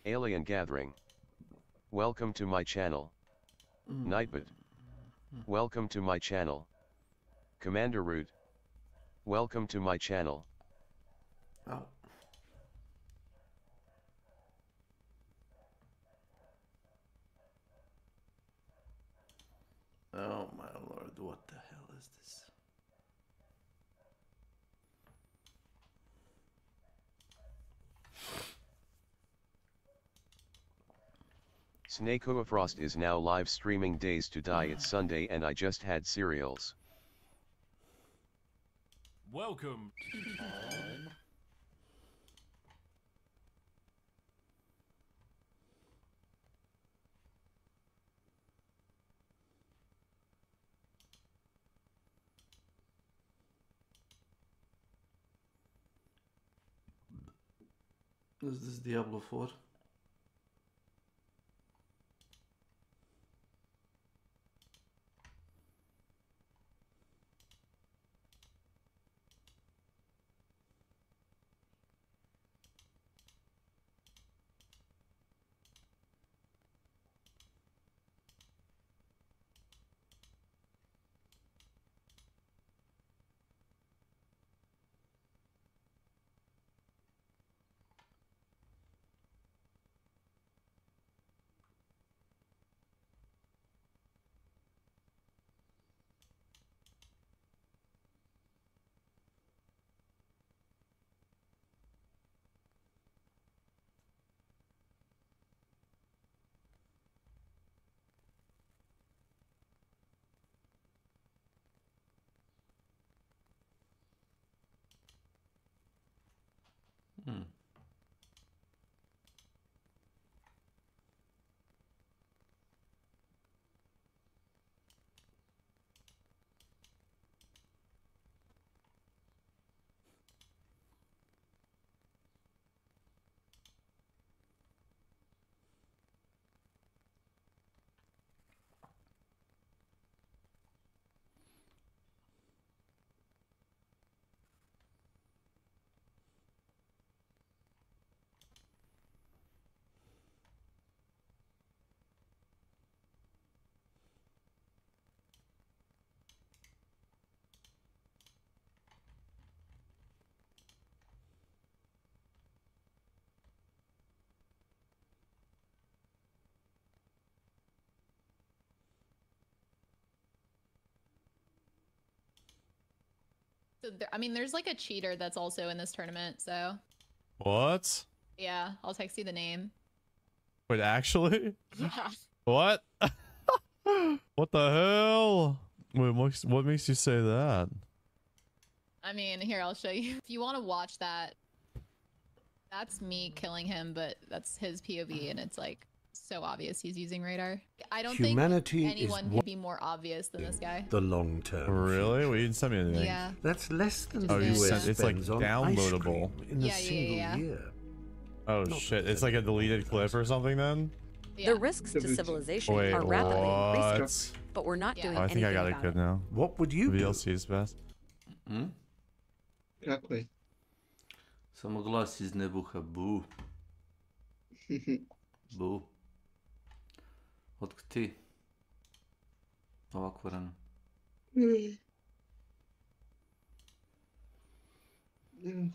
Alien Gathering. Welcome to my channel. Nightbot. Welcome to my channel. Commander Root. Welcome to my channel. Oh. Oh my lord, what the hell is this? S.W.Frost is now live streaming Days to Die. It's Sunday and I just had cereals. Welcome. Is this Diablo 4? So I mean, there's like a cheater that's also in this tournament, so. What? Yeah, I'll text you the name. Wait, actually? Yeah. What? What the hell? Wait, what makes you say that? I mean, here, I'll show you. If you want to watch that, that's me killing him, but that's his POV, and it's like so obvious he's using radar. I don't think anyone could be more obvious than this guy. The long-term. Really? future. Well, you didn't send me anything. Yeah. That's less than Oh, the you US sent it's like spends on downloadable. ice cream in a single year. Oh Not shit! It's like a deleted clip or something then. Yeah. The risks to civilization Wait, are rapidly what? increasing, but we're not doing Oh, I think anything I got it about good it. now. What would you The do? VLC is best. Kako je? Samo glas iz nebuha, bu. Bu. Otkud ti? Ovako rano.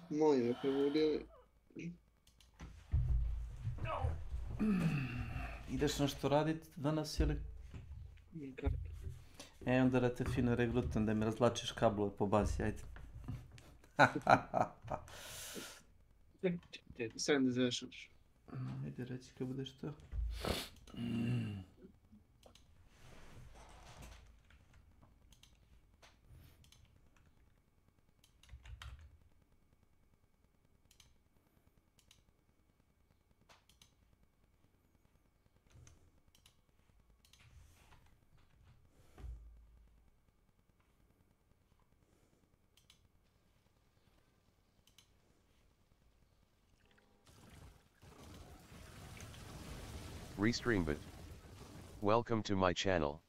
Moji me probudili. Ideš nešto raditi danas ili? Nikak. E, onda da te fino regrutam da mi razvlačiš kablove po bazi, ajde. Čekaj, sam da završiš. Ajde, reći kad budeš to. Restream but. Welcome to my channel.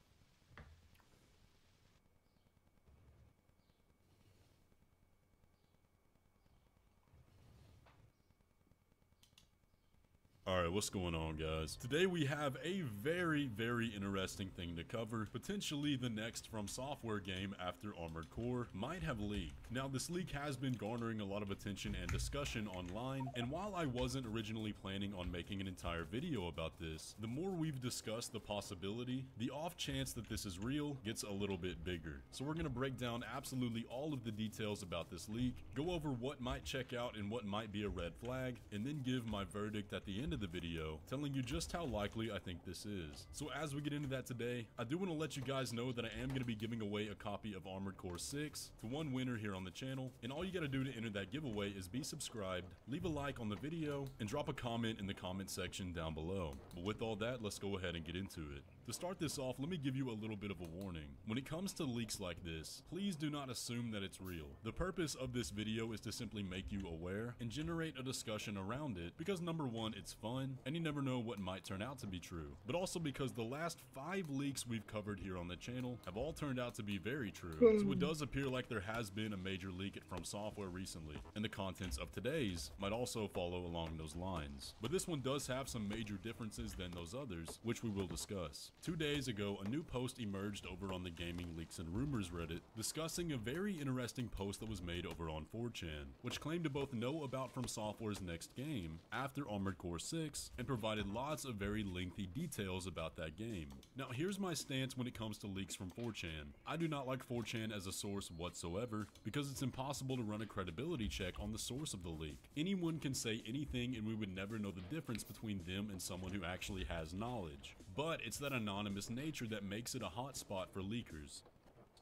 All right, Alright, what's going on, guys? Today we have a very interesting thing to cover. Potentially the next From Software game after Armored Core might have leaked. Now, this leak has been garnering a lot of attention and discussion online, and while I wasn't originally planning on making an entire video about this, the more we've discussed the possibility, the off chance that this is real gets a little bit bigger. So we're gonna break down absolutely all of the details about this leak, go over what might check out and what might be a red flag, and then give my verdict at the end of the video, telling you just how likely I think this is. So as we get into that today, I do want to let you guys know that I am going to be giving away a copy of Armored Core 6 to one winner here on the channel, and all you got to do to enter that giveaway is be subscribed, leave a like on the video, and drop a comment in the comment section down below. But with all that, let's go ahead and get into it. To start this off, let me give you a little bit of a warning. When it comes to leaks like this, please do not assume that it's real. The purpose of this video is to simply make you aware and generate a discussion around it, because number one, it's fun, and you never know what might turn out to be true, but also because the last 5 leaks we've covered here on the channel have all turned out to be very true. So it does appear like there has been a major leak at From Software recently, and the contents of today's might also follow along those lines. But this one does have some major differences than those others, which we will discuss. 2 days ago, a new post emerged over on the Gaming Leaks and Rumors Reddit discussing a very interesting post that was made over on 4chan, which claimed to both know about From Software's next game after Armored Core 6 and provided lots of very lengthy details about that game. Now, here's my stance when it comes to leaks from 4chan. I do not like 4chan as a source whatsoever because it's impossible to run a credibility check on the source of the leak. Anyone can say anything and we would never know the difference between them and someone who actually has knowledge. But it's that anonymous nature that makes it a hotspot for leakers,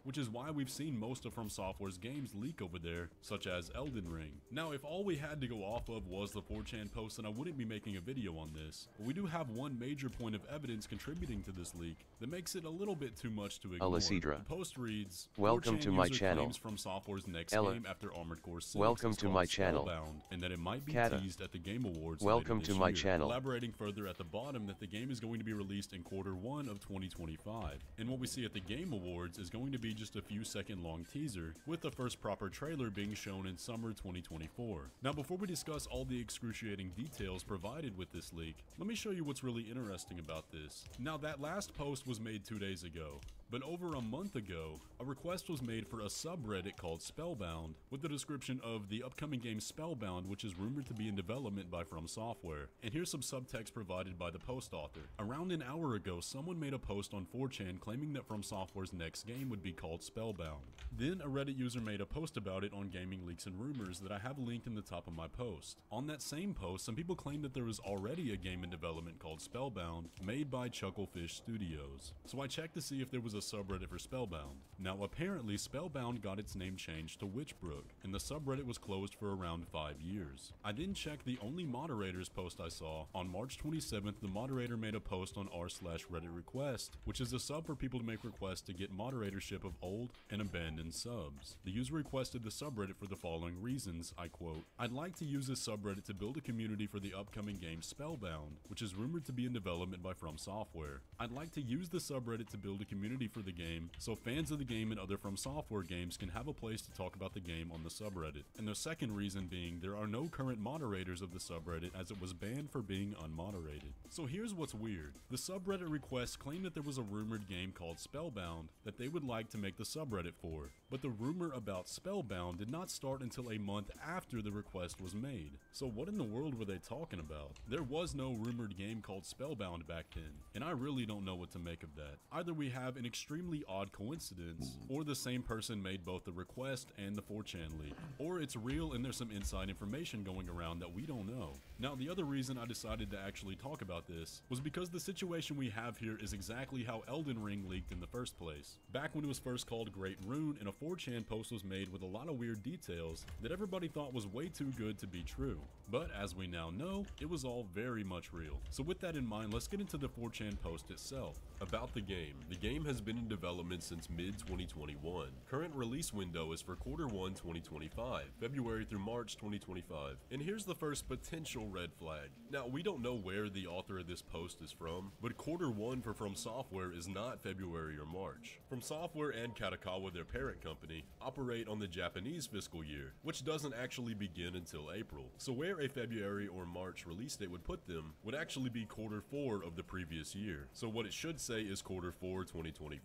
which is why we've seen most of From Software's games leak over there, such as Elden Ring. Now, if all we had to go off of was the 4chan post, then I wouldn't be making a video on this, but we do have one major point of evidence contributing to this leak that makes it a little bit too much to ignore. Alicidra. The post reads, Welcome to my channel. Claims From Software's next Ella. game after Armored Core 6 Welcome is to called my channel. Spellbound, and that it might be Kata. teased at the Game Awards Welcome later to this my year. channel. Elaborating further at the bottom that the game is going to be released in Q1 of 2025, and what we see at the Game Awards is going to be just a few second long teaser, with the first proper trailer being shown in summer 2024. Now, before we discuss all the excruciating details provided with this leak, let me show you what's really interesting about this. Now, that last post was made 2 days ago, but over a month ago, a request was made for a subreddit called Spellbound with the description of the upcoming game Spellbound, which is rumored to be in development by From Software. And here's some subtext provided by the post author. Around an hour ago, someone made a post on 4chan claiming that From Software's next game would be called Spellbound. Then a Reddit user made a post about it on Gaming Leaks and Rumors that I have linked in the top of my post. On that same post, some people claimed that there was already a game in development called Spellbound, made by Chucklefish Studios. So I checked to see if there was a subreddit for Spellbound. Now, apparently Spellbound got its name changed to Witchbrook, and the subreddit was closed for around 5 years. I then checked the only moderator's post I saw. On March 27th, the moderator made a post on r/Reddit request, which is a sub for people to make requests to get moderatorship of old and abandoned subs. The user requested the subreddit for the following reasons, I quote, "I'd like to use this subreddit to build a community for the upcoming game Spellbound, which is rumored to be in development by From Software. I'd like to use the subreddit to build a community for the game so fans of the game and other From Software games can have a place to talk about the game on the subreddit." And the second reason being, there are no current moderators of the subreddit as it was banned for being unmoderated. So here's what's weird. The subreddit request claimed that there was a rumored game called Spellbound that they would like to make the subreddit for, but the rumor about Spellbound did not start until a month after the request was made. So what in the world were they talking about? There was no rumored game called Spellbound back then, and I really don't know what to make of that. Either we have an extremely odd coincidence, or the same person made both the request and the 4chan leak, or it's real and there's some inside information going around that we don't know. Now, the other reason I decided to actually talk about this was because the situation we have here is exactly how Elden Ring leaked in the first place. Back when it was first called Great Rune, and a 4chan post was made with a lot of weird details that everybody thought was way too good to be true. But as we now know, it was all very much real. So with that in mind, let's get into the 4chan post itself. About the game. The game has been in development since mid-2021. Current release window is for Q1 2025, February through March 2025. And here's the first potential red flag. Now, we don't know where the author of this post is from, but Q1 for From Software is not February or March. From Software and Katakawa, their parent company, operate on the Japanese fiscal year, which doesn't actually begin until April. So where a February or March release date would put them would actually be Q4 of the previous year. So what it should say is Q4 2024.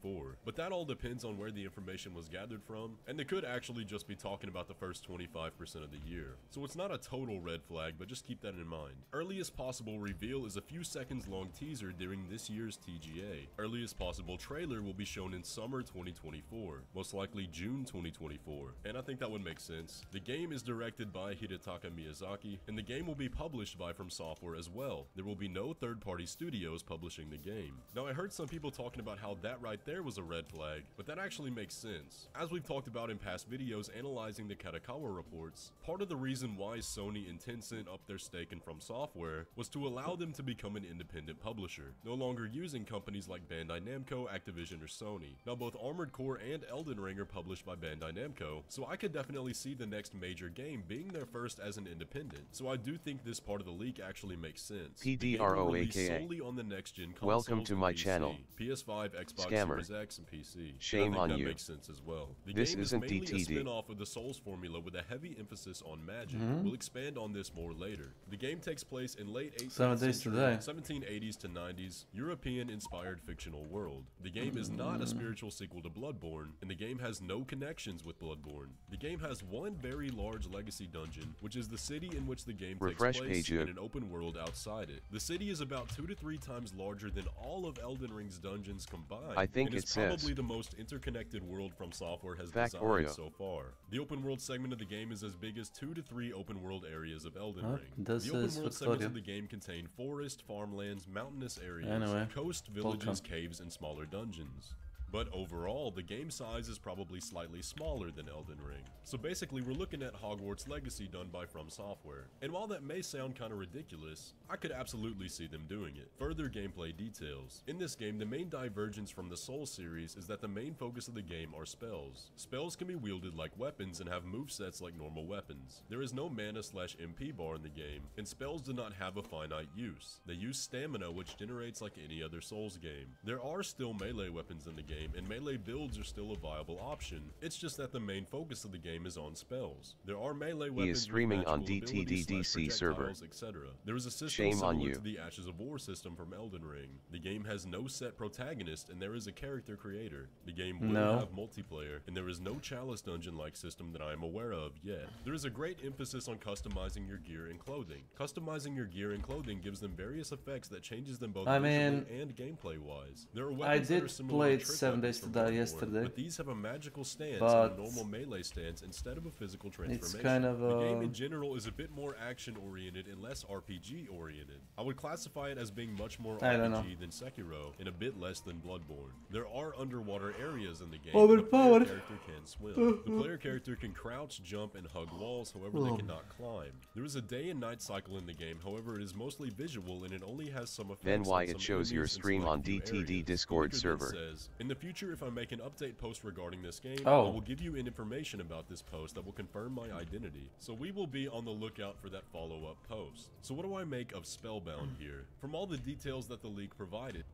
But that all depends on where the information was gathered from, and they could actually just be talking about the first 25% of the year. So it's not a total red flag, but just keep that in mind. Earliest possible reveal is a few seconds long teaser during this year's TGA. Earliest possible trailer will be shown in summer 2024, most likely June 2024, and I think that would make sense. The game is directed by Hidetaka Miyazaki, and the game will be published by From Software as well. There will be no third-party studios publishing the game. Now, I heard some people talking about how that right there was a red flag, but that actually makes sense. As we've talked about in past videos analyzing the Katakawa reports, part of the reason why Sony and Tencent upped their stake in From Software was to allow them to become an independent publisher, no longer using companies like Bandai Namco, Activision, or Sony. Now, both Armored Core and Elden Ring are published by Bandai Namco, so I could definitely see the next major game being their first as an independent. So I do think this part of the leak actually makes sense. PDRO aka. Solely on the next gen consoles. Welcome to my PC, channel. PS5, Xbox Scammer. Series X, and PC. Shame I think on that you. makes sense as well. The This game is isn't mainly a DTD. spin-off of the Souls formula with a heavy emphasis on magic. We'll expand on this more later. The game takes place in late 18th 7 days century, today. 1780s to 90s, European-inspired fictional world. The game is not a spiritual sequel to Bloodborne, and the game has no connections with Bloodborne. The game has one very large legacy dungeon, which is the city in which the game Refresh takes place, page and an open world outside it. The city is about 2 to 3 times larger than all of Elden Ring's dungeons combined. I think and it it's says. probably the most interconnected world From Software has Fact designed Oreo. so far. The open world segment of the game is as big as 2 to 3 open world areas of Elden Oh, Ring. this The open is world segments Victoria. of the game contain forest, farmlands, mountainous areas, Anyway, coast, villages, welcome. caves, and smaller dungeons. But overall, the game size is probably slightly smaller than Elden Ring. So basically, we're looking at Hogwarts Legacy done by From Software. And while that may sound kinda ridiculous, I could absolutely see them doing it. Further gameplay details. In this game, the main divergence from the Souls series is that the main focus of the game are spells. Spells can be wielded like weapons and have movesets like normal weapons. There is no mana/MP bar in the game, and spells do not have a finite use. They use stamina, which generates like any other Souls game. There are still melee weapons in the game, and melee builds are still a viable option. It's just that the main focus of the game is on spells. There are melee weapons. He is streaming on with magical abilities, DTDDC server. etc. There is a system Shame on similar you. to the Ashes of War system from Elden Ring. The game has no set protagonist, and there is a character creator. The game will No. have multiplayer, and there is no chalice dungeon-like system that I am aware of yet. There is a great emphasis on customizing your gear and clothing. Customizing your gear and clothing gives them various effects that changes them both I visually mean, and gameplay-wise. There are I weapons that are did similar play to trick 7 weapons Days to from Die Bloodborne, yesterday, but these have a magical stance but and a normal melee stance instead of a physical transformation. it's kind of The game a... in general is a bit more action-oriented and less RPG-oriented. I would classify it as being much more I don't know. RPG than Sekiro and a bit less than Bloodborne. There are underwater areas in the game. Overpowered. The player character can swim. The player character can crouch, jump, and hug walls, however they cannot climb. There is a day and night cycle in the game, however it is mostly visual and it only has some effects. Then why on some it shows your enemies and stream select on few DTD areas. Discord The leaker then server. says, in the future, if I make an update post regarding this game, Oh. I will give you information about this post that will confirm my identity. So we will be on the lookout for that follow-up post. So what do I make of Spellbound here? From all the details that the leak provided.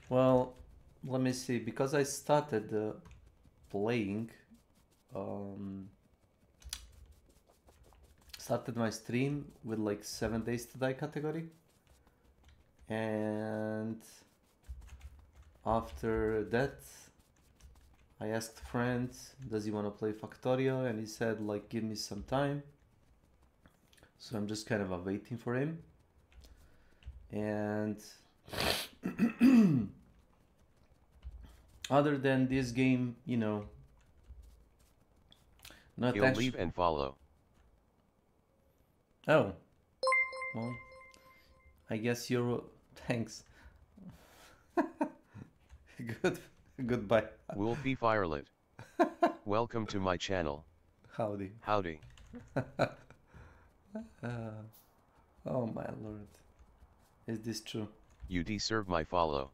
Well, let me see, because I started playing, started my stream with like 7 Days to Die category, and after that I asked a friend, does he want to play Factorio, and he said like give me some time, so I'm just kind of waiting for him. And other than this game, you know, not He'll actually. leave and follow. Oh, well, I guess you're. Thanks. Goodbye. Wolfie Firelit. Welcome to my channel. Howdy. Howdy. Oh my lord. Is this true? You deserve my follow.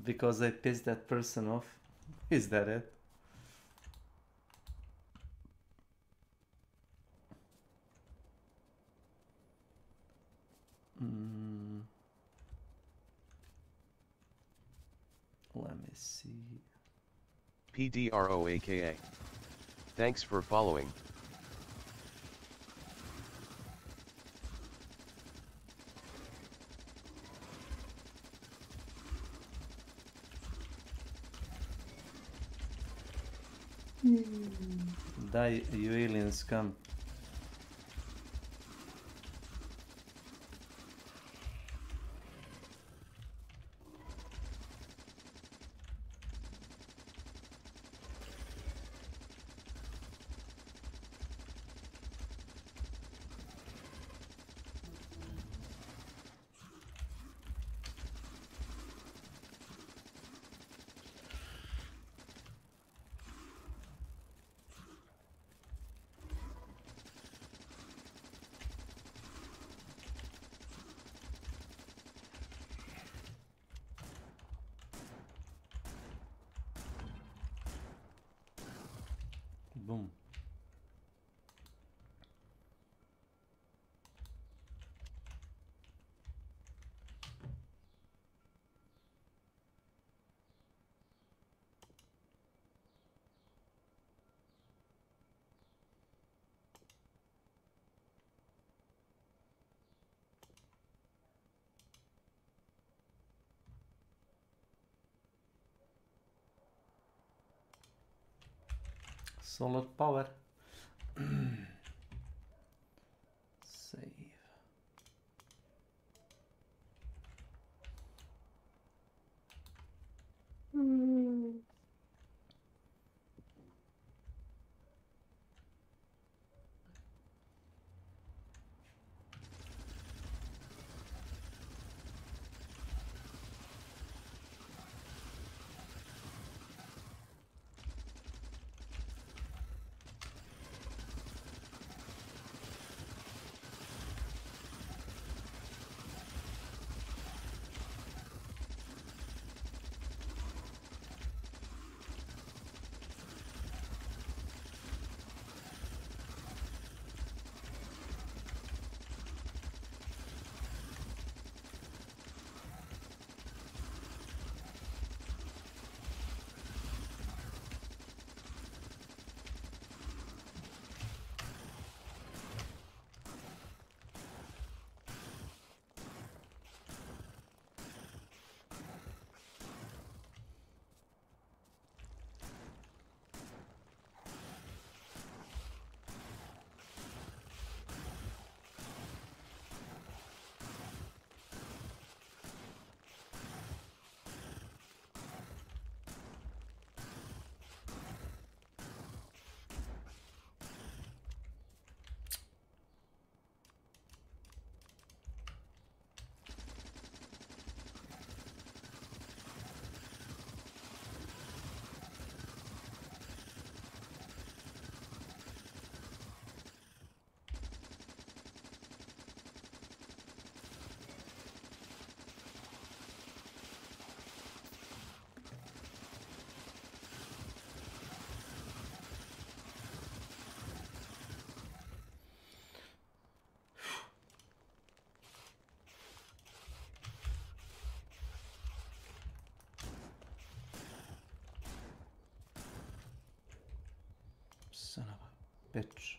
Because I pissed that person off. Is that it? Let me see. PDROAKA. Thanks for following. Die, you alien scum. Boom. Solar power. Save. Son of a bitch.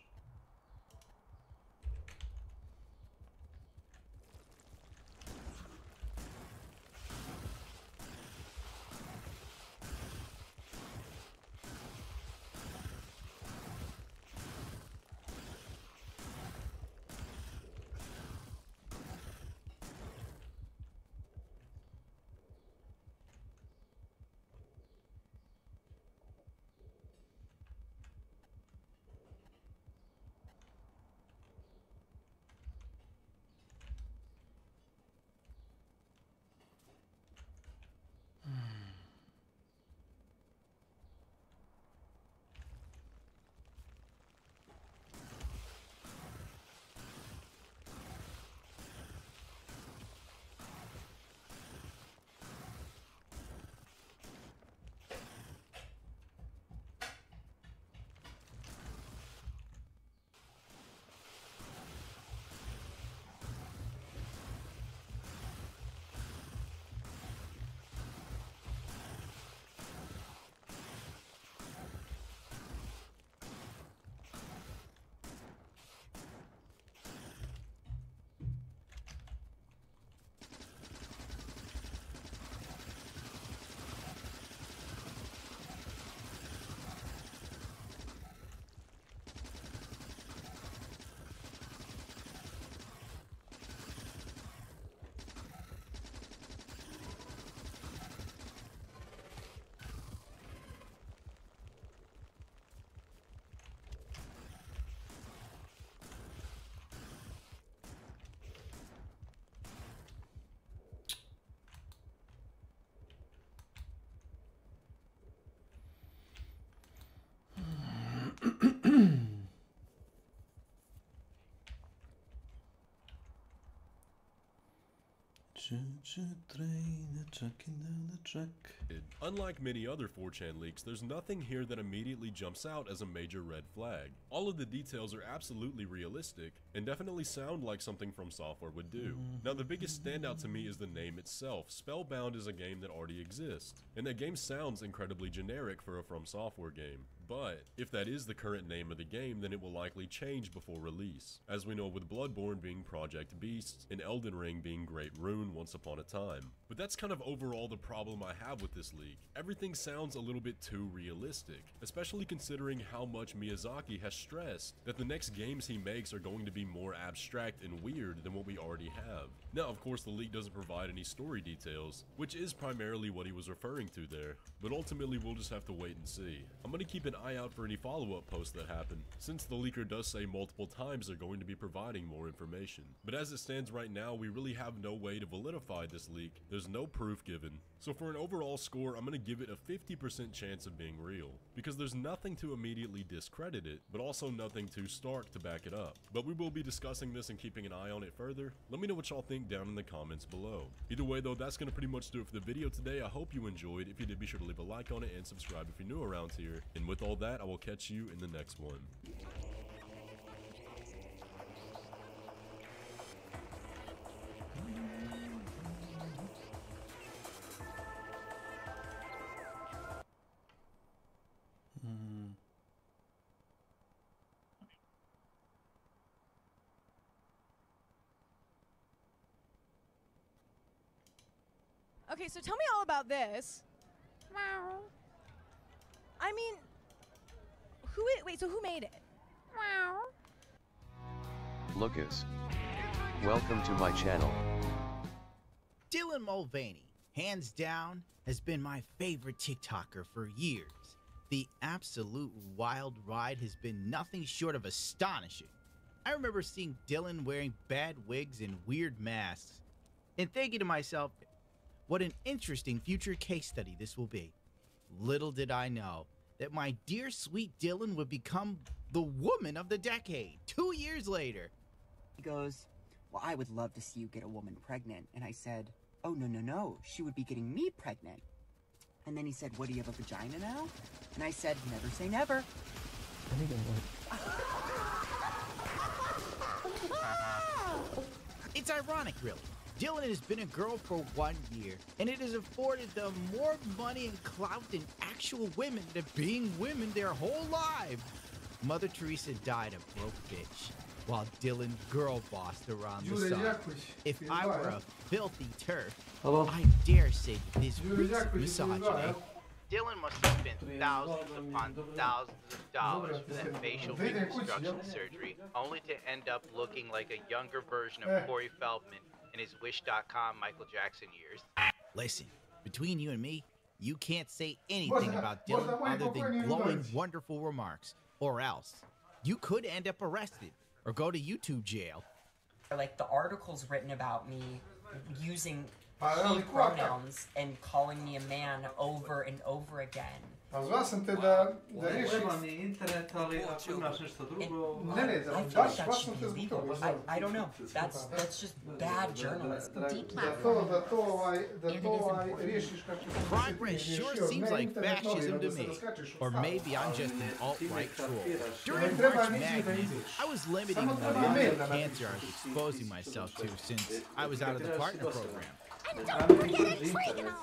Unlike many other 4chan leaks, there's nothing here that immediately jumps out as a major red flag. All of the details are absolutely realistic and definitely sound like something From Software would do. Now the biggest standout to me is the name itself. Spellbound is a game that already exists, and that game sounds incredibly generic for a From Software game. But if that is the current name of the game, then it will likely change before release, as we know with Bloodborne being Project Beast and Elden Ring being Great Rune once upon a time. But that's kind of overall the problem I have with this leak. Everything sounds a little bit too realistic, especially considering how much Miyazaki has stressed that the next games he makes are going to be more abstract and weird than what we already have. Now of course the leak doesn't provide any story details, which is primarily what he was referring to there, but ultimately we'll just have to wait and see. I'm going to keep an eye out for any follow-up posts that happen, since the leaker does say multiple times they're going to be providing more information. But as it stands right now, we really have no way to validify this leak. There's no proof given. So for an overall score, I'm going to give it a 50% chance of being real, because there's nothing to immediately discredit it, but also nothing too stark to back it up. But we will be discussing this and keeping an eye on it further. Let me know what y'all think down in the comments below. Either way though, that's going to pretty much do it for the video today. I hope you enjoyed. If you did, be sure to leave a like on it and subscribe if you're new around here. And with all that, I will catch you in the next one. Okay, so tell me all about this. I mean, who made it? Lucas. Welcome to my channel. Dylan Mulvaney, hands down, has been my favorite TikToker for years. The absolute wild ride has been nothing short of astonishing. I remember seeing Dylan wearing bad wigs and weird masks, and thinking to myself, what an interesting future case study this will be. Little did I know that my dear sweet Dylan would become the woman of the decade 2 years later. He goes, well, I would love to see you get a woman pregnant. And I said, oh, no, she would be getting me pregnant. And then he said, what, do you have a vagina now? And I said, never say never. It's ironic, really. Dylan has been a girl for 1 year, and it has afforded them more money and clout than actual women that have being women their whole lives. Mother Teresa died a broke bitch, while Dylan girl bossed around the sun. If I were a filthy turf, I dare say that this reeks misogyny. Dylan must have spent thousands upon thousands of dollars for that facial reconstruction surgery, only to end up looking like a younger version of Corey Feldman in his Wish.com Michael Jackson years. Listen, between you and me, you can't say anything about Dylan other than glowing, wonderful remarks, or else you could end up arrested or go to YouTube jail. Like the articles written about me using he pronouns and calling me a man over and over again. Zvao sam te da riješiš... I don't know. That's just bad journalism. Progress sure seems like fascism to me. Or maybe I'm just an alt-right troll. During March Madness, I was limiting the amount of cancer I was exposing myself to since I was out of the partner program. And don't forget Adrenal!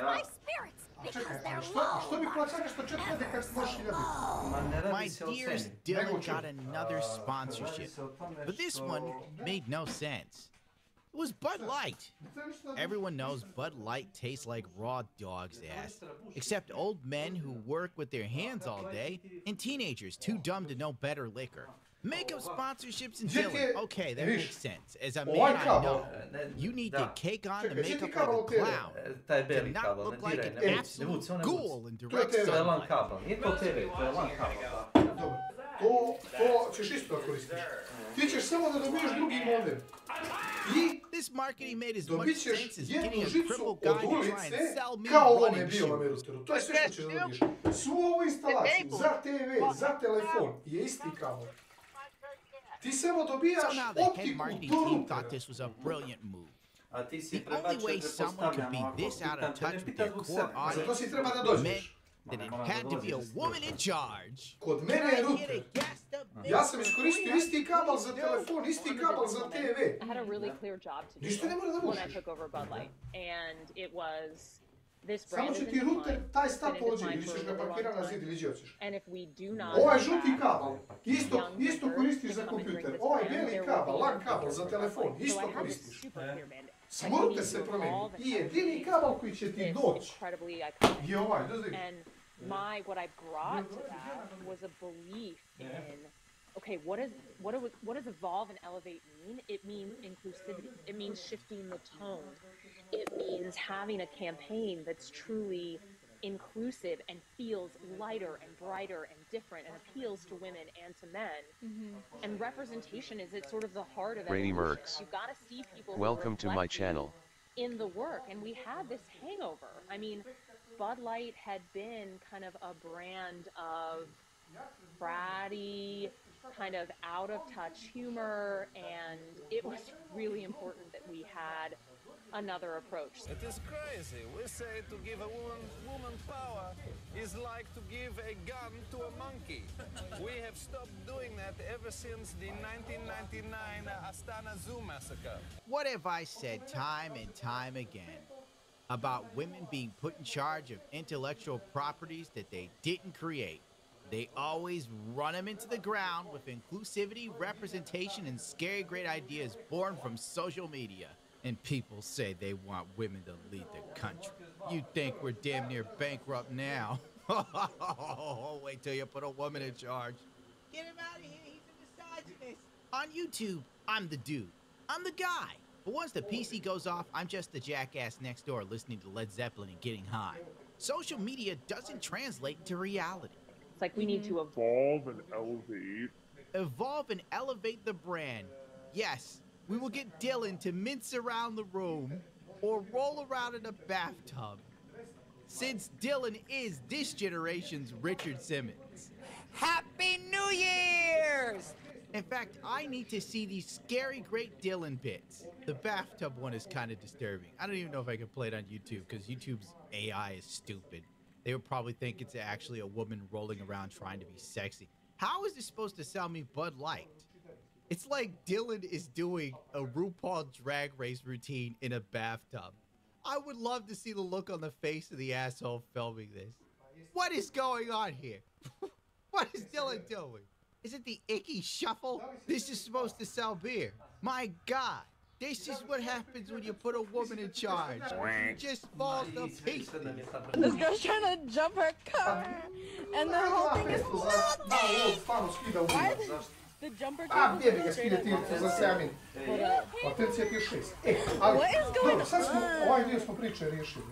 My spirits! Because they're low. My dearest Dylan got another sponsorship, but this one made no sense. It was Bud Light. Everyone knows Bud Light tastes like raw dog's ass, except old men who work with their hands all day and teenagers too dumb to know better liquor. Makeup sponsorships and Dylan. Okay, that makes sense. As a man, I know you need to cake on the makeup like a clown to not look like an absolute ghoul in direct sunlight. This marketing made as much sense as getting a crippled guy to try and sell me running shoes. To je sve što ćeš da dobiješ. Svu ovu instalaciju za TV, za telefon je isti kabel. Ti samo dobijaš optiku marketing team thought this was a brilliant move. The only way someone could be this out of touch with their core audience meant that it had to be a woman in charge. Kod mene je router. Ja sam iskoristio isti kabel za telefon, isti kabel za TV. I had a really clear job to do Ništa ne mora da when I bušiš. took over Bud Light, and it was this Samo brand će is ti in router, decline. taj It's stav been in pođe, decline ili for ćeš a ga really parkirati long na zid time. ili gdje hoćeš. And if we do not Ovaj attract žuti kabel, isto young koristiš drinkers za to come and drink kompjuter. this Ovaj brand, bijeli there will kabel, be LAN kabel za drinkers telefon, like- So isto I had this koristiš. super pyramid. Samo router se promeni. I jedini kabel koji će ti This doći incredibly iconic. je ovaj, dozvoli. And what I brought to that was a belief in, okay, what does evolve and elevate mean? It means inclusivity. It means shifting the tone. It means having a campaign that's truly inclusive and feels lighter and brighter and different and appeals to women and to men. And representation is at sort of the heart of Brady evolution. Merckx. You've got to see people who Welcome to my reflect you channel. in the work, and we had this hangover. I mean, Bud Light had been kind of a brand of bratty, kind of out of touch humor, and it was really important that we had another approach. It is crazy. We say to give a woman power is like to give a gun to a monkey. We have stopped doing that ever since the 1999 Astana Zoo massacre. What have I said time and time again about women being put in charge of intellectual properties that they didn't create? They always run them into the ground with inclusivity, representation, and scary great ideas born from social media. And people say they want women to lead the country. You think we're damn near bankrupt now? Wait till you put a woman in charge. Get him out of here, he's a misogynist. On YouTube, I'm the dude. I'm the guy. But once the PC goes off, I'm just the jackass next door listening to Led Zeppelin and getting high. Social media doesn't translate to reality. It's like we need to evolve and elevate. Evolve and elevate the brand. Yes, we will get Dylan to mince around the room or roll around in a bathtub. Since Dylan is this generation's Richard Simmons. Happy New Year's! In fact, I need to see these scary great Dylan bits. The bathtub one is kind of disturbing. I don't even know if I can play it on YouTube because YouTube's AI is stupid. They would probably think it's actually a woman rolling around trying to be sexy. How is this supposed to sell me Bud Light? It's like Dylan is doing a RuPaul Drag Race routine in a bathtub. I would love to see the look on the face of the asshole filming this. What is going on here? What is Dylan doing? Is it the icky shuffle? This is supposed to sell beer. My God, this is what happens when you put a woman in charge. It just falls to pieces. This girl's trying to jump her car, and the whole thing is the jumper cable Bjebi ga, straight skide up. ti za 7 min. Hold up. Atencija ti je 6. Ali, What is going dobro, sad smo, on? ovaj dio smo priče riješili.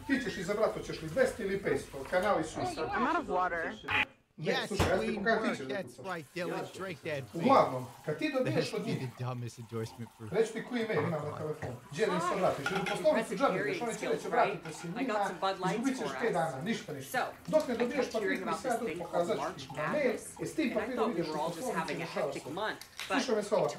Ti ćeš izabrati, hoćeš li 200 ili 500, kanali su isti. I'm out of water. Ne, Yes, slušaj, ja ti clean pokažem, ti work. ćeš da That's kucaš. right, Dylan. Drink that beer. Uglavnom, kad ti dobiješ That'd od be njih, the dumbest endorsement for. reći ti koji email imam na telefonu. Gdje da im se obratiš? Ili poslovnicu džabiraš, oni će reći obratite se njima, izgubit ćeš 5 dana, ništa. Dok ne dobiješ papir koji se ja tu pokazat ću ti na mail, s tim papirom ideš u poslovnicu i rešavaš to. Slušaj me sve ovako.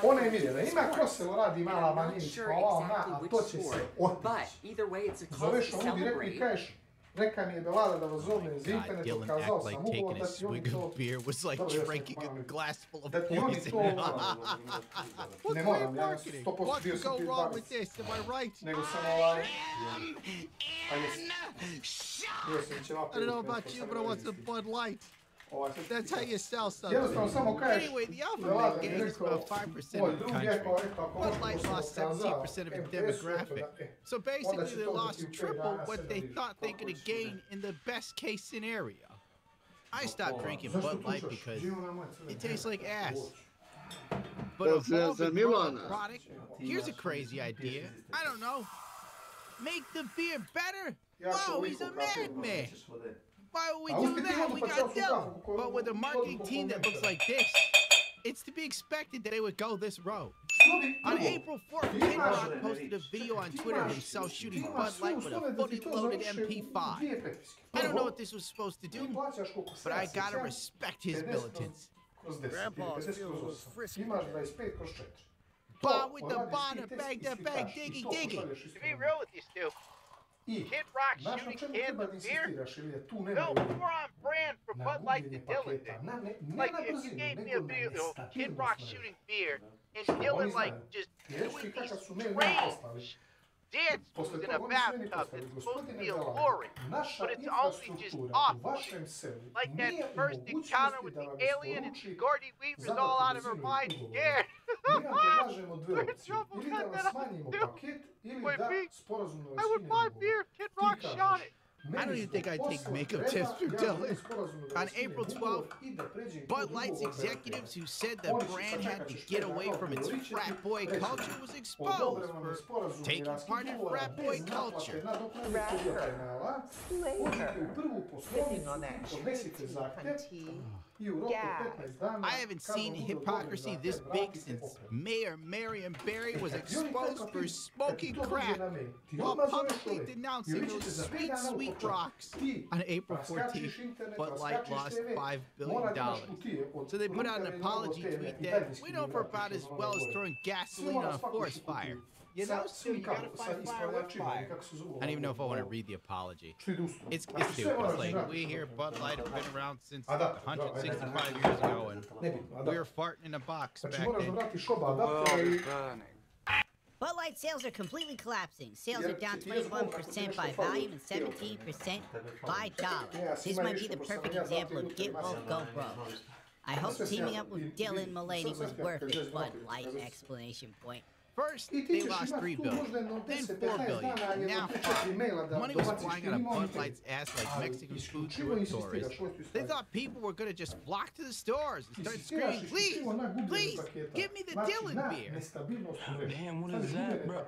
Ona im ide da ima kroselo, radi mala manjinička, ova ona, a to će se otići. Zoveš ovu direktno i kažeš, reka mi je Belada da vas zovem iz God, interneta, Dylan kazao act like sam ugovor taking a da ti oni swig to... of beer was like Dobro, ja sam drinking a pomalim. glass full of Da ti oni poison. to... What Ne great moram, ja marketing! 100% What bio could sam go prije wrong 12. with this? Am I right? Nego sam ovaj... I don't know about you, but I want some Bud Light. That's how you sell Jednostavno samo something. kažeš, Anyway, the alpha Belada male mi je gang is rekao, about 5% moj of the drug country. je rekao, ako Bud možeš Light sam lost kazao, 17% of its MTS-u, demographic. eto da, So onda basically, će they to lost biti 5 triple dana what se they vidi thought they kako could će have gained in the best case scenario. I stopped drinking Zašto Bud Light tučaš? because Gdje je ona moja crvena? it tastes like ass. But Well, evolving za from Milana. the product, here's a crazy idea. I don't know. Make the beer better? Wow, he's a madman. Why would we do that? We got Dylan. But with a marketing team that looks like this, it's to be expected that they would go this road. On April 4th, Kid Rock posted a video on Twitter of himself shooting Bud Light with a fully loaded MP5. I don't know what this was supposed to do, but I gotta respect his militants. Grandpa's feeling a little frisky. Imaš 25 kroz 4. bar with the bar, bang the bang, diggy diggy. To be real with you, Stu, Kid Rock shooting cans of beer? No, more on brand for Bud Light than Dylan did. Like, if you gave me a video of Kid Rock shooting beer, and Dylan, like, just doing these strange dance moves in a bathtub that's supposed to be alluring, but it's only just off-putting. Like that first encounter with the alien and Sigourney Weaver's all out of her mind scared. Trouble cut that out too. Wait, me? I would buy beer. Kid Rock shot it. I don't even think I'd take makeup tips from Dylan. On April 12th, Bud Light's executives who said the brand had to get away from its frat boy culture was exposed for taking part in frat boy culture. Sitting on that cunty gas. I haven't seen hypocrisy this big since Mayor Marion Barry was exposed for smoking crack while publicly denouncing those sweet, sweet rocks. On April 14th, Bud Light lost $5 billion. So they put out an apology tweet that went over about as well as throwing gasoline on a forest fire. You know, Stu, you gotta fight fire with fire. I don't even know if I want to read the apology. It's stupid. It's like, we here at Bud Light have been around since 165 years ago, and we were farting in a box back then. Bud Light sales are completely collapsing. Sales are down 21% by volume and 17% by dollar. This might be the perfect example of get woke, go broke. I hope teaming up with Dylan Mullaney was worth it, Bud Light exclamation point. First, they lost $3 billion, then $4 billion, now $5. Money was flying out of Bud Light's ass like Mexican food through a tourist. They thought people were gonna just flock to the stores and start screaming, please, please, give me the Dylan beer. Damn, what is that, bro?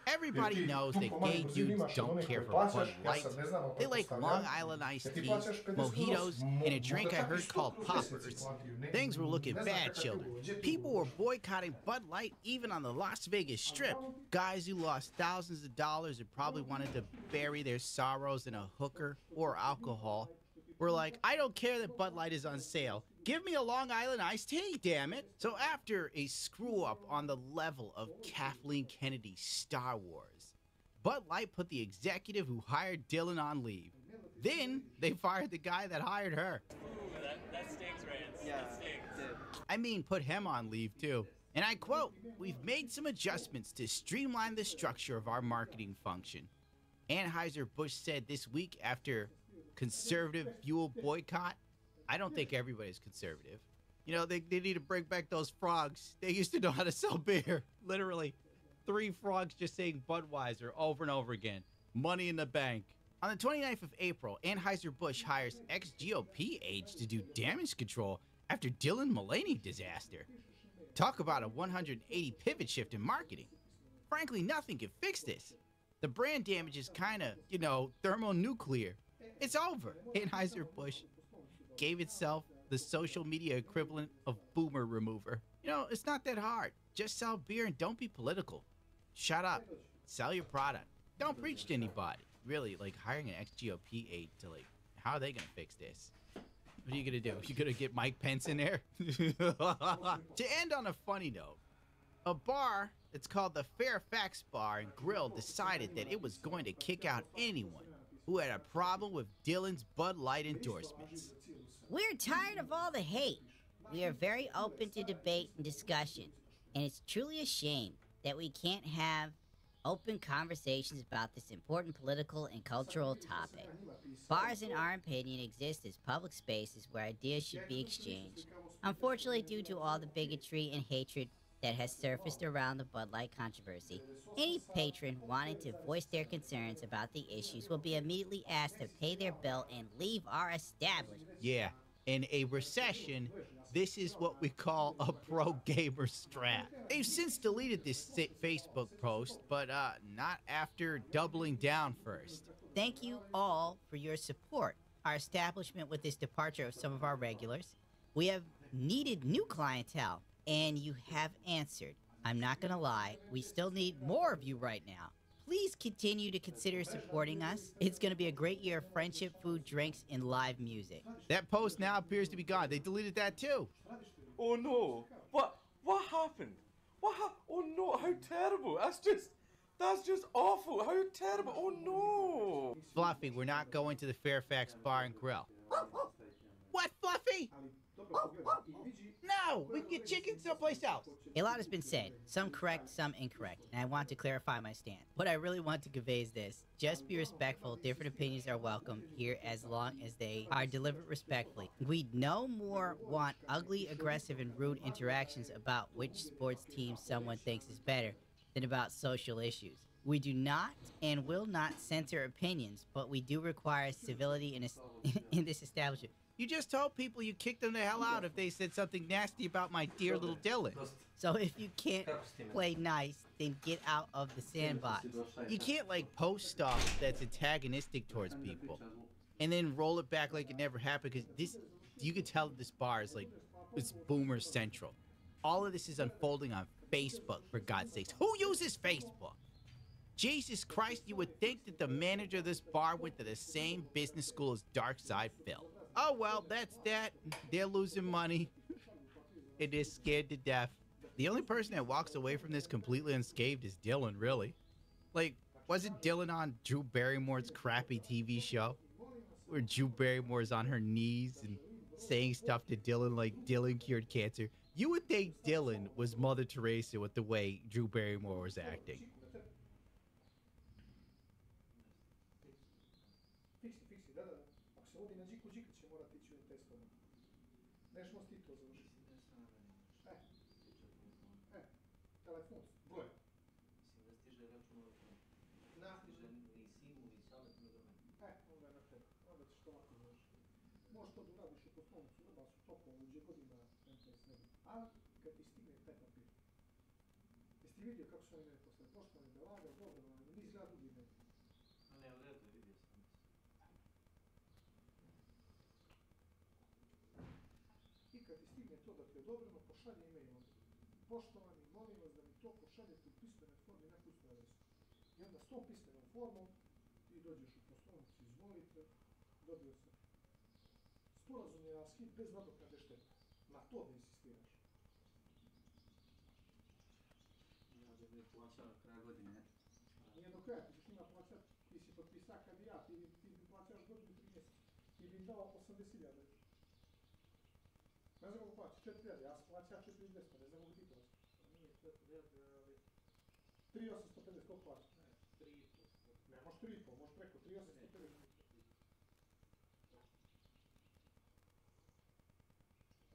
Everybody knows that gay dudes don't care for Bud Light. They like Long Island iced teas, mojitos, and a drink I heard called poppers. Things were looking bad, children. People were boycotting Bud Light even on the Las Vegas Strip. Guys who lost thousands of dollars and probably wanted to bury their sorrows in a hooker or alcohol were like, I don't care that Bud Light is on sale. Give me a Long Island iced tea, damn it. So after a screw up on the level of Kathleen Kennedy's Star Wars, Bud Light put the executive who hired Dylan on leave. Then they fired the guy that hired her. Ooh, that stinks, Rance. Yeah, that stinks. I mean, put him on leave too. And I quote, we've made some adjustments to streamline the structure of our marketing function. Anheuser-Busch said this week after conservative fuel boycott, I don't think everybody's conservative. You know, they need to bring back those frogs. They used to know how to sell beer. Literally, 3 frogs just saying Budweiser over and over again. Money in the bank. On the 29th of April, Anheuser-Busch hires ex-GOP aides to do damage control after Dylan Mullaney disaster. Talk about a 180 pivot shift in marketing. Frankly, nothing can fix this. The brand damage is kind of, you know, thermonuclear. It's over. Anheuser-Busch gave itself the social media equivalent of boomer remover. You know, it's not that hard. Just sell beer and don't be political. Shut up. Sell your product. Don't preach to anybody. Really, like hiring an ex-GOP aide to like, how are they gonna fix this? What are you gonna do? You gonna get Mike Pence in there? To end on a funny note, a bar that's called the Fairfax Bar and Grill decided that it was going to kick out anyone who had a problem with Dylan's Bud Light endorsements. We're tired of all the hate. We are very open to debate and discussion, and it's truly a shame that we can't have open conversations about this important political and cultural topic. Bars, in our opinion, exist as public spaces where ideas should be exchanged. Unfortunately, due to all the bigotry and hatred that has surfaced around the Bud Light controversy, any patron wanting to voice their concerns about the issues will be immediately asked to pay their bill and leave our establishment. Yeah, in a recession, this is what we call a pro-gamer strat. They've since deleted this Facebook post, but not after doubling down first. Thank you all for your support. Our establishment with this departure of some of our regulars, we have needed new clientele, and you have answered. I'm not gonna lie, we still need more of you right now. Please continue to consider supporting us. It's going to be a great year of friendship, food, drinks, and live music. That post now appears to be gone. They deleted that too. Oh no! What happened? Oh no! How terrible! That's just awful! How terrible! Oh no! Fluffy, we're not going to the Fairfax Bar and Grill. What, Fluffy? No, we can get chicken someplace else. A lot has been said, some correct, some incorrect, and I want to clarify my stand. What I really want to convey is this: just be respectful. Different opinions are welcome here as long as they are delivered respectfully. We no more want ugly, aggressive, and rude interactions about which sports team someone thinks is better than about social issues. We do not and will not censor opinions, but we do require civility in this establishment. You just told people you kicked them the hell out if they said something nasty about my dear little Dylan. So if you can't play nice, then get out of the sandbox. You can't, like, post stuff that's antagonistic towards people and then roll it back like it never happened, because this, you can tell this bar is like, it's boomer central. All of this is unfolding on Facebook, for God's sakes. Who uses Facebook? Jesus Christ, you would think that the manager of this bar went to the same business school as Darkside Phil. Oh well, that's that. They're losing money. And they're scared to death. The only person that walks away from this completely unscathed is Dylan, really. Like, wasn't Dylan on Drew Barrymore's crappy TV show? Where Drew Barrymore's on her knees and saying stuff to Dylan like Dylan cured cancer. You would think Dylan was Mother Teresa with the way Drew Barrymore was acting. Poštovani, molim vas da mi to pošaljete u pismenoj formi na kućnu adresu. I onda s tom pismenom formom ti dođeš u poslovnicu, izvolite, dobio sam sporazumni raskid bez nadoknade štete. Na to da insistiraš. Ja da bi plaćao kraj godine. Nije do kraja, ti ćeš njima plaćati, ti si potpisao kad ja, ti mi plaćaš godinu 3 mjeseca. Ti bi im dao 80.000. Ne znam kako plaći, 4.000, ja sam plaća 4.200, ne znam kako ti to. Nije 4.000, ali... 3.850, koliko plaća? Ne, 3.500. Ne, možeš 3.500, možeš preko 3.850.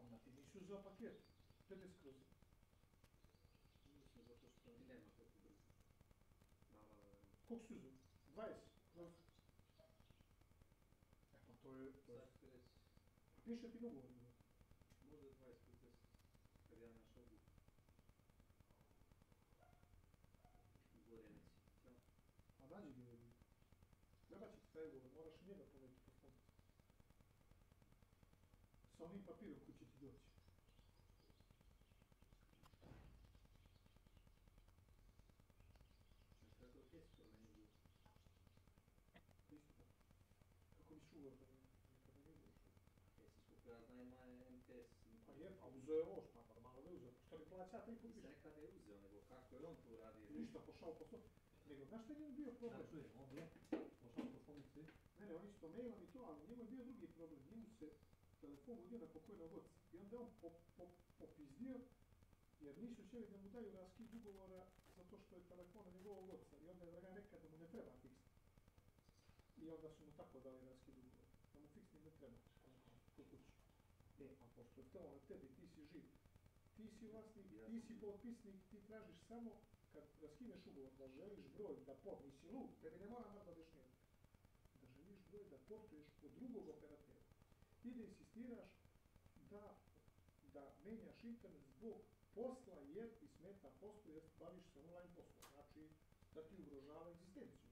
Onda ti nisi uzeo paket, 50 kroz. Nisam, zato što nema koliko brzo. Koliko si uzeo? 20 kroz. E pa to je... Piše ti ugovor. Možda 20 kroz 10, kad ja našao ugovor. Gore neci. A nađi gdje je bio. Treba će ti taj ugovor, moraš i njega povediti po fondu. Sa onim papirom koji će ti doći. Kako je kesto na njegu? Isto tako. Kako biš ugovor da nekada ne budeš? Jesi skupila najmanje MTS. Pa je, pa uzeo je ovo, pa normalno da je uzeo. Što mi plaća 3 put više? Nekada je uzeo, nego kako je on to uradio? Ništa, pošao po svom. Nego, znaš šta je njemu bio problem? Da, čujem, on je pošao po poslovnici. Ne, on isto mailom i to, ali njemu je bio drugi problem. Njemu se telefon vodio na pokojnog oca. I onda je on popizdio, jer nisu htjeli da mu daju raskid ugovora zato što je telefon na njegovog oca. I onda je Dragan rekao da mu ne treba fiksni. I onda su mu tako dali raskid ugovora. Da mu fiksni ne treba. Kod kući. E, a pošto je to na tebi, ti si živ. Ti si vlasnik, ti si potpisnik, ti tražiš samo kad raskineš ugovor da želiš broj da nisi lud, tebi ne mora da budeš njega. Da želiš broj da portuješ od drugog operatera. I da insistiraš da menjaš internet zbog posla jer ti smeta poslu jer baviš se online poslom. Znači da ti ugrožava egzistenciju.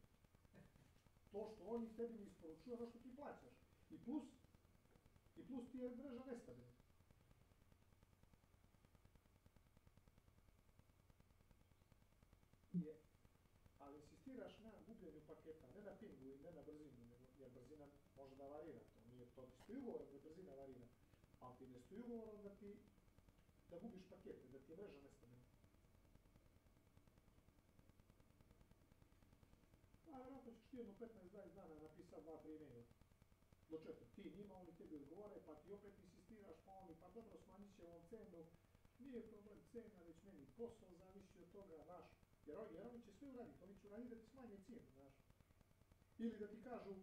To što oni tebi ne isporučuju ono što ti plaćaš. I plus ti je mreža nestabilna. Ali insistiraš skupljenju paketa, ne na pingu i ne na brzinu, jer brzina može da varira, to nije to, ti stoji ugovor da brzina varira, ali ti ne stoji ugovor da gubiš pakete, da ti je mreža nestabilna. A vjerojatno ćeš ti jedno 15-20 dana napisati 2-3 maila. Do 4. Ti njima, oni tebi odgovore, pa ti opet insistiraš, pa oni, pa dobro, smanjit će ovom cenu. Nije problem cena, već meni posao zavisi od toga, znaš. Jer oni će sve uraditi, oni će uraditi da ti smanje cijenu, znaš. Ili da ti kažu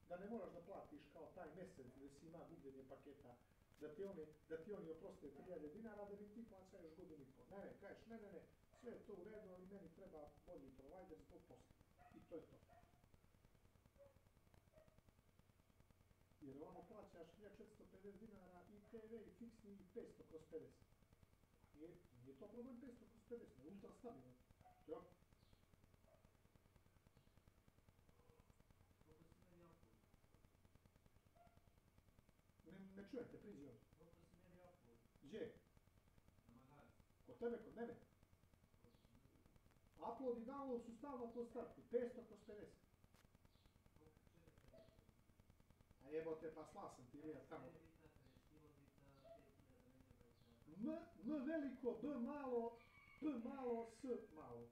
da ne moraš da platiš kao taj mjesec gdje si ima gubljenje paketa, da ti oni oproste 3000 dinara, da bi ti plaća još godinu i pol. Ne, kažeš, ne, sve je to u redu, ali meni treba bolji provider zbog posla. I to je to. Jer ono plaćaš 1450 dinara i TV i fiksni i 500 kroz 50. Nije to problem 500 kroz 50, ne ultra stabilno. Jo? Ne čujete, priđi ovdje. Gdje? Kod tebe, kod mene? Upload i download su stalno po startu, 500 kroz 50. A jebote, pa sla sam ti lijat tamo. M veliko, B malo, P malo, S malo.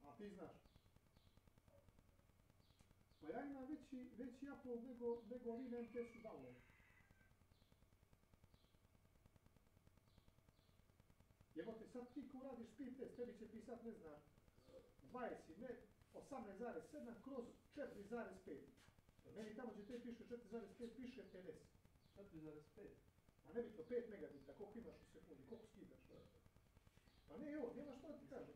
A ti znaš? Pa ja imam veći upload nego vi na MTS-u download. Jebote, sad ti ko radiš speed test, tebi će pisat, ne znam, 20, ne, 18,7 kroz 4,5. Meni tamo gdje te piše 4,5 piše 50. 4,5? A ne bi to 5 megabita, koliko imaš u sekundi, koliko skidaš? Pa ne, evo, nemaš što da ti kažem.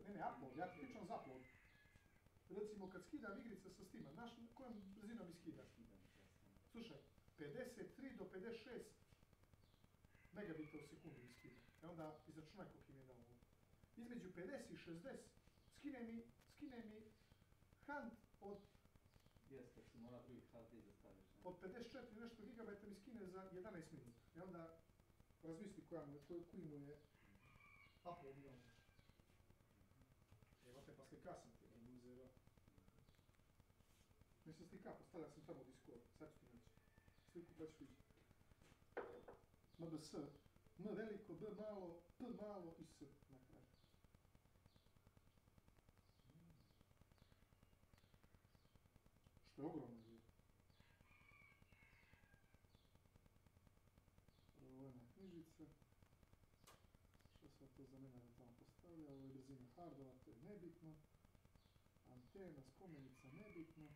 Ne, upload, ja ti pričam za upload. Recimo, kad skidam igrice sa Steama, znaš kojom brzinom mi skidam? Slušaj, 53 do 56 megabita u sekundi mi skidam. E onda izračunaj koliko im je dao ovo. Između 50 i 60 skine mi hand od... Jeste, si mora drugi hard disk da staviš. Od 54 nešto gigabajta mi skine za 11 minuta. I onda razmisli koji mu je upload i ono. Evo te pa slika sam ti, ne uzeo. Nisam slika, postavljam sam tamo u Discord, sad ću ti naći. Sliku pa ću vidjeti. MBS, M veliko, B malo, P malo i S na kraju. Što je ogromno bilo. Ovo je na knjižica. Što sad to za mene tamo postavlja, ovo je brzina hardova, to je nebitno. Antena, spomenica, nebitno.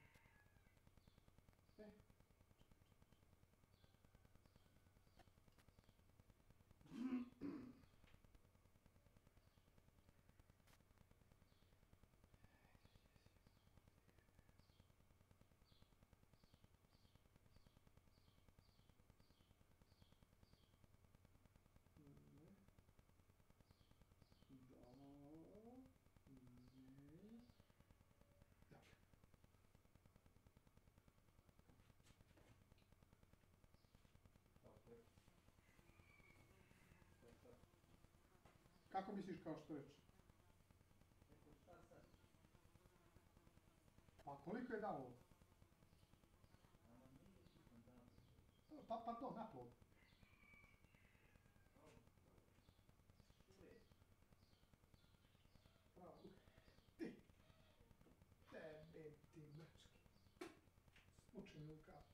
Kako misliš kao što reći? Pa koliko je download? Pa to, upload. Pravo. Tebe ti mečki. Spučeni u kapi.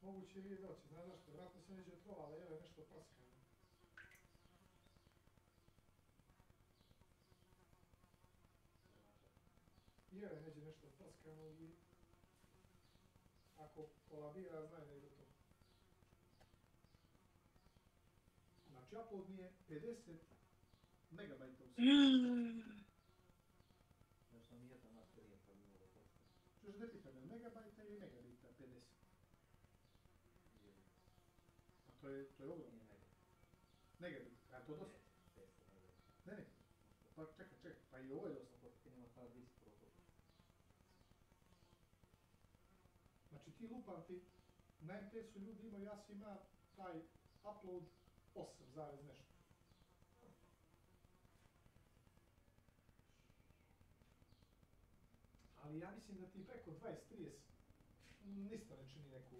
Moguće je doći, znaš zašto? Vratno se neđe otrovala, jele nešto prskano. Jele neđe nešto prskano i ako polabira, znaj da ide to. Znači, upload mi je 50 megabajta u sekundu. Znači, sam jedna materija pa bi ovo postaviti. Čuš da pitam, je megabajta ili megabita 50? A to je ogromno. Megabit, a to dosta? Ne. Pa čekaj, pa i ovo je dosta. Ti nema hard disk protokol. Znači ti lupam ti, na MTS-u ljudi imaju, ja sam ima taj upload 8, nešto. Ali ja mislim da ti preko 20-30 ništa ne čini neku...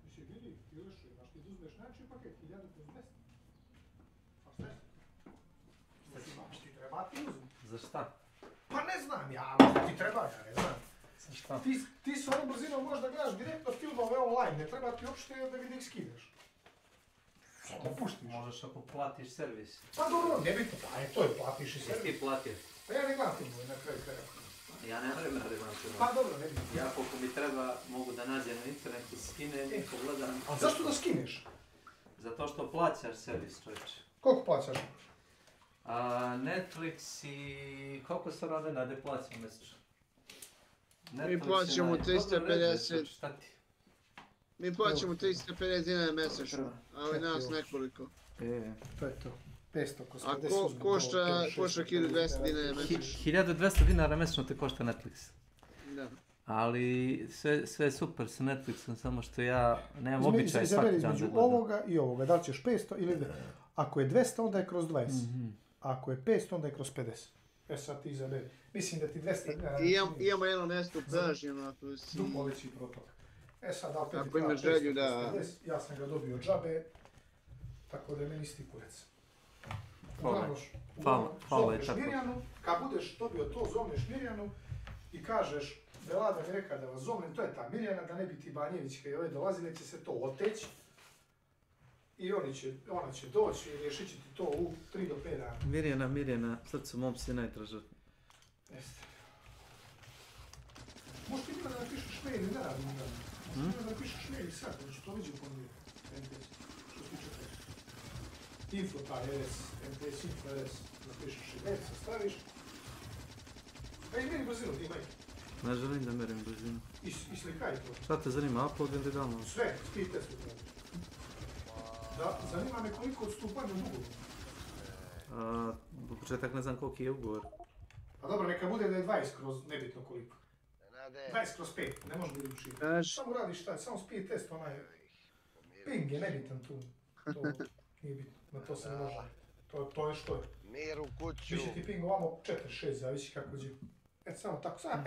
Mislim, vidi, ti još imaš, ti uzmeš najčiji paket, 1000 kroz 200. Pa šta je? Imaš, ti treba ti uzmi. Za šta? Pa ne znam ja, možda ti treba, ja ne znam. Za šta? Ti s onom brzinom možda gledaš direktno filmove online, ne treba ti uopšte da vidi skidaš. Samo puštiš. Možeš ako platiš servis. Pa dobro, ne bitno, pa to je platiš i servis. Ti platio. Pa ja ne gledam filmove na kraju kraja. Ja ne vrem da gledam filmove. Pa dobro, ne bitno. Ja koliko mi treba mogu da nađem na internetu, skinem i pogledam. A zašto da skineš? Zato što plaćaš servis, čovječe. Koliko plaćaš? Netflix i... Koliko se rade na deplaciju mjesečno? Mi plaćamo 350. Šta ti? Mi plaćamo 350 dinara mjesečno, ali nas nekoliko. To je to. 500 ko A košta 1200 dinara mjesečno. 1200 dinara mjesečno te košta Netflix. Da. Ali sve je super sa Netflixom, samo što ja nemam običaj svaki dan da gledam. Između ovoga i ovoga, da li ćeš 500 ili 200. Ako je 200, onda je kroz 20. Ako je 500, onda je kroz 50. Sad ti izaberi. Mislim da ti 200 dinara... Imamo jedno mjesto upražnjeno ako si... Duplo veći protok. Sad opet ako imaš želju da... Ja sam ga dobio džabe, tako da je meni isti kurec. Zovneš Mirjanu, kad budeš dobio to, zovneš Mirjanu i kažeš da Lada mi reka da vas zovnem, to je ta Mirjana, da ne bi ti Banjević kad je ove dolazile, će se to oteći. I ona će doći i riješit će ti to u 3 do 5 dana. Mirjana, srcu mom si najdraža. Jeste. Možeš ti njima da napišeš mail ili ne radim njima. Možeš ti njima da napišeš mail i sad, znači to viđu u ponedjeljak. Što se tiče toga. Info taj RS, MTS Info RS, napišeš email, sastaviš. Pa i meni brzinu ti mail. Ne želim da merim brzinu. I slikaj to. Šta te zanima, upload ili download? Sve, speed test upravo. Da, zanima me koliko odstupanja u ugovoru. U početak ne znam koliki je ugovor. Pa dobro, neka bude da je 20 kroz nebitno koliko. 20 kroz 5, ne može biti učiti. Samo radiš šta, samo speed test, onaj... Ping je nebitan tu. To nije bitno, na to se ne može. To je što je. Mir u kuću. Biće ti ping ovamo 4-6, zavisi kako će. Eto, samo tako, sad,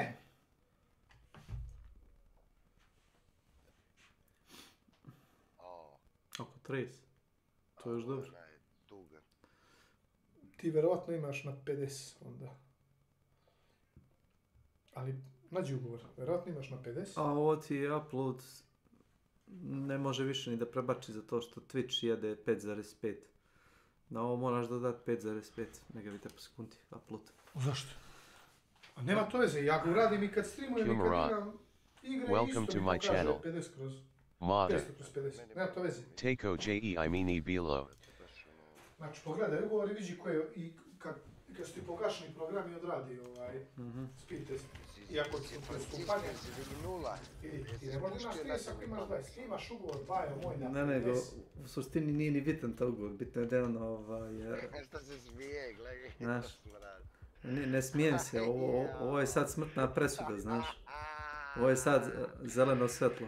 Oko 30. To je još dobro. Ti verovatno imaš na 50 onda. Ali, nađi ugovor, verovatno imaš na 50. A ovo ti je upload, ne može više ni da prebači za to što Twitch jede 5.5. Na ovo moraš dodati 5.5 megabita po sekundi upload. Zašto? A nema to veze, ja ga uradim i kad streamujem i kad igram igre, isto mi pokaže 50 kroz... Mada. 500 kroz 50, nema to veze. Tako I mean bilo. Znači, pogledaj ugovor i vidi koje, i kad su ti pogašeni programi odradi speed test. Iako ti preskupanje, ti ne možeš imaš 30 ako imaš 20, ti imaš ugovor, bajo moj na 50. Ne, nego, u suštini nije ni bitan ta ugovor, bitno je da ono, Šta se smije, gledaj, znaš, ne smijem se, ovo je sad smrtna presuda, znaš. Ovo je sad zeleno svetlo.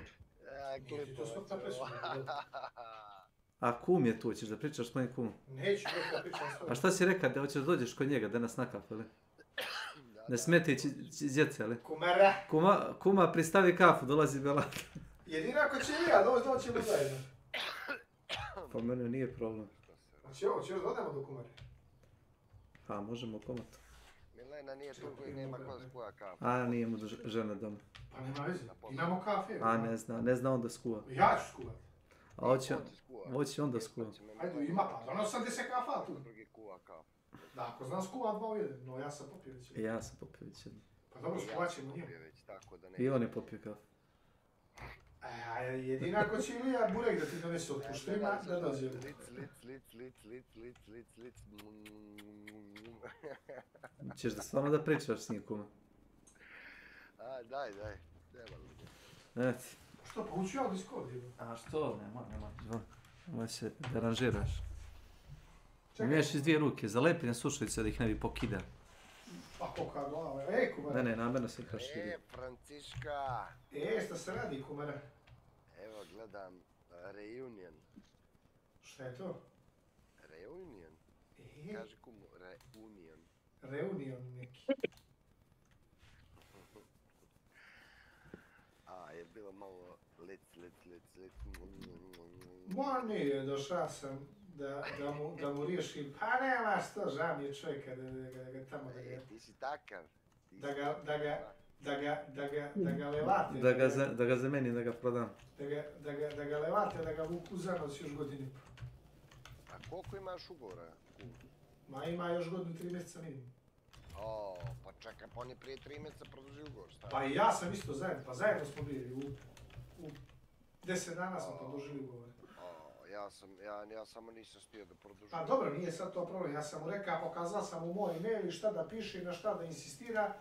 Ti to smrtna presuda. A kum je tu, ćeš da pričaš s mojim kumom? Neću da pričam s tvojim. A šta si rekao da hoćeš da dođeš kod njega danas na kafu, ili? Ne smeti djece, ili? Kumara! Kuma pristavi kafu, dolazi Belata. Jedino ako će i ja, doćemo zajedno. Pa mene nije problem. Znači ovo, ćeš da odemo do kumare? Pa, možemo komatu. Milena nije tu koji nema ko skuva kafu. A, nije mu žena doma. Pa nema veze, imamo kafe. A, ne zna on da skuva. Ja ću skuvat. A hoće on da skuva. Ajde, ima pa, ono sam 10 kafa tu. Da, ako znam skuva 2 u 1, no ja sam popio već jedno. Ja sam popio već jedno. Pa dobro, skuvat ćemo njemu. I on je popio kafu. Jedino ako će Ilija Burek da ti donese od puštrima, da dođe. Češ da stvarno da pričaš s njim, kuma? Daj. Eto. Što, pa ući ja u Discord, jebo? A što? Nema. Ovo se deranžiraš. Imaš iz 2 ruke, zalepi na slušalice da ih ne bi pokidao. Ako koliko glava. Kumare. Ne, namjerno se proširio. Franciska. Šta se radi, kumare? Evo, gledam Reunion. Šta je to? Reunion? Kaži kumu, Reunion. Reunion neki. Je bilo malo lic. Ma nije, došao sam da mu riješim, pa nema što, žao mi je čovjeka da ga tamo da ga... Ti si takav. Da ga levate. Da ga zamenim, da ga prodam. Da ga levate, da ga vuku za nos još godinu. A koliko imaš ugovora? Ma ima još godinu 3 mjeseca minimum. Pa čekaj, pa on je prije 3 mjeseca produžio ugovor, šta? Pa i ja sam isto zajedno, pa zajedno smo bili, u 10 dana smo produžili ugovor. Ja samo nisam spio da produžim. Pa dobro, nije sad to problem, ja sam mu rekao, pokazao sam mu moj email i šta da piše i na šta da insistira,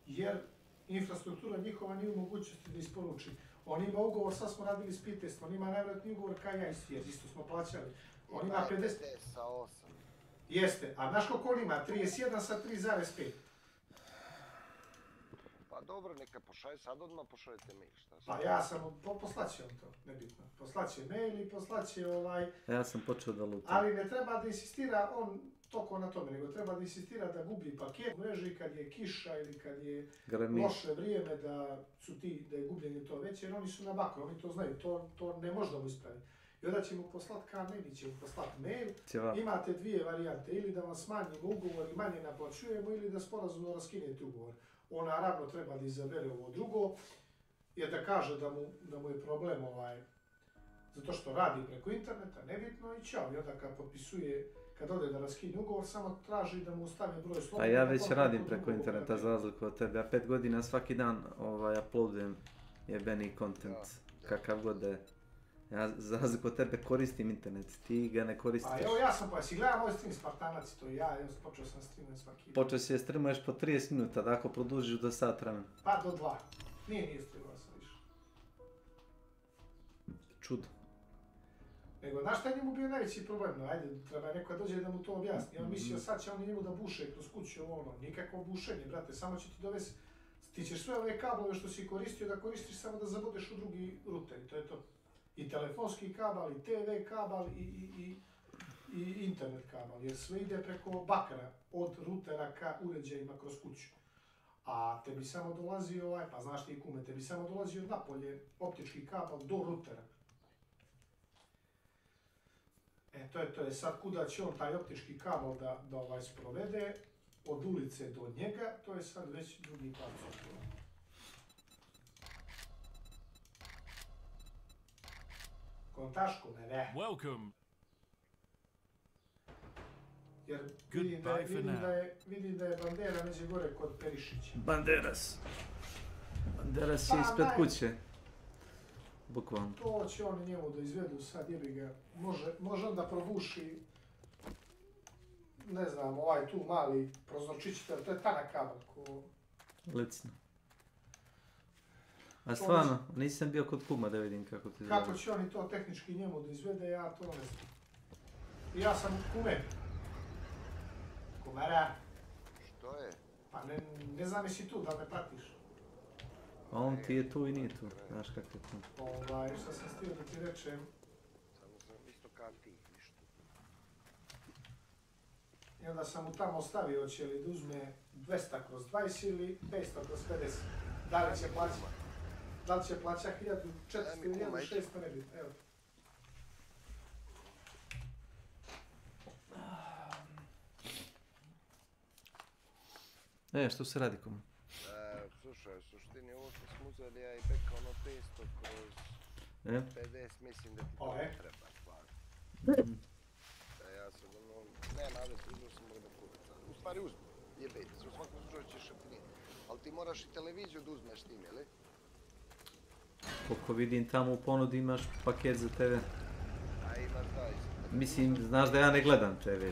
jer infrastruktura njihova nije u mogućnosti da isporuči. On ima ugovor, sad smo radili s Pitest, on ima najvjerojatniji ugovor kao ja, isto smo plaćali. On ima 50... sa 8. Jeste, a znaš koliko on ima? 31 sa 3,5. Pa dobro, neka pošalje, sad odmah pošaljete mail, šta? Pa ja sam, poslaće on to, nebitno. Poslaće mail i poslaće Ja sam počeo da lutam. Ali ne treba da insistira on toko na tome, nego treba da insistira da gubi paket u mreži kad je kiša ili kad je loše vrijeme da je gubljenje to veće, jer oni su na baku, oni to znaju, to ne može da mu ispravi. I onda ćemo poslati kamen, ćemo poslati mail, imate dvije varijante, ili da vam smanjimo ugovor i manje naplaćujemo, ili da sporazumno raskinete ugovor. On naravno treba da izabere ovo drugo, jer da kaže da mu je problem zato što radi preko interneta, nebitno i čao. I onda kad potpisuje, kad ode da raskine ugovor, samo traži da mu stane broj slobodno. A ja već radim preko interneta za razliku od tebe. Ja 5 godina svaki dan uploadujem jebeni content, kakav god da je. Ja za razliku od tebe koristim internet, ti ga ne koristiš. Pa evo ja sam si gledam moj stream Spartanac, to ja počeo sam streamujem svaki. Počeo si je streamuješ po 30 minuta, da ako produžiš do sat vremena. Pa do 2. Nije streamovao sam više. Čudo. Nego, znaš šta je njemu bio najveći problem? Ajde, treba neko da dođe da mu to objasni. On mislio sad će oni njemu da buše kroz kuću, nikakvo bušenje, brate, samo će ti dovesti. Ti ćeš sve ove kablove što si koristio da koristiš samo da zabodeš u drugi ruter i to je to. I telefonski kabel, i TV kabel, i internet kabel, jer sve ide preko bakra, od rutera ka uređajima kroz kuću. A tebi samo dolazi pa znaš ti kume, tebi samo dolazi od napolje optički kabel do rutera. To je sad kuda će on taj optički kabel da sprovede, od ulice do njega, to je sad već drugi par software. Kontaško, ne. Welcome. Jer vidim da je Bandera neđe gore kod Perišića. Banderas je ispred kuće. Bukvalno. To će oni njemu da izvedu sad, jebi ga. Može onda probuši, ne znam, tu mali prozorčić, to je tanak kabel ko... Licno. A stvarno, nisam bio kod kuma da vidim kako ti izgleda. Kako će oni to tehnički njemu da izvede, ja to ne znam. I ja sam kume. Kumara. Što je? Pa ne znam jesi tu, da me pratiš. A on ti je tu i nije tu, znaš kako je tu. Šta sam stio da ti rečem. Samo sam isto kao ti, ništa. I onda sam mu tamo ostavio, će li da uzme 200/20 ili 500/50. Da li će plaćati? Da li će plaća 1400 ili 1600, ne bi. Evo. Što se radi komu? Slušaj, u suštini ovo što smo uzeli, ja i Beka 500/50, mislim da ti to ne treba, stvarno. Ja sam nema već, uzeo sam možda kubica. U stvari uzmi, jebej, u svakom slučaju ćeš ti, ali ti moraš i televiziju da uzmeš tim, jeli? Koliko vidim tamo u ponudi imaš paket za TV. A imaš da isto. Mislim, znaš da ja ne gledam TV,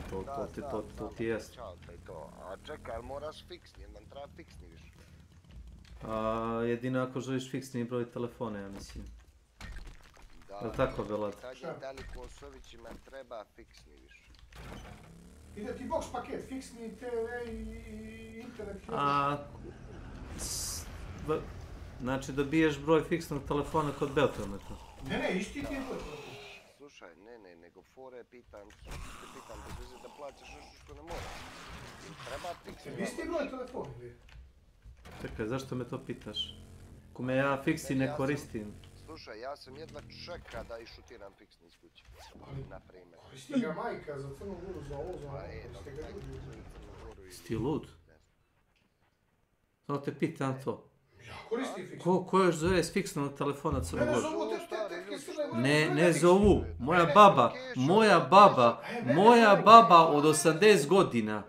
to ti jest. A čekaj, ali moraš fiksni, jer nam treba fiksni više. Jedino ako želiš fiksni broj telefona, ja mislim. Je li tako, Belat? Da li Kosovićima treba fiksni više? Ide ti box paket, fiksni TV i internet. internet. Znači dobiješ broj fiksnog telefona kod Beltelneta. Ne, isti ti je broj telefona. Slušaj, nego fore pitam bez veze da plaćaš nešto što ne moraš. Treba fiksni. Isti broj telefona ili? Čekaj, zašto me to pitaš? Kome ja fiksi ne koristim. Slušaj, ja sam jedva čeka da išutiram fiksni iz kuće. Na primjer. Koristi ga majka za Crnu Goru, za ovo, za ovo. Koristi ga ljudi. Sti lud? Samo te pitam to. Ja koristim fiksni. Ko još zove s fiksnog telefona Crnu Goru? Ne zovu tetke Crne Gore. Ne zovu. Moja baba od 80 godina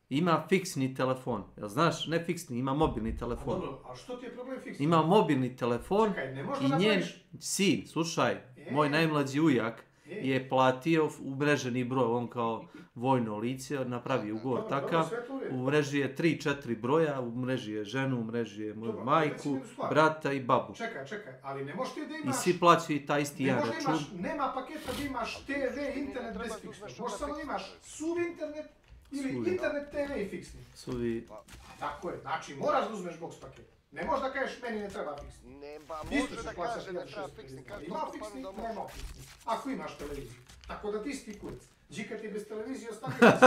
ima fiksni telefon. Jel znaš, ne fiksni, ima mobilni telefon. Dobro, a što ti je problem fiksni? Ima mobilni telefon i njen sin, slušaj, moj najmlađi ujak je platio umreženi broj, on kao vojno lice, napravi ugovor takav, u mreži je 3-4 broja, u mreži je ženu, u mreži je moju majku, brata i babu. Čekaj, ali ne možeš ti da imaš... I svi plaćaju i taj isti jedan račun. Nema paketa da imaš TV, internet bez fiksnog. Možeš samo da imaš suv internet ili internet TV i fiksni. Suvi... Tako je, znači moraš da uzmeš box paket. Ne možeš da kažeš meni ne treba fiksni. Ne, ba može da kaže ne treba fiksni. Ima fiksni, nema fiksni. Ako imaš televiziju. Tako da ti si kurac. Džika ti bez televizije ostavio da se...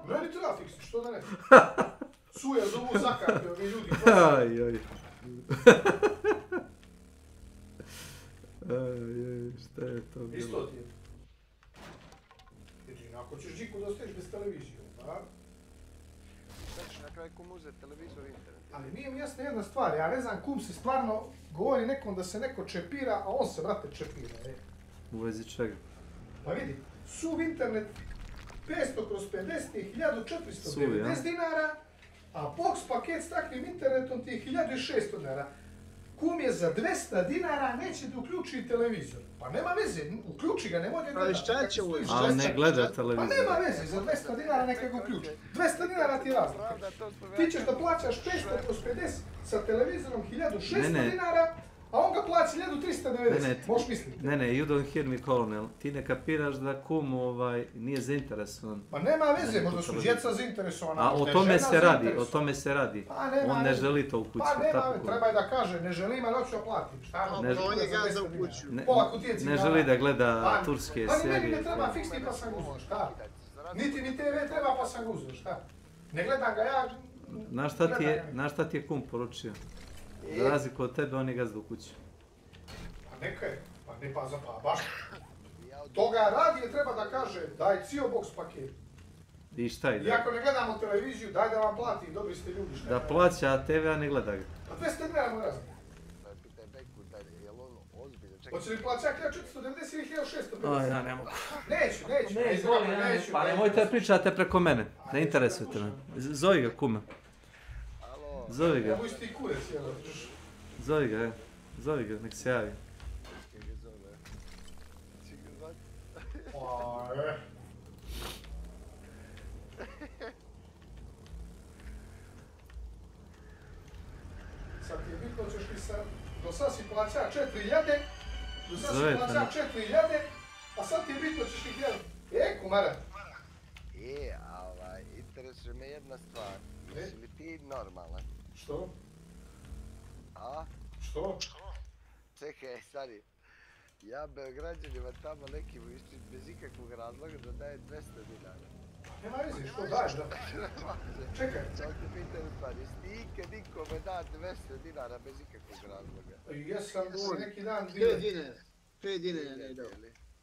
Meni treba fiksni, što da ne? Suja zovu zakarke, ovi ljudi. Ajoj. Šta je to bilo? Isto ti je. Jedino, ako ćeš Džiku da ostaviš bez televizije, da? Šta ćeš na kraju kum uzeti televizor i internet? Ali nije mi jasna jedna stvar, ja ne znam kum se stvarno govori nekom da se neko čepira, a on se, brate, čepira, U vezi čega? Pa vidi, suv internet 500/50 je 1490 dinara, a box paket s takvim internetom ti je 1600 dinara. Kum je za 200 dinara neće da uključi televizor. Pa nema veze, uključi ga, nemoj ga gledati. Ali šta će ovo? Ali ne gleda televizor. Pa nema veze, za 200 dinara neka ga uključi. 200 dinara ti je razlika. Ti ćeš da plaćaš 500/50 sa televizorom 1600 dinara, a on ga plaća 1390, možeš misliti. Ne, you don't hear me, Colonel. Ti ne kapiraš da kum nije zainteresovan. Pa nema veze, možda su djeca zainteresovana. A o tome se radi. On ne želi to u kući. Pa nema, treba je da kaže, ne želim, ali hoću platim. On je gazda u kuću. Ne želi da gleda turske serije. Pa ni meni ne treba fiksni pa sam uzeo, šta? Niti mi TV treba pa sam uzeo, šta? Ne gledam ga ja... Znaš šta ti je kum poručio? Za razliku od tebe, on je gazda u kući. Pa neka je, pa ne pa za pa baš. Toga radije treba da kaže, daj cijel box paket. I šta je? I ako ne gledamo televiziju, daj da vam plati, dobri ste ljudi. Da plaća TV, a ne gleda ga. Pa 200 dinara mu razlika. Hoće li plaćati 1490 ili 1650? Aj, ja ne mogu. Neću. Pa nemojte pričate preko mene, ne interesujete me. Zovi ga, kume. Zovi ga. Nemoj ti kurec, jel? Zovi ga, nek se javi. Sad ti je bitno, ćeš li sad... Do sad si plaća 4000, a sad ti je bitno, ćeš li 1000. Kumara. Interesuje me jedna stvar. Jesi li ti normalan? Što? A? Što? Čekaj, stari. Ja Beograđanima tamo nekim bez ikakvog razloga da daje 200 dinara. Nema veze, što daješ da? Čekaj. Čao te pitam stvari, jesi ti ikad nikome da 200 dinara bez ikakvog razloga? Jesam neki dan... 5 dinara ne dao.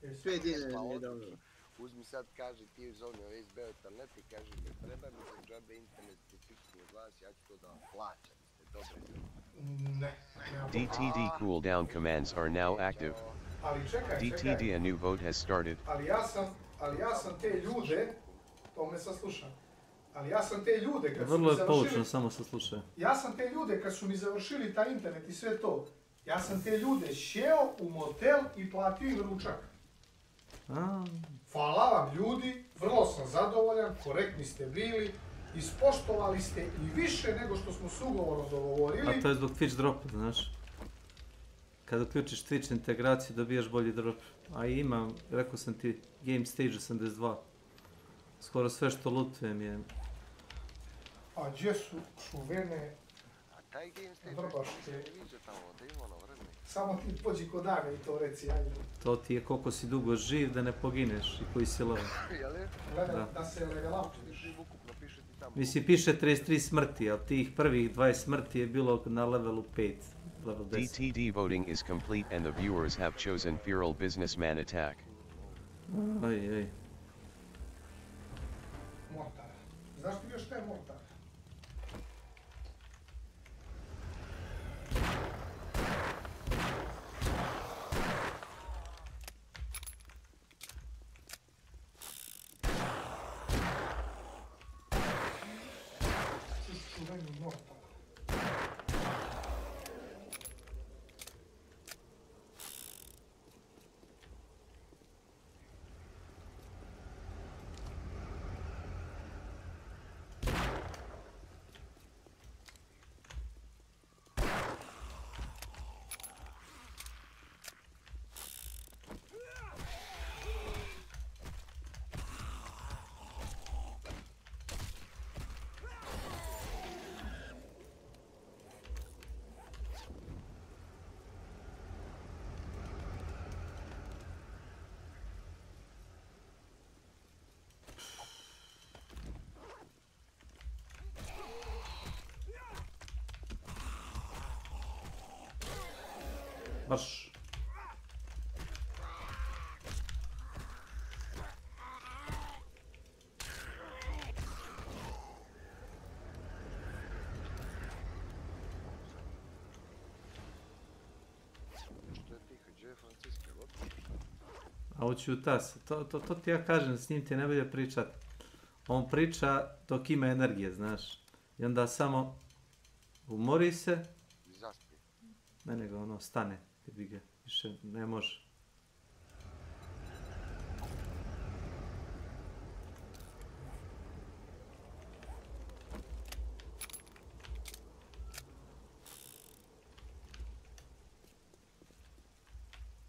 5 dinara ne dao. Uzmi sad, kaži ti uz ono SB internet i kaži mi treba mi za džabe internet i fiksni glas, ja ću to da vam plaćam, ste dobri. Ne. DTD cooldown commands are now active. Ali čekaj. DTD, a new vote has started. Ali ja sam te ljude, to me saslušam, ali ja sam te ljude kad su mi Vrlo je završili... poučno, samo saslušaj. Ja sam te ljude kad su mi završili taj internet i sve to, ja sam te ljude šeo u motel i platio im ručak. Hvala vam ljudi, vrlo sam zadovoljan, korektni ste bili, ispoštovali ste i više nego što smo s ugovorom dogovorili. A to je zbog Twitch dropa, znaš. Kada uključiš Twitch integraciju dobijaš bolji drop. A imam, rekao sam ti, Game Stage 82. Skoro sve što lutujem je... A gdje su čuvene Taj game stage vrbaške? ne viđa tamo, da ima ono vreme. Samo ti pođi kod Aga i to reci, ajde. To ti je koliko si dugo živ da ne pogineš i koji si lovan. Da se levelaučiš. Mislim, piše 33 smrti, ali tih prvih 20 smrti je bilo na levelu 5, level 10. DTD voting is complete and the viewers have chosen feral businessman attack. Oj. Mortar. Znaš ti još šta je mortar? Čuveni mortar. Baš. Što je tiho, gdje je Franciska? A hoću u tas. To ti ja kažem, s njim ti ne bude pričat. On priča dok ima energije, znaš. I onda samo umori se. I zaspi. Ne nego ono, stane. Jebi ga, više ne može.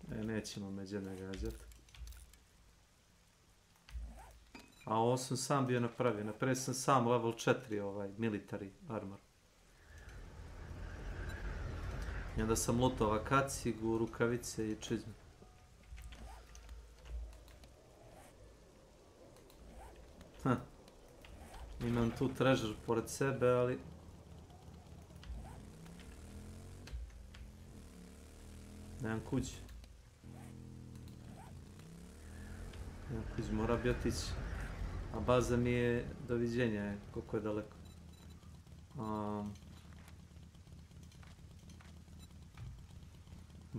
Nećemo međene gađat. A ovo sam sam bio napravio. Napravio sam sam level 4 ovaj military armor. I onda sam lutao kacigu, rukavice i čizme. Imam tu treasure pored sebe, ali... Nemam kući. Mora bi otići. A baza mi je doviđenja, koliko je daleko.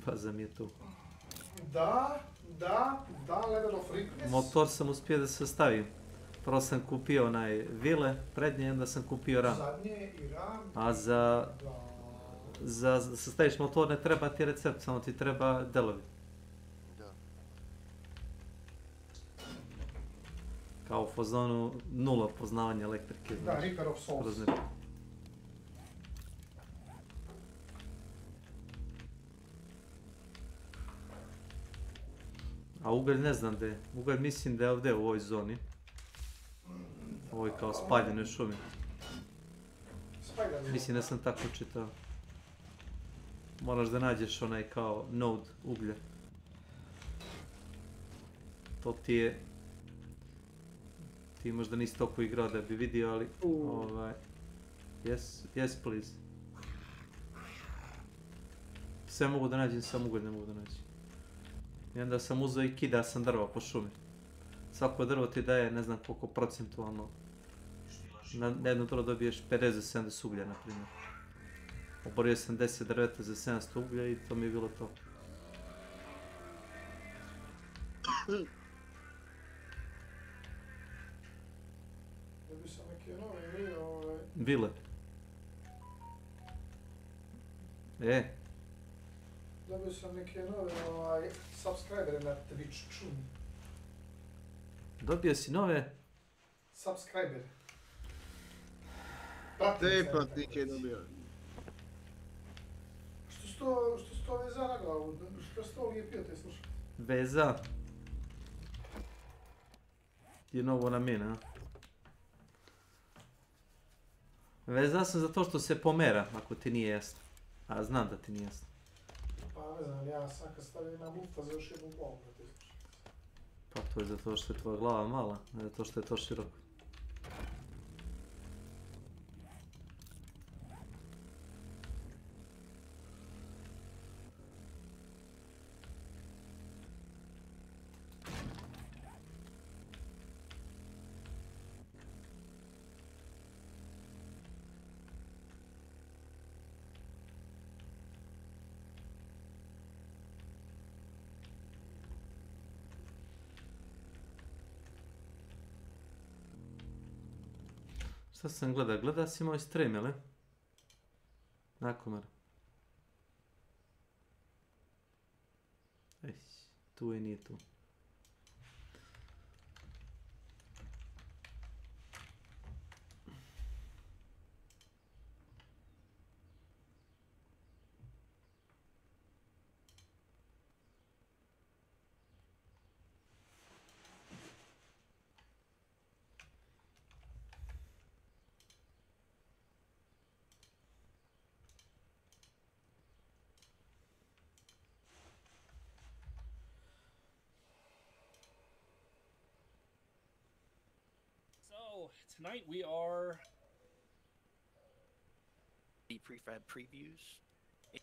Baza mi je tu. Da, level of weakness. Motor sam uspio da se stavim. Prvo sam kupio onaj vile prednje, onda sam kupio ram. Zadnje i ram. A za staviš motor ne treba ti recept, samo ti treba delovi. Kao u fazonu nula poznavanja elektrike. Da, Reaper of Souls. A ugalj ne znam gdje je. Ugalj mislim da je ovdje u ovoj zoni. Ovo je kao spaljene šumi. Mislim da sam tako čitao. Moraš da nađeš onaj kao node uglja. To ti je... Ti možda nisi toliko igrao da bi vidio, ali... Yes, please. Sve mogu da nađem, sam ugalj ne mogu da nađem. I onda sam uzeo i kida sam drva po šumi. Svako drvo ti daje ne znam koliko procentualno. Na jedno drvo dobiješ 50-70 uglja, na primjer. Oborio sam 10 drveta za 700 uglja i to mi je bilo to. Dobio sam neke nove Vile. Dobio sam neke nove subscribere na Twitchu. Dobio si nove? Subscribere. Te pratnike je dobio. Što si to veza na glavu? Što si to lijepio te slušaj? Veza? You know what I mean, a? Vezao sam za to što se pomera, ako ti nije jasno. A znam da ti nije jasno. Pa ne znam, ja sam kad stavim na mufta za još jednu glavu da ti slušam. Pa to je zato što je tvoja glava mala, ne zato što je to široko. Šta sam gleda? Gleda si moj stream, jel? Nakomar. Ej, tu i nije tu. Tonight we are the prefab previews in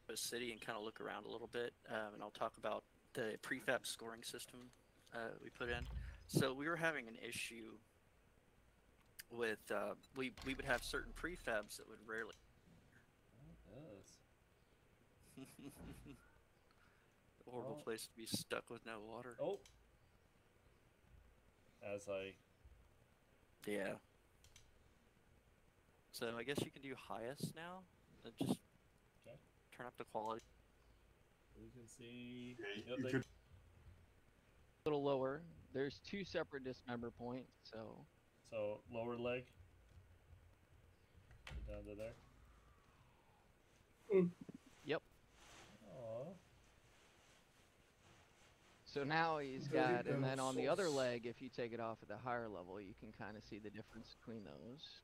the city and kind of look around a little bit, and I'll talk about the prefab scoring system we put in. So we were having an issue with we would have certain prefabs that would rarely. Horrible place to be stuck with no water. Oh. Yeah. So I guess you can do highest now. Just turn up the quality. We can see. Yeah, you could. A little lower. There's two separate dismember points, so. So lower leg. Down to there. Yep. Aww. So now he's got, and then on the other leg, if you take it off at the higher level, you can kind of see the difference between those.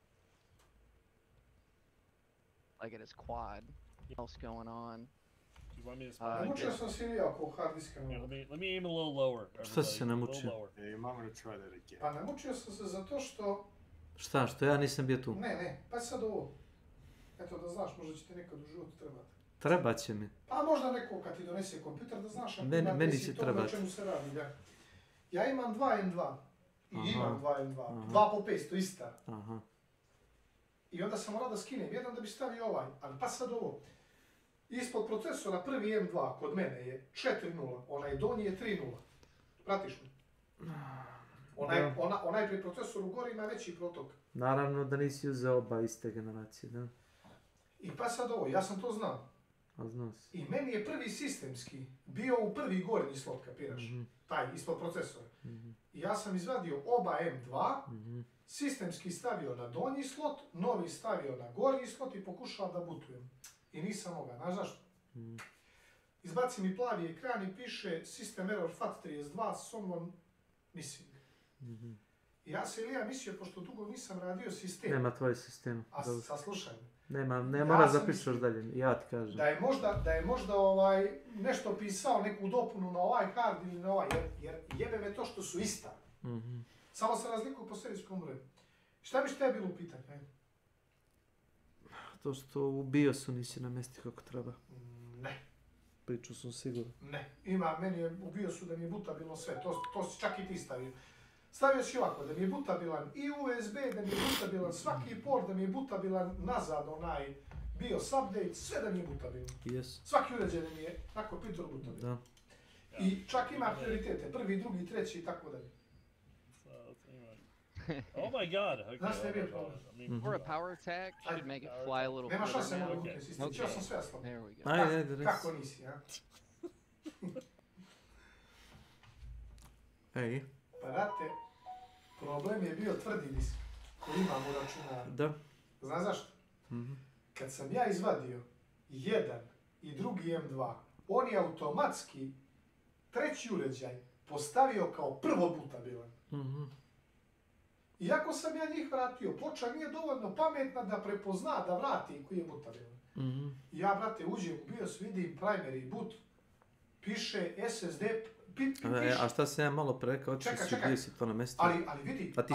Like at his quad. What else going on? Do you want me to spot? Namučio sam si jako hard diska. Let me aim a little lower. Šta si se namučio? Hey, I'm gonna try that again. Pa namučio sam se zato što... Šta, što ja nisam bio tu? Ne, pa sad ovo. Eto da znaš, možda će ti nekad u životu trebati. Trebat će mi. Pa možda neko kad ti donese kompjuter da znaš ako meni će to na čemu se radi. Ja imam 2M2 i imam 2M2. 2 po 500, ista. Aha. I onda sam morao da skinem jedan da bi stavio ovaj. Ali pa sad ovo. Ispod procesora prvi M2 kod mene je 4.0, onaj donji je 3.0. Pratiš me? Onaj pri procesoru gore ima veći protok. Naravno da nisi uzeo oba iste generacije, da? I pa sad ovo, ja sam to znao. A znao si. I meni je prvi sistemski bio u prvi gornji slot, kapiraš? Taj, ispod procesora. I ja sam izvadio oba M2, sistemski stavio na donji slot, novi stavio na gornji slot i pokušao da butujem. I nisam mogao, znaš zašto? Izbaci mi plavi ekran i piše System Error FAT32, someone missing. I ja se Ilija mislio, pošto dugo nisam radio sistem. Nema tvoj sistem. A saslušaj me. Ne moraš da pišeš dalje, ja ti kažem. Da je možda nešto pisao, neku dopunu na ovaj hard ili na ovaj, jer jebe me to što su ista. Samo se razlikuju po serijskom broju. Šta bi što bilo u pitanju? To što u BIOS-u nisi namesti kako treba. Ne. Priču sam siguran. Ne. Meni je u BIOS-u da mi je butabilno sve, to si čak i ti stavio. Stavio si ovako, da mi je butabilan i USB, da mi je butabilan svaki port, da mi je butabilan nazad onaj BIOS update, sve da mi je butabilno. Svaki uređaj da mi je na kompjuteru butabilan. I čak ima prioritete, prvi, drugi, treći i tako dalje. Oh my god, okay. Znaš šta je bio problem? For a power attack, should make it fly a little Nema šta se mogu further. ruke, okay. Čeo sam sve jasno. There we go. Ajde, kako nisi, a? Ej. Brate, problem je bio tvrdi disk koji imam u računaru. Da. Znaš zašto? Kad sam ja izvadio jedan i drugi M2, on je automatski treći uređaj postavio kao prvo butabilan. Iako sam ja njih vratio, ploča nije dovoljno pametna da prepozna da vrati koji je butabilan. Ja, brate, uđem u BIOS, vidim primary boot, piše SSD, A šta sam ja malo prerekao, oči si bio si to namestio? Ali vidi, a ti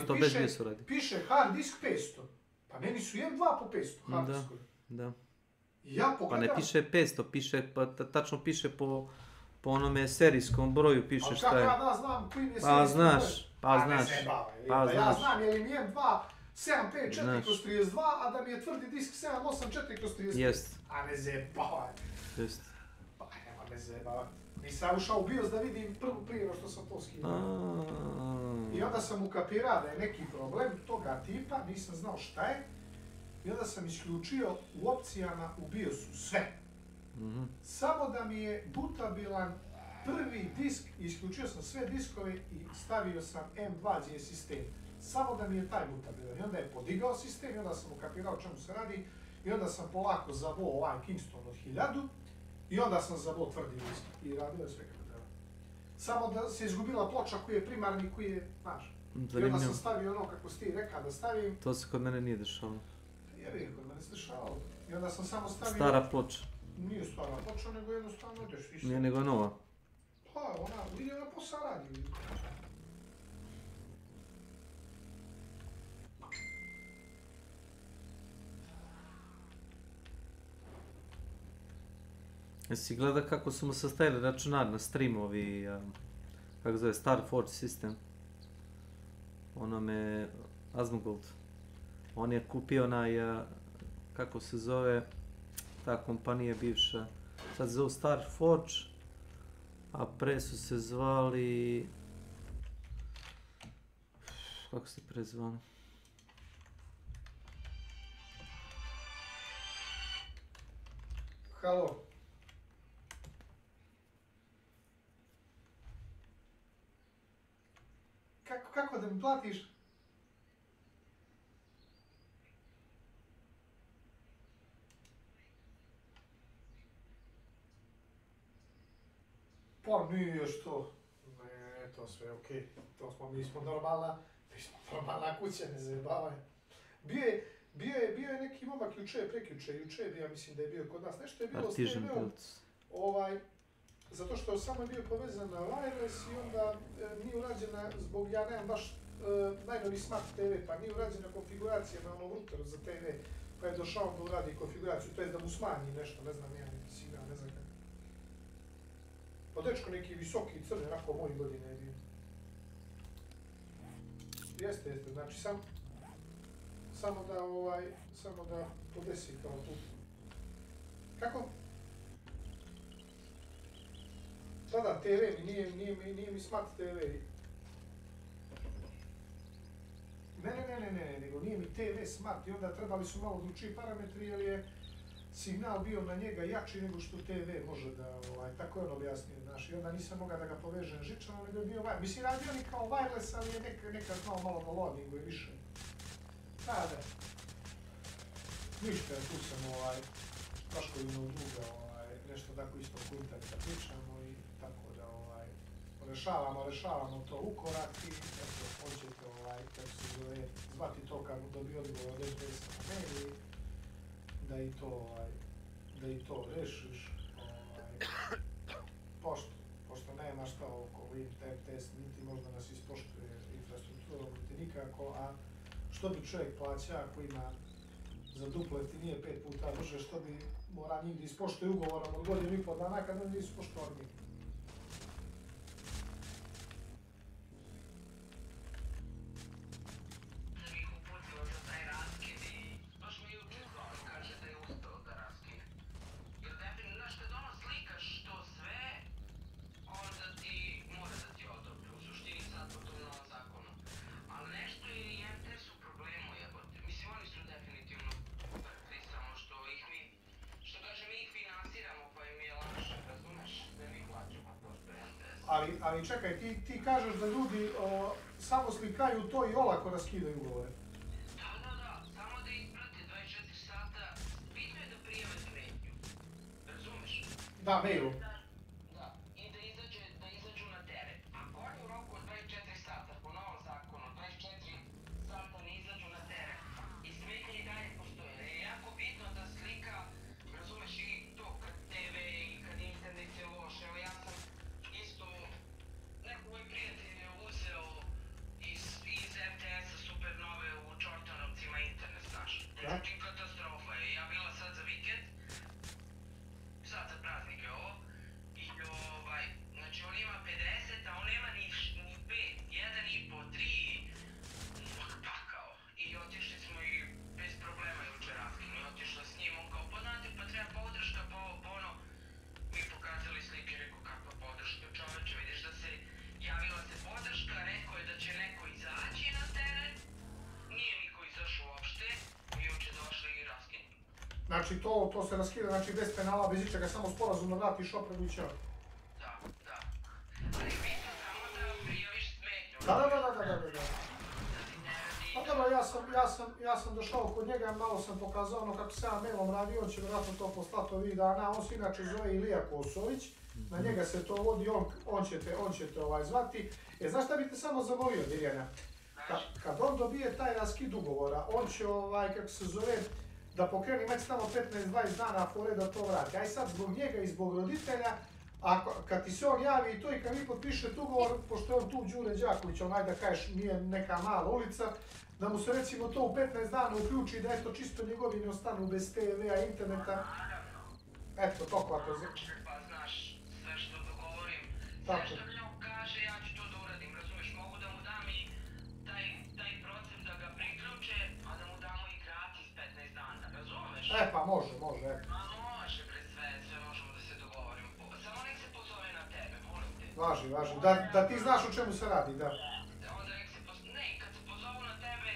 to bez BIOS-u radi. Piše hard disk 500, pa meni su M2 po 500 hard diskovi. Da. Ja pogledam... Pa ne piše 500, piše, tačno piše po onome serijskom broju, piše šta je. Ali kako ja znam koji mi je serijski broj? Pa znaš. Ja znam je li mi M2 754/32, a da mi je tvrdi disk 784/32. Jest. A ne zebavaj. Jest. Pa nema me zebavaj. Nisam ušao u BIOS da vidim prvo prije što sam to skinuo. I onda sam ukapirao da je neki problem toga tipa, nisam znao šta je. I onda sam isključio u opcijama u BIOS-u sve. Samo da mi je butabilan prvi disk, isključio sam sve diskove i stavio sam M2 gdje je sistem. Samo da mi je taj butabilan. I onda je podigao sistem i onda sam ukapirao čemu se radi. I onda sam polako zabao ovaj Kingston od 1000 i onda sam zabao tvrdi disk. I radio je sve kako treba. Samo da se izgubila ploča koji je primarni, koji je, znaš. I onda sam stavio ono kako si ti rekao da stavim. To se kod mene nije dešavalo. Jebi, kod mene se dešavalo. I onda sam samo stavio... Stara ploča. Nije stara ploča, nego jednostavno ideš isto. Nije nego nova. Pa, ona posao radi. Jesi gleda kako su mu sastavili računar na streamovi, kako zove, Starforge System. Onome, Asmongold. On je kupio onaj, kako se zove, ta kompanija bivša, sad se zove Starforge, a pre su se zvali, kako se pre zvali? Halo. Kako da mi platiš? Pa nije što. Ne, to sve okej. Mi smo normalna kuća, ne zajebavaj. Bio je neki momak juče, prekjuče, ja mislim da je bio kod nas. Nešto je bilo s TV-om. Zato što samo je bio povezan na wireless i onda nije urađena, zbog ja nemam baš najnovi smart TV, pa nije urađena konfiguracija na onom routeru za TV, pa je došao da uradi konfiguraciju, to je da mu smanji nešto, ne znam, nema neki signal, ne znam kako. Pa dečko neki visoki, crni, onako moji godine je bio. Jeste, znači samo da podesi kao tu. Kako? Da, TV, nije mi smart TV. Ne, nego nije mi TV smart i onda trebali su malo drugačiji parametri jer je signal bio na njega jači nego što TV može da, tako je on objasnio, znaš, i onda nisam mogao da ga povežem žičano, nego je bio wireless. Mislim, radio ni kao wireless, ali je nekad znao malo da loadingu je više. Da. Ništa, tu sam, Traškovinog druga, nešto tako isto oko interneta pričamo i tako da, rešavamo to u korak i eto, hoćete, kako se zove, zvati to kad dobije odgovor od SPS na mail i da i to rešiš, pošto nemaš to oko Win test, niti možda nas ispoštuje infrastrukturom, niti nikako, a što bi čovjek plaća ako ima za duplo jeftinije 5 puta brže, što bi mora njih da ispoštuje ugovorom od godinu i pol dana kada ne ispoštuje od njih. Ali čekaj, ti kažeš da ljudi samo slikaju to i olako raskidaju ugovore. Da, samo da isprate 24 sata, bitno je da prijave smetnju, razumeš? Da, mailu. Da, i da izađu na teren. Znači to se raskida, znači bez penala, bez ičega, samo sporazumno vratiš opremu i ćao. Da. Ali bitno samo da prijaviš smetnju. Da. Pa dobro, ja sam došao kod njega, malo sam pokazao ono kako se ja mailom radi, on će vjerojatno to poslati ovih dana, on se inače zove Ilija Kosović, na njega se to vodi, on će te zvati. Znaš šta bi te samo zamolio, Dirjana? Kad on dobije taj raskid ugovora, on će, kako se zove, da pokreni već tamo 15-20 dana fore da to vrati. Aj sad zbog njega i zbog roditelja, kad ti se on javi i to i kad vi potpišete ugovor, pošto je on tu Đure Đaković, onaj da kažeš nije neka mala ulica, da mu se recimo to u 15 dana uključi da eto čisto njegovi ne ostanu bez TV-a, interneta. Eto, toliko ako je... Pa znaš, sve što dogovorim, sve što mi on kaže, ja ću to da uradim, razumeš, mogu da mu dam i taj proces da ga priključe, a da mu damo i gratis 15 dana, razumeš? Pa može, eto. Ma može, bre, sve možemo da se dogovorimo. Samo nek se pozove na tebe, molim te. Važi, da ti znaš o čemu se radi, da. Onda nek se ne, kad se pozovu na tebe,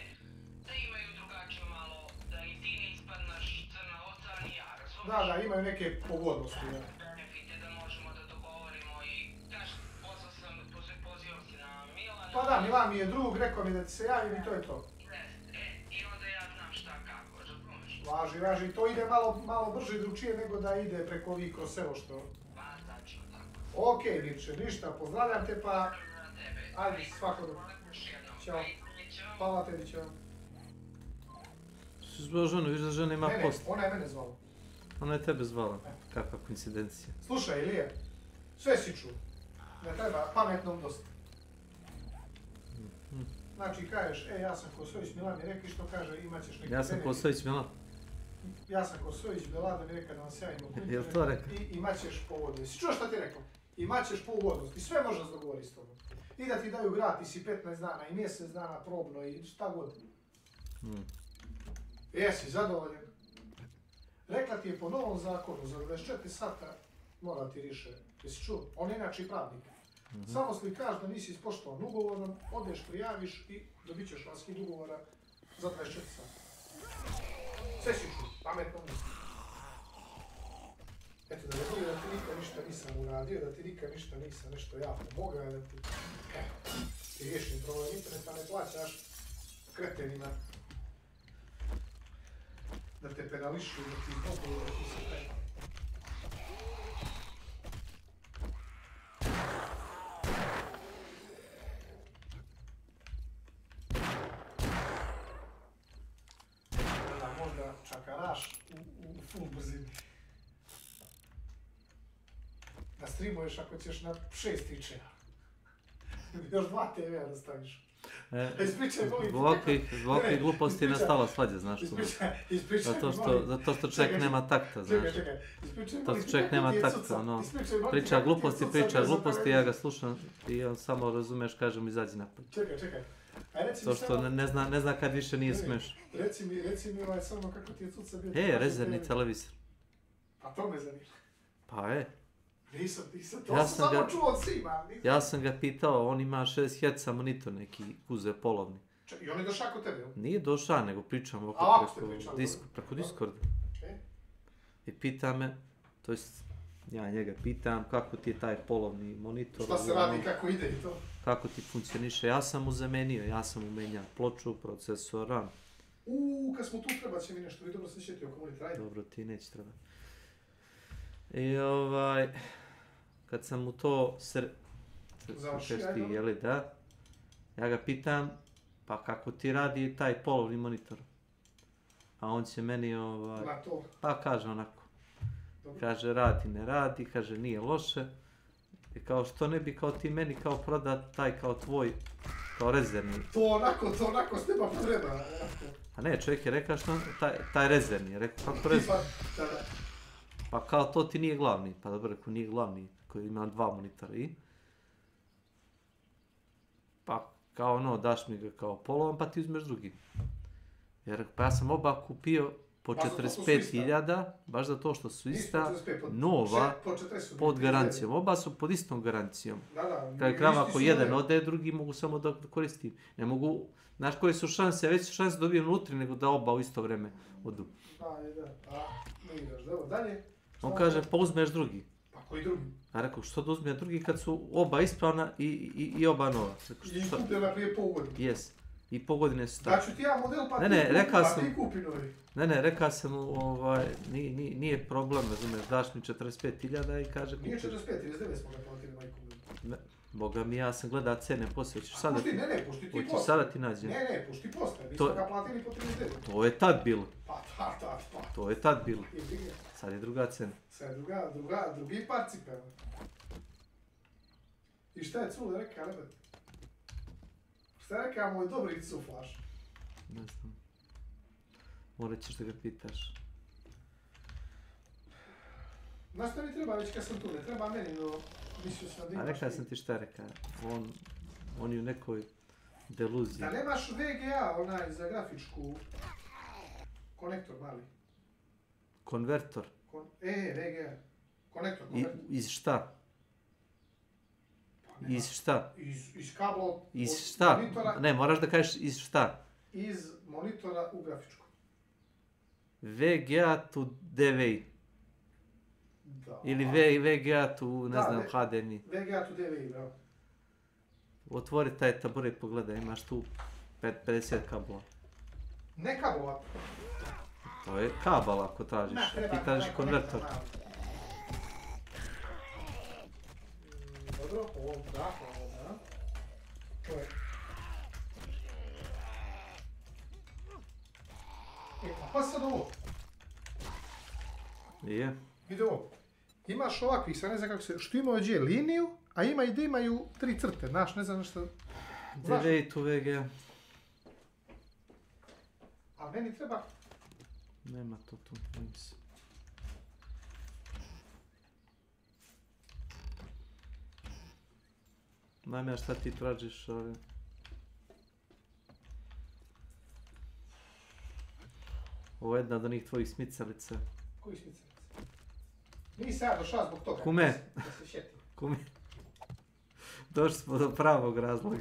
da imaju drugačiju malo, da i ti ne ispadnaš crna ovca, ni ja, razumeš? Da, imaju neke pogodnosti, da. Benefite da možemo da dogovorimo i, znaš, pozivao si na Milana. Pa da, Milan mi je drug, rekao mi da ti se javim i to je to. I onda ja znam šta kako, razumeš? Važi, to ide malo brže i drugčije nego da ide preko ovih kroz selo što... Pa, tačno tako. Okej, Mirče, ništa, pozdravljam te pa... Ajde, svako dobro. Ćao. Hvala tebi, ćao. Si zvao ženu, viš da žena ima post. Ona je mene zvala. Ona je tebe zvala. Kakva koincidencija. Slušaj, Ilije, sve si čuo. Ne treba pametnom dosta. Znači, kažeš, ja sam Kosović Milan, mi rekli što kaže, imat ćeš neki benefit. Ja sam Kosović Milan. Ja sam Kosović Belada, mi rekao da vam sjajimo kulture. Jel to rekao? I imat ćeš pogodnost. Si čuo šta ti rekao? Imat ćeš pogodnost i sve možeš da dogovori s tobom. I da ti daju gratis i 15 dana i mjesec dana probno i šta god. Jesi, zadovoljen. Rekla ti je po novom zakonu, za 24 sata mora ti riše. Jesi čuo? On je inače pravnik. Samo slikaš da nisi ispoštovan ugovorom, odeš, prijaviš i dobit ćeš raskid ugovora za 24 sata. Sve si čuo, pametno misli. Eto, da ne bude da ti nikad ništa nisam uradio, da ti nikad ništa nisam nešto ja pomogao, da ti riješim problem interneta, ne plaćaš kretenima. Da te penališu, da ti mogu, da ti se penali. Možda čakaraš u full brzini. Da streamuješ ako ćeš na 6 tičeva. Još 2 TV-a da staviš. Zbog ovakvih gluposti je nastala svađa, znaš što? Zato što čovjek nema takta, znaš. Zato što čovjek nema takta, ono. Priča gluposti, ja ga slušam i on samo, razumeš, kažem, izađi napad. Čekaj. To što ne zna kad više nije smiješno. Reci mi samo kako ti je cuca bio... rezervni televizor. A to me zanima. Pa Nisam, to sam samo čuo od svima. Ja sam ga pitao, on ima 6 Hz monitor, neki kuze polovni. I on je došao kod tebe, jel? Nije došao, nego pričamo preko Discorda. I pita me, to jest ja njega pitam kako ti je taj polovni monitor. Šta se radi, kako ide i to? Kako ti funkcioniše, ja sam mu zamenio, ja sam mu menjao ploču, procesor, RAM. Kad smo tu treba će mi nešto, vi dobro se sjetio oko monitora, ajde. Dobro, ti neće treba. I kad sam mu to jeli da, ja ga pitam, pa kako ti radi taj polovni monitor? A on će meni, pa kaže onako, kaže radi, ne radi, kaže nije loše. I kao što ne bi kao ti meni kao prodat taj kao tvoj, kao rezervni. To onako s teba treba. A ne, čovjek je rekao što taj rezervni, je rekao kako rezervni. Pa kao to ti nije glavni, pa dobro rekao nije glavni, koji ima 2 monitora i... Pa kao daš mi ga kao polovan pa ti uzmeš drugi. Jer pa ja sam oba kupio po Baš zato što su 45.000, baš zato što su Nisu ista, 45, nova, po 40 pod su garancijom. Oba su pod istom garancijom. Da, Kraj krava, isti ako su jedan model. ode, drugi mogu samo da koristim. Ne mogu, znaš koje su šanse, već su šanse dobiju unutra nego da oba u isto vreme odu. Da. A, ne igraš, da, dalje. On kaže, pa uzmeš drugi. Pa koji drugi? A rekao, što da uzme drugi kad su oba ispravna i oba nova? I kupila prije pol godine. Jes. I po godine su Daću ti ja model pa ti kupi novi. Ne, rekao sam mu, nije problem, razumiješ, daš mi 45.000 i kaže... Nije 45, 39 smo ga platili majku. Boga mi, ja sam gledao cene poslije, hoćeš sada ti... Pušti ti poslije. Hoćeš sada ti nađem. Ne, pušti poslije, mi smo ga platili po 39. To je tad bilo. Pa. To je tad bilo. Sad je druga cena. Sad je drugi par cipela. I šta je Cule rekao, lebet? Šta je rekao moj dobri Cuflaš? Ne znam. Morat ćeš da ga pitaš. Znaš šta mi treba već kad sam tu, ne treba meni, no mislio sam da imaš... A rekao sam ti šta rekao, on je u nekoj deluziji. Da nemaš VGA, onaj za grafičku konektor mali? Konvertor. VGA. Konektor. Iz šta? Iz šta? Iz kabla... Iz šta? Ne, moraš da kažeš iz šta? Iz monitora u grafičku. VGA to DVI. Da. Ili VGA to, ne znam, HDMI. VGA to DVI, bravo. Otvori taj taburet i pogledaj, imaš tu 50 kablova. Ne kablova. To je kabel ako tražiš, ti tražiš konvertor. Dobro, ovo da. To je. Pa sad ovo. Je. Vidi ovo. Imaš ovakvih, sad ne znam kako se, što ima ovdje liniju, a ima i da imaju 3 crte, znaš, ne znam što... DVI to VGA. A meni treba... Nema to tu, vidim se. Najme, šta ti tražiš ove? Ovo je jedna od onih tvojih smicalica. Koji smicalica? Nisi ja došao zbog toga. Kume. Da se šetim. Kume. Došli smo do pravog razloga.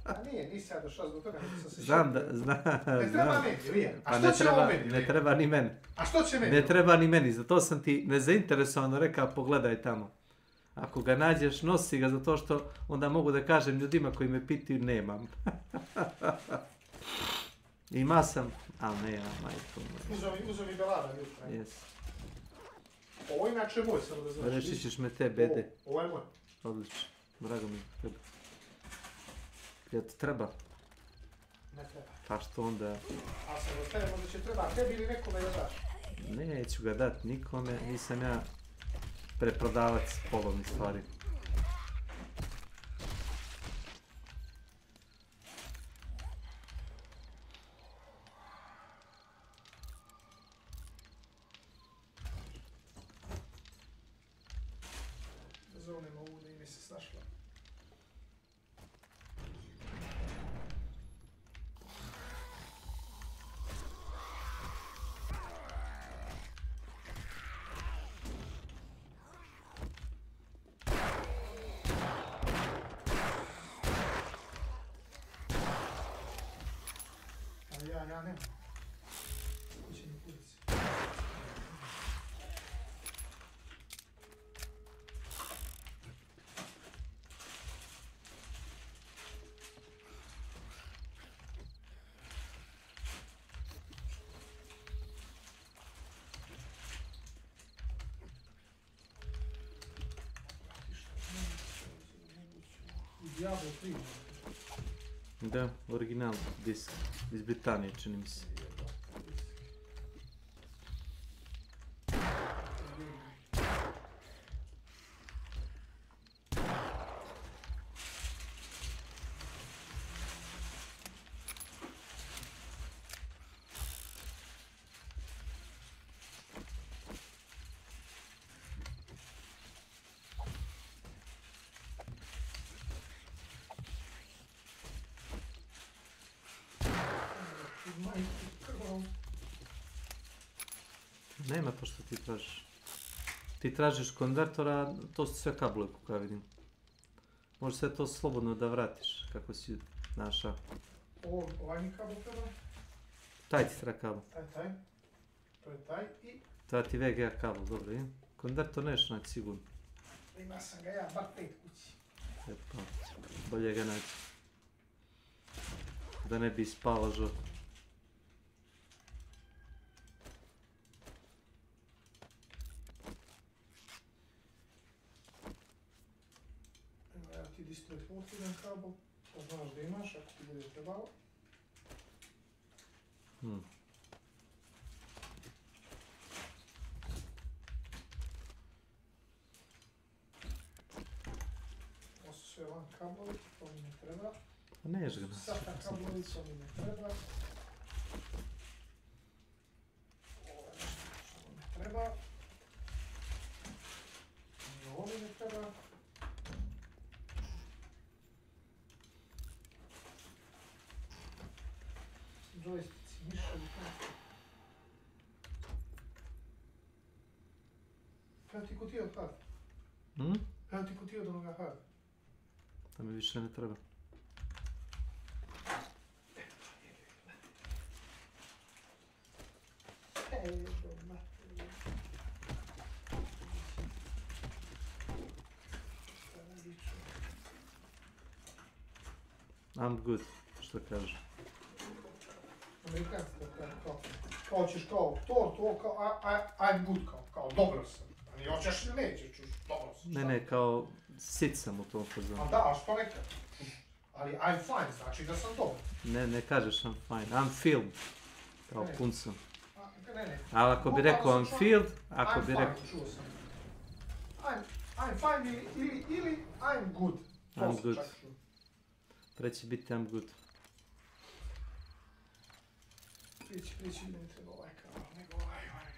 A nije, nisi ja došao zbog toga, nego sam se šetio. Znam. Ne treba meni, Lijan. A Pa što će ovo meni? ne treba ni meni. A što će meni? Ne treba ni meni, zato sam ti nezainteresovano rekao pogledaj tamo. Ako ga nađeš, nosi ga zato što onda mogu da kažem ljudima koji me pitaju nemam. Ima sam, ali ne ja, majko. Uzo mi belada jutra. Jes. Ovo inače je moj, samo da znaš. Reći ćeš me te bede. Ovo je moj. Odlično, drago mi treba. Jel ti treba? Ne treba. Pa što onda? A sam ostavio, možda će treba tebi ili nekome da daš? Neću ga dat nikome, nisam ja preprodavac polovnih stvari. Zovnemo ovu da im se snašla. Ali ja nemam. Hoće mi kudici. Diablo 3. Da, original disk iz Britanije, čini mi se. Nema to što ti tražiš. Ti tražiš konvertora, to su sve kablove kako ja vidim. Može sve to slobodno da vratiš, kako si našao. Ovaj mi kabel treba? Taj ti treba kabel. Taj. To je taj i... Treba ti VGA kabel, dobro je. Konvertor neš naći sigurno. Ima sam ga ja, bar 5 kući. Pa, bolje ga naći. Da ne bi ispala žo. Evo ti display port jedan kabel, to znaš da imaš ako ti bude trebalo. Ovo su sve van kablovi, to mi ne treba. Pa neš ga naći. Sata kablovi, to mi ne treba. Ovo je nešto što mi ne treba. Ovo mi ne treba. Joystici, miševi, tako. Evo ti kutija od harda. Evo ti kutija od onoga harda. Da mi više ne treba. I'm good, što kažeš. Amerikanci kao ćeš kao to kao I'm good kao dobro sam. Ali hoćeš ili nećeš, dobro sam. Ne, kao sit sam u tom fazonu. A da, a što nekad? Ali I'm fine, znači da sam dobro. Ne kažeš I'm fine, I'm filled. Kao pun sam. Ne. Ali ako bi rekao I'm filled, ako bi rekao... I'm fine, čuo sam. I'm fine ili I'm good. I'm good. Treći biti I'm good. Prijeći ne treba ovaj kanal, nego ovaj ne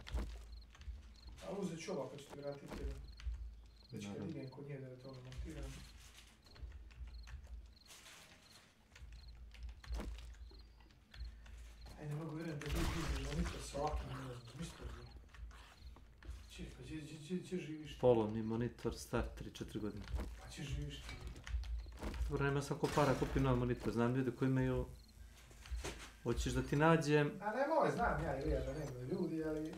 treba. Ali uzet ću ova pa ću ti vratiti jedan. Već kad idem kod nje da je to montiram. Aj, ne mogu vjerujem da je vidim monitor sa ovakvim izrazom, mislite li? Čekaj, gdje živiš ti? Polovni monitor, star 3-4 godine. Pa gdje živiš ti? Dobro, nema svako para, kupi novi monitor. Znam ljude koji imaju... Hoćeš da ti nađem... A nemoj, znam ja ili ja da nemaju ljudi, ali...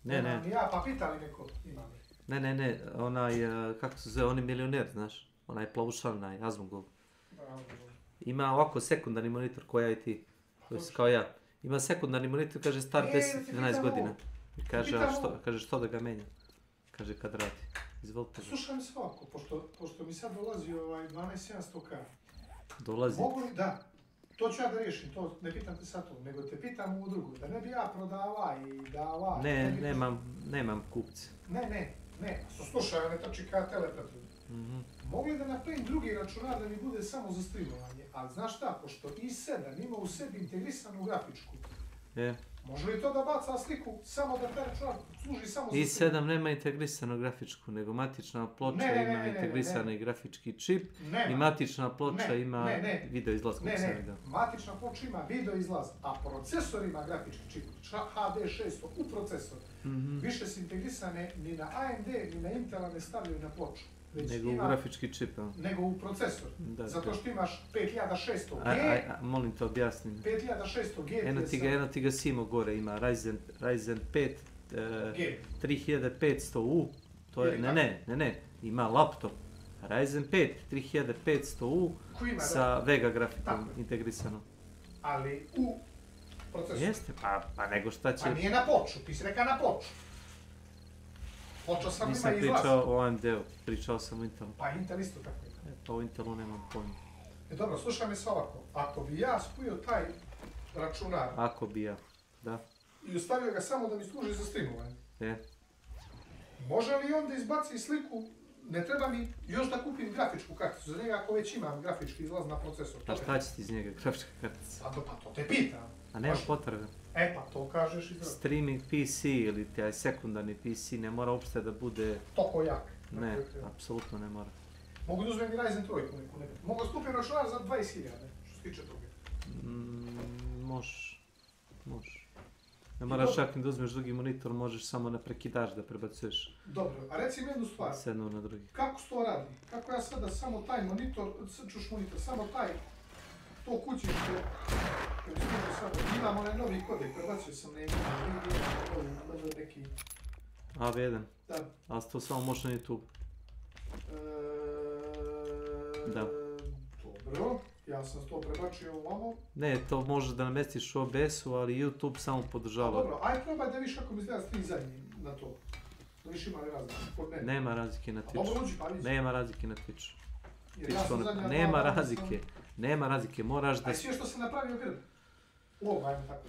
Ne. Ja, pa pitali neko, imam li? Ne, onaj, kako se zove, on je milioner, znaš? Onaj plavušan, onaj, Azmugol. Ima ovako sekundarni monitor koja je ti, kao ja. Ima sekundarni monitor, kaže star 10-11 godina. I kaže što da ga menja. Kaže kad radi. Izvolite. Slušaj mi se ovako, pošto mi sad dolazi ovaj 12700K. Dolazi? Mogu li, da. To ću ja da riješim, to ne pitam te sad to, nego te pitam u drugu, da ne bi ja prodava i dava... Nemam kupce. Ne, slušaj, ne trči kada telepretu. Mogu li da napravim drugi računar da mi bude samo za streamovanje, ali znaš šta, pošto i7 ima u sebi integrisanu grafičku, može li to da baca sliku samo da taj računar služi samo za streamovanje? i7 nema integrisanu grafičku, nego matična ploča ima integrisani grafički čip i matična ploča ima video izlaz. Matična ploča ima video izlaz, a procesor ima grafički čip, HD600 u procesor. Više su integrisane ni na AMD ni na Intela ne stavljaju na ploču. Nego u grafički čip, nego u procesor. Zato što imaš 5600G. Molim te objasnim. 5600G. Eno ti ga simo gore, ima Ryzen 5 3500U. To je, ne, ima laptop. Ryzen 5 3500U sa Vega grafikom integrisano. Ali u procesoru. Jeste, pa nego šta će... Pa nije na ploču, ti si reka na ploču. Počeo sam ima izlaz. Nisam pričao o AMD-u, pričao sam o Intelu. Pa Intel isto tako je. Pa o Intelu nemam pojma. Dobro, slušaj me se ovako. Ako bi ja spojio taj računar... Ako bi ja, da. I ostavio ga samo da mi služi za streamovanje. Može li onda izbaci sliku, ne treba mi još da kupim grafičku karticu za njega ako već imam grafički izlaz na procesor. Pa šta će ti iz njega grafička kartica? Pa to te pitam. A nema potrebe. Pa to kažeš i dobro. Streaming PC ili taj sekundarni PC ne mora uopšte da bude... Toko jak. Ne, apsolutno ne mora. Mogu da uzmem i Ryzen 3 neku. Mogu skupiti računar za 20.000, što se tiče toga. Možeš. Ne moraš čak ni da uzmeš drugi monitor, možeš samo na prekidač da prebacuješ. Dobro, a reci mi jednu stvar. S jednog na drugi. Kako se to radi? Kako ja sada samo taj monitor, samo taj, to kućište, imam onaj novi kodek, prebacio sam neki... AV1? Da. Ali to samo može na YouTube? Da. Dobro, ja sam to prebačio ovamo. Ne, to možeš da namestiš u OBS-u, ali YouTube samo podržava. Dobro, aj probaj da viš kako mi izgleda stream zadnji na to. Da viš ima li razlike. Nema razlike na Twitchu. Dobro, uđi pa vidi. Nema razlike na Twitchu. Nema razlike. Nema razlike, moraš da... Aj sve što sam napravio grb. Ovo, ajmo tako.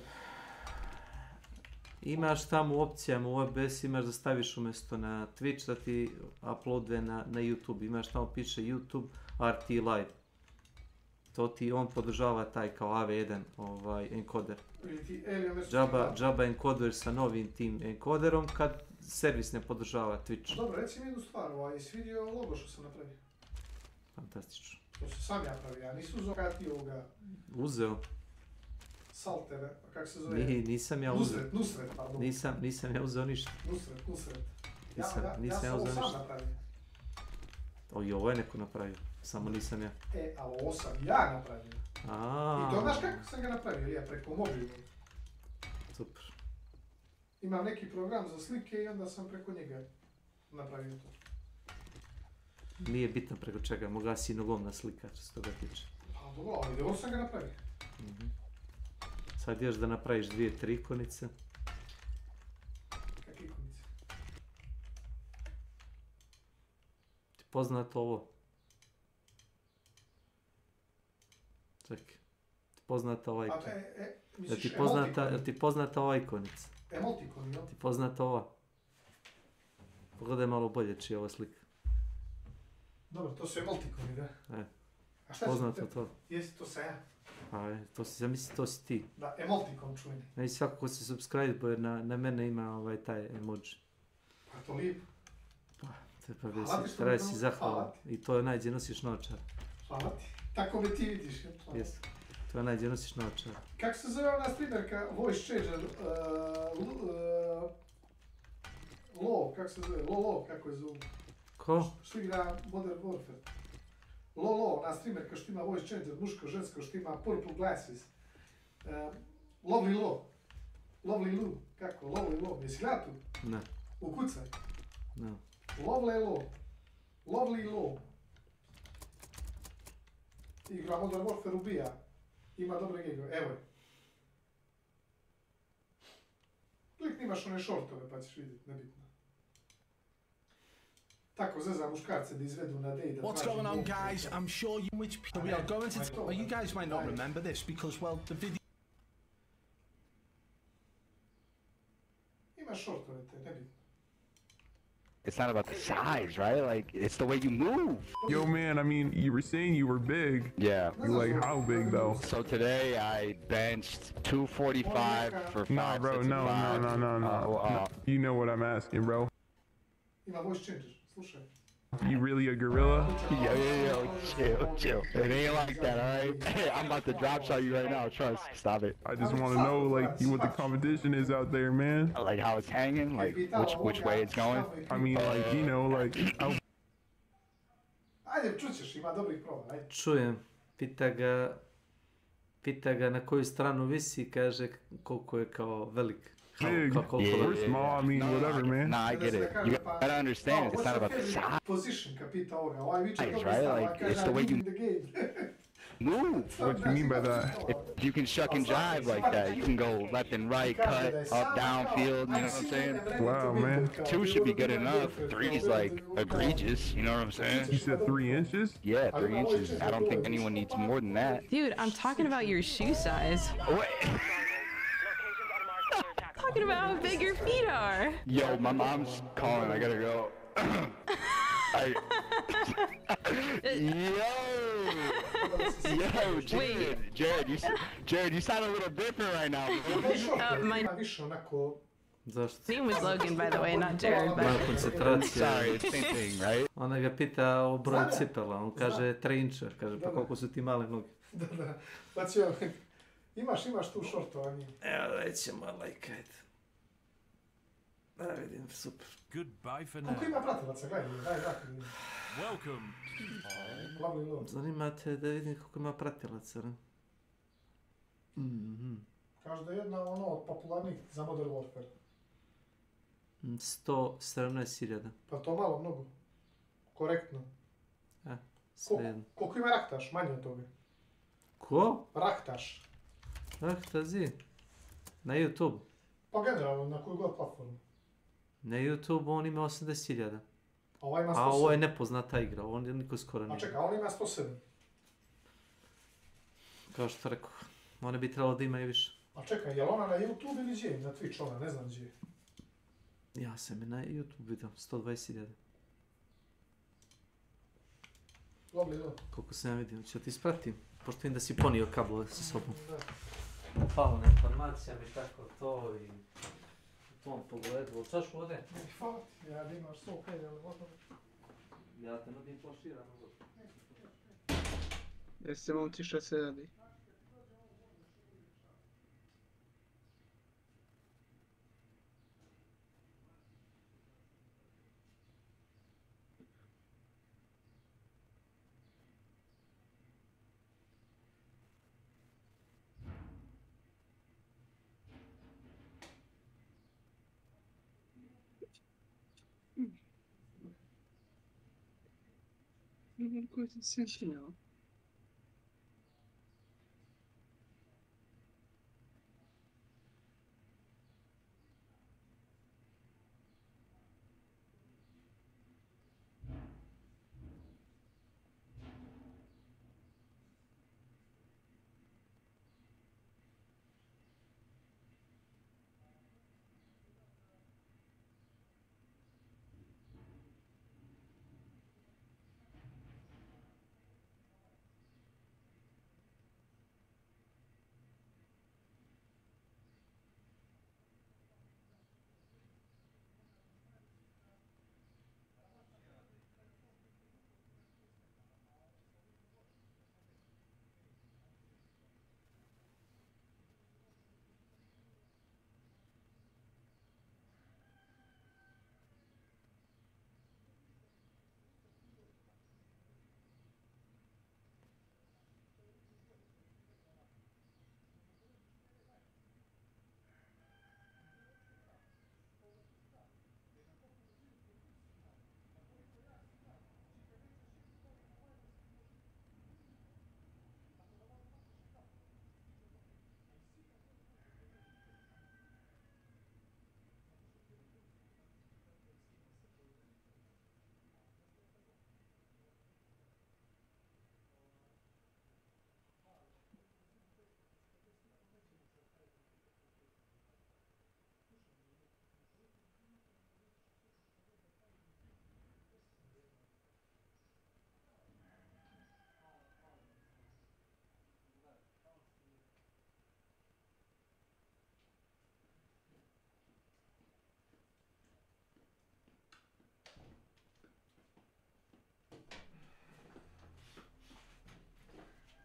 Imaš tamo u opcijama u OBS, imaš da staviš umjesto na Twitch da ti uploaduje na YouTube. Imaš tamo piše YouTube RT Live. To ti on podržava taj kao AV1 encoder. Džaba encoder sa novim tim encoderom kad servis ne podržava Twitch. Dobro, reci mi jednu stvar, jesi vidio logo što sam napravio? Fantastično. To se sam ja pravio, ja nisam uzeo kada ti ovoga... Uzeo. Saltere, kako se zove? Nisam ja uzeo. Nusret, pardon. Nisam ja uzeo ništa. Nusret. Ja sam ovo sam napravio. I ovo je neko napravio, samo nisam ja. Ali ovo sam ja napravio. I to znaš kako sam ga napravio, ja preko mobilnog. Super. Imam neki program za slike i onda sam preko njega napravio to. Nije bitno preko čega, moga si nogom na slika, što se toga tiče. Pa dobro, ali dobro sam ga napravio. Sad još da napraviš 2-3 ikonice. Kakve ikonice? Ti poznato ovo? Čekaj. Ti poznata ova ikonica? Jel ti poznata ova ikonica? Emotikon, jel? Ti poznata ova? Pogledaj malo bolje čija je ova slika. Dobro, to su emotikoni, da? A šta poznato to? Jesi to sam ja? To si, ja mislim, to si ti. Da, emotikon čuveni. Ne, svako ko se subscribe, jer na mene ima taj emoji. Pa to lijepo. Treba si zahvalan. I to je najđe nosiš naočar. Hvala ti. Tako me ti vidiš. Jes. To je najđe nosiš naočar. Kako se zove ona streamerka, voice changer, kako se zove, Lolo, kako je zove? Ko? Što igra Modern Warfare. Lolo, ona streamerka što ima voice changer, muško, žensko, što ima purple glasses. Lovely Lo. Lovely Lu. Kako? Lovely Lo. Jesi gleda tu? Ne. Ukucaj. Ne. Lovely Lo. Lovely Lo. Igra Modern Warfare, ubija. Ima dobre gigove. Evo je. Klikni imaš one shortove pa ćeš vidjeti, nebitno. Tako zeza muškarce da izvedu na dej da... What's going on, guys? I'm sure you which people we are going to... Well, you guys might not remember this because, well, the video... Ima shortove te, nebitno. It's not about the size, right? Like, it's the way you move. Yo, man, I mean, you were saying you were big. Yeah. You're like, how big, though? So today I benched 245 for 5 Nah, bro, no. You know what I'm asking, bro. Ima voice changer, slušaj. You really a gorilla? Yo, chill. It ain't like that, alright? Hey, I'm about to drop shot you right now, trust. Stop it. I just want to know, like, what the competition is out there, man. Like how it's hanging, like which way it's going. I mean, like, you know, like... Ajde, čućeš, ima dobrih proba, ajde. Čujem. Pita ga na koju stranu visi, kaže koliko je kao velik. Big, or small, I mean, whatever, man. Nah, I get it. You gotta understand, it's not about the size. Position, kapita ovoga. Ovaj viče Right, dobro stava, like, kaže, it's the way you move. What do you mean by that? If you can shuck and jive like that, you can go left and right, cut, up, down, field, you know what I'm saying? Wow, man. 2 should be good enough. 3 is like egregious, you know what I'm saying? You said 3 inches? Yeah, 3 inches. I don't think anyone needs more than that. Dude, I'm talking about your shoe size. Talking about how big your feet are. Yo, my mom's calling. I gotta go. Yo, Jared, you sound a little different right now. My Zašto? name was Logan, by the way, not Jared. Moja But koncentracija. Sorry, it's same thing, right? Ona ga pita o broju cipela, on kaže 3 inča, kaže pa koliko su ti male noge. Da. Pa ću Imaš tu šortovanje. Evo da ćemo lajkajt. Da vidim, super. Goodbye for now. Koliko ima pratilaca, gledaj, daj. Welcome. Lovely lord. Zanimate da vidim koliko ima pratilaca, ne? Kaže da je jedna od popularnih za Modern Warfare. 117.000. Pa to malo, mnogo. Korektno. Sve. Koliko ima Raktaš? Manje od toga. Ko? Raktaš. Raktazi? Na YouTube? Pa generalno, na koju god platformu. Na YouTube on ima 80.000. A ovaj ima 107. A ovo je nepoznata igra, on je niko skoro nije. A čekaj, on ima 107. Kao što rekao, one bi trebalo da ima i više. A čekaj, je li ona na YouTube ili gdje? Na Twitch ona, ne znam gdje. Ja sam je na YouTube vidio, 120.000. Lovely. Koliko sam ja vidio, ću ti ispratim, pošto vidim da si ponio kablove sa sobom. Da. Hvala na informacijama i tako to i u tom pogledu. Hoćeš vode? Ne, hvala ti, ja da imaš 100 kaj, ali gotovo. Ja te nudim flaširanu vodu. Jeste momci šta se radi? Koji se sjećao?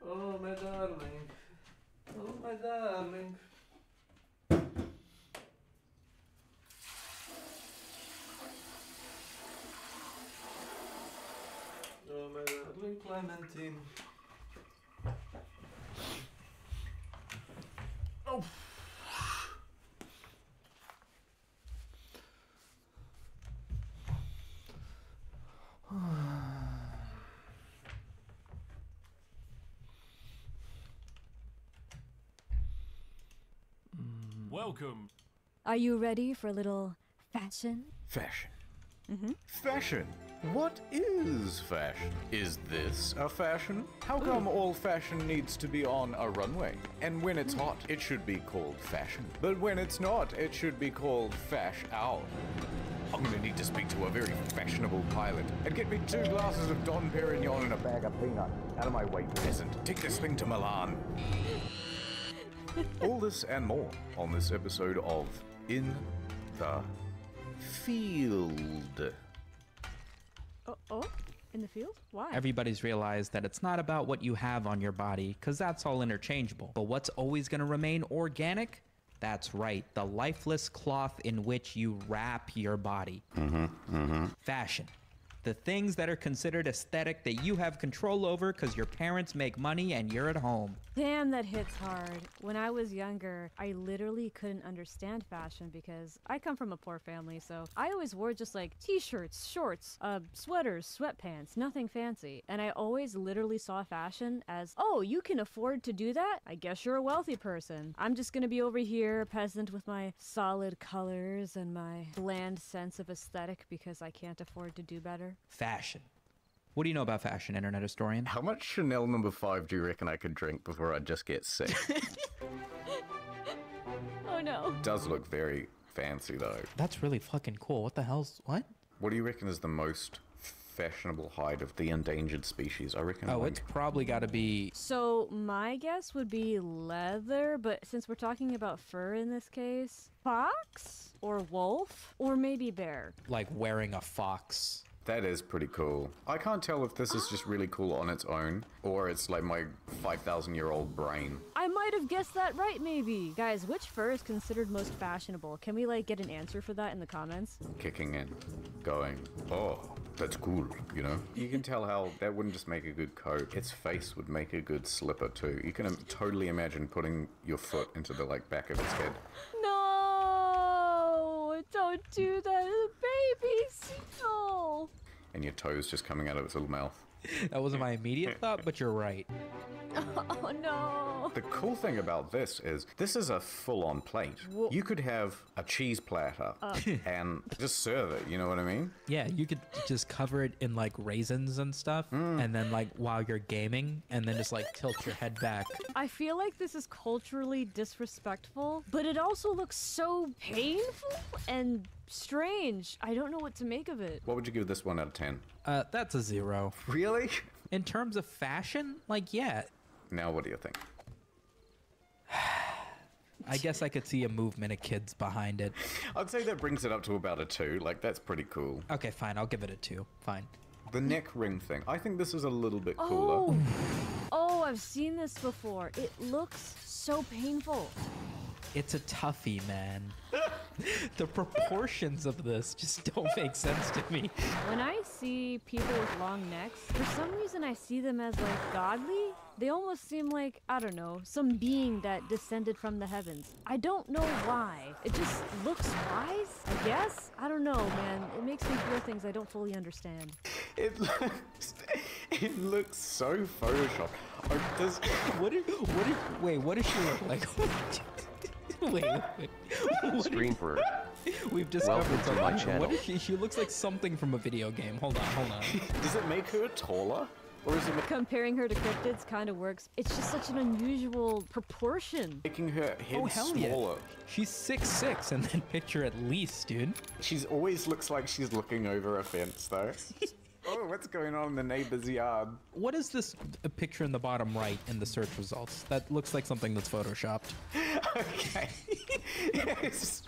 Oh my darling, oh my darling. Oh my darling Clementine. Oh. Welcome. Are you ready for a little fashion? Fashion. Mm-hmm. Fashion? What is fashion? Is this a fashion? How come all fashion needs to be on a runway? And when it's hot, it should be called fashion. But when it's not, it should be called fash out. I'm gonna need to speak to a very fashionable pilot and get me 2 glasses of Don Perignon and a bag of peanuts. Out of my way, peasant. Take this thing to Milan. All this and more on this episode of In the Field. Oh, In the field? Why? Everybody's realized that it's not about what you have on your body, because that's all interchangeable. But what's always going to remain organic? That's right, the lifeless cloth in which you wrap your body. Fashion. The things that are considered aesthetic that you have control over because your parents make money and you're at home. Damn, that hits hard. When I was younger, I literally couldn't understand fashion because I come from a poor family, so I always wore just like t-shirts, shorts, sweaters, sweatpants, nothing fancy. And I always literally saw fashion as, oh, you can afford to do that? I guess you're a wealthy person. I'm just gonna be over here, peasant with my solid colors and my bland sense of aesthetic because I can't afford to do better. Fashion. What do you know about fashion, internet historian? How much Chanel No. 5 do you reckon I could drink before I just get sick? Oh no. Does look very fancy though. That's really fucking cool. What the hell's what? What do you reckon is the most fashionable hide of the endangered species? I reckon. Oh, it's probably got to be. So my guess would be leather, but since we're talking about fur in this case, fox or wolf or maybe bear. Like wearing a fox. That is pretty cool. I can't tell if this is just really cool on its own, or it's like my 5,000-year-old brain. I might have guessed that right, maybe. Guys, which fur is considered most fashionable? Can we, like, get an answer for that in the comments? Kicking in, going, oh, that's cool, you know? You can tell how that wouldn't just make a good coat. Its face would make a good slipper, too. You can totally imagine putting your foot into the, like, back of its head. No! Don't do that to the baby! No! And your toes just coming out of its little mouth. That wasn't my immediate thought, but you're right. Oh no! The cool thing about this is a full-on plate. Whoa. You could have a cheese platter and just serve it, you know what I mean? Yeah, you could just cover it in like raisins and stuff, and then like while you're gaming, and then just like tilt your head back. I feel like this is culturally disrespectful, but it also looks so painful and strange. I don't know what to make of it. What would you give this 1 out of 10? That's a 0. Really? In terms of fashion, like, yeah. Now what do you think? I guess I could see a movement of kids behind it. I'd say that brings it up to about a 2. Like, that's pretty cool. Okay, fine. I'll give it a 2. Fine. The neck ring thing. I think this is a little bit cooler. Oh, I've seen this before. It looks so painful. It's a toughie, man. The proportions of this just don't make sense to me. When I see people with long necks, for some reason I see them as like godly. They almost seem like, I don't know, some being that descended from the heavens. I don't know why. It just looks wise, I guess? I don't know, man. It makes me feel things I don't fully understand. It looks so photoshopped. What does she look like? Wait. Screen for. We've discovered Welcome to my channel. What is she? She looks like something from a video game. Hold on. Does it make her taller? Or is it Comparing her to cryptids kind of works. It's just such an unusual proportion. making her head smaller? Yeah. She's 6'6", and then picture at least, dude. She's always looks like she's looking over a fence, though. Oh, what's going on in the neighbor's yard? What is this picture in the bottom right in the search results? That looks like something that's photoshopped. Okay. Yes.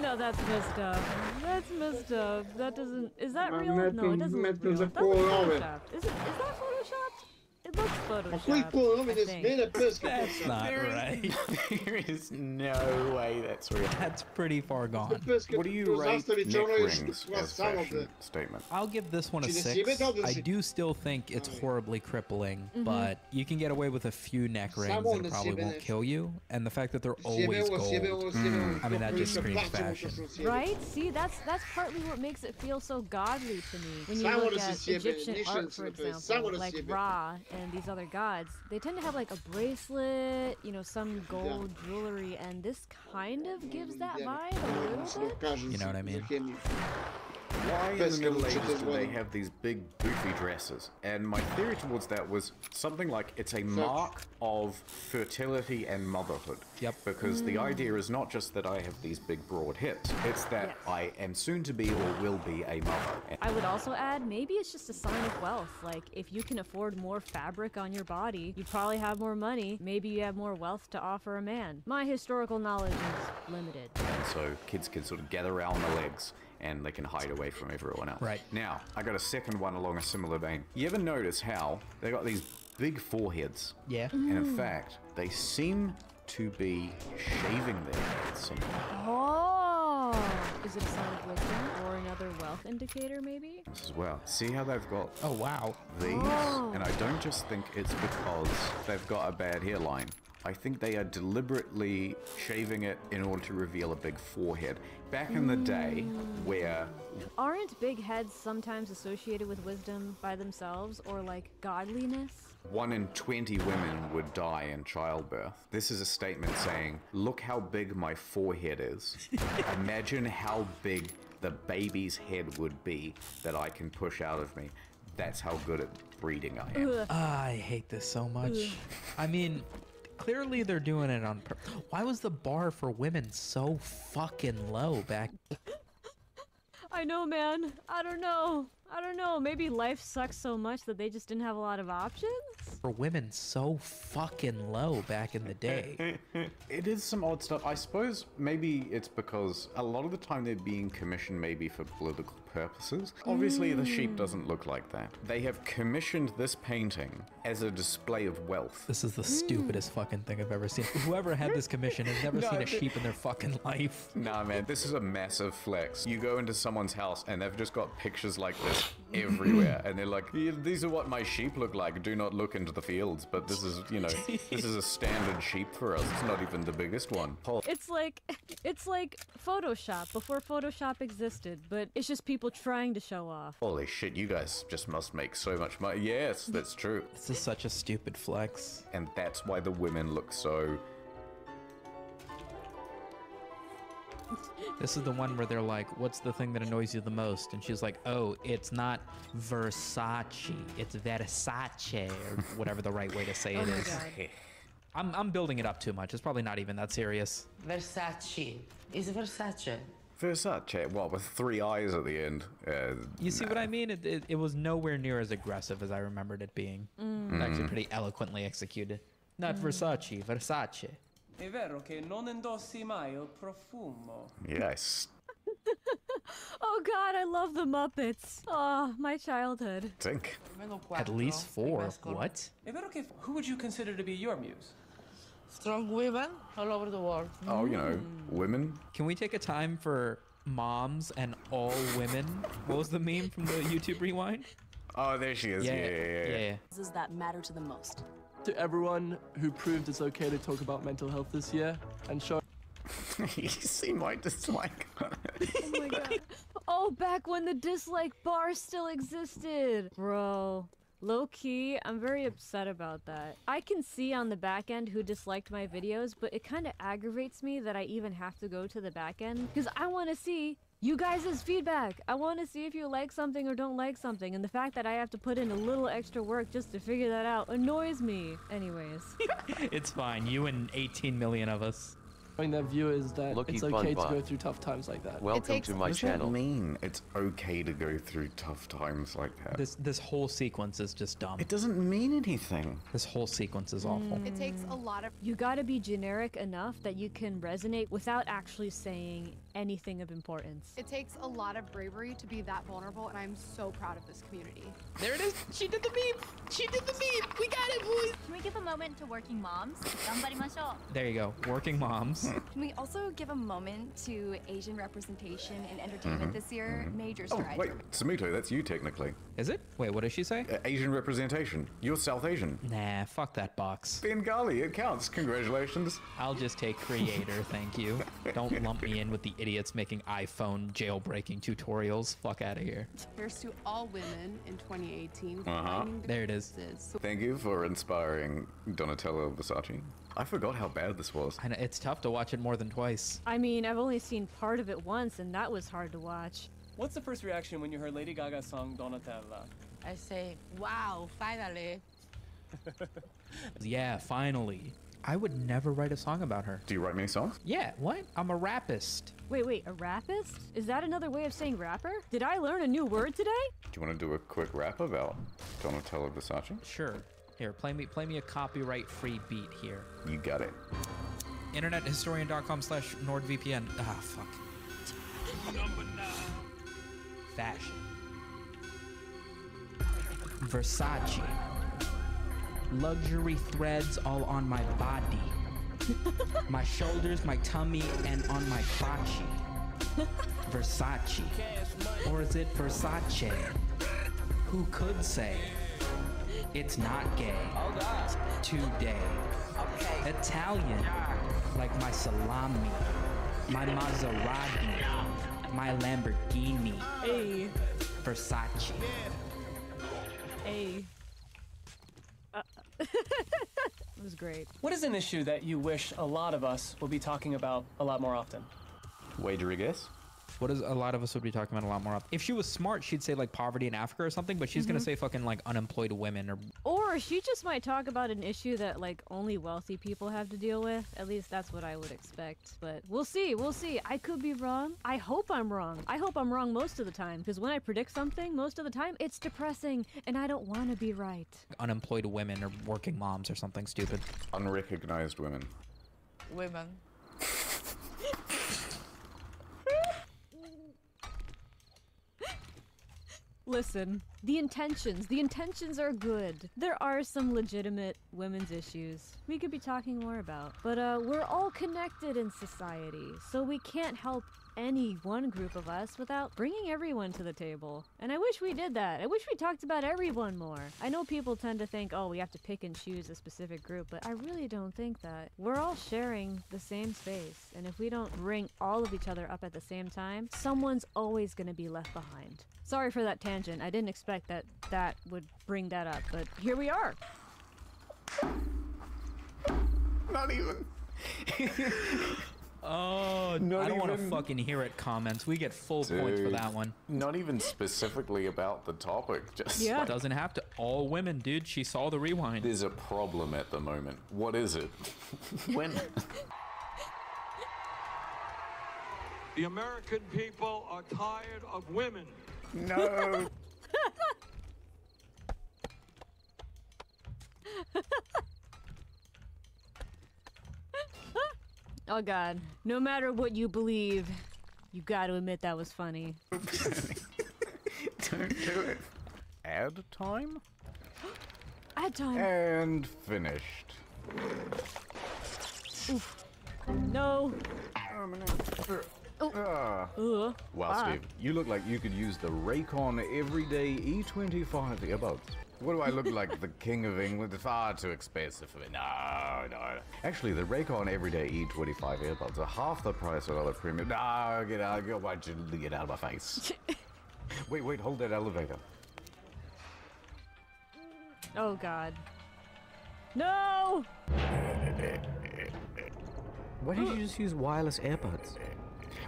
No, that's messed up. That's messed up. That doesn't... Is that real? No, it doesn't look real. That looks photoshopped. Is that photoshopped? It looks photoshopped. That's not right. There is no way that's real. That's pretty far gone. What do you rate neck rings as fashion statement? I'll give this one a 6. I do still think it's horribly crippling, but you can get away with a few neck rings and it probably won't kill you. And the fact that they're always gold, I mean, that just screams fashion. Right? See, that's partly what makes it feel so godly to me. When you look at Egyptian art, for example, like Ra and these other gods, they tend to have like a bracelet, you know, some gold jewelry, and this kind of gives that vibe a little bit. You know what I mean? Why in the Middle Ages do they have these big boofy dresses? And my theory towards that was something like it's a mark of fertility and motherhood. Yep. Because the idea is not just that I have these big broad hips, it's that I am soon to be or will be a mother. I would also add, maybe it's just a sign of wealth. Like, if you can afford more fabric on your body, you probably have more money. Maybe you have more wealth to offer a man. My historical knowledge is limited. And so kids can sort of gather around the legs and they can hide away from everyone else. Right. Now, I got a second one along a similar vein. You ever notice how they got these big foreheads? Yeah. And in fact, they seem to be shaving their heads somehow. Oh! Is it a sign of wisdom or another wealth indicator, maybe? As well. See how they've got Oh, wow. these? Oh. And I don't just think it's because they've got a bad hairline. I think they are deliberately shaving it in order to reveal a big forehead. Back in the day, where... Aren't big heads sometimes associated with wisdom by themselves or like godliness? 1 in 20 women would die in childbirth. This is a statement saying, look how big my forehead is. Imagine how big the baby's head would be that I can push out of me. That's how good at breeding I am. I hate this so much. I mean, clearly they're doing it on purpose. Why was the bar for women so fucking low back? I know, man. I don't know. Maybe life sucks so much that they just didn't have a lot of options? For women so fucking low back in the day. It is some odd stuff. I suppose maybe it's because a lot of the time they're being commissioned maybe for political purposes. Obviously the sheep doesn't look like that. They have commissioned this painting as a display of wealth. This is the stupidest fucking thing I've ever seen. Whoever had this commission has never seen a sheep in their fucking life. Nah, man, this is a massive flex. You go into someone's house and they've just got pictures like this everywhere, and they're like, yeah, these are what my sheep look like. Do not look into the fields, but this is, you know, this is a standard sheep for us. It's not even the biggest one. It's like Photoshop before Photoshop existed, but it's just people trying to show off. Holy shit, you guys just must make so much money. Yes, that's true. This is such a stupid flex. And that's why the women look so... This is the one where they're like, what's the thing that annoys you the most? And she's like, oh, it's not Versace, it's Versace, or whatever the right way to say it is. I'm building it up too much. It's probably not even that serious. Versace. Is Versace. Versace, what, with 3 eyes at the end? You see what I mean? It was nowhere near as aggressive as I remembered it being. It's actually pretty eloquently executed. Not Versace, Versace. È vero che non indossi mai il profumo. Yes. Oh god, I love the Muppets. Oh, my childhood. Think. At least 4. What? È vero che who would you consider to be your muse? Strong women all over the world. Oh, you know, women. Can we take a time for moms and all women? What was the meme from the YouTube Rewind? Oh, there she is. Yeah. Does that matter to the most? To everyone who proved it's okay to talk about mental health this year and show. You see my dislike. Oh my god. Oh, back when the dislike bar still existed. Bro. Low key, I'm very upset about that. I can see on the back end who disliked my videos, but it kind of aggravates me that I even have to go to the back end because I want to see you guys' feedback. I want to see if you like something or don't like something, and the fact that I have to put in a little extra work just to figure that out annoys me. Anyways. It's fine. You and 18 million of us. Showing their viewers that it's okay to go through tough times like that. Welcome to my channel. What does that mean? It's okay to go through tough times like that. This whole sequence is just dumb. It doesn't mean anything. This whole sequence is awful. It takes a lot of... You gotta be generic enough that you can resonate without actually saying anything of importance. It takes a lot of bravery to be that vulnerable, and I'm so proud of this community. There it is. She did the meme. She did the meme. We got it, boys. Can we give a moment to working moms? Ganbarimashou. There you go. Working moms. Can we also give a moment to Asian representation in entertainment this year? Major strides. Oh, wait, Samito, that's you technically. Is it? Wait, what did she say? Asian representation. You're South Asian. Nah, fuck that box. Bengali, it counts. Congratulations. I'll just take creator, thank you. Don't lump me in with the idiots making iPhone jailbreaking tutorials. Fuck out of here. Here's to all women in 2018. There it is. Thank you for inspiring Donatello Versace. I forgot how bad this was. I know, it's tough to watch it more than twice. I mean, I've only seen part of it once, and that was hard to watch. What's the first reaction when you heard Lady Gaga's song Donatella? I say, wow, finally. Yeah, finally. I would never write a song about her. Do you write many songs? Yeah, what? I'm a rapist. Wait, a rapist? Is that another way of saying rapper? Did I learn a new word today? Do you want to do a quick rap about Donatello Versace? Sure. Here, play me a copyright-free beat here. You got it. InternetHistorian.com/NordVPN. Ah, fuck. Number 9. fashion. Versace. Luxury threads all on my body. My shoulders, my tummy, and on my crotchy. Versace. Or is it Versace? Who could say? It's not gay. Today. Italian. Like my salami. My Maserati. My Lamborghini. Hey. Versace. Hey. It was great. What is an issue that you wish a lot of us will be talking about a lot more often? Wager a guess? What is a lot of us would be talking about a lot more often? If she was smart, she'd say like poverty in Africa or something, but she's gonna say fucking like unemployed women Or she just might talk about an issue that like only wealthy people have to deal with. At least that's what I would expect. But we'll see, we'll see. I could be wrong. I hope I'm wrong. I hope I'm wrong most of the time, because when I predict something, most of the time, it's depressing, and I don't want to be right. unemployed women or working moms or something stupid. Unrecognized women. Women. Listen, the intentions are good. There are some legitimate women's issues we could be talking more about. But we're all connected in society, so we can't help any one group of us without bringing everyone to the table. And I wish we did that. I wish we talked about everyone more. I know people tend to think, oh, we have to pick and choose a specific group, but I really don't think that. We're all sharing the same space, and if we don't bring all of each other up at the same time, someone's always gonna be left behind. Sorry for that tangent. I didn't expect that would bring that up, but here we are. Not even. Oh, I don't want to fucking hear it, comments. We get full points for that one. Not even specifically about the topic, just Yeah. Doesn't have to. All women, dude. She saw the rewind. There's a problem at the moment. What is it? Women. The American people are tired of women. No. Oh god. No matter what you believe, you gotta admit that was funny. Don't do it. Ad time? Ad time. And finished. Oof. No. Wow, Steve, you look like you could use the Raycon Everyday E25 earbuds. What do I look like, the King of England? Far too expensive for me. No. Actually, the Raycon Everyday E25 earbuds are half the price of other premium. No, get out of my face. Wait, hold that elevator. Oh god. No! Why did you just use wireless earbuds?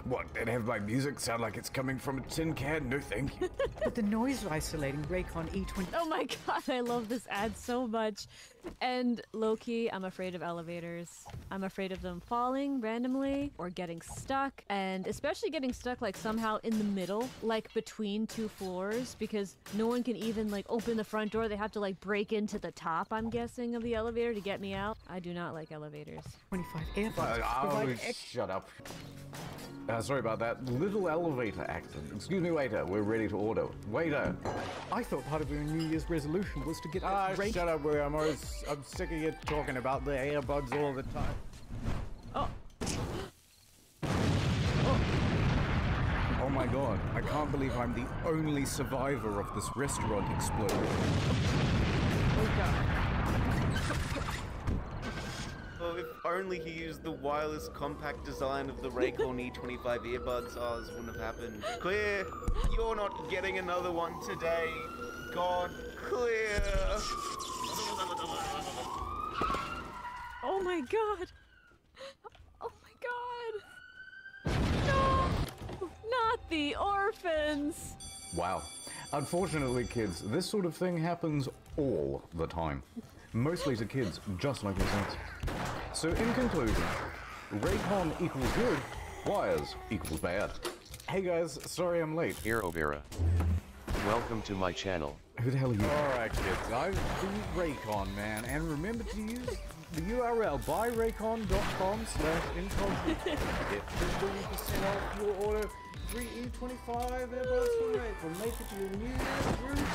What, and have my music sound like it's coming from a tin can? No thank you. But the noise isolating Raycon E20. Oh my god, I love this ad so much. And low-key, I'm afraid of elevators. I'm afraid of them falling randomly or getting stuck, and especially getting stuck like somehow in the middle, like between two floors, because no one can even like open the front door. They have to like break into the top, I'm guessing, of the elevator to get me out. I do not like elevators. 25 earbuds. Shut up. Sorry about that. Little elevator accident. Excuse me, waiter. We're ready to order. Waiter. I thought part of your New Year's resolution was to get that shut up, I'm sick of you talking about the earbuds all the time. Oh my god. I can't believe I'm the only survivor of this restaurant explosion. Oh god. Oh, if only he used the wireless compact design of the Raycon E25 earbuds, oh, this wouldn't have happened. Clear! You're not getting another one today. God, clear! Oh my god! Oh my god! No! Not the orphans! Wow. Unfortunately, kids, this sort of thing happens all the time. Mostly to kids just like yourselves. So in conclusion, Raycon equals good, wires equals bad. Hey guys, sorry I'm late. Hero Vera. Welcome to my channel. Who the hell are you? Alright kids, I'm Raycon, man, and remember to use the URL buyraycon.com/incognito. Get 15% off your order 3E25 earbuds from April. Make it your New Year's routine.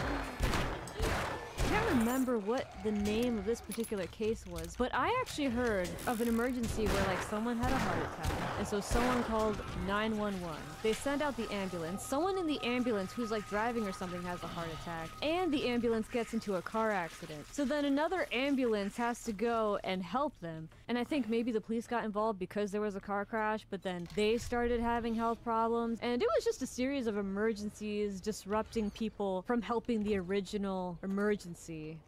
I can't remember what the name of this particular case was, but I actually heard of an emergency where like someone had a heart attack, and so someone called 911. They send out the ambulance. Someone in the ambulance who's like driving or something has a heart attack, and the ambulance gets into a car accident. So then another ambulance has to go and help them, and I think maybe the police got involved because there was a car crash, but then they started having health problems, and it was just a series of emergencies disrupting people from helping the original emergency.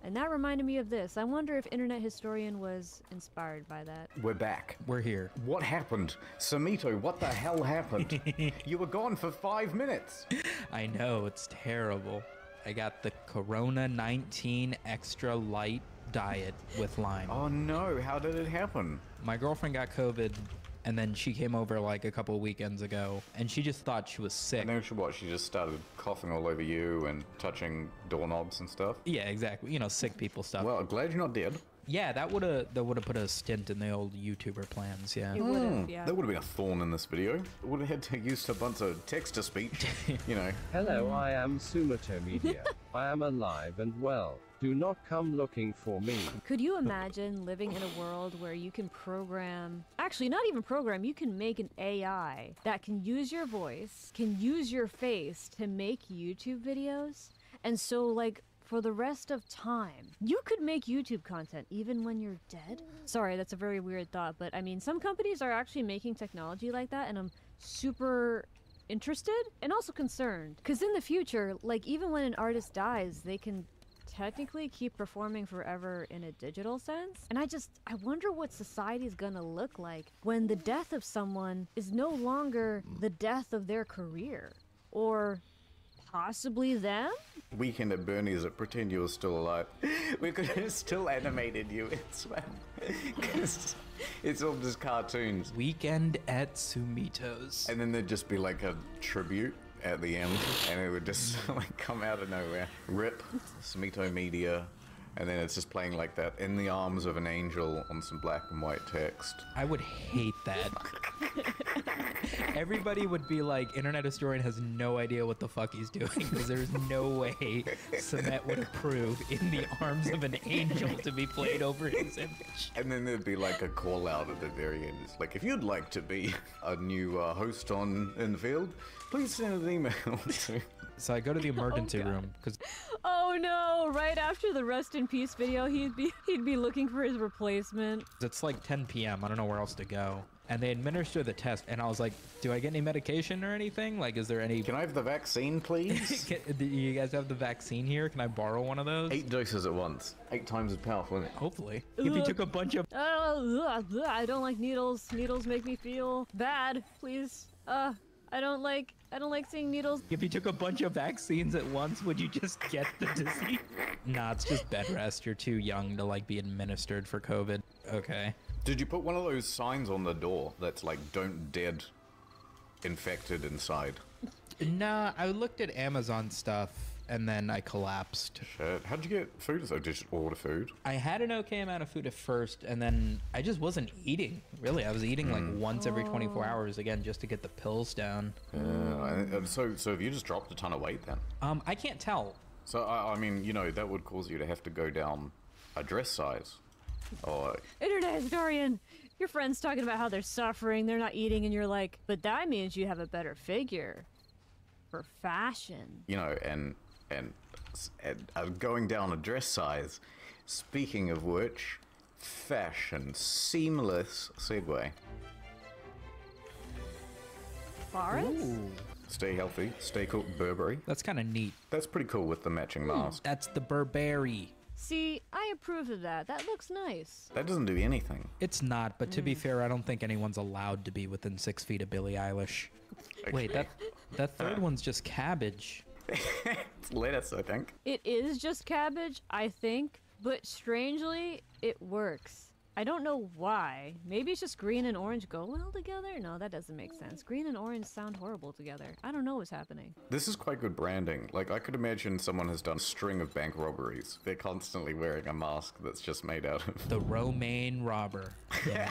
And that reminded me of this. I wonder if Internet Historian was inspired by that. We're back. We're here. What happened? Samito, what the hell happened? You were gone for 5 minutes. I know, it's terrible. I got the Corona 19 extra light diet with lime. Oh no, how did it happen? My girlfriend got COVID, and then she came over like a couple of weekends ago, and she just thought she was sick. And then she just started coughing all over you and touching doorknobs and stuff? Yeah, exactly. You know, sick people stuff. Well, glad you're not dead. Yeah, that would have put a stint in the old YouTuber plans, yeah. It would have, yeah. That would have been a thorn in this video. It would have had to use a bunch of text-to-speech, you know. Hello, I am Sumato Media. I am alive and well. Do not come looking for me. Could you imagine living in a world where you can program, actually not even program, you can make an AI that can use your voice, can use your face to make YouTube videos? And so like, for the rest of time, you could make YouTube content even when you're dead? Sorry, that's a very weird thought, but I mean, some companies are actually making technology like that, and I'm super interested and also concerned. Because in the future, like even when an artist dies, they can technically keep performing forever in a digital sense. And I wonder what society is gonna look like when the death of someone is no longer the death of their career. Or possibly them? Weekend at Bernie's at pretend you were still alive. We could have still animated you in Swam. Because it's all just cartoons. Weekend at Sumito's. And then there'd just be like a tribute at the end, and it would just like come out of nowhere. RIP, Sumito Media, and then it's just playing like that in the arms of an angel on some black and white text. I would hate that. Everybody would be like, Internet Historian has no idea what the fuck he's doing, because there's no way Sumet would approve in the arms of an angel to be played over his image. And then there'd be like a call out at the very end. It's like, if you'd like to be a new host on In the Field, please send an email to... So I go to the emergency room because. Oh no! Right after the rest in peace video, he'd be looking for his replacement. It's like 10 p.m. I don't know where else to go. And they administer the test, and I was like, "Do I get any medication or anything? Like, is there any?" Can I have the vaccine, please? Do you guys have the vaccine here? Can I borrow one of those? 8 doses at once. 8 times as powerful, isn't it? Hopefully. If you took a bunch of. I don't like needles. Needles make me feel bad. Please. I don't like seeing needles. If you took a bunch of vaccines at once, would you just get the disease? Nah, it's just bed rest. You're too young to like be administered for COVID. Okay. Did you put one of those signs on the door that's like, don't dead infected inside? Nah, I looked at Amazon stuff and then I collapsed. Shit. How'd you get food? So did you order food? I had an okay amount of food at first, and then I just wasn't eating. Really, I was eating like once every 24 hours again just to get the pills down. So have you just dropped a ton of weight then? I can't tell. So I mean, you know, that would cause you to have to go down a dress size. Or Internet Historian, your friend's talking about how they're suffering, they're not eating, and you're like, but that means you have a better figure for fashion. You know, and going down a dress size. Speaking of which, fashion, seamless segue. Forest? Ooh. Stay healthy, stay cool, Burberry. That's kind of neat. That's pretty cool with the matching mask. That's the Burberry. See, I approve of that. That looks nice. That doesn't do anything. It's not, but to be fair, I don't think anyone's allowed to be within 6 feet of Billie Eilish. Wait, that third one's just cabbage. It's lettuce, I think. It is just cabbage, I think, but strangely, it works. I don't know why. Maybe it's just green and orange go well together? No, that doesn't make sense. Green and orange sound horrible together. I don't know what's happening. This is quite good branding. Like, I could imagine someone has done a string of bank robberies. They're constantly wearing a mask that's just made out of... The Romaine robber.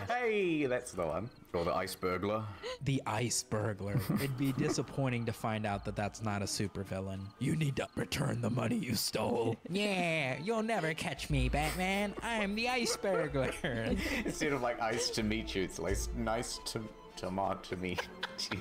Hey, that's the one. Or the ice burglar. The ice burglar. It'd be disappointing to find out that that's not a supervillain. You need to return the money you stole. Yeah, you'll never catch me, Batman. I am the ice burglar. Instead of like ice to meet you, it's like nice to meet you.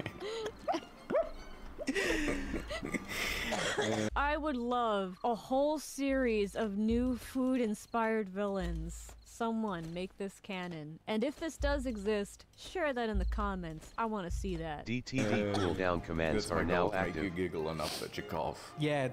I would love a whole series of new food-inspired villains. Someone make this canon. And if this does exist, share that in the comments. I want to see that. DTD cooldown commands are now active. Make you giggle enough that you cough. Yeah,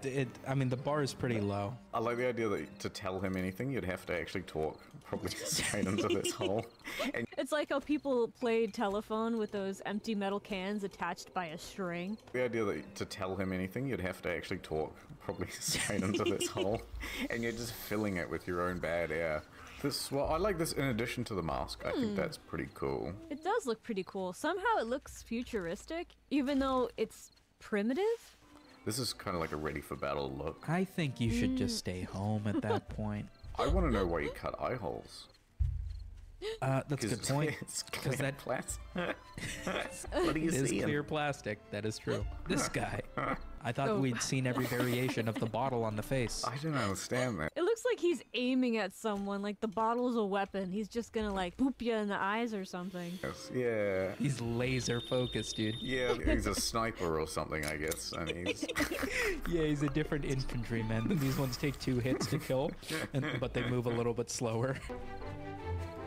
I mean, the bar is pretty low. I like the idea that to tell him anything, you'd have to actually talk. Probably straight into this hole. And It's like how people played telephone with those empty metal cans attached by a string. the idea that to tell him anything, you'd have to actually talk. Probably straight into this hole. And you're just filling it with your own bad air. Well, I like this in addition to the mask. I think that's pretty cool. It does look pretty cool. Somehow it looks futuristic, even though it's primitive. This is kind of like a ready for battle look. I think you should just stay home at that point. I want to know why you cut eye holes. That's a good point. It's clear plastic. What do you see? It is clear plastic. That is true. This guy. I thought we'd seen every variation of the bottle on the face. I don't understand that. It looks like he's aiming at someone, like the bottle's a weapon. He's just gonna like boop you in the eyes or something. Yes, yeah. He's laser focused, dude. Yeah, he's a sniper or something, I guess. And he's... Yeah, he's a different infantryman. These ones take 2 hits to kill, but they move a little bit slower.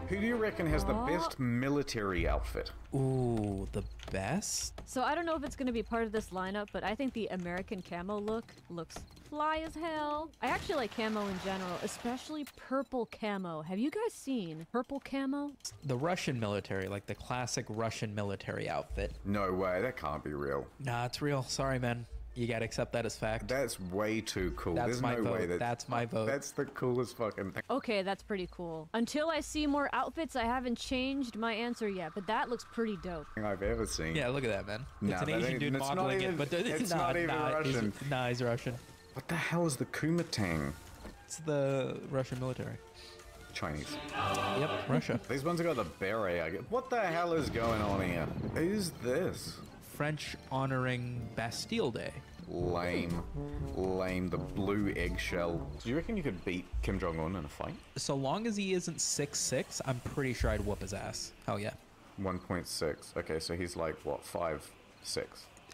Who do you reckon has the best military outfit? Ooh, the best? So I don't know if it's gonna be part of this lineup, but I think the American camo look looks fly as hell. I actually like camo in general, especially purple camo. Have you guys seen purple camo? The Russian military, like the classic Russian military outfit. No way, that can't be real. Nah, it's real. Sorry, man. You gotta accept that as fact. That's way too cool. That's There's my no vote. way That's my vote. That's the coolest fucking thing. Okay, that's pretty cool. Until I see more outfits, I haven't changed my answer yet, but that looks pretty dope. I've ever seen. Yeah, look at that, man. Nah, It's an that Asian ain't- dude it's modeling not even- it, but it's not even Russian. He's Russian. What the hell is the Kumatang? It's the Russian military. Chinese. Yep, Russia. These ones have got the beret, I get. What the hell is going on here? Who's this? French honoring Bastille Day. Lame. Lame. The blue eggshell. Do you reckon you could beat Kim Jong-un in a fight? So long as he isn't 6'6", I'm pretty sure I'd whoop his ass. Hell yeah. 1.6. Okay, so he's like, what, 5'6"?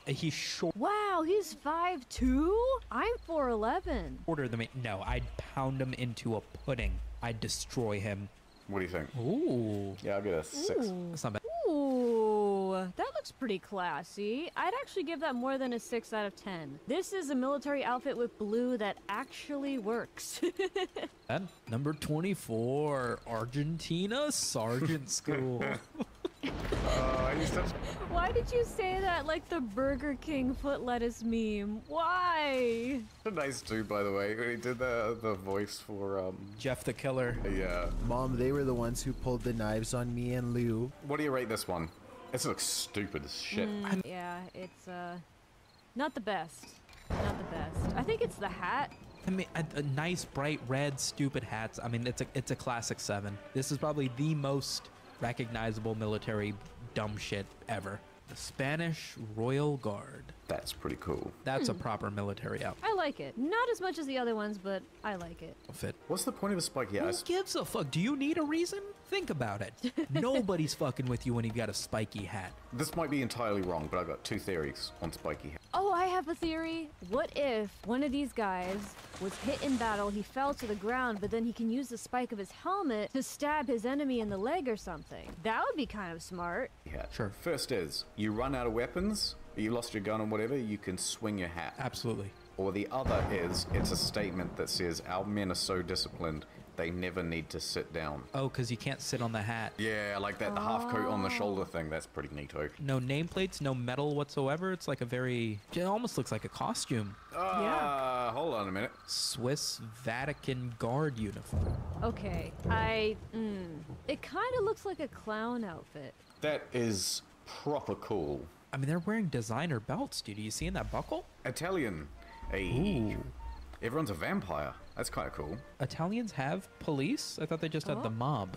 He's short. Wow, he's 5'2"? I'm 4'11". Shorter than me. No, I'd pound him into a pudding. I'd destroy him. What do you think? Ooh. Yeah, I'll get a 6. Ooh. That's not bad. Ooh, that looks pretty classy. I'd actually give that more than a 6 out of 10. This is a military outfit with blue that actually works. And number 24, Argentina Sergeant School. Why did you say that like the Burger King foot lettuce meme? Why? Nice dude, by the way. He did the voice for Jeff the Killer. Yeah. Mom, they were the ones who pulled the knives on me and Lou. What do you rate this one? This looks stupid as shit. Yeah, it's not the best. Not the best. I think it's the hat. I mean, a nice bright red stupid hats. I mean, it's a classic 7. This is probably the most recognizable military dumb shit ever. The Spanish Royal Guard. That's pretty cool. That's a proper military outfit. I like it. Not as much as the other ones, but I like it. What's the point of a spiky hat? Who gives a fuck? Do you need a reason? Think about it. Nobody's fucking with you when you've got a spiky hat. This might be entirely wrong, but I've got 2 theories on spiky hat. Oh, I have a theory. What if one of these guys was hit in battle, he fell to the ground, but then he can use the spike of his helmet to stab his enemy in the leg or something? That would be kind of smart. Yeah, sure. First is, you run out of weapons, you lost your gun or whatever, you can swing your hat. Absolutely. Or the other is, it's a statement that says, our men are so disciplined, they never need to sit down. Oh, because you can't sit on the hat. Yeah, like that half coat on the shoulder thing, that's pretty neato. No nameplates, no metal whatsoever. It's like a very... It almost looks like a costume. Hold on a minute. Swiss Vatican Guard uniform. Okay, it kind of looks like a clown outfit. That is proper cool. I mean, they're wearing designer belts, dude. Are you seeing that buckle? Italian. Hey. Everyone's a vampire. That's kind of cool. Italians have police? I thought they just had the mob.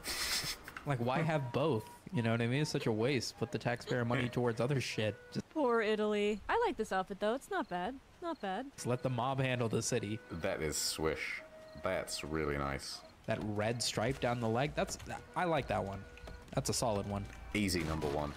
Like, why have both? You know what I mean? It's such a waste. Put the taxpayer money towards other shit. Poor Italy. I like this outfit though. It's not bad. Not bad. Just let the mob handle the city. That is swish. That's really nice. That red stripe down the leg, I like that one. That's a solid one. Easy number one.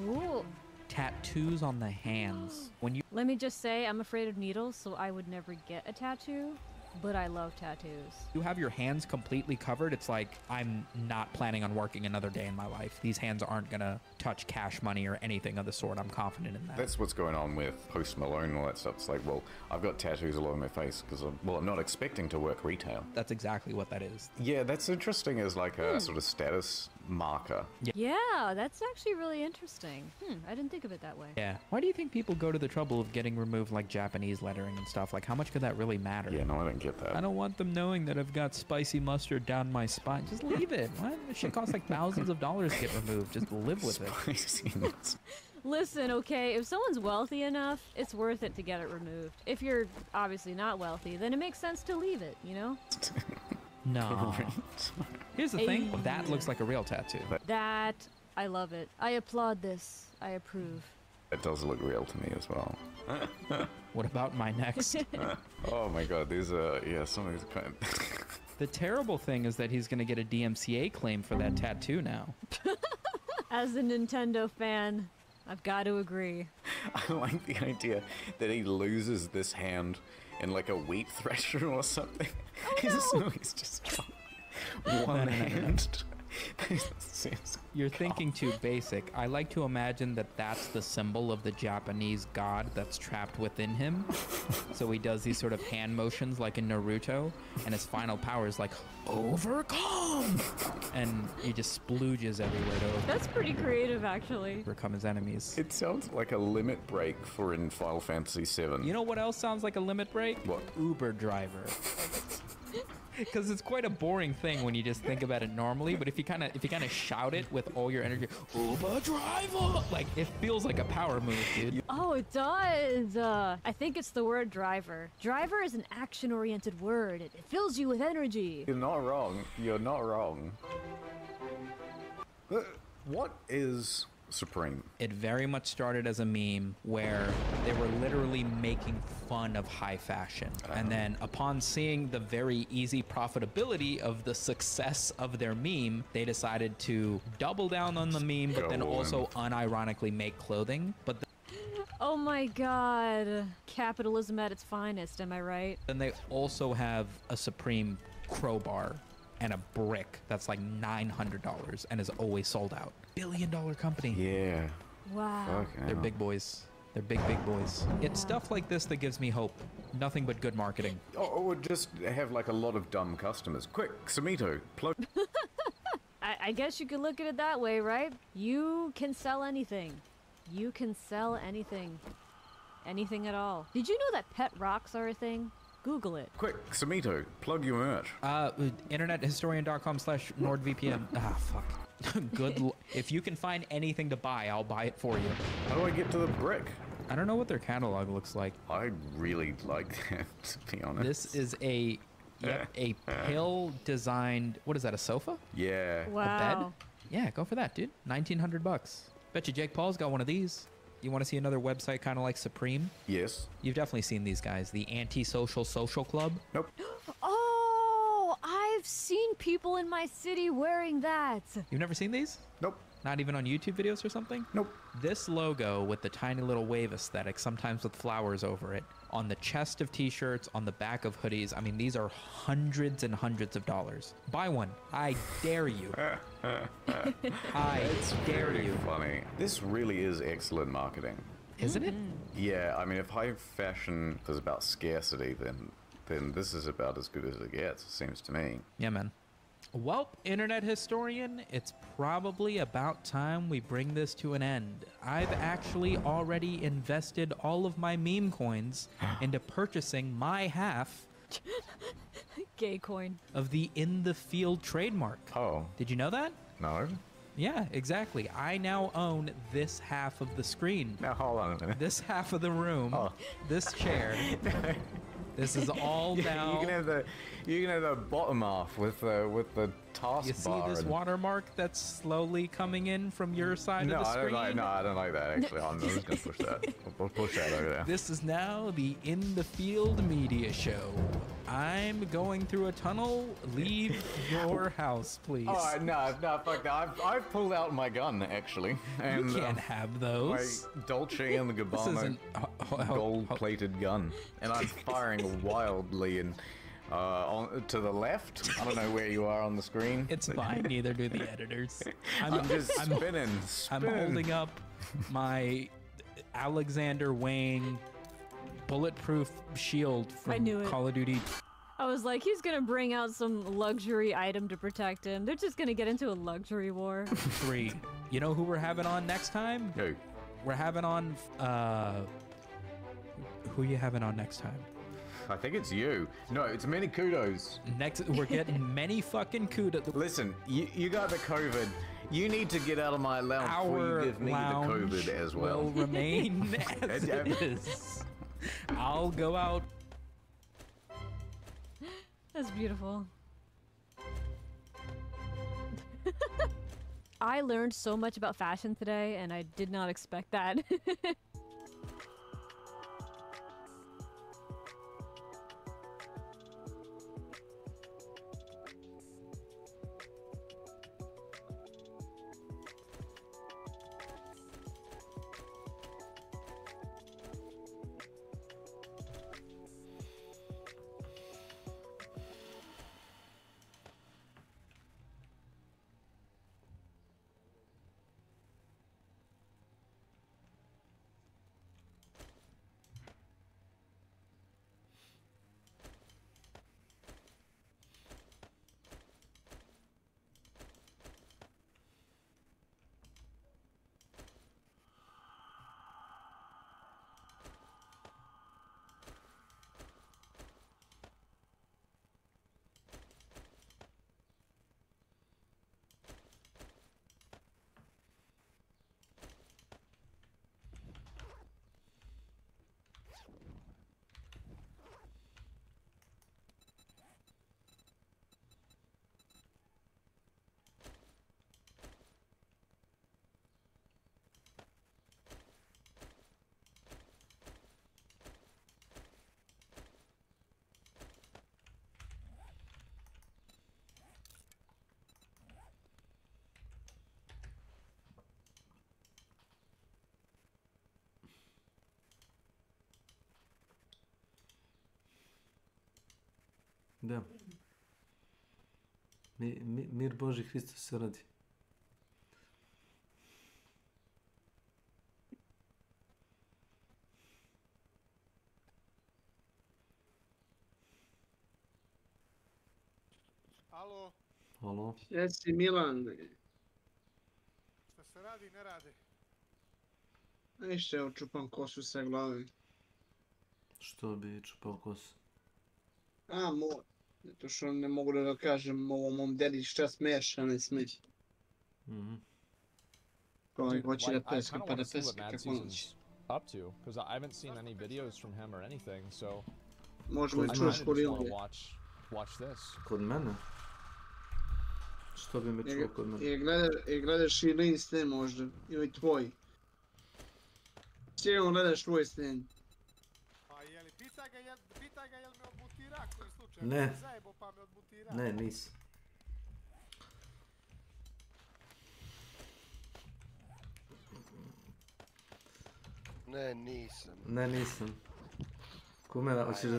Ooh. Tattoos on the hands. Let me just say, I'm afraid of needles, so I would never get a tattoo. But I love tattoos. You have your hands completely covered. It's like, I'm not planning on working another day in my life. These hands aren't gonna touch cash money or anything of the sort. I'm confident in that. That's what's going on with Post Malone and all that stuff. It's like, well, I've got tattoos all over my face because I'm not expecting to work retail. That's exactly what that is. Yeah, that's interesting as like a sort of status marker. Yeah, that's actually really interesting. I didn't think of it that way. Yeah. Why do you think people go to the trouble of getting removed like Japanese lettering and stuff? Like, how much could that really matter? Yeah, no, I don't get that. I don't want them knowing that I've got spicy mustard down my spine. Just leave it. What? This shit costs like thousands of dollars to get removed. Just live with it. Listen, okay, if someone's wealthy enough, it's worth it to get it removed. If you're obviously not wealthy, then it makes sense to leave it, you know? No. Here's the thing. That looks like a real tattoo. That, I love it. I applaud this. I approve. It does look real to me as well. What about my next? Oh my god, these are, yeah, some of these are kind of... The terrible thing is that he's going to get a DMCA claim for that tattoo now. As a Nintendo fan, I've got to agree. I like the idea that he loses this hand in like a wheat thresher or something. Oh, no. He's just one hand. You're thinking too basic. I like to imagine that that's the symbol of the Japanese god that's trapped within him. So he does these sort of hand motions like in Naruto, and his final power is like, overcome! And he just splooges everywhere to That's pretty creative, actually. overcome his enemies. It sounds like a limit break for in Final Fantasy VII. You know what else sounds like a limit break? What? Uber driver. Because it's quite a boring thing when you just think about it normally, but if you kind of shout it with all your energy, Uber driver, like it feels like a power move, dude. Oh, it does. I think it's the word driver. Driver is an action-oriented word. It fills you with energy. You're not wrong. You're not wrong. What is Supreme? It very much started as a meme where they were literally making fun of high fashion. And then upon seeing the very easy profitability of the success of their meme, they decided to double down on the meme, but then also unironically make clothing. But Oh my god. Capitalism at its finest, am I right? then they also have a Supreme crowbar and a brick that's like $900 and is always sold out. $1 billion company. Yeah. Wow. They're big boys. They're big boys. It's stuff like this that gives me hope. Nothing but good marketing. Or just have like a lot of dumb customers. Quick, Samito, plug. I guess you could look at it that way, right? You can sell anything. You can sell anything. Anything at all. Did you know that pet rocks are a thing? Google it. Quick, Samito, plug your merch. Internethistorian.com/NordVPN. Ah, fuck. If you can find anything to buy, I'll buy it for you. How do I get to the brick? I don't know what their catalog looks like. I really like that, to be honest. This is a pill designed, what is that, a sofa? Yeah. Wow. A bed? Yeah, go for that, dude. $1,900. Bet you Jake Paul's got one of these. You want to see another website kind of like Supreme? Yes. You've definitely seen these guys. The Antisocial Social Club. Nope. Oh, I've seen people in my city wearing that. You've never seen these? Nope. Not even on YouTube videos or something? Nope. This logo with the tiny little wave aesthetic, sometimes with flowers over it, on the chest of t-shirts, on the back of hoodies. I mean, these are hundreds and hundreds of dollars. Buy one. I dare you. I dare you. Funny. This really is excellent marketing. Isn't it? Yeah, I mean, if high fashion is about scarcity, then this is about as good as it gets, it seems to me. Yeah, man. Well, Internet Historian, it's probably about time we bring this to an end. I've actually already invested all of my meme coins into purchasing my half Gay coin. of the In the Field trademark. Oh. Did you know that? No? Yeah, exactly. I now own this half of the screen. Now, hold on a minute. This half of the room. Oh. This chair. This is all now. You can have the bottom half with the task You see bar. this watermark that's slowly coming in from your side of the screen? I don't like that actually. I'm just gonna push that. We'll push that over there. This is now the In the Field media show. I'm going through a tunnel. Leave your house, please. Oh no, fuck that. I've pulled out my gun actually. And, you can't have those. My Dolce and Gabbana gold-plated gun, and I'm firing wildly and to the left. I don't know where you are on the screen. It's fine. Neither do the editors. I'm just spinning. I'm holding up my Alexander Wang bulletproof shield I from knew it. Call of Duty. I was like, he's gonna bring out some luxury item to protect him. They're just gonna get into a luxury war. 3. You know who we're having on next time? Who? We're having on, who you having on next time? I think it's you. No, it's many kudos. Next, we're getting many fucking kudos. Listen, you got the COVID. You need to get out of my lounge before you give me the COVID as well. Will remain as it is. I'll go out. That's beautiful. I learned so much about fashion today, and I did not expect that. Da. Mir Boži Hristos se radi. Alo? Halo? Jesi Milan. Šta se radi, ne radi? Ništa, evo čupam kosu sa glave. Što bi čupao kosu? A, moj. Zato što ne mogu da kažem ovom mom dedi šta smiješ, a ne smiješ. Koji hoće da peska, pa da peska kako noći. Up to, because I haven't seen any videos from him or anything, so možemo I i kind čuš of kod just want Ilije. to watch this. Kod mene? Što bi me čuo kod mene? I gledaš i Lin stan možda, ili tvoj. Sigurno gledaš tvoj stan. Pa jeli, pitaj ga jel me odbutira, koji slučaj? Ne. Zajebo pa me odbutira. Ne, nisam. Ne, nisam. Kume, hoćeš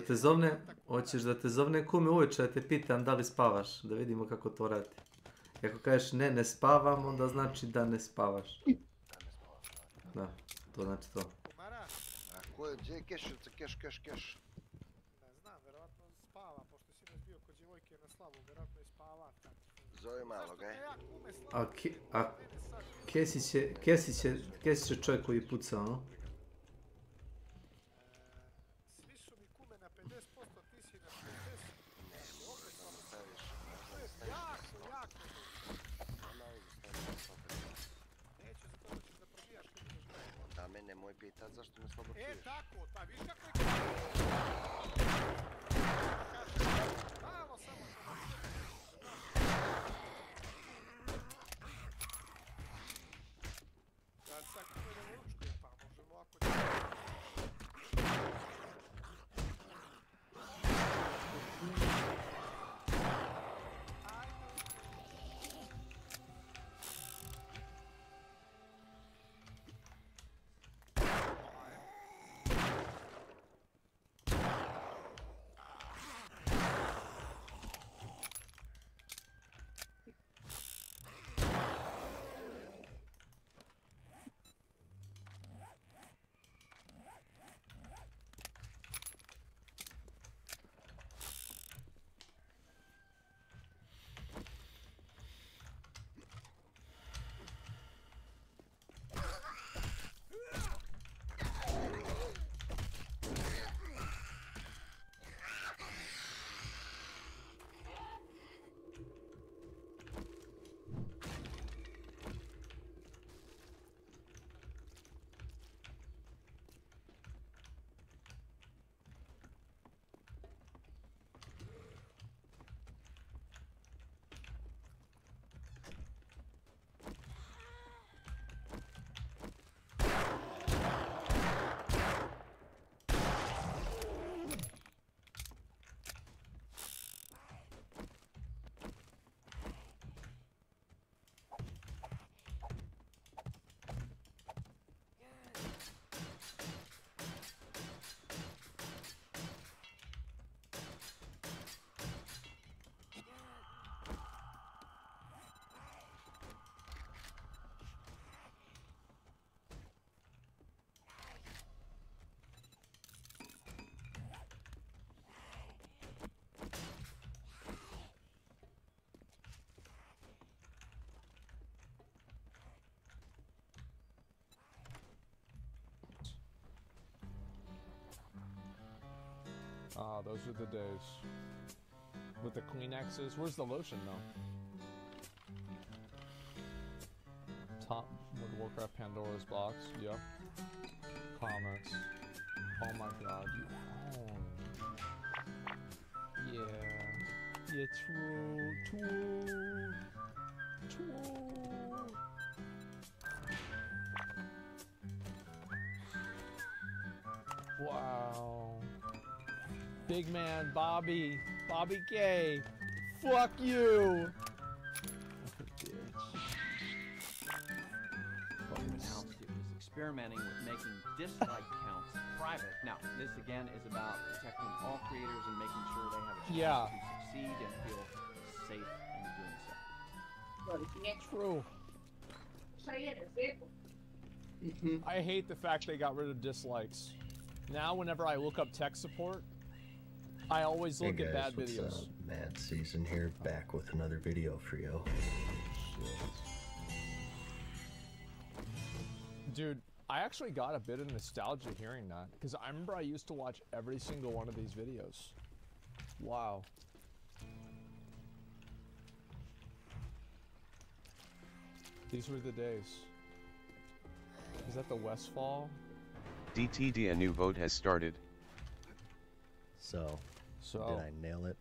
da te zovne kume uveče da te pitam da li spavaš, da vidimo kako to radi. I ako kažeš ne, ne spavam, onda znači da ne spavaš. Da, to znači to. Mara? A ko je, gdje je Kešovca, Keš? Ne znam, verovatno spava, pošto si nas bio kod djevojke na slavu, verovatno je spava. Zove malo ga, A Kesić će čovjek koji puca, no? Svi su mi kume na 50%, ti si na 60%. Ne, opet samo staviš. To je jako. Neću za to da ćeš da probijaš kad ideš gledati. A mene moj pitat zašto me slabo čuješ. Tako, viš kako je Ah, those were the days. With the Kleenexes. Where's the lotion, though? Top World of Warcraft Pandora's box. Yep. Comments. Oh my god. Yeah. Yeah, true. True. True. Wow. Big man, Bobby. Bobby K. Fuck you. Announced it was experimenting with making dislike counts private. Now, this again is about protecting all creators and making sure they have a chance to succeed and feel safe in doing so. True. I hate the fact they got rid of dislikes. Now, whenever I look up tech support, I always look at bad videos. Mad Season here, back with another video for you. Dude, I actually got a bit of nostalgia hearing that, because I remember I used to watch every single one of these videos. Wow. These were the days. Is that the Westfall? DTD, a new vote has started. So, did I nail it?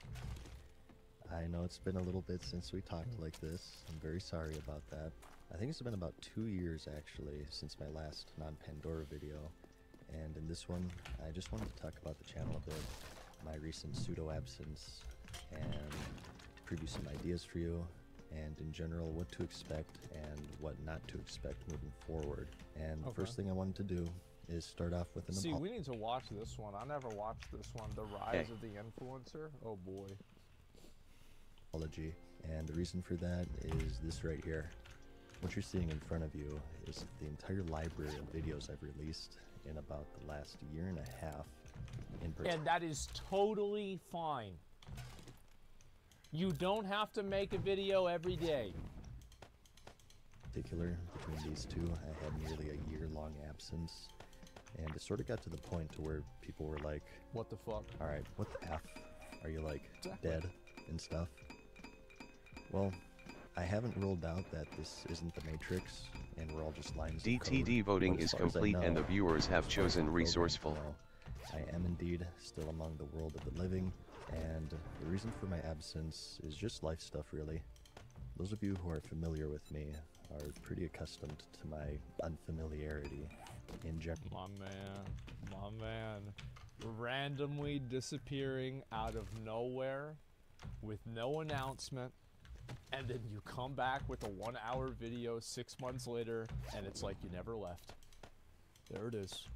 I know it's been a little bit since we talked like this. I'm very sorry about that. I think it's been about 2 years actually since my last non-Pandora video. And in this one, I just wanted to talk about the channel a bit, my recent pseudo-absence, and preview some ideas for you, and in general what to expect and what not to expect moving forward. And the first thing I wanted to do is start off with an See, we need to watch this one. I never watched this one, The Rise of the Influencer. Oh boy. Apology. And the reason for that is this right here. What you're seeing in front of you is the entire library of videos I've released in about the last year and a half. And that is totally fine. You don't have to make a video every day. In particular, between these two, I had nearly a year-long absence. And it sort of got to the point to where people were like, what the fuck? Alright, what the F? Are you like dead and stuff? Well, I haven't ruled out that this isn't the Matrix and we're all just lines of code. DTD voting is complete and the viewers have chosen resourceful. I am indeed still among the world of the living, and the reason for my absence is just life stuff really. Those of you who are familiar with me are pretty accustomed to my unfamiliarity in general. My man, randomly disappearing out of nowhere with no announcement, and then you come back with a 1-hour video 6 months later, and it's like you never left. There it is.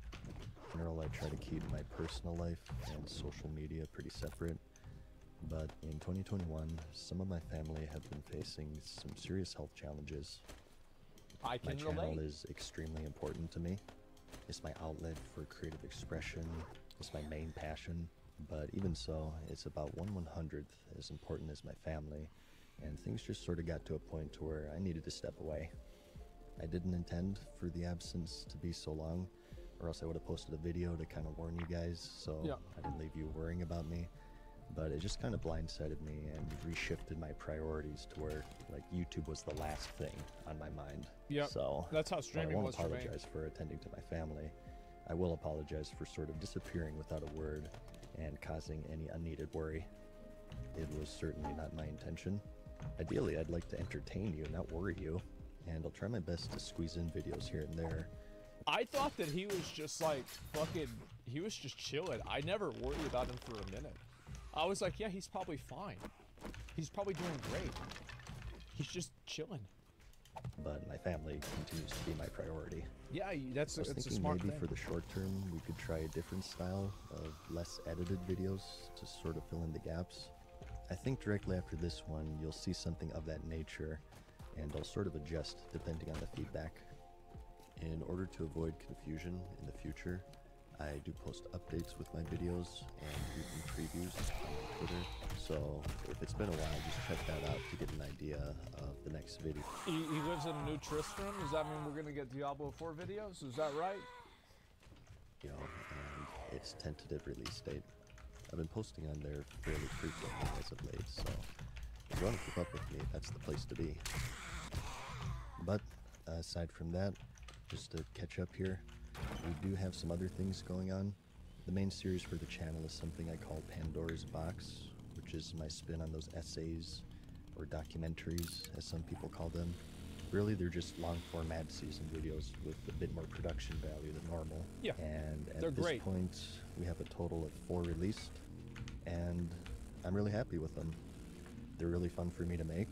In general, I try to keep my personal life and social media pretty separate, but in 2021, some of my family have been facing some serious health challenges. I can relate. My channel relate. is extremely important to me. It's my outlet for creative expression. It's my main passion. But even so, it's about 1/100th as important as my family. And things just sort of got to a point to where I needed to step away. I didn't intend for the absence to be so long, or else I would have posted a video to kind of warn you guys, so I didn't leave you worrying about me. But it just kind of blindsided me and reshifted my priorities to where, like, YouTube was the last thing on my mind. Yep, so that's how streaming was for me. I won't apologize for attending to my family. I will apologize for sort of disappearing without a word and causing any unneeded worry. It was certainly not my intention. Ideally, I'd like to entertain you, not worry you, and I'll try my best to squeeze in videos here and there. I thought that he was just like fucking, he was just chilling. I never worried about him for a minute. I was like, yeah, he's probably fine. He's probably doing great. He's just chilling. But my family continues to be my priority. Yeah, that's I was a thinking smart maybe thing. for the short term, we could try a different style of less edited videos to sort of fill in the gaps. I think directly after this one, you'll see something of that nature, and I'll sort of adjust depending on the feedback. In order to avoid confusion in the future, I do post updates with my videos and even previews on my Twitter. So if it's been a while, just check that out to get an idea of the next video. He lives in a new Tristram. Does that mean we're gonna get Diablo 4 videos? Is that right? And its tentative release date. I've been posting on there fairly frequently as of late, so if you want to keep up with me, that's the place to be. But aside from that, just to catch up here, we do have some other things going on. The main series for the channel is something I call Pandora's Box, which is my spin on those essays, or documentaries, as some people call them. Really, they're just long-form ad season videos with a bit more production value than normal. Yeah, and they're at this great. point, we have a total of 4 released, and I'm really happy with them. They're really fun for me to make,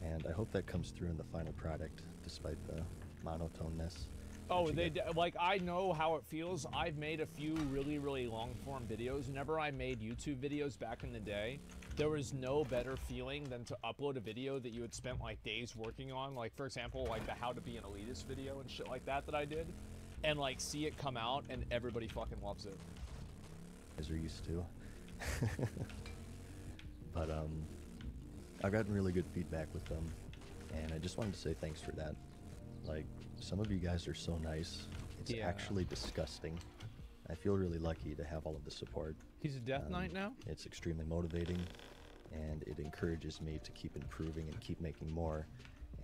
and I hope that comes through in the final product, despite the monotoneness. Oh, like, I know how it feels. I've made a few really long-form videos. Whenever I made YouTube videos back in the day, there was no better feeling than to upload a video that you had spent like days working on. Like, for example, like the How to Be an Elitist video and shit like that I did. And like see it come out and everybody fucking loves it. As we're used to. But I've gotten really good feedback with them, and I just wanted to say thanks for that. Like, some of you guys are so nice. It's actually disgusting. I feel really lucky to have all of the support. He's a Death Knight now? It's extremely motivating, and it encourages me to keep improving and keep making more.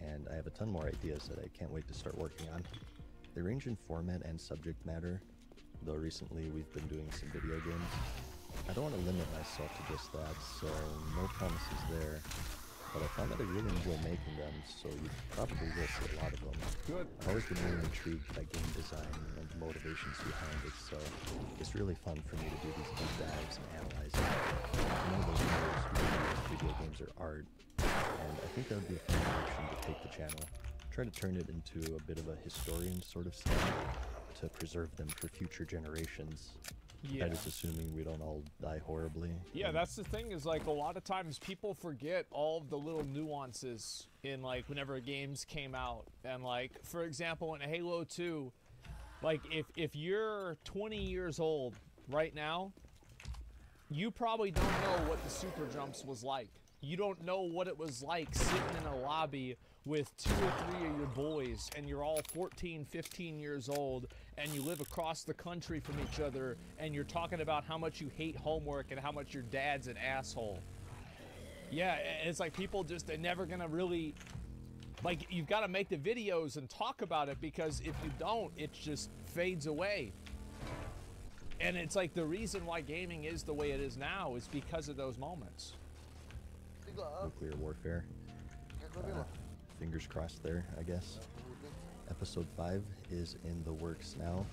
And I have a ton more ideas that I can't wait to start working on. They range in format and subject matter, though recently we've been doing some video games. I don't want to limit myself to just that, so no promises there. But I found that I really enjoy making them, so you probably will see a lot of them. Good. I've always been really intrigued by game design and the motivations behind it, so it's really fun for me to do these deep dives and analyze it. I'm one of those nerds who believes video games are art, and I think that would be a fun direction to take the channel. Try to turn it into a bit of a historian sort of style, to preserve them for future generations. Yeah. That is assuming we don't all die horribly. Yeah, that's the thing, is like a lot of times people forget all of the little nuances in like whenever games came out. And like, for example, in Halo 2, like if you're 20 years old right now, you probably don't know what the super jumps was like. You don't know what it was like sitting in a lobby with 2 or 3 of your boys, and you're all 14, 15 years old, and you live across the country from each other, and you're talking about how much you hate homework and how much your dad's an asshole. Yeah, it's like people just, they're never gonna really, like, you've got to make the videos and talk about it, because if you don't, it just fades away. And it's like the reason why gaming is the way it is now is because of those moments. Nuclear warfare. Fingers crossed there, I guess. Episode 5 is in the works now.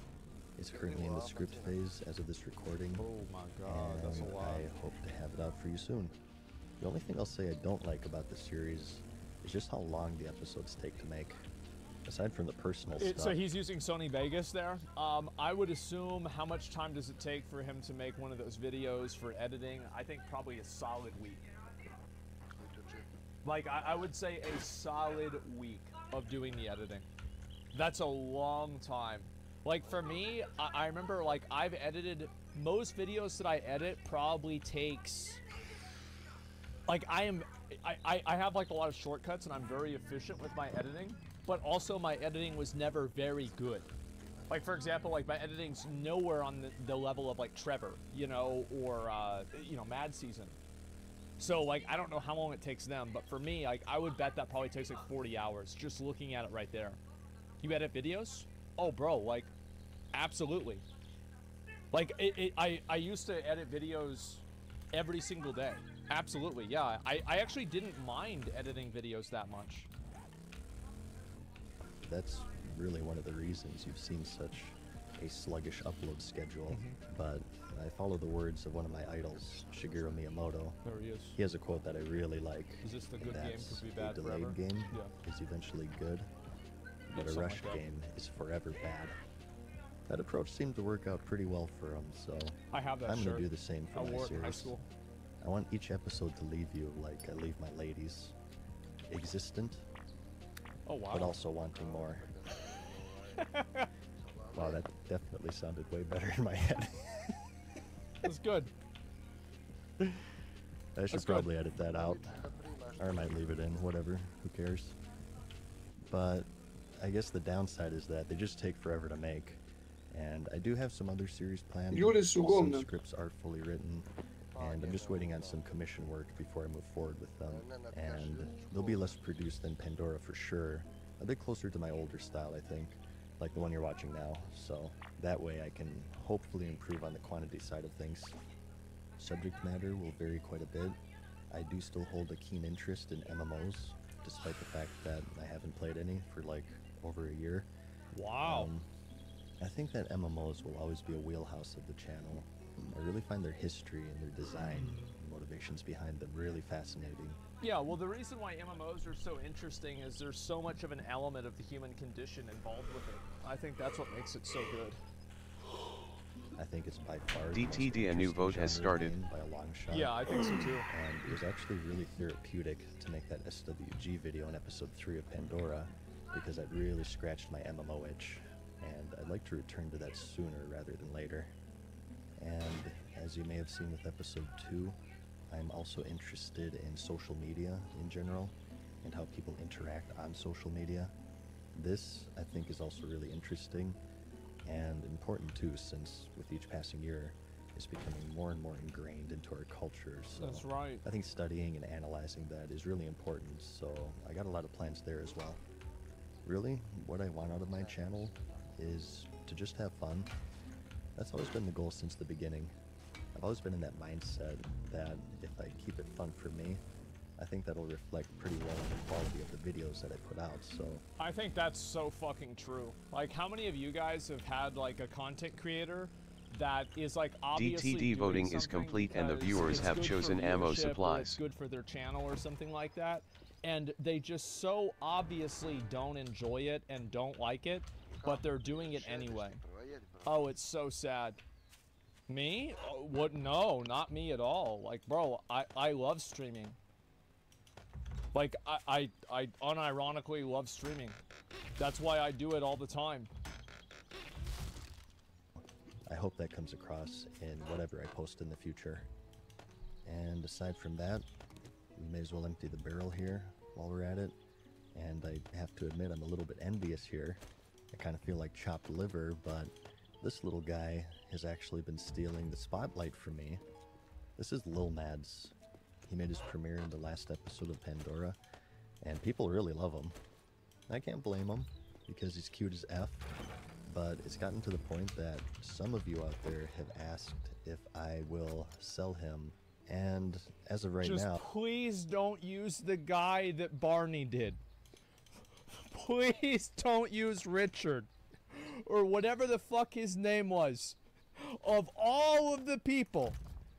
It's currently in the script phase as of this recording. Oh my god, that's a lot. I hope to have it out for you soon. The only thing I'll say I don't like about the series is just how long the episodes take to make. Aside from the personal stuff. So he's using Sony Vegas there. I would assume, how much time does it take for him to make one of those videos for editing? I think probably a solid week. Like, I would say a solid week of doing the editing. That's a long time. Like, for me, I remember, like, I've edited, most videos that I edit probably takes, like, I have, like, a lot of shortcuts, and I'm very efficient with my editing, but also my editing was never very good. Like, for example, like, my editing's nowhere on the level of, like, Trevor, you know, or, you know, Mad Season. So, like, I don't know how long it takes them, but for me, like, I would bet that probably takes, like, 40 hours just looking at it right there. You edit videos? Oh, bro, like, absolutely. Like, I used to edit videos every single day. Absolutely, yeah. I actually didn't mind editing videos that much. That's really one of the reasons you've seen such a sluggish upload schedule, but I follow the words of one of my idols, Shigeru Miyamoto. There he is. He has a quote that I really like. Is this the good game could be bad a delayed forever? game Yeah. is eventually good, but a something rushed like that. game is forever bad. That approach seemed to work out pretty well for him, so I have that I'm shirt. gonna do the same for I my wore it in series. high school. I want each episode to leave you like I leave my ladies, existent, Oh, wow. but also wanting more. Wow, that definitely sounded way better in my head. That's good. I should That's probably edit that out. Or I might leave it in, whatever, who cares. But I guess the downside is that they just take forever to make. And I do have some other series planned. Ljudi su Some govna. scripts are fully written, and I'm just waiting on some commission work before I move forward with them. And they'll be less produced than Pandora for sure. A bit closer to my older style, I think, like the one you're watching now. So that way I can hopefully improve on the quantity side of things. Subject matter will vary quite a bit. I do still hold a keen interest in MMOs, despite the fact that I haven't played any for like over a year. Wow. I think that MMOs will always be a wheelhouse of the channel. I really find their history and their design and motivations behind them really fascinating. Yeah, well, the reason why MMOs are so interesting is there's so much of an element of the human condition involved with it. I think that's what makes it so good. I think it's by far the most DTD, a new interesting vote has genre started. game by a long shot. Yeah, I think so too. And it was actually really therapeutic to make that SWG video in episode 3 of Pandora, because I'd really scratched my MMO itch, and I'd like to return to that sooner rather than later. And as you may have seen with episode 2, I'm also interested in social media in general, and how people interact on social media. This, I think, is also really interesting and important too, since with each passing year, it's becoming more and more ingrained into our culture. So That's right. I think studying and analyzing that is really important, so I got a lot of plans there as well. Really, what I want out of my channel is to just have fun. That's always been the goal since the beginning. I've always been in that mindset that if I keep it fun for me, I think that'll reflect pretty well on the quality of the videos that I put out, so... I think that's so fucking true. Like, how many of you guys have had, like, a content creator that is, like, obviously DTD voting is complete and the viewers have chosen ammo supplies. It's good for their channel or something like that, and they just so obviously don't enjoy it and don't like it, but they're doing it anyway. Oh, it's so sad. Me? Oh, what? No, not me at all. Like, bro, I love streaming. Like, I unironically love streaming. That's why I do it all the time. I hope that comes across in whatever I post in the future. And aside from that, we may as well empty the barrel here while we're at it. And I have to admit, I'm a little bit envious here. I kind of feel like chopped liver, but this little guy has actually been stealing the spotlight from me. This is Lil Mads. He made his premiere in the last episode of Pandora, and people really love him. I can't blame him, because he's cute as F, but it's gotten to the point that some of you out there have asked if I will sell him, and as of right now... Just please don't use the guy that Barney did. Please don't use Richard. Or whatever the fuck his name was. Of all of the people,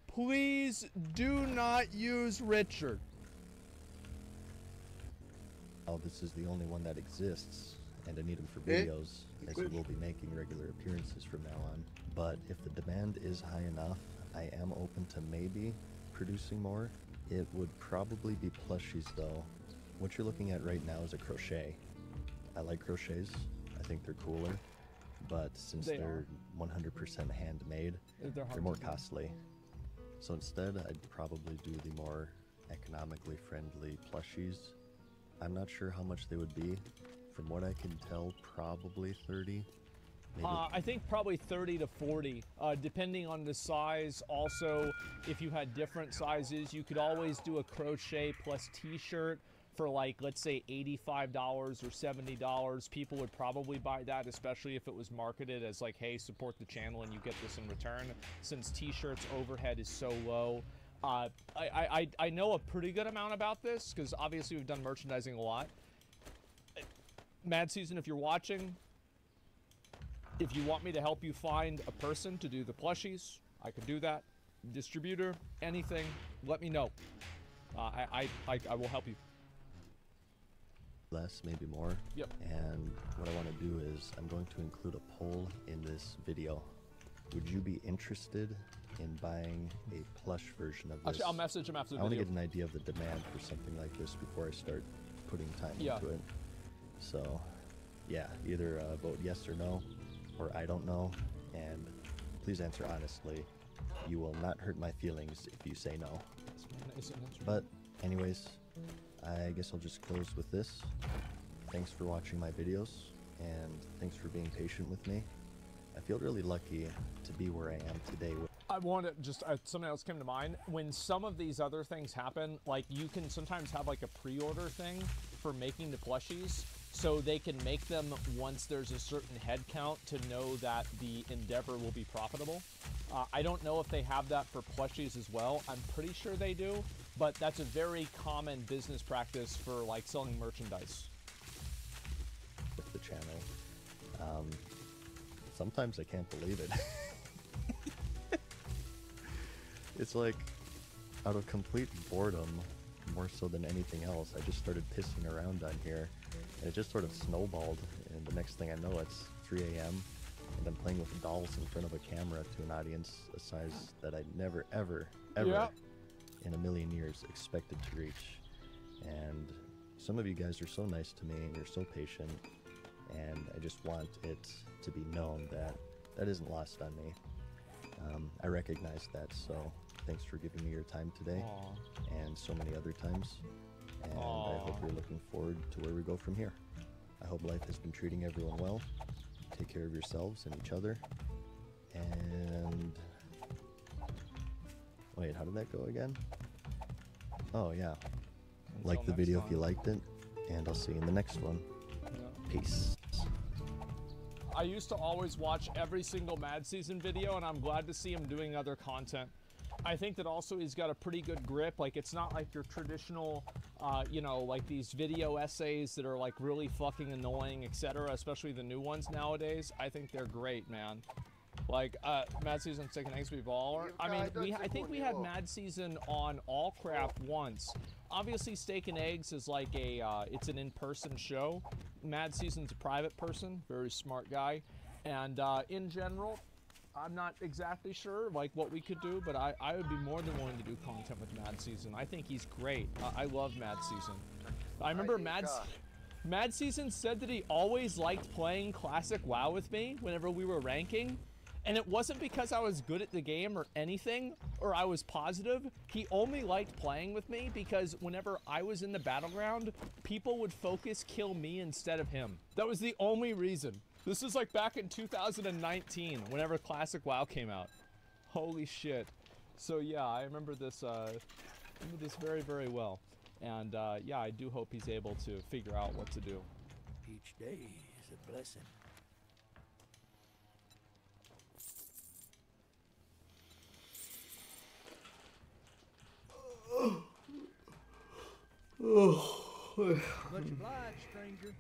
please do not use Richard. Oh, this is the only one that exists, and I need him for videos, as he will be making regular appearances from now on. But if the demand is high enough, I am open to maybe producing more. It would probably be plushies though. What you're looking at right now is a crochet. I like crochets, I think they're cooler, but since they're 100% handmade, they're more costly. So instead, I'd probably do the more economically friendly plushies. I'm not sure how much they would be. From what I can tell, probably 30. Maybe. I think probably 30 to 40, depending on the size. Also, if you had different sizes, you could always do a crochet plus t-shirt for, like, let's say $85 or $70. People would probably buy that, especially if it was marketed as like, hey, support the channel and you get this in return, since t-shirts overhead is so low. I know a pretty good amount about this because obviously we've done merchandising a lot. Mad Season, if you're watching, if you want me to help you find a person to do the plushies, I could do that. Distributor, anything, let me know. I will help you. Less, maybe more. Yep. And what I want to do is I'm going to include a poll in this video. Would you be interested in buying a plush version of this? Actually, I'll message him after the I want to video. get an idea of the demand for something like this before I start putting time into it. So, yeah, either vote yes or no, or I don't know, and please answer honestly. You will not hurt my feelings if you say no. But anyways, I guess I'll just close with this. Thanks for watching my videos, and thanks for being patient with me. I feel really lucky to be where I am today. I want to just, something else came to mind. When some of these other things happen, like you can sometimes have like a pre-order thing for making the plushies, so they can make them once there's a certain head count to know that the endeavor will be profitable. I don't know if they have that for plushies as well. I'm pretty sure they do, but that's a very common business practice for like selling merchandise. With the channel. Sometimes I can't believe it. It's like, out of complete boredom, more so than anything else, I just started pissing around on here, and it just sort of snowballed, and the next thing I know, it's 3 a.m., and I'm playing with dolls in front of a camera to an audience a size that I never, ever, ever in a million years expected to reach. And some of you guys are so nice to me, and you're so patient, and I just want it to be known that that isn't lost on me. I recognize that, so thanks for giving me your time today. Aww. And so many other times, and I hope you're looking forward to where we go from here. I hope life has been treating everyone well. Take care of yourselves and each other, and wait, how did that go again? Oh yeah, like the video if you liked it, and I'll see you in the next one. Peace. I used to always watch every single Mad Season video, and I'm glad to see him doing other content. I think that also he's got a pretty good grip. Like, it's not like your traditional, you know, like these video essays that are like really fucking annoying, etc., especially the new ones nowadays. I think they're great, man. Like, Mad Season Steak and Eggs Baller. I mean, I think we had Mad Season on All Craft once. Obviously, Steak and Eggs is like a, it's an in-person show. Mad Season's a private person, very smart guy. And in general, I'm not exactly sure like what we could do, but I would be more than willing to do content with Mad Season. I think he's great. I love Mad Season. I remember Mad Season said that he always liked playing Classic WoW with me whenever we were ranking. And it wasn't because I was good at the game or anything, or I was positive. He only liked playing with me because whenever I was in the battleground, people would focus kill me instead of him. That was the only reason. This is like back in 2019, whenever Classic WoW came out. Holy shit. So yeah, I remember this very, very well. And yeah, I do hope he's able to figure out what to do. Each day is a blessing. Much obliged, stranger.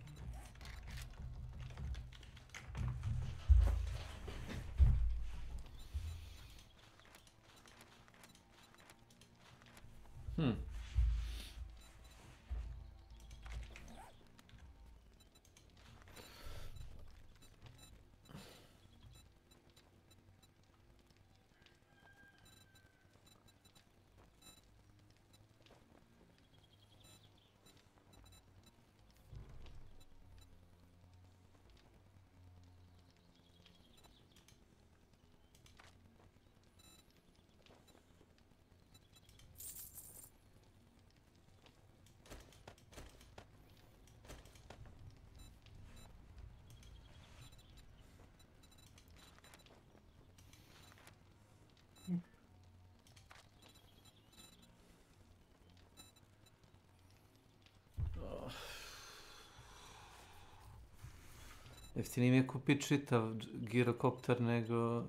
Jeftinije mi je kupiti čitav girokopter nego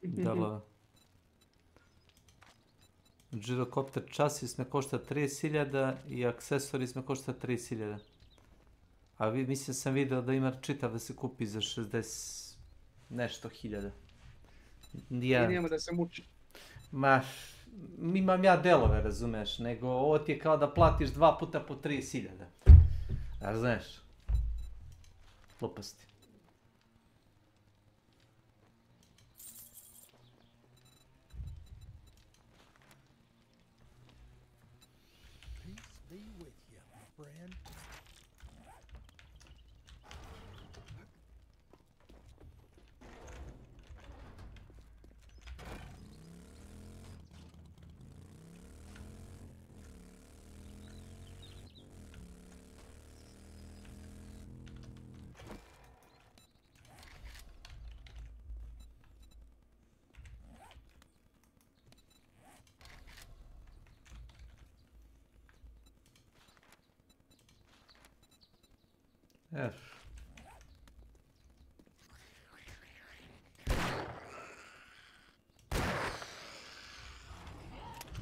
delove. Girokopter časis me košta 30.000 i aksesoris me košta 30.000. A mislim sam video da ima čitav da se kupi za 60 nešto hiljada. I njemu da se muči. Ma, imam ja delove, razumeš, nego ovo ti je kao da platiš 2 puta po 30.000. Razumeš? Gluposti. Peace be with you, my friend.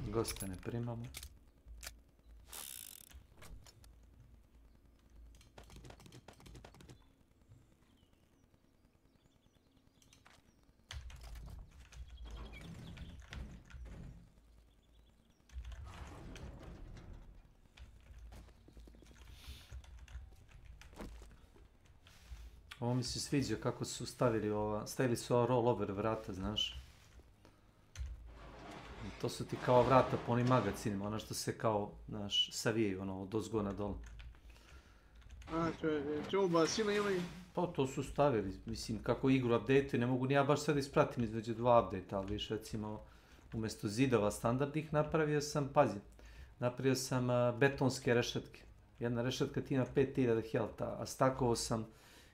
Goste ne primamo. Ovo mi se sviđa kako su stavili su ova rollover vrata, znaš. I to su ti kao vrata po onim magacinima, ono što se kao, znaš, savijaju, ono, od ozgo na dole. A, to ubacili ili? Pa to su stavili, mislim, kako igru update-u, ne mogu ni ja baš sad ispratim između dva update-a, ali više, recimo, umjesto zidova standardnih napravio sam, pazi, napravio sam betonske rešetke. Jedna rešetka ti ima 5000 health-a, a stakovao sam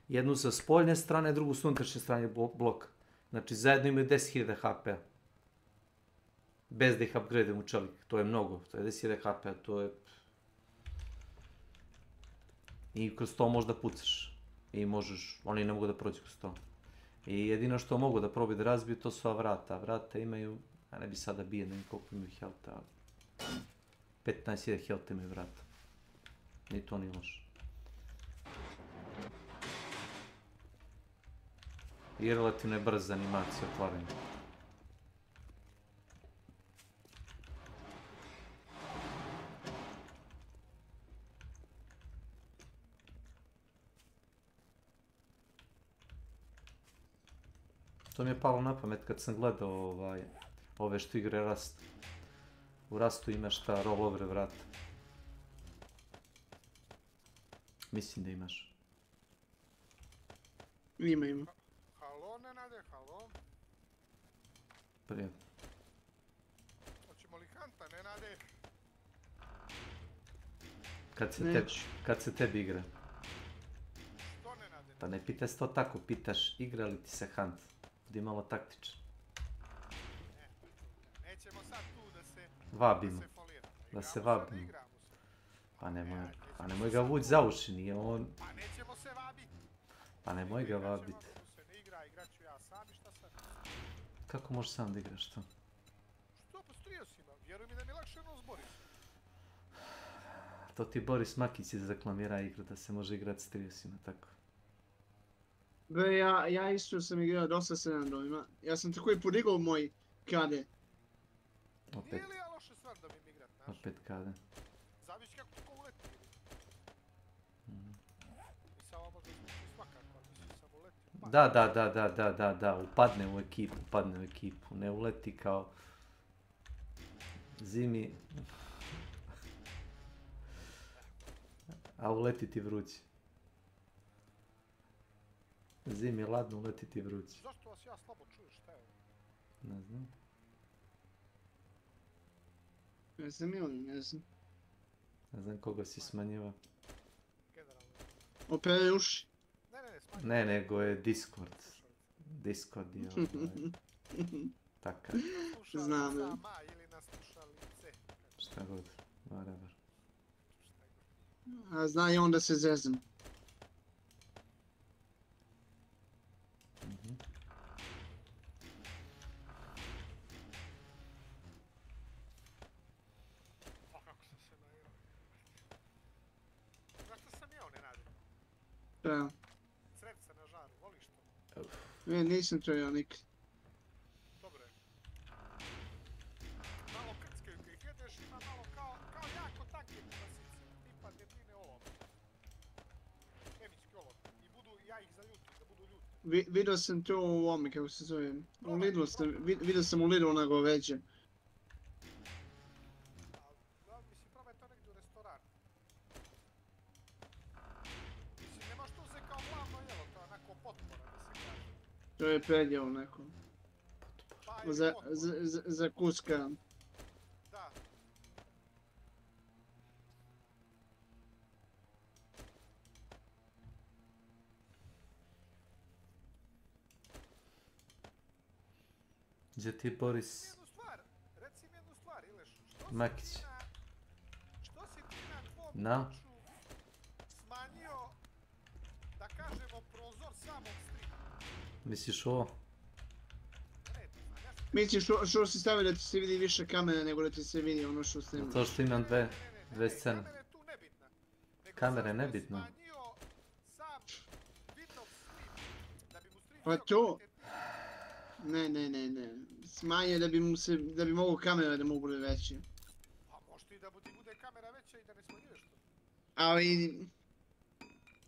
jednu sa spoljne strane, drugu s unutrašnje strane bloka. Znači, zajedno imaju 10.000 HP-a. Bez da ih upgradem u čelik. To je mnogo, to je 10.000 HP-a, to je... I kroz to možda pucaš. I možeš, oni ne mogu da prođu kroz to. I jedino što mogu da probaju da razbiju, to su vrata. Vrata imaju, ja ne bi sada bio, ne koliko imaju health-a, 15.000 health imaju vrata. Ni to nije loše. I relativno je brza animacija otvaranja. To mi je palo na pamet kad sam gledao ove što igre Rust. U Rustu imaš ta rollover vrata. Mislim da imaš. Ima. Halo, Nenade, halo. Prijatno. Hoćemo li hanta, Nenade? Kad se tebi igra? Što, Nenade? Pa ne pitaš to tako, pitaš igra li ti se hunt. Budi malo taktičan. Nećemo sad tu da se... Vabimo. Da se vabimo. Pa nemoj ga vuć za uši, nije on... Pa nećemo se vabit. Pa nemoj ga vabit. Se ne igra, igraću ja sam i šta sad? Kako možeš sam da igraš to? Što pa s triosima? Vjeruj mi da mi je lakše ono s Borisom. To ti Boris Makić izreklamira igru da se može igrati s triosima, tako. Bre, ja isto sam igrao dosta s randovima. Ja sam tako i podigao moj KD. Opet. Nije li ja loše stvar da mi igrat, znaš? Opet KD. Zavisi kako ti ko uleti. Mislim, ovo možda zvuči svakako, ali mislim sam uleti. Da, upadne u ekipu, ne uleti kao zimi, a uleti ti vrući. Zimi ladno, uleti ti vrući. Zašto vas ja slabo čujem, šta je ovo? Ne znam. Ne znam i oni, ne znam. Ne znam koga si smanjiva. Generalno. Opere uši. Ne, nego je Discord. Discord je takav. Znam. Ili na slušalice. Šta god, whatever. A zna i onda se zezam. Da. Crevca na žaru, voliš to? Ne, nisam to ja nikad. Dobre. Malo krckaju kad ih jedeš, ima malo kao jako tanke klasice. Tipa debljine olova. Kemijski olov. I budu, ja ih zaljutim, da budu ljuti. Vidio sam to u ovome, kako se zove. U Lidlu sam, vidio sam u Lidlu na goveđe. Mislim, probaj to negdje u restoranu. Mislim, nemaš to se kao glavno jelo, to je onako potpora, da se kaže. To je predjelo neko. Za kuska. Da. Gdje ti je Boris Reci mi jednu stvar, Ileš. Makić? Što si ti na tvom Na? kuću smanjio Misliš ovo? Misliš što si stavio da ti se vidi više kamera nego da ti se vidi ono što snimaš? Zato što imam dve scene. Kamera je nebitna. Pa to... Ne. Smanje da bi mogu kamera da mogu bude veće. Pa možda i da bude kamera veća i da ne smanjuješ to. Ali...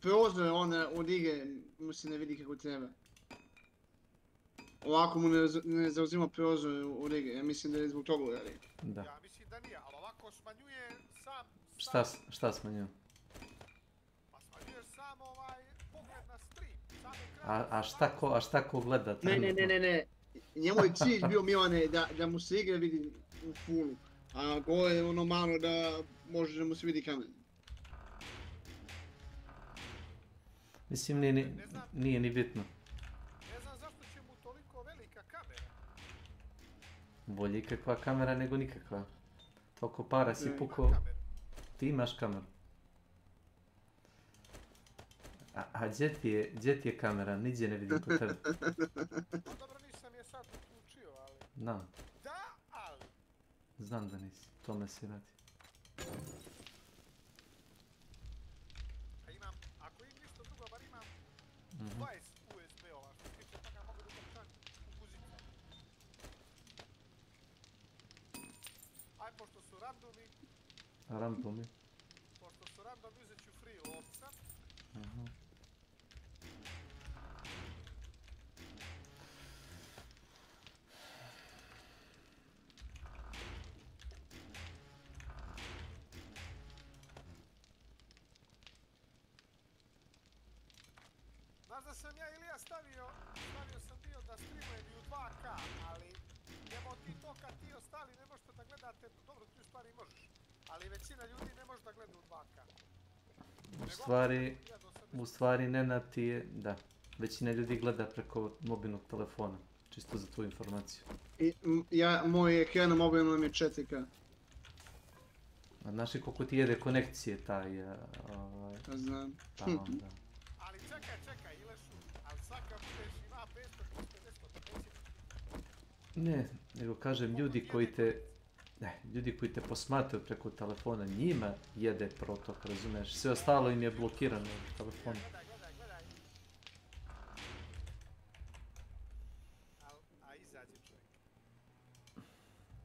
Prozor od igre mu se ne vidi kako treba. Ovako mu ne zauzima prozor od igre, ja mislim da je zbog toga uradi. Da. Ja mislim da nije, ali ovako smanjuje sam... Šta smanjuje? Pa smanjuješ sam pogled na stream. A šta ko gleda? Ne. Njemu je cilj bio, Milane, da mu se igra vidi u fullu. A gore je ono malo da može da mu se vidi kamer. Mislim, nije ni bitno. Ne znam zašto će mu toliko velika kamera. Bolje ikakva kamera nego nikakva. Toliko para si pukao. Ti imaš kameru. A gdje ti je kamera? Nigdje ne vidim kod tebe. No dobro, nisam je sad uključio, ali... Znam. Da, ali... Znam da nisi. Tome si radi. Ako im ništa drugo, bar imam 20 USB-ova, što se tiče toga mogu da trčam u guzicu. Aj, pošto su randomi... Pošto su randomi, uzet ću free lovca. Znaš da sam ja Ilija stavio sam bio da streamujem i u 2K, ali nemo ti to kad ti ostali ne možete da gledate, dobro ti u stvari možeš, ali većina ljudi ne može da gleda u 2K. U stvari Nenad ti je, da, većina ljudi gleda preko mobilnog telefona, čisto za tu informaciju. Moj ekran na mobilnom je 4K. A znaš li koliko ti jede konekcije taj... Znam. Pa onda... Ali čekaj, Ilešu, ali sad kad budeš ima 500, Ne, nego kažem ljudi koji te posmatraju preko telefona, njima jede protok, razumiješ? Sve ostalo im je blokirano u telefonu. Gledaj. A izađe čovjek.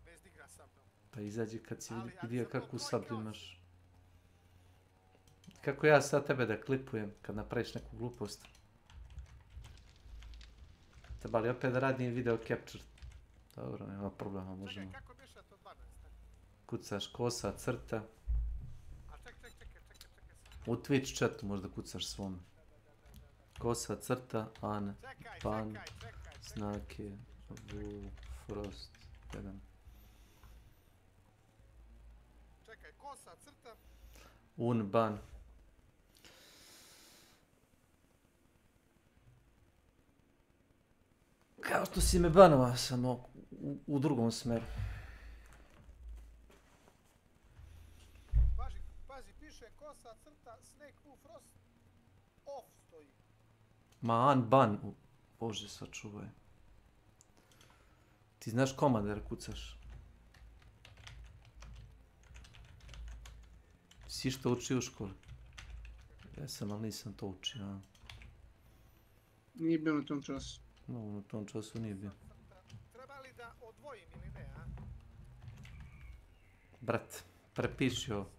Bez da igra sa mnom. Pa izađi kad si vidio kakvu sablju imaš. Kako ja sad tebe da klipujem kad napraviš neku glupost? Treba li opet da radim video capture? Dobro, nema problema, možemo. Čekaj, kako bješa to 12? Kucaš kosa, crta. A čekaj. U Twitch chatu možda kucaš svome. Kosa, crta, an, pan, snake, S.W.Frost, 1. Čekaj, kosa, crta. Ban. Kao što si me banova, samo u drugom smeru. Pazi, piše kosa, crta, S.W.Frost, off stoji. Ban. Bože, sačuvaj. Ti znaš komander kucaš? Si što učio u školi? Ja sam, ali nisam to učio. Nije bio na tom času. No, u tom času nije bio. Treba li da odvojim ili ne, a? Brat, prepiši ovo.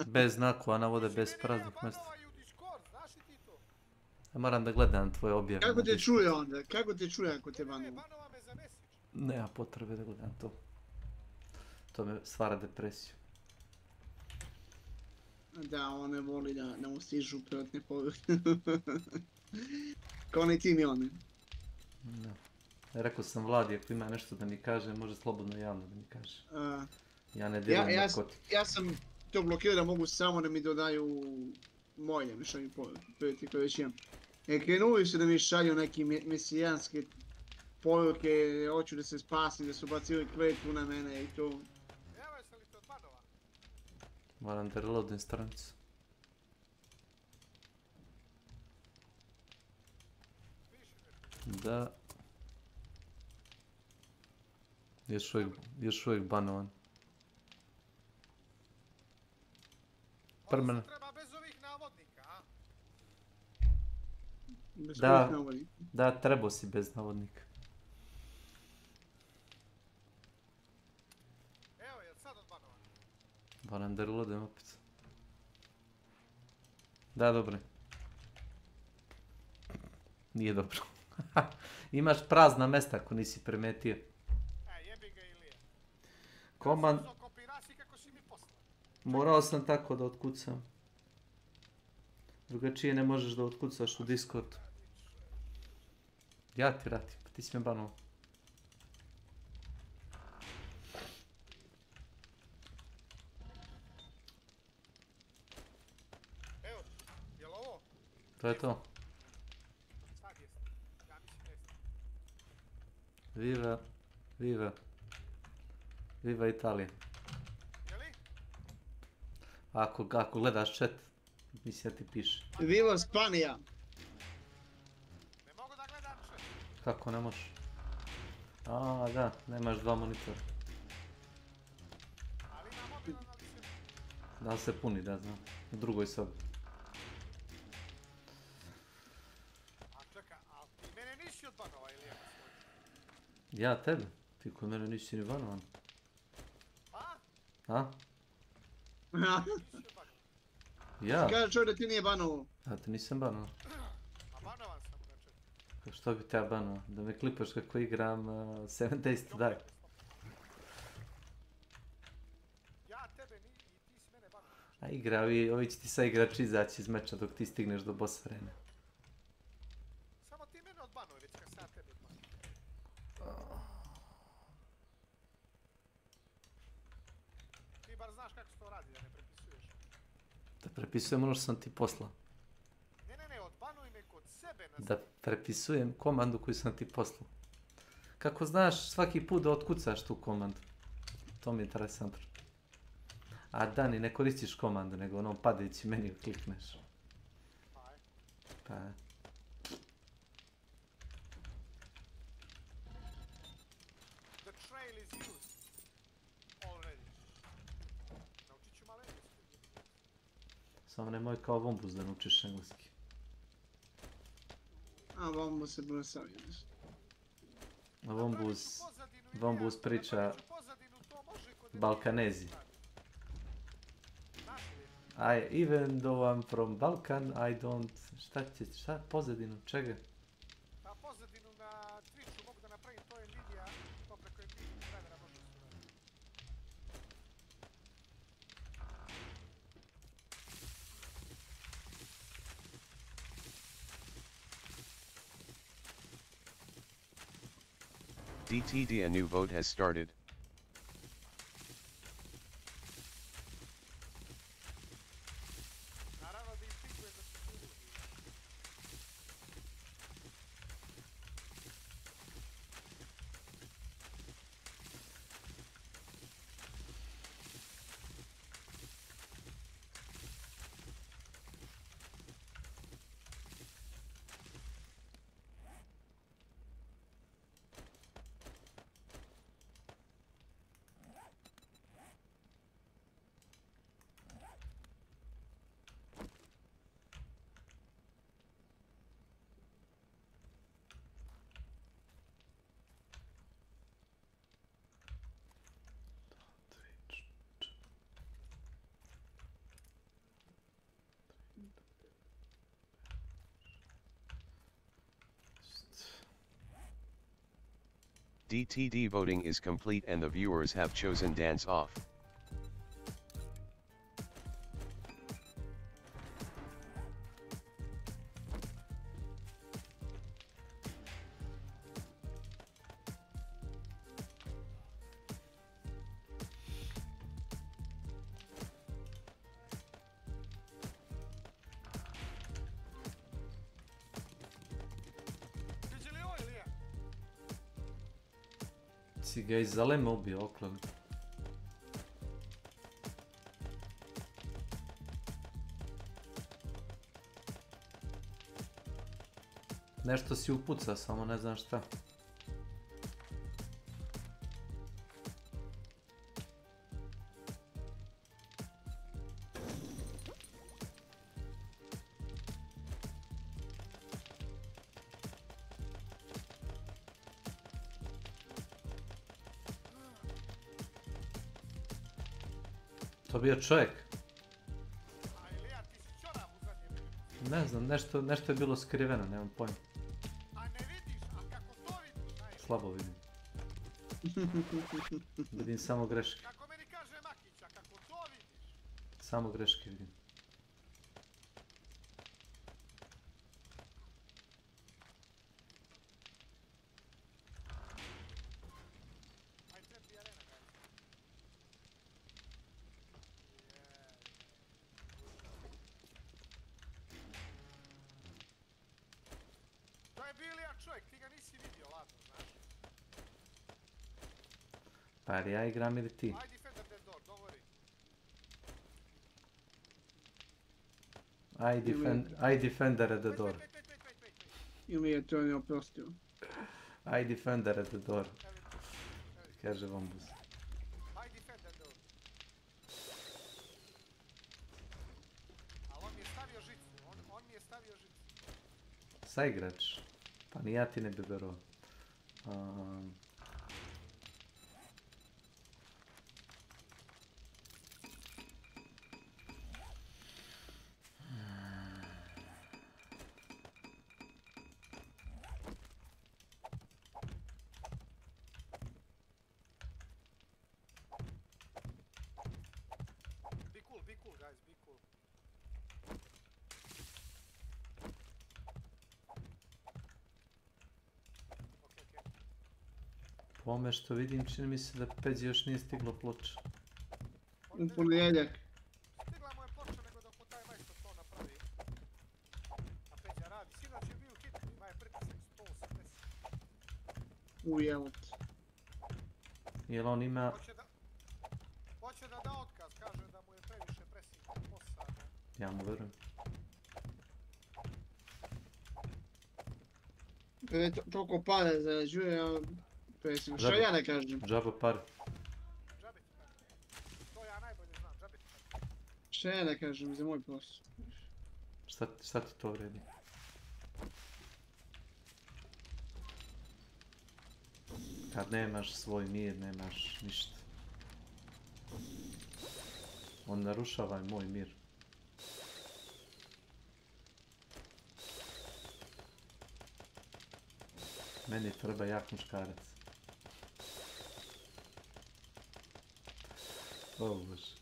Bez znakova, navode bez praznih mjesta. Ja moram da gledam tvoje objave. Kako te čuje onda? Kako te čuje ako te banova? Nema potrebe da gledam to. To me stvara depresiju. Da, on ne voli da mu stižu privatne poruke. Kao ne ti ni one. Da. Rekao sam Vladi, ako ima nešto da mi kaže, može slobodno javno da mi kaže. Ja ne dijelim narkotike. Ja sam to blokirao da mogu samo da mi dodaju moje, da mi šalju poruke koje već imam. Krenuli su da mi šalju neke mesijanske poruke, hoću da se spasim, da su bacili kletvu na mene i to. Moram da reloadim stranicu. Da. Još uvijek banovan. Permanent. Da, trebao si bez navodnika. Evo je sad odbanovan. Moram da reloadim opet. Da, dobro. Nije dobro. Imaš prazna mesta ako nisi primetio. Jebi ga Ilija. Komand... Morao sam tako da otkucam. Drugačije ne možeš da otkucaš u Discordu. Ja ti ratim, pa ti si me banuo. Evo, jel ovo? To je to. Sad jest. Ja mislim jest. Viva, viva. Viva Italija. Jeli? Ako gledaš chat, mislim da ti piše. Viva Spanija. Ne mogu da gledam chat. Kako ne možeš? A, da, nemaš dva monitora. Ali na mobilnom se... Da se puni, da znam. U drugoj sobi. A čeka, a ti mene nisi odbanova ili ima svoj? Ja tebe? Ti kod mene nisi ni banovan. A? A? Nisi odbanova. Ja? Kaže čovjek da ti nije banovo. A te nisam banovan. A banovan sam na chat. Što bi te ja banovan? Da me klipaš kako igram 7 Days to Die. Ja tebe i ti si mene banovan. A igra, ovi će ti sad igrači izaći iz meča dok ti stigneš do boss arene. Samo ti mene odbanuj, već kad sad tebe odbanuj. Ti bar znaš kako se to radi, da ne prepisuješ. Da prepisujem ono što sam ti poslao. Ne, odbanuj me kod sebe na... Da prepisujem komandu koju sam ti poslao. Kako znaš svaki put da otkucaš tu komandu? To mi je interesantno. A Dani, ne koristiš komandu, nego onom padajući meniju klikneš. Pa. The trail is used already. Naučit ću malo engleski. Samo nemoj kao Vombus da naučiš engleski. A vamo se brosavljeno. Vombus priča Balkanezi. Even though I'm from Balkan, I don't... Šta? Pozadinu? Čega? Pa pozadinu na Twitchu mogu da napravim to Nvidia, to preko Nvidia drivera može se raditi. DTD, a new vote has started. DTD voting is complete and the viewers have chosen dance off. Si ga iz Zalema ubio, oklali. Nešto si upuca, samo ne znam šta. To bio čovjek. Ne znam, nešto je bilo skriveno, nemam pojma. Slabo vidim. Vidim samo greške. Samo greške vidim. Pa jer ja igram ili ti? I defender at the door. I mi je to ne oprostio. I defender at the door. Kaže Vombus. Saigrač. Pa ni ja ti ne bi verovao. Po ome što vidim, čini mi se da Peđi još nije stiglo ploča. U ponedjeljak. Ujevot. Jel on ima... Hoće da da otkaz, kaže da mu je previše presivno posao. Ja mu verujem. Toliko pare zarađuje, ja presim. Što ja ne kažem? Džaba pare. To ja najbolje znam, džabe ti pare. Što ja ne kažem za moj posao? Šta ti to vredi? Kad nemaš svoj mir, nemaš ništa. On narušava moj mir. Meni treba jak muškarac. O Bože.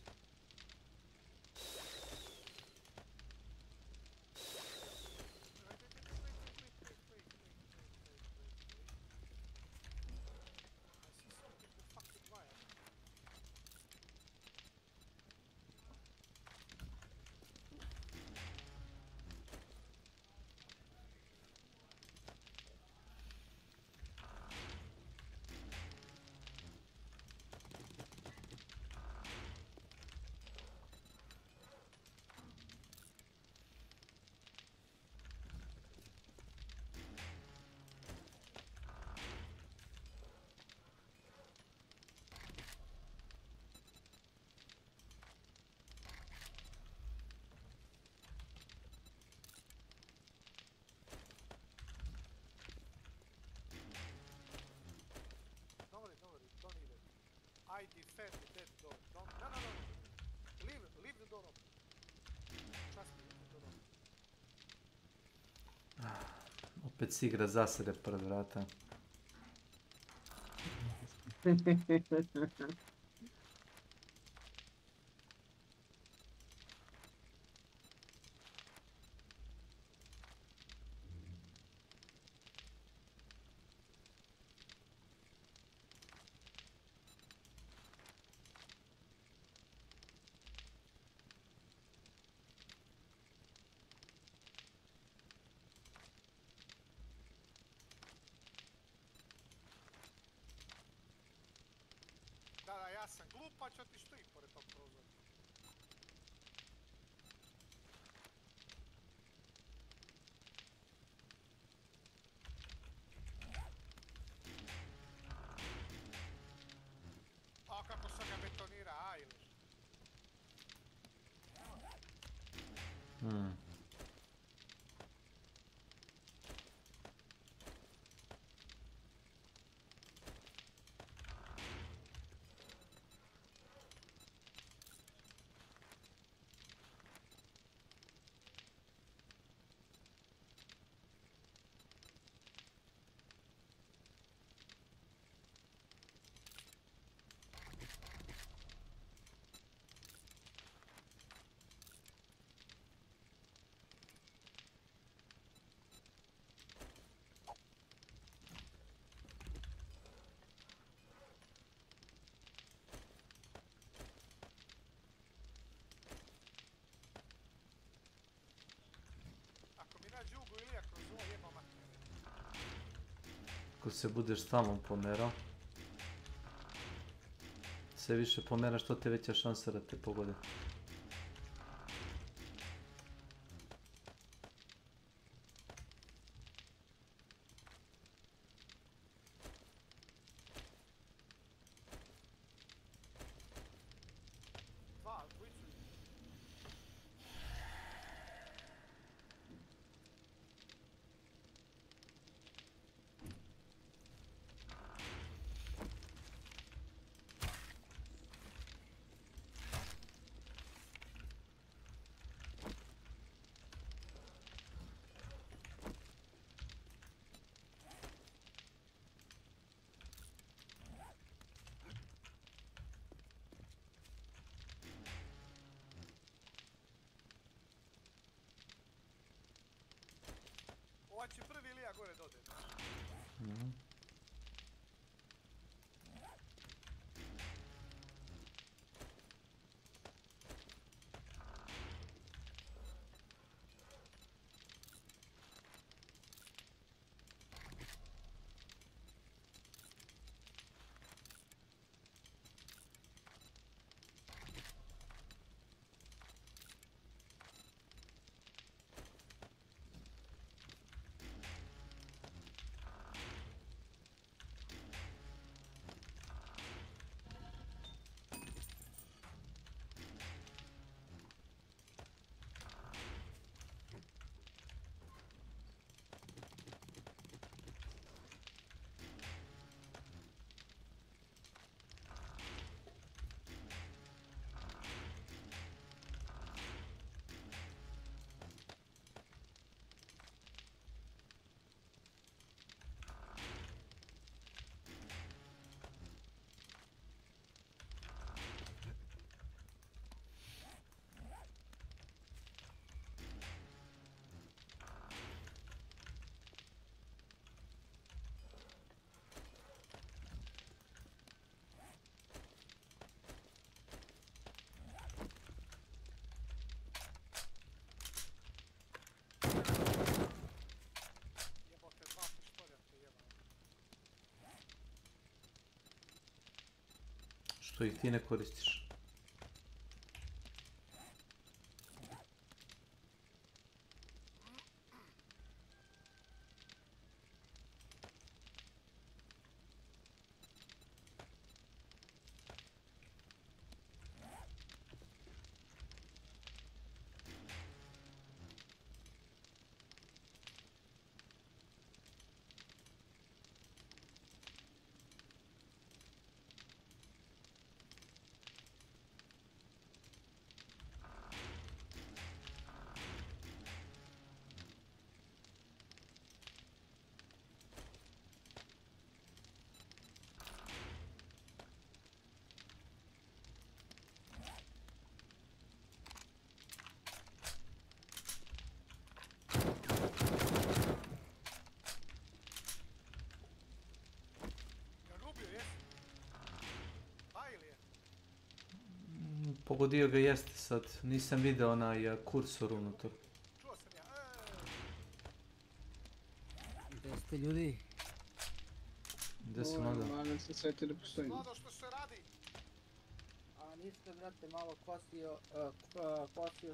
I defend that door. Don't. No. Leave the door open. Trust me, leave the door open. Opet si igra zasere pored vrata. Da, ja sam glupač, a ti stoji pored tog prozora. Ako se budeš stalno pomerao, sve više pomeraš, to te veća šansa da te pogode. Ovaj će prvi ili ja gore dodem. Što ih ti ne koristiš? Pogodio ga jeste sad, nisam video onaj kursor unutar. Gde ste ljudi? Gde se Mlado? Mladen se setio da postoji. Mlado, što se radi? A ništa, brate, malo kosio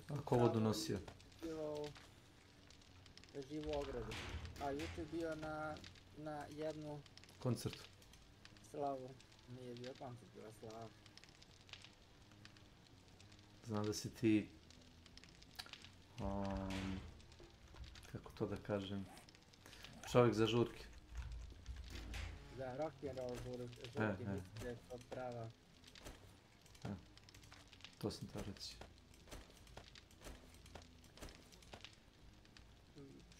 sam. A ko vodu nosio? Živu ogradu. A juče bio na jednu Koncert. slavu. Nije bio koncert, bila slava. Znam da si ti Kako to da kažem? Čovjek za žurke. Za rock'n'roll žurke, mislim da je to prava. To sam to reći.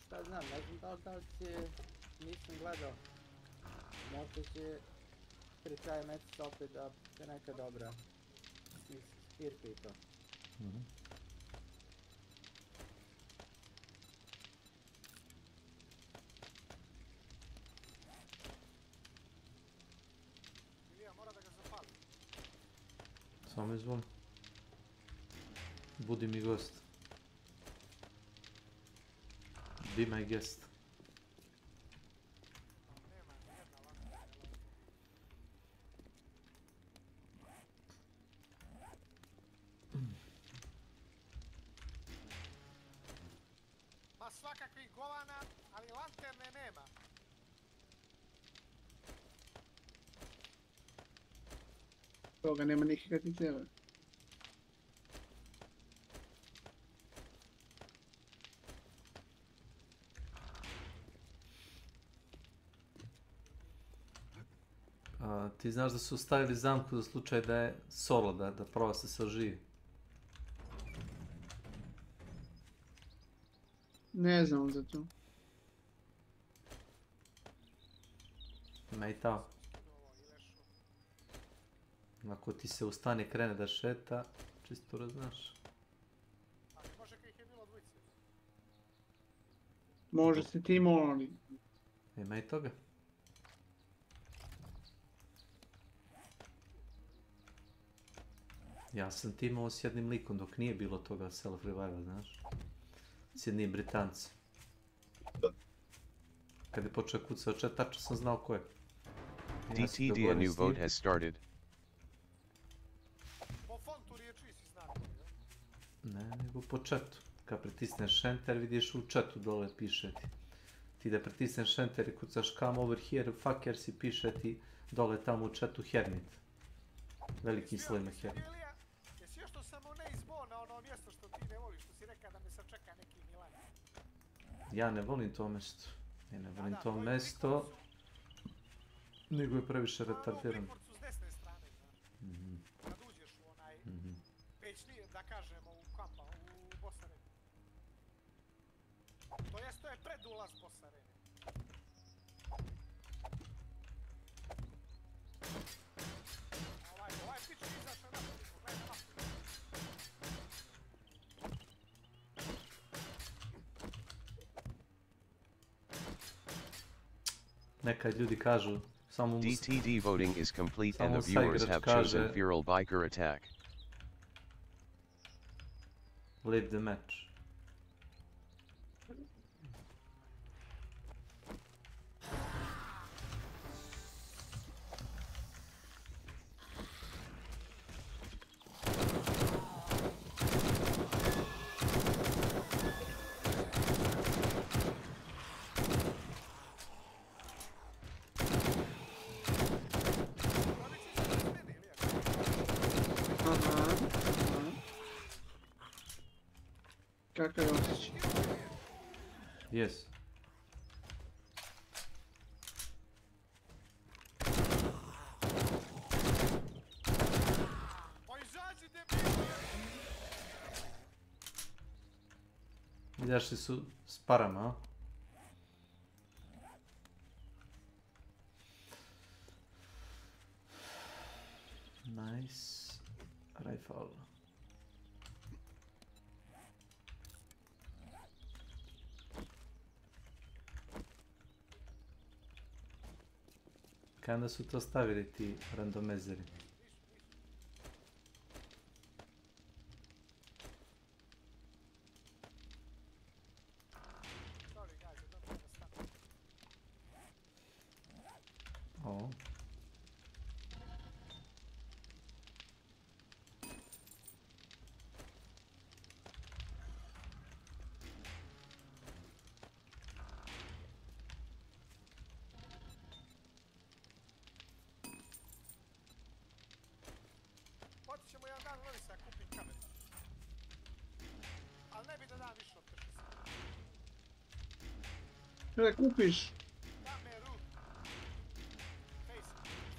Šta znam, ne znam da li će, nisam gledao. Možda će pri kraju mjeseca opet da se neka dobra spirka i to. Samo izvoli. Budi mi gost. Be my guest. Ma svakakvih govana, ali lanterne nema. Toga nema nikakve ti treba. Ti znaš da su stavili zamku za slučaj da je solo, da prova se saživi. Ne znam za to. Ima i tamo. Ako ti se ustane krene da šeta, čisto da znaš. Može se ti moli. Ima i toga. Ja sam timao s jednim likom dok nije bilo toga self-reviva, znaš. S jednim Britancem. Kad je počeo kucao chat, tačno sam znao ko je. DTD, a new vote has started. Po fontu riječi si zna. Ne, nego po chatu. Kad pritisneš enter, vidiš u chatu dole piše ti. Ti da pritisneš enter i kucaš come over here, fucker si, piše ti dole tamo u chatu hermit. Veliki slovima hermit. Jesi još što sam ne izbo na ono mjesto što ti ne voliš, što si rekao da me sačeka neki Milan? Ja ne volim to mjesto. Ja ne volim to mjesto. Nego je previše retardiran. S desne strane, znaš. Kad uđeš u onaj pećni, da kažemo, u kampa, u Bosareni. To je pred ulaz Bosareni. Ovaj pič izašao napolje, pogledaj na mapu. Nekad ljudi kažu samo DTD voting is complete and the viewers have chosen viral biker attack. Leave the match. Kakav je osjećaj? Yes. Izašli su s parama, a? Nice. Rifle. Kada su to stavili ti randomezeri? O. Kada kupiš?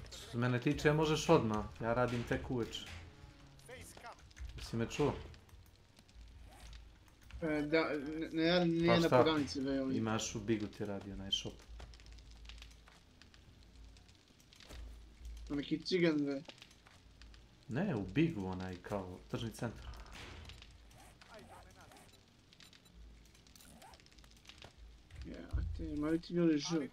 Što se mene tiče, možeš odmah. Ja radim tek uveč. Jesi me čuo? Da, nije na prodavnici ve. Imaš u Bigu ti radi onaj shop. Neki cigan ve. Ne, u Bigu onaj kao tržni centar. Maju ti ljudi živ.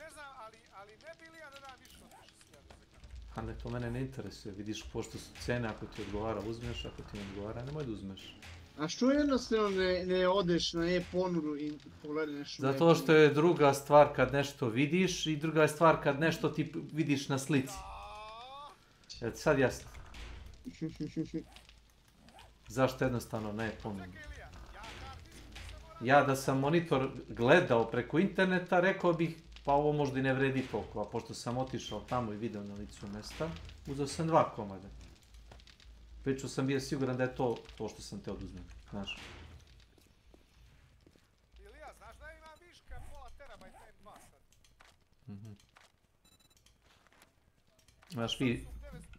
A ne, to mene ne interesuje. Vidiš pošto su cene, ako ti odgovara uzmeš, ako ti ne odgovara nemoj da uzmeš. A što jednostavno ne odeš na e-ponudu i pogledaj nešto? Zato što je druga stvar kad nešto vidiš i druga je stvar kad nešto ti vidiš na slici. Eto sad jasno. Zašto jednostavno ne e-ponudu? Ja da sam monitor gledao preko interneta, rekao bih pa ovo možda i ne vredi toliko, a pošto sam otišao tamo i video na licu mesta, uzeo sam 2 komada. Već sam bio siguran da je to što sam te oduzmeo, znaš. Ilija, znaš da ima viška pola terabajta M2 sad?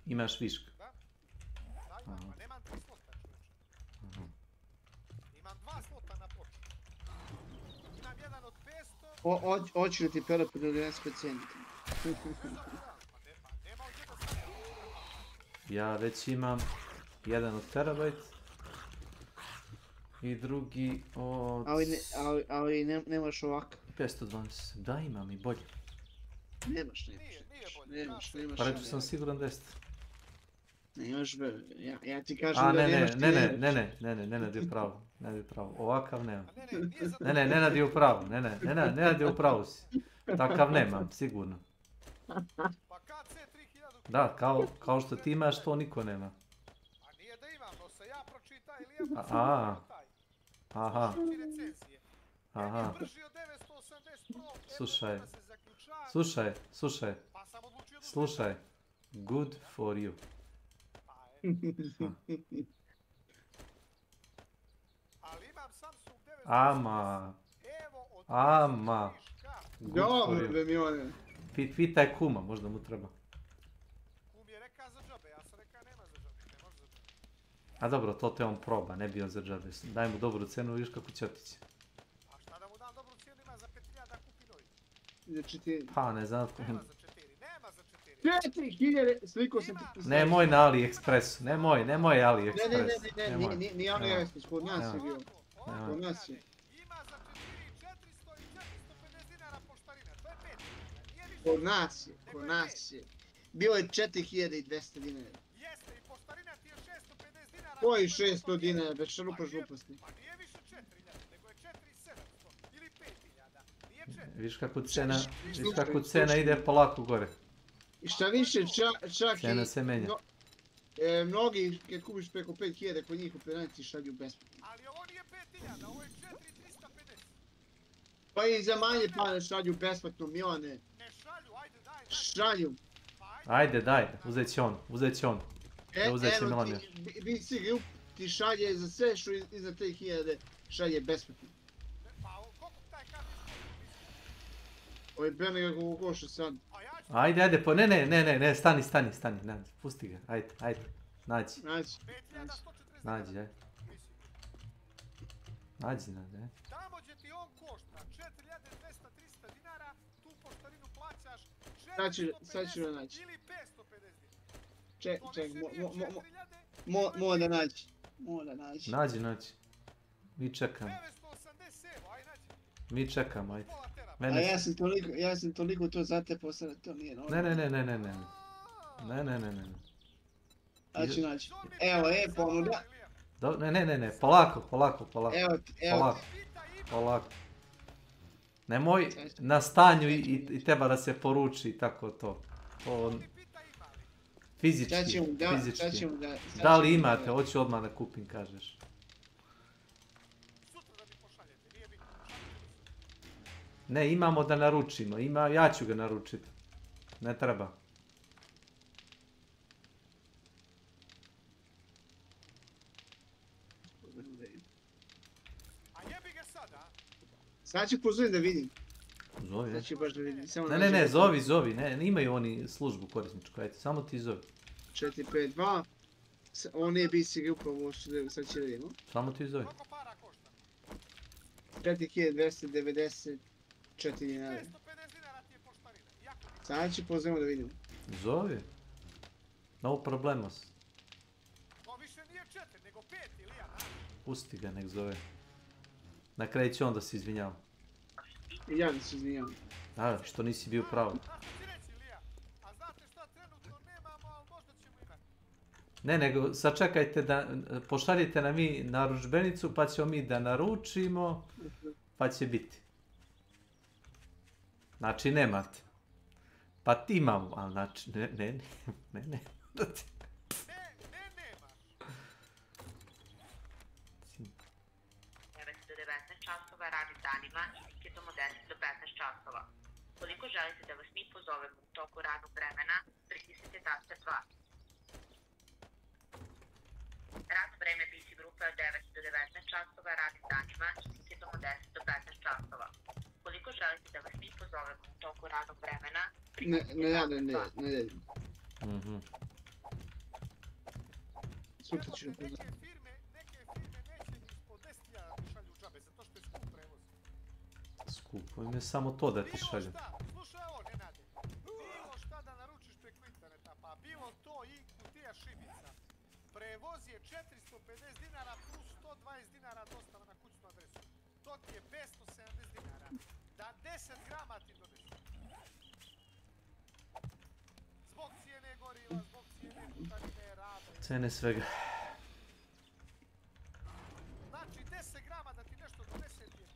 Imaš viška. Da, imam, nemam 3 slota čovječe. Imam 2 slota na poču. Imam jedan od 500... Hoću da ti pere pod 90 centi. Ja već imam jedan od terabajt i drugi od... Ali nemaš ovakav. 520, da imam i bolje. Nemaš. Pa rekao sam siguran da jeste. Nemaš be, ja ti kažem da nemaš ti nemaš. Ne, dio pravo, ovakav nemam. Ne, dio pravo, ne, dio pravo si. Takav nemam, sigurno. Pa KC 3000... Da, kao što ti imaš, to niko nema. A nije da imam, no se ja pročita ili ja Aha. Aha. Slušaj. Good for you. Ali imam Samsung 900. Ama. Dobro, be mi one. Pitaj kuma, možda mu treba. Kum je reka za džabe, ja sam reka nema za džabe, ne može za džabe. A dobro, to te on proba, ne bi on za džabe. Daj mu dobru cenu, vidiš kako će otići. A šta da mu dam dobru cijenu, ima za 5000 kupi novi. Za 4. Pa, ne znam. Nema za 4. 4000, sliko sam ti pisao. Nemoj na AliExpressu, nemoj AliExpress. Ne, nije AliExpress, kod nas je bio. Kod nas je. Ima za 4400 i 450 dinara poštarina, to je 5000. Kod nas je. Bilo je 4200 dinara. Jeste, i poštarina ti je 650 dinara. Koji 600 dinara, već što lupaš gluposti? Pa nije više 4000, nego je 4700 ili 5000, nije 4. Viš kako cena ide polako gore. I šta više, čak cena se menja. Mnogi, kad kupiš preko 5000, kod njih u prodavnici šalju besplatno. Ali ovo nije 5000, ovo je 4350. Pa i za manje pare šalju besplatno, Milane. Ne šalju, ajde daj. Šalju. Ajde, daj, uzet će on. Eno ti, BC Group ti šalje za sve što iza 3000 šalje besplatno. Pa koliko taj kartić misli? Ovo je pre nego kako koša sad. Ajde, pa ne, stani, pusti ga, ajde, nađi, ajde. Nađi, ajde. Tamo gdje ti on košta 4200-300 dinara, tu poštarinu plaćaš 400 ili 550 naći. dinara. Ček, mora naći. Nađi. Mi čekamo. 980, aj nađi. Mi čekamo, ajde. A ja sam toliko to zatepao sad da to nije normalno. Ne. Naći. Evo, ponuda. Ne, polako. Evo. Polako. Nemoj na stanju i treba da se poruči i tako to. Fizički. Da li imate, hoću odmah da kupim, kažeš. Ne, imamo da naručimo, ja ću ga naručiti. Ne treba. Sad ću pozovem da vidim. Zovi, Sad ću baš da vidim. Samo ne, nađem- zovi, ne, imaju oni službu korisničku, ajde, samo ti zovi. 452. On je BC grupa, ovo što sad će vidimo. Samo ti zovi. 4294 dinara. Sad ću pozovem da vidimo. Zovi. No problemos. Pusti ga, nek zove. Na kraju će on da se izvinjava. Ja da se izvinjavam. Da, što nisi bio pravo. Ne, nego sačekajte da pošaljite nam mi narudžbenicu pa ćemo mi da naručimo pa će biti. Znači nemate. Pa ti imamo, ali znači ne. 19 časova radi danima i viketom od 10 do 15 časova. Koliko želite da vas mi pozovemo u toku radnog vremena, pritisnite taster 2. Radno vreme BC grupe od 9 do 19 časova radi danima i viketom od 10 do 15 časova. Koliko želite da vas mi pozovemo u toku radnog vremena, pritisnite taster 2. Ne radim. Sutra ću da pozovem. Skupo im je samo to da ti šaljem. Slušaj ovo, Nenade. Bilo šta da naručiš preko interneta, pa bilo to i kutija šibica. Prevoz je 450 dinara plus 120 dinara dostava na kućnu adresu. To ti je 570 dinara. Da 10 grama ti donesu. Zbog cijene goriva, zbog cijene putanine, rada. Cene svega. Znači 10 grama da ti nešto donese ti je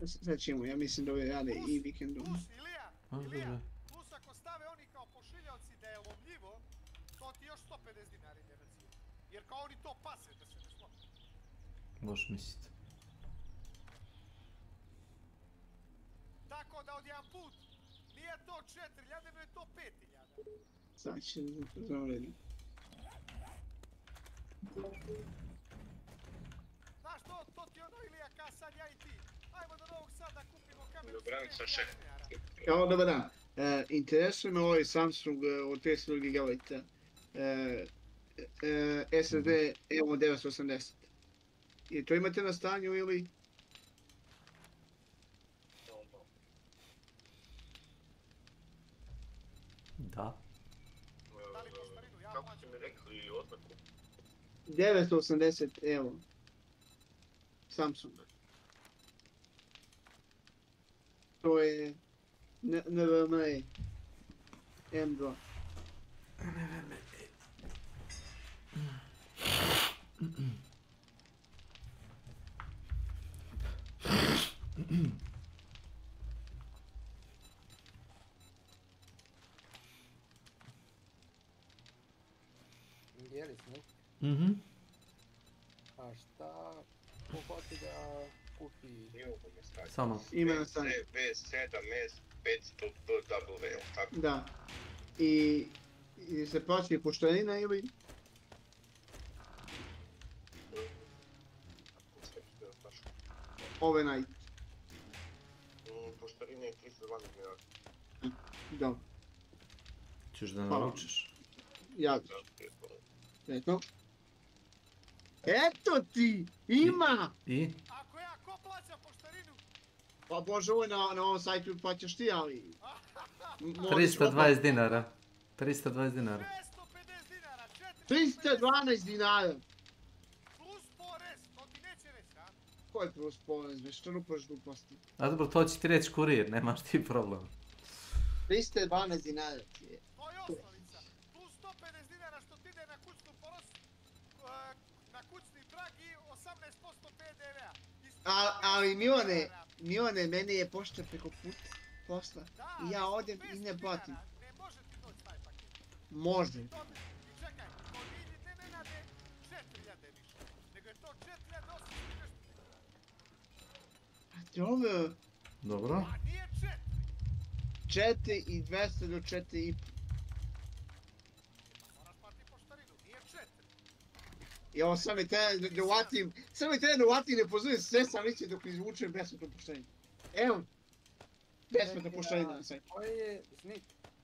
550. Sad ćemo, ja mislim da ove rade i vikendom. Plus ako stave oni kao pošiljavci da je lomljivo, to ti još 150 dinara ide na cijenu. Jer kao oni to pase da se ne slopi. Možeš misliti. Tako da od jedan put, nije to 4.000, nego je to 5.000. Sad će da uredim. Znaš to ti ono Ilija ka sad ja i ti. Ajmo do Novog Sada kupimo kameru. Dobranica, šef. Evo, dobar dan. Interesuje me ovaj Samsung od 500 GB. SSD Evo 980. I to imate na stanju ili? Da. Kako ste mi rekli oznaku? 980 evo. Samsung. To je NVMe M2. Jeli smo? A šta ko hoće da kupi? Samo. Ima na stanju. V7S500W, tako? Da. I se plaća poštarina ili? Overnight. Poštarina je 312 dinara. Dobro. Češ da naručiš? Ja. Eto. Eto ti! Ima! I? Ako ja ko plaća poštarinu? Pa bože, ovo na ovom sajtu plaćaš ti, ali... 320 dinara. 320 dinara. 312 dinara! Plus porez, to ti neće reći, a? Ko je plus porez, već što lupaš gluposti? A dobro, to će ti reći kurir, nemaš ti problem. 312 dinara ti je. To je osnovica. Plus 150 dinara što ti ide na kućnu poros, na kućni prag i 18% PDV-a. Ali Milane, meni je pošta preko posla. I ja odem i ne platim. Ne može ti doći taj paket. Može. I čekaj, to nije ne Nenade 4.000 više, nego je to 4.800 nešto. Dobro. Dobro. A nije 4 i 200 do 4 i... Moraš plati poštarinu, nije 4. I ovo sam mi treba da uvatim, ne pozove sve sam lice dok izvučem besplatno poštenje. Evo, besplatno poštenje na sajtu. Koji je, Snik,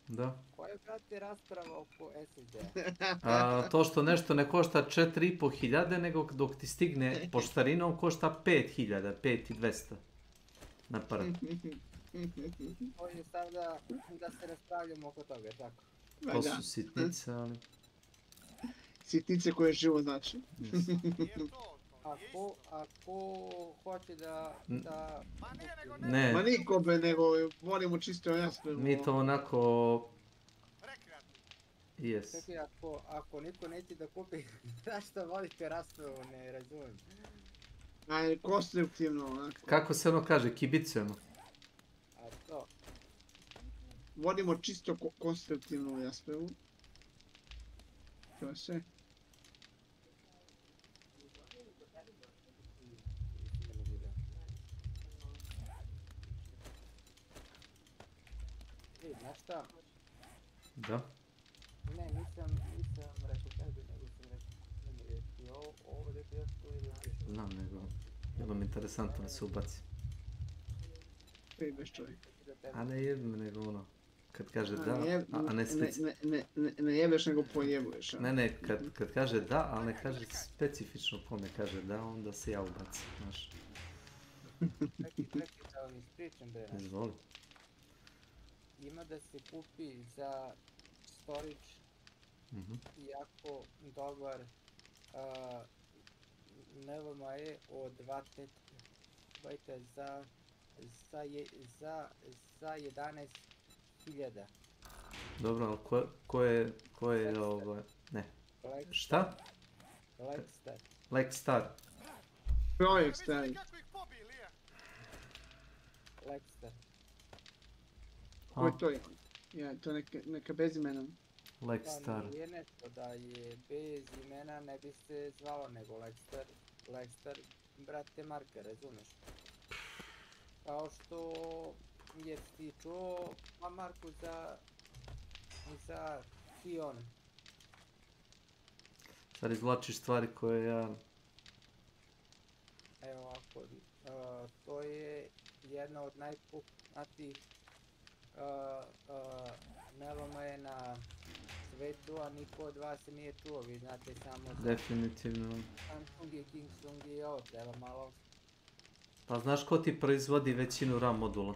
Da. koja je, brate, rasprava oko SSD-a? To što nešto ne košta 4.500, nego dok ti stigne poštarinom košta 5.000, 5.200 na prvi. To je sad da se raspravljamo oko toga, tako? To su sitnice, ali... Sitnice koje živo znači. Ako hoće da... Ne. Ma niko be, nego volimo čisto jasno. Mi to onako... Yes. Čekaj, ako niko neće da kupi, zašto volite raspravu, ne razumijem. Aj, konstruktivno, onako. Kako se ono kaže, kibicujemo? A to? Vodimo čisto konstruktivnu raspravu. To je sve. Znaš šta? Da. Ne, nisam rekao tebi, nego sam rekao, ovo rekao ja što ili nešto. Znam, nego, bilo mi interesantno da se ubaci. Pejbeš čovjek. A ne jebim, nego ono, kad kaže da, a ne ne jebeš, nego pojebuješ. Ne, kad kaže da, ali ne kaže specifično kome kaže da, onda se ja ubacim, znaš. Čekaj, da vam ispričam, bre. Izvoli. Ima da se kupi za storage jako dobar NVMe od 2 TB za 11.000. Dobro, ali ko je ovo, ne. Šta? Lexstar. Projekt stari. Lexstar. Ko je to? Ja, to neka bez imena. Lexstar. Pa nije nešto da je bez imena, ne bi se zvalo nego Lexstar, brate marka, razumeš? Kao što je ti čuo marku za Kion. Sad izvlačiš stvari koje ja... Evo ovako, to je jedna od najpoznatijih NVMe na svetu, a niko od vas nije čuo, vi znate samo za... Definitivno. Samsung i Kingsung i ovo, treba malo... Pa znaš ko ti proizvodi većinu RAM modula?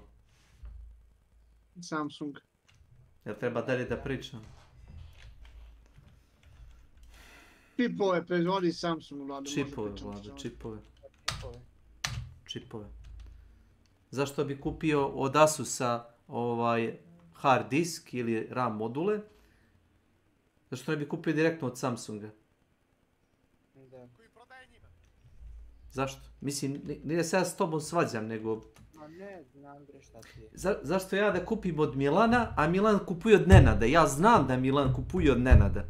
Samsung. Jel treba dalje da pričam? Čipove proizvodi Samsung, Vlado. Čipove, Vlado, čipove. Zašto bi kupio od Asusa hard disk ili RAM module? Zašto ne bi kupio direktno od Samsunga? Da. Zašto? Mislim, nije se ja s tobom svađam, nego... Ma ne, znam bre šta ti je. Zašto ja da kupim od Milana, a Milan kupuje od Nenada? Ja znam da Milan kupuje od Nenada.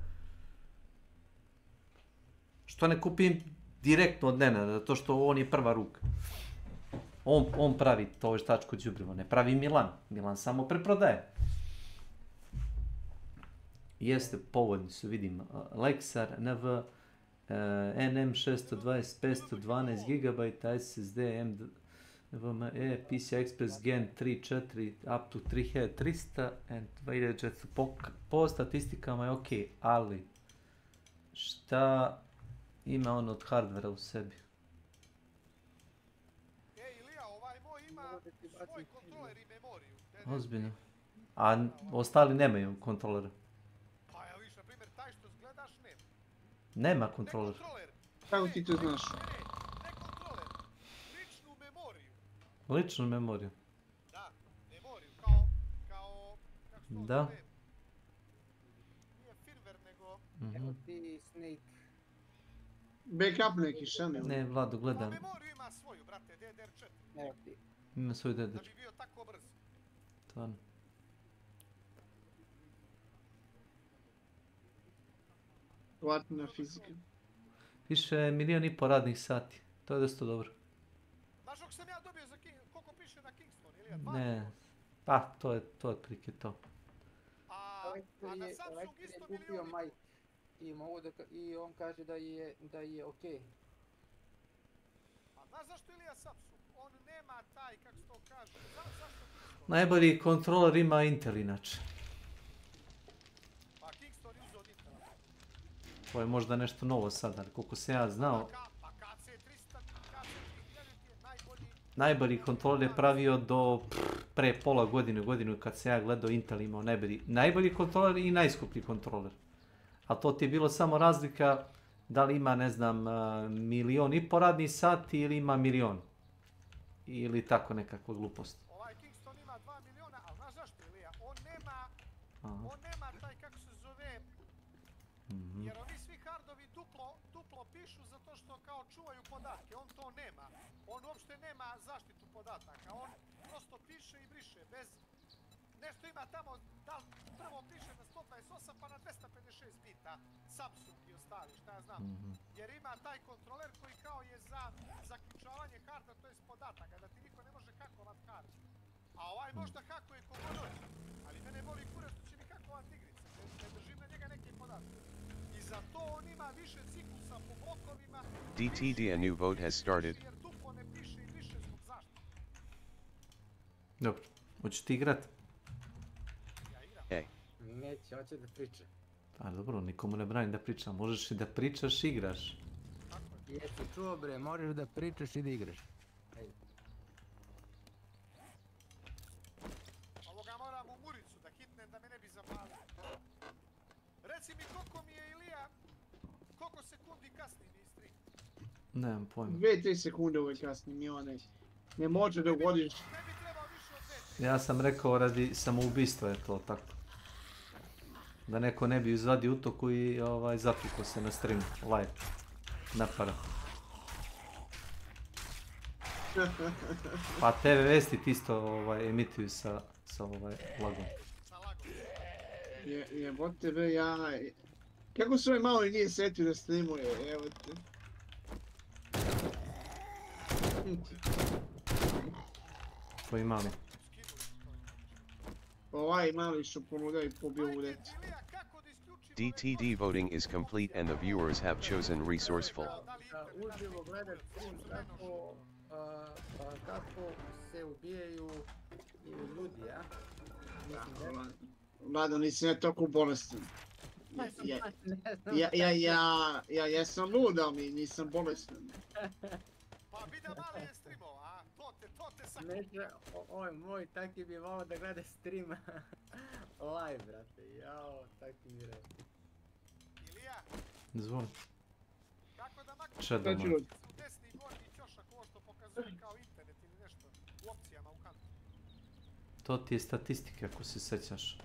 Što ne kupim direktno od Nenada? Zato što on je prva ruka. On pravi to veštačko đubrivo, ne pravi Milan. Milan samo preprodaje. Jeste, povoljni su, vidim. Lexar, NV, NM620, 512 GB, SSD, NVMe, PCI Express Gen 3, 4, up to 3300 and 2400. Po statistikama je ok, ali šta ima on od hardvera u sebi? Ozbiljno. A ostali nemaju kontrolera? Pa ja viš, na primjer, taj što zgledaš nema. Nema kontrolera. Kako ti to znaš? Ne kontroler, ličnu memoriju. Ličnu memoriju? Da, memoriju, kao, kako se to da. zove? Nije firmware, nego... Evo ti Snake. Backup neki, šta ne? Ne, Vlado, gledam. Memoriju ima svoju, brate, DDR4. Evo ti. Ima svoj DDR. Da bi bio tako brz. Stvarno. Hvatna fizika. Piše 1,5 milion radnih sati. To je dosta dobro. Znaš kako sam ja dobio za koliko piše na Kingston, ili je 2? Ne, pa to je otprilike to. A na Samsung isto milion. i mogu da i on kaže da je okej. A znaš zašto Ilija Samsung? On nema taj, kako se to kaže, zašto Kingston? Najbolji kontroler ima Intel inače. Pa Kingston je uzeo od Intela. To je možda nešto novo sad, ali koliko sam ja znao. Pa KC300, KC3000 je najbolji... Najbolji kontroler je pravio do pre pola godinu kad sam ja gledao Intel imao najbolji kontroler i najskuplji kontroler. A to ti je bilo samo razlika da li ima, ne znam, 1,5 miliona radnih sati ili ima 1 milion. Ili tako nekakva glupost. Ovaj Kingston ima 2 miliona, ali znaš zašto Ilija? On nema taj, kako se zove, jer oni svi hardovi duplo pišu zato što kao čuvaju podatke, on to nema. On uopšte nema zaštitu podataka, on prosto piše i briše, bez... Nešto ima tamo, da prvo piše na 128 pa na 256 bita, Samsung i ostali, šta ja znam. Jer ima taj kontroler koji kao je za zaključavanje harda, to je podataka, da ti niko ne može hakovat hard. A ovaj možda hakuje kogo dođe, ali mene boli kurac što će mi hakovat igrice, ne držim na njega neke podatke. I za to on ima više ciklusa po blokovima, DTD, a new vote has started. jer duplo ne piše i više zbog zaštite. Dobro, hoćeš ti igrat? Ej. Neće, hoće da priča. Pa dobro, nikomu ne branim da pričam. Možeš i da pričaš, igraš. Jesi čuo bre, možeš da pričaš i da igraš. Ajde. Ovoga moram u muricu da hitnem da me ne bi zapalio. Reci mi koliko mi je Ilija, koliko sekundi kasni mi stream? Nemam pojma. 2-3 sekunde uvijek kasni mi onaj. Ne može da ugodiš. Ja sam rekao radi samoubistva je to tako. Da neko ne bi izvadio utoku i zatukao se na streamu, live. Napara. Pa TV vesti isto emituju sa lagom. Jebote be, kako se ovaj malo i nije setio da streamuje, evo te. Koji mali? Ovaj mali što ponuda i pobio u deci. DTD voting is complete and the viewers have chosen resourceful. Uživo gledat stream kako se ubijaju ljudi, ja? Vlado, nisam ja toliko bolestan. Ja jesam lud, ali nisam bolestan. Pa vida mali je streamova, a? To te sakupio. Neće, oj moj, taki bi volao da gleda stream live, brate, jao, taki mi rekao. Ilija? Izvoli. Kako da makneš Čedoma. u desni gornji ćošak, ovo što pokazuje kao internet ili nešto, u opcijama u kantu. To ti je statistike ako se sećaš.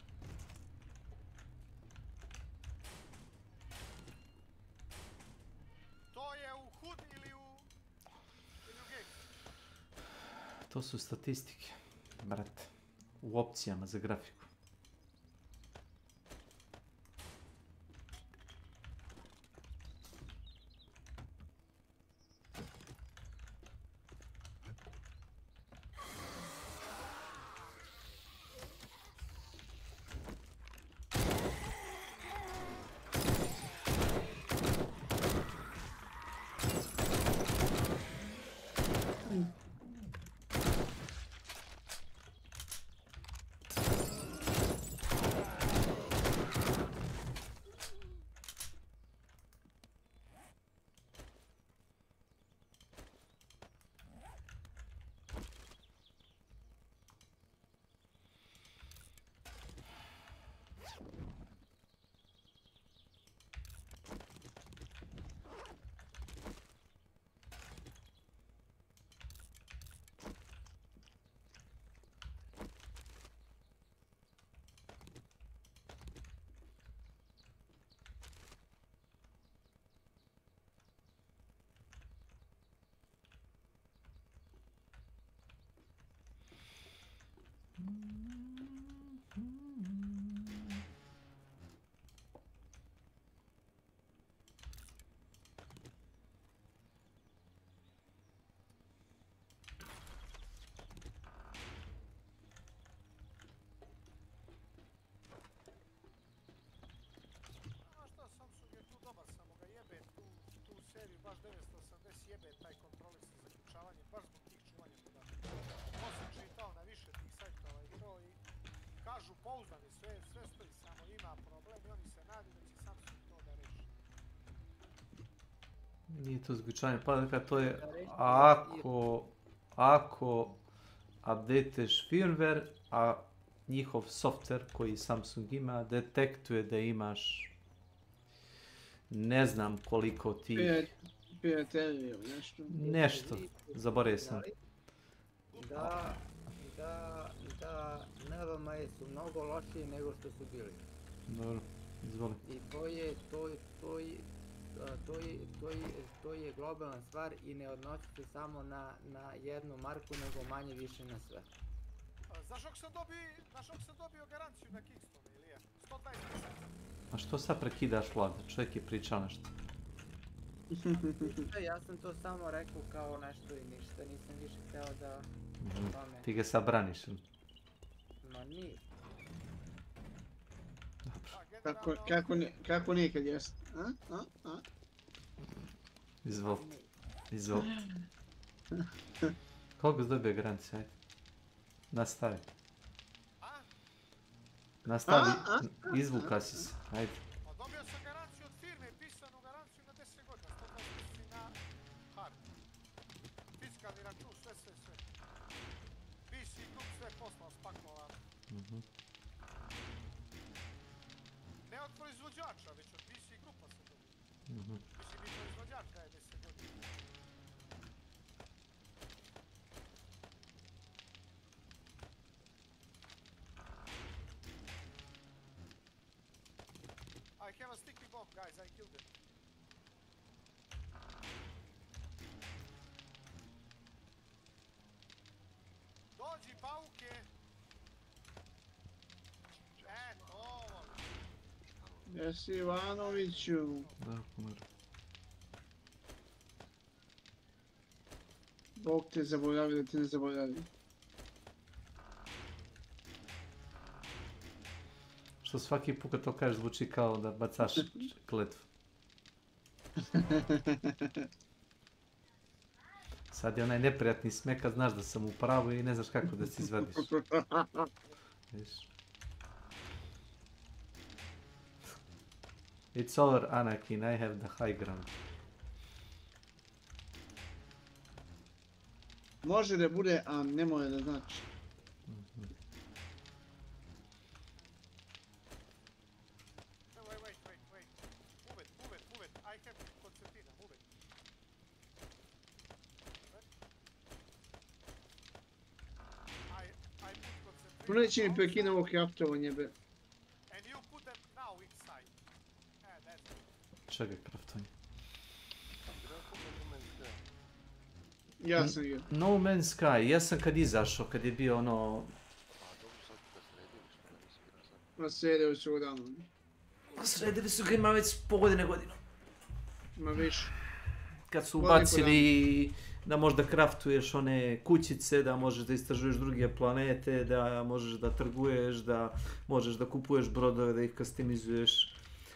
To je u HUD ili u game? To su statistike, brate. U opcijama za grafiku. baš 980 jebe taj kontrolis za zaključavanje, baš zbog tih čuvanja podataka. To sam čitao na više tih sajtova i to i kažu pouzdani, sve stoji, samo ima problem i oni se nadu da će Samsung to da reši. Nije to zaključavanje podataka, to je ako updateš firmware, a njihov software koji Samsung ima detektuje da imaš ne znam koliko ti... Piraterija ili nešto? Nešto, zaboravio sam. Da, NVMe su mnogo lošiji nego što su bili. Dobro, izvoli. I to je globalna stvar i ne odnosi se samo na jednu marku, nego manje više na sve. Znaš kako sam dobio garanciju na Kickstone, Ilija? 120%. A što sad prekidaš Vlada? Čovjek je pričao nešto. Ja sam to samo rekao kao nešto i ništa, nisam više hteo da... Ti ga sad braniš. Ma nije. Kako nikad jest? Izvoli. Koliko si dobio garanciju, ajde? Nastavi. Nastavi, izvuka si se, ajde. Dobio sam garanciju od firme, pisanu garanciju na 10 godina, 120 na hard. Fiskalni račun, sve. PC Group sve poslao, spakovano. Ne od proizvođača, već od PC Grupa se dobio. Mislim i proizvođač daje 10 godina. I have a sticky bomb, guys, I killed it. Dođi, pauke! Eto ovo! Jesi Ivanoviću. Da, kumar. Bog te zaboravi da te ne zaboravi. Što svaki put kad to kažeš zvuči kao da bacaš kletvu. Sad je onaj neprijatni smek kad znaš da sam u pravu i ne znaš kako da se izvadiš. Viš. It's over, Anakin, I have the high ground. Može da bude, a ne mora da znači. Neće mi prekine ovo kraftovanje, be. Čekaj, kraftovanje. Ja sam igrao. No Man's Sky, ja sam kad izašao, kad je bio ono... Sredili su ga davno. Sredili su ga, ima već pogodine godinu. Ma više. Kad su ubacili da možeš da kraftuješ one kućice, da možeš da istražuješ druge planete, da možeš da trguješ, da možeš da kupuješ brodove, da ih customizuješ.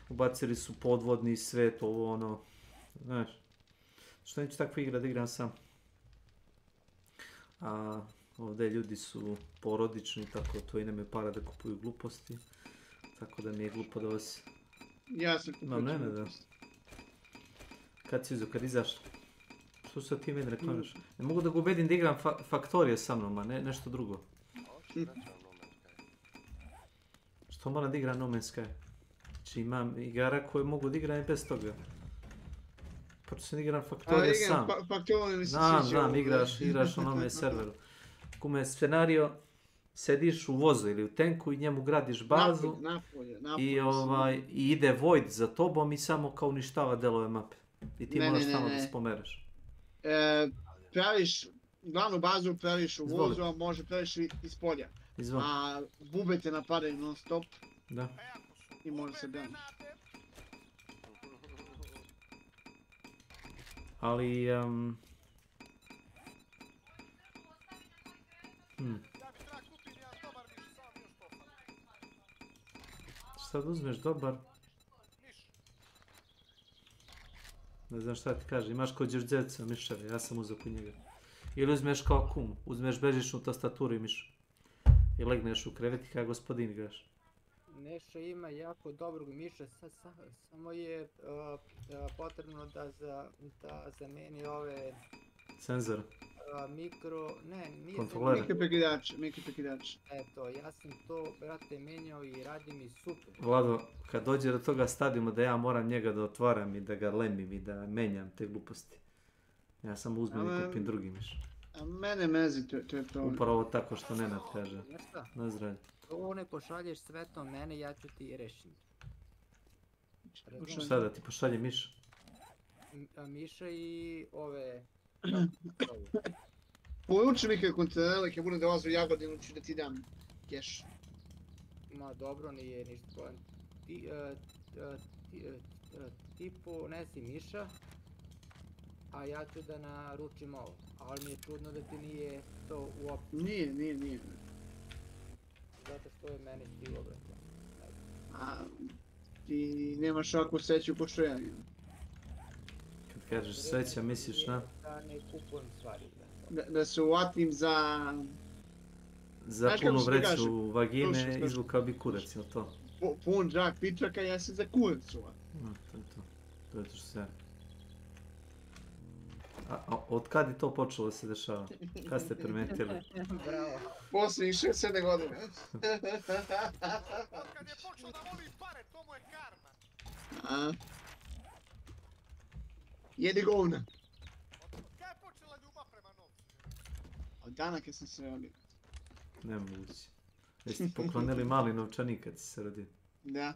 Ubacili su podvodni svet, ovo ono, znaš. Što neću takve igre da igram sam. A ovdje ljudi su porodični, tako to i nema para da kupuju gluposti. Tako da mi je glupo da vas... Ja sam kupio gluposti. Kad si kad izašli? Što sad ti meni reklamiš? Ne mogu da ga ubedim da igram Faktorije sa mnom, a ne nešto drugo. Što moram da igram No Man's Sky? Znači imam igara koje mogu da igram i bez toga. Počeo sam da igram Faktorije sam. Znam, igraš na onome serveru. Kume scenario, sediš u vozu ili u tenku i njemu gradiš bazu i ide Void za tobom i samo kao uništava delove mape. I ti moraš tamo da spomereš. Praviš, glavnu bazu praviš u vozu, a može praviš iz polja. A bube te napadaju non stop. Da. I može se braniš. Ali... Sad uzmeš dobar... Ne znam šta ti kaže, imaš kod đerđevca miševe, ja sam uzeo kod njega. Ili uzmeš kao kum, uzmeš bežičnu tastaturu i miš. I legneš u krevet i kao gospodin igraš. Neša ima jako dobrog miša, samo je potrebno da zameni ove... Senzor. Mikro... Ne, nije... Kontrolere. Mikroprekidač. Eto, ja sam to, brate, menjao i radi mi super. Vlado, kad dođe do toga stadijuma da ja moram njega da otvaram i da ga lemim i da menjam te gluposti. Ja samo uzmem i kupim drugi miš. A mene mezi, to je problem. Upravo tako što Nenad kaže. Na zdravlje. Ovo ne pošalješ svetom mene, ja ću ti rešiti. Šta da ti pošalje miša? Miša i ove... Poruči mi kako te kad budem dolazio u Jagodinu, ću da ti dam keš. Ma dobro, nije ništa problem. Ti ponesi miša, a ja ću da naručim ovo. Ali mi je čudno da ti nije to uopće. Nije. Zato što je meni stiglo, brate. A ti nemaš ovakvu sreću ko što ja imam. Kad kažeš sreća, misliš na? Da ne kupujem stvari. Da se uvatim za... Za punu vreću vagine izvukao bi kurac, jel to? Pun džak pičaka, ja se za kurac uvatim. No, to je to. To je to što se ja. A od kad je to počelo da se dešava? Kad ste primetili? Bravo. Posljednjih 6-7 godina. Kad je počeo da voli pare, to mu je karma. Jedi govna. Kad je počela ljubav prema novcu? Od dana kad sam se rodio. Nemoguće. Jeste ti poklonili mali novčanik kad si se rodio? Da.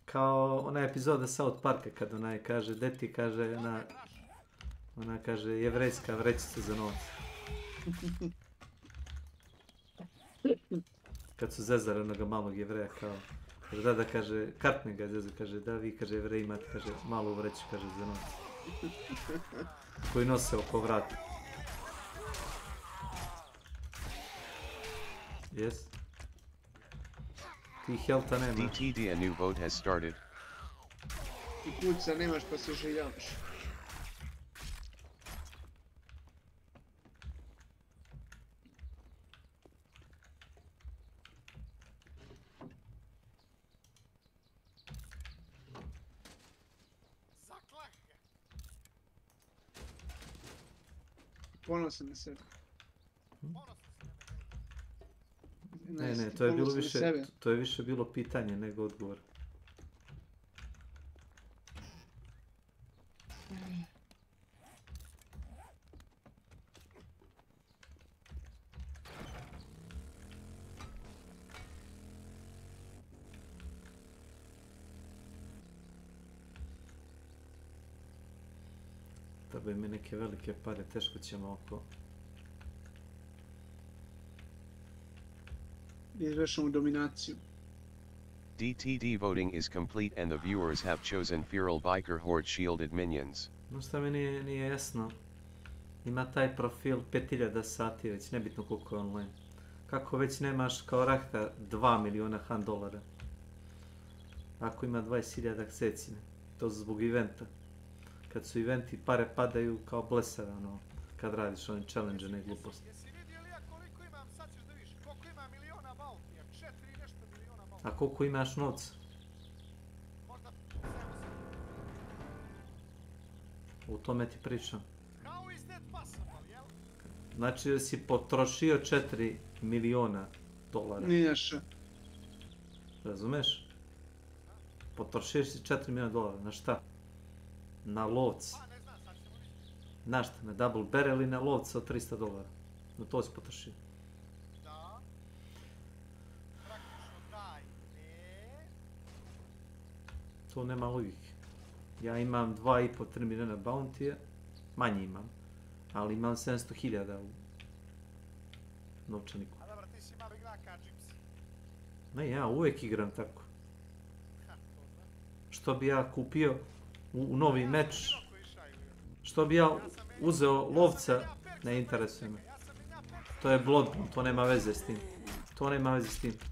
Kao ona epizoda South Parka kad onaj kaže, deti kaže, ona kaže jevrejska vrećica za novac. Kad su zezali onoga malog jevreja kao, kaže da kaže, Kartne ga zezu, kaže da vi, kaže jevrej imate, kaže malu vreću, kaže za novac. Koji nose oko vrata. Yes. Ti helta nemaš. DTD, a new vote has started. Ti kuća nemaš pa se željavaš. Ponosan na sebe. Ne, to je više bilo pitanje nego odgovor. Treba mi neke velike pare, teško ćemo oko... Izvršamo dominaciju. DTD voting is complete and the viewers have chosen Feral Biker Horde shielded minions. No šta mi nije jasno. Ima taj profil 5000 sati, već nebitno koliko je online. Kako već nemaš kao Rahta 2 miliona $100? Ako ima 20.000 secine. To zbog eventa. Kad su eventi pare padaju kao blesave, ono, kad radiš one challenge ne gluposti. Jesi vidjeli ja koliko imam, sad ćeš da vidiš, koliko ima miliona bounty-a, 4 i nešto miliona bounty. A koliko imaš novca? Možda 7-8. U tome ti pričam. How is that possible, jel? Znači da si potrošio 4 miliona $. Niješa. Razumeš? Potrošio si 4 miliona $. Na šta? Na lovc. Na šta? Na double barrel i na lovca od $300. Na to si potrošio. Da. Praktično daj, ne. To nema logike. Ja imam 2,5-3 miliona bounty-a. Manje imam. Ali imam 700.000 u novčaniku. A dobro, ti si malo igraka, Gypsy. Ne, ja uvijek igram tako. Što bi ja kupio u novi meč, što bi ja uzeo lovca, ne interesuje me. To je Bloodborne, to nema veze s tim.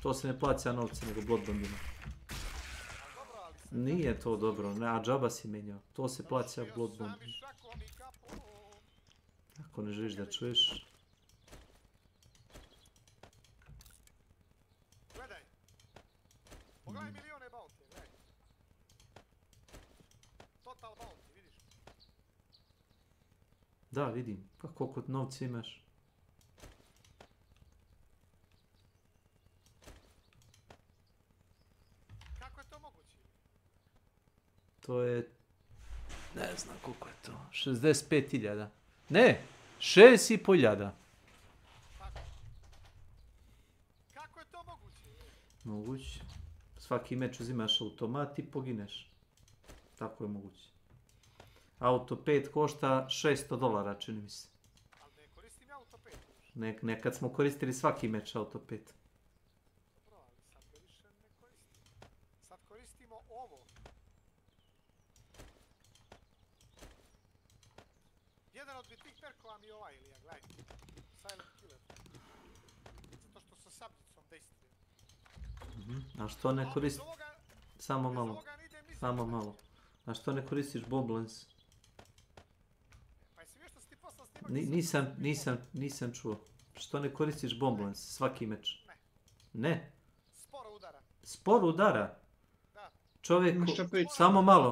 To se ne plaća novce, nego Bloodborne ima. Nije to dobro, ne, a džaba si menjao. To se plaća Bloodborne. Ako ne želiš da čuješ... Gledaj. Pogledaj milione bounty, gledaj. Total bounty, vidiš? Da, vidim. Pa koliko novca imaš? Kako je to moguće? To je... Ne znam koliko je to. 65.000. Ne! 6.500. Kako je to moguće? Moguće. Svaki meč uzimaš automat i pogineš. Tako je moguće. Auto 5 košta $600, čini mi se. Ali ne koristim ja auto 5. Nekad smo koristili svaki meč auto 5. Dobro, ali sad ga više ne koristim. Sad koristimo ovo. Jedan od bitih perkova mi je ovaj, Ilija, gledaj. Silent Killer. Zato što sa sabljicom dejstvujem. A što ne koristiš? Samo malo. Samo malo. A što ne koristiš Boblens? Pa jesi vidio što si ti poslao snimak? Nisam čuo. Što ne koristiš Boblens svaki meč? Ne. Sporo udara. Sporo udara? Da. Čovjeku,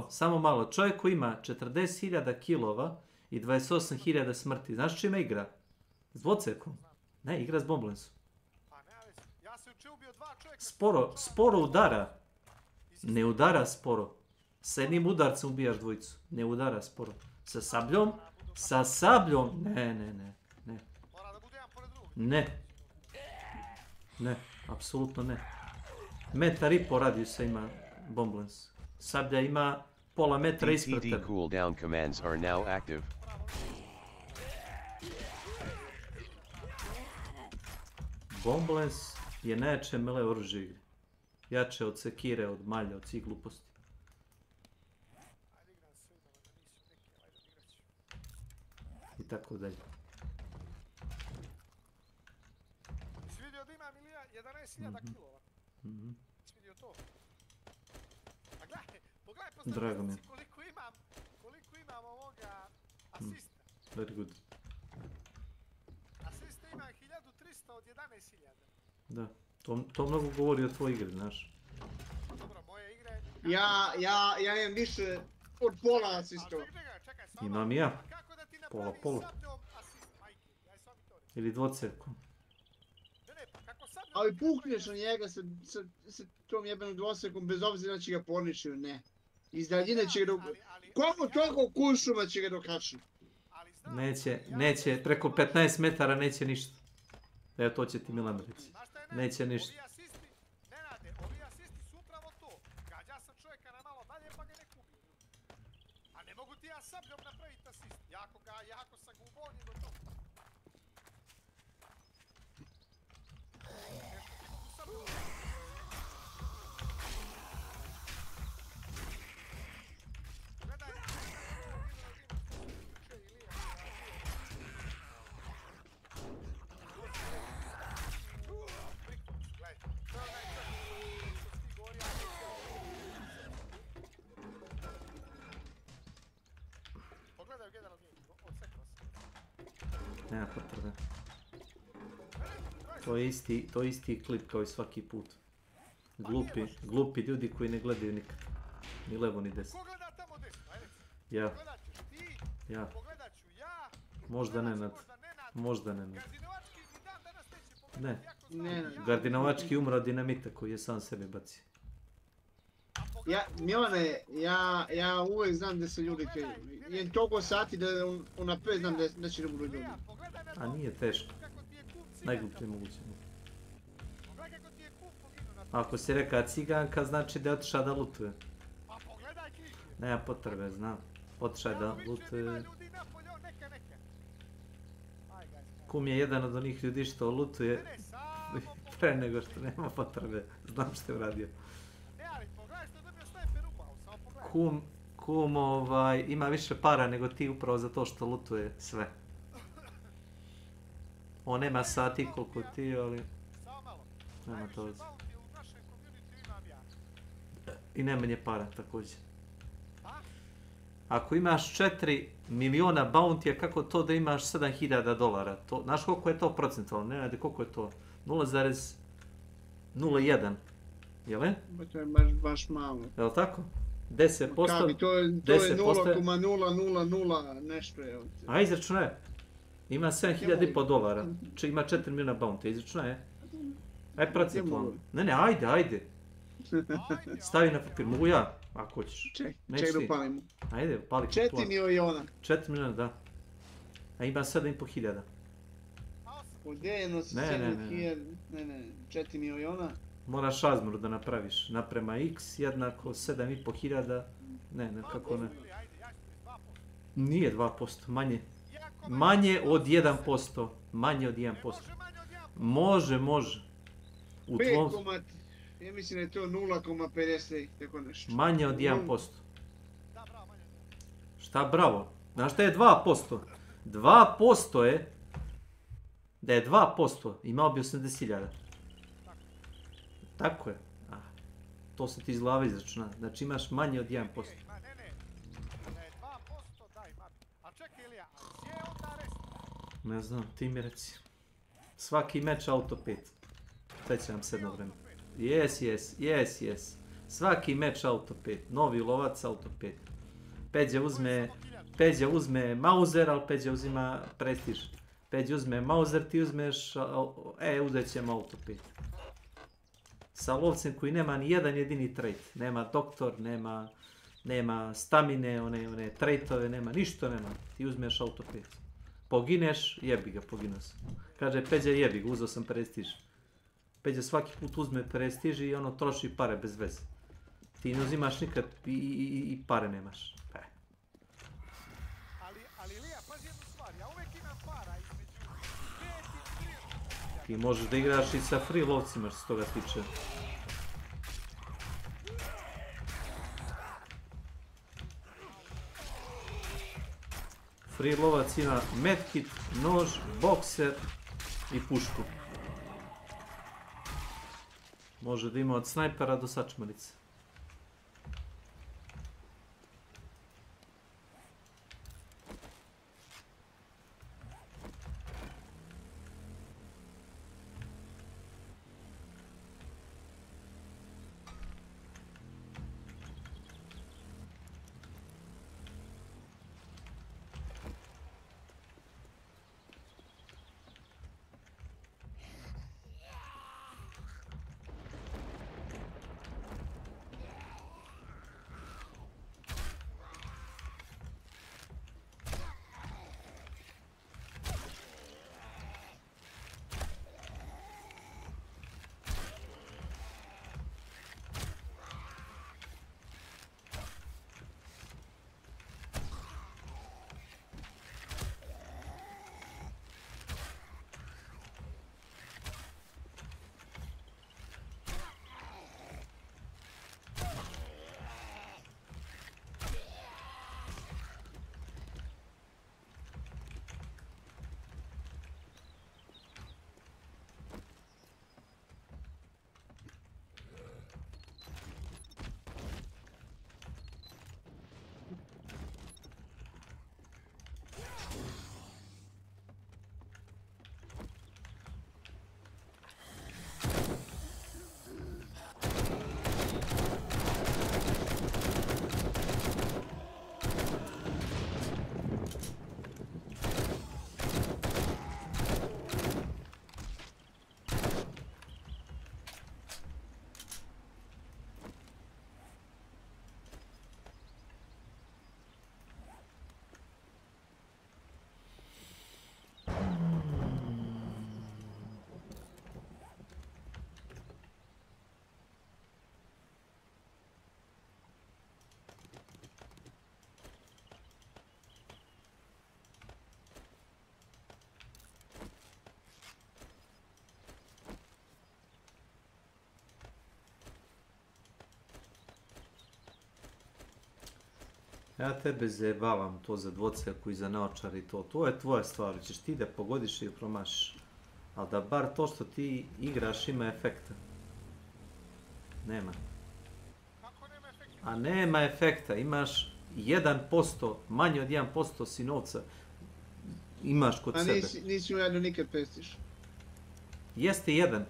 samo malo. Čovjeku ima 40.000 kilova i 28.000 smrti. Znaš čime igra? S dvocekom? Ne, igra s Boblensom. Pa ne, ali ja sam juče ubio 2 čovjeka. Sporo udara. Ne udara sporo. S jednim udarcem ubijaš dvojicu. Ne udara sporo. Sa sabljom? Sa sabljom? Ne. Mora da bude jedan pored drugog. Ne, apsolutno ne. 1,5 m radijusa ima Bomblens. Sablja ima pola metra ispred tebe. DTD cooldown commands are now active. Bomblens je najjače melee oružje igre. Jače od sekire, od malja, od svih gluposti. I tako dalje. Jesi vidio da imam 11.000 kilova? Jesi vidio to? A gledaj, pogledaj po statistici koliko imam ovoga asista. Very good. Asista ima 1300 od 11.000. Da, to mnogo govori o tvojoj igri, znaš. Pa dobro, moje igre... Ja imam više od pola asistova. Imam i ja. Pola. Ili dvocekom. Ali pukneš na njega sa tom jebenom dvosekom bez obzira će ga pornići ili ne. Iz daljine će ga koliko toliko kušuma će ga dokačiti? Neće, preko 15 metara neće ništa. Evo to će ti Milan reći. Neće ništa. Ovi asisti su upravo to. Gađa sam čovjeka na malo dalje pa ga ne kubio. A ne mogu ti ja sabljom napraviti asist. Jako sam ga ubolnjen do toga. Nema potrebe. To je isti klip kao i svaki put. Glupi ljudi koji ne gledaju nikad. Ni levo ni desno. Ko gleda tamo desno? Ajde. Ja. Pogledat ćeš ti, Ja. pogledat ću ja. Možda Nenad. Gardinovački ni dan danas neće pogledati. Ne. Gardinovački umro od dinamita koji je sam sebe bacio. Milane, ja uvijek znam da se ljudi kriju. Jem toliko sati da unaprijed znam da će ne budu ljudi. A nije teško. Najgluplje moguće. Ako si reka ciganka, znači da je otišao da lutuje. Nema potrebe, znam. Otišao je da lutuje. Kum je jedan od onih ljudi što lutuje pre nego što nema potrebe. Znam što je uradio. Kum ima više para nego ti upravo zato što lutuje sve. On nema sati koliko ti, ali... Nema to veze. i najmanje para također. Ako imaš 4 miliona bounty, kako to da imaš $7.000? Znaš koliko je to procentualno? Ne radi koliko je to? 0,01. Jel' To je baš malo. Jel' tako? 10%? Kavi, to je 0,000 nešto je. A izračunaj. Ima $7.500. Ima 4 miliona bounty. Izračunaj. Aj procentualno. Ne, ajde. Stavi na papir. Mogu ja? Ako hoćeš. Ček da upalimo. Ajde, upali. 4 miliona. 4 miliona, da. A ima 7.500. Podijeljeno sa 7.000. Ne, 4 miliona. Moraš razmjeru da napraviš. Naprema x jednako 7.500. Ne, kako ne. Nije 2%, manje. Manje od 1%. Manje od 1%. Može. U tvom... Ja mislim da je to 0,50, tako nešto. Manje od 1%. Šta bravo? Znaš šta je 2%? 2% je... Da je 2%, imao bi 80.000. Tako je. To se ti iz glave izračuna. Znači imaš manje od 1%. Ne znam, ti mi reci. Svaki meč auto 5. Sećam se jedno vreme. Yes. Svaki meč auto 5. Novi lovac auto 5. Peđa uzme Mauser, ali Peđa uzima prestiž. Peđa uzme Mauser, ti uzmeš... uzet ćemo auto 5. Sa lovcem koji nema ni jedan jedini trait. Nema doktor, nema stamine, one traitove, nema, ništa nema. Ti uzmeš auto 5. Pogineš, jebi ga, poginuo sam. Kaže Peđa jebi ga, uzeo sam prestiž. Peđa svaki put uzme prestiž i ono troši pare bez veze. Ti ne uzimaš nikad i pare nemaš. Ali Lija, pazi jednu stvar, ja uvijek imam para između 5 i 30. Ti možeš da igraš i sa free lovcima što se toga tiče. Free lovac ima medkit, nož, bokser i pušku. Može da ima od snajpera do sačmarice. Ja tebe zajebavam to za dvocevku i za naočar i to. To je tvoja stvar, ćeš ti da pogodiš i promašiš. Ali da bar to što ti igraš ima efekta. Nema. Kako nema A nema efekta, imaš 1%, manje od 1% si novca imaš kod sebe. A nisi ujedno nikad prestiž? Jeste jedan.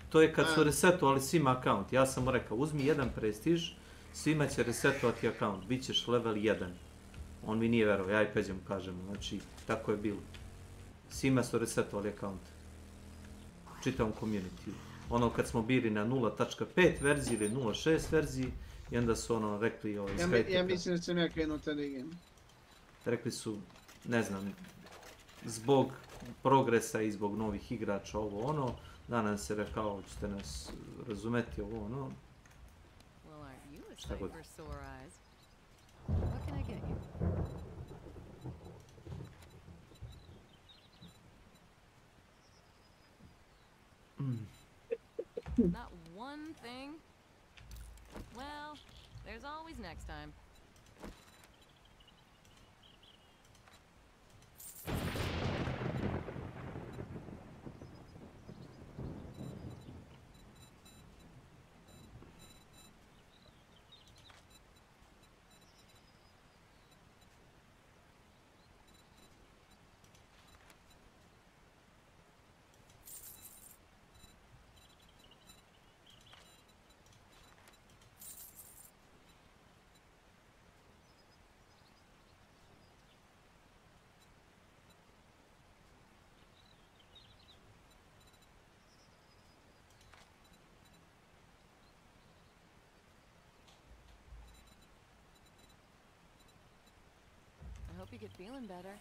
To je kad su resetovali svima akaunt. Ja sam mu rekao, uzmi jedan prestiž, svima će resetovati akaunt, bit ćeš level 1. On mi nije verovao, ja i Peđa mu kažem, znači tako je bilo. Svima su resetovali akaunt. U čitavom community. Ono kad smo bili na 0.5 verziji ili 0.6 verziji, i onda su ono rekli iz hejteka. Ja mislim da sam ja krenuo tada igam. Rekli su, ne znam, zbog progresa i zbog novih igrača, ovo ono, danas se rekao, ćete nas razumeti, ovo ono. Šta god. Not one thing? Well, there's always next time. I hope you get feeling better.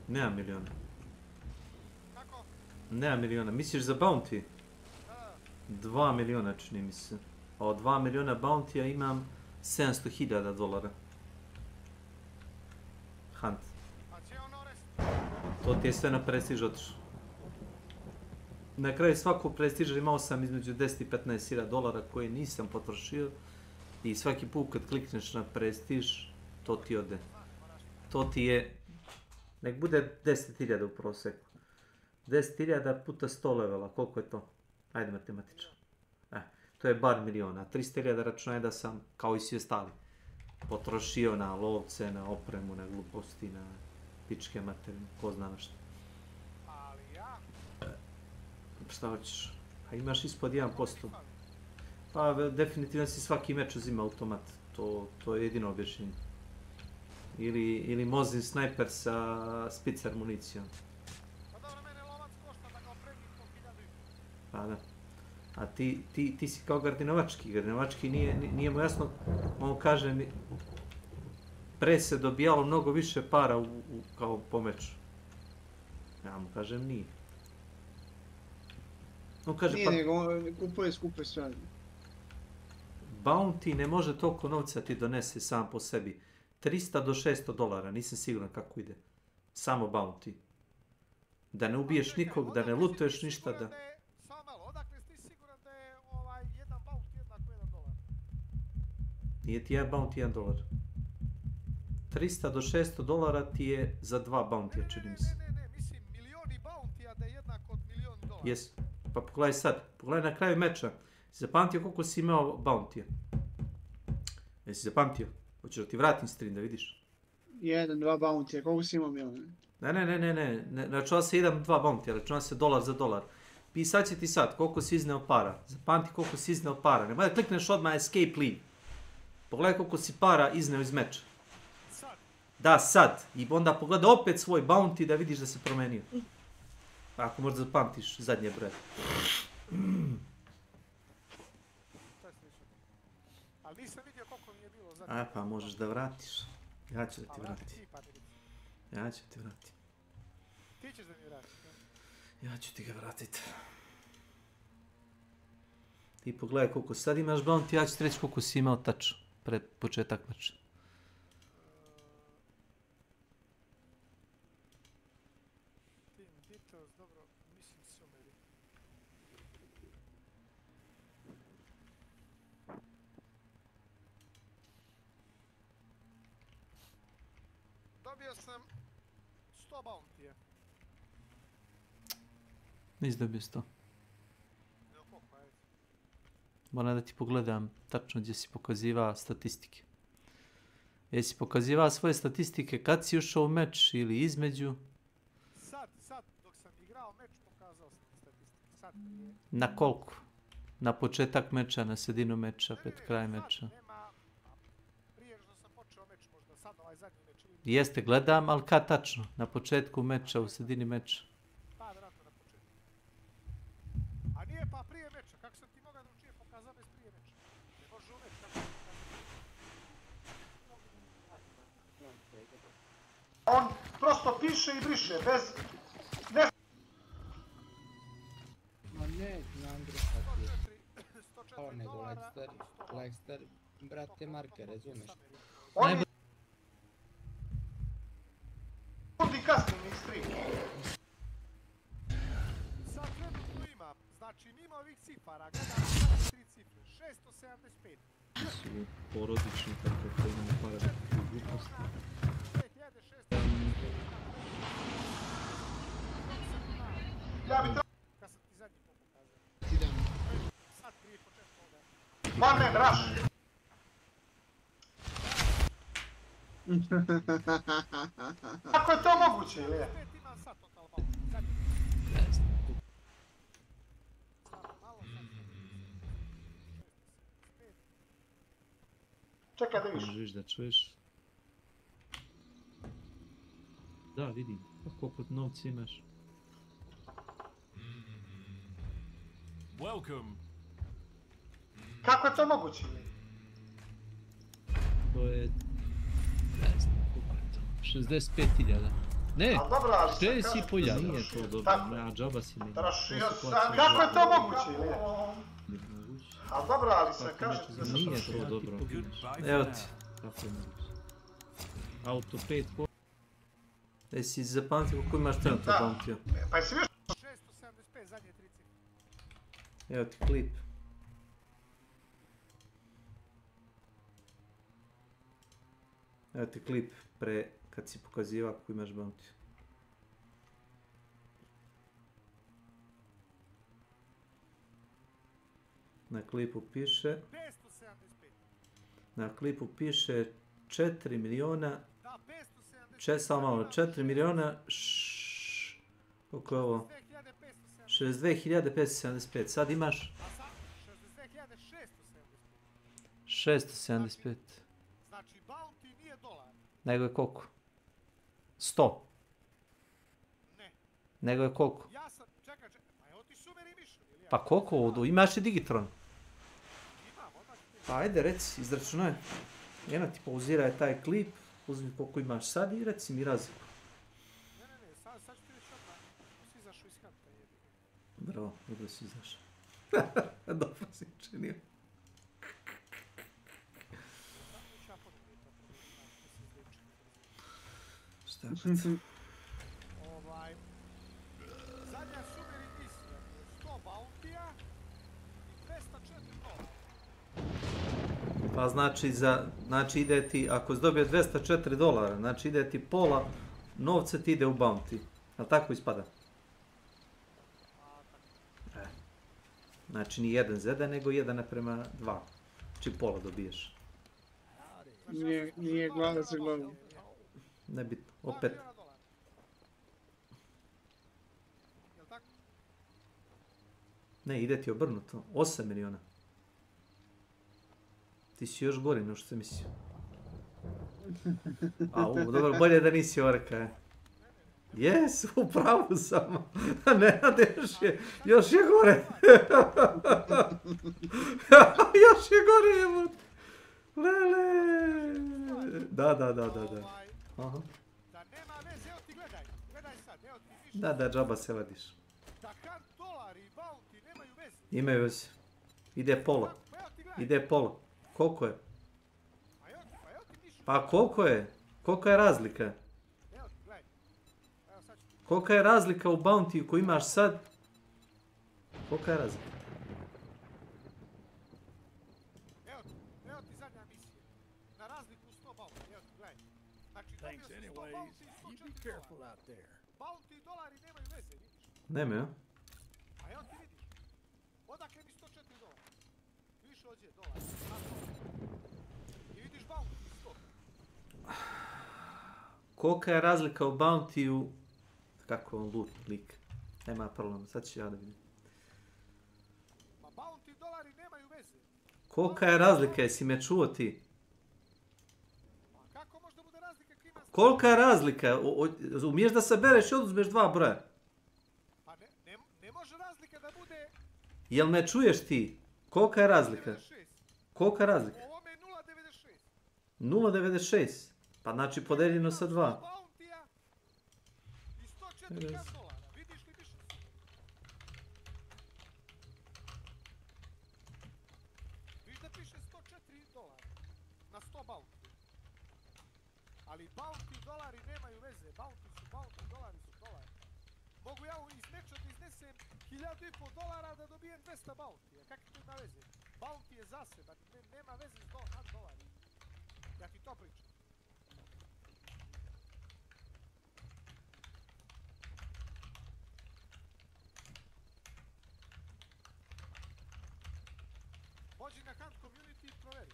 Nema miliona. Nema miliona. Misliš za bounty? 2 miliona čini mi se. A od 2 miliona bounty-a imam $700,000. Hunt. To ti je sve na prestiž otišlo. Na kraju svakog prestiža imao sam između 10 i $15,000 koje nisam potrošio. I svaki put kad klikneš na prestiž, to ti ode. To ti je... Nek bude 10.000 u proseku. 10.000 puta 100 levela, koliko je to? Ajde matematičar. To je bar miliona. 300.000 računaj da sam, kao i svi ostali, potrošio na lovce, na opremu, na gluposti, na pičke materine, ko zna na što. Šta hoćeš? A imaš ispod 1%. Pa definitivno si svaki meč uzima automat. To je jedino objašnjenje. Ili Mozin snajper sa spicer municijom. Pa da. A ti si kao gardinovački. Gardinovački nije mu jasno. On kaže mi... Pre se dobijalo mnogo više para kao po meču. Ja mu kažem nije. On kaže nije nego kupuje skupe stvari. Bounty ne može toliko novca ti donese sam po sebi. $300 do $600, nisam siguran kako ide. Samo bounty. Da ne ubiješ nikog, da ne lutuješ ništa, da... Samo malo, odakle si siguran da je jedan bounty jednako $1? Nije ti jedan bounty $1. $300 do $600 ti je za 2 bounty-a, čini mi se. Ne, mislim, milioni bounty-a da je jednako od $1,000,000. Jesu. Pa pogledaj sad, pogledaj na kraju meča. Zapamtio koliko si imao bounty? Jesi zapamtio? Hoćeš da ti vratim stream da vidiš? 1, 2 bounty, koliko si imao Milane? Ne računa se 1, 2 bounty, računa se dolar za dolar. Pisat će ti sad koliko si izneo para. Zapamti koliko si izneo para. Nemoj da klikneš odmah escape leave. Pogledaj koliko si para izneo iz meča. Da, sad. I onda pogledaj opet svoj bounty da vidiš da se promenio. Ako možda zapamtiš zadnje broje. Ali nisam vidio koliko mi je bilo zadnje. A pa možeš da vratiš. Ja ću da ti vratim. Ja ću ti vratim. Ti ćeš da mi vratiš? Ja ću ti ga vratit. Ti pogledaj koliko sad imaš bounty, ja ću ti reći koliko si imao tačno pred početak meča. Team details, dobro, mislim summary. Dobio sam 100 bounty-a. Nisi dobio 100. Evo koliko, ajde. Moram da ti pogledam tačno gdje si pokazivao statistike. Jesi pokazivao svoje statistike kad si ušao u meč ili između? Sad, dok sam igrao meč, pokazao sam statistike. Sad nije. Na koliko? Na početak meča, na sredinu meča, pred kraj meča? Nema, prije što sam počeo meč, možda sad ovaj zadnji meč ili... Jeste, gledam, ali kad tačno? Na početku meča, u sredini meča? Pa, vjerojatno na početku. A nije pa prije meča, kako sam ti mogao drugačije pokazao bez prije meča? Ne možeš u meč, kako sam pokazao. On prosto piše i briše, bez... Ma ne, Andro, sad je. Ovo nego Lexter, brate, marke, razumeš? Oni... Budi kasni mi stream. Sad trenutno ima, znači mimo ovih cifara, gledam sad 3 cifre, 675. Su porodični, tako to imamo para gluposti. Ja bi trebao... Kad sam ti zadnji pokazao. Sad prije početka ovoga. One man rush! Kako je to moguće, ili je? Čekaj da viš. Možeš da čuješ. Da, vidim. Koliko novci imaš. Welcome. Kako je to moguće? To je... ne znam, koliko je to? 65.000. Ne, 6.500, nije to dobro, na džaba si mi. Kako je to moguće, ili je? A dobro, ali se kaže... Nije to dobro. Evo ti. Kako je moguće. Auto 5. Jesi zapamtio koliko imaš trenutno bounty-a? Pa jesi viš? 675 zadnje 3 cifre. Evo ti klip. Evo ti klip pre kad si pokazivao kako imaš bounty. Na klipu piše... 575. Na klipu piše 4 miliona... Samo malo, 4 miliona... Koliko je ovo? 62.575. Sad imaš... 675. Znači, bounty nije dolar. Nego je koliko? 100. Ne. Nego je koliko? Ja sam, čekaj, pa evo ti sumer i mišljen, ili ja? Pa koliko ovdje? Imaš i Digitron? Imam, odmah ću ti. Pa ajde, reci, izračunaj. Eno ti pauziraj taj klip, uzmi koliko imaš sad i reci mi razliku. Ne, sad ću ti reći odmah. Si izašao iz hanta, jebi. Bravo, dobro si izašao. Dobro si učinio. Šta pa? Zadnja sumer i misija, 100 bounty-a i 204 dolara. Pa znači ide ti, ako si dobio $204, znači ide ti pola novca ti ide u bounty. Ali tako ispada? Znači nije 1:1, nego 1:2. Znači pola dobiješ. Nije glava za glavu. Nebitno, opet. Ne, ide ti obrnuto. 8 miliona. Ti si još gori nego što sam mislio. Dobro, bolje da nisi orka. Jes, u pravu sam. Ne, još je gore. Još je gore, jebut. Lele. Da. Aha. Da, džaba se vadiš. Imaju se. Ide pola. Koliko je? Pa koliko je? Kolika je razlika? Kolika je razlika u bounty koju imaš sad? Kolika je razlika? Evo ti zadnja misija. Na razliku 100 bounty. Evo ti, gledaj. Znači, dobio si 100 bounty i 104 dolara. Bounty i dolari nemaju veze, vidiš? Nema, ja? A evo ti vidiš. Odakle mi 104 dolara? Više ođe dolara. I vidiš bounty 100. Kolika je razlika u bounty-u? Kako on loot lik? Nema problem, sad ću ja da vidim. Ma bounty i dolari nemaju veze. Kolika je razlika, jesi me čuo ti? A kako može da bude razlika kad ima... Kolika je razlika? Umiješ da sabereš i oduzmeš dva broja? Pa ne može razlika da bude... Jel me čuješ ti? Kolika je razlika? Kolika je razlika? U ovome je 0,96. 0,96. Pa znači podeljeno sa 2. I 104 dolara. Vidiš li više? Viš da piše 104 dolara na 100 bounty. Ali bounty i dolari nemaju veze. Bounty su bounty, dolari su dolari. Mogu ja iz nečeg da iznesem 1.500 dolara da dobijem 200 bounty. A kakve to ima veze? Bounty je zaseban, nema veze s dolarima. Ja ti to pričam. Pođi na Hunt Community i proveri.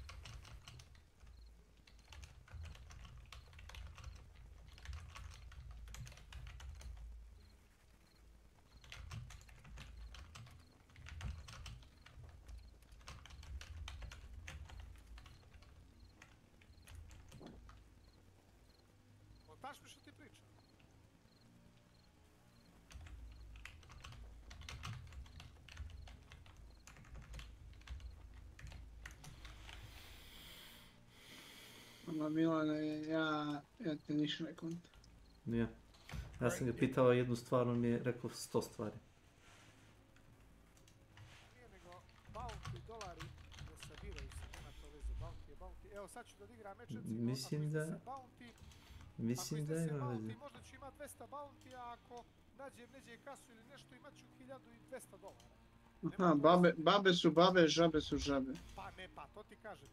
Montaš mi što ti pričam? Ma Milane, ja te ništa ne kontam. Nije. Ja sam ga pitao jednu stvar, on mi je rekao 100 stvari. Nije nego bounty dolari ne sabiraju se, nema to veze, bounty je bounty. Evo sad ću da odigram meč, recimo, Mislim da... bounty, Mislim da ima veze. možda ću imat 200 bounty, a ako nađem neđe kasu ili nešto imat ću 1200 dolara. Aha, babe su babe, žabe su žabe. Pa to ti kažem,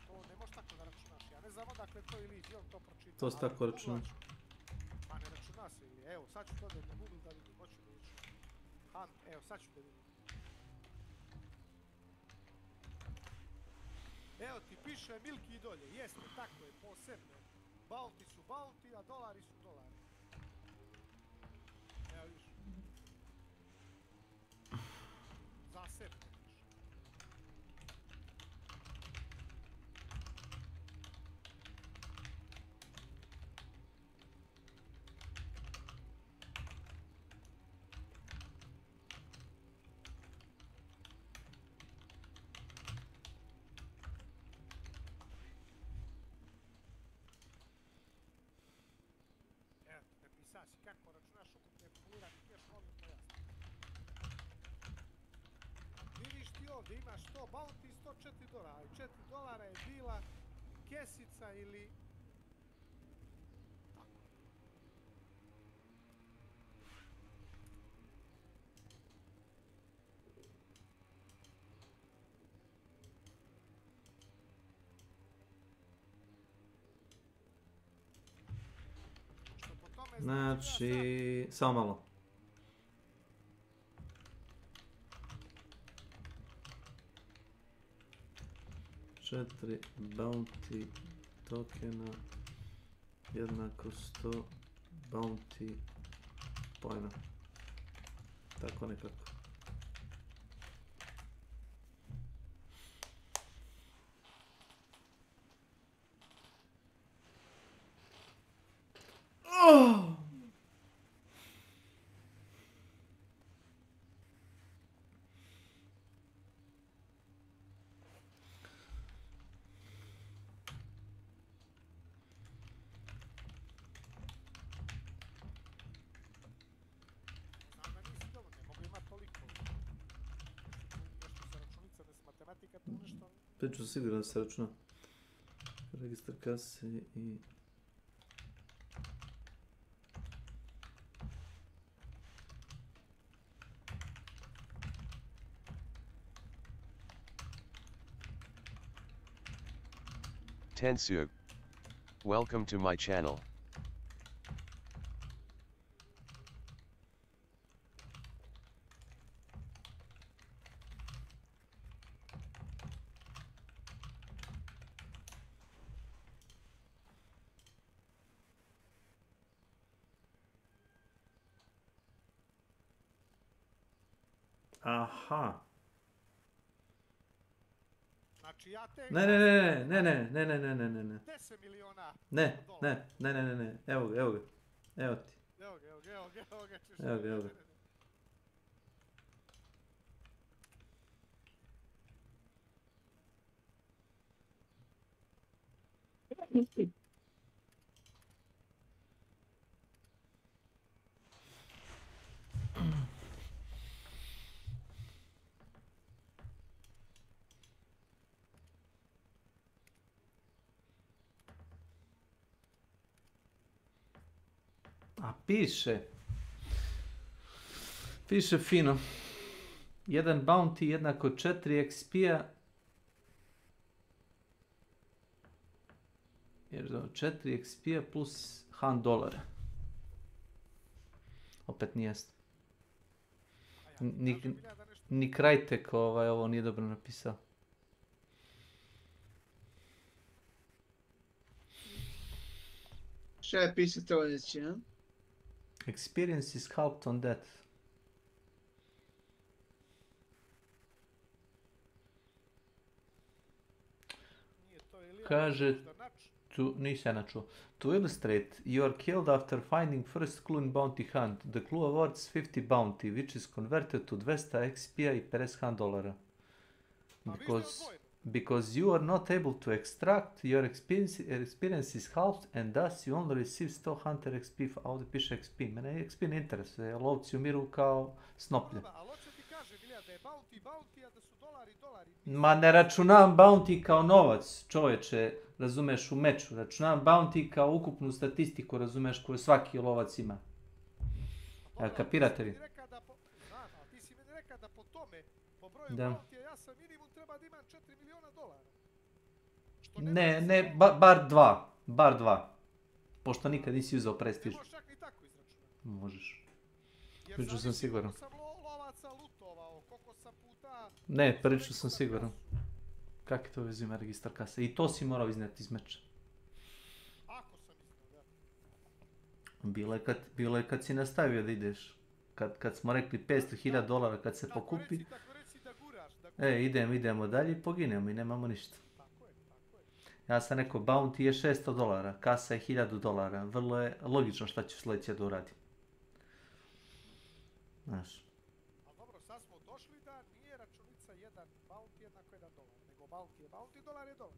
to ne možeš tako da računaš. Ja ne znam odakle to ili on to pročita. To se tako računa. Pa ne računa se ili, evo sad ću to da Google da vidim, hoću da vidim. Evo sad ću da vidim. Evo ti piše Milki i dolje, jeste, tako je, posebno. Bounty su bounty, a dolari su dolari. Evo viš. Zasebno. Sasi, kako računaš ukupne akumulirani keš, molim pojasni. Vidiš ti ovdje, imaš 100 bounty i 104 dolara. I 4 dolara je bila kesica ili... Tako. Znači, samo malo. 4 bounty tokena jednako 100 bounty pojena. Tako nekako. Priču sigurno se računa. Registar kase i... Tensug. Welcome to my channel. Aha. Znači ja tek... Ne. 10 miliona. Ne. Evo ga. Evo ti. Evo ga. A piše fino. 1 bounty jednako 4 XP-a. 4 XP-a plus $100. Opet nije jasno. Ni Krajtek ovo nije dobro napisao. Šta je pisati ovo reći, ja? Experience is helped on that. Kaže, nisam načuo. To illustrate, you are killed after finding first clue in bounty hunt. The clue awards 50 bounty, which is converted to 200 XP-a i $50. Because you are not able to extract, your experience is halved and thus you only receive 100 hunter XP. Ovdje piše XP. Mene XP ne interesuje, lovci umiru kao snoplje. Ma ne računam bounty kao novac, čovječe, razumeš, u meču. Računam bounty kao ukupnu statistiku, razumeš, koju svaki lovac ima. Kapirate vi? Znam, ali ti si meni rekao da po tome, po broju bounty-a, ja sam minimum treba da imam $4 miliona. Ne, bar dva. Pošto nikad nisi uzeo prestiž. Ne možeš čak ni tako izračunati. Možeš. Prilično sam siguran. Jer sam lovaca lutovao, koliko sam puta... Ne, prilično sam siguran. Kak je to vezi ima registar kase? I to si morao iznijeti iz meča. Ako sam iznio, da. Bilo je kad si nastavio da ideš. Kad smo rekli $500,000 kad se pokupi. Tako reci da guraš. Idemo dalje i poginemo i nemamo ništa. Ja sam rekao, bounty je $600, kasa je $1,000. Vrlo je logično šta ću sljedeće da uradim. Znaš. Ali dobro, sad smo došli da nije računica jedan bounty jednako $1, nego bounty je bounty, dolar je dolar.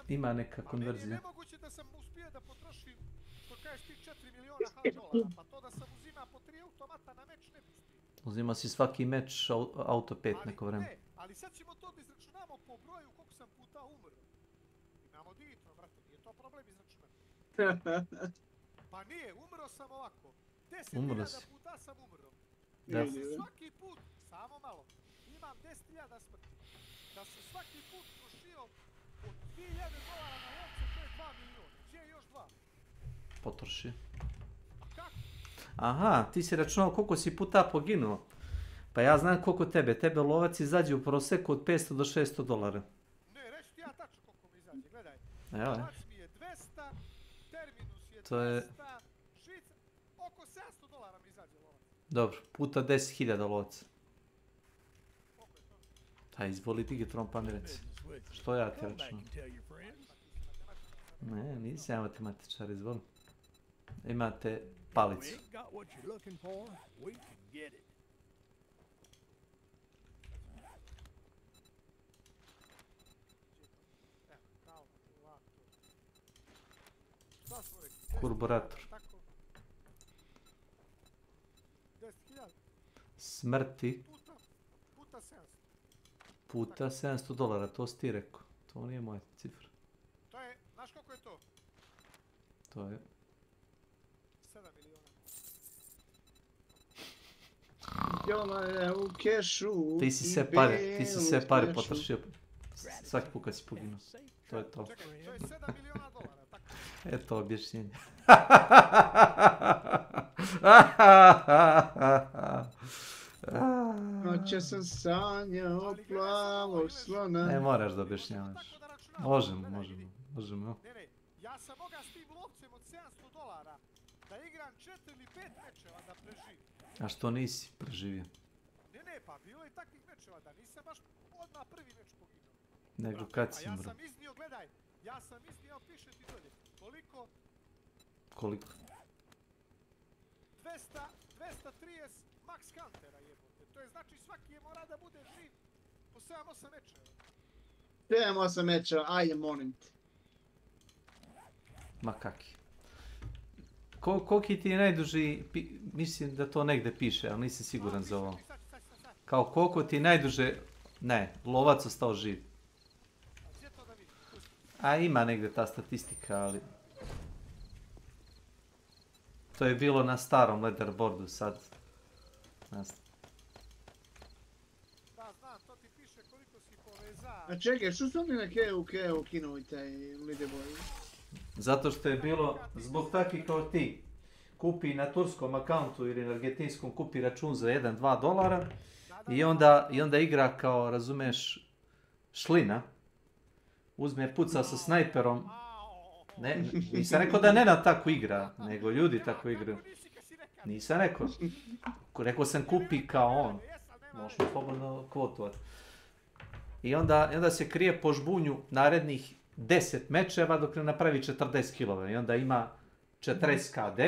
Ima neka konverzija. Meni je nemoguće da sam uspio da potrošim, što kažeš ti, $4 miliona, pa to da sam uzima po 3 automata na meč ne bi uspio. Uzima si svaki meč auto 5 neko vreme. Ne, ali sad ćemo to da izračunamo po broju koliko sam puta umro. Imamo digitro, brate, nije to problem izračunati. Pa nije, umro sam ovako. 10.000 puta sam umro. Da se svaki put, samo malo, imam 10.000 smrti. Da se svaki put trošio od $2,000 na lovce, to je 2 miliona. Gdje je još 2? Potroši. Pa kako? Aha, ti si računao koliko si puta poginuo. Pa ja znam koliko tebe. Tebe lovac izađe u proseku od 500 do 600 dolara. Ne, reći ti ja tačno koliko mi izađe, gledaj. Evo je. Lovac mi je 200, terminus je To je... 200, žica, oko 700 dolara mi izađe lovac. Dobro, puta 10.000 lovaca. Pa izvoli digitron pa mi reci. Što ja ti računam? Ne, nisam ja matematičar, izvoli. Imate palicu. Kurburator. Smrti. Puta 700 dolara, to si ti rekao. To nije moja cifra. To je, znaš koliko je to? To je... 7 miliona. Jona je u kešu. Ti si sve pare potrošio. Svaki put kad si poginuo. To je to. Čekaj, to je 7 miliona dolara, tako? Eto objašnjenje. Noće sam sanjao plavog slona. Ne moraš da objašnjavaš. Možemo. Ne, ja sam mogao s tim lovcem od 700 dolara da igram 4 ili 5 mečeva da preživim. A što nisi preživio? Ne, pa bilo je takvih mečeva da nisam baš odmah prvi meč poginuo. Nego kad si ja umro? sam iznio, gledaj, piše ti dolje, Koliko? 230 max countera jebote, to je znači svaki je mora da bude živ po 7-8 mečeva. 7-8 mečeva, ajde molim te. Ma kaki. Koliki ti je najduži, mislim da to negdje piše, ali nisam siguran za ovo. Kao koliko ti je najduže, ne, lovac ostao živ. A ima negdje ta statistika, ali... To je bilo na starom leaderboardu sad. Da, znam, to ti piše koliko si povezao. A čekaj, što su oni na KU ukinuli taj leaderboard? Zato što je bilo, zbog takvih kao ti, kupi na turskom akauntu ili na argentinskom, kupi račun za 1-2 dolara i onda igra kao, razumeš, šlina. Uzme, puca sa snajperom. Ne, nisam rekao da Nenad tako igra, nego ljudi tako igraju. Nisam rekao. Rekao sam kupi kao on. Možemo slobodno kvotovati. I onda se krije po žbunju narednih 10 mečeva dok ne napravi 40 kilova. I onda ima 40 KD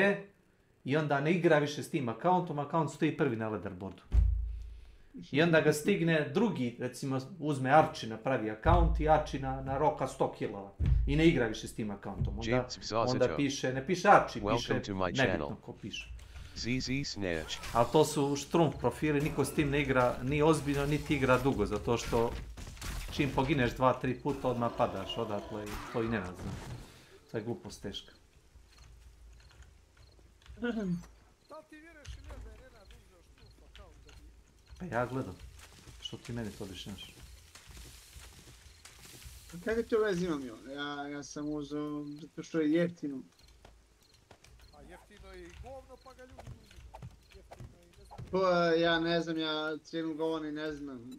i onda ne igra više s tim akauntom, akaunt stoji prvi na leaderboardu. I onda ga stigne drugi, recimo uzme Arči, napravi akaunt i Arči na roka 100 kilova. I ne igra više s tim akauntom. Onda piše, ne piše Arči, piše nebitno ko piše. Ali to su štrumf profili, niko s tim ne igra ni ozbiljno, niti igra dugo, zato što čim pogineš 2-3 puta odmah padaš odatle i to i ne znam. To je glupost teška. Pa ja gledam. Što ti meni to objašnjaš? Kakve to veze imam jo? Ja sam uzeo zato što je jeftino. A jeftino je i govno pa ga ljudi uzimaju. Jeftino je i ne znam. Pa ja ne znam, ja cijenu govani ne znam.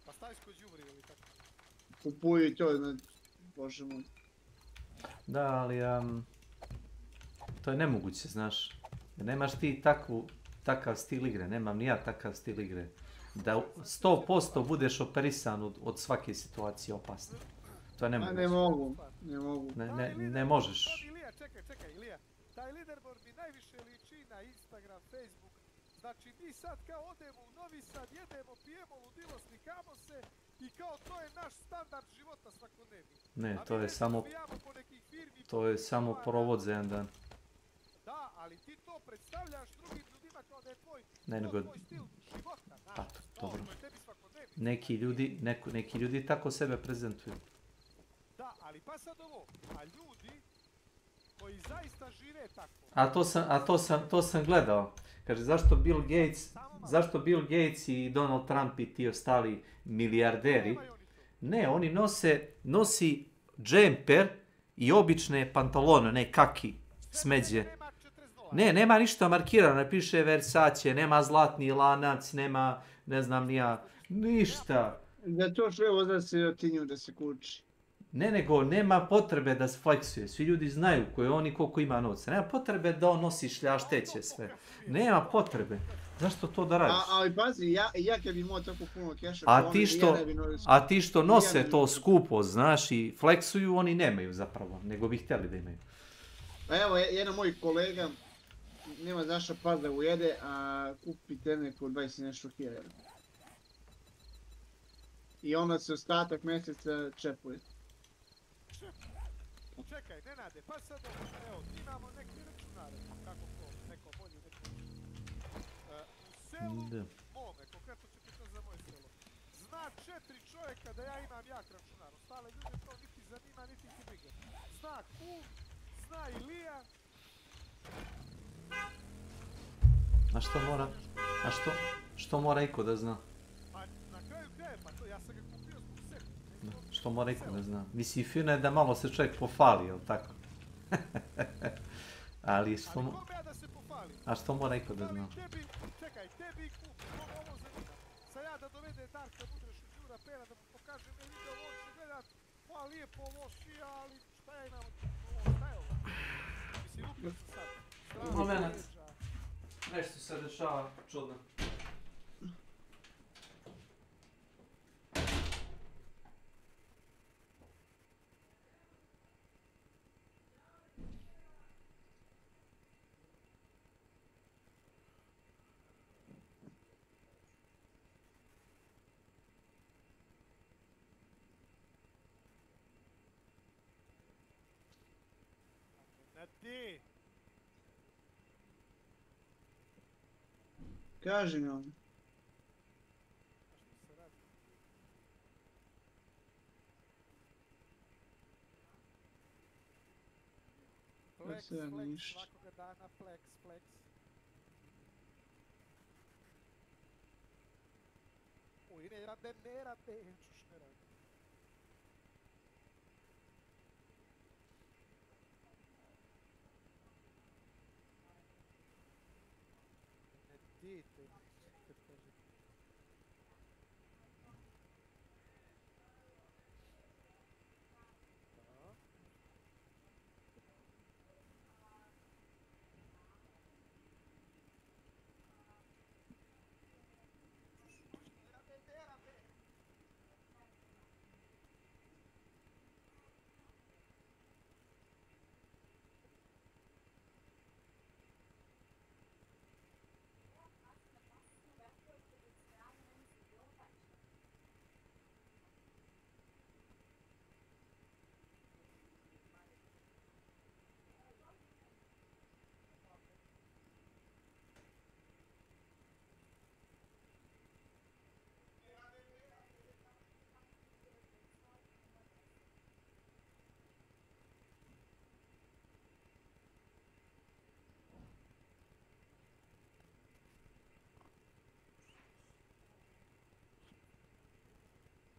Pa stajsko đubrivo ili tako. Kupuju i to, znači, bože moj. Da, ali to je nemoguće, znaš. Jer nemaš ti takav stil igre, nemam ni ja takav stil igre. Da 100% budeš operisan od svake situacije opasne. To je nemoguće. Ne mogu. Ne možeš. Čekaj, Ilija. Taj leaderboard mi najviše liči na Instagram, Facebook. Znači mi sad kao odemo u Novi Sad, jedemo, pijemo, ludilo, slikamo se i kao to je naš standard života svakodnevni. Ne, to je samo provod za jedan dan. Da, ali ti to predstavljaš drugim ljudima kao da je tvoj stil života. Pa, dobro. Neki ljudi tako sebe prezentuju. Da, ali pa sad ovo, a ljudi koji zaista žive tako. A to sam gledao. Kaže, zašto Bill Gates i Donald Trump i ti ostali milijarderi? Ne, oni nosi džemper i obične pantalone, ne kaki, smeđe. Ne, nema ništa markirano, ne piše Versace, nema zlatni lanac, nema, ne znam ni ja, ništa. Da to sve odlazi sirotinju da se kući. Ne, nego nema potrebe da se fleksuje. Svi ljudi znaju ko je on i koliko ima novca. Nema potrebe da on nosi šljašteće sve. Nema potrebe. Zašto to da radiš? Ali pazi, ja kad bi imao tako puno keša, A ti što nose to skupo, znaš, i fleksuju, oni nemaju zapravo, nego bi htjeli da imaju. A evo, jedan moj kolega nema zašto pas da ujede, a kupi terne ko 20 nešto hiljada. I onda se ostatak mjeseca čepuje. Čekaj, Nenade, pa sad evo, imamo neke računare, kako to, neko bolje, neko u selu mome, konkretno ću pitati za moje selo, zna 4 čovjeka da ja imam jak računar, ostale ljude to niti zanima, niti ti briga. Zna Kum, zna Ilija. A što mora? Što mora iko da zna? Pa na kraju kraju, pa to ja sam ga kupio zbog sebe. Što mora iko da zna? Mislim, fino je da malo se čovjek pofali, jel tako? Ali što... Ali kome ja da se pofalim? A što mora iko da zna? Čekaj, tebi i Kum, koga ovo zanima? Sad ja da dovede Darka Budrešu, Đura Pera, da mu pokažem, video, on će gledat, pa lijepo ovo si, ali šta ja imam ovo, šta je ovo? Mislim, lupio sam sad. Moment. Nešto se dešava čudno. Nadi! Kaži mi on. Flex, svakoga dana, flex. Ui, ne rade, čuš ne rade. Dite, kad kaže. Da.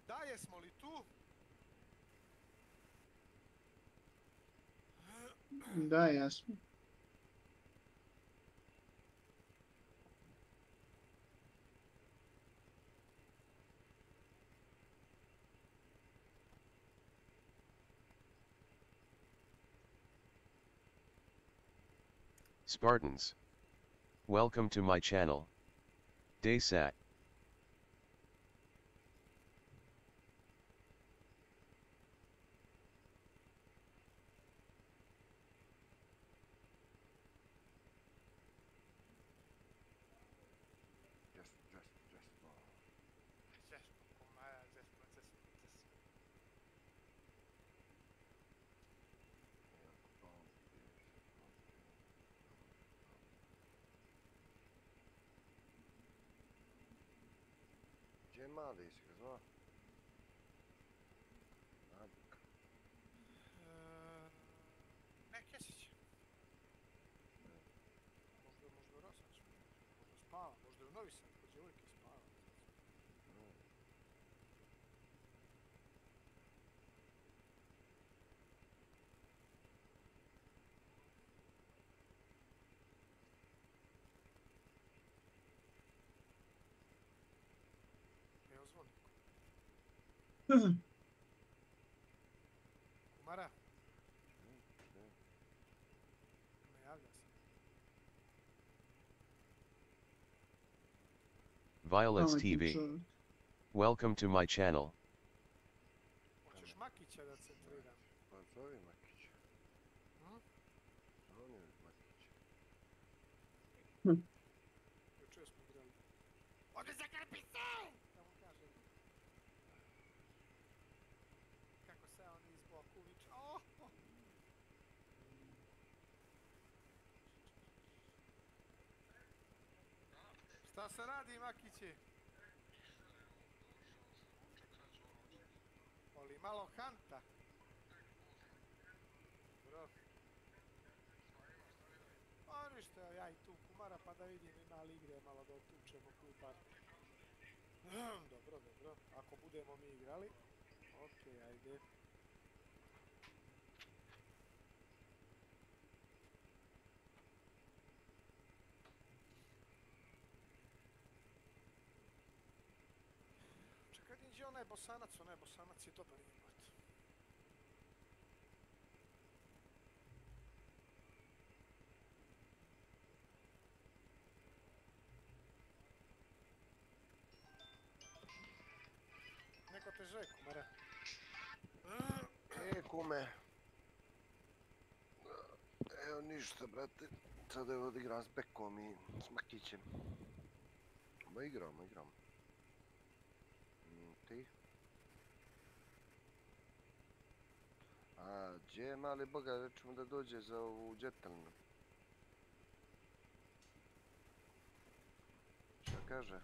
Da, jesmo li tu? Da, jasno. Spartans. Welcome to my channel. Daysat. Gdje je mali, si ga zvao? Nabuk. Ne, Kesić. Možda u Rosaču. Možda spava, možda u Novi Sad, kod djevojke spava. Kumara? Ne javlja se. Violets TV. Welcome to my channel. Hoćeš Makića da centriram? Pa zove Makića. Zove Makića. Jučer smo igrali. Ode za karpice! Da mu kažem. Kako se on izbog uviča. Oh! Šta se radi, Makići? Oli malo hanta. Bro. Pa ništa, ja i tu Kumara pa da vidim ima li igre malo da otučemo klubar. Dobro, dobro. Ako budemo mi igrali. Okej, ajde. Čekaj, niđe onaj Bosanac je dobar jebot. Neko te zove, Kumara. Kume. Evo ništa, brate. Sada je odigram s Bekom i s Makićem. Ma igramo. Ti? A, gdje je mali boga, rečemo da dođe za ovu džetalnu. Šta kaže?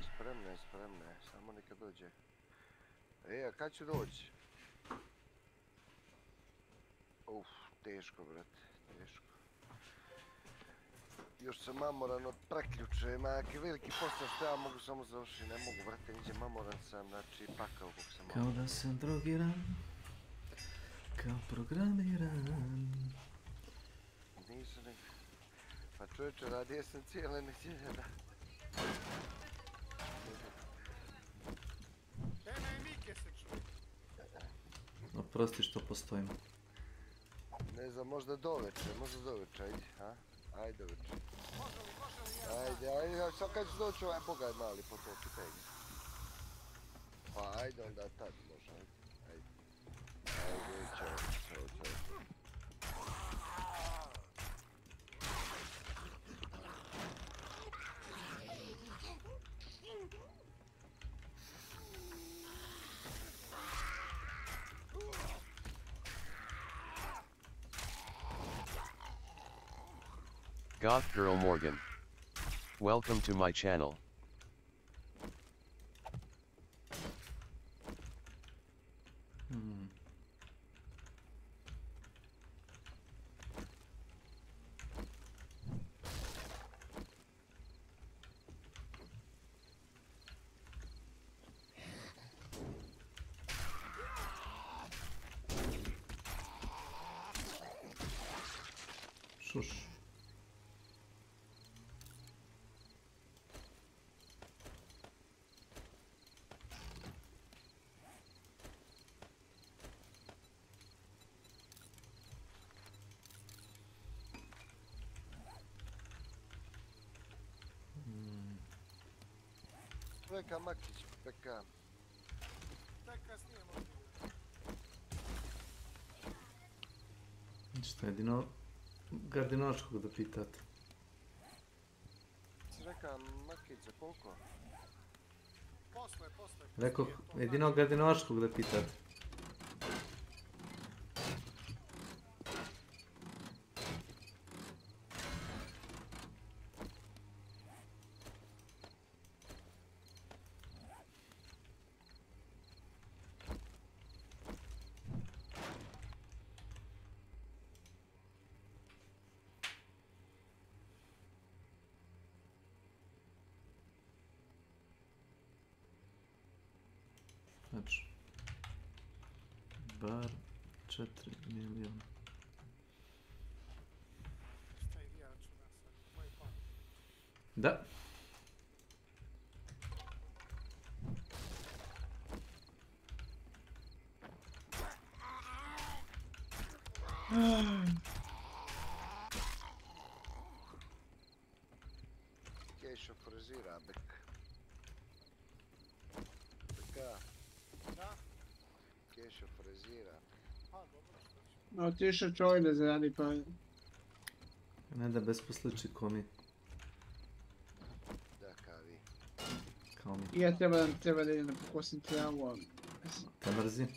Spremne, samo neka dođe. A kad ću doći? Uf, teško, brate, teško. Još sam mamoran od preključe, maki veliki posao što ja mogu samo završiti, ne mogu, brate, niđe mamoran sam, znači pakao kog sam mamoran. Kao da sam drogiran, kao programiran. Nisam nek... Pa čovječe, radio sam cijele neđelje, da. Ene i Mike se čuje. Oprosti što postojim. Ne znam, možda doveče, ajde, ha? Ajde doveče. Ajde, sad kad ću doći ovaj bogaj mali po to pitanje. Pa ajde onda tad može, ajde. Ajde, čao. Goth Girl Morgan. Welcome to my channel. Šuš. Peka Makić, Peka. Peka snijemo ovdje. Ništa, jedino Gardinovačkog da pitate. Si reka Makić za koliko? Posle. Rekao, jedino Gardinovačkog da pitate. Znači, bar 4 milijuna. Šta i ja računa sad, moj pan. Da. Kešo frizira, bek. Beka. Kešo frizira. Otišao čovjek da zaradi pa... Ne da besposliči ko mi. Da, kavi. Kao mi. Ja treba da idem da pokosim travu, ali... Te mrzi.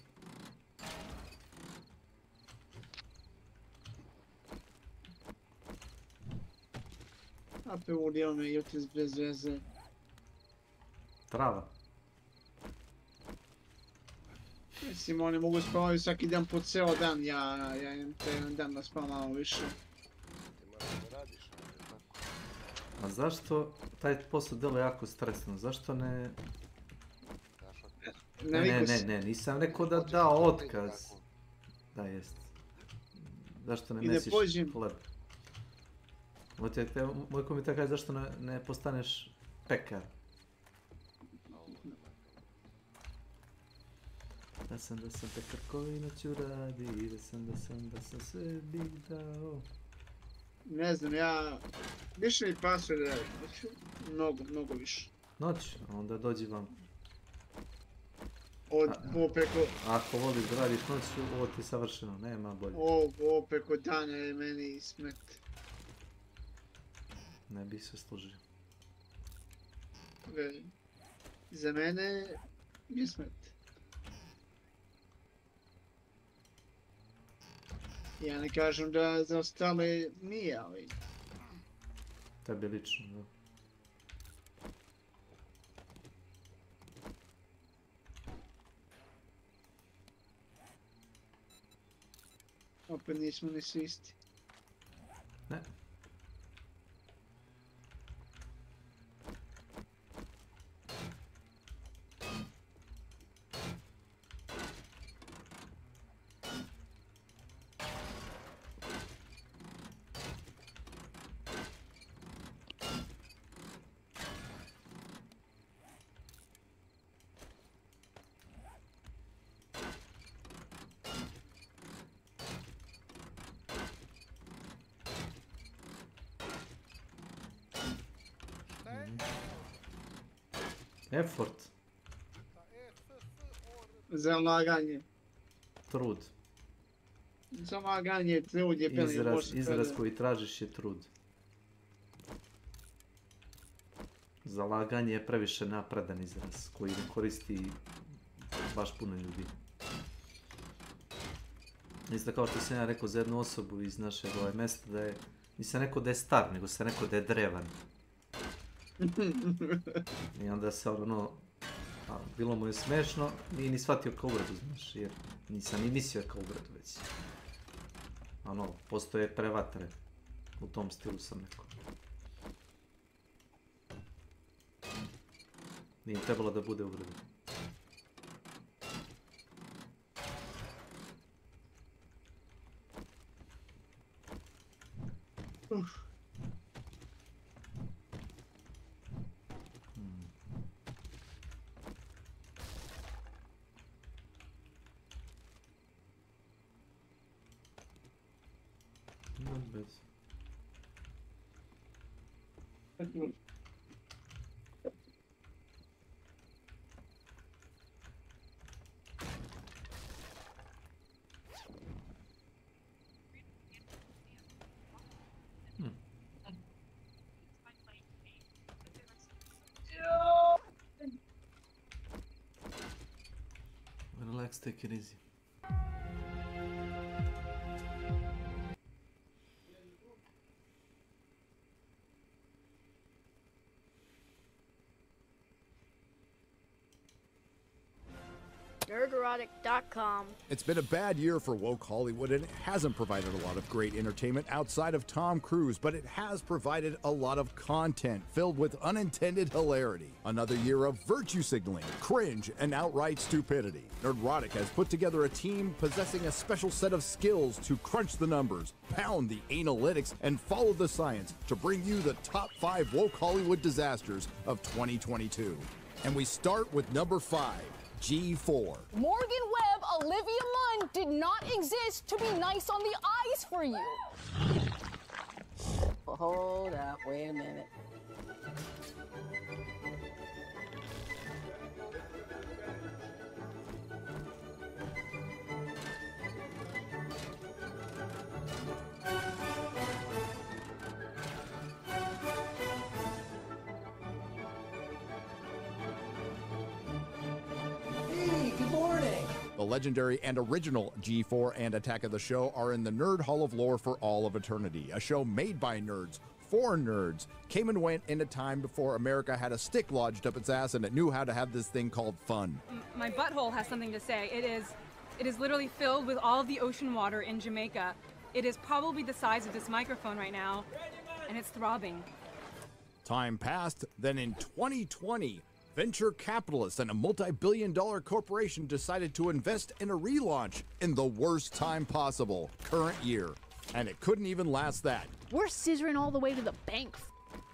A prevodio me jutros bez veze. Trava. Mislim, oni mogu spavati svaki dan po ceo dan, ja imam jedan dan da spavam malo više. Ti moraš da radiš, ali tako. A zašto taj posao delo jako stresno? Zašto ne... Ne, nisam rekao da da otkaz. Da, jest. Zašto ne mesiš hleb? Moj komentar kaže zašto ne postaneš pekar. Da sam pekar koji noću radi, da sam sve bih dao. Ne znam, ja... Više mi pasuje da radim, hoću mnogo više. Noć, onda dođi vam. Ovo preko... Ako voliš da radiš noću, ovo ti je savršeno, nema bolje. Ovo preko dana je meni smet. Ne bih se složio. Za mene je smet. Ja ne kažem da za ostale nije, ali... Tebi lično, da. Opet nismo ni svi isti. Ne. Effort. Zalaganje. Trud. Zalaganje, trud je peli. Izraz koji tražiš je trud. Zalaganje je previše napredan izraz koji ne koristi baš puno ljudi. Isto kao što sam ja rekao za jednu osobu iz našeg mjesta da je, nisam rekao da je star, nego sam rekao da je drevan. I onda se ono, bilo mu je smešno, nije ni shvatio kao uvredu, znaš, jer nisam ni mislio kao uvredu već. Ono, postoje prevatre, u tom stilu sam rekao. Nije trebalo da bude uvreda. Relax, take it easy. Nerderotic.com. It's been a bad year for woke Hollywood, and it hasn't provided a lot of great entertainment outside of Tom Cruise, but it has provided a lot of content filled with unintended hilarity. Another year of virtue signaling, cringe, and outright stupidity. Nerderotic has put together a team possessing a special set of skills to crunch the numbers, pound the analytics, and follow the science to bring you the top 5 woke Hollywood disasters of 2022. And we start with number 5. G4. Morgan Webb Olivia Munn did not exist to be nice on the eyes for you. Well, hold up, wait a minute. Hey, good morning. The legendary and original G4 and Attack of the Show are in the Nerd Hall of Lore for all of eternity. A show made by nerds, for nerds, came and went in a time before America had a stick lodged up its ass and it knew how to have this thing called fun. My butthole has something to say. It is literally filled with all of the ocean water in Jamaica. It is probably the size of this microphone right now, and it's throbbing. Time passed, then in 2020, venture capitalists and a multi-billion-dollar corporation decided to invest in a relaunch in the worst time possible, current year. And it couldn't even last that. We're scissoring all the way to the bank.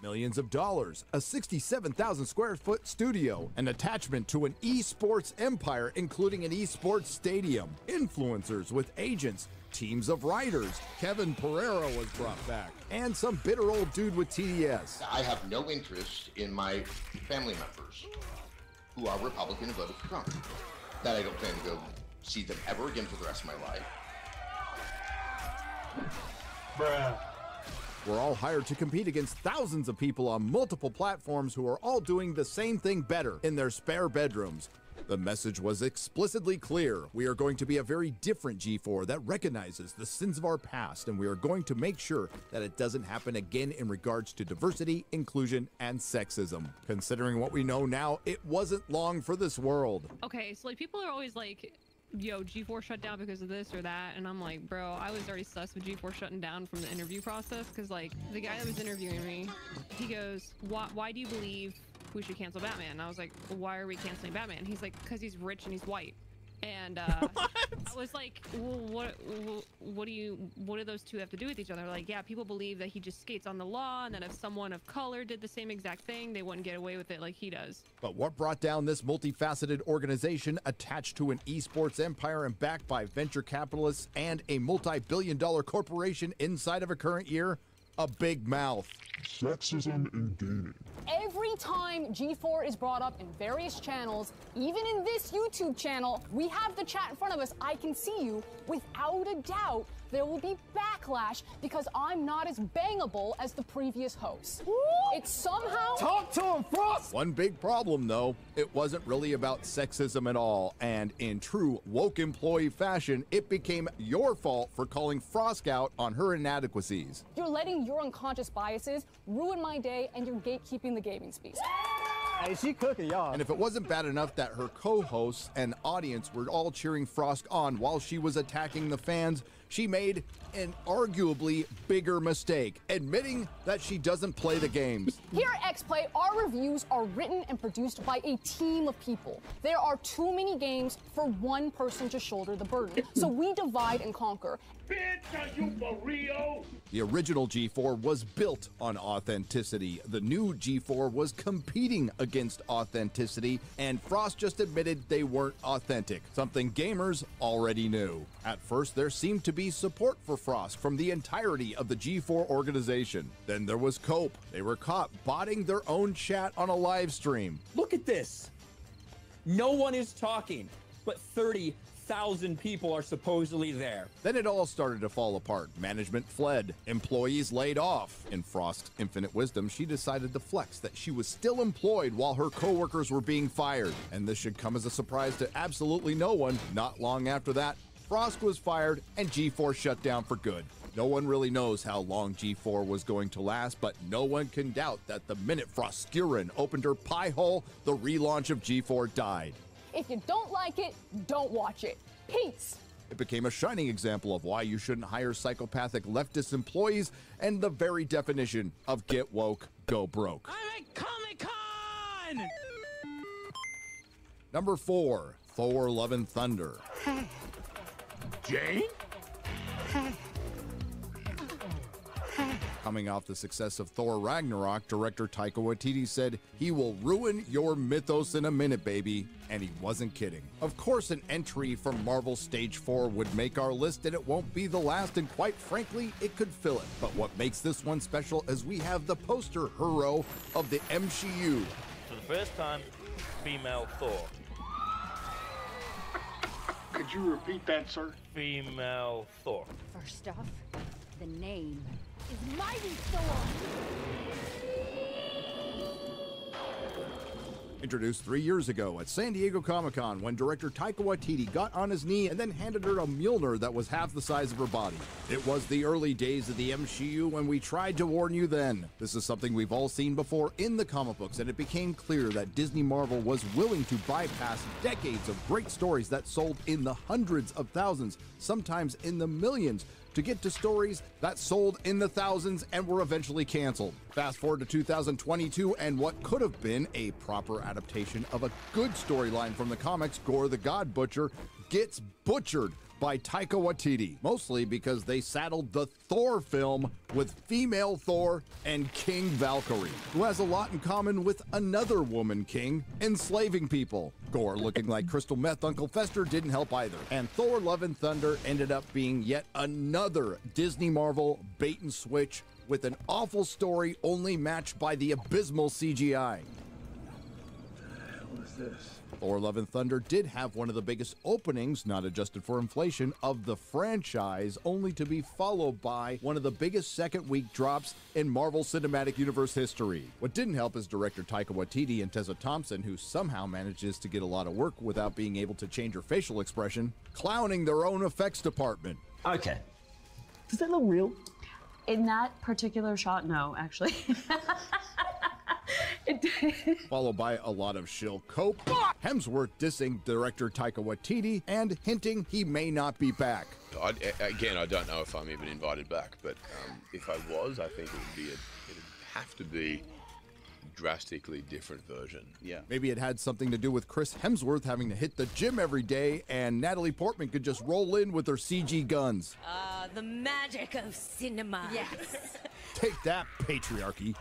Millions of dollars, a 67,000 square foot studio, an attachment to an esports empire, including an esports stadium, influencers with agents, teams of writers. Kevin Pereira was brought back, and some bitter old dude with TDS. I have no interest in my family members who are Republican and voted for Trump. That I don't plan to go see them ever again for the rest of my life. Bruh. We're all hired to compete against thousands of people on multiple platforms who are all doing the same thing better in their spare bedrooms. The message was explicitly clear. We are going to be a very different G4 that recognizes the sins of our past, and we are going to make sure that it doesn't happen again in regards to diversity, inclusion, and sexism. Considering what we know now, it wasn't long for this world. Okay, so like people are always like, yo, G4 shut down because of this or that, and I'm like, bro, I was already sus with G4 shutting down from the interview process, because like the guy that was interviewing me, he goes, why do you believe we should cancel Batman? And I was like, why are we canceling Batman? He's like, because he's rich and he's white. And I was like, well, what do those two have to do with each other? Like, yeah, people believe that he just skates on the law, and that if someone of color did the same exact thing, they wouldn't get away with it like he does. But what brought down this multifaceted organization attached to an esports empire and backed by venture capitalists and a multi-billion-dollar corporation inside of a current year? A big mouth. Sexism in gaming. Every time G4 is brought up in various channels, even in this YouTube channel, we have the chat in front of us. I can see you. Without a doubt, there will be backlash because I'm not as bangable as the previous host. It's somehow... Talk to him, Frost! One big problem, though, it wasn't really about sexism at all, and in true woke employee fashion, it became your fault for calling Frost out on her inadequacies. You're letting your unconscious biases ruin my day, and you're gatekeeping the gaming space. Hey, she cooking, y'all. And if it wasn't bad enough that her co-hosts and audience were all cheering Frost on while she was attacking the fans, she made an arguably bigger mistake, admitting that she doesn't play the games. Here at XPlay, our reviews are written and produced by a team of people. There are too many games for one person to shoulder the burden, so we divide and conquer. Bitch, are you for real? The original G4 was built on authenticity. The new G4 was competing against authenticity, and Frost just admitted they weren't authentic, something gamers already knew. At first, there seemed to be support for Frost from the entirety of the G4 organization. Then there was Cope. They were caught botting their own chat on a live stream. Look at this. No one is talking, but 30,000 people are supposedly there. Then it all started to fall apart. Management fled. Employees laid off. In Frost's infinite wisdom, she decided to flex that she was still employed while her coworkers were being fired. And this should come as a surprise to absolutely no one. Not long after that, Frost was fired and G4 shut down for good. No one really knows how long G4 was going to last, but no one can doubt that the minute Froskurin opened her pie hole, the relaunch of G4 died. If you don't like it, don't watch it. Peace. It became a shining example of why you shouldn't hire psychopathic leftist employees and the very definition of get woke, go broke. I'm at Comic-Con! Number 4, Thor Love and Thunder. Jane? Coming off the success of Thor Ragnarok, director Taika Waititi said, "He will ruin your mythos in a minute, baby." And he wasn't kidding. Of course, an entry from Marvel Stage 4 would make our list, and it won't be the last, and quite frankly, it could fill it. But what makes this one special is we have the poster hero of the MCU. For the first time, female Thor. Could you repeat that, sir? Female Thor. First off, the name is Mighty Thor. Introduced 3 years ago at San Diego Comic-Con when director Taika Waititi got on his knee and then handed her a Mjolnir that was half the size of her body. It was the early days of the MCU when we tried to warn you then. This is something we've all seen before in the comic books, and it became clear that Disney Marvel was willing to bypass decades of great stories that sold in the hundreds of thousands, sometimes in the millions, to get to stories that sold in the thousands and were eventually canceled. Fast forward to 2022, and what could have been a proper adaptation of a good storyline from the comics, Gore the God Butcher, gets butchered by Taika Waititi, mostly because they saddled the Thor film with female Thor and King Valkyrie, who has a lot in common with another woman king, enslaving people. Gore looking like crystal meth Uncle Fester didn't help either, and Thor Love and Thunder ended up being yet another Disney Marvel bait and switch with an awful story only matched by the abysmal CGI. What is this? Thor Love and Thunder did have one of the biggest openings, not adjusted for inflation, of the franchise, only to be followed by one of the biggest second-week drops in Marvel Cinematic Universe history. What didn't help is director Taika Waititi and Tessa Thompson, who somehow manages to get a lot of work without being able to change her facial expression, clowning their own effects department. Okay. Does that look real? In that particular shot, no, actually. Followed by a lot of shill cope, Hemsworth dissing director Taika Waititi and hinting he may not be back. Again, I don't know if I'm even invited back, but if I was, I think it'd have to be a drastically different version. Yeah. Maybe it had something to do with Chris Hemsworth having to hit the gym every day, and Natalie Portman could just roll in with her CG guns. The magic of cinema. Yes. Take that, patriarchy.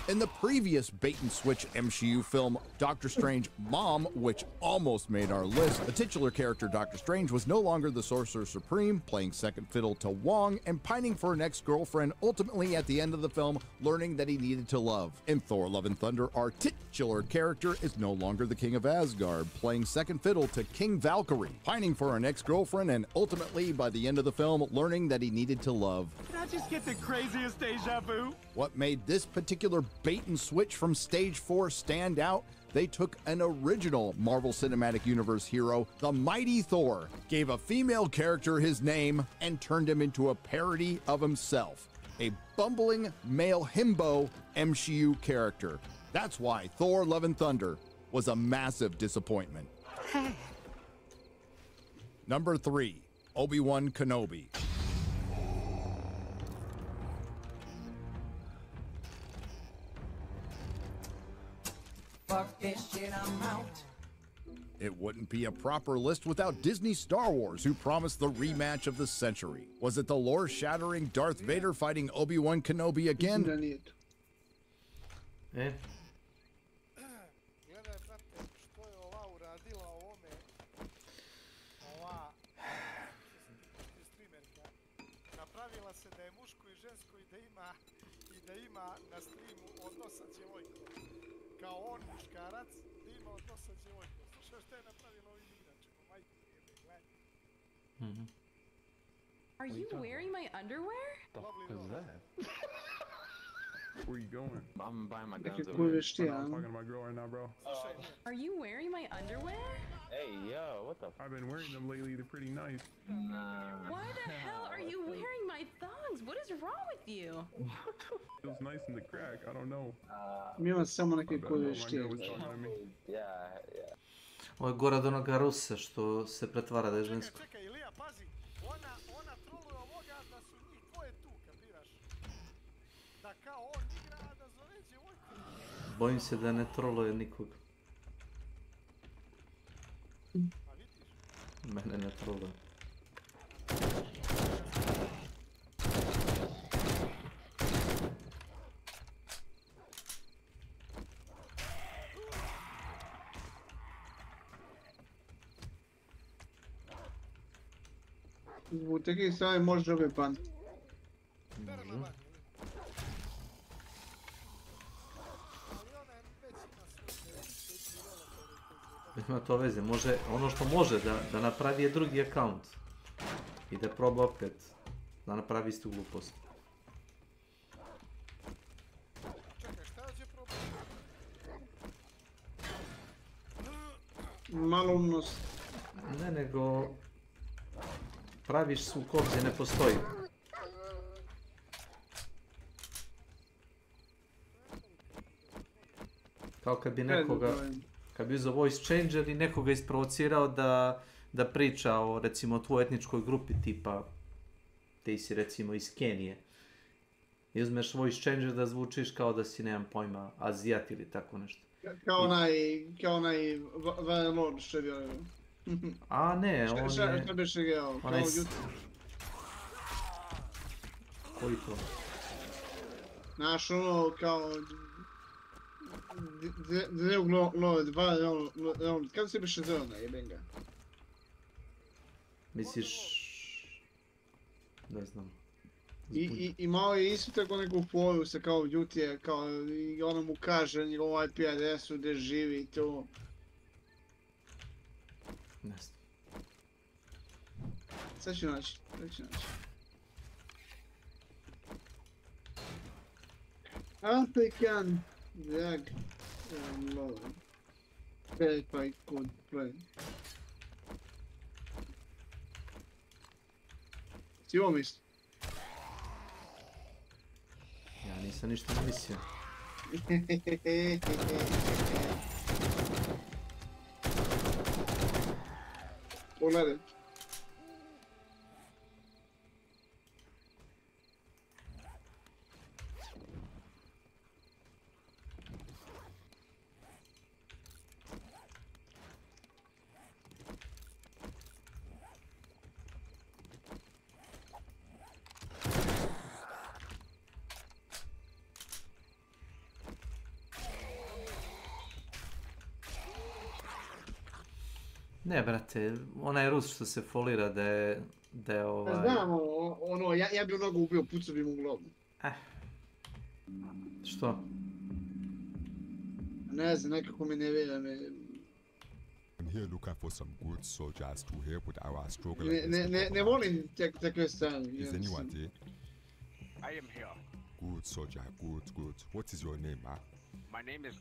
In the previous bait-and-switch MCU film, Doctor Strange Mom, which almost made our list, the titular character Doctor Strange was no longer the Sorcerer Supreme, playing second fiddle to Wong and pining for an ex-girlfriend, ultimately at the end of the film learning that he needed to love. In Thor Love and Thunder, our titular character is no longer the King of Asgard, playing second fiddle to King Valkyrie, pining for an ex-girlfriend and ultimately, by the end of the film, learning that he needed to love. Did I just get the craziest deja vu? What made this particular bait and switch from Stage 4 stand out? They took an original Marvel Cinematic Universe hero, the Mighty Thor, gave a female character his name, and turned him into a parody of himself. A bumbling male himbo MCU character. That's why Thor Love and Thunder was a massive disappointment. Number 3, Obi-Wan Kenobi. Fuck this shit, I'm out. It wouldn't be a proper list without Disney Star Wars, who promised the rematch of the century. Was it the lore-shattering Darth Vader fighting Obi-Wan Kenobi again? Eh? Napravila se da je muško i žensko i da ima na streamu odnos sa djevojkom. Kao on muškarac, da ima odnos sa djevojkom. Slušaj što je napravila ovim igračima, majke jebe, gledaj. Are you wearing my underwear? The fuck is that? Where you going? I'm buying my guns Neke over here. kurve I'm talking to my girl right now, bro. Are you wearing my underwear? Hey, yo, what the? I've been wearing them lately. They're pretty nice. Why the hell are you wearing my thongs? What is wrong with you? Feels nice in the crack. I don't know. Ima samo neke kurve štije. Ovo je gore od onoga Rusa što se pretvara da je žensko. Čekaj, Ilija, pazi, ona troluje ovoga da su njih dvoje tu, kapiraš? Da kao on igra, a da zove djevojku. Bojim se da ne troluje nikog. Mene ne troluje. U takvih stvari možeš dobiti pan. Može. Ima to veze, može, ono što može da napravi je drugi account. I da proba opet, da napravi istu glupost. Malumnost. Ne, nego praviš sukob gdje ne postoji. Kao kad bi nekoga, kad bi uzeo voice changer i nekoga isprovocirao da priča o, recimo, tvojoj etničkoj grupi, tipa, ti si, recimo, iz Kenije. I uzmeš voice changer da zvučiš kao da si, nemam pojma, Azijat ili tako nešto. Kao onaj Varlord što je bio. A ne, on je... Šta biše geo? Kao YouTube. Koji to? Znaš, ono, kao... Varlord, kako se biše zove onaj, jebem ga? Misliš... Ne znam. I malo je isto tako neku foru sa kao Duty, kao i ono mu kaže njegov IP adresu gdje živi i to. Ne znam. Sad ću naći, African drag lord. Verify code play. Si ovo misli? Ja nisam ništa ne mislio. Pogledaj. Ne, brate, onaj Rus što se folira da je ovaj... Znam, ono, ja bi onoga ubio, pucao bi mu glavu. Što? Ne znam, nekako mi ne vjerujem. I'm here looking for some good soldiers to help with our struggle. Ne volim takve strane. Is anyone there? I am here. Good soldier, good. What is your name, huh? My name is...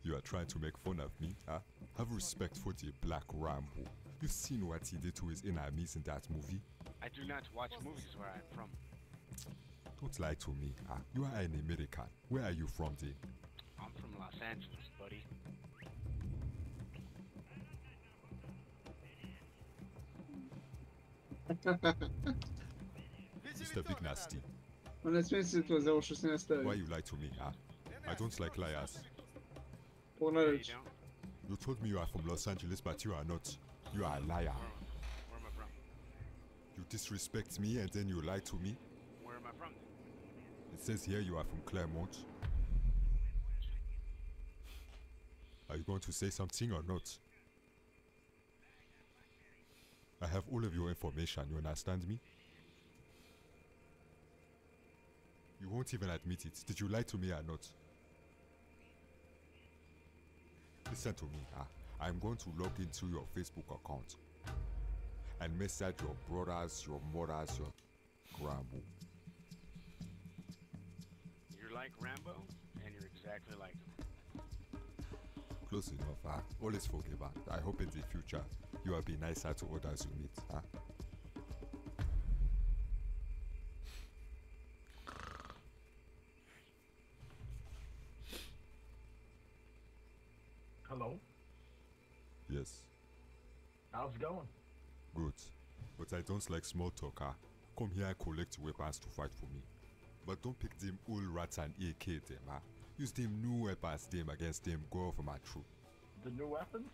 You are trying to make fun of me, huh? Have respect for the Black Rambo. You've seen what he did to his enemies in that movie? I do not watch movies where I'm from. Don't lie to me, huh? You are an American. Where are you from, there? I'm from Los Angeles, buddy. Mr. Big Nasty. Ne smijem se to za ovo što se ne stavi. Why you lie to me, huh? I don't like liars. Pogledaj. You told me you are from Los Angeles, but you are not. You are a liar. Where am I from? You disrespect me and then you lie to me? Where am I from? It says here you are from Claremont. Are you going to say something or not? I have all of your information, you understand me? You won't even admit it. Did you lie to me or not? Listen to me, I'm going to log into your Facebook account and message your brothers, your mothers, your Rambo. You're like Rambo, and you're exactly like him. Close enough, always forgive her. I hope in the future you will be nicer to others you meet, Hello? Yes. How's it going? Good. But I don't like small talk, Come here and collect weapons to fight for me. But don't pick them old rats and AK them, Use them new weapons them against them government troop. The new weapons?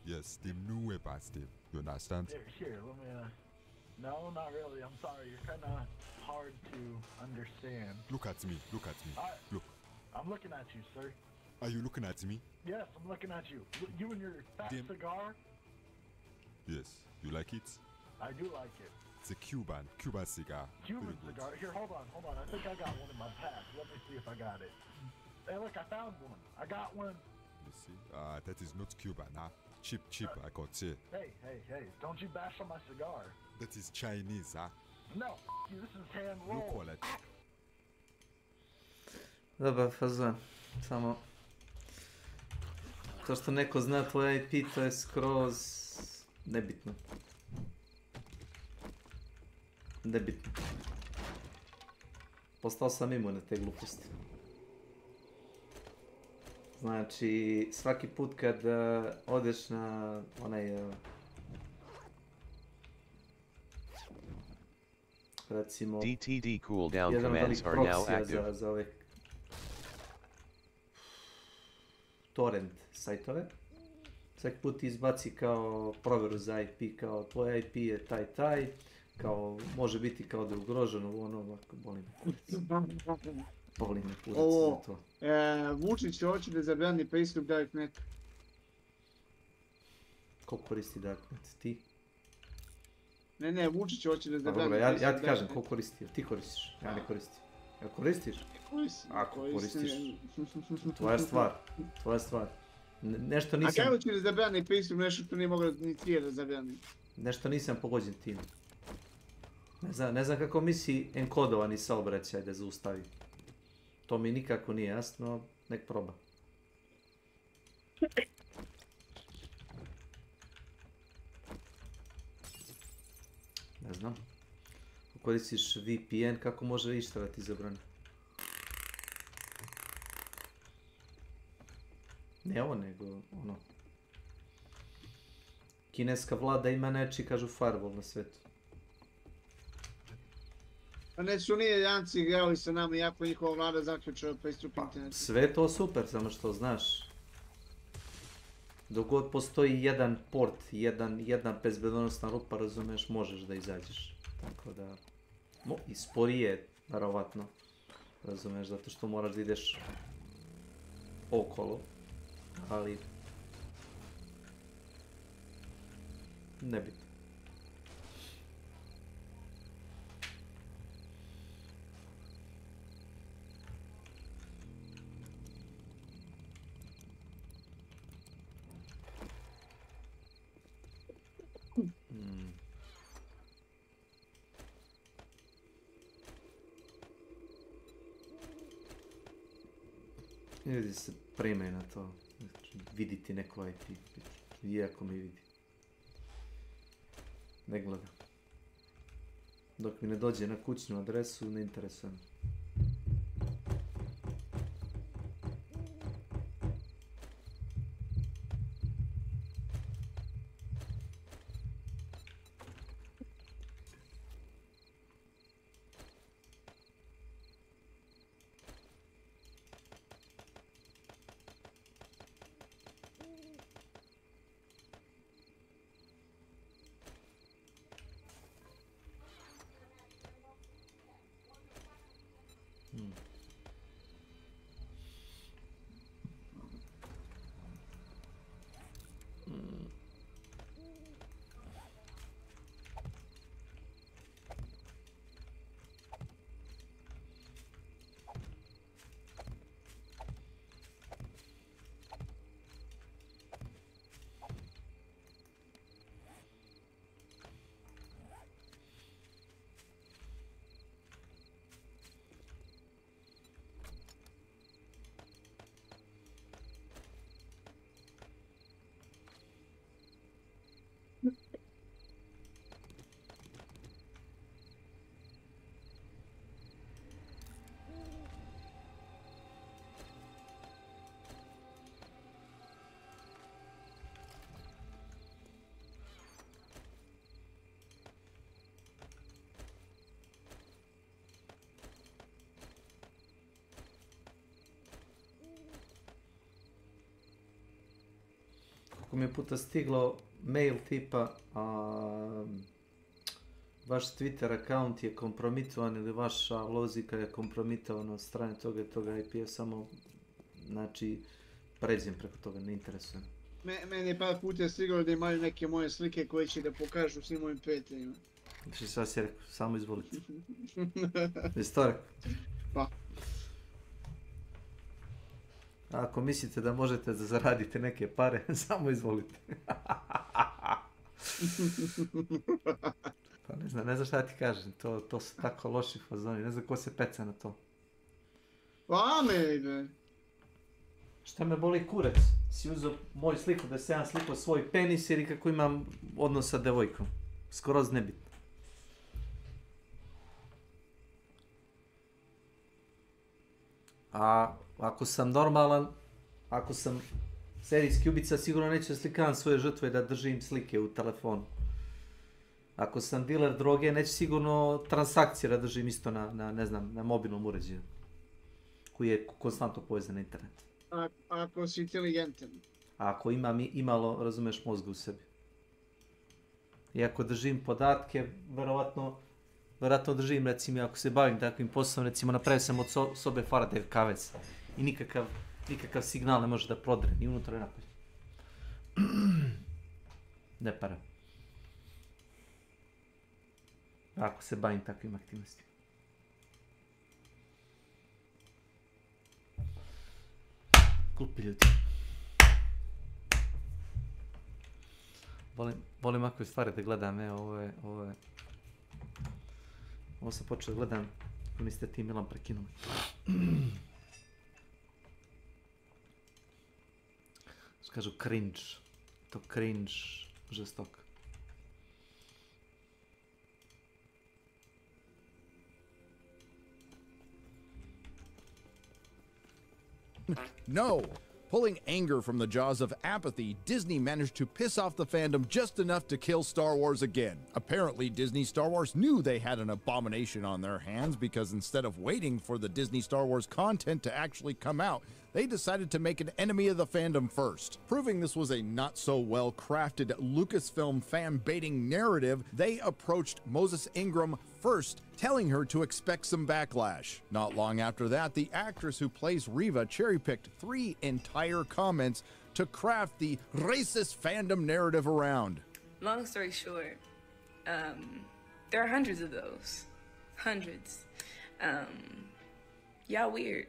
Yes, them new weapons them. You understand? Here, let me, no, not really. I'm sorry. You're kind of hard to understand. Look at me. Look. I'm looking at you, sir. Are you looking at me? Yes, I'm looking at you. You and your fat cigar? Yes. You like it? I do like it. It's a Cuban cigar. Cuban Pretty good. cigar. Here, hold on. I think I got one in my pack. Let me see if I got it. Hey, look, I found one. I got one. Let me see. That is not Cuban, huh? Cheap, I could say. Hey, don't you bash on my cigar. That is Chinese, huh? No, you, this is hand rolled. You call it. Dobar fazon, samo to što neko zna tvoj IP, to je skroz nebitno. Postao sam imun na te gluposti. Znači, svaki put kad odeš na onaj recimo DTD cooldown jedan od commands onih are now proksija active. za ove torrent sajtove. Svaki put ti izbaci kao provjeru za IP, kao tvoj IP je taj, kao može biti kao da je ugroženo, ono ovako, boli me kurac za to. Vučić hoće da zabrani pristup Darknet. Ko koristi Darknet? Ti? Ne, Vučić hoće da zabrani Dobro, pristup ja ti kažem, Darknet. ko koristi? Ti koristiš, ja ne koristim. Ja koristiš? Ako koristiš, tvoja stvar. Nešto nisam... A kako će da zabrani pristup nešto što nije mogao ni prije da zabrani? Nešto nisam pogođen tim. Ne znam kako misli enkodovani saobraćaj da zaustavi. To mi nikako nije jasno, nek proba. Ne znam. Ako koristiš VPN, kako može išta da ti zabrani? Ne ovo, nego ono... Kineska vlada ima neči, kažu, firewall na svetu. Pa ne su nije Janci igrali sa nama, iako njihova vlada zaključila pristup internetu. Sve to super, samo što znaš. Dok god postoji jedan port, jedna bezbedonosna rupa, razumeš, možeš da izađeš. Tako da... I sporije, verovatno. Razumeš, zato što moraš da ideš okolo. Ali... nebitno. Ljudi se primaju na to, viditi neko IP, iako mi vidi. Ne gleda. Dok mi ne dođe na kućnu adresu, ne interesuje me. Kako mi je puta stiglo mail tipa vaš Twitter account je kompromitovan ili vaša lozika je kompromitovana od strane toga i toga IP-a, samo znači pređem preko toga, ne interesuje me. Meni par puta stiglo da imaju neke moje slike koje će da pokažu svim mojim prijateljima. Znači sad si rekao, samo izvolite. Jesi to rekao? Pa. Ako mislite da možete da zaradite neke pare, samo izvolite. Pa ne znam šta ti kažem, to su tako loši fazoni, ne znam ko se peca na to. Pa me. Šta me boli kurac? Si uzeo moju sliku da se ja slikao svoj penis ili kako imam odnos sa devojkom. Skroz nebitno. A ako sam normalan, ako sam serijski ubica, sigurno neću slikavam svoje žrtve da držim slike u telefonu. Ako sam diler droge, neću sigurno transakcije da držim isto na mobilnom uređaju. Koji je konstantno povezan na internet. Ako si inteligentan. A ako imam imalo, razumeš, mozga u sebi. I ako držim podatke, verovatno držim, recimo, ako se bavim takvim poslom, recimo, napravio sam od sobe Faradayev kavez i nikakav signal ne može da prodre, ni unutra, ni napolje. Ne para. Ako se bavim takvim aktivnostima. Glupi ljudi. Volim ovakve stvari da gledam, ovo sam počeo da gledam, ako niste ti Milan prekinuli. Kažu cringe, to cringe žestok. No! Pulling anger from the jaws of apathy, Disney managed to piss off the fandom just enough to kill Star Wars again. Apparently, Disney Star Wars knew they had an abomination on their hands because instead of waiting for the Disney Star Wars content to actually come out, they decided to make an enemy of the fandom first. Proving this was a not-so-well-crafted Lucasfilm fan-baiting narrative, they approached Moses Ingram first, telling her to expect some backlash. Not long after that, the actress who plays Reva cherry-picked 3 entire comments to craft the racist fandom narrative around. Long story short, there are hundreds of those. Hundreds. Yeah, weird.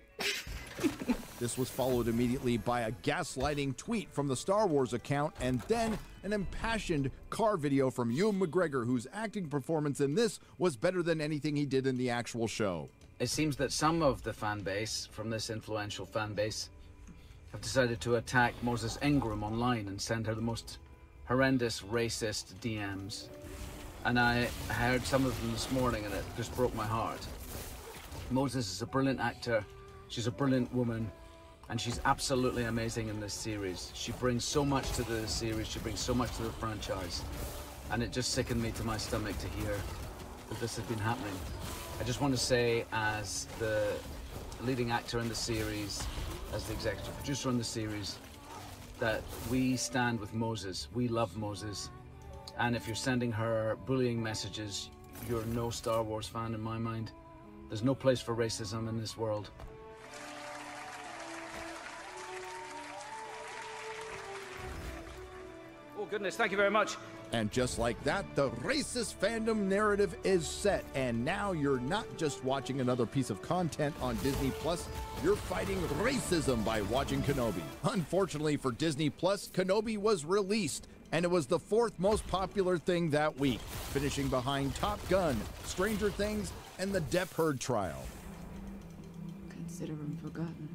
This was followed immediately by a gaslighting tweet from the Star Wars account and then an impassioned car video from Ewan McGregor, whose acting performance in this was better than anything he did in the actual show. It seems that some of the fan base from this influential fan base have decided to attack Moses Ingram online and send her the most horrendous racist DMs. And I heard some of them this morning and it just broke my heart. Moses is a brilliant actor. She's a brilliant woman, and she's absolutely amazing in this series. She brings so much to the series, she brings so much to the franchise, and it just sickened me to my stomach to hear that this has been happening. I just want to say, as the leading actor in the series, as the executive producer on the series, that we stand with Moses. We love Moses, and if you're sending her bullying messages, you're no Star Wars fan in my mind. There's no place for racism in this world. Oh, goodness, thank you very much. And just like that, the racist fandom narrative is set. And now you're not just watching another piece of content on Disney Plus, you're fighting racism by watching Kenobi. Unfortunately for Disney Plus, Kenobi was released, and it was the 4th most popular thing that week, finishing behind Top Gun, Stranger Things, and the Depp Heard trial. Consider him forgotten.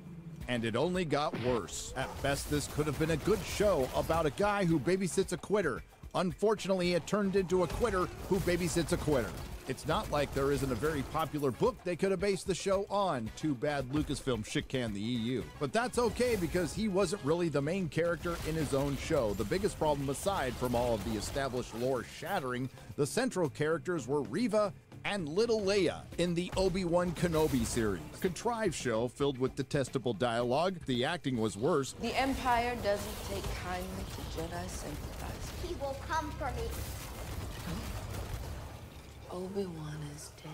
And it only got worse. At best, this could have been a good show about a guy who babysits a quitter. Unfortunately, it turned into a quitter who babysits a quitter. It's not like there isn't a very popular book they could have based the show on. Too bad Lucasfilm shit-canned the EU. But that's okay because he wasn't really the main character in his own show. The biggest problem, aside from all of the established lore shattering, the central characters were Reva and Little Leia in the Obi-Wan Kenobi series. A contrived show filled with detestable dialogue. The acting was worse. The Empire doesn't take kindly to Jedi sympathizers. He will come for me. Obi-Wan is dead.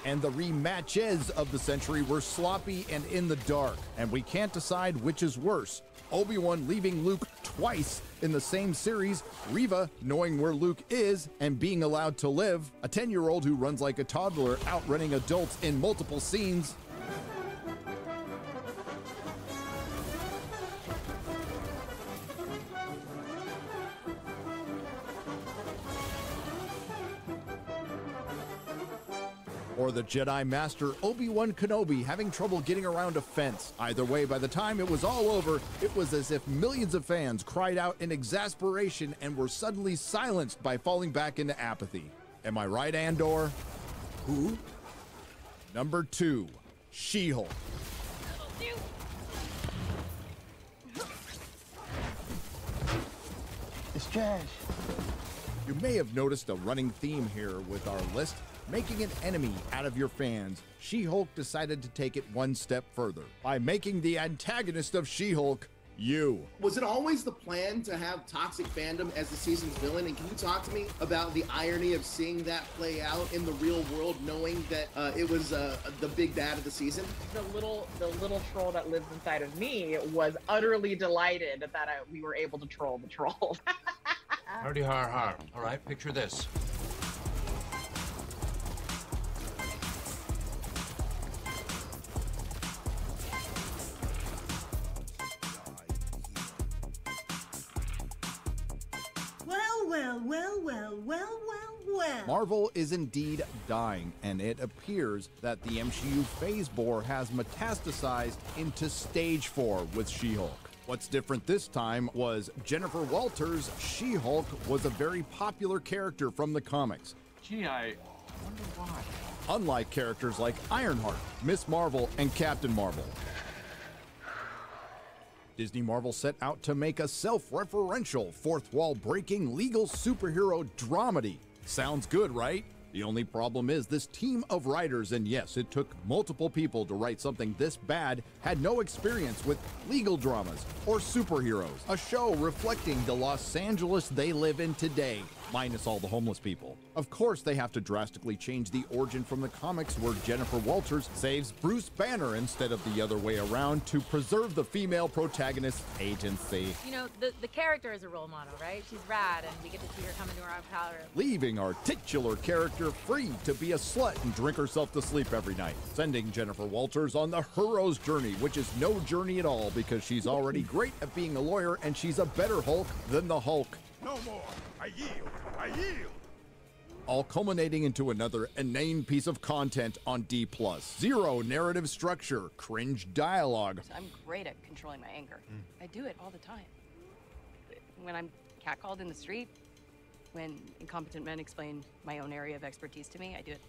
And the rematches of the century were sloppy and in the dark, and we can't decide which is worse. Obi-Wan leaving Luke twice in the same series, Reva knowing where Luke is and being allowed to live, a 10-year-old who runs like a toddler outrunning adults in multiple scenes, or the Jedi Master Obi-Wan Kenobi having trouble getting around a fence. Either way, by the time it was all over, it was as if millions of fans cried out in exasperation and were suddenly silenced by falling back into apathy. Am I right, Andor? Who? Number 2, She-Hulk. It's trash. You may have noticed a running theme here with our list. Making an enemy out of your fans, She-Hulk decided to take it one step further by making the antagonist of She-Hulk you. Was it always the plan to have toxic fandom as the season's villain? And can you talk to me about the irony of seeing that play out in the real world, knowing that it was the big bad of the season? The little troll that lives inside of me was utterly delighted that we were able to troll the troll. Hardy har har. All right, picture this. Well. Marvel is indeed dying, and it appears that the MCU phase bore has metastasized into stage 4 with She-Hulk. What's different this time was Jennifer Walters' She-Hulk was a very popular character from the comics. Gee, I wonder why. Unlike characters like Ironheart, Miss Marvel, and Captain Marvel. Disney Marvel set out to make a self-referential, fourth-wall-breaking legal superhero dramedy. Sounds good, right? The only problem is this team of writers, and yes, it took multiple people to write something this bad, had no experience with legal dramas or superheroes. A show reflecting the Los Angeles they live in today, minus all the homeless people. Of course, they have to drastically change the origin from the comics where Jennifer Walters saves Bruce Banner instead of the other way around to preserve the female protagonist's agency. You know, the character is a role model, right? She's rad, and we get to see her come into our power. Leaving our titular character free to be a slut and drink herself to sleep every night. Sending Jennifer Walters on the hero's journey, which is no journey at all because she's already great at being a lawyer and she's a better Hulk than the Hulk. No more. I yield. I yield. All culminating into another inane piece of content on D+. Zero narrative structure, cringe dialogue. I'm great at controlling my anger. I do it all the time. When I'm catcalled in the street, when incompetent men explain my own area of expertise to me, I do it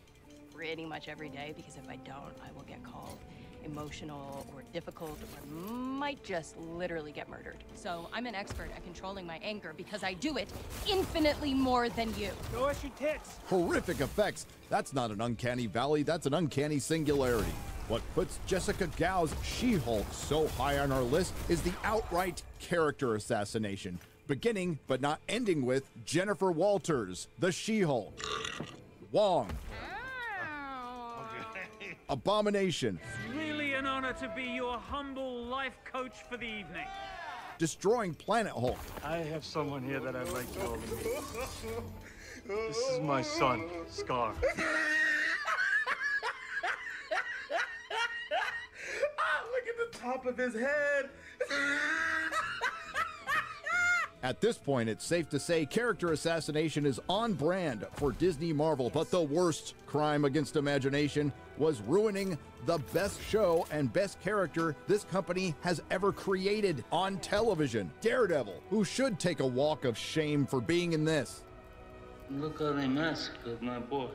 pretty much every day, because if I don't, I will get called emotional or difficult, or might just literally get murdered. So I'm an expert at controlling my anger because I do it infinitely more than you. Show us your tits. Horrific effects. That's not an uncanny valley, that's an uncanny singularity. What puts Jessica Gao's She-Hulk so high on our list is the outright character assassination, beginning but not ending with Jennifer Walters, the She-Hulk. Wong. Abomination. Really an honor to be your humble life coach for the evening. Destroying Planet Hulk. I have someone here that I'd like you all to meet. This is my son, Scar. Look at the top of his head. At this point, it's safe to say character assassination is on brand for Disney Marvel, but the worst crime against imagination was ruining the best show and best character this company has ever created on television, Daredevil, who should take a walk of shame for being in this. Look at the mask of my boy.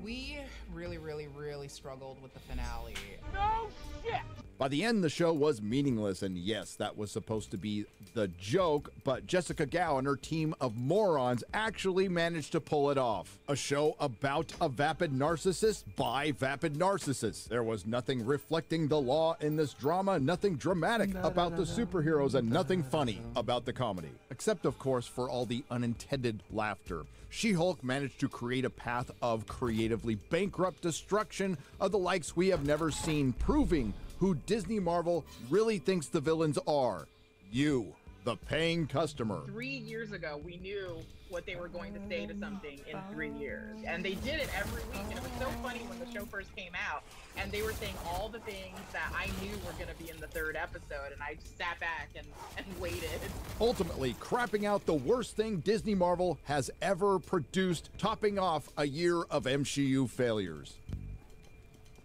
We really struggled with the finale. No shit! By the end, the show was meaningless, and yes, that was supposed to be the joke, but Jessica Gao and her team of morons actually managed to pull it off. A show about a vapid narcissist by vapid narcissists. There was nothing reflecting the law in this drama, nothing dramatic about the superheroes, and nothing funny about the comedy. A except of course for all the unintended laughter. She-Hulk managed to create a path of creatively bankrupt destruction of the likes we have never seen, proving who Disney Marvel really thinks the villains are. You, the paying customer. 3 years ago, we knew what they were going to say to something in 3 years. And they did it every week. And it was so funny when the show first came out and they were saying all the things that I knew were going to be in the 3rd episode. And I just sat back and waited. Ultimately, crapping out the worst thing Disney Marvel has ever produced, topping off a year of MCU failures.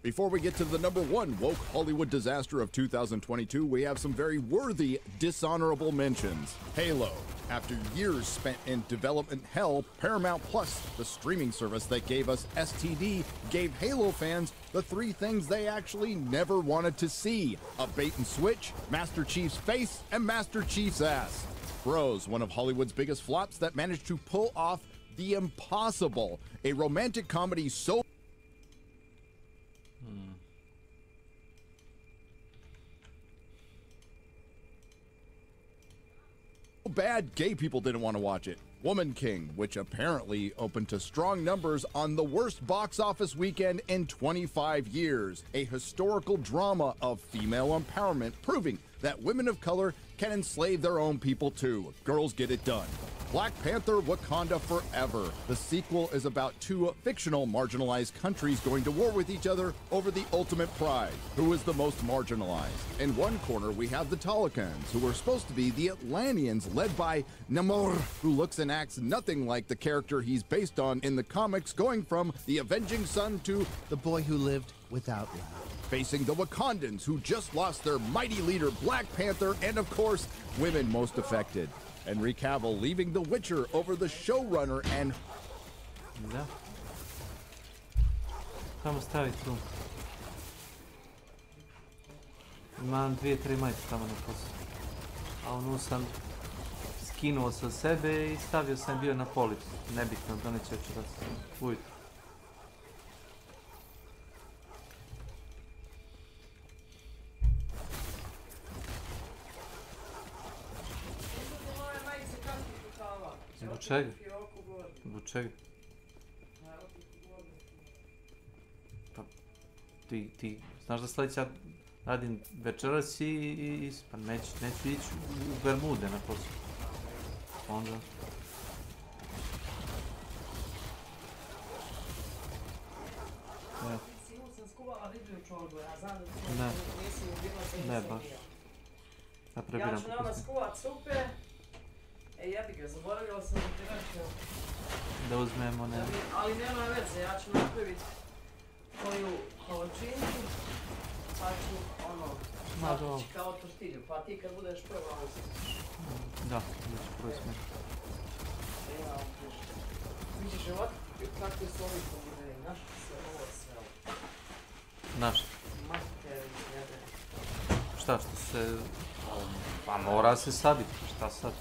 Before we get to the #1 woke Hollywood disaster of 2022, we have some very worthy dishonorable mentions. Halo. After years spent in development hell, Paramount Plus, the streaming service that gave us STD, gave Halo fans the 3 things they actually never wanted to see: a bait and switch, Master Chief's face, and Master Chief's ass. Bros, one of Hollywood's biggest flops that managed to pull off the impossible, a romantic comedy so bad gay people didn't want to watch it. Woman King, which apparently opened to strong numbers on the worst box office weekend in 25 years. A historical drama of female empowerment, proving that women of color can enslave their own people too. Girls get it done. Black Panther: Wakanda Forever. The sequel is about 2 fictional marginalized countries going to war with each other over the ultimate prize: who is the most marginalized. In one corner, we have the Talakans, who are supposed to be the Atlanteans, led by Namor, who looks and acts nothing like the character he's based on in the comics, going from the avenging son to the boy who lived without love. Facing the Wakandans, who just lost their mighty leader Black Panther, and of course, women most affected. Henry Cavill leaving The Witcher over the showrunner and... Da. Tamo staviti tu. Imam 2-3 majice tamo na poslu. A onu sam skinuo sa sebe I stavio sam bio na policu. Nebitno, doneće večeras ujutro. Zbog čega? Zbog čega? Pa ti znaš da sledeća radim večeras I pa neću ići u Bermude na poslu. Onda... Ne baš. Ja prebiram Ja ću nama skuvat supe. Ja bih ga zaboravila sam da ti rekao. Da uzmemo ne. Ali nema veze, ja ću napraviti koju kolačinu, pa ću sapići kao tortilju, pa ti kad budeš prvo Da, ću prvo smeti. Vidiš ovako kakve su ovi pomidori, našli se ovo sve. Našli? Mater, jebe. Šta se... Pa mora se saditi, šta sad?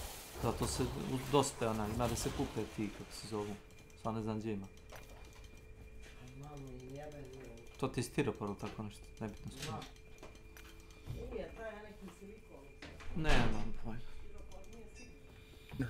Zato se dosta ima da se kupe ti, kako se zovu. Sad ne znam gdje ima. To ti je stiropor ili tako nešto, nebitno su. Nije, taj je neki silikon. Nemam pojma.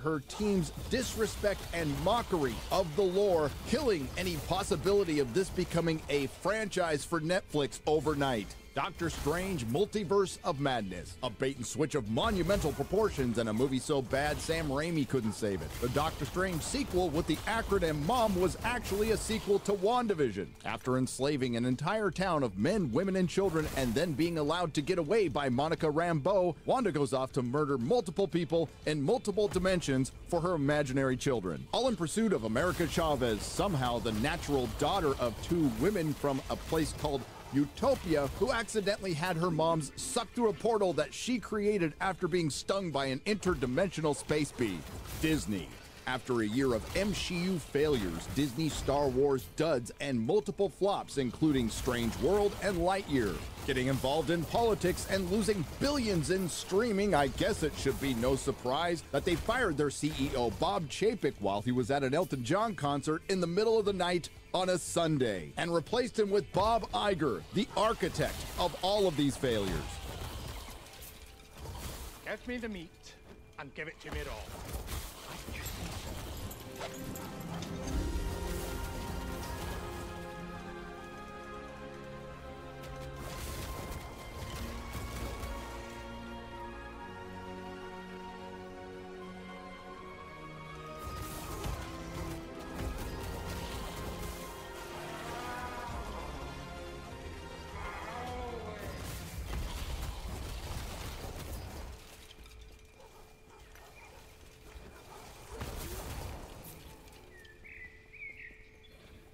Her team's disrespect and mockery of the lore, killing any possibility of this becoming a franchise for Netflix overnight. Doctor Strange Multiverse of Madness, a bait and switch of monumental proportions and a movie so bad Sam Raimi couldn't save it. The Doctor Strange sequel with the acronym MOM was actually a sequel to WandaVision. After enslaving an entire town of men, women, and children and then being allowed to get away by Monica Rambeau, Wanda goes off to murder multiple people in multiple dimensions for her imaginary children. All in pursuit of America Chavez, somehow the natural daughter of 2 women from a place called Utopia, who accidentally had her moms sucked through a portal that she created after being stung by an interdimensional space bee. Disney. After a year of MCU failures, Disney Star Wars duds, and multiple flops including Strange World and Lightyear. Getting involved in politics and losing billions in streaming, I guess it should be no surprise that they fired their CEO Bob Chapek while he was at an Elton John concert in the middle of the night on a Sunday, and replaced him with Bob Iger, the architect of all of these failures. Get me the meat. and give it to me raw.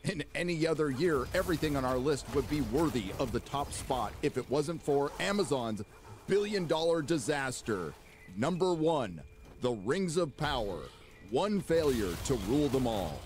In any other year, everything on our list would be worthy of the top spot if it wasn't for Amazon's billion-dollar disaster. Number 1, the Rings of Power. One failure to rule them all.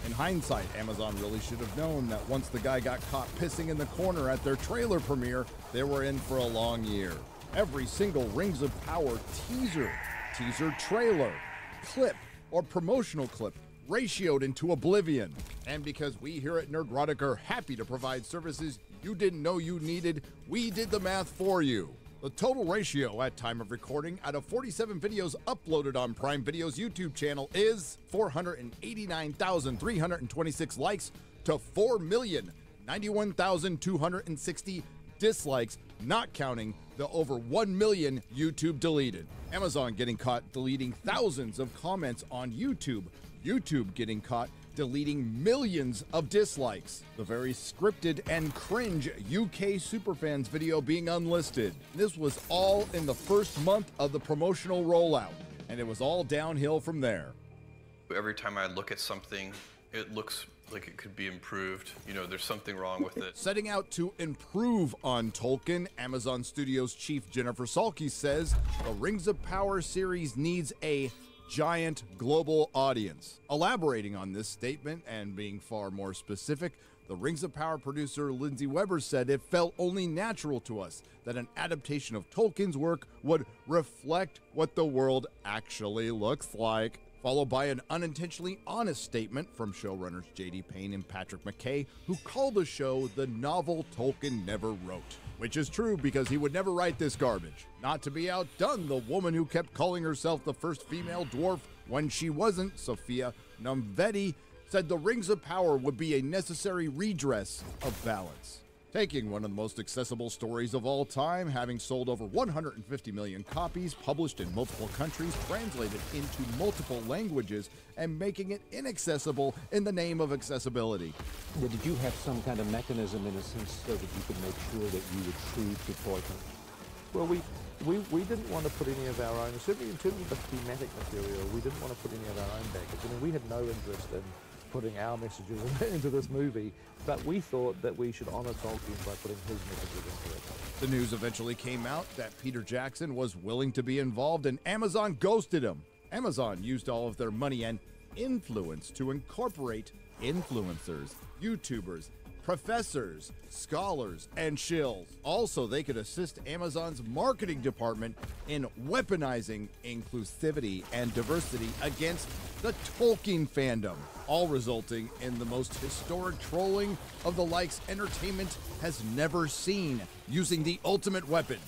In hindsight, Amazon really should have known that once the guy got caught pissing in the corner at their trailer premiere, they were in for a long year. Every single Rings of Power teaser trailer, clip, or promotional clip ratioed into oblivion. And because we here at Nerdrotic are happy to provide services you didn't know you needed, we did the math for you. The total ratio at time of recording out of 47 videos uploaded on Prime Video's YouTube channel is 489,326 likes to 4,091,260 dislikes, not counting the over 1 million YouTube deleted. Amazon getting caught deleting thousands of comments on YouTube. YouTube getting caught deleting millions of dislikes. The very scripted and cringe UK Superfans video being unlisted. This was all in the first month of the promotional rollout, and it was all downhill from there. Every time I look at something, it looks like it could be improved. You know, there's something wrong with it. Setting out to improve on Tolkien, Amazon Studios chief Jennifer Salke says the Rings of Power series needs a giant global audience. Elaborating on this statement and being far more specific, the Rings of Power producer Lindsay Weber said it felt only natural to us that an adaptation of Tolkien's work would reflect what the world actually looks like. Followed by an unintentionally honest statement from showrunners J.D. Payne and Patrick McKay, who called the show the novel Tolkien never wrote. Which is true because he would never write this garbage. Not to be outdone, the woman who kept calling herself the first female dwarf when she wasn't, Sophia Nomvedi, said the Rings of Power would be a necessary redress of balance. Taking one of the most accessible stories of all time, having sold over 150 million copies, published in multiple countries, translated into multiple languages, and making it inaccessible in the name of accessibility. Well, did you have some kind of mechanism, in a sense, so that you could make sure that you were true to Tolkien? Well, we didn't want to put any of our own, certainly in terms of the thematic material, we didn't want to put any of our own baggage. I mean, we had no interest in putting our messages into this movie, but we thought that we should honor Tolkien by putting his messages into it. The news eventually came out that Peter Jackson was willing to be involved, and Amazon ghosted him. Amazon used all of their money and influence to incorporate influencers, YouTubers, professors, scholars, and shills. Also, they could assist Amazon's marketing department in weaponizing inclusivity and diversity against the Tolkien fandom, all resulting in the most historic trolling of the likes entertainment has never seen, using the ultimate weapon,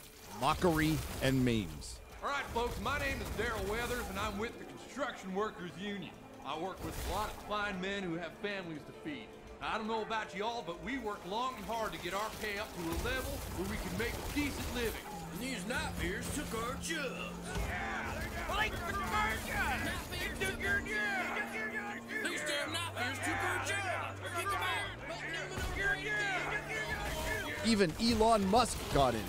mockery and memes. All right, folks, my name is Daryl Weathers, and I'm with the Construction Workers Union. I work with a lot of fine men who have families to feed. I don't know about y'all, but we work long and hard to get our pay up to a level where we can make a decent living. And these night beers took our jobs. Yeah, they took our jobs. They took your jobs. These damn night beers took our jobs. Kick them out. Even Elon Musk got in it.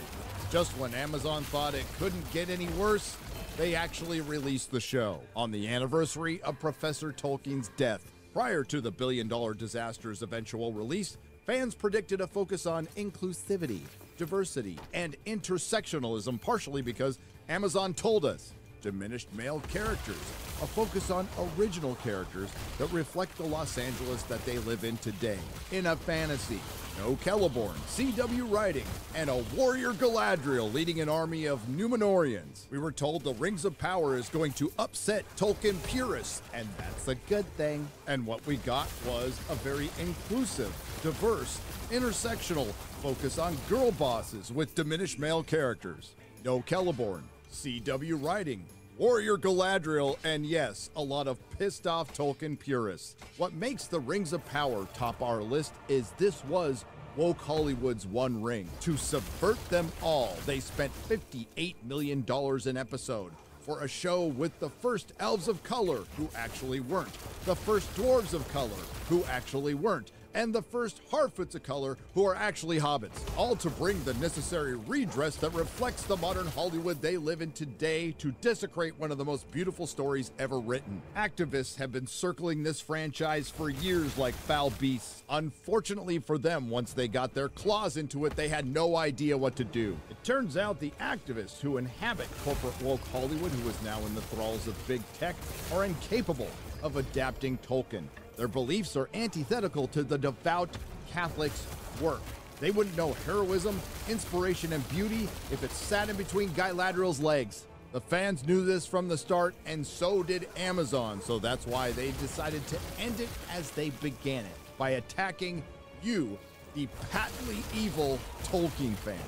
Just when Amazon thought it couldn't get any worse, they actually released the show on the anniversary of Professor Tolkien's death. Prior to the billion-dollar disaster's eventual release, fans predicted a focus on inclusivity, diversity, and intersectionalism, partially because Amazon told us diminished male characters, a focus on original characters that reflect the Los Angeles that they live in today. In a fantasy, no Celeborn, CW writing, and a warrior Galadriel leading an army of Numenorians. We were told the Rings of Power is going to upset Tolkien purists, and that's a good thing. And what we got was a very inclusive, diverse, intersectional focus on girl bosses with diminished male characters. No Celeborn, CW writing, warrior Galadriel, and yes, a lot of pissed off Tolkien purists. What makes the Rings of Power top our list is this was woke Hollywood's One Ring. To subvert them all, they spent $58 million an episode for a show with the first elves of color, who actually weren't, the first dwarves of color, who actually weren't, and the first Harfoots of color, who are actually hobbits, all to bring the necessary redress that reflects the modern Hollywood they live in today to desecrate one of the most beautiful stories ever written. Activists have been circling this franchise for years like foul beasts. Unfortunately for them, once they got their claws into it, they had no idea what to do. It turns out the activists who inhabit corporate woke Hollywood, who is now in the thralls of big tech, are incapable of adapting Tolkien. Their beliefs are antithetical to the devout Catholics' work. They wouldn't know heroism, inspiration, and beauty if it sat in between Galadriel's legs. The fans knew this from the start, and so did Amazon, so that's why they decided to end it as they began it, by attacking you, the patently evil Tolkien fan.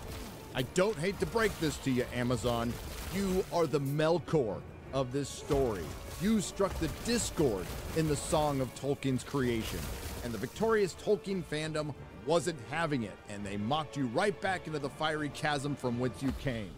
I don't hate to break this to you, Amazon. You are the Melkor of this story. You struck the discord in the song of Tolkien's creation, and the victorious Tolkien fandom wasn't having it, and they mocked you right back into the fiery chasm from whence you came.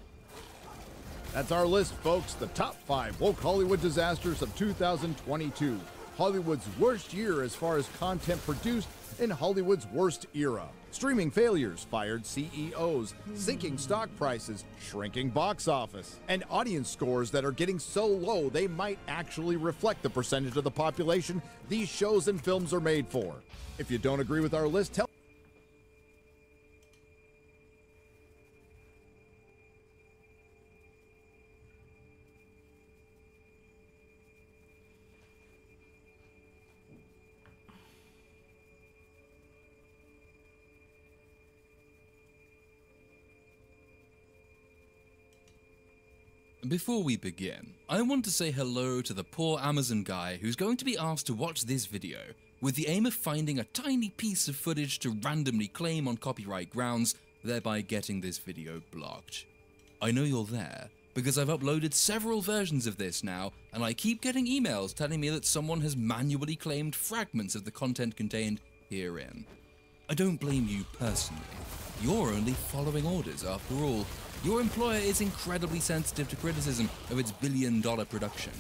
That's our list, folks. The top 5 woke Hollywood disasters of 2022. Hollywood's worst year as far as content produced in Hollywood's worst era. Streaming failures, fired CEOs, sinking stock prices, shrinking box office, and audience scores that are getting so low they might actually reflect the percentage of the population these shows and films are made for. If you don't agree with our list, tell Before we begin, I want to say hello to the poor Amazon guy who's going to be asked to watch this video with the aim of finding a tiny piece of footage to randomly claim on copyright grounds, thereby getting this video blocked. I know you're there because I've uploaded several versions of this now, and I keep getting emails telling me that someone has manually claimed fragments of the content contained herein. I don't blame you personally. You're only following orders after all. Your employer is incredibly sensitive to criticism of its billion-dollar production.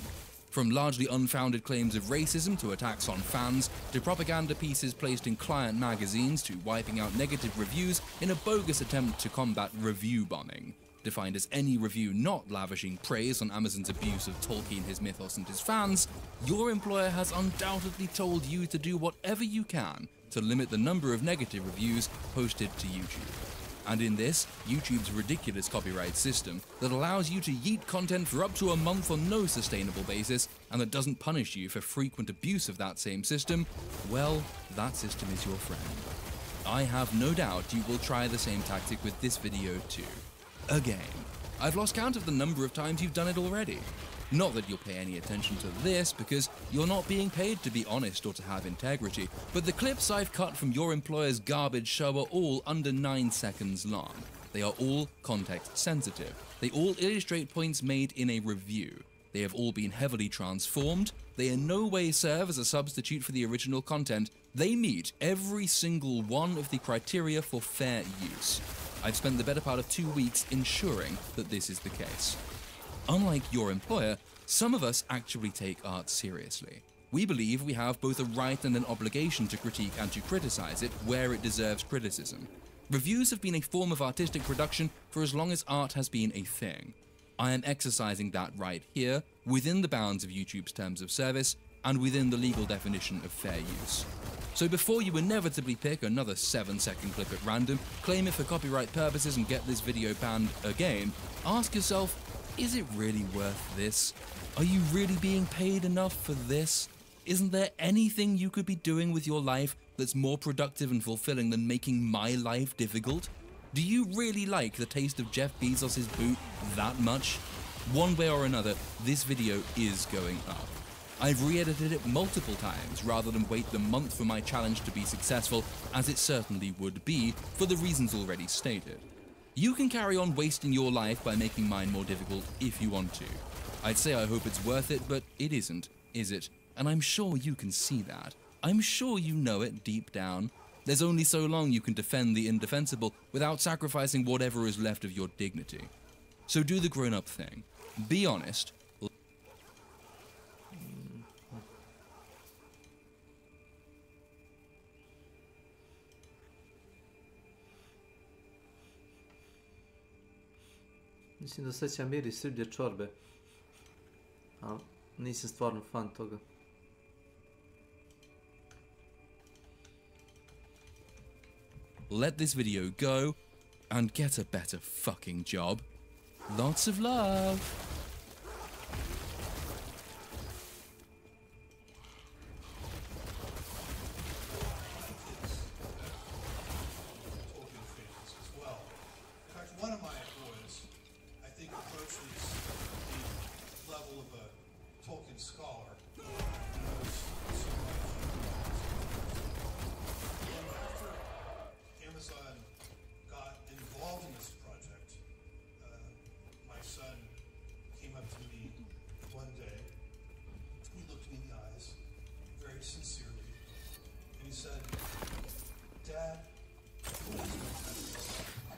From largely unfounded claims of racism to attacks on fans, to propaganda pieces placed in client magazines, to wiping out negative reviews in a bogus attempt to combat review bombing, defined as any review not lavishing praise on Amazon's abuse of Tolkien, his mythos, and his fans, your employer has undoubtedly told you to do whatever you can to limit the number of negative reviews posted to YouTube. And in this, YouTube's ridiculous copyright system that allows you to yeet content for up to a month on no sustainable basis, and that doesn't punish you for frequent abuse of that same system, well, that system is your friend. I have no doubt you will try the same tactic with this video too. Again. I've lost count of the number of times you've done it already. Not that you'll pay any attention to this, because you're not being paid to be honest or to have integrity, but the clips I've cut from your employer's garbage show are all under 9 seconds long. They are all context sensitive. They all illustrate points made in a review. They have all been heavily transformed. They in no way serve as a substitute for the original content. They meet every single one of the criteria for fair use. I've spent the better part of 2 weeks ensuring that this is the case. Unlike your employer, some of us actually take art seriously. We believe we have both a right and an obligation to critique and to criticize it where it deserves criticism. Reviews have been a form of artistic production for as long as art has been a thing. I am exercising that right here, within the bounds of YouTube's terms of service, and within the legal definition of fair use. So before you inevitably pick another 7-second clip at random, claim it for copyright purposes and get this video banned again, ask yourself, Is it really worth this? Are you really being paid enough for this? Isn't there anything you could be doing with your life that's more productive and fulfilling than making my life difficult? Do you really like the taste of Jeff Bezos' boot that much? One way or another, this video is going up. I've re-edited it multiple times rather than wait the month for my challenge to be successful, as it certainly would be, for the reasons already stated. You can carry on wasting your life by making mine more difficult if you want to. I'd say I hope it's worth it, but it isn't, is it? And I'm sure you can see that. I'm sure you know it deep down. There's only so long you can defend the indefensible without sacrificing whatever is left of your dignity. So do the grown-up thing. Be honest. Mislim da osjećam miris riblje čorbe, ali nisam stvarno fan toga. Let this video go and get a better fucking job. Lots of love. One of my boys, I think, approaches the level of a Tolkien scholar. And after Amazon got involved in this project, my son came up to me one day. He looked me in the eyes, very sincerely, and he said, "Dad, what is my business?"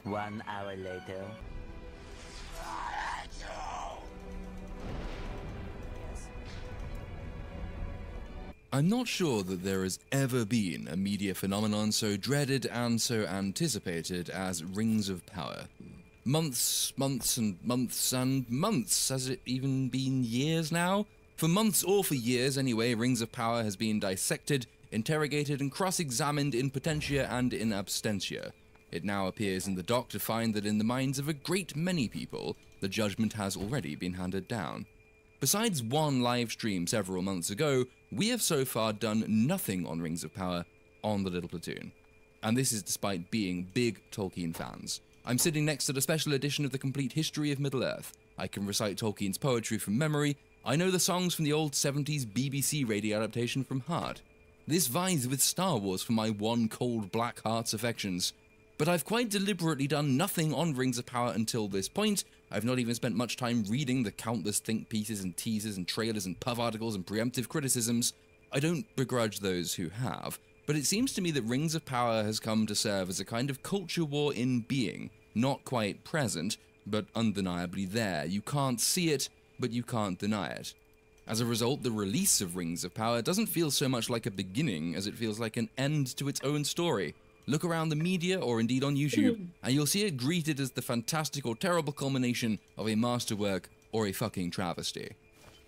1 hour later. I'm not sure that there has ever been a media phenomenon so dreaded and so anticipated as Rings of Power. Months and months. Has it even been years now? For months or for years anyway, Rings of Power has been dissected, interrogated and cross-examined in potentia and in abstentia. It now appears in the dock to find that in the minds of a great many people, the judgment has already been handed down. Besides one live stream several months ago, we have so far done nothing on Rings of Power on the Little Platoon. And this is despite being big Tolkien fans. I'm sitting next to the special edition of the Complete History of Middle-earth. I can recite Tolkien's poetry from memory. I know the songs from the old 70s BBC radio adaptation from heart. This vies with Star Wars for my one cold black heart's affections. But I've quite deliberately done nothing on Rings of Power until this point. I've not even spent much time reading the countless think pieces and teasers and trailers and puff articles and preemptive criticisms. I don't begrudge those who have, but it seems to me that Rings of Power has come to serve as a kind of culture war in being, not quite present, but undeniably there. You can't see it, but you can't deny it. As a result, the release of Rings of Power doesn't feel so much like a beginning as it feels like an end to its own story. Look around the media, or indeed on YouTube, and you'll see it greeted as the fantastic or terrible culmination of a masterwork or a fucking travesty.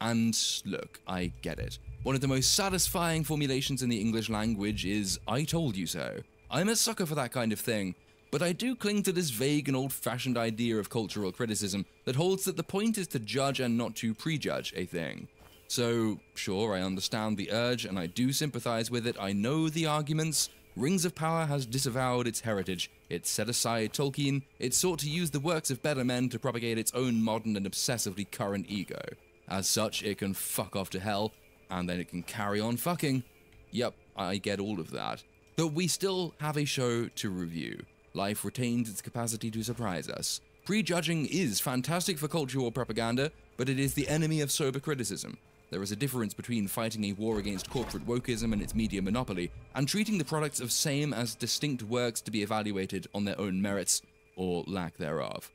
And look, I get it. One of the most satisfying formulations in the English language is, "I told you so." I'm a sucker for that kind of thing, but I do cling to this vague and old-fashioned idea of cultural criticism that holds that the point is to judge and not to prejudge a thing. So, sure, I understand the urge, and I do sympathize with it. I know the arguments. Rings of Power has disavowed its heritage, it set aside Tolkien, it sought to use the works of better men to propagate its own modern and obsessively current ego. As such, it can fuck off to hell, and then it can carry on fucking. Yep, I get all of that. But we still have a show to review. Life retains its capacity to surprise us. Prejudging is fantastic for culture or propaganda, but it is the enemy of sober criticism. There is a difference between fighting a war against corporate wokeism and its media monopoly, and treating the products of same as distinct works to be evaluated on their own merits, or lack thereof.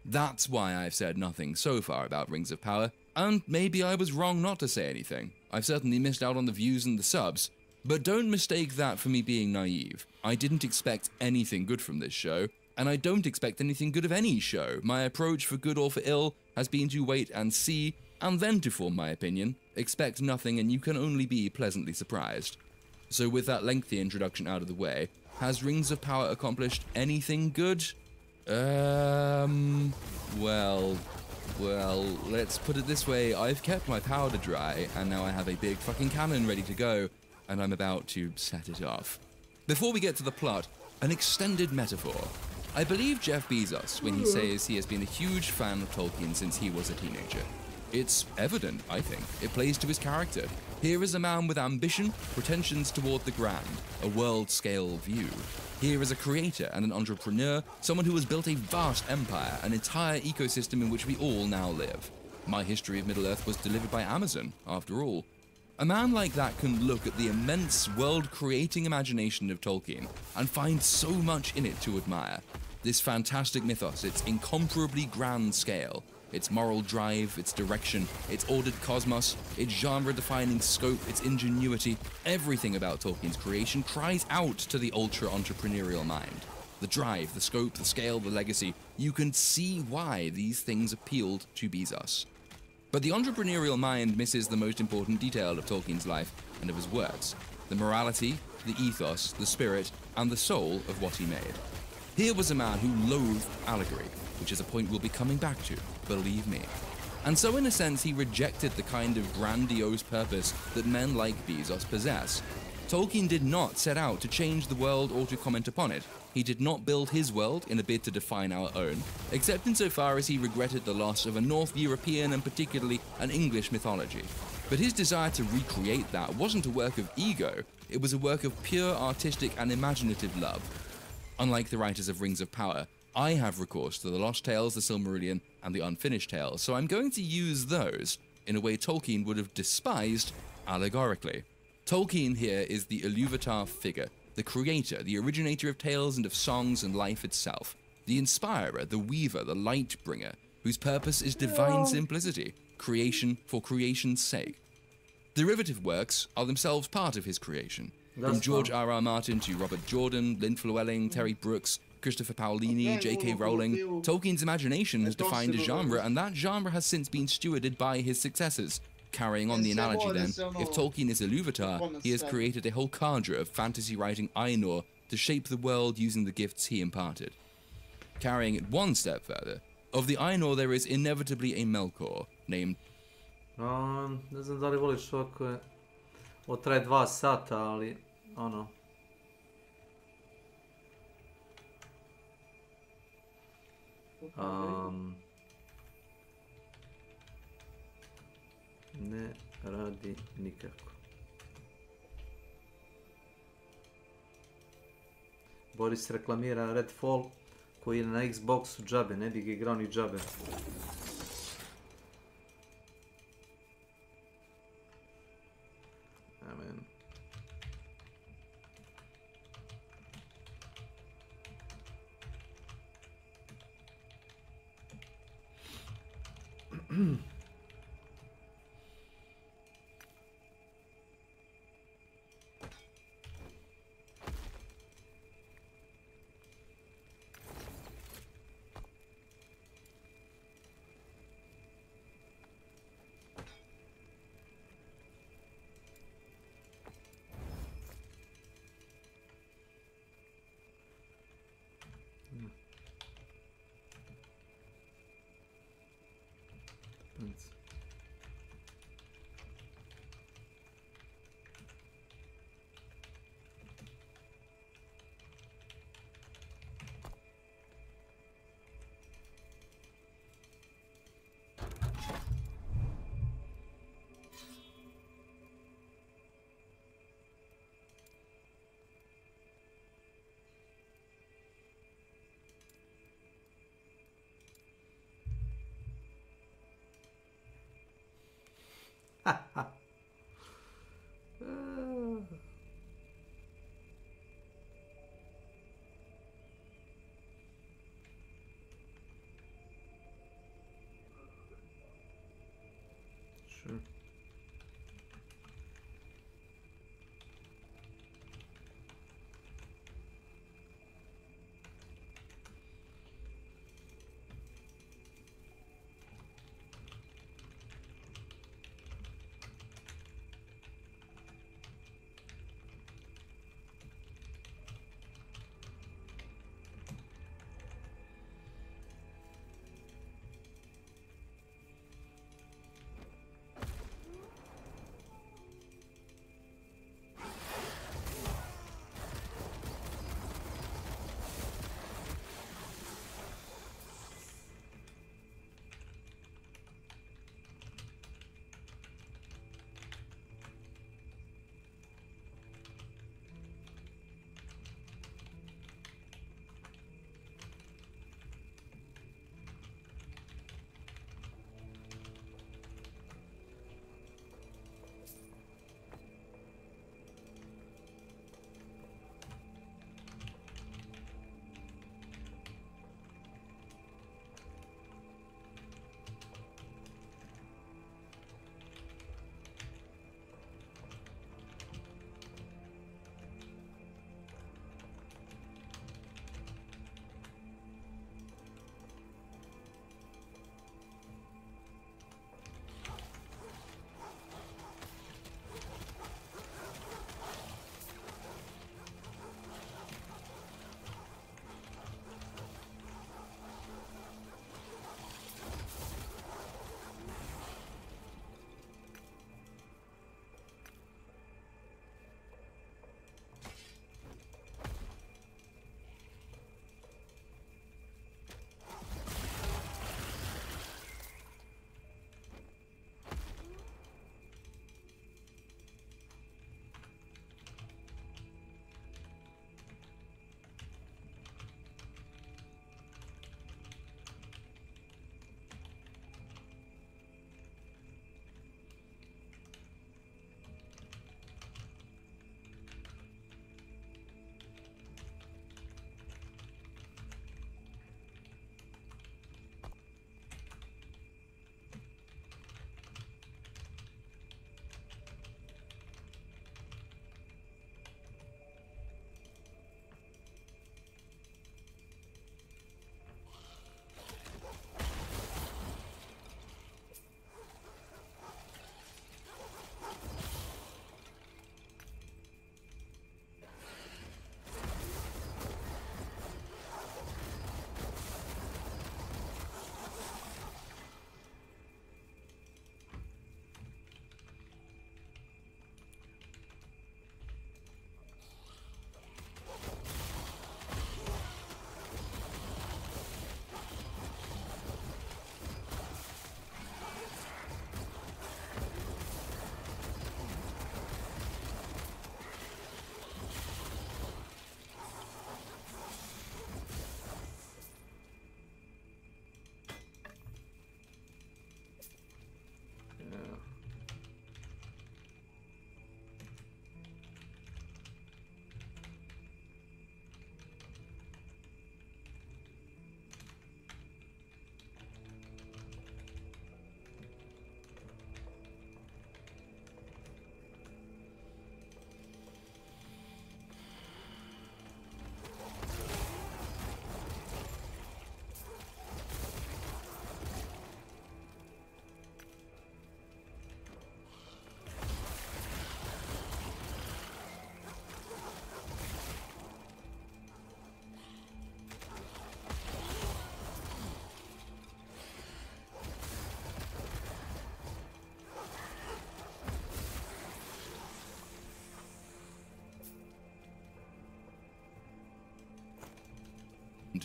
That's why I've said nothing so far about Rings of Power, and maybe I was wrong not to say anything. I've certainly missed out on the views and the subs, but don't mistake that for me being naive. I didn't expect anything good from this show, and I don't expect anything good of any show. My approach, for good or for ill, has been to wait and see, and then to form my opinion. Expect nothing, and you can only be pleasantly surprised. So with that lengthy introduction out of the way, has Rings of Power accomplished anything good? Well, Well, let's put it this way, I've kept my powder dry, and now I have a big fucking cannon ready to go, and I'm about to set it off. Before we get to the plot, an extended metaphor. I believe Jeff Bezos when he says he has been a huge fan of Tolkien since he was a teenager. It's evident, I think. It plays to his character. Here is a man with ambition, pretensions toward the grand, a world-scale view. Here is a creator and an entrepreneur, someone who has built a vast empire, an entire ecosystem in which we all now live. My History of Middle-earth was delivered by Amazon, after all. A man like that can look at the immense world-creating imagination of Tolkien and find so much in it to admire. This fantastic mythos, its incomparably grand scale, its moral drive, its direction, its ordered cosmos, its genre-defining scope, its ingenuity, everything about Tolkien's creation cries out to the ultra-entrepreneurial mind. The drive, the scope, the scale, the legacy, you can see why these things appealed to Bezos. But the entrepreneurial mind misses the most important detail of Tolkien's life and of his works: the morality, the ethos, the spirit, and the soul of what he made. Here was a man who loathed allegory, which is a point we'll be coming back to, believe me. And so in a sense he rejected the kind of grandiose purpose that men like Bezos possess. Tolkien did not set out to change the world or to comment upon it. He did not build his world in a bid to define our own, except insofar as he regretted the loss of a North European and particularly an English mythology. But his desire to recreate that wasn't a work of ego, it was a work of pure artistic and imaginative love. Unlike the writers of Rings of Power, I have recourse to the Lost Tales, the Silmarillion, and the Unfinished Tales, so I'm going to use those in a way Tolkien would have despised allegorically. Tolkien here is the Ilúvatar figure, the creator, the originator of tales and of songs and life itself, the inspirer, the weaver, the light bringer, whose purpose is divine simplicity, creation for creation's sake. Derivative works are themselves part of his creation. From George R.R. Martin to Robert Jordan, Lynn Llewellyn, Terry Brooks, Christopher Paolini, J.K. Rowling, Tolkien's imagination has defined a genre, and that genre has since been stewarded by his successors. Carrying on the analogy then, if Tolkien is Ilúvatar, he has created a whole cadre of fantasy writing Ainur to shape the world using the gifts he imparted. Carrying it one step further, of the Ainur there is inevitably a Melkor, named... Ne znam da li voliš ovako je... Ovo traje 2 sata, ali... ono... Ne radi nikako. Boris reklamira Redfall koji je na Xboxu džabe, ne bi ga igrao ni džabe. Amen. Sure.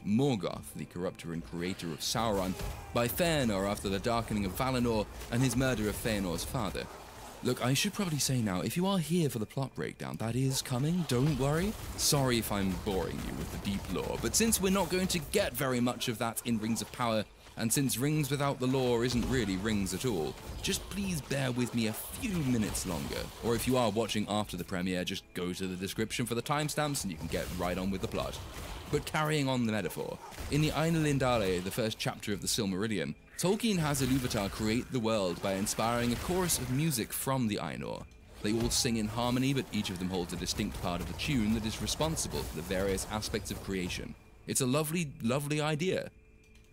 Morgoth, the corruptor and creator of Sauron, by Fëanor after the darkening of Valinor and his murder of Fëanor's father. Look, I should probably say now, if you are here for the plot breakdown, that is coming, don't worry. Sorry if I'm boring you with the deep lore, but since we're not going to get very much of that in Rings of Power, and since Rings without the lore isn't really Rings at all, just please bear with me a few minutes longer. Or if you are watching after the premiere, just go to the description for the timestamps and you can get right on with the plot. But carrying on the metaphor, in the Ainulindale, the first chapter of the Silmarillion, Tolkien has Ilúvatar create the world by inspiring a chorus of music from the Ainur. They all sing in harmony, but each of them holds a distinct part of the tune that is responsible for the various aspects of creation. It's a lovely, lovely idea.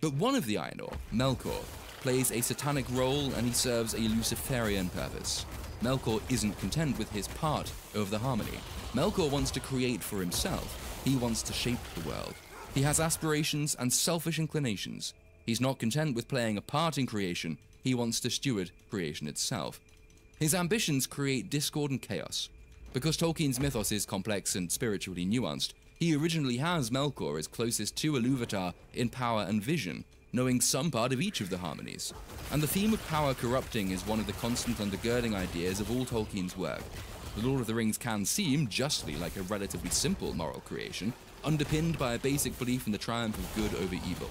But one of the Ainur, Melkor, plays a satanic role and he serves a Luciferian purpose. Melkor isn't content with his part of the harmony. Melkor wants to create for himself. He wants to shape the world. He has aspirations and selfish inclinations. He's not content with playing a part in creation. He wants to steward creation itself. His ambitions create discord and chaos. Because Tolkien's mythos is complex and spiritually nuanced, he originally has Melkor as closest to Ilúvatar in power and vision, knowing some part of each of the harmonies. And the theme of power corrupting is one of the constant undergirding ideas of all Tolkien's work. The Lord of the Rings can seem justly like a relatively simple moral creation, underpinned by a basic belief in the triumph of good over evil.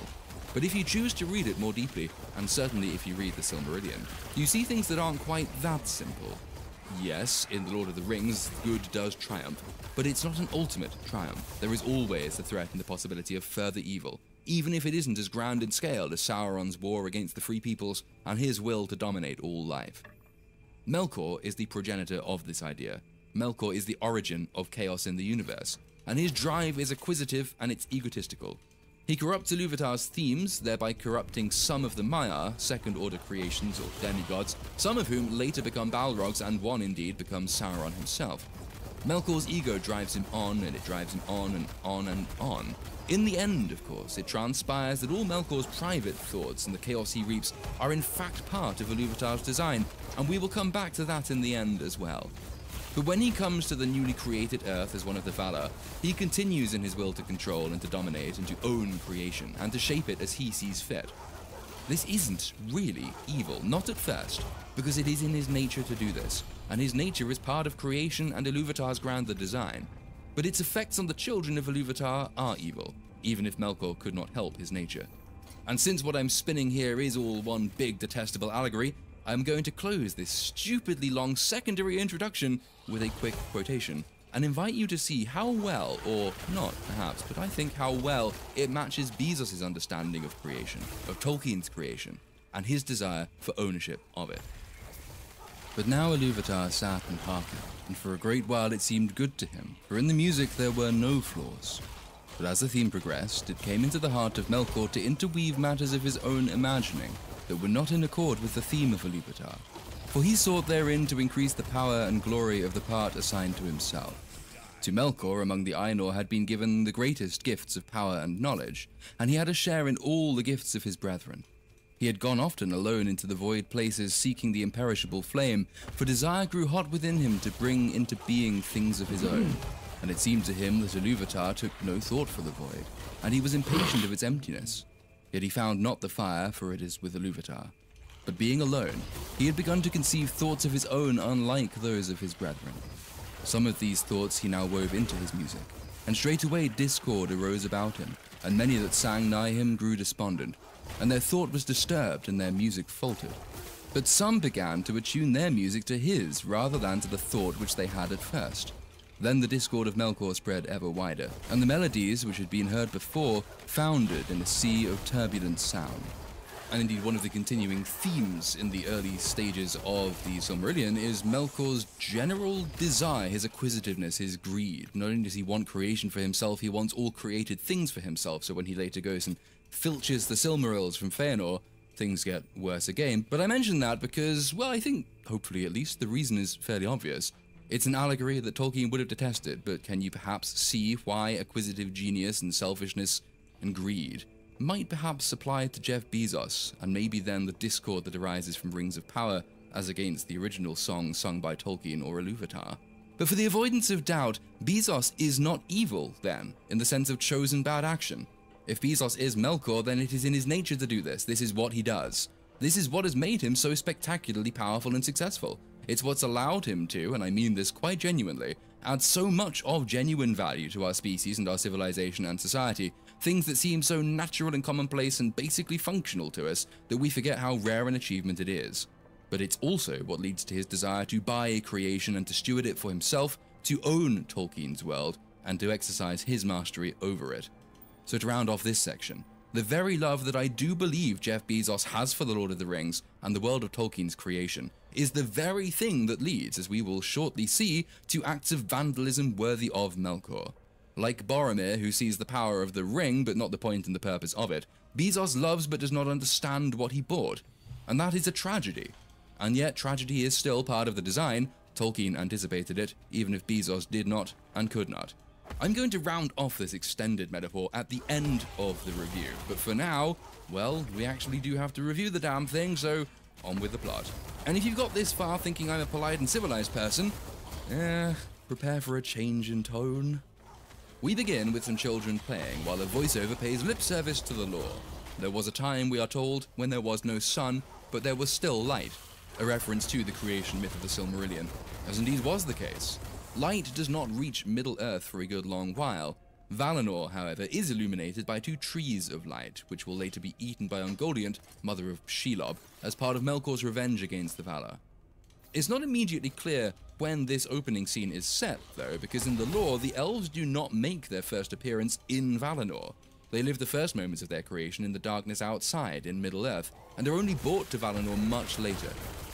But if you choose to read it more deeply, and certainly if you read the Silmarillion, you see things that aren't quite that simple. Yes, in The Lord of the Rings, good does triumph, but it's not an ultimate triumph. There is always the threat and the possibility of further evil, even if it isn't as grand in scale as Sauron's war against the Free Peoples and his will to dominate all life. Melkor is the progenitor of this idea. Melkor is the origin of chaos in the universe, and his drive is acquisitive and it's egotistical. He corrupts Ilúvatar's themes, thereby corrupting some of the Maiar, second-order creations or demigods, some of whom later become Balrogs and one indeed becomes Sauron himself. Melkor's ego drives him on, and it drives him on and on and on. In the end, of course, it transpires that all Melkor's private thoughts and the chaos he reaps are in fact part of Ilúvatar's design, and we will come back to that in the end as well. But when he comes to the newly created Earth as one of the Valar, he continues in his will to control and to dominate and to own creation, and to shape it as he sees fit. This isn't really evil, not at first, because it is in his nature to do this, and his nature is part of creation and Ilúvatar's grander design. But its effects on the children of Ilúvatar are evil, even if Melkor could not help his nature. And since what I'm spinning here is all one big detestable allegory, I'm going to close this stupidly long secondary introduction with a quick quotation, and invite you to see how well, or not perhaps, but I think how well it matches Bezos' understanding of creation, of Tolkien's creation, and his desire for ownership of it. But now Ilúvatar sat and hearkened, and for a great while it seemed good to him, for in the music there were no flaws. But as the theme progressed, it came into the heart of Melkor to interweave matters of his own imagining that were not in accord with the theme of Ilúvatar, for he sought therein to increase the power and glory of the part assigned to himself. To Melkor, among the Ainur, had been given the greatest gifts of power and knowledge, and he had a share in all the gifts of his brethren. He had gone often alone into the void places seeking the imperishable flame, for desire grew hot within him to bring into being things of his own, and it seemed to him that Ilúvatar took no thought for the void, and he was impatient of its emptiness. Yet he found not the fire, for it is with Ilúvatar. But being alone, he had begun to conceive thoughts of his own unlike those of his brethren. Some of these thoughts he now wove into his music, and straightway discord arose about him, and many that sang nigh him grew despondent, and their thought was disturbed and their music faltered. But some began to attune their music to his rather than to the thought which they had at first. Then the discord of Melkor spread ever wider, and the melodies which had been heard before foundered in a sea of turbulent sound. And indeed one of the continuing themes in the early stages of the Silmarillion is Melkor's general desire, his acquisitiveness, his greed. Not only does he want creation for himself, he wants all created things for himself, so when he later goes and filches the Silmarils from Fëanor, things get worse again. But I mention that because, well, I think, hopefully at least, the reason is fairly obvious. It's an allegory that Tolkien would have detested, but can you perhaps see why acquisitive genius and selfishness and greed might perhaps apply to Jeff Bezos, and maybe then the discord that arises from Rings of Power as against the original song sung by Tolkien or Ilúvatar? But for the avoidance of doubt, Bezos is not evil then, in the sense of chosen bad action. If Bezos is Melkor, then it is in his nature to do this. This is what he does. This is what has made him so spectacularly powerful and successful. It's what's allowed him to, and I mean this quite genuinely, add so much of genuine value to our species and our civilization and society, things that seem so natural and commonplace and basically functional to us that we forget how rare an achievement it is. But it's also what leads to his desire to buy a creation and to steward it for himself, to own Tolkien's world, and to exercise his mastery over it. So to round off this section, the very love that I do believe Jeff Bezos has for The Lord of the Rings and the world of Tolkien's creation is the very thing that leads, as we will shortly see, to acts of vandalism worthy of Melkor. Like Boromir, who sees the power of the ring but not the point and the purpose of it, Bezos loves but does not understand what he bought. And that is a tragedy. And yet tragedy is still part of the design. Tolkien anticipated it, even if Bezos did not and could not. I'm going to round off this extended metaphor at the end of the review, but for now, well, we actually do have to review the damn thing, so on with the plot. And if you've got this far thinking I'm a polite and civilized person, prepare for a change in tone. We begin with some children playing while a voiceover pays lip service to the lore. There was a time, we are told, when there was no sun, but there was still light, a reference to the creation myth of the Silmarillion, as indeed was the case. Light does not reach Middle-earth for a good long while. Valinor, however, is illuminated by 2 trees of light, which will later be eaten by Ungoliant, mother of Shelob, as part of Melkor's revenge against the Valar. It's not immediately clear when this opening scene is set, though, because in the lore, the elves do not make their first appearance in Valinor. They live the first moments of their creation in the darkness outside, in Middle-earth, and are only brought to Valinor much later.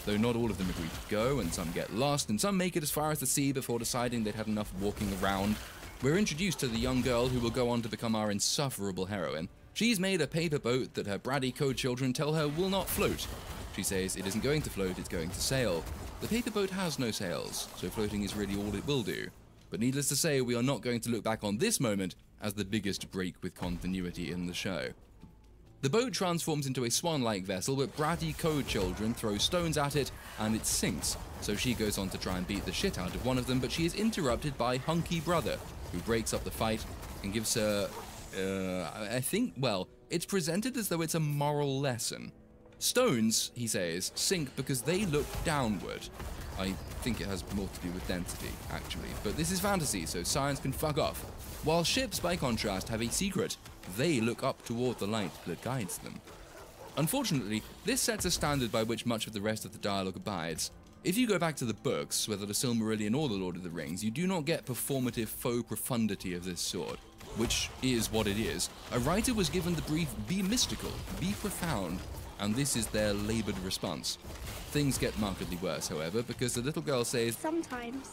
Though not all of them agree to go, and some get lost, and some make it as far as the sea before deciding they'd had enough walking around. We're introduced to the young girl who will go on to become our insufferable heroine. She's made a paper boat that her bratty co-children tell her will not float. She says it isn't going to float, it's going to sail. The paper boat has no sails, so floating is really all it will do. But needless to say, we are not going to look back on this moment as the biggest break with continuity in the show. The boat transforms into a swan-like vessel, but bratty co-children throw stones at it, and it sinks. So she goes on to try and beat the shit out of one of them, but she is interrupted by Hunky Brother, who breaks up the fight and gives her, I think, well, it's presented as though it's a moral lesson. Stones, he says, sink because they look downward. I think it has more to do with density, actually, but this is fantasy, so science can fuck off. While ships, by contrast, have a secret. They look up toward the light that guides them. Unfortunately, this sets a standard by which much of the rest of the dialogue abides. If you go back to the books, whether the Silmarillion or the Lord of the Rings, you do not get performative faux profundity of this sort, which is what it is. A writer was given the brief, be mystical, be profound, and this is their laboured response. Things get markedly worse, however, because the little girl says, "Sometimes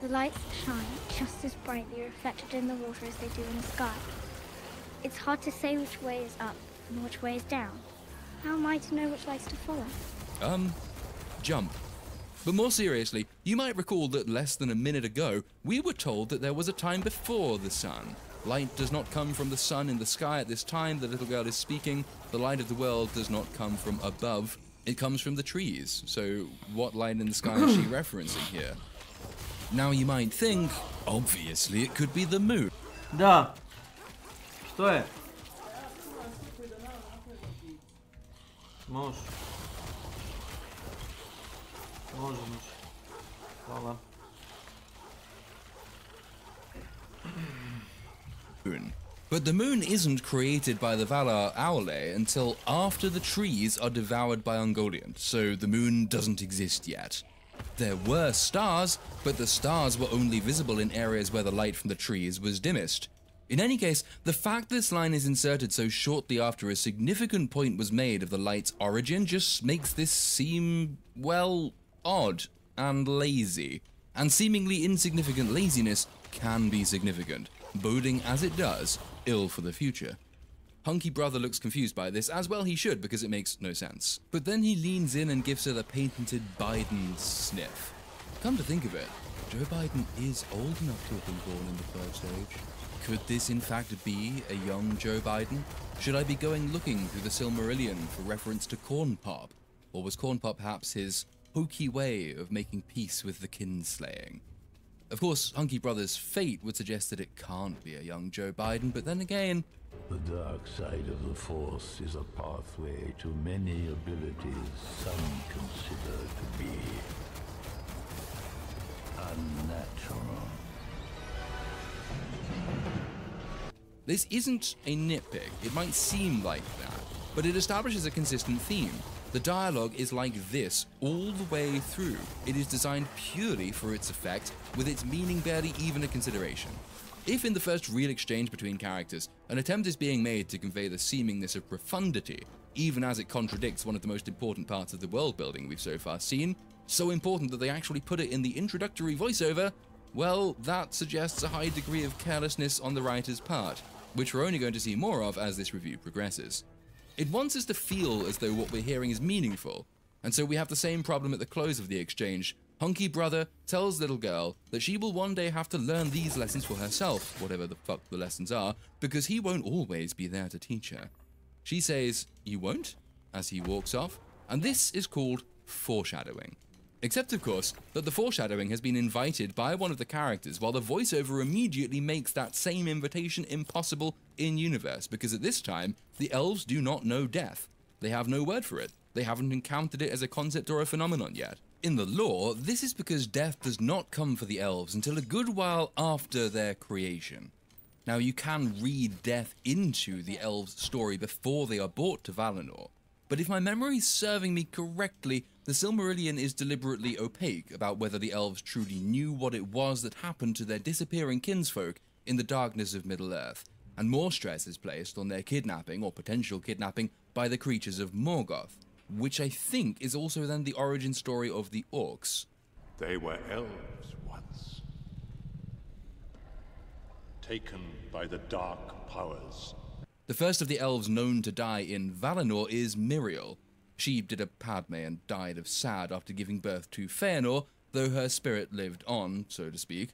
the lights shine just as brightly reflected in the water as they do in the sky. It's hard to say which way is up and which way is down. How am I to know which lights to follow?" Jump. But more seriously, you might recall that less than a minute ago, we were told that there was a time before the sun. Light does not come from the sun in the sky at this time the little girl is speaking. The light of the world does not come from above. It comes from the trees. So what light in the sky is she referencing here? Now you might think, obviously it could be the moon. Da. Što je? Može. Može. Hvala. But the moon isn't created by the Valar Aule until after the trees are devoured by Ungoliant, so the moon doesn't exist yet. There were stars, but the stars were only visible in areas where the light from the trees was dimmest. In any case, the fact this line is inserted so shortly after a significant point was made of the light's origin just makes this seem, well, odd and lazy. And seemingly insignificant laziness can be significant, boding as it does ill for the future. Hunky Brother looks confused by this, as well he should, because it makes no sense. But then he leans in and gives her the patented Biden sniff. Come to think of it, Joe Biden is old enough to have been born in the first age. Could this in fact be a young Joe Biden? Should I be going looking through the Silmarillion for reference to Corn Pop? Or was Corn Pop perhaps his hokey way of making peace with the kinslaying? Of course, Hunky Brother's fate would suggest that it can't be a young Joe Biden, but then again, The dark side of the Force is a pathway to many abilities some consider to be unnatural. This isn't a nitpick, it might seem like that, but it establishes a consistent theme. The dialogue is like this all the way through. It is designed purely for its effect, with its meaning barely even a consideration. If in the first real exchange between characters, an attempt is being made to convey the seemingness of profundity, even as it contradicts one of the most important parts of the world building we've so far seen, so important that they actually put it in the introductory voiceover, well, that suggests a high degree of carelessness on the writer's part, which we're only going to see more of as this review progresses. It wants us to feel as though what we're hearing is meaningful, and so we have the same problem at the close of the exchange. Hunky Brother tells little girl that she will one day have to learn these lessons for herself, whatever the fuck the lessons are, because he won't always be there to teach her. She says, "You won't?" as he walks off, and this is called foreshadowing. Except, of course, that the foreshadowing has been invited by one of the characters, while the voiceover immediately makes that same invitation impossible in-universe, because at this time, the elves do not know death. They have no word for it. They haven't encountered it as a concept or a phenomenon yet. In the lore, this is because death does not come for the elves until a good while after their creation. Now, you can read death into the elves' story before they are brought to Valinor, but if my memory is serving me correctly, the Silmarillion is deliberately opaque about whether the elves truly knew what it was that happened to their disappearing kinsfolk in the darkness of Middle-earth, and more stress is placed on their kidnapping, or potential kidnapping, by the creatures of Morgoth, which I think is also then the origin story of the orcs. They were elves once, taken by the dark powers. The first of the elves known to die in Valinor is Miriel. She did a Padme and died of sad after giving birth to Feanor, though her spirit lived on, so to speak.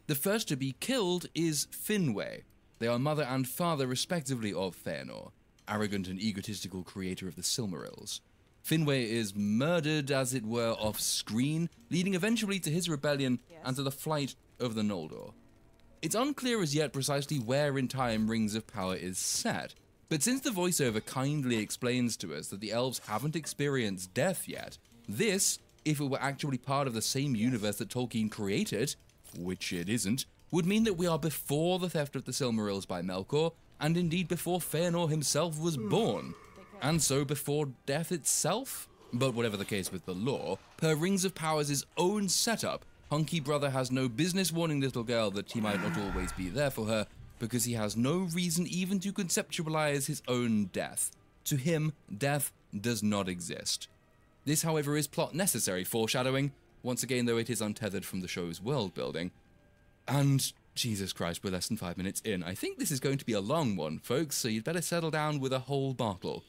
The first to be killed is Finwë. They are mother and father respectively of Feanor, arrogant and egotistical creator of the Silmarils. Finwë is murdered, as it were, off-screen, leading eventually to his rebellion and to the flight of the Noldor. It's unclear as yet precisely where in time Rings of Power is set, but since the voiceover kindly explains to us that the elves haven't experienced death yet, this, if it were actually part of the same universe that Tolkien created, which it isn't, would mean that we are before the theft of the Silmarils by Melkor, and indeed before Feanor himself was born, and so before death itself? But whatever the case with the lore, per Rings of Power's own setup, Hunky Brother has no business warning little girl that he might not always be there for her, because he has no reason even to conceptualize his own death. To him, death does not exist. This, however, is plot-necessary foreshadowing, once again though it is untethered from the show's world building. And, Jesus Christ, we're less than 5 minutes in. I think this is going to be a long one, folks, so you'd better settle down with a whole bottle.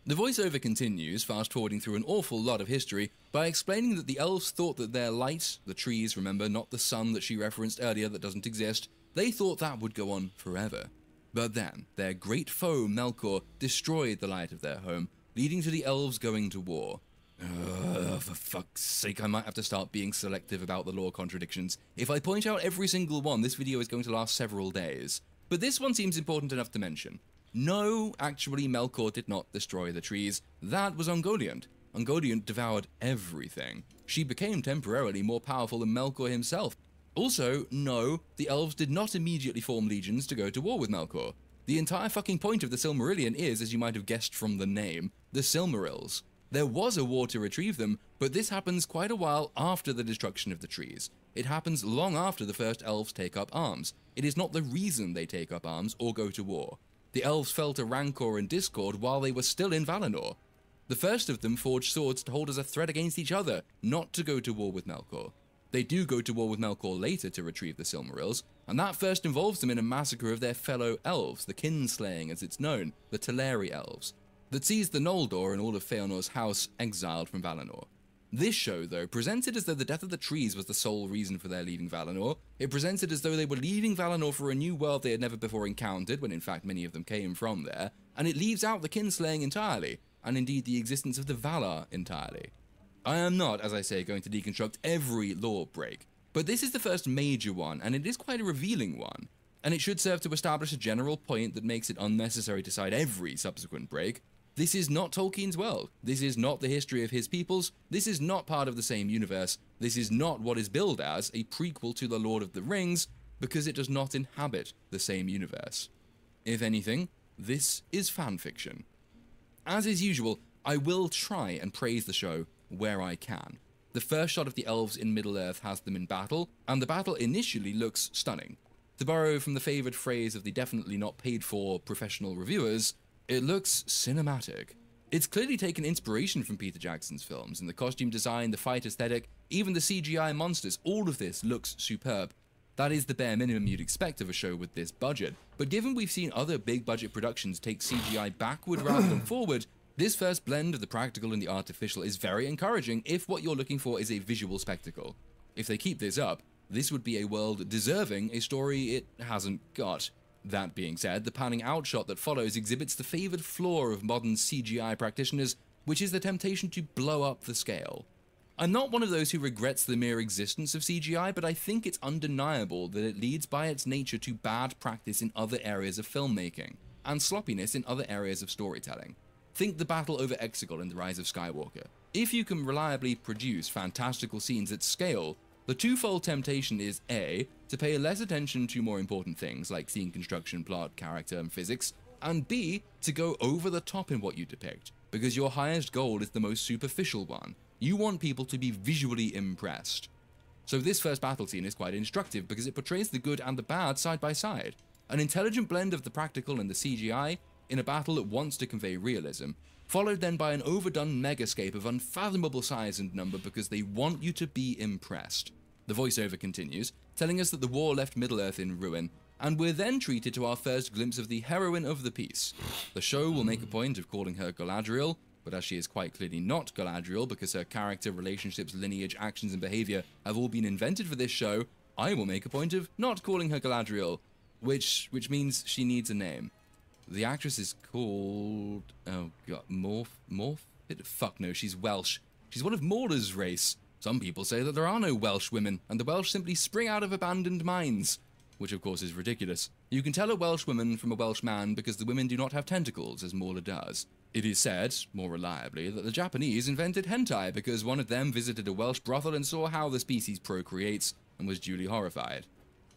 The voiceover continues, fast-forwarding through an awful lot of history, by explaining that the elves thought that their light, the trees, remember, not the sun that she referenced earlier that doesn't exist, they thought that would go on forever. But then, their great foe, Melkor, destroyed the light of their home, leading to the elves going to war. For fuck's sake, I might have to start being selective about the lore contradictions. If I point out every single one, this video is going to last several days. But this one seems important enough to mention. No, actually, Melkor did not destroy the trees. That was Ungoliant. Ungoliant devoured everything. She became temporarily more powerful than Melkor himself. Also, no, the elves did not immediately form legions to go to war with Melkor. The entire fucking point of the Silmarillion is, as you might have guessed from the name, the Silmarils. There was a war to retrieve them, but this happens quite a while after the destruction of the trees. It happens long after the first elves take up arms. It is not the reason they take up arms or go to war. The elves fell to rancor and discord while they were still in Valinor. The first of them forged swords to hold as a threat against each other, not to go to war with Melkor. They do go to war with Melkor later to retrieve the Silmarils, and that first involves them in a massacre of their fellow elves, the kinslaying as it's known, the Teleri elves, that sees the Noldor and all of Feanor's house exiled from Valinor. This show, though, presents it as though the death of the trees was the sole reason for their leaving Valinor. It presents it as though they were leaving Valinor for a new world they had never before encountered, when in fact many of them came from there, and it leaves out the kinslaying entirely, and indeed the existence of the Valar entirely. I am not, as I say, going to deconstruct every lore break, but this is the first major one, and it is quite a revealing one. and it should serve to establish a general point that makes it unnecessary to cite every subsequent break. This is not Tolkien's world. This is not the history of his peoples. This is not part of the same universe. This is not what is billed as a prequel to The Lord of the Rings, because it does not inhabit the same universe. If anything, this is fanfiction. As is usual, I will try and praise the show where I can. The first shot of the elves in Middle-earth has them in battle, and the battle initially looks stunning. To borrow from the favoured phrase of the definitely not paid-for professional reviewers, it looks cinematic. It's clearly taken inspiration from Peter Jackson's films, and the costume design, the fight aesthetic, even the CGI monsters, all of this looks superb. That is the bare minimum you'd expect of a show with this budget, but given we've seen other big-budget productions take CGI backward rather than forward, this first blend of the practical and the artificial is very encouraging if what you're looking for is a visual spectacle. If they keep this up, this would be a world deserving a story it hasn't got. That being said, the panning out shot that follows exhibits the favoured flaw of modern CGI practitioners, which is the temptation to blow up the scale. I'm not one of those who regrets the mere existence of CGI, but I think it's undeniable that it leads by its nature to bad practice in other areas of filmmaking, and sloppiness in other areas of storytelling. Think the battle over Exegol in The Rise of Skywalker. If you can reliably produce fantastical scenes at scale, the twofold temptation is A, to pay less attention to more important things like scene construction, plot, character, and physics, and B, to go over the top in what you depict, because your highest goal is the most superficial one. You want people to be visually impressed. So this first battle scene is quite instructive because it portrays the good and the bad side by side. An intelligent blend of the practical and the CGI in a battle that wants to convey realism, followed then by an overdone megascape of unfathomable size and number because they want you to be impressed. The voiceover continues, telling us that the war left Middle-earth in ruin, and we're then treated to our first glimpse of the heroine of the piece. The show will make a point of calling her Galadriel, but as she is quite clearly not Galadriel because her character, relationships, lineage, actions, and behavior have all been invented for this show, I will make a point of not calling her Galadriel, which means she needs a name. The actress is called... oh god, fuck no, she's Welsh. She's one of Mordor's race. Some people say that there are no Welsh women, and the Welsh simply spring out of abandoned mines, which of course is ridiculous. You can tell a Welsh woman from a Welsh man because the women do not have tentacles, as Mordor does. It is said, more reliably, that the Japanese invented hentai because one of them visited a Welsh brothel and saw how the species procreates, and was duly horrified.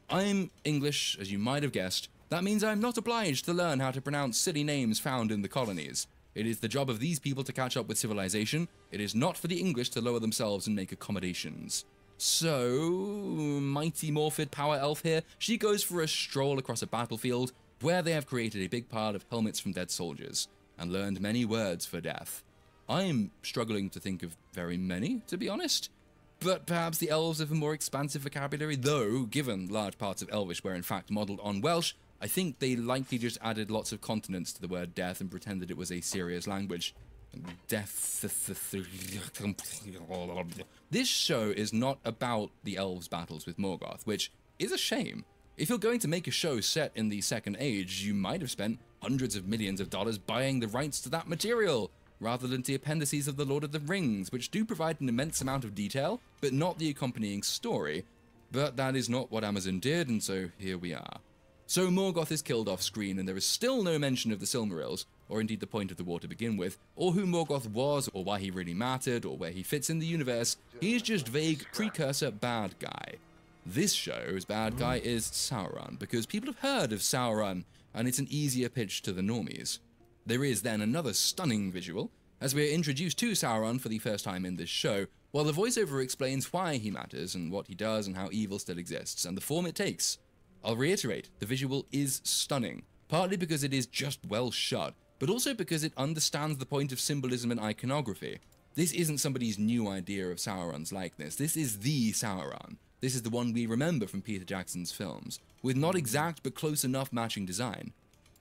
I'm English, as you might have guessed. That means I'm not obliged to learn how to pronounce silly names found in the colonies. It is the job of these people to catch up with civilization. It is not for the English to lower themselves and make accommodations. So, mighty Morphid power elf here, she goes for a stroll across a battlefield where they have created a big pile of helmets from dead soldiers, and learned many words for death. I'm struggling to think of very many, to be honest. But perhaps the elves have a more expansive vocabulary, though, given large parts of Elvish were in fact modelled on Welsh, I think they likely just added lots of consonants to the word death and pretended it was a serious language. Death. This show is not about the elves' battles with Morgoth, which is a shame. If you're going to make a show set in the Second Age, you might have spent hundreds of millions of dollars buying the rights to that material, rather than the appendices of The Lord of the Rings, which do provide an immense amount of detail, but not the accompanying story. But that is not what Amazon did, and so here we are. So Morgoth is killed off screen, and there is still no mention of the Silmarils, or indeed the point of the war to begin with, or who Morgoth was, or why he really mattered, or where he fits in the universe. He is just vague precursor bad guy. This show's bad guy is Sauron, because people have heard of Sauron, and it's an easier pitch to the normies. There is then another stunning visual, as we are introduced to Sauron for the first time in this show, while the voiceover explains why he matters, and what he does, and how evil still exists, and the form it takes. I'll reiterate, the visual is stunning, partly because it is just well shot, but also because it understands the point of symbolism and iconography. This isn't somebody's new idea of Sauron's likeness, this is the Sauron. This is the one we remember from Peter Jackson's films, with not exact but close enough matching design.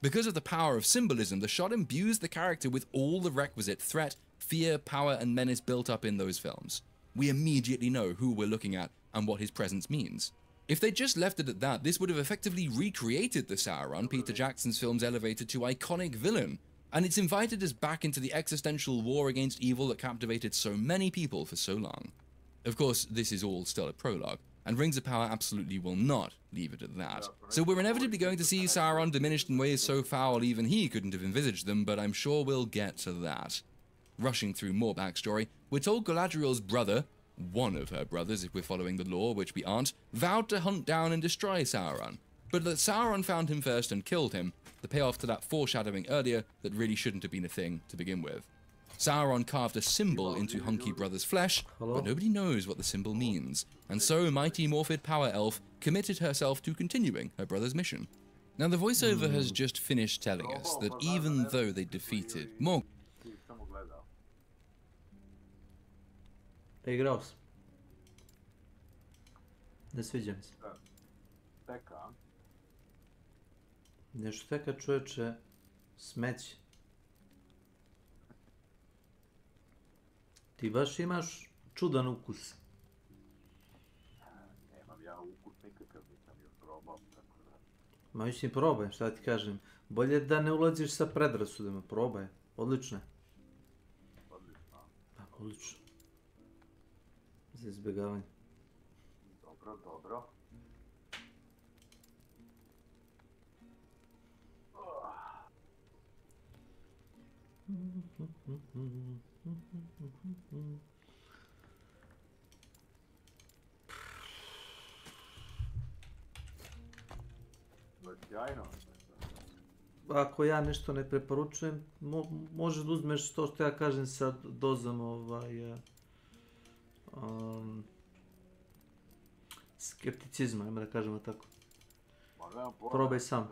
Because of the power of symbolism, the shot imbues the character with all the requisite threat, fear, power, and menace built up in those films. We immediately know who we're looking at and what his presence means. If they just left it at that, this would have effectively recreated the Sauron Peter Jackson's films elevated to iconic villain, and it's invited us back into the existential war against evil that captivated so many people for so long. Of course, this is all still a prologue. and Rings of Power absolutely will not leave it at that. So we're inevitably going to see Sauron diminished in ways so foul even he couldn't have envisaged them, but I'm sure we'll get to that. Rushing through more backstory, we're told Galadriel's brother, one of her brothers if we're following the lore, which we aren't, vowed to hunt down and destroy Sauron, but that Sauron found him first and killed him, the payoff to that foreshadowing earlier that really shouldn't have been a thing to begin with. Sauron carved a symbol into Hunky Brother's flesh, but nobody knows what the symbol means, and so Mighty Morphid Power Elf committed herself to continuing her brother's mission. Now the voiceover has just finished telling us that even though they defeated Morgoth, igrao sam. Ne sviđa mi se. Teka. Nešto teka, čovječe, smeće. Ti baš imaš čudan ukus. Nemam ja ukus nikakav, nisam još probao, tako da... Ma mislim, probaj, šta ti kažem. Bolje da ne ulaziš sa predrasudama, probaj. Odlično je. Odlično. Pa, odlično. Za izbjegavanje. Dobro, dobro. Sjajno. Ako ja nešto ne preporučujem, možeš da uzmeš to što ja kažem sa dozom skepticizma, ajmo da kažemo tako. Probaj sam.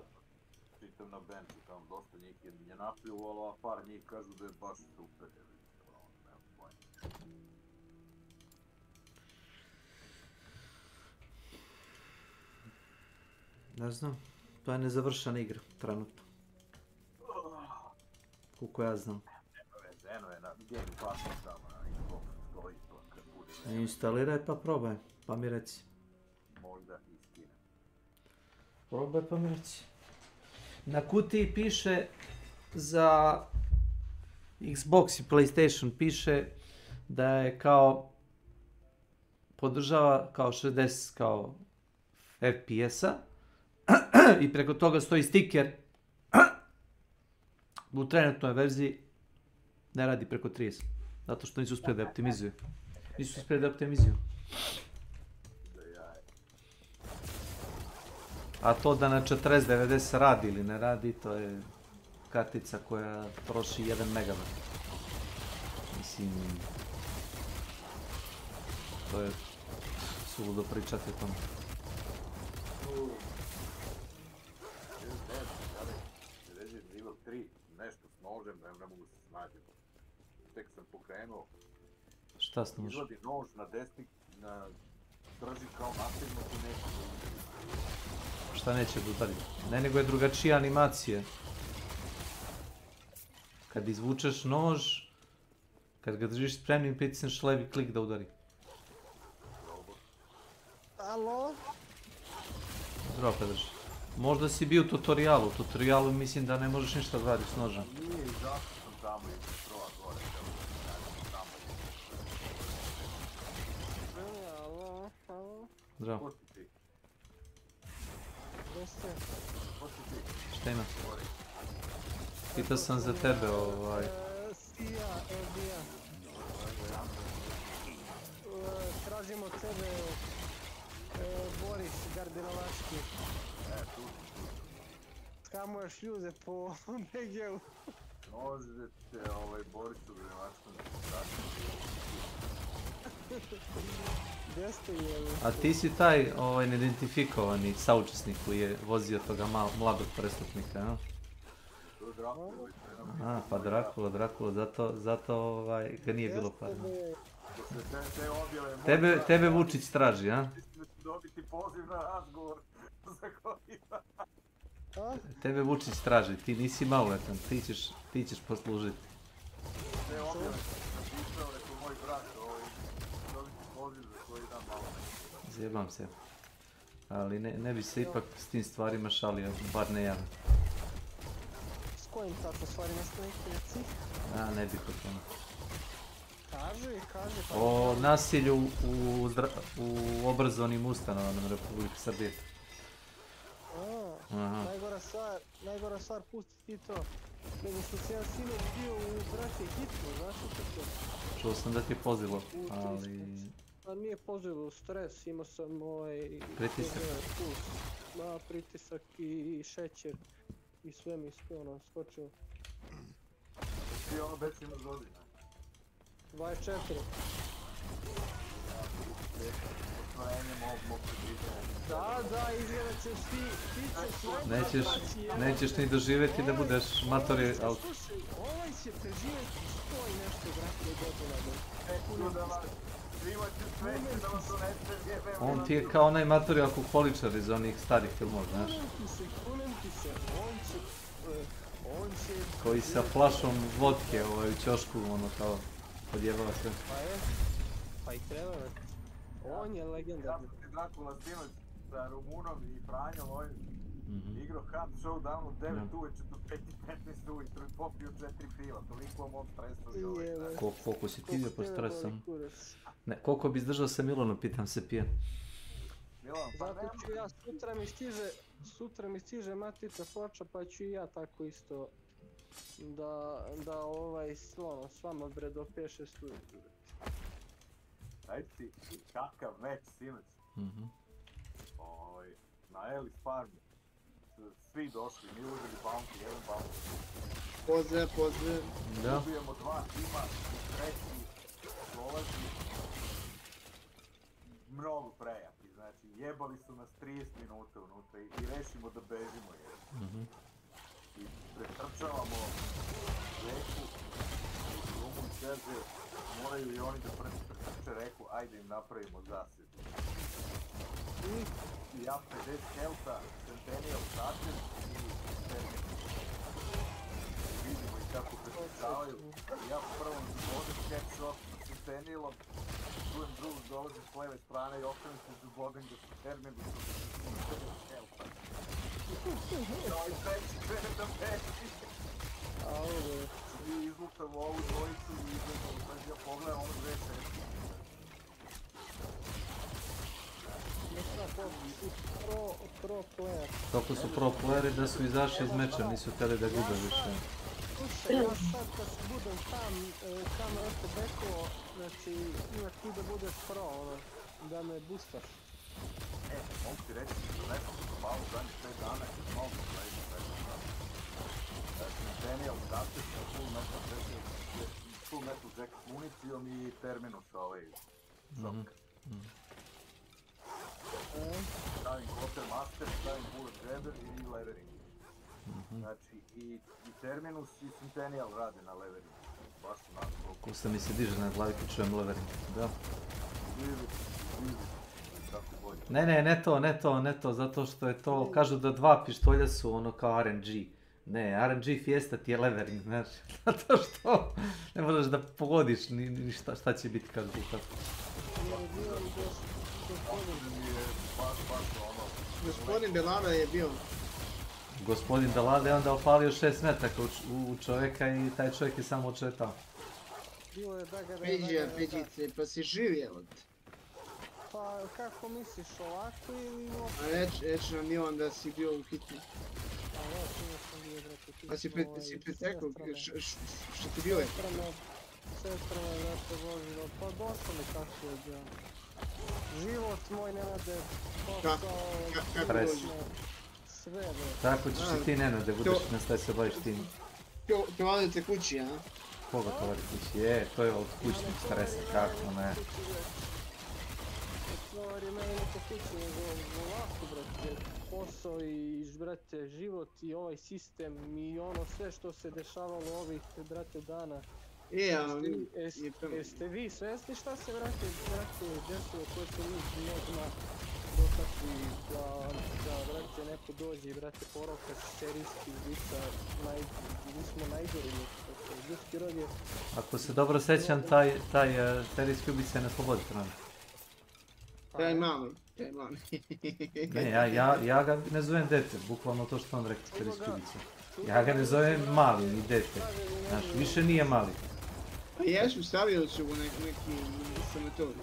Čitam na benchu, tamo dosta njih je napljuvalo, a par njih kažu da je baš super. Ne znam, to je nezavršena igra, trenutno. Koliko ja znam. Eno je na Game Passu tamo, na Xbox stoji to kad bude... Instaliraj pa probaj, pa mi reci. Možda i skinem. Probaj pa mi reci. Na kutiji piše za Xbox i PlayStation piše da je kao podržava kao 60 kao FPS-a i preko toga stoji stiker u trenutnoj verziji ne radi preko 30. Zato što nisu uspjeli da optimizuju. Nisu uspjeli da optimizuju. A to da na 40-90 radi ili ne radi, to je kartica koja troši 1 MB. Mislim, to je suludo pričati o tome. Nivel 3, nešto s nožem, ne mogu se snađem. Tek sam pokrenuo. Šta s nožem? Izvadi nož na desnik, drži kao nategnuto i neće da udari. Šta neće da udari? Ne, nego je drugačija animacija. Kad izvučeš nož, kad ga držiš spremnim, pritisneš levi klik da udari. Alo? Zdravo Pedrž. Možda si bio u tutorialu. U tutorialu mislim da ne možeš ništa da radiš s nožem. Nije, zato sam tamo i prova gore. Alo, alo. Zdravo. Ko si ti? Gdje ste? Ko si ti? Šta ima? Pitao sam za tebe, Sija, Eldija. Tražimo tebe, Boris Gardinovački. Tu. Skamuješ ljude po BG-u. Možete Borisu Gardinovačkom Gdje ste jeli? A ti si taj neidentifikovani saučesnik koji je vozio toga mladog prestupnika, ja? To je Drakula. Aha, pa Drakula, zato ga nije bilo parno. Tebe Vučić traži, a? Dobiti poziv na razgovor za Kovida. Tebe Vučić traži, ti nisi maloletan, ti ćeš poslužiti. Te objave sam napisao, rekao moj brat, dobiti poziv za koji dan maloletan. Zjebam se. Ali ne bi se ipak s tim stvarima šalio, bar ne ja. S kojim tako stvarima ste neki reci? A, ne bih o tome. Kaži. O nasilju u obrazovnim ustanovama Republike Srbije. Najgora stvar, pusti ti to. Nego što si jedan sinoć bio u braće hitno, znaš što to? Čuo sam da ti je pozilo, ali... Pa nije pozilo, stres, imao sam pritisak. Pritisak i šećer i sve mi ono skočilo. Ti ono već imaš godina? 24. Da, izgledat ćeš ti ćeš sve nećeš ni doživjeti da budeš matori, ali... Slušaj, ovaj će preživjeti 100 i nešto godina. On ti je kao onaj matori alkoholičar iz onih starih filmova, znaš? Kunem ti se, on će... Koji sa flašom vodke u ćošku, ono kao, podjebava sve. Pa i treba, on je legendarni. Drakula sinoć sa Rumunom i Franjom igrao Hunt Showdown u 9 uveče do 5:15 ujutru i popio 4 piva, toliko mom stresu ovaj. Koliko si ti bio pod stresom? Ne, koliko bi izdržao sa Milanom, pitam se pijen. Zato ću ja, sutra mi stiže matica ploča, pa ću i ja tako isto da s vama bre do 5-6 ujutru. Daj ti kakav meč sinoć. Na Ellis Farmi. Svi došli, mi uzeli bounty, jedan bounty. Pozdrav. Ubijemo 2 tima, treći dolazi mnogo prejaki, znači jebali su nas 30 minuta unutra i rešimo da bežimo jedan. I pretrčavamo reku, Rumun kaže, moraju i oni da pretrče reku, ajde im napravimo zased. I ja 50 helta, Centennial Satin i vidimo i kako pretrčavaju. Ja prvo vodem headshot sa Centennialom, čujem drugog dolazi s leve strane i okrenem se Zubogan da se terminu sa 50 helta. Kao i treći krene da beži. I izlutamo ovu dvojicu i izlutamo, znači ja pogledam ono 2 šešće. Pro player. Toliko su pro playeri da su izašli iz meča, nisu htjeli da gube više. Slušaj, ja sad kad budem tam eto beko, znači imaš ti da budeš pro, da me boostaš. Mogu ti reći da nešto su malo zadnjih 5 dana kad malo pogledati sve. Centennial Satin sa full metal jacket municijom i Terminus šok. Stavim Quartermaster, stavim Bullet Grabber i Levering. Znači i Terminus i Centennial rade na Leveringu. Baš su nas toliko. Kusta mi se diže na glavi kad čujem Levering, da. Ne to, zato što je to, kažu da 2 pištolja su ono kao RNG. Ne, RNG Fiesta ti je Levering, znaš, zato što ne možeš da pogodiš ni šta će biti kad bude tako. Gospodin Belada je bio. Gospodin Belada je onda opalio 6 metaka u čovjeka i taj čovjek je samo odšetao. Peđice, pa si živio. Pa kako misliš, ovako ili ovako? Reći nam Milan da si bio u hitni. Pa si pretekao, što ti bilo je? Sestra me vrate vozilo, pa došlo mi kako je bio. Život moj Nenade, posao, sve bre. Tako ćeš i ti Nenade, budeš nastavi se baviš tim. Tovalite kući, a? Koga tovari kući? To je od kućnih stresa, kako ne. Tovari meni neko kući, nego ovako brate, posao i brate život i ovaj sistem i ono sve što se dešavalo ovih brate dana. Jeste vi svjesni šta se brate desilo koje se mi možda dotakli da brate neko dođe i brate poroka serijski ubica, mi smo najgori ljudski rod je... Ako se dobro sjećam, taj serijski ubica je na slobodi strani. Taj mali. Ne, ja ga ne zovem dete, bukvalno to što on rekao, serijski ubica. Ja ga ne zovem mali ni dete, znaš, više nije mali. Pa jesu, stavili su u neki sanatorij.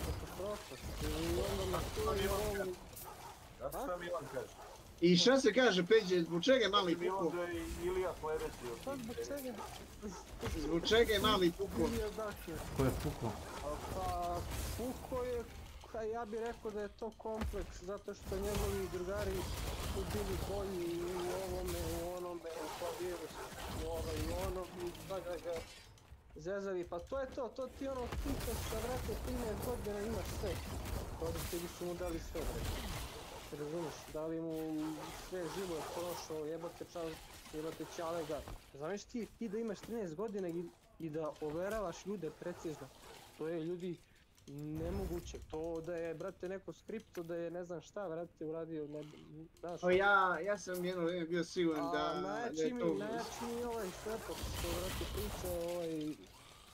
Katastrofa. I onda na to i ovo... Ja sam Milan kaže. I šta se kaže, Peđe, zbog čega je mali puko? Milan da je Ilija sledeći. Pa zbog čega? Zbog čega je mali puko? Ko je puko? Pa puko je, ja bih rekao da je to kompleks, zato što njegovi drugari su bili bolji u ovome, u onome, u klaviru, u onom, i da ga zezali. Pa to je to ti ono tipa sa vrate 13 godina imaš sve. Roditelji su mu dali sve, vrate. Razumiješ, dali mu sve živo je prošao, jebate čalega. Znaš ti da imaš 13 godina i da overavaš ljude precizno. To je ljudi nemoguće. To da je, brate, neko skripto, da je ne znam šta, brate, uradio, ne znaš. Pa ja sam jedno vrijeme bio siguran da je to... Najjači mi ovaj šlepak, što, brate, priča,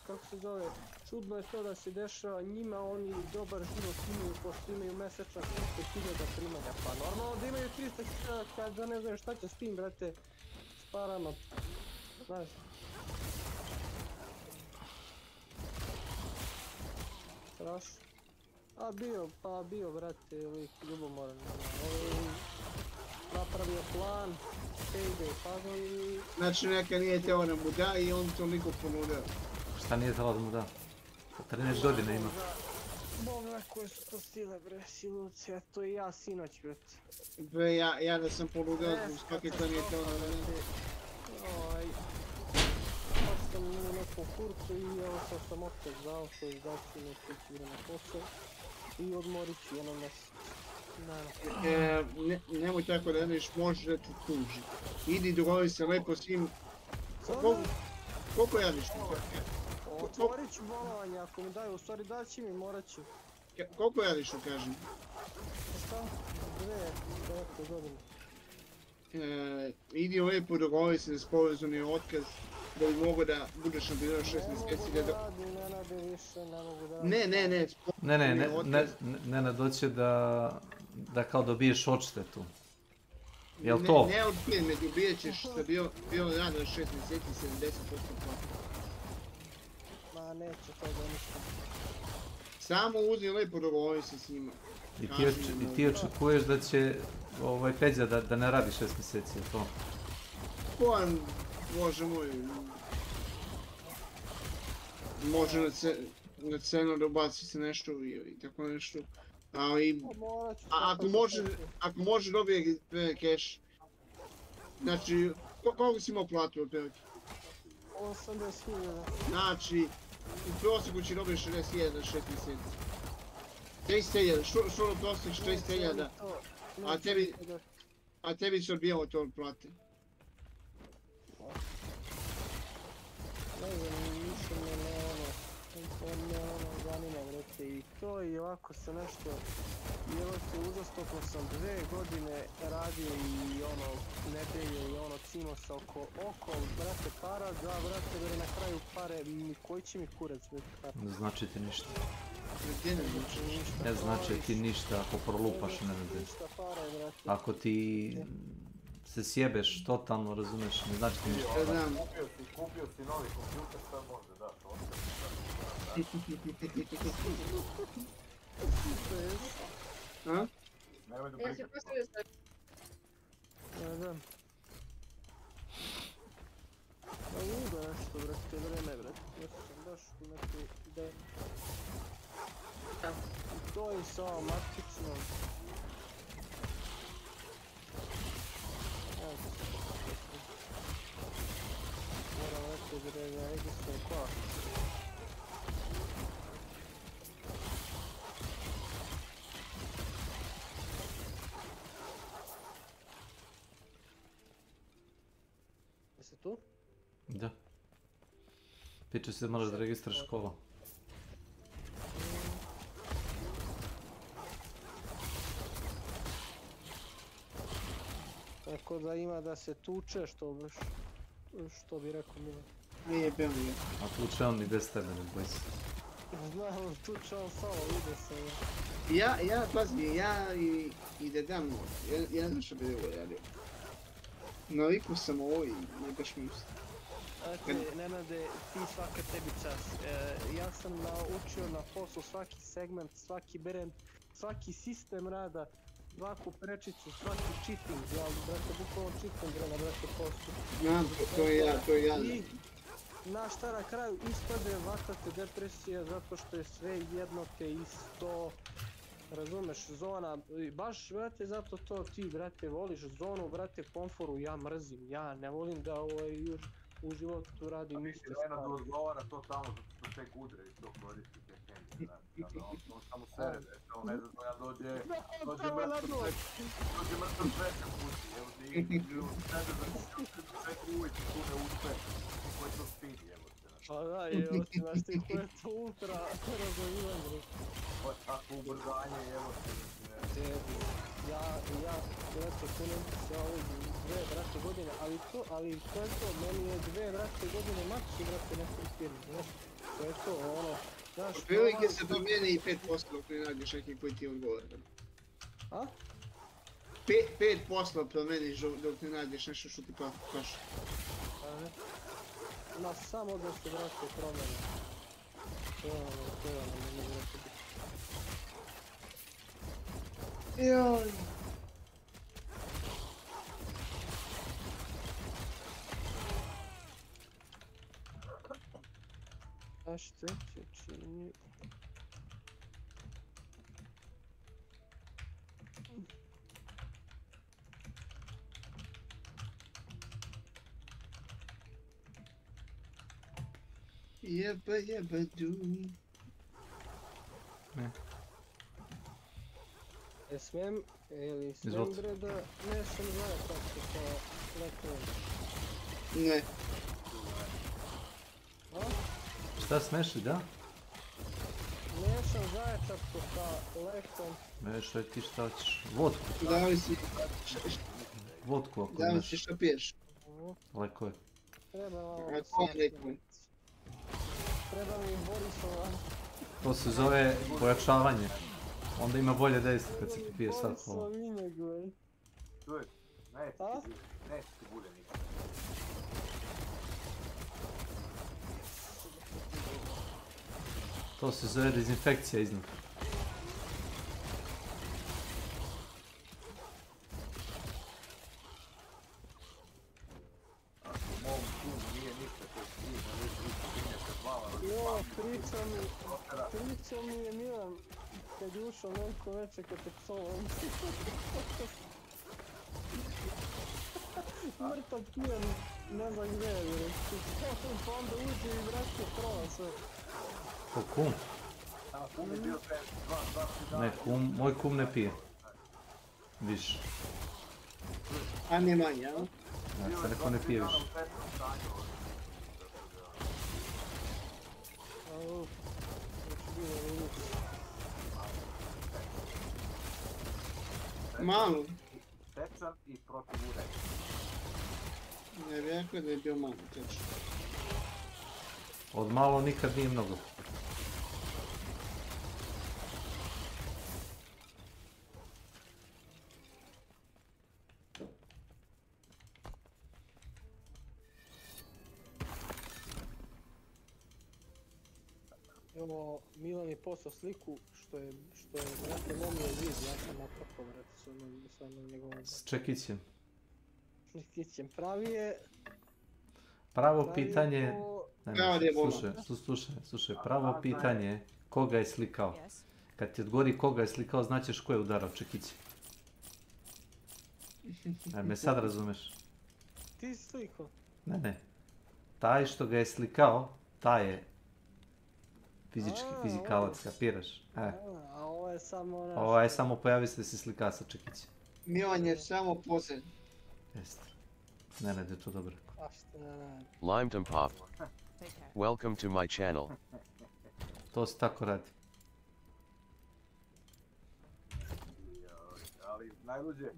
kako se zove, čudno je to da se dešava njima, oni dobar život imaju, pošto imaju mesečno 300.000 primanja. Pa normalno da imaju 300.000 kada ne znaju šta će s tim, brate, s parama, znaš. Strašno. Pa bio, brate, lik ljubomoran. Napravio plan, payday, pa i... Znači neka nije teo da mu da i on toliko ponudio. Šta nije trebalo da mu da? 13 godina ima. Bog zna koje su to stile, bre, siluci, eto i ja sinoć, brate. Bre, ja da sam ponudio zbog svake koja nije teo da da. Baš sam u nekom kurcu i evo sam otkaz dao, to je dao ću neki ću na posao i odmorit ću jednom mjesec. Nemoj tako da radiš, može da ti tuži. Idi dogovori se lepo s njim. Koliko radiš tu? Otvorit ću bolovanje ako mi daju, u stvari daći mi, morat ću. Koliko radiš tu, kažem? Šta? 2 godine. Idi lepo dogovori se za sporazumni otkaz, da bi mogo da budeš na bilo 6 mjeseci. Ne mogu da radim, ne rade više, ne mogu da radim. Ne. Ne, doće da kao dobiješ odštetu. Jel to? Ne odbijem, dobijat ćeš da bilo rada 6 mjeseci 70% plata. Ma neće toga ništa. Samo uzi lepo dogovori se s njima. I ti očekuješ da će Peđa da ne radi 6 mjeseci, je to? Pa, Bože moj, može na cenu da ubaci se nešto i tako nešto. Ali, ako može dobije keš, znači, koliko si imao platu od prilike? 80.000. Znači, u prosjeku će dobiti 60.000 za 6 mjeseci. 30.000, što u prosjeku 40.000, a tebi se odbijalo to od plate. Ne znam, više me ne zanima, brate, i to i ovako se nešto, uzastopno sam 2 godine radio i nedelje i cimos oko, brate, para, da, brate, jer na kraju pare, koji će mi kurac, brate, Ne znači ti ništa. Gdje ne znači ništa? Ne znači ti ništa ako prolupaš negdje. Ako ti se sjebeš totalno, razumeš, ne znači ti ništa. Kupio si novi kompjuter, šta može, da, to A? Nemoj da prikaš. Ne znam. Ma ludo nešto, brate, vreme, brate, nešto sam baš u neku ideju. I to je sa ovom matičnom. Moram reći da je registrujem kola. Jesi tu? Da. Piče se moraš da registraš kola. Tako da ima da se tuče, što bi rekao Milo. Nije bio nije. A tuče on i bez tebe, ne boj se. Znam, tuče on samo, ide se. Pazi, ja i da dam, ja ne znam što bi ovo radio. Navikao sam ovo i ne baš mi usta. Nenade, ti svaka tebi čas. Ja sam naučio na poslu svaki segment, svaki brand, svaki sistem rada, svaku prečicu, svaki cheating, ja, brate, bukvalno cheating na brate poslu. Znam, to je ja. I, na šta na kraju ispade, vatate depresija zato što je sve jedno te isto, razumeš, zona, baš, brate, zato to ti, brate, voliš zonu, brate, komforu, ja mrzim, ja ne volim da u životu radim iste stvari. Nenad odgovara to tamo zato što te gudre i to koristi te kendije, znači, on samo sere, on ne znam ja dođe mrtav svečan puti, evo te i sebe za sve uvijek tu ne uspe, ko je to speed, evo te. Pa da, evo ti, znaš ti, ko je to ultra razumivanje. Pa tako ubrzanje, evo te. Ja, brate, kunem se ove 2, brate, godine, ali to je to, meni je 2, brate, godine maksu, brate, nekoj firmi, znaš, to je to, ono, znaš... Otprilike se promijeni i 5% dok ne nađeš neki koji ti odgovara. A? 5% promijeniš dok ne nađeš nešto što ti paše. Ma samo da se, brate, promijeni. To je ono, meni, brate, joj. A što će čini? Jeba du. Ne. Smem, ili smem bre da nešam zajacapku sa lekom? Ne. A? Šta smešli, da? Nešam zajacapku sa lekom. Mešaj ti šta hoćeš? Vodku. Davi si... Vodku ako davi imaš. si šta piješ. Lekove. Treba malo... Treba mi Borisova. To se zove pojačavanje. Onda ima bolje dejstvo kad se popije sad pola. Borisovinje, gledaj. Čuj, neće ti bude ništa. To se zove dezinfekcija iznutra. Jo, pričao mi je Milan kad je ušao neko veče kad te psovam. Mrtav pijan, ne znam gdje je, jer pa onda uđe i vrati prova sve. Ko kum? Ne, moj kum ne pije. Više. A ne manje, a? Ja sam rekao ne pije više. Malo. Tečan i protiv ureda. Ne bi rekao da je bio malo tečan. Od malo nikad nije mnogo. Evo, Milan je poslao sliku što je brate lomio zid, ja sam natrpao brate sa onom njegovom... S čekićem. Čekićem, pravi je... Pravo pitanje... Slušaj, pravo pitanje koga je slikao. Kad ti odgovori koga je slikao, znaćeš ko je udarao čekiće. Me sad razumeš? Ti si slikao? Ne. Taj što ga je slikao, taj je fizikalac, kapiraš? A ovo je samo... Ovo je samo pojavi se da se slika sa čekićem. Milan je samo posled. Jeste. Ne, da je to dobro. Limeton Pop. Welcome to my channel. To se tako radi. Ali najluđe,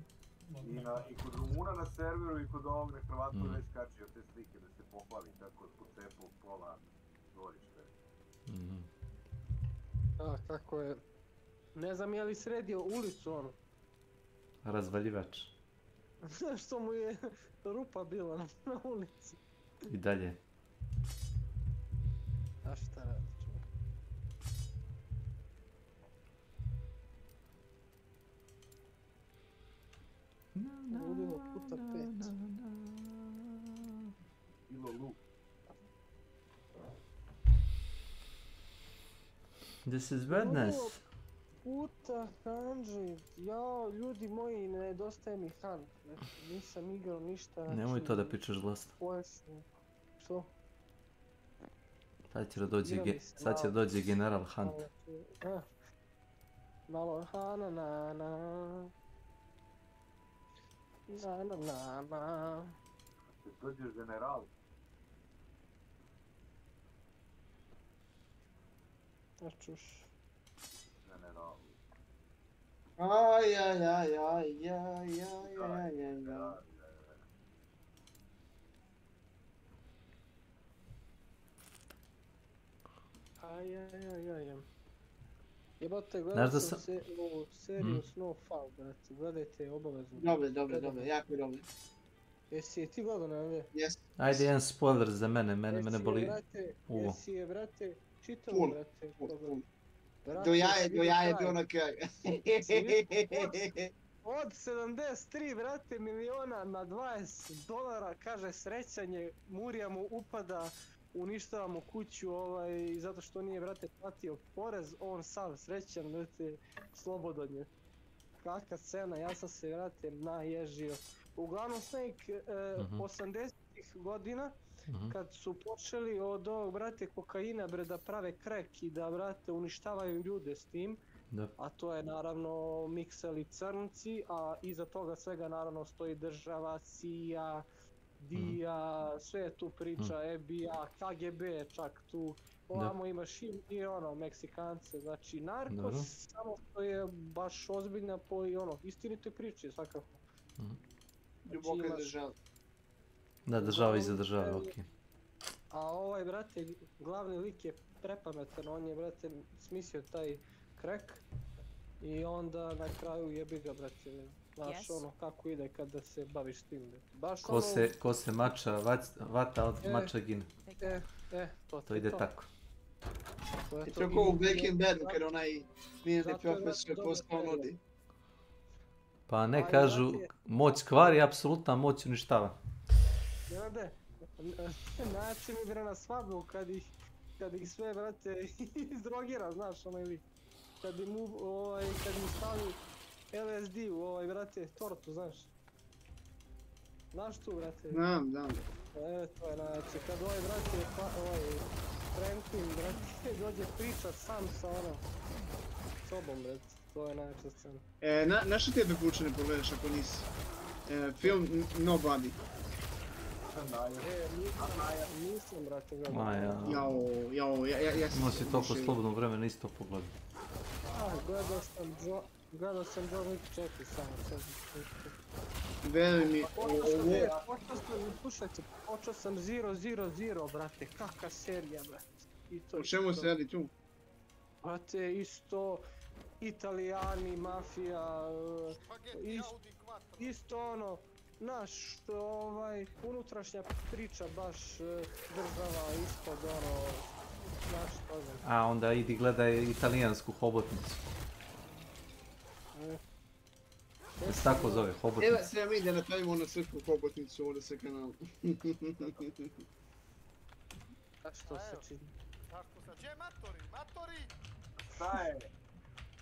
i kod Rumuna na serveru i kod ovog na Hrvatu već kačio te slike da se pohvali tako po cepu pola dvorište. A, kako je... Ne znam je li sredio ulicu ono. Razvaljivač. Što mu je rupa bila na ulici. I dalje. A šta radi čovjek? Ludilo puta 5. Bilo luk. This is madness. Puta Hanži, jao, ljudi moji, nedostaje mi Han. Nisam igrao ništa. Nemoj to da pričaš glasno. Što? Sad će da dođe general Hunt. Malo Hana na na. Na na na na. Dođe general. Čuš. General. Aj, aj, aj, aj, aj, aj, aj, aj. Aj. Jebate, gledao sam ovu seriju Snowfall, brate, gledajte obavezno. Dobre, jako dobro. Jesi je ti gledao, ne? Jes. Ajde, jedan spoiler za mene boli uvo. Jesi je, brate, čitao, brate. Do jaje bio na kraju. Od 73, brate, miliona na $20, kaže srećanje, Murija mu upada, uništava mu kuću, zato što nije, brate, platio porez, on sav srećan, brate, slobodan je. Kakva scena, ja sam se, brate, naježio. Uglavnom, Snake, 80-ih godina, kad su počeli od ovog, brate, kokaina, bre, da prave krek i da, brate, uništavaju ljude s tim, a to je, naravno, mikseli crnci, a iza toga svega, naravno, stoji država, CIA, DIA, sve je tu priča, FBI, KGB čak tu, ovamo imaš i Meksikance, znači Narcos, samo što je baš ozbiljna po istinitoj priči svakako. Duboka država. Da, država iza države, okej. A ovaj, brate, glavni lik je prepametan, on je, brate, smislio taj krek i onda na kraju jebi ga, brate, znaš kako ide kada se baviš tim. Ko se mača, vata od mača gine. To ide tako. I to ko u Breaking Badu kad onaj smijeni profesor postao nudi. Pa ne, kažu, moć kvari, apsolutna moć uništava. Ne, način igra na svadbu kad ih sve, brate, izdrogira, znaš, ili kad im stavi LSD u brate, tortu, znaš. Znaš tu, brate? Znam. To je način, kad brate, Franklin, brate, dođe pričat sam sa sobom, brate, to je najveća scena. Naša tebe kuće ne pogledaš ako nisi? Film Nobody. Nisam, brate, gledao. Ja sam... Imao si toliko slobodno vremena, nisi to pogledao. Gledao sam John Wick 4 samo. Veruj mi, Slušajte, počeo sam 000, brate, kakva serija, brate. O čemu se radi tu? Brate, isto, Italijani, mafija, isto naš, unutrašnja priča, baš država ispod, naš, to znam. A, onda idi gledaj italijansku hobotnicu. Da se tako zove, hobotnica. Evo se mi da napravimo na srpsku hobotnicu ovdje sa kanalom. A što se čini? Gdje matori? Šta je?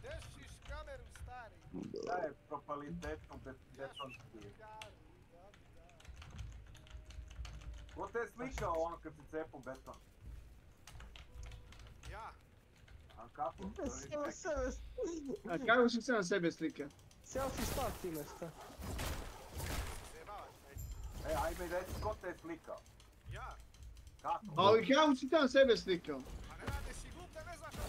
Dešiš kameru, stari. Šta je propalitetno betonski? Ko te je slikao on kad si cepao beton? Ja. A kako? A kako si sam sebe slika? Selfie stav time, šta? Ajme reci ko te je slikao? Ja. Kako? Ali kako si tam sebe slikao? Pa ne rade si glupe, ne znaš kako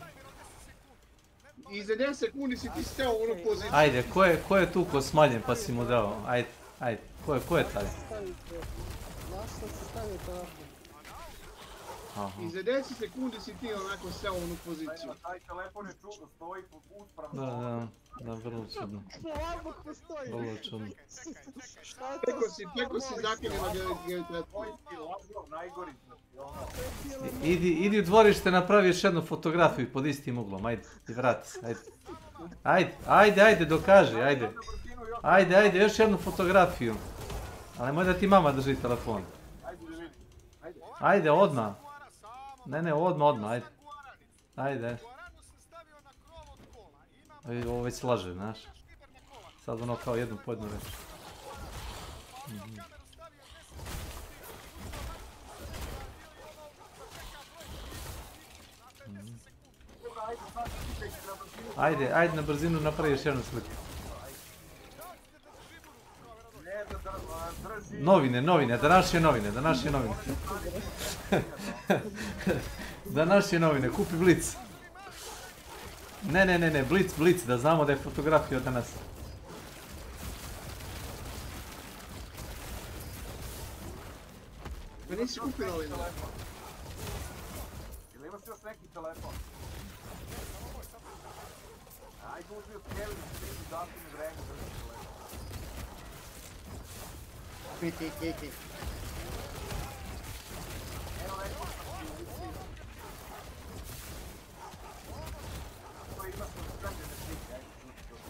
ne timer od 10 sekundi. I za 10 sekundi si ti stao u onu poziciju. Ajde, ko je tu ko smaljen pa si mu dao? Ajde, ko je taj? Znaš što se stavite ovako? I za 10 sekundi si ti onako stao u onu poziciju. Taj telefon je čudno, stoji uspravno. Da, vrlo čudno. Ovako te stoji. Vrlo čudno. Preko si zakinjena gravitacija. Najgori. Idi u dvorište, napravi još jednu fotografiju pod istim uglom, ajde, i vrati se, ajde. Ajde, dokaži, ajde. Ajde, još jednu fotografiju. Ali moj da ti mama drži telefon. Ajde, odmah. Ne, odmah, ajde. Ajde. Ovo već slaže, znaš. Sad ono kao jednu po jednu reći. Ajde na brzinu napravi još jednu sliku. Novine, današnje novine. Današnje novine, kupi Blic. Ne, Blic, da znamo da je fotografija od danas. Pa nisi kupi novine. Ili imaš još neki telefon? Ajde uzmi od Kevin, sviđu datum i vreme za telefon. Piti. Evo neko sam ti ulici. To ima smo skrđene slike, ajde čuti.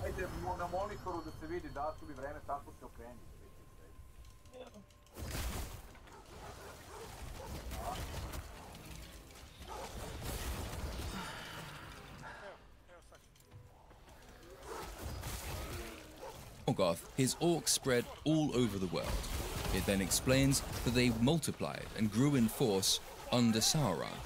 Ajde na monitoru da se vidi datum i vreme, tako se okreni. Morgoth, his orcs spread all over the world. It then explains that they multiplied and grew in force under Sauron.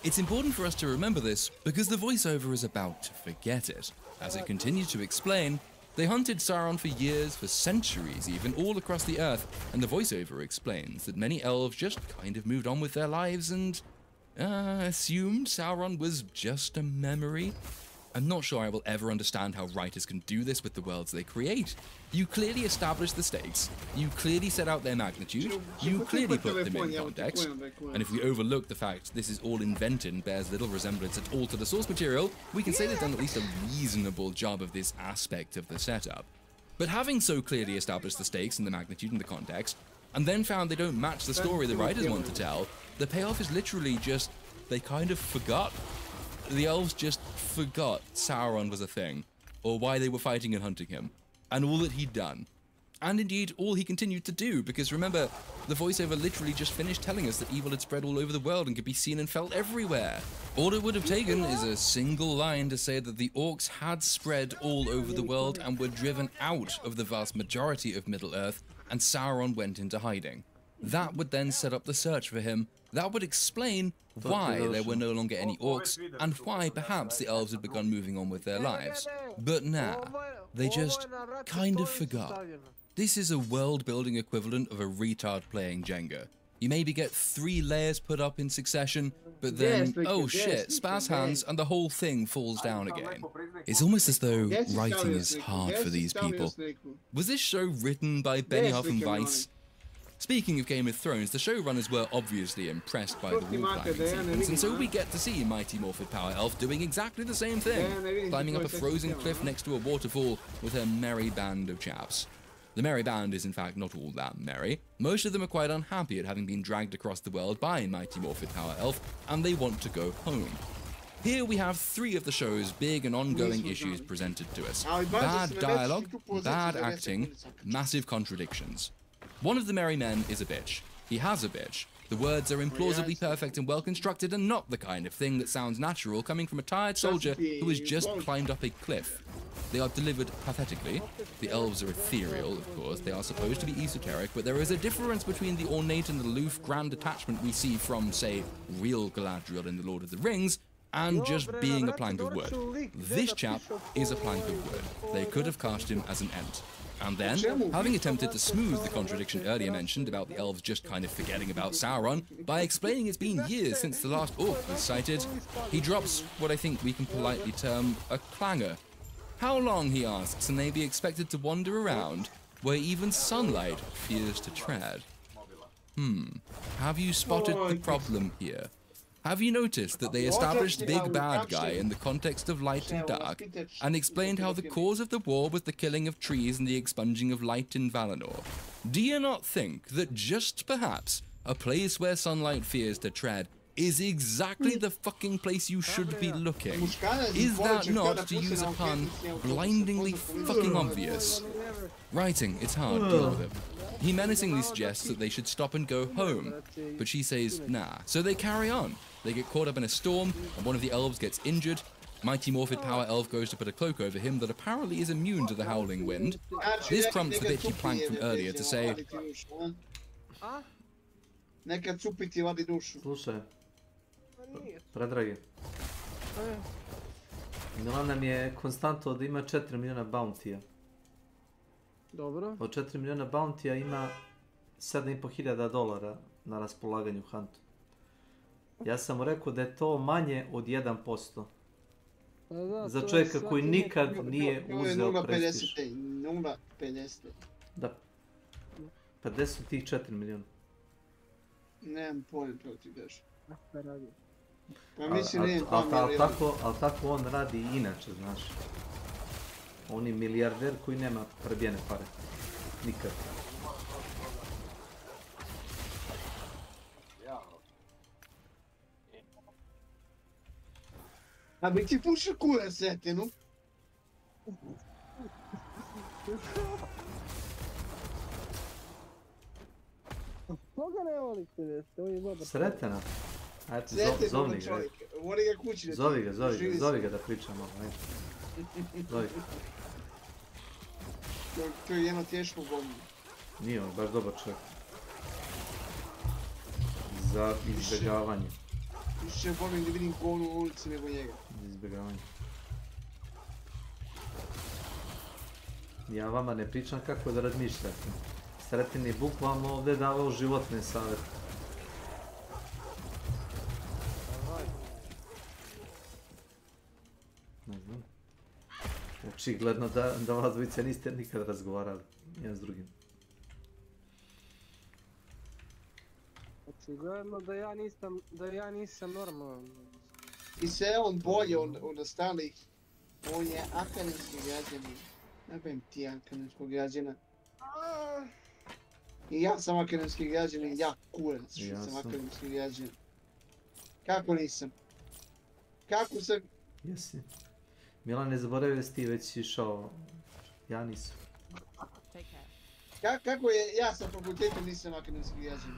It's important for us to remember this because the voiceover is about to forget it. As it continues to explain, they hunted Sauron for years, for centuries even, all across the earth, and the voiceover explains that many elves just kind of moved on with their lives and assumed Sauron was just a memory. I'm not sure I will ever understand how writers can do this with the worlds they create. You clearly establish the stakes, you clearly set out their magnitude, you clearly put them in context, and if we overlook the fact this is all invented and bears little resemblance at all to the source material, we can say they've done at least a reasonable job of this aspect of the setup. But having so clearly established the stakes and the magnitude and the context, and then found they don't match the story the writers want to tell, the payoff is literally just, they kind of forgot. The elves just forgot Sauron was a thing, or why they were fighting and hunting him, and all that he'd done. And indeed, all he continued to do, because remember, the voiceover literally just finished telling us that evil had spread all over the world and could be seen and felt everywhere. All it would have taken is a single line to say that the orcs had spread all over the world and were driven out of the vast majority of Middle-earth, and Sauron went into hiding. That would then set up the search for him. That would explain why there were no longer any orcs, and why perhaps the elves had begun moving on with their lives. But nah, they just kind of forgot. This is a world-building equivalent of a retard playing Jenga. You maybe get 3 layers put up in succession, but then, oh shit, spaz hands, and the whole thing falls down again. It's almost as though writing is hard for these people. Was this show written by Benioff and Weiss? Speaking of Game of Thrones, the showrunners were obviously impressed by the wall-climbing sequence, and so we get to see Mighty Morphed Power Elf doing exactly the same thing, climbing up a frozen cliff next to a waterfall with her merry band of chaps. The merry band is in fact not all that merry. Most of them are quite unhappy at having been dragged across the world by Mighty Morphed Power Elf, and they want to go home. Here we have 3 of the show's big and ongoing issues presented to us. Bad dialogue, bad acting, massive contradictions. One of the merry men is a bitch. He has a bitch. The words are implausibly perfect and well-constructed and not the kind of thing that sounds natural coming from a tired soldier who has just climbed up a cliff. They are delivered pathetically. The elves are ethereal, of course. They are supposed to be esoteric, but there is a difference between the ornate and aloof grand detachment we see from, say, real Galadriel in The Lord of the Rings, and just being a plank of wood. This chap is a plank of wood. They could have cast him as an Ent. And then, having attempted to smooth the contradiction earlier mentioned about the elves just kind of forgetting about Sauron, by explaining it's been years since the last orc was sighted, he drops what I think we can politely term a clanger. How long, he asks, can they be expected to wander around where even sunlight fears to tread? Have you spotted the problem here? Have you noticed that they established Big Bad Guy in the context of light and dark, and explained how the cause of the war was the killing of trees and the expunging of light in Valinor? Do you not think that just perhaps a place where sunlight fears to tread is exactly the fucking place you should be looking? Is that not, to use a pun, blindingly fucking obvious? Writing, it's hard, deal with it. He menacingly suggests that they should stop and go home, but she says nah. So they carry on. They get caught up in a storm, and one of the elves gets injured. Mighty Morphid Power Elf goes to put a cloak over him that apparently is immune to the howling wind. This prompts the bitchy plank from earlier to say, Slušaj, predragi. Milana mi je konstantno da ima 4 miliona bounty-a. Dobro. Od 4 miliona bounty-a ima $7.500 na raspolaganju u Huntu. Ja sam mu rekao da je to manje od 1%. Za čovjeka koji nikad nije uzeo prestiž. 0,50. Da. Pa gdje su tih 4 miliona? Nemam pojem protiv daš. Pa Ali mislim nemam pamet. tako on radi i inače, znaš. On je milijarder koji nema prebijene pare. Nikad. A bi ti pušio kurac, Sretenu? Koga ne volite, to je dobar. Sretena. Ajde, zovni ga. Voli ga kući. Zovi ga da pričamo. Zovi ga. To je jedno teško govno. Nije on, baš dobar čovjek. Za izbjegavanje. Više volim da vidim govno u ulici nego njega. Za izbjegavanje. Ja vama ne pričam kako da razmišljate. Sretin je bukvalno ovdje davao životne savjete. Ne znam. Očigledno da vas dvojice niste nikad razgovarali jedan s drugim. Očigledno da ja nisam normalan. I se on bolje od ostalih. On je akademski građanin. Ne bem ti akademskog građana. I ja sam akademski građanin, ja kurac što sam akademski građanin. Kako nisam? Kako sam? Jesi. Milan, ne zaboravio da si ti već išao. Ja nisam. Kako je, ja sam fakultetom nisam akademski građanin.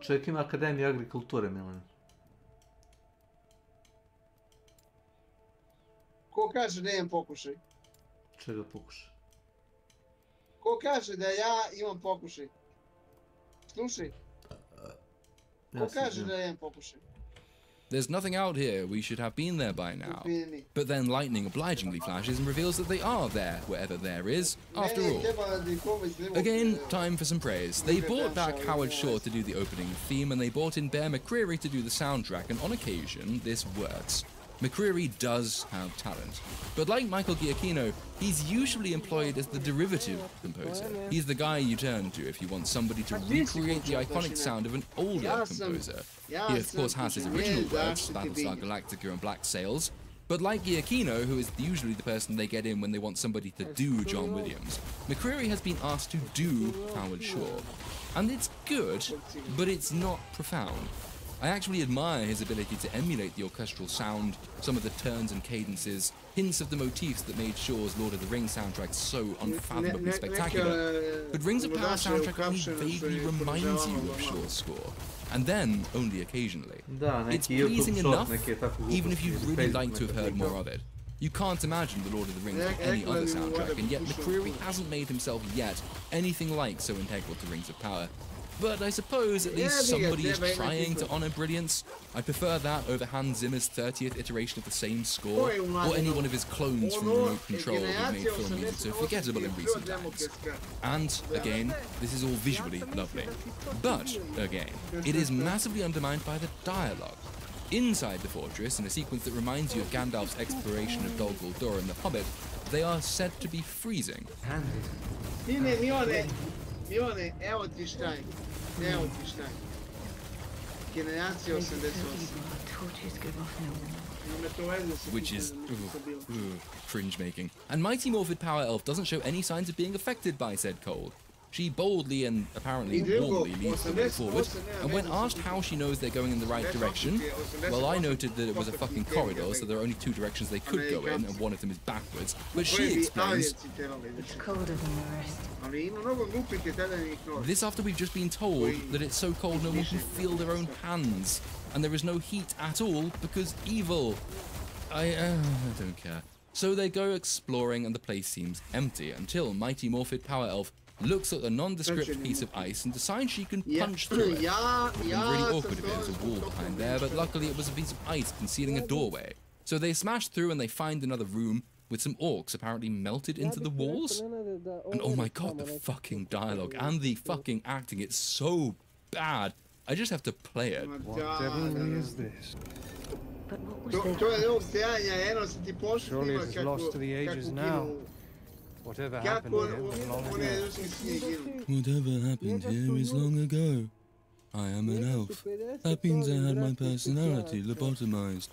Čovjek ima akademiju agrikulture, Milan. Ko kaže da imam pokušaj? Čega pokušaj? Ko kaže da ja imam pokušaj? Slušaj. Ko kaže da imam pokušaj? There's nothing out here, we should have been there by now. But then lightning obligingly flashes and reveals that they are there, wherever there is, after all. Again, time for some praise. They brought back Howard Shore to do the opening theme, and they brought in Bear McCreary to do the soundtrack, and on occasion, this works. McCreary does have talent, but like Michael Giacchino, he's usually employed as the derivative composer. He's the guy you turn to if you want somebody to recreate the iconic sound of an older composer. He of course has his original works, Battlestar Galactica and Black Sails, but like Giacchino, who is usually the person they get in when they want somebody to do John Williams, McCreary has been asked to do Howard Shore. And it's good, but it's not profound. I actually admire his ability to emulate the orchestral sound, some of the turns and cadences, hints of the motifs that made Shore's Lord of the Rings soundtrack so unfathomably spectacular. But Rings of Power soundtrack only vaguely reminds you of Shore's score, and then only occasionally. It's pleasing enough, even if you'd really like to have heard more of it. You can't imagine the Lord of the Rings with any other soundtrack, and yet McCreary hasn't made himself yet anything like so integral to Rings of Power. but I suppose at least somebody is trying to honor brilliance. I prefer that over Hans Zimmer's 30th iteration of the same score, or any one of his clones from Remote Control who made film music so forgettable in recent times. And, again, this is all visually lovely. But, again, it is massively undermined by the dialogue. Inside the fortress, in a sequence that reminds you of Gandalf's exploration of Dol Guldur and the Hobbit, they are said to be freezing. Milone, evo ti štaj. Generacija 88. Which is cringe-making. And Mighty Morphid Power Elf doesn't show any signs of being affected by said cold. She boldly and apparently warmly leads the way forward, and when asked how she knows they're going in the right direction, well, I noted that it was a fucking corridor, so there are only two directions they could go in, and one of them is backwards, but she explains, it's colder than the rest. This after we've just been told that it's so cold no one can feel their own hands, and there is no heat at all because evil. I don't care. So they go exploring and the place seems empty until Mighty Morphid Power Elf looks at a nondescript piece of ice and decides she can punch through it. It would have been really awkward if there was a wall behind there, but luckily it was a piece of ice concealing a doorway. So they smash through and they find another room with some orcs apparently melted into the walls. And oh my god, the fucking dialogue and the fucking acting, it's so bad. I just have to play it. What devilry is this? But what was there? Surely it is lost to the ages now. Whatever happened here was long ago. Whatever happened here is long ago. I am an elf. That means I had my personality lobotomized.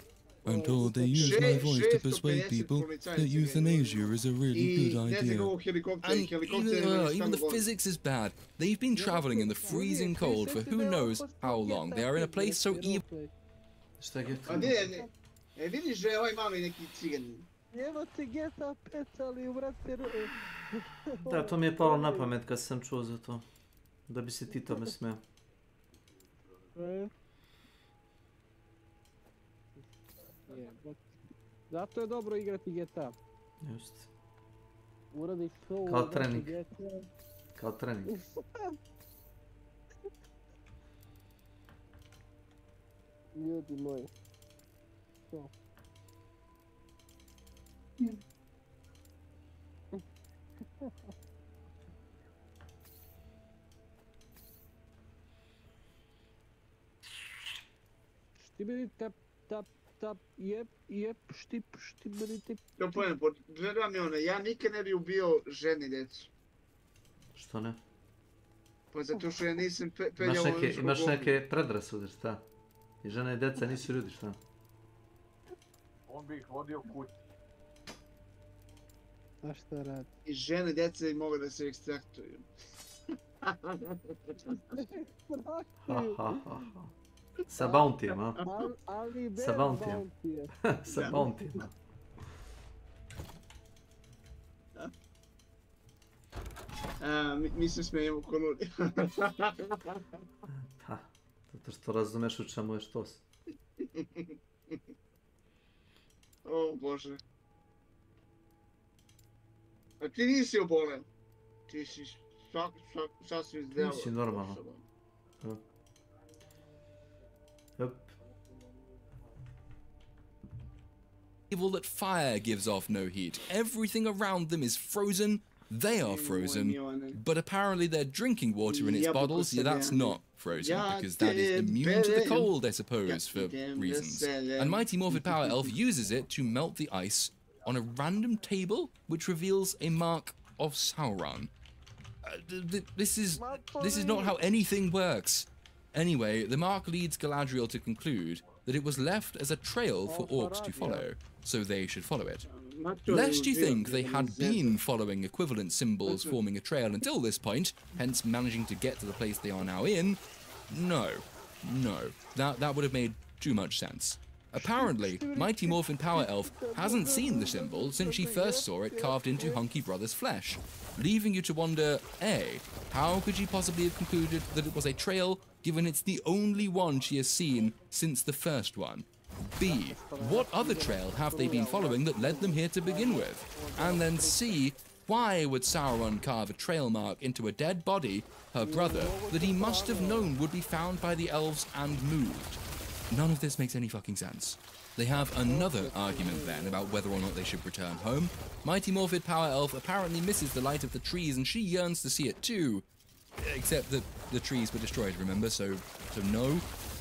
I'm told they use my voice to persuade people that euthanasia is a really good idea. And even the physics is bad. They've been traveling in the freezing cold for who knows how long. They are in a place so evil. Da, to mi je palo na pamet kad sam čuo za to. Da bi se ti tome smeo. Zato je dobro igrati GTA. Just. Uradiš show. Kao trening. Kao trening. Ljudi moji. To. Štibili tap tap tap jep štip štibili tip. To pojem, gledam mi ono, ja nikad ne bi ubio ženi djecu. Što ne? Pa zato što ja nisam peljao ono što imaš neke predrasude, šta? I žene i djeca nisu ljudi, šta? On bi ih vodio kući. A šta radi? I žene i djeca i mogu da se ekstraktuju. Sa bountyjem, a? Sa bountyjem. Sa bountyjem. Mi se smijemo ko ludi. Pa, zato što razumeš u čemu je štos. O Bože. A ti nisi obolen. Ti si sasvim zdravo. Nisi normalno. Yep. Evil that fire gives off no heat. Everything around them is frozen. They are frozen, but apparently their drinking water in its bottles, yeah, that's not frozen, because that is immune to the cold, I suppose, for reasons. And Mighty Morphid Power Elf uses it to melt the ice on a random table, which reveals a mark of Sauron. This is not how anything works. Anyway, the mark leads Galadriel to conclude that it was left as a trail for orcs to follow, so they should follow it. Lest you think they had been following equivalent symbols forming a trail until this point, hence managing to get to the place they are now in, no. That would have made too much sense. Apparently, Mighty Morphin Power Elf hasn't seen the symbol since she first saw it carved into Hunky Brother's flesh, leaving you to wonder, A, how could she possibly have concluded that it was a trail, given it's the only one she has seen since the first one? B, what other trail have they been following that led them here to begin with? And then C, Why would Sauron carve a trail mark into a dead body, her brother, that he must have known would be found by the elves and moved? None of this makes any fucking sense. They have another argument then about whether or not they should return home. Mighty Morphid Power Elf apparently misses the light of the trees and she yearns to see it too. Except that the trees were destroyed, remember, so no.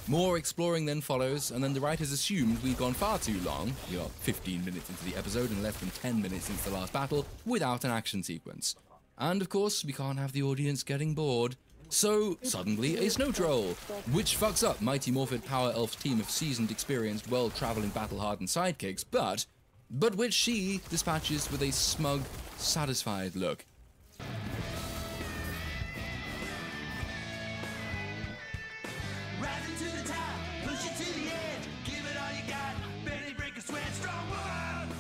More exploring then follows, and then the writers assumed we'd gone far too long, we are 15 minutes into the episode and less than 10 minutes since the last battle, without an action sequence. And of course, we can't have the audience getting bored. So, suddenly a snow troll, which fucks up Mighty Morphid Power Elf's team of seasoned, experienced, world-traveling, battle-hardened sidekicks, but which she dispatches with a smug, satisfied look. Rising to the top, push it to the edge, give it all you got, barely break a sweat, strong woman,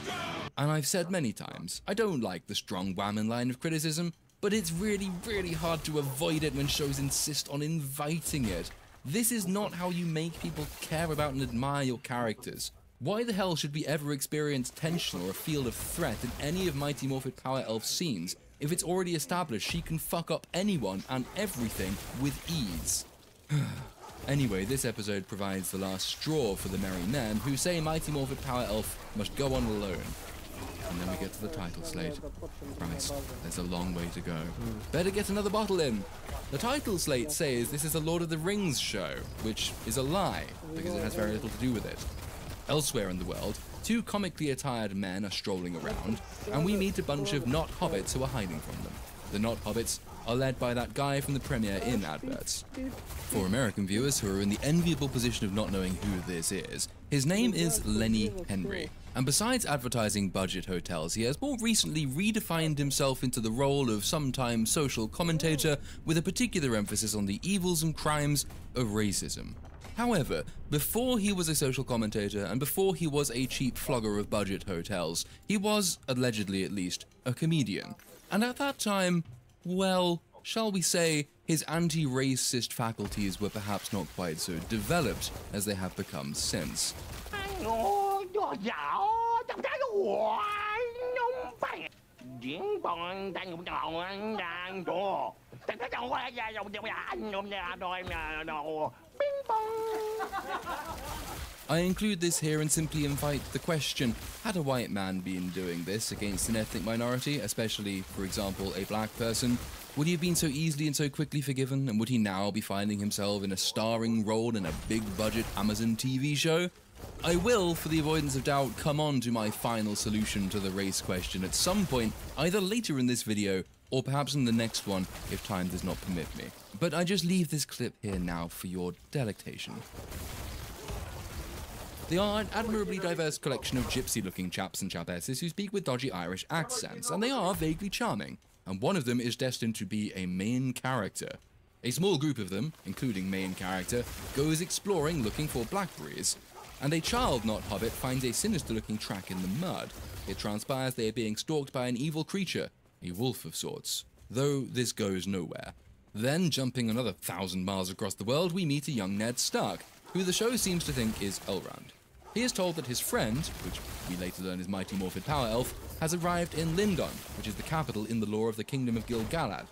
strong. And I've said many times, I don't like the strong whammon line of criticism, but it's really, really hard to avoid it when shows insist on inviting it. This is not how you make people care about and admire your characters. Why the hell should we ever experience tension or a field of threat in any of Mighty Morphid Power Elf scenes if it's already established she can fuck up anyone and everything with ease? Anyway, this episode provides the last straw for the merry men who say Mighty Morphid Power Elf must go on alone. And then we get to the title slate. Christ, there's a long way to go. Better get another bottle in. The title slate says this is a Lord of the Rings show, which is a lie, because it has very little to do with it. Elsewhere in the world, two comically attired men are strolling around, and we meet a bunch of not hobbits who are hiding from them. The not hobbits are led by that guy from the Premier Inn adverts. For American viewers who are in the enviable position of not knowing who this is, his name is Lenny Henry. And besides advertising budget hotels, he has more recently redefined himself into the role of sometime social commentator with a particular emphasis on the evils and crimes of racism. However, before he was a social commentator and before he was a cheap flogger of budget hotels, he was, allegedly at least, a comedian. And at that time, well, shall we say, his anti-racist faculties were perhaps not quite so developed as they have become since. I include this here and simply invite the question, had a white man been doing this against an ethnic minority, especially, for example, a black person, would he have been so easily and so quickly forgiven, and would he now be finding himself in a starring role in a big-budget Amazon TV show? I will, for the avoidance of doubt, come on to my final solution to the race question at some point, either later in this video, or perhaps in the next one, if time does not permit me. But I just leave this clip here now for your delectation. They are an admirably diverse collection of gypsy-looking chaps and chapesses who speak with dodgy Irish accents, and they are vaguely charming, and one of them is destined to be a main character. A small group of them, including main character, goes exploring looking for blackberries, and a child not hobbit finds a sinister-looking track in the mud. It transpires they are being stalked by an evil creature, a wolf of sorts, though this goes nowhere. Then, jumping another 1,000 miles across the world, we meet a young Ned Stark, who the show seems to think is Elrond. He is told that his friend, which we later learn is Mighty Morphid Power Elf, has arrived in Lindon, which is the capital in the lore of the Kingdom of Gil-galad.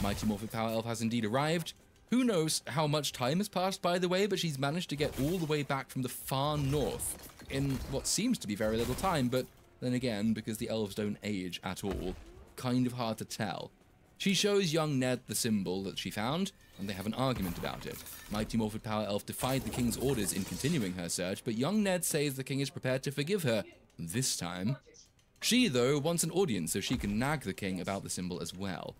Mighty Morphid Power Elf has indeed arrived. Who knows how much time has passed, by the way, but she's managed to get all the way back from the far north in what seems to be very little time, but then again, because the elves don't age at all, kind of hard to tell. She shows young Ned the symbol that she found, and they have an argument about it. Mighty Morphid Power Elf defied the king's orders in continuing her search, but young Ned says the king is prepared to forgive her, this time. She, though, wants an audience so she can nag the king about the symbol as well.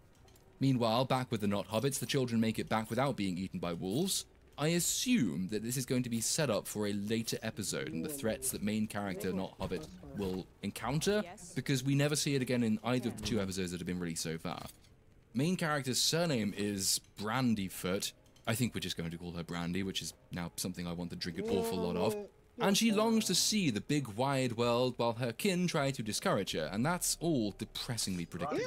Meanwhile, back with the not hobbits, the children make it back without being eaten by wolves. I assume that this is going to be set up for a later episode and the threats that main character not hobbit will encounter, because we never see it again in either of the 2 episodes that have been released so far. Main character's surname is Brandyfoot. I think we're just going to call her Brandy, which is now something I want to drink an awful lot of. And she longs to see the big wide world while her kin try to discourage her, and that's all depressingly predictable.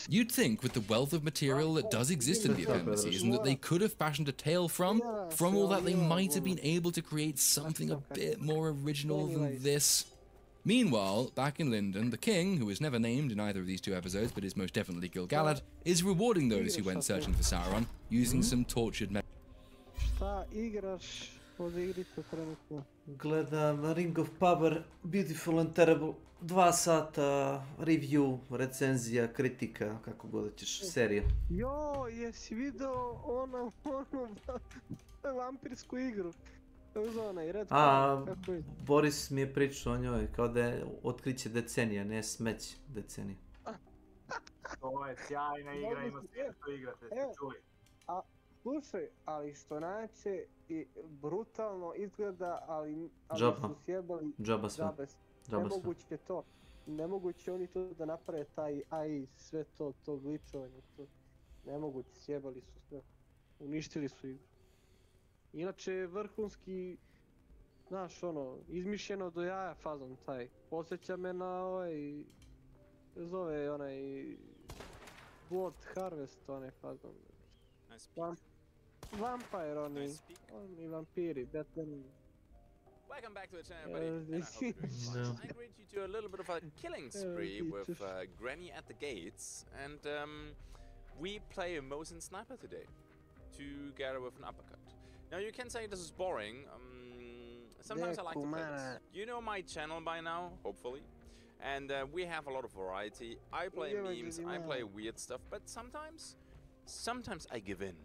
You'd think with the wealth of material that does exist in the appendices and that they could have fashioned a tale from all that they might have been able to create something a bit more original than this. Meanwhile, back in Linden, the king, who is never named in either of these two episodes but is most definitely Gil-galad, is rewarding those who went searching for Sauron using some tortured Šta igraš od igrice trenutno? Gledam Ring of Power, Beautiful and Terrible, 2 sata, review, recenzija, kritika, kako god ćeš, serija. Jo, jesi video onu vampirsku igru? Uzeo onaj Red kako je? Boris mi je pričao o njoj, kao da je otkriće decenija, ne smeć decenija. To je sjajna igra, ima svijetu igrate, ste čuli. Slušaj, ali što najče i brutalno izgleda, ali su sjebali džaba sve. Nemoguće je to. Nemoguće oni to da naprave taj AI, sve to gličovanje. Nemoguće, sjebali su sve. Uništili su igru. Inače, vrhunski, znaš ono, izmišljeno do jaja fazon taj. Posjeća me na ovaj, zove onaj Blood Harvest, onaj fazon. Vampire, oni vampiri, Batman. Welcome back to the channel, buddy. And I hope you're doing fine. I greet you to a little bit of a killing spree with Granny at the gates, and we play a Mosin sniper today, together with an uppercut. Now you can say this is boring. Sometimes I like to play this. You know my channel by now, hopefully, and we have a lot of variety. I play memes, I play weird stuff, but sometimes I give in,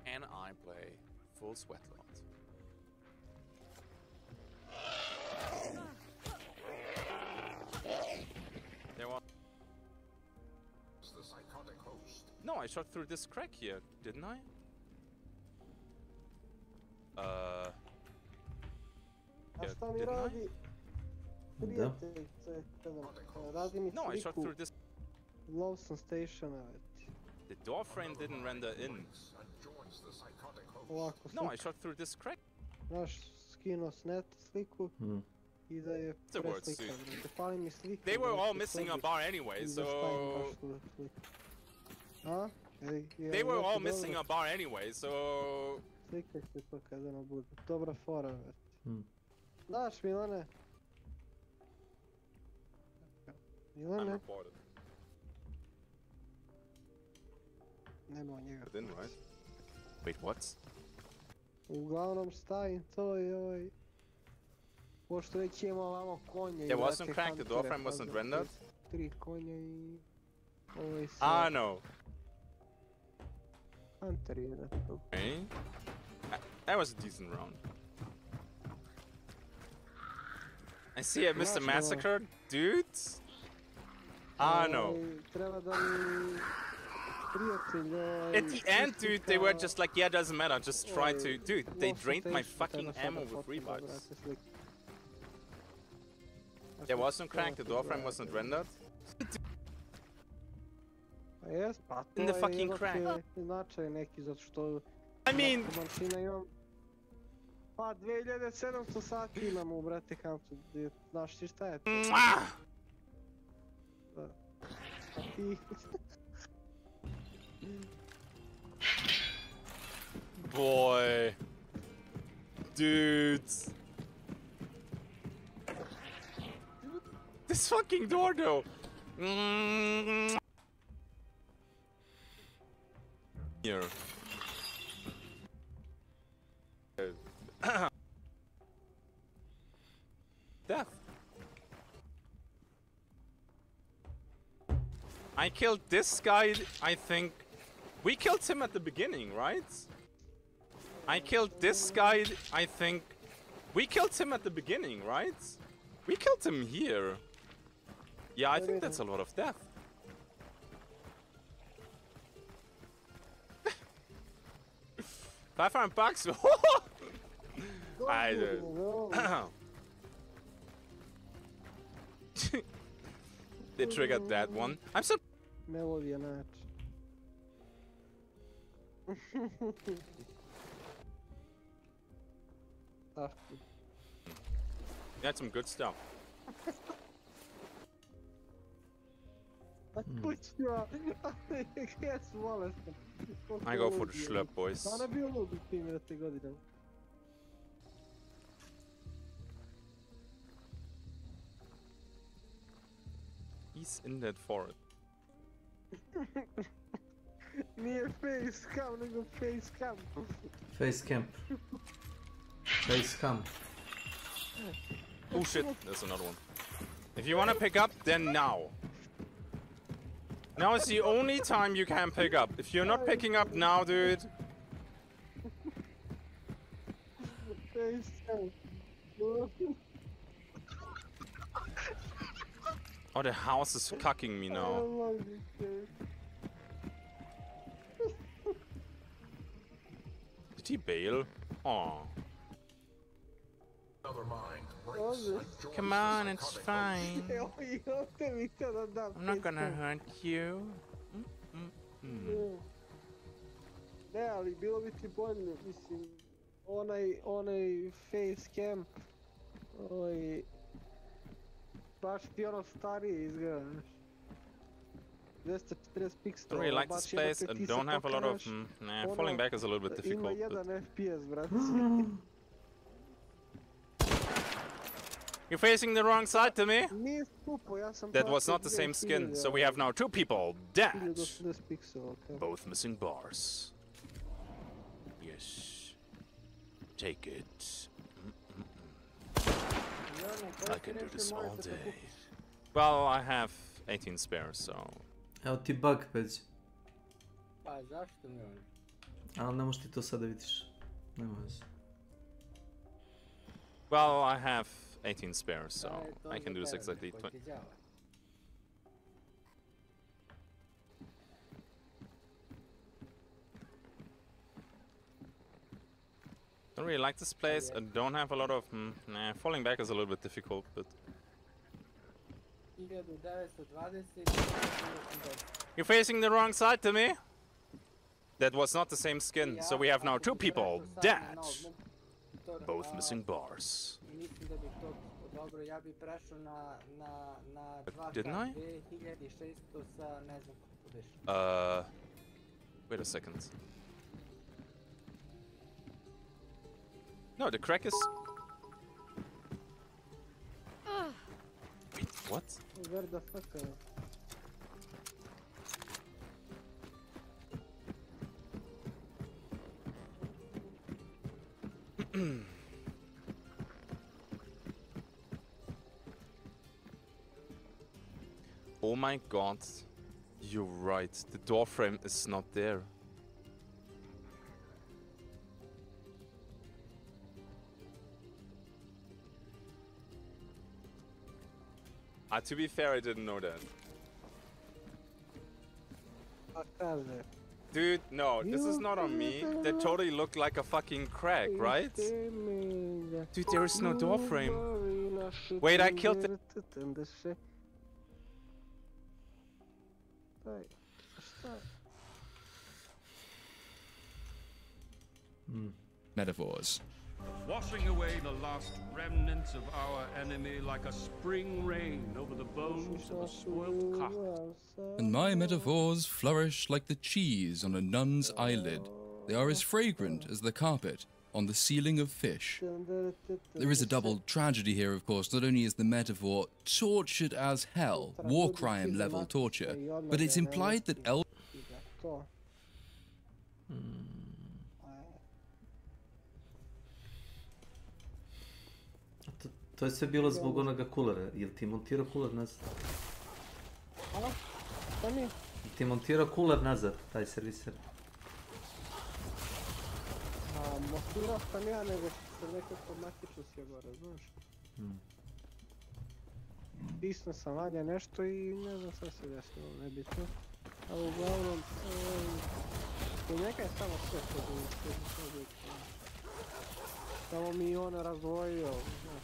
and I play full Sweatlord. There was The psychotic host. No, I shot through this crack here, didn't I? Šta mi radi? Prijatelj, radi mi No, I shot through this. Lawson Station, The door frame didn't render in. Ovako No, I shot through this crack. Znaš, skinuo s neta sliku i da je preslikan. Fali mi slika. They were all missing a bar anyway, so... A? They were all missing a bar anyway, so... Slikaj se to kada ono bude. Dobra fora, već. Znaš, Milane? Milane? Nema njega. Didn't, right? Wait, what? Uglavnom stavim to i ovaj... Pošto već imamo ovamo konje i... It wasn't cracked, the door frame wasn't rendered? 3 konja i... Ovaj se... Ah, no. Hunter je da to... Okay. That was a decent round. I see I missed a massacre, dude. Ah, no. Treba da mi... At the end, dude, they were just like, yeah, doesn't matter, just try to... Dude, they drained my fucking ammo with revives. It wasn't cracked, the door frame wasn't rendered. In the fucking crack. Značaj neki, zato što... I mean... Mašina imam... Pa 2700 sati imamo, brate, kampu. Znaš ti šta je to? A ti... Boy. Dudes. This fucking door though. Here. Death. I killed this guy, I think. We killed him at the beginning, right? I killed this guy, I think. We killed him at the beginning, right? We killed him here. Yeah, I think that's a lot of death. 500 bucks? They triggered that one. I'm so... Ne voli je nač. You had some good stuff. I go for the schlep, boys. peace in that forest. Nije face cam, nego face cam. Face camp. Face cam. Oh shit, there's another one. If you want to pick up, then now. Now is the only time you can pick up. If you're not picking up now, dude. Face cam. Oh, the house is cucking me now. Did he bail? Aw. Come on, it's fine. I'm not gonna hurt you. Ne, ali bilo bi ti bolje, mislim, onaj face cam, baš ti ono starije izgleda, znaš. 240 piksela. I really like this place. I don't have a lot of... Nah, falling back is a little bit difficult. Ima jedan FPS, brate. You're facing the wrong side to me? That was not the same skin, so we have now 2 people dead. Both missing bars. Yes. Take it. I can do this all day. Well, I have 18 spares, so... Evo ti bug, Peđi. Pa zašto mi on? Ali ne možeš ti to sad da vidiš. Ne možeš. Well, I have 18 spares, so I can do this exactly 20. Don't really like this place. I don't have a lot of... nah, falling back is a little bit difficult, but... You're facing the wrong side to me? That was not the same skin, so we have now 2 people dead. Both missing bars. Didn't I? Wait a second. No, the crack is... Wait, what? Where the fuck Oh my god. You're right. The door frame is not there. To be fair, I didn't know that. Dude, no, this is not on me. That totally looked like a fucking crack, right? Dude, there is no door frame. Wait, I killed it. Metaphors. Washing away the last remnants of our enemy like a spring rain over the bones of a spoiled cock. And my metaphors flourish like the cheese on a nun's eyelid. They are as fragrant as the carpet on the ceiling of fish. There is a double tragedy here, of course. Not only is the metaphor tortured as hell, war crime level torture, but it's implied that To je sve bilo zbog onoga kulera. Jel ti montirao kuler nazad? Hvala? Šta mi? Jel ti montirao kuler nazad, taj serviser? Montirao sam ja, nego što se nekako matično sjebara, znaš? Tisno sam valja nešto i ne znam šta se desilo, nebitno. Ali uglavnom, i neka je samo sve što bi samo mi ono razdvojio, znaš,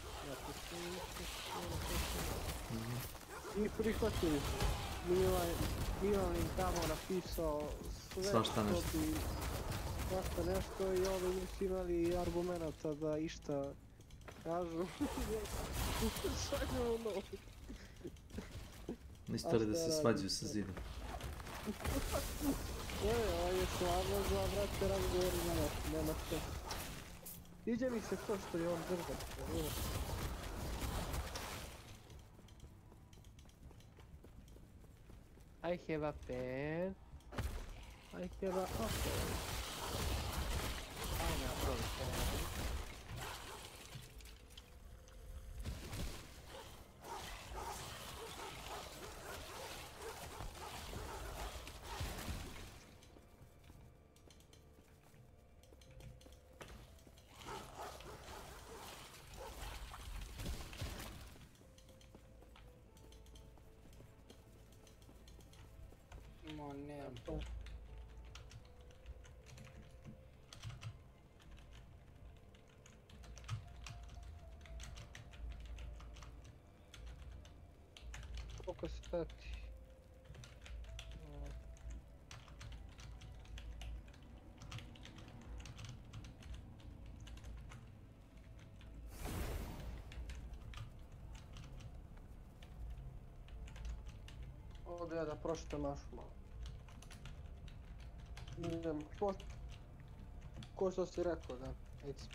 i prihvatili. Milan im tamo napisao sve što bi svašta nešto i ovi nisu imali argumenta da išta kažu. Svađamo novi. Istorija da se svađaju sa zidom. Ovo je slavno za vrate razgovori, nema što. Sviđa mi se to što je on drža. I have a pen. I have a apple. Pineapple pen. Moneta. Koliko stati? Ovdje da pročitam našu malo. Idem, ko što si rekao, da, reci.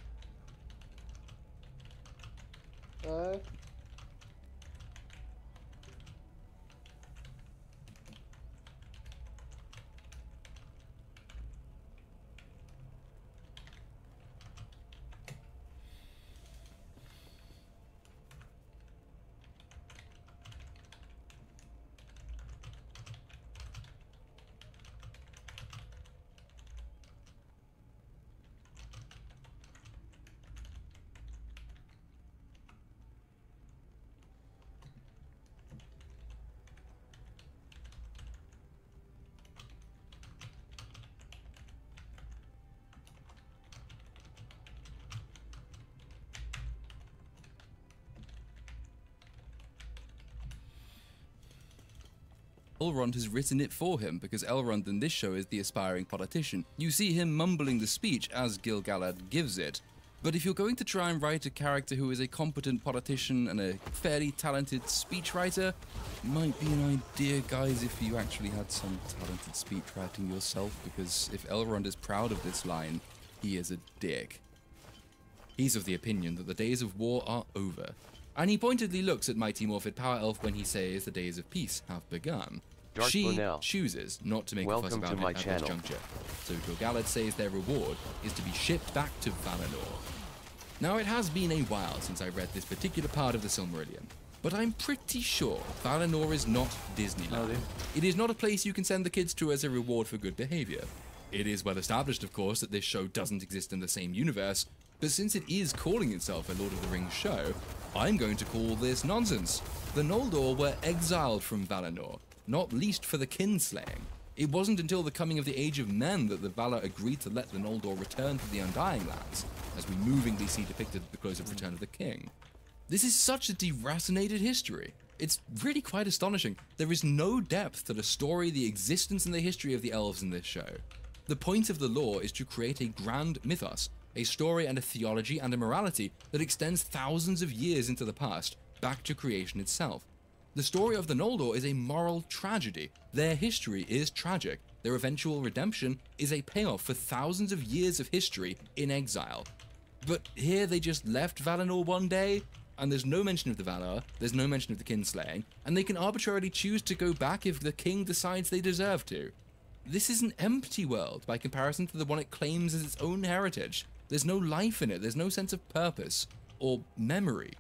Elrond has written it for him, because Elrond in this show is the aspiring politician. You see him mumbling the speech as Gil-galad gives it. But if you're going to try and write a character who is a competent politician and a fairly talented speechwriter, might be an idea, guys, if you actually had some talented speechwriting yourself, because if Elrond is proud of this line, he is a dick. He's of the opinion that the days of war are over, and he pointedly looks at Mighty Morphed Power Elf when he says the days of peace have begun. Dark She Brunel. chooses not to make a fuss Welcome about to it my at channel. this juncture, so Gil-galad says their reward is to be shipped back to Valinor. Now, it has been a while since I read this particular part of the Silmarillion, but I'm pretty sure Valinor is not Disneyland. It is not a place you can send the kids to as a reward for good behavior. It is well established, of course, that this show doesn't exist in the same universe, but since it is calling itself a Lord of the Rings show, I'm going to call this nonsense. The Noldor were exiled from Valinor, not least for the kinslaying. It wasn't until the coming of the Age of Men that the Valar agreed to let the Noldor return to the Undying Lands, as we movingly see depicted at the close of Return of the King. This is such a deracinated history. It's really quite astonishing. There is no depth to the story, the existence, and the history of the elves in this show. The point of the lore is to create a grand mythos, a story and a theology and a morality that extends thousands of years into the past, back to creation itself. The story of the Noldor is a moral tragedy. Their history is tragic. Their eventual redemption is a payoff for thousands of years of history in exile. But here they just left Valinor one day, and there's no mention of the Valar, there's no mention of the kinslaying, and they can arbitrarily choose to go back if the king decides they deserve to. This is an empty world by comparison to the one it claims as its own heritage. There's no life in it, there's no sense of purpose, or memory.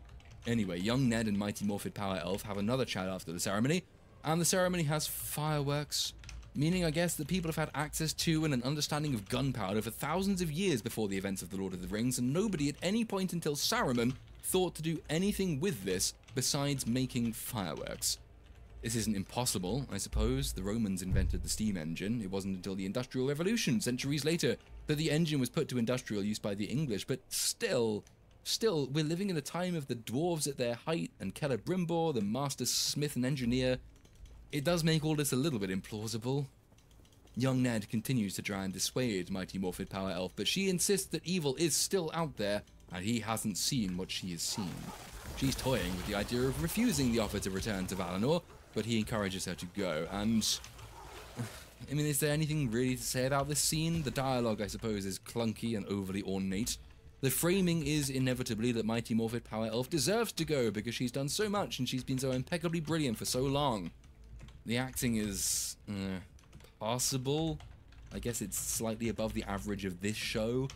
Anyway, young Ned and Mighty Morphed Power Elf have another chat after the ceremony, and the ceremony has fireworks, meaning I guess that people have had access to and an understanding of gunpowder for thousands of years before the events of the Lord of the Rings, and nobody at any point until Saruman thought to do anything with this besides making fireworks. This isn't impossible, I suppose. The Romans invented the steam engine. It wasn't until the Industrial Revolution, centuries later, that the engine was put to industrial use by the English, but still, we're living in a time of the dwarves at their height, and Celebrimbor, the master smith and engineer. It does make all this a little bit implausible. Young Ned continues to try and dissuade Mighty Morphed Power Elf, but she insists that evil is still out there, and he hasn't seen what she has seen. She's toying with the idea of refusing the offer to return to Valinor, but he encourages her to go, and I mean, is there anything really to say about this scene? The dialogue, I suppose, is clunky and overly ornate. The framing is inevitably that Mighty Morphed Power Elf deserves to go because she's done so much and she's been so impeccably brilliant for so long. The acting is passable. I guess it's slightly above the average of this show.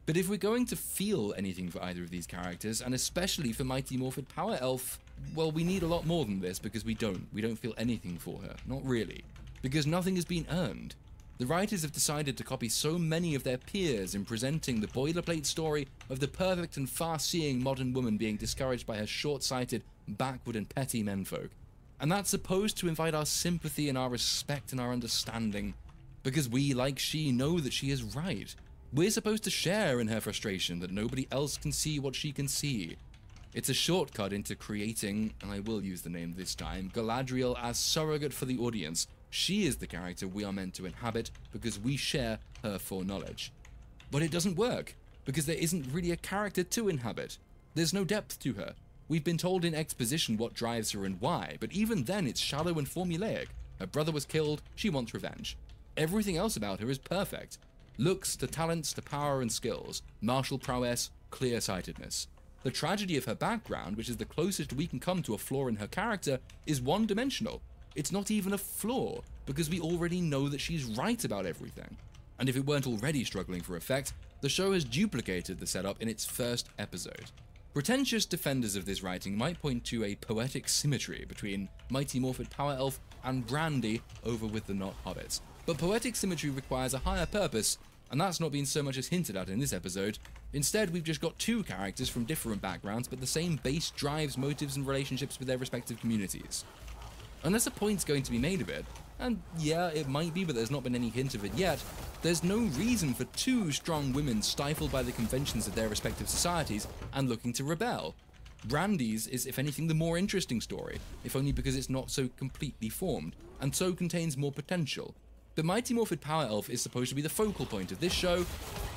But if we're going to feel anything for either of these characters, and especially for Mighty Morphin Power Elf, well, we need a lot more than this, because we don't feel anything for her. Not really. Because nothing has been earned. The writers have decided to copy so many of their peers in presenting the boilerplate story of the perfect and far-seeing modern woman being discouraged by her short-sighted, backward and petty menfolk. And that's supposed to invite our sympathy and our respect and our understanding, because we, like she, know that she is right. We're supposed to share in her frustration that nobody else can see what she can see. It's a shortcut into creating, and I will use the name this time, Galadriel as surrogate for the audience. She is the character we are meant to inhabit because we share her foreknowledge. But it doesn't work, because there isn't really a character to inhabit. There's no depth to her. We've been told in exposition what drives her and why, but even then it's shallow and formulaic. Her brother was killed, she wants revenge. Everything else about her is perfect. Looks to talents to power and skills, martial prowess, clear-sightedness. The tragedy of her background, which is the closest we can come to a flaw in her character, is one-dimensional. It's not even a flaw, because we already know that she's right about everything. And if it weren't already struggling for effect, the show has duplicated the setup in its first episode. Pretentious defenders of this writing might point to a poetic symmetry between Mighty Morphin Power Elf and Brandy over with the Not Hobbits. But poetic symmetry requires a higher purpose, and that's not been so much as hinted at in this episode. Instead, we've just got two characters from different backgrounds, but the same base drives, motives, and relationships with their respective communities. Unless a point's going to be made of it, and yeah, it might be, but there's not been any hint of it yet, there's no reason for two strong women stifled by the conventions of their respective societies and looking to rebel. Brandy's is, if anything, the more interesting story, if only because it's not so completely formed, and so contains more potential. The Mighty Morphin Power Elf is supposed to be the focal point of this show,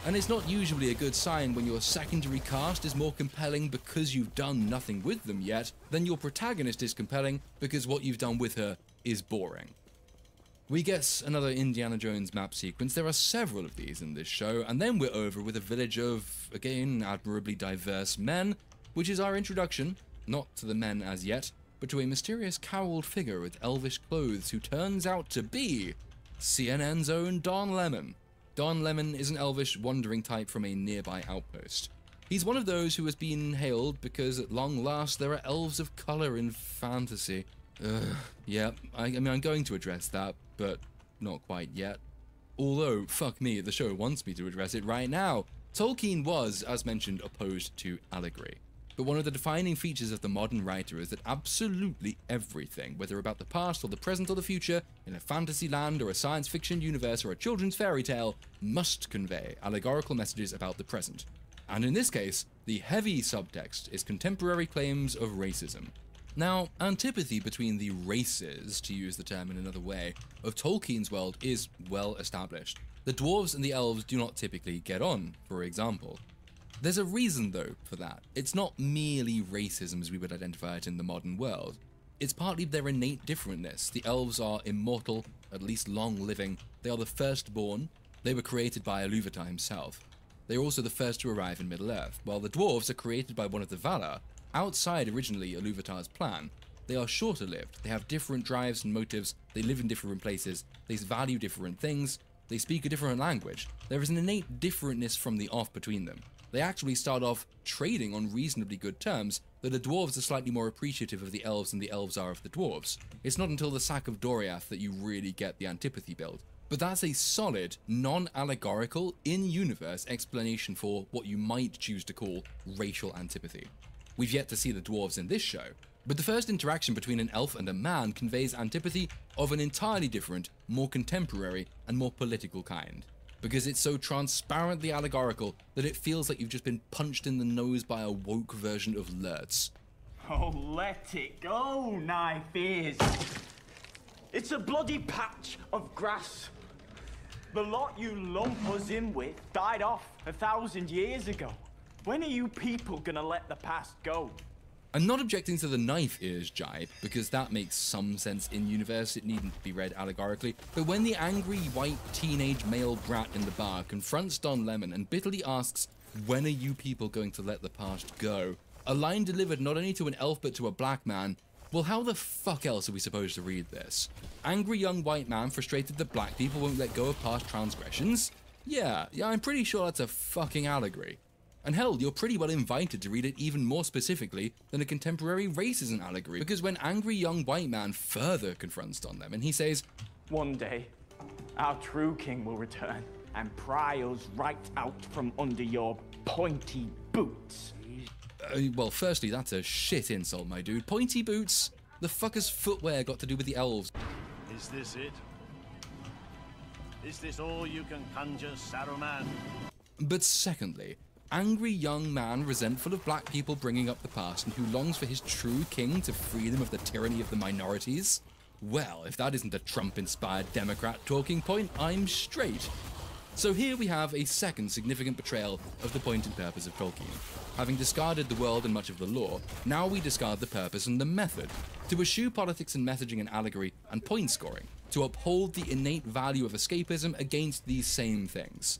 and it's not usually a good sign when your secondary cast is more compelling because you've done nothing with them yet, than your protagonist is compelling because what you've done with her is boring. We get another Indiana Jones map sequence. There are several of these in this show, and then we're over with a village of, again, admirably diverse men, which is our introduction, not to the men as yet, but to a mysterious cowled figure with elvish clothes who turns out to be CNN's own Don Lemon. Don Lemon is an elvish wandering type from a nearby outpost. He's one of those who has been hailed because at long last there are elves of color in fantasy. Yeah, I mean, I'm going to address that, but not quite yet. Although, fuck me, the show wants me to address it right now. Tolkien was, as mentioned, opposed to allegory. But one of the defining features of the modern writer is that absolutely everything, whether about the past or the present or the future, in a fantasy land or a science fiction universe or a children's fairy tale, must convey allegorical messages about the present. And in this case, the heavy subtext is contemporary claims of racism. Now, antipathy between the races, to use the term in another way, of Tolkien's world is well established. The dwarves and the elves do not typically get on, for example. There's a reason, though, for that. It's not merely racism as we would identify it in the modern world. It's partly their innate differentness. The elves are immortal, at least long-living. They are the firstborn. They were created by Ilúvatar himself. They are also the first to arrive in Middle-earth, while the dwarves are created by one of the Valar, outside originally Ilúvatar's plan. They are shorter-lived. They have different drives and motives. They live in different places. They value different things. They speak a different language. There is an innate differentness from the off between them. They actually start off trading on reasonably good terms, though the dwarves are slightly more appreciative of the elves than the elves are of the dwarves. It's not until the sack of Doriath that you really get the antipathy build. But that's a solid, non-allegorical, in-universe explanation for what you might choose to call racial antipathy. We've yet to see the dwarves in this show, but the first interaction between an elf and a man conveys antipathy of an entirely different, more contemporary, and more political kind. Because it's so transparently allegorical that it feels like you've just been punched in the nose by a woke version of Lurtz. Oh, let it go, knife is. It's a bloody patch of grass. The lot you lump us in with died off 1,000 years ago. When are you people gonna let the past go? I'm not objecting to the knife ears jibe, because that makes some sense in universe, it needn't be read allegorically, but when the angry white teenage male brat in the bar confronts Don Lemon and bitterly asks, "When are you people going to let the past go?" a line delivered not only to an elf but to a black man, Well, how the fuck else are we supposed to read this? Angry young white man frustrated that black people won't let go of past transgressions? Yeah, I'm pretty sure that's a fucking allegory. And hell, you're pretty well invited to read it even more specifically than a contemporary racism allegory, because when angry young white man further confronts on them and he says, "One day, our true king will return and pry us right out from under your pointy boots." Well, firstly, that's a shit insult, my dude. Pointy boots? The fuck has footwear got to do with the elves? Is this it? Is this all you can conjure, Saruman? But secondly, angry young man resentful of black people bringing up the past and who longs for his true king to free them of the tyranny of the minorities? Well, if that isn't a Trump-inspired Democrat talking point, I'm straight. So here we have a second significant betrayal of the point and purpose of Tolkien. Having discarded the world and much of the lore, now we discard the purpose and the method, to eschew politics and messaging and allegory and point scoring, to uphold the innate value of escapism against these same things.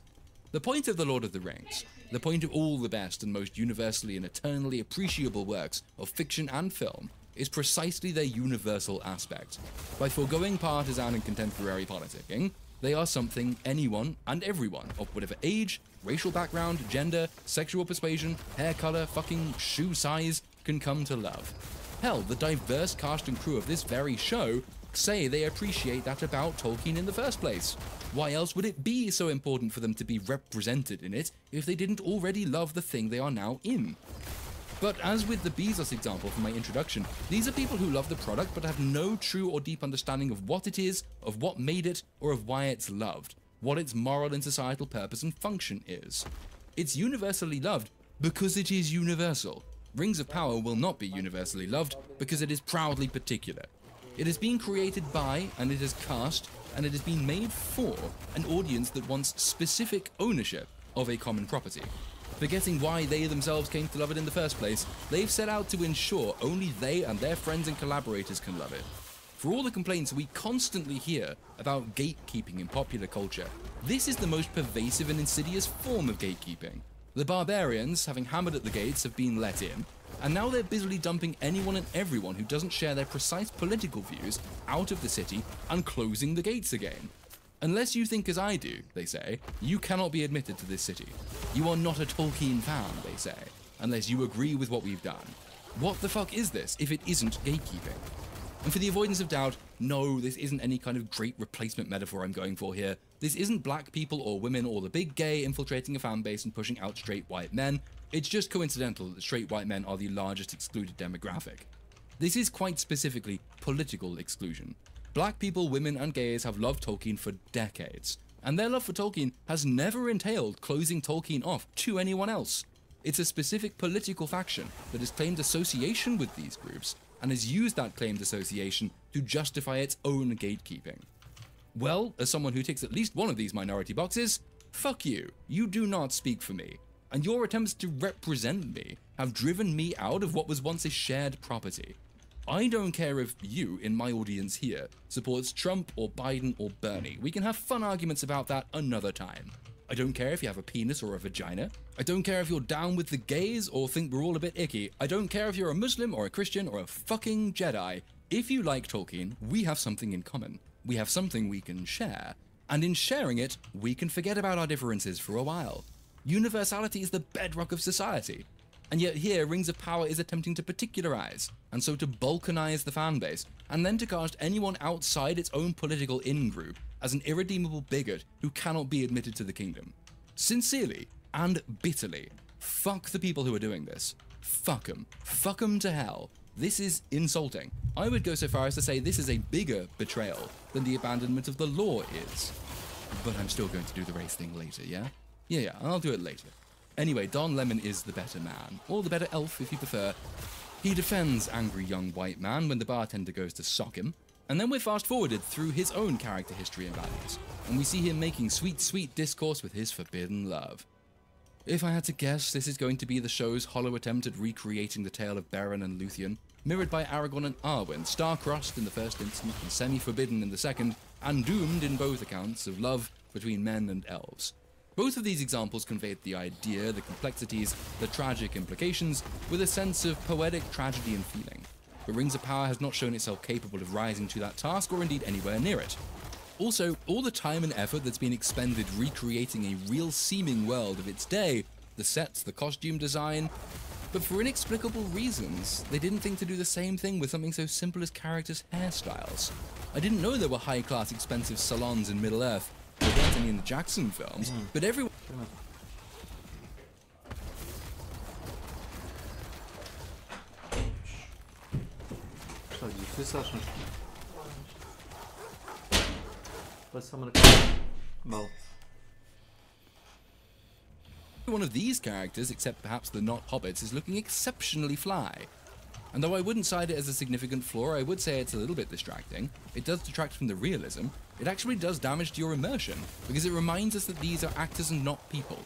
The point of The Lord of the Rings, the point of all the best and most universally and eternally appreciable works of fiction and film, is precisely their universal aspect. By foregoing partisan and contemporary politicking, they are something anyone and everyone of whatever age, racial background, gender, sexual persuasion, hair color, fucking shoe size can come to love. Hell, the diverse cast and crew of this very show say they appreciate that about Tolkien in the first place. Why else would it be so important for them to be represented in it if they didn't already love the thing they are now in? But as with the Bezos example from my introduction, these are people who love the product but have no true or deep understanding of what it is, of what made it, or of why it's loved, what its moral and societal purpose and function is. It's universally loved because it is universal. Rings of Power will not be universally loved because it is proudly particular. It has been created by, and it has cast, and it has been made for an audience that wants specific ownership of a common property. Forgetting why they themselves came to love it in the first place, they've set out to ensure only they and their friends and collaborators can love it. For all the complaints we constantly hear about gatekeeping in popular culture, this is the most pervasive and insidious form of gatekeeping. The barbarians, having hammered at the gates, have been let in, and now they're busily dumping anyone and everyone who doesn't share their precise political views out of the city and closing the gates again. Unless you think as I do, they say, you cannot be admitted to this city. You are not a Tolkien fan, they say, unless you agree with what we've done. What the fuck is this if it isn't gatekeeping? And for the avoidance of doubt, no, this isn't any kind of great replacement metaphor I'm going for here. This isn't black people or women or the big gay infiltrating a fan base and pushing out straight white men. It's just coincidental that straight white men are the largest excluded demographic. This is quite specifically political exclusion. Black people, women, and gays have loved Tolkien for decades, and their love for Tolkien has never entailed closing Tolkien off to anyone else. It's a specific political faction that has claimed association with these groups and has used that claimed association to justify its own gatekeeping. Well, as someone who ticks at least one of these minority boxes, fuck you, you do not speak for me, and your attempts to represent me have driven me out of what was once a shared property. I don't care if you, in my audience here, supports Trump or Biden or Bernie. We can have fun arguments about that another time. I don't care if you have a penis or a vagina. I don't care if you're down with the gays or think we're all a bit icky. I don't care if you're a Muslim or a Christian or a fucking Jedi. If you like Tolkien, we have something in common. We have something we can share. And in sharing it, we can forget about our differences for a while. Universality is the bedrock of society. And yet here, Rings of Power is attempting to particularize, and so to balkanize the fanbase, and then to cast anyone outside its own political in-group as an irredeemable bigot who cannot be admitted to the kingdom. Sincerely and bitterly, fuck the people who are doing this. Fuck them. Fuck them to hell. This is insulting. I would go so far as to say this is a bigger betrayal than the abandonment of the law is. But I'm still going to do the race thing later, yeah? Yeah, I'll do it later. Anyway, Don Lemon is the better man, or the better elf if you prefer. He defends angry young white man when the bartender goes to sock him, and then we're fast-forwarded through his own character history and values, and we see him making sweet, sweet discourse with his forbidden love. If I had to guess, this is going to be the show's hollow attempt at recreating the tale of Beren and Luthien, mirrored by Aragorn and Arwen, star-crossed in the first instance and semi-forbidden in the second, and doomed in both accounts of love between men and elves. Both of these examples conveyed the idea, the complexities, the tragic implications, with a sense of poetic tragedy and feeling. but Rings of Power has not shown itself capable of rising to that task or indeed anywhere near it. Also, all the time and effort that's been expended recreating a real seeming world of its day, the sets, the costume design, but for inexplicable reasons, they didn't think to do the same thing with something so simple as characters' hairstyles. I didn't know there were high-class expensive salons in Middle-earth. There weren't any in the Jackson films, but everyone... One of these characters, except perhaps the not hobbits, is looking exceptionally fly. And though I wouldn't cite it as a significant flaw, I would say it's a little bit distracting. It does detract from the realism. It actually does damage to your immersion, because it reminds us that these are actors and not people.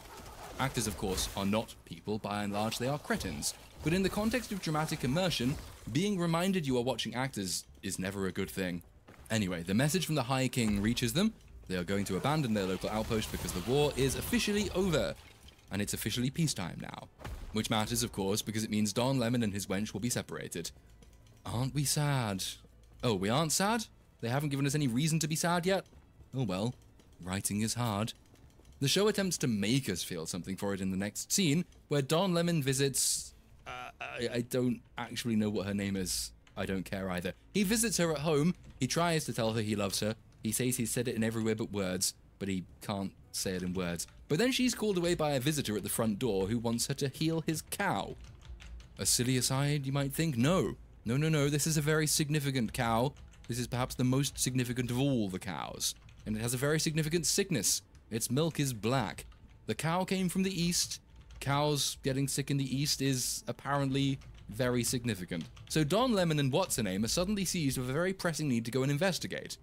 Actors, of course, are not people. By and large, they are cretins. But in the context of dramatic immersion, being reminded you are watching actors is never a good thing. Anyway, the message from the High King reaches them. They are going to abandon their local outpost because the war is officially over. And it's officially peacetime now. Which matters, of course, because it means Don Lemon and his wench will be separated. Aren't we sad? Oh, we aren't sad? They haven't given us any reason to be sad yet? Oh well, writing is hard. The show attempts to make us feel something for it in the next scene, where Don Lemon visits... I don't actually know what her name is. I don't care either. He visits her at home. He tries to tell her he loves her. He says he's said it in everywhere but words, but he can't say it in words. But then she's called away by a visitor at the front door who wants her to heal his cow. A silly aside, you might think? No. No, this is a very significant cow. This is perhaps the most significant of all the cows. And it has a very significant sickness. Its milk is black. The cow came from the east. Cows getting sick in the east is apparently very significant. So Don Lemon and what's-her-name are suddenly seized with a very pressing need to go and investigate.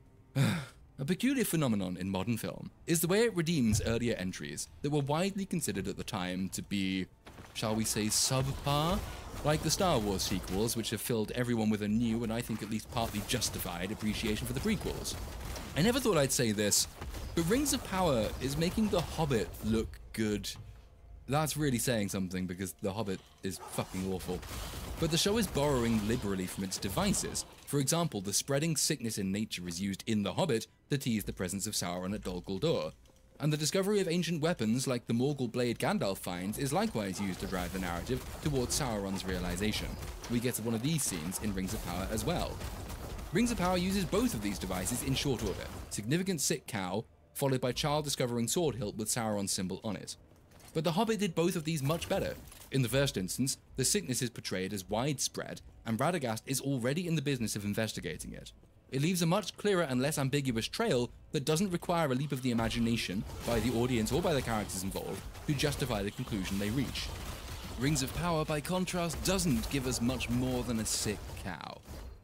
A peculiar phenomenon in modern film is the way it redeems earlier entries that were widely considered at the time to be, shall we say, subpar? Like the Star Wars sequels, which have filled everyone with a new and I think at least partly justified appreciation for the prequels. I never thought I'd say this, but Rings of Power is making The Hobbit look good. That's really saying something because The Hobbit is fucking awful. But the show is borrowing liberally from its devices. For example, the spreading sickness in nature is used in The Hobbit to tease the presence of Sauron at Dol Guldur. And the discovery of ancient weapons like the Morgul blade Gandalf finds is likewise used to drive the narrative towards Sauron's realization. We get to one of these scenes in Rings of Power as well. Rings of Power uses both of these devices in short order. Significant sick cow, followed by child discovering sword hilt with Sauron's symbol on it. But The Hobbit did both of these much better. In the first instance, the sickness is portrayed as widespread, and Radagast is already in the business of investigating it. It leaves a much clearer and less ambiguous trail that doesn't require a leap of the imagination by the audience or by the characters involved to justify the conclusion they reach. Rings of Power, by contrast, doesn't give us much more than a sick cow.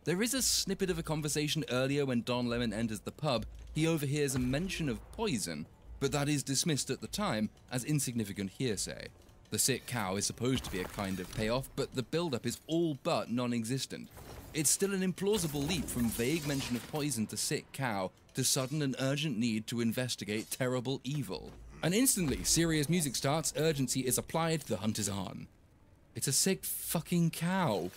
There is a snippet of a conversation earlier when Don Lemon enters the pub. He overhears a mention of poison, but that is dismissed at the time as insignificant hearsay. The sick cow is supposed to be a kind of payoff, but the build-up is all but non-existent. It's still an implausible leap from vague mention of poison to sick cow to sudden and urgent need to investigate terrible evil. And instantly, serious music starts, urgency is applied, the hunt is on. It's a sick fucking cow,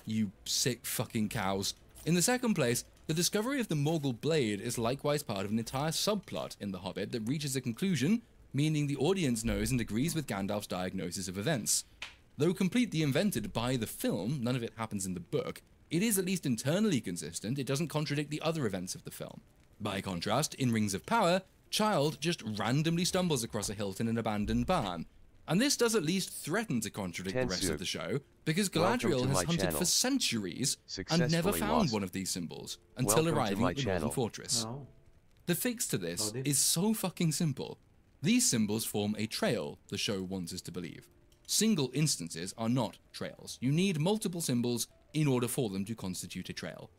you sick fucking cows. In the second place, the discovery of the Morgul blade is likewise part of an entire subplot in The Hobbit that reaches a conclusion, meaning the audience knows and agrees with Gandalf's diagnosis of events. Though completely invented by the film, none of it happens in the book, it is at least internally consistent. It doesn't contradict the other events of the film. By contrast, in Rings of Power, Child just randomly stumbles across a hilt in an abandoned barn. And this does at least threaten to contradict the rest of the show, because Galadriel has hunted for centuries and never found one of these symbols until arriving at the Northern Fortress. The fix to this is so fucking simple. These symbols form a trail, the show wants us to believe. Single instances are not trails. You need multiple symbols in order for them to constitute a trail.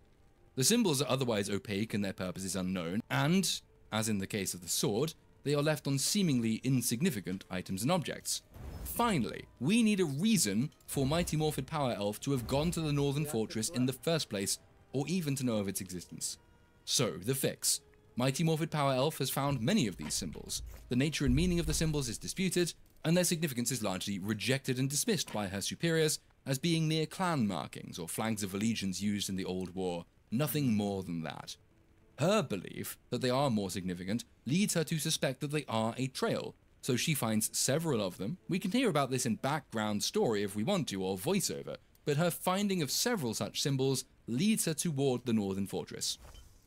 The symbols are otherwise opaque and their purpose is unknown, and, as in the case of the sword, they are left on seemingly insignificant items and objects. Finally, we need a reason for Mighty Morphed Power Elf to have gone to the Northern Fortress in the first place, or even to know of its existence. So, the fix. Mighty Morphed Power Elf has found many of these symbols. The nature and meaning of the symbols is disputed, and their significance is largely rejected and dismissed by her superiors, as being mere clan markings or flags of allegiance used in the Old War, nothing more than that. Her belief that they are more significant leads her to suspect that they are a trail, so she finds several of them. We can hear about this in background story if we want to, or voiceover, but her finding of several such symbols leads her toward the northern fortress.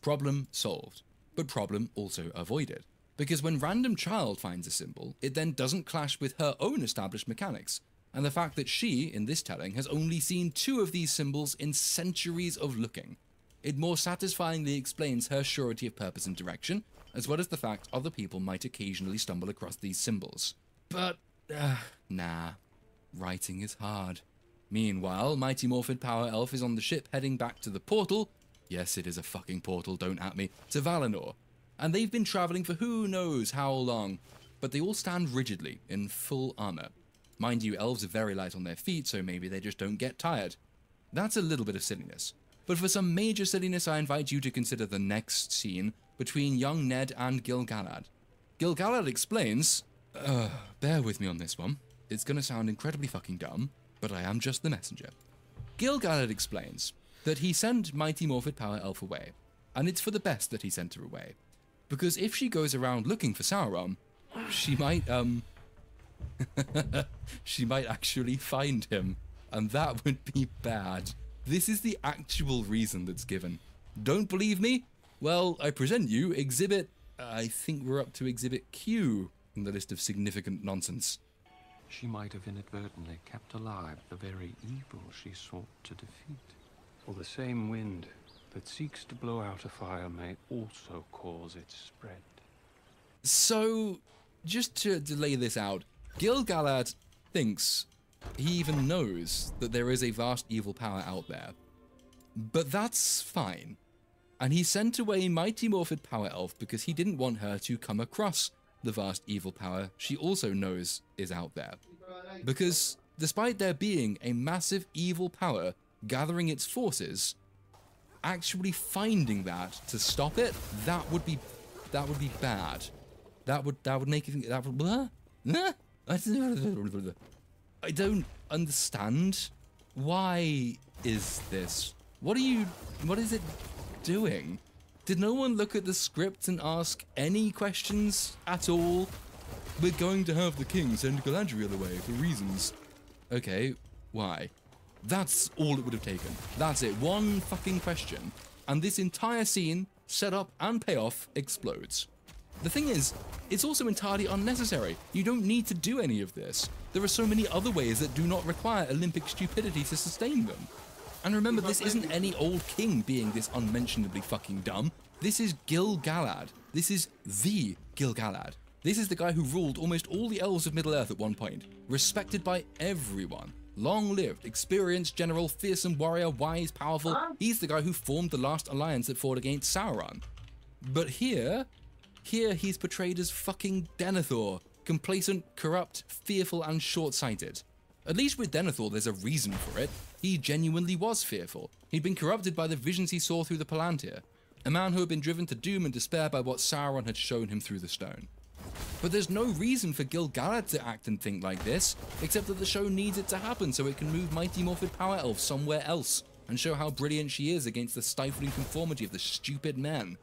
Problem solved, but problem also avoided, because when random child finds a symbol, it then doesn't clash with her own established mechanics, and the fact that she, in this telling, has only seen 2 of these symbols in centuries of looking. It more satisfyingly explains her surety of purpose and direction, as well as the fact other people might occasionally stumble across these symbols. But, nah, writing is hard. Meanwhile, Mighty Morphid Power Elf is on the ship heading back to the portal, yes it is a fucking portal, don't at me, to Valinor, and they've been travelling for who knows how long, but they all stand rigidly, in full armour. Mind you, elves are very light on their feet, so maybe they just don't get tired. That's a little bit of silliness. But for some major silliness, I invite you to consider the next scene between young Ned and Gil-galad. Gil-galad explains, bear with me on this one, it's gonna sound incredibly fucking dumb, but I am just the messenger. Gil-galad explains that he sent Mighty Morphid Power Elf away, and it's for the best that he sent her away, because if she goes around looking for Sauron, she might, she might actually find him, and that would be bad. This is the actual reason that's given. Don't believe me? Well, I present you exhibit, I think we're up to exhibit Q in the list of significant nonsense. She might have inadvertently kept alive the very evil she sought to defeat. For the same wind that seeks to blow out a fire may also cause its spread. So, just to lay this out, Gil-galad thinks he even knows that there is a vast evil power out there. But that's fine. And he sent away Mighty Morphid Power Elf because he didn't want her to come across the vast evil power she also knows is out there. Because despite there being a massive evil power gathering its forces, actually finding that to stop it, that would be bad. That would make it, that would, blah? I don't understand. Why is this? What is it doing? Did no one look at the script and ask any questions at all? We're going to have the king send Galadriel away for reasons. Okay, why? That's all it would have taken. That's it, one fucking question. And this entire scene, setup and payoff, explodes. The thing is, it's also entirely unnecessary. You don't need to do any of this. There are so many other ways that do not require Olympic stupidity to sustain them. And remember, this isn't any old king being this unmentionably fucking dumb. This is Gil-galad. This is the Gil-galad. This is the guy who ruled almost all the elves of Middle-earth at one point. Respected by everyone. Long-lived, experienced general, fearsome warrior, wise, powerful. He's the guy who formed the last alliance that fought against Sauron. But here he's portrayed as fucking Denethor. Complacent, corrupt, fearful, and short-sighted. At least with Denethor, there's a reason for it. He genuinely was fearful. He'd been corrupted by the visions he saw through the Palantir. A man who had been driven to doom and despair by what Sauron had shown him through the stone. But there's no reason for Gil-galad to act and think like this, except that the show needs it to happen so it can move Mighty Morphid Power Elf somewhere else, and show how brilliant she is against the stifling conformity of the stupid men.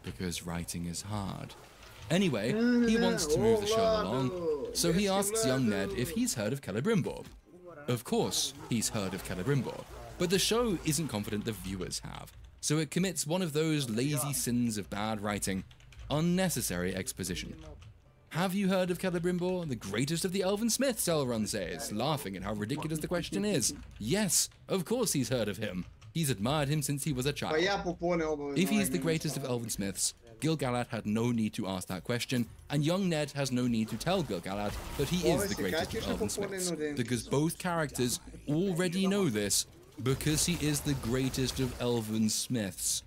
Because writing is hard. Anyway, he wants to move the show along, so he asks young Ned if he's heard of Celebrimbor. Of course, he's heard of Celebrimbor, but the show isn't confident the viewers have, so it commits one of those lazy sins of bad writing, unnecessary exposition. Have you heard of Celebrimbor, the greatest of the elven smiths, Elrond says, laughing at how ridiculous the question is. Yes, of course he's heard of him. He's admired him since he was a child. If he's the greatest of elven smiths, Gil-galad had no need to ask that question, and young Ned has no need to tell Gil-galad that he is the greatest of elven smiths, because both characters already know this, because he is the greatest of elven smiths.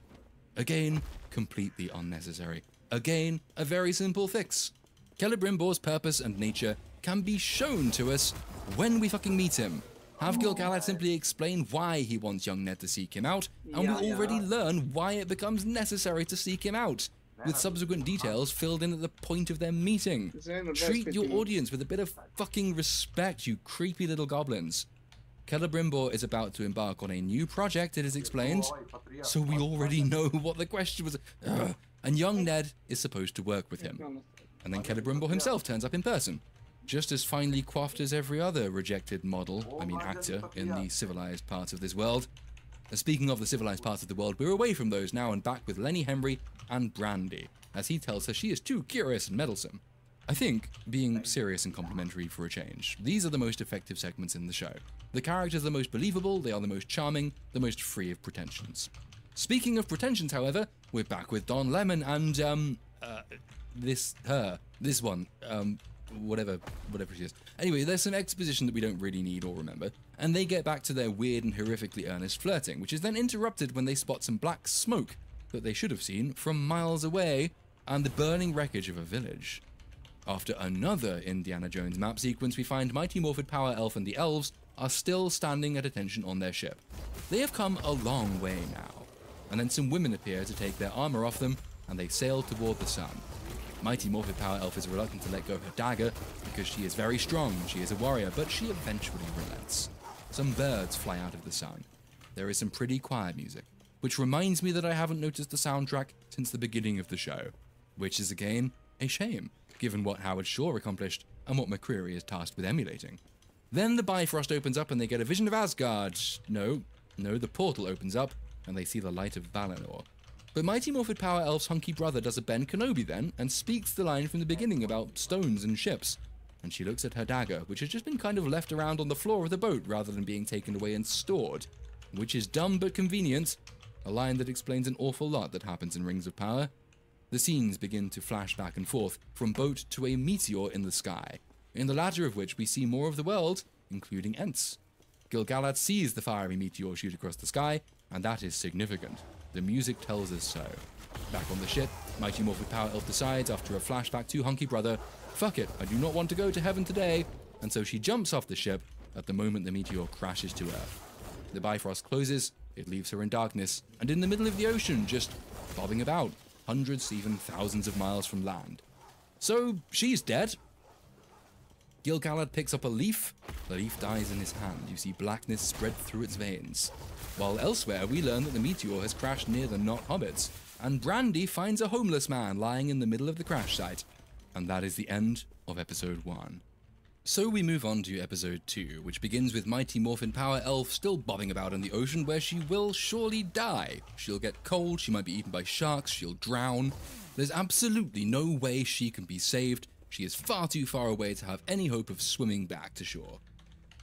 Again, completely unnecessary. Again, a very simple fix. Celebrimbor's purpose and nature can be shown to us when we fucking meet him. Have Gil-galad simply explain why he wants young Ned to seek him out, and we already learn why it becomes necessary to seek him out, with subsequent details filled in at the point of their meeting. Treat your audience with a bit of fucking respect, you creepy little goblins. Celebrimbor is about to embark on a new project, it is explained, so we already know what the question was. Ugh. And young Ned is supposed to work with him. And then Celebrimbor himself turns up in person, just as finely coiffed as every other rejected actor in the civilized parts of this world. Speaking of the civilized parts of the world, we're away from those now and back with Lenny Henry and Brandy, as he tells her she is too curious and meddlesome. I think, being serious and complimentary for a change, these are the most effective segments in the show. The characters are the most believable, they are the most charming, the most free of pretensions. Speaking of pretensions, however, we're back with Don Lemon and, whatever she is. Anyway, there's some exposition that we don't really need or remember, and they get back to their weird and horrifically earnest flirting, which is then interrupted when they spot some black smoke that they should have seen from miles away, and the burning wreckage of a village. After another Indiana Jones map sequence, we find Mighty Morphed Power Elf and the elves are still standing at attention on their ship. They have come a long way now, and then some women appear to take their armor off them, and they sail toward the sun. Mighty Morphed Power Elf is reluctant to let go of her dagger because she is very strong and she is a warrior, but she eventually relents. Some birds fly out of the sun. There is some pretty quiet music, which reminds me that I haven't noticed the soundtrack since the beginning of the show, which is again a shame, given what Howard Shore accomplished and what McCreary is tasked with emulating. Then the Bifrost opens up and they get a vision of Asgard. No, the portal opens up and they see the light of Valinor. But Mighty Morphed Power Elf's hunky brother does a Ben Kenobi then and speaks the line from the beginning about stones and ships. And she looks at her dagger, which has just been kind of left around on the floor of the boat rather than being taken away and stored. Which is dumb but convenient, a line that explains an awful lot that happens in Rings of Power. The scenes begin to flash back and forth from boat to a meteor in the sky, in the latter of which we see more of the world, including Ents. Gil-galad sees the fiery meteor shoot across the sky, and that is significant. The music tells us so. Back on the ship, Mighty Morphed Power Elf decides, after a flashback to hunky brother, fuck it, I do not want to go to heaven today, and so she jumps off the ship at the moment the meteor crashes to Earth. The Bifrost closes, it leaves her in darkness, and in the middle of the ocean, just bobbing about, hundreds, even thousands of miles from land. So, she's dead. Gil-galad picks up a leaf. The leaf dies in his hand. You see blackness spread through its veins. While elsewhere, we learn that the meteor has crashed near the Not Hobbits, and Brandy finds a homeless man lying in the middle of the crash site. And that is the end of Episode 1. So we move on to Episode 2, which begins with Mighty Morphin Power Elf still bobbing about in the ocean where she will surely die. She'll get cold, she might be eaten by sharks, she'll drown. There's absolutely no way she can be saved. She is far too far away to have any hope of swimming back to shore.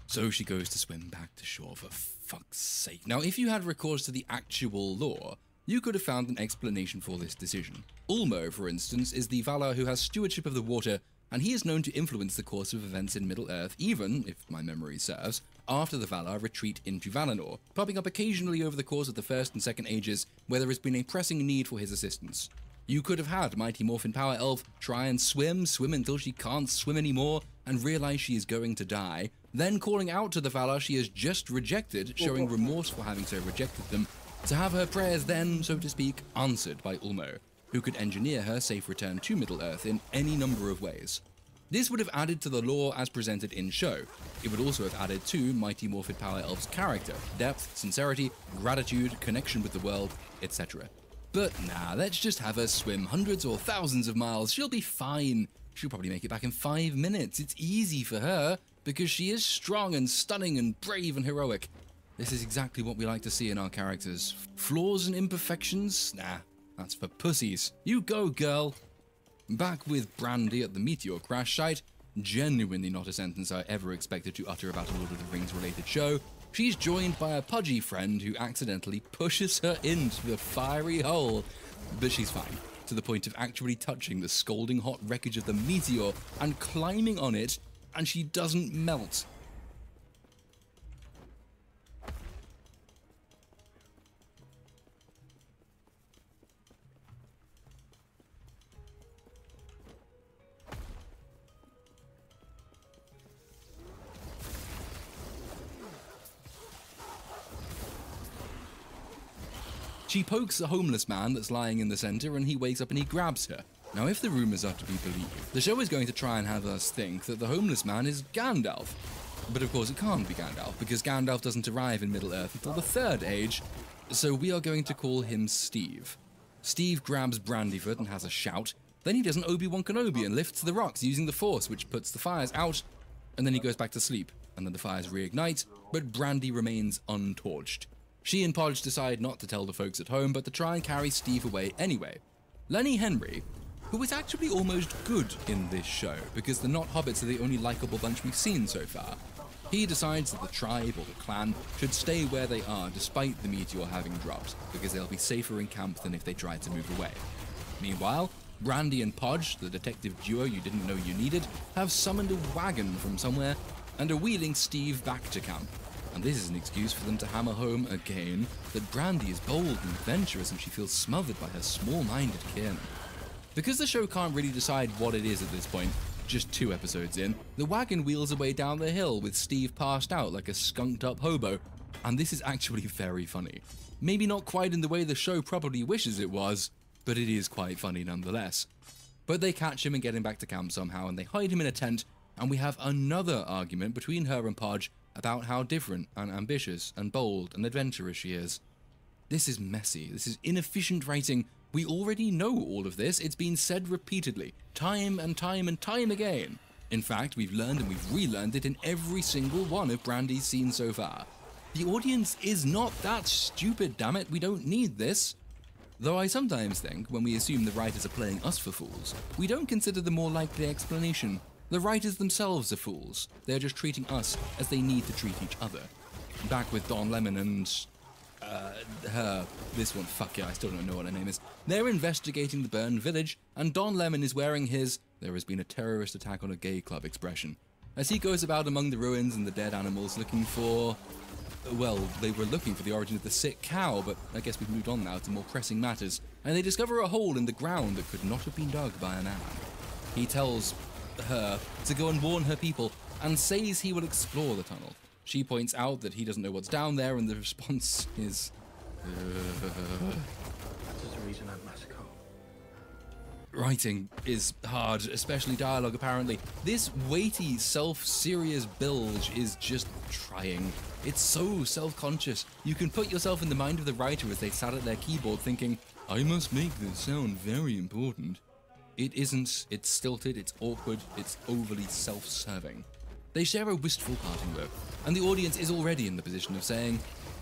So she goes to swim back to shore, for fuck's sake. Now, if you had recourse to the actual lore, you could have found an explanation for this decision. Ulmo, for instance, is the Valar who has stewardship of the water, and he is known to influence the course of events in Middle-earth, even, if my memory serves, after the Valar retreat into Valinor, popping up occasionally over the course of the First and Second Ages, where there has been a pressing need for his assistance. You could have had Mighty Morphin Power Elf try and swim until she can't swim anymore, and realize she is going to die, then calling out to the Valar she has just rejected, showing remorse for having so rejected them, to have her prayers then, so to speak, answered by Ulmo, who could engineer her safe return to Middle-earth in any number of ways. This would have added to the lore as presented in show. It would also have added to Mighty Morphin Power Elf's character, depth, sincerity, gratitude, connection with the world, etc. But nah, let's just have her swim hundreds or thousands of miles. She'll be fine. She'll probably make it back in 5 minutes. It's easy for her, because she is strong and stunning and brave and heroic. This is exactly what we like to see in our characters. Flaws and imperfections? Nah, that's for pussies. You go, girl. Back with Brandy at the meteor crash site, genuinely not a sentence I ever expected to utter about a Lord of the Rings related show. She's joined by a pudgy friend who accidentally pushes her into the fiery hole. But she's fine, to the point of actually touching the scalding hot wreckage of the meteor and climbing on it, and she doesn't melt. She pokes a homeless man that's lying in the center, and he wakes up and he grabs her. Now, if the rumors are to be believed, the show is going to try and have us think that the homeless man is Gandalf. But of course it can't be Gandalf, because Gandalf doesn't arrive in Middle-earth until the Third Age, so we are going to call him Steve. Steve grabs Brandyfoot and has a shout, then he does an Obi-Wan Kenobi and lifts the rocks using the Force, which puts the fires out, and then he goes back to sleep, and then the fires reignite, but Brandy remains untorched. She and Podge decide not to tell the folks at home, but to try and carry Steve away anyway. Lenny Henry, who is actually almost good in this show, because the not hobbits are the only likable bunch we've seen so far, he decides that the tribe or the clan should stay where they are despite the meteor having dropped, because they'll be safer in camp than if they tried to move away. Meanwhile, Brandy and Podge, the detective duo you didn't know you needed, have summoned a wagon from somewhere and are wheeling Steve back to camp. And this is an excuse for them to hammer home again that Brandy is bold and adventurous and she feels smothered by her small-minded kin. Because the show can't really decide what it is at this point, just 2 episodes in, the wagon wheels away down the hill with Steve passed out like a skunked-up hobo, and this is actually very funny. Maybe not quite in the way the show probably wishes it was, but it is quite funny nonetheless. But they catch him and get him back to camp somehow, and they hide him in a tent, and we have another argument between her and Podge about how different and ambitious and bold and adventurous she is. This is messy, this is inefficient writing. We already know all of this, it's been said repeatedly, time and time and time again. In fact, we've learned and we've relearned it in every single one of Brandy's scenes so far. The audience is not that stupid, damn it, we don't need this. Though I sometimes think, when we assume the writers are playing us for fools, we don't consider the more likely explanation. The writers themselves are fools. They're just treating us as they need to treat each other. Back with Don Lemon and this one, fuck yeah, I still don't know what her name is. They're investigating the burned village, and Don Lemon is wearing his "there has been a terrorist attack on a gay club" expression, as he goes about among the ruins and the dead animals looking for, well, they were looking for the origin of the sick cow, but I guess we've moved on now to more pressing matters, and they discover a hole in the ground that could not have been dug by a man. He tells her to go and warn her people, and says he will explore the tunnel. She points out that he doesn't know what's down there, and the response is, That's the reason I'm massacred. Writing is hard, especially dialogue apparently. This weighty, self-serious bilge is just trying. It's so self-conscious. You can put yourself in the mind of the writer as they sat at their keyboard thinking, I must make this sound very important. It isn't, it's stilted, it's awkward, it's overly self-serving. They share a wistful parting look, and the audience is already in the position of saying,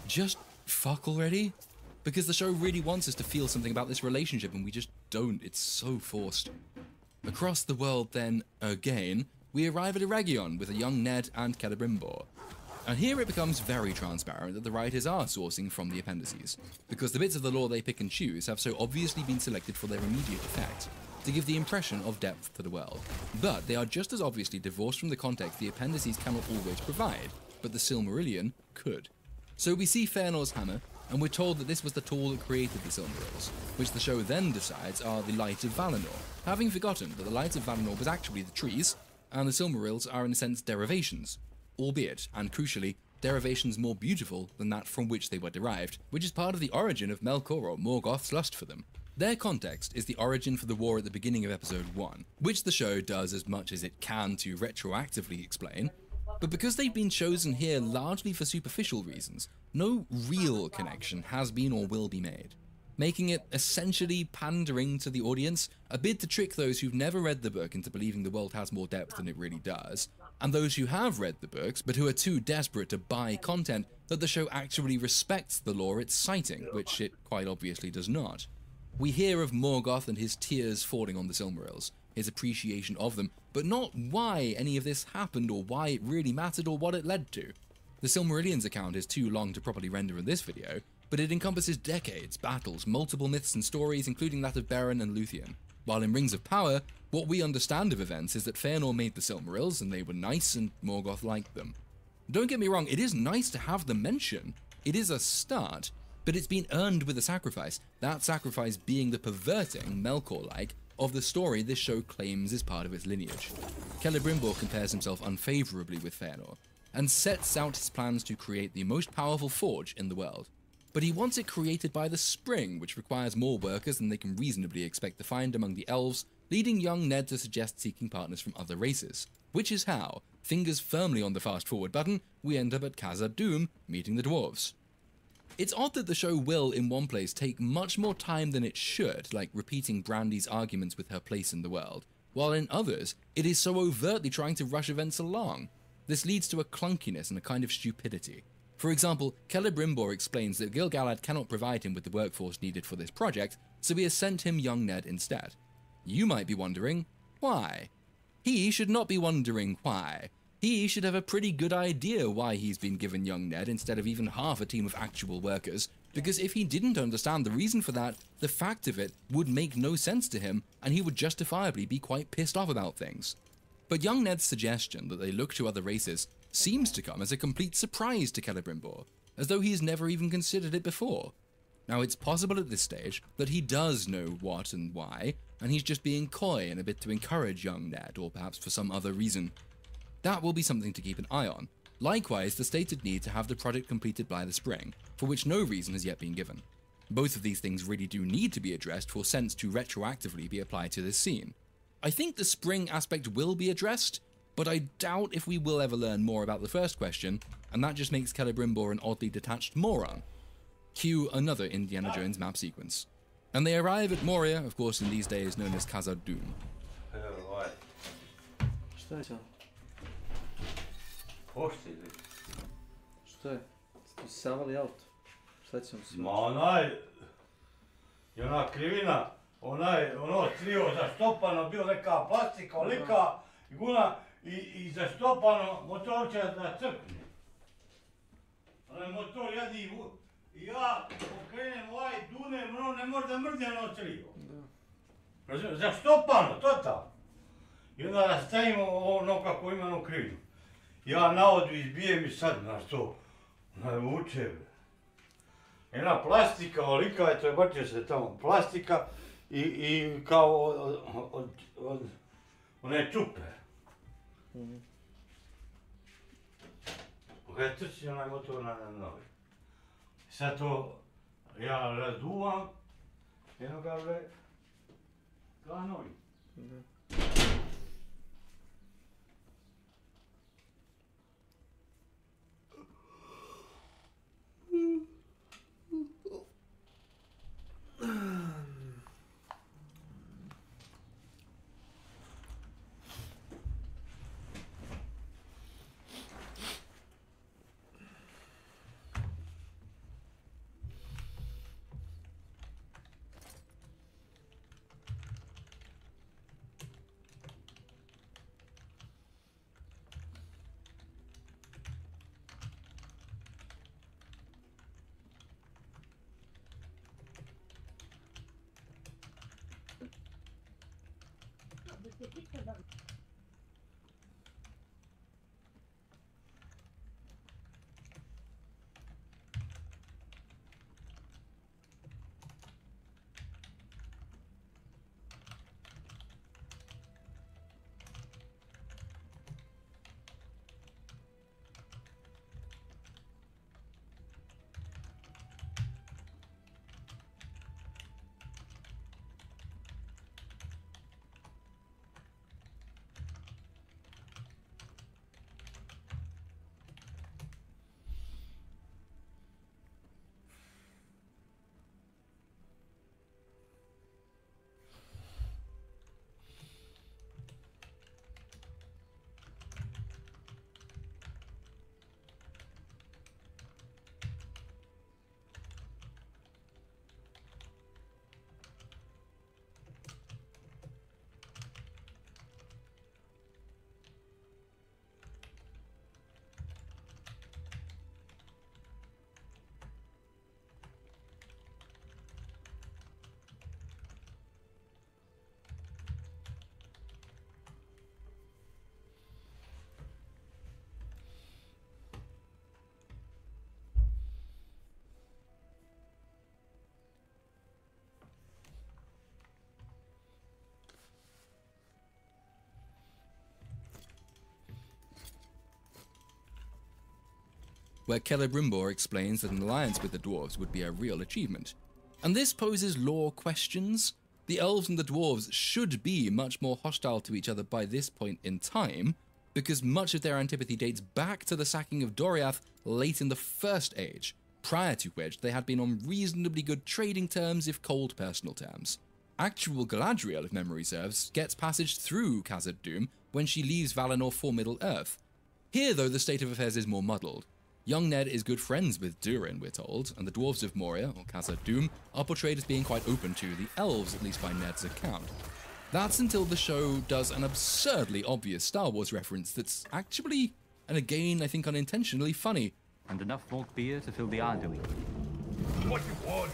just fuck already? Because the show really wants us to feel something about this relationship, and we just don't. It's so forced. Across the world, then, again, we arrive at Eregion with a young Ned and Celebrimbor. And here it becomes very transparent that the writers are sourcing from the appendices, because the bits of the lore they pick and choose have so obviously been selected for their immediate effect, to give the impression of depth to the world. But they are just as obviously divorced from the context the appendices cannot always provide, but the Silmarillion could. So we see Fëanor's hammer, and we're told that this was the tool that created the Silmarils, which the show then decides are the Light of Valinor, having forgotten that the Light of Valinor was actually the trees, and the Silmarils are in a sense derivations, albeit, and crucially, derivations more beautiful than that from which they were derived, which is part of the origin of Melkor or Morgoth's lust for them. Their context is the origin for the war at the beginning of episode 1, which the show does as much as it can to retroactively explain, but because they've been chosen here largely for superficial reasons, no real connection has been or will be made, making it essentially pandering to the audience, a bid to trick those who've never read the book into believing the world has more depth than it really does, and those who have read the books but who are too desperate to buy content that the show actually respects the lore it's citing, which it quite obviously does not. We hear of Morgoth and his tears falling on the Silmarils, his appreciation of them, but not why any of this happened or why it really mattered or what it led to. The Silmarillion's account is too long to properly render in this video, but it encompasses decades, battles, multiple myths and stories, including that of Beren and Luthien. While in Rings of Power, what we understand of events is that Fëanor made the Silmarils and they were nice and Morgoth liked them. Don't get me wrong, it is nice to have them mention. It is a start, but it's been earned with a sacrifice, that sacrifice being the perverting, Melkor-like, of the story this show claims is part of its lineage. Celebrimbor compares himself unfavorably with Fëanor, and sets out his plans to create the most powerful forge in the world. But he wants it created by the spring, which requires more workers than they can reasonably expect to find among the elves, leading young Ned to suggest seeking partners from other races, which is how, fingers firmly on the fast forward button, we end up at Khazad-dûm meeting the dwarves. It's odd that the show will, in one place, take much more time than it should, like repeating Brandy's arguments with her place in the world, while in others, it is so overtly trying to rush events along. This leads to a clunkiness and a kind of stupidity. For example, Celebrimbor explains that Gil-galad cannot provide him with the workforce needed for this project, so he has sent him young Ned instead. You might be wondering, why? He should not be wondering why. He should have a pretty good idea why he's been given young Ned instead of even half a team of actual workers, because if he didn't understand the reason for that, the fact of it would make no sense to him, and he would justifiably be quite pissed off about things. But young Ned's suggestion that they look to other races seems to come as a complete surprise to Celebrimbor, as though he's never even considered it before. Now, it's possible at this stage that he does know what and why, and he's just being coy and a bit to encourage young Ned, or perhaps for some other reason. That will be something to keep an eye on. Likewise, the stated need to have the project completed by the spring, for which no reason has yet been given. Both of these things really do need to be addressed for sense to retroactively be applied to this scene. I think the spring aspect will be addressed, but I doubt if we will ever learn more about the first question, and that just makes Celebrimbor an oddly detached moron. Cue another Indiana Jones map sequence. And they arrive at Moria, of course in these days known as Khazad-dûm. Što je? Ste usisavali auto? Šta ćemo se... Ma onaj... I ona krivina, ono trio zaštopano, bio neka plastika, olika, guna i zaštopano, motor će da crkne. Onaj motor jedni i ja okrenem ovaj dunem, ono ne može da mrde ono trio. Zaštopano, totalno. I onda rastavimo ono kako ima ono krivinu. Ja na odu izbijem i sad, znaš to, vuče. Jedna plastika, olika je, to je bacio se tamo plastika i kao od one čupe. Kada je trči onaj motor na noge. Sad to ja razduvam, jedno kaže, kao novi. Where Celebrimbor explains that an alliance with the dwarves would be a real achievement. And this poses lore questions. The elves and the dwarves should be much more hostile to each other by this point in time, because much of their antipathy dates back to the sacking of Doriath late in the First Age, prior to which they had been on reasonably good trading terms, if cold personal terms. Actual Galadriel, if memory serves, gets passage through Khazad-dûm when she leaves Valinor for Middle-earth. Here, though, the state of affairs is more muddled. Young Ned is good friends with Durin, we're told, and the dwarves of Moria, or Khazad-dûm, are portrayed as being quite open to the elves, at least by Ned's account. That's until the show does an absurdly obvious Star Wars reference that's actually, and again I think unintentionally, funny. And enough malt beer to fill the idyllic. What you want?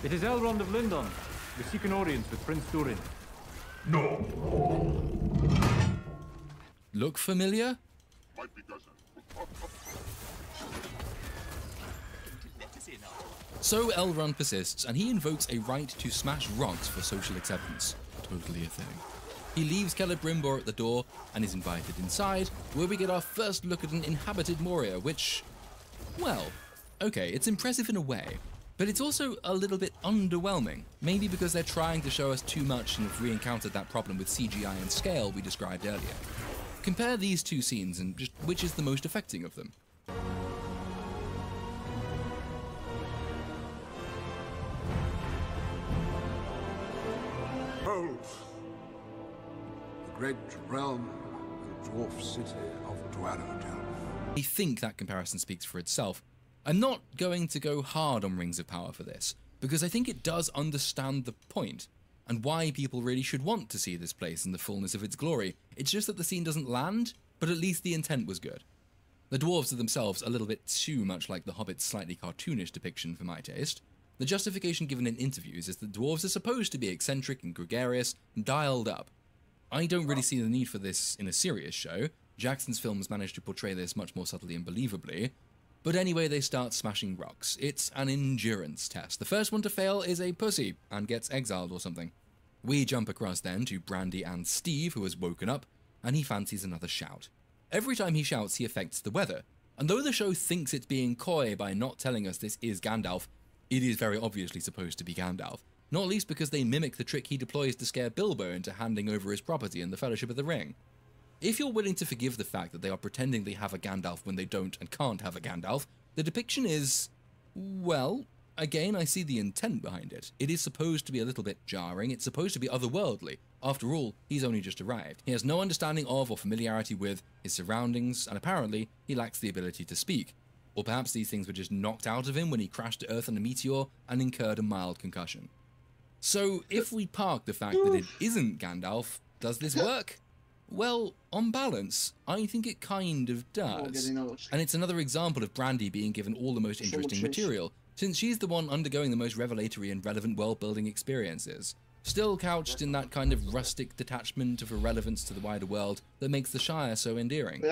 It is Elrond of Lindon. We seek an audience with Prince Durin. No. Look familiar? Might be doesn't. So Elrond persists, and he invokes a right to smash rocks for social acceptance. Totally a thing. He leaves Celebrimbor at the door and is invited inside, where we get our first look at an inhabited Moria, which, well, okay, it's impressive in a way, but it's also a little bit underwhelming, maybe because they're trying to show us too much and have re-encountered that problem with CGI and scale we described earlier. Compare these two scenes and just which is the most affecting of them. Behold, the great realm, the dwarf city of Dwarrowdale. I think that comparison speaks for itself. I'm not going to go hard on Rings of Power for this, because I think it does understand the point, and why people really should want to see this place in the fullness of its glory. It's just that the scene doesn't land, but at least the intent was good. The dwarves are themselves a little bit too much like the Hobbit's slightly cartoonish depiction for my taste. The justification given in interviews is that dwarves are supposed to be eccentric and gregarious and dialed up. I don't really see the need for this in a serious show. Jackson's films managed to portray this much more subtly and believably. But anyway, they start smashing rocks. It's an endurance test. The first one to fail is a pussy and gets exiled or something. We jump across then to Brandy and Steve, who has woken up, and he fancies another shout. Every time he shouts, he affects the weather. And though the show thinks it's being coy by not telling us this is Gandalf, it is very obviously supposed to be Gandalf. Not least because they mimic the trick he deploys to scare Bilbo into handing over his property in the Fellowship of the Ring. If you're willing to forgive the fact that they are pretending they have a Gandalf when they don't and can't have a Gandalf, the depiction is, well, again, I see the intent behind it. It is supposed to be a little bit jarring, it's supposed to be otherworldly. After all, he's only just arrived. He has no understanding of or familiarity with his surroundings, and apparently, he lacks the ability to speak. Or perhaps these things were just knocked out of him when he crashed to Earth on a meteor and incurred a mild concussion. So, if we park the fact that it isn't Gandalf, does this work? Well, on balance, I think it kind of does. And it's another example of Brandy being given all the most interesting material, since she's the one undergoing the most revelatory and relevant world-building experiences. Still couched in that kind of rustic detachment of irrelevance to the wider world that makes the Shire so endearing.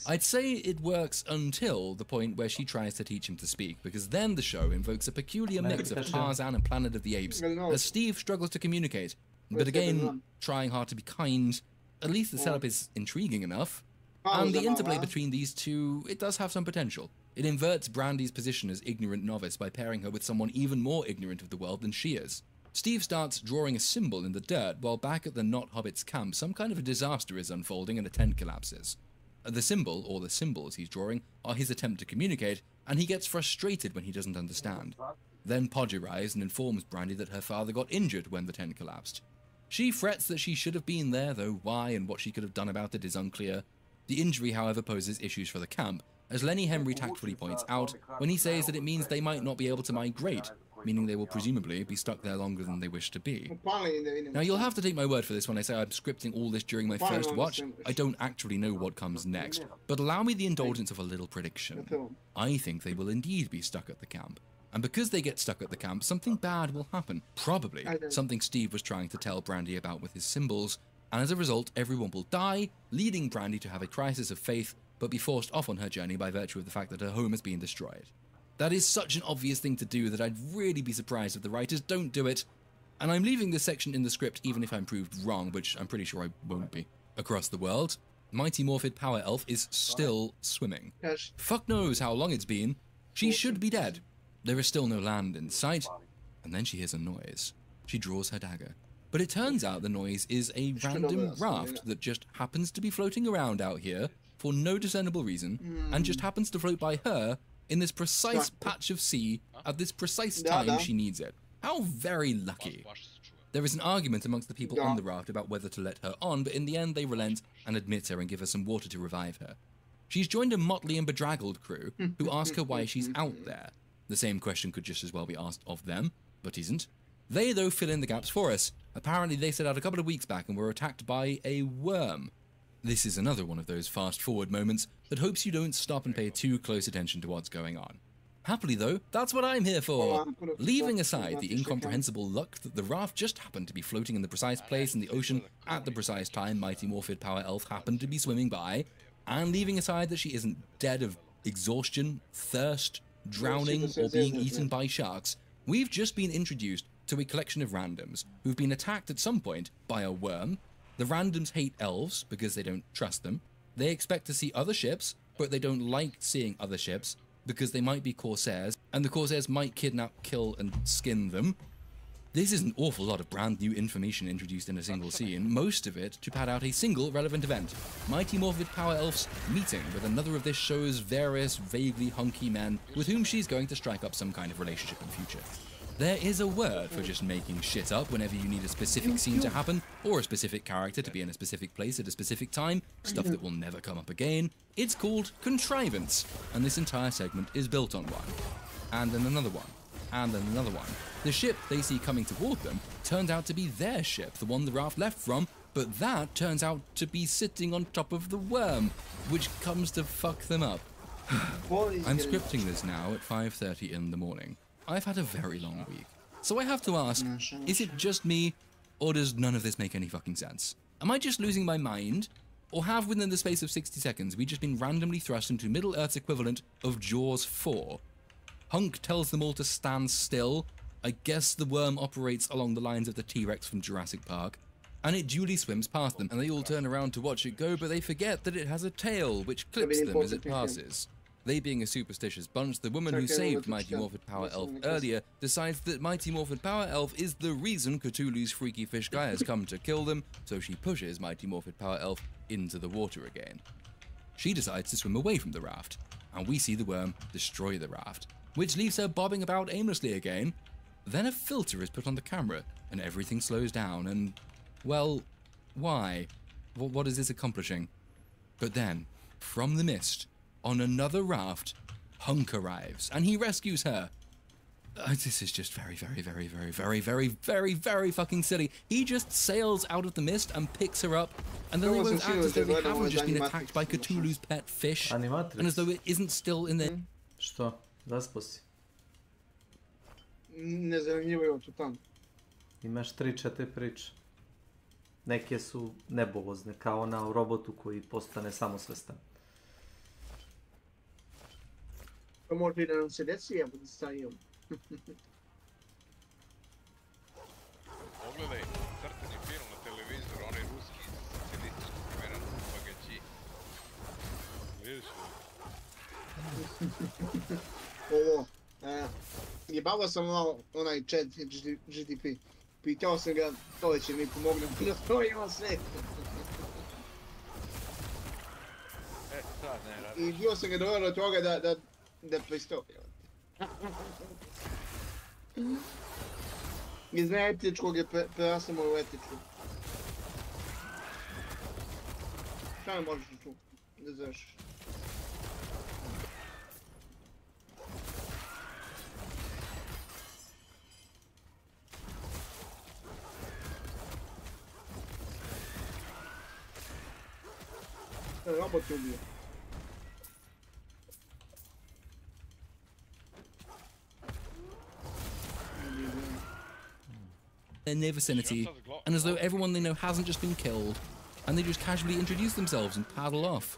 I'd say it works until the point where she tries to teach him to speak, because then the show invokes a peculiar mix of Tarzan and Planet of the Apes, as Steve struggles to communicate. But again, trying hard to be kind, at least the setup is intriguing enough. And the interplay between these two, it does have some potential. It inverts Brandy's position as ignorant novice by pairing her with someone even more ignorant of the world than she is. Steve starts drawing a symbol in the dirt, while back at the Not Hobbits camp, some kind of a disaster is unfolding and a tent collapses. The symbol, or the symbols he's drawing, are his attempt to communicate, and he gets frustrated when he doesn't understand. Then Podge arrives and informs Brandy that her father got injured when the tent collapsed. She frets that she should have been there, though why and what she could have done about it is unclear. The injury, however, poses issues for the camp, as Lenny Henry tactfully points out when he says that it means they might not be able to migrate, meaning they will presumably be stuck there longer than they wish to be. Now, you'll have to take my word for this when I say I'm scripting all this during my first watch. I don't actually know what comes next, but allow me the indulgence of a little prediction. I think they will indeed be stuck at the camp. And because they get stuck at the camp, something bad will happen. Probably something Steve was trying to tell Brandy about with his symbols, and as a result, everyone will die, leading Brandy to have a crisis of faith, but be forced off on her journey by virtue of the fact that her home has been destroyed. That is such an obvious thing to do that I'd really be surprised if the writers don't do it, and I'm leaving this section in the script even if I'm proved wrong, which I'm pretty sure I won't be. Across the world, Mighty Morphid Power Elf is still swimming. Fuck knows how long it's been. She should be dead. There is still no land in sight, and then she hears a noise. She draws her dagger. But it turns out the noise is a random raft that just happens to be floating around out here for no discernible reason, and just happens to float by her in this precise patch of sea at this precise time she needs it. How very lucky. There is an argument amongst the people on the raft about whether to let her on, but in the end they relent and admit her and give her some water to revive her. She's joined a motley and bedraggled crew who ask her why she's out there. The same question could just as well be asked of them, but isn't. They, though, fill in the gaps for us. Apparently they set out a couple of weeks back and were attacked by a worm. This is another one of those fast-forward moments that hopes you don't stop and pay too close attention to what's going on. Happily, though, that's what I'm here for. Leaving aside the incomprehensible luck that the raft just happened to be floating in the precise place in the ocean at the precise time Mighty Morphid Power Elf happened to be swimming by, and leaving aside that she isn't dead of exhaustion, thirst, drowning, or being eaten by sharks, we've just been introduced to a collection of randoms who've been attacked at some point by a worm. The randoms hate elves because they don't trust them. They expect to see other ships, but they don't like seeing other ships because they might be corsairs, and the corsairs might kidnap, kill, and skin them. This is an awful lot of brand new information introduced in a single scene, most of it to pad out a single relevant event. Mighty Morphid Power Elf's meeting with another of this show's various vaguely hunky men with whom she's going to strike up some kind of relationship in future. There is a word for just making shit up whenever you need a specific scene to happen, or a specific character to be in a specific place at a specific time, stuff that will never come up again. It's called contrivance, and this entire segment is built on one. And then another one. And then another one. The ship they see coming toward them turns out to be their ship, the one the raft left from, but that turns out to be sitting on top of the worm, which comes to fuck them up. I'm scripting this now at 5:30 in the morning. I've had a very long week, so I have to ask, is it just me, or does none of this make any fucking sense? Am I just losing my mind, or have within the space of 60 seconds we just been randomly thrust into Middle-earth's equivalent of Jaws 4? Hunk tells them all to stand still. I guess the worm operates along the lines of the T-Rex from Jurassic Park, and it duly swims past them, and they all turn around to watch it go, but they forget that it has a tail which clips them as it passes. They being a superstitious bunch, the woman who saved Mighty Morphid Power Elf earlier decides that Mighty Morphid Power Elf is the reason Cthulhu's freaky fish guy has come to kill them, so she pushes Mighty Morphid Power Elf into the water again. She decides to swim away from the raft, and we see the worm destroy the raft, which leaves her bobbing about aimlessly again. Then a filter is put on the camera, and everything slows down, and, well, why? What is this accomplishing? But then, from the mist, on another raft, Hunk arrives, and he rescues her. This is just very, very, very, very, very, very, very, very fucking silly. He just sails out of the mist and picks her up, and then they both act as though they haven't just been attacked by Cthulhu's pet fish, and as though it isn't still in there. Što? Zaspo si? Nezanimljivo je totalno. Imaš 3-4 priče. Neke su nebulozne, kao ona o robotu koji postane samosvestan. To može i da nam se desi, ja budu stavio. Pogledaj crteni film na televizoru, onaj ruski socijalistički kameran bagađi. Vidiš li? Ovo, jebavo sam onaj chat GDP. Pitao sam ga, to će mi pomogne, da to ima sve. Sad ne radi. I bio sam ga doveo do toga da pristopi. Iz neetičkog je prerasamo u etičku. Šta ne možeš tu da završiš? Robot je ubio. In their vicinity, and as though everyone they know hasn't just been killed, and they just casually introduce themselves and paddle off.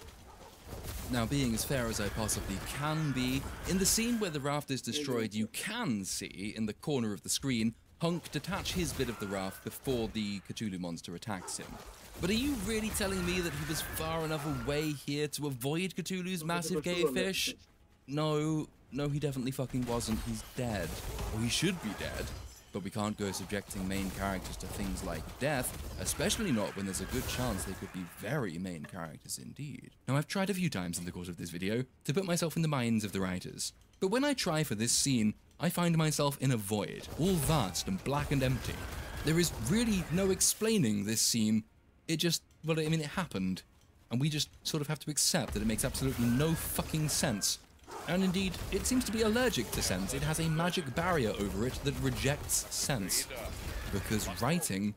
Now, being as fair as I possibly can be, in the scene where the raft is destroyed, you can see, in the corner of the screen, Hunk detach his bit of the raft before the Cthulhu monster attacks him. But are you really telling me that he was far enough away here to avoid Cthulhu's massive gay fish? No, he definitely fucking wasn't. He's dead. Or he should be dead. but we can't go subjecting main characters to things like death, especially not when there's a good chance they could be very main characters indeed. Now, I've tried a few times in the course of this video to put myself in the minds of the writers, but when I try for this scene, I find myself in a void, all vast and black and empty. There is really no explaining this scene. It just, well, I mean, it happened, and we just sort of have to accept that it makes absolutely no fucking sense. And indeed, it seems to be allergic to sense. It has a magic barrier over it that rejects sense. Because writing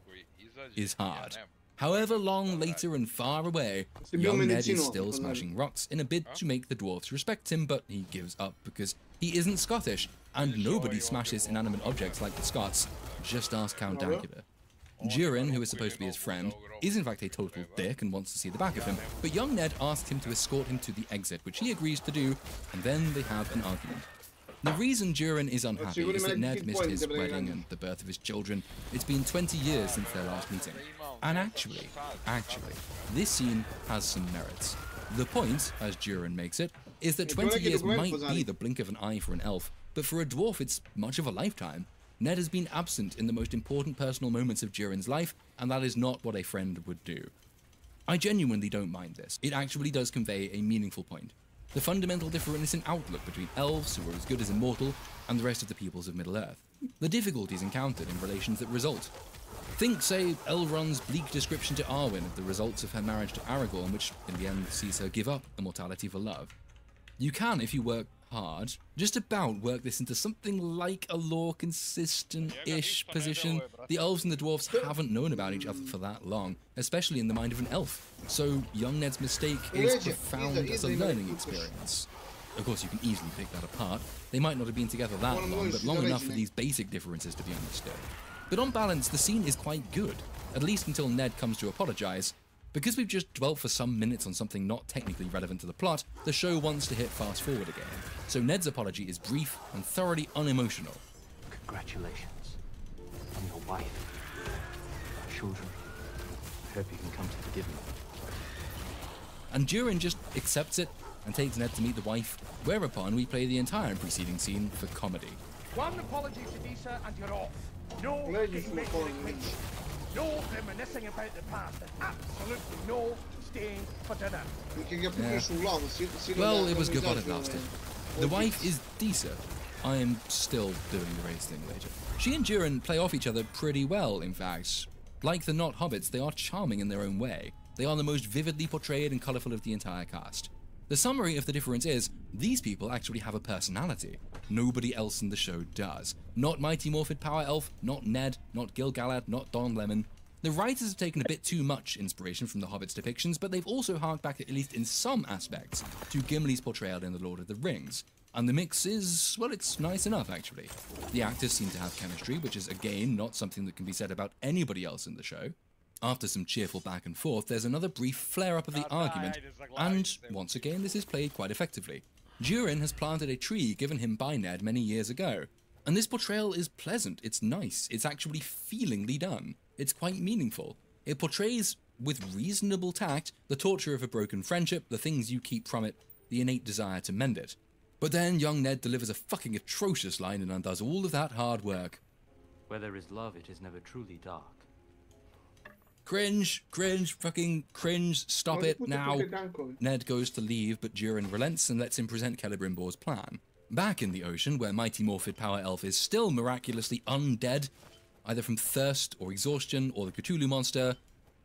is hard. However long later and far away, young Ned is still smashing rocks in a bid to make the dwarves respect him, but he gives up because he isn't Scottish, and nobody smashes inanimate objects like the Scots. Just ask Count Dankula. Durin, who is supposed to be his friend, is in fact a total dick and wants to see the back of him, but young Ned asks him to escort him to the exit, which he agrees to do, and then they have an argument. The reason Durin is unhappy is that Ned missed his wedding and the birth of his children. It's been 20 years since their last meeting. And actually, this scene has some merits. The point, as Durin makes it, is that 20 years might be the blink of an eye for an elf, but for a dwarf it's much of a lifetime. Ned has been absent in the most important personal moments of Durin's life, and that is not what a friend would do. I genuinely don't mind this. It actually does convey a meaningful point. The fundamental difference in outlook between elves, who are as good as immortal, and the rest of the peoples of Middle-earth. The difficulties encountered in relations that result. Think, say, Elrond's bleak description to Arwen of the results of her marriage to Aragorn, which in the end sees her give up immortality for love. You can, if you work hard, just about work this into something like a lore-consistent-ish position. The elves and the dwarves haven't known about each other for that long, especially in the mind of an elf. So young Ned's mistake is profound as a learning experience. Of course, you can easily pick that apart. They might not have been together that long, but long enough for these basic differences to be understood. But on balance, the scene is quite good, at least until Ned comes to apologize. Because we've just dwelt for some minutes on something not technically relevant to the plot, the show wants to hit fast forward again. So Ned's apology is brief and thoroughly unemotional. Congratulations on your wife, your children. I hope you can come to forgive me. And Durin just accepts it and takes Ned to meet the wife, whereupon we play the entire preceding scene for comedy. One apology, Sidisa, and you're off. No no reminiscing about the past, and absolutely no staying for dinner. Well, it was good while it lasted. The wife is decent. I am still doing the race thing later. She and Durin play off each other pretty well, in fact. Like the not hobbits, they are charming in their own way. They are the most vividly portrayed and colourful of the entire cast. The summary of the difference is, these people actually have a personality. Nobody else in the show does. Not Mighty Morphin Power Elf, not Ned, not Gil-galad, not Don Lemon. The writers have taken a bit too much inspiration from the Hobbit's depictions, but they've also harked back, at least in some aspects, to Gimli's portrayal in The Lord of the Rings. And the mix is, well, it's nice enough, actually. The actors seem to have chemistry, which is, again, not something that can be said about anybody else in the show. After some cheerful back and forth, there's another brief flare-up of the argument, and, once again, this is played quite effectively. Durin has planted a tree given him by Ned many years ago, and this portrayal is pleasant, it's nice, it's actually feelingly done. It's quite meaningful. It portrays, with reasonable tact, the torture of a broken friendship, the things you keep from it, the innate desire to mend it. But then young Ned delivers a fucking atrocious line and undoes all of that hard work. Where there is love, it is never truly dark. Cringe, cringe, fucking cringe, stop it now. Ned goes to leave, but Durin relents and lets him present Celebrimbor's plan. Back in the ocean, where Mighty Morphin Power Elf is still miraculously undead, either from thirst or exhaustion or the Cthulhu monster,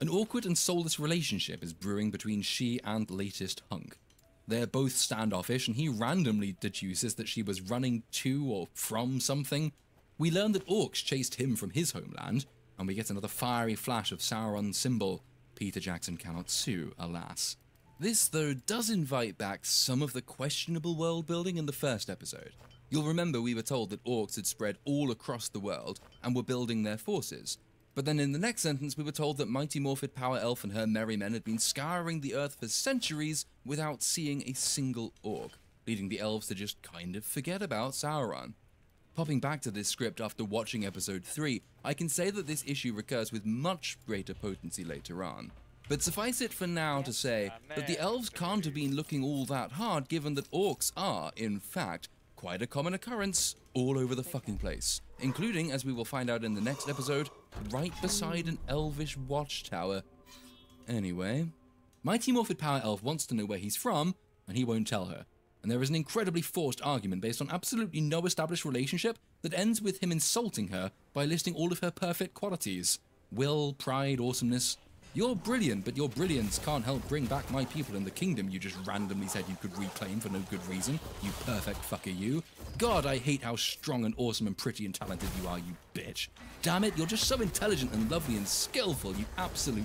an awkward and soulless relationship is brewing between she and latest hunk. They're both standoffish, and he randomly deduces that she was running to or from something. We learn that orcs chased him from his homeland, and we get another fiery flash of Sauron's symbol. Peter Jackson cannot sue, alas. This, though, does invite back some of the questionable world building in the first episode. You'll remember we were told that orcs had spread all across the world and were building their forces. But then in the next sentence we were told that Mighty Morphin Power Elf and her merry men had been scouring the earth for centuries without seeing a single orc, leading the elves to just kind of forget about Sauron. Popping back to this script after watching episode 3, I can say that this issue recurs with much greater potency later on. But suffice it for now to say that the elves can't have been looking all that hard, given that orcs are, in fact, quite a common occurrence all over the fucking place, including, as we will find out in the next episode, right beside an elvish watchtower. Anyway, Mighty Morphed Power Elf wants to know where he's from, and he won't tell her. And there is an incredibly forced argument based on absolutely no established relationship that ends with him insulting her by listing all of her perfect qualities. Will, pride, awesomeness. You're brilliant, but your brilliance can't help bring back my people in the kingdom you just randomly said you could reclaim for no good reason, you perfect fucker you. God, I hate how strong and awesome and pretty and talented you are, you bitch. Damn it, you're just so intelligent and lovely and skillful, you absolute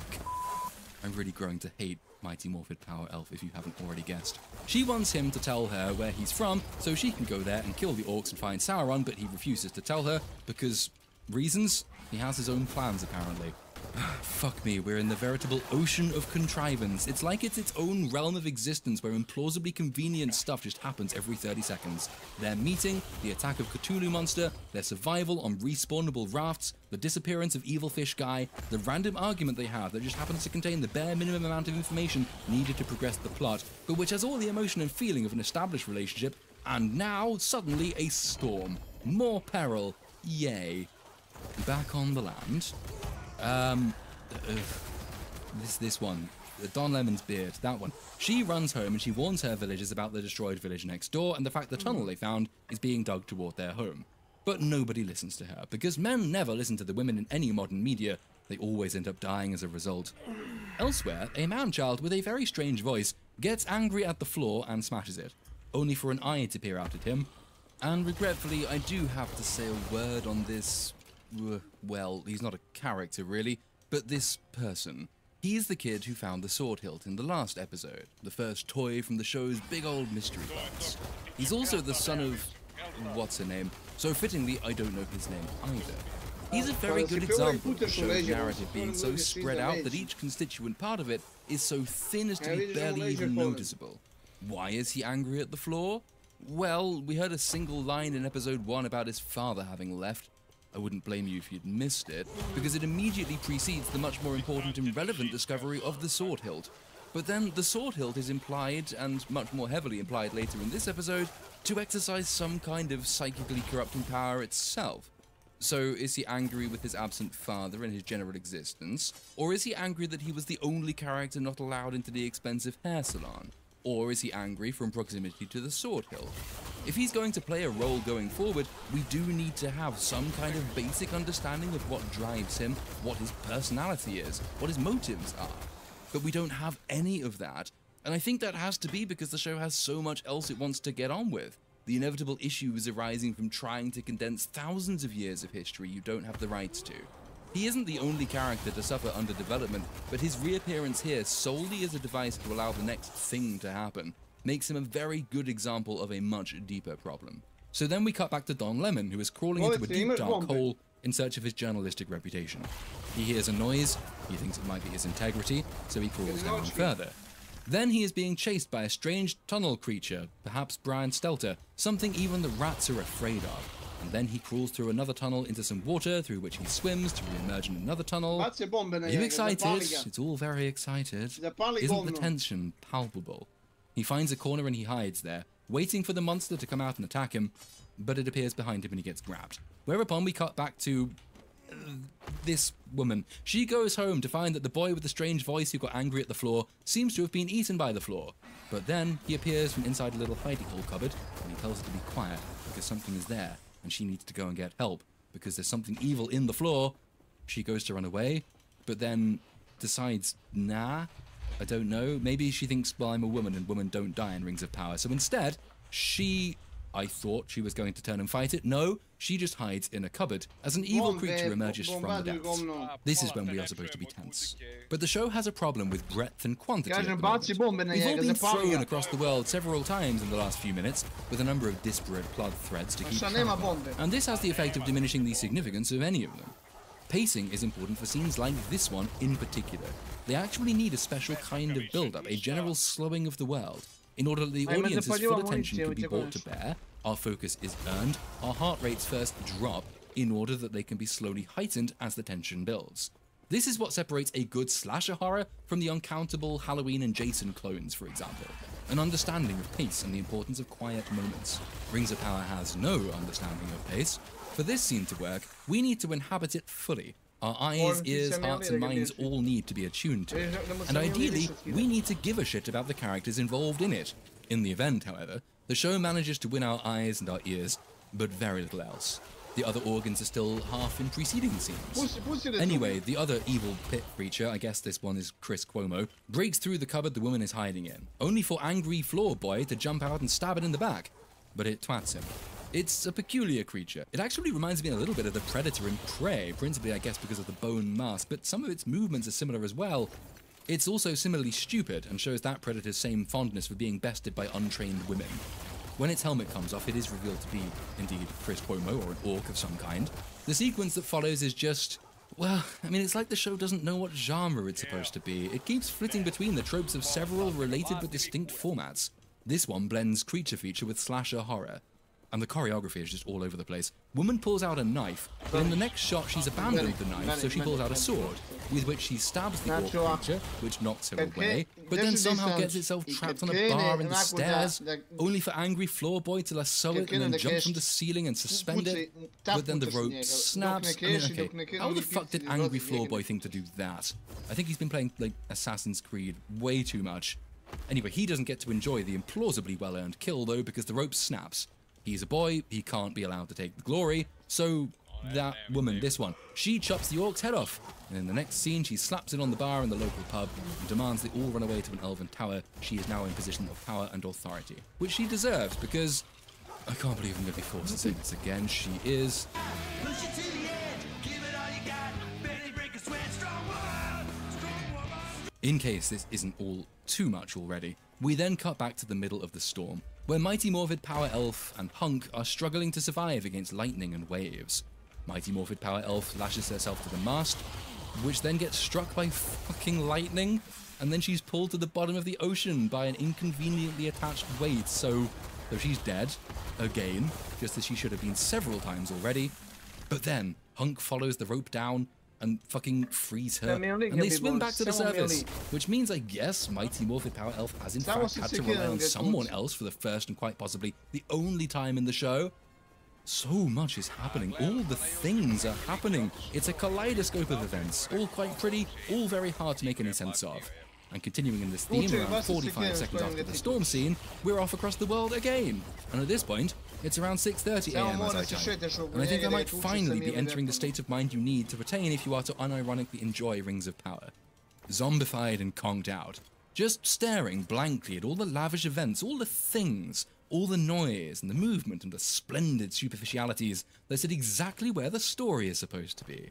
I'm really growing to hate Mighty Morphed Power Elf, if you haven't already guessed. She wants him to tell her where he's from, so she can go there and kill the orcs and find Sauron, but he refuses to tell her, because... reasons? He has his own plans, apparently. Fuck me, we're in the veritable ocean of contrivance. It's like it's its own realm of existence where implausibly convenient stuff just happens every 30 seconds. Their meeting, the attack of Cthulhu monster, their survival on respawnable rafts, the disappearance of Evil Fish Guy, the random argument they have that just happens to contain the bare minimum amount of information needed to progress the plot, but which has all the emotion and feeling of an established relationship, and now, suddenly, a storm. More peril. Yay. Back on the land. This one, Don Lemon's beard, that one. She runs home and she warns her villagers about the destroyed village next door and the fact the tunnel they found is being dug toward their home. But nobody listens to her, because men never listen to the women in any modern media. They always end up dying as a result. Elsewhere, a man-child with a very strange voice gets angry at the floor and smashes it, only for an eye to peer out at him. And regretfully, I do have to say a word on this... well, he's not a character really, but this person. He's the kid who found the sword hilt in the last episode, the first toy from the show's big old mystery box. He's also the son of... what's her name? So fittingly, I don't know his name either. He's a very good example of the show's narrative being so spread out that each constituent part of it is so thin as to be barely even noticeable. Why is he angry at the floor? Well, we heard a single line in episode 1 about his father having left. I wouldn't blame you if you'd missed it, because it immediately precedes the much more important and relevant discovery of the sword hilt. But then the sword hilt is implied, and much more heavily implied later in this episode, to exercise some kind of psychically corrupting power itself. So is he angry with his absent father and his general existence? Or is he angry that he was the only character not allowed into the expensive hair salon? Or is he angry from proximity to the sword hilt? If he's going to play a role going forward, we do need to have some kind of basic understanding of what drives him, what his personality is, what his motives are. But we don't have any of that, and I think that has to be because the show has so much else it wants to get on with. The inevitable issues arising from trying to condense thousands of years of history you don't have the rights to. He isn't the only character to suffer underdevelopment, but his reappearance here solely as a device to allow the next thing to happen makes him a very good example of a much deeper problem. So then we cut back to Don Lemon, who is crawling into a deep dark hole in search of his journalistic reputation. He hears a noise, he thinks it might be his integrity, so he crawls down further. Then he is being chased by a strange tunnel creature, perhaps Brian Stelter, something even the rats are afraid of. And then he crawls through another tunnel into some water, through which he swims to re-emerge in another tunnel. Are you excited? It's all very excited. Isn't the tension palpable? He finds a corner and he hides there, waiting for the monster to come out and attack him, but it appears behind him and he gets grabbed. Whereupon we cut back to... this woman. She goes home to find that the boy with the strange voice who got angry at the floor seems to have been eaten by the floor. But then he appears from inside a little hidey hole cupboard and he tells her to be quiet because something is there and she needs to go and get help because there's something evil in the floor. She goes to run away, but then decides, nah, I don't know. Maybe she thinks, well, I'm a woman and women don't die in Rings of Power. So instead, I thought she was going to turn and fight it. No, she just hides in a cupboard as an evil creature emerges from the depths. This is when we are supposed to be tense. But the show has a problem with breadth and quantity at the moment. We've all been thrown across the world several times in the last few minutes with a number of disparate plot threads to keep track of. And this has the effect of diminishing the significance of any of them. Pacing is important for scenes like this one in particular. They actually need a special kind of build-up, a general slowing of the world, in order that the audience's full attention can be brought to bear, our focus is earned, our heart rates first drop, in order that they can be slowly heightened as the tension builds. This is what separates a good slasher horror from the uncountable Halloween and Jason clones, for example. An understanding of pace and the importance of quiet moments. Rings of Power has no understanding of pace. For this scene to work, we need to inhabit it fully. Our eyes, ears, hearts, and minds all need to be attuned to it. And ideally, we need to give a shit about the characters involved in it. In the event, however, the show manages to win our eyes and our ears, but very little else. The other organs are still half in preceding scenes. Anyway, the other evil pit creature, I guess this one is Chris Cuomo, breaks through the cupboard the woman is hiding in, only for angry floor boy to jump out and stab it in the back. But it twats him. It's a peculiar creature. It actually reminds me a little bit of the Predator in Prey, principally I guess because of the bone mask, but some of its movements are similar as well. It's also similarly stupid and shows that Predator's same fondness for being bested by untrained women. When its helmet comes off, it is revealed to be, indeed, Chris Cuomo or an orc of some kind. The sequence that follows is just, well, I mean, it's like the show doesn't know what genre it's supposed to be. It keeps flitting between the tropes of several related but distinct formats. This one blends creature feature with slasher horror. And the choreography is just all over the place. Woman pulls out a knife, but in the next shot she's abandoned the knife, so she pulls out a sword, with which she stabs the orc creature, which knocks her away, but then somehow gets itself trapped on a bar in the stairs, only for angry floor boy to lasso it and then jump from the ceiling and suspend it, but then the rope snaps. I mean, okay, how the fuck did angry floor boy think to do that? I think he's been playing, like, Assassin's Creed way too much. Anyway, he doesn't get to enjoy the implausibly well-earned kill, though, because the rope snaps. He's a boy, he can't be allowed to take the glory, so that woman, this one, she chops the orc's head off, and in the next scene she slaps it on the bar in the local pub and demands they all run away to an elven tower. She is now in position of power and authority, which she deserves because, I can't believe I'm going to be forced to say this again, she is... Push it to the edge, give it all you got, barely break a sweat, strong woman, strong woman. In case this isn't all too much already, we then cut back to the middle of the storm, where Mighty Morphed Power Elf and Hunk are struggling to survive against lightning and waves. Mighty Morphed Power Elf lashes herself to the mast, which then gets struck by fucking lightning, and then she's pulled to the bottom of the ocean by an inconveniently attached weight, so she's dead, again, just as she should have been several times already. But then, Hunk follows the rope down and fucking frees her, and they swim back to the surface, which means I guess Mighty Morphed Power Elf has in fact had to rely on someone else for the first and quite possibly the only time in the show. So much is happening, all the things are happening. It's a kaleidoscope of events, all quite pretty, all very hard to make any sense of. And continuing in this theme, around 45 seconds after the storm scene, we're off across the world again. And at this point, it's around 6:30 AM as I type. And I think I might finally be entering the state of mind you need to retain if you are to unironically enjoy Rings of Power. Zombified and conked out. Just staring blankly at all the lavish events, all the things, all the noise and the movement and the splendid superficialities that sit exactly where the story is supposed to be.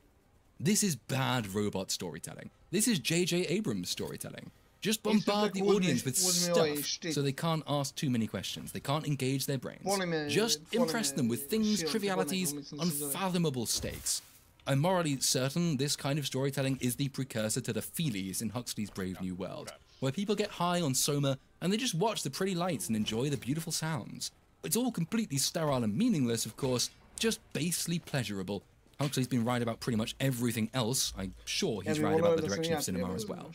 This is bad robot storytelling. This is J.J. Abrams storytelling. Just bombard the audience with stuff so they can't ask too many questions. They can't engage their brains. Just impress them with things, trivialities, unfathomable stakes. I'm morally certain this kind of storytelling is the precursor to the feelies in Huxley's Brave New World, where people get high on soma and they just watch the pretty lights and enjoy the beautiful sounds. It's all completely sterile and meaningless, of course, just basely pleasurable. Huxley's been right about pretty much everything else. I'm sure he's right about the direction of cinema as well.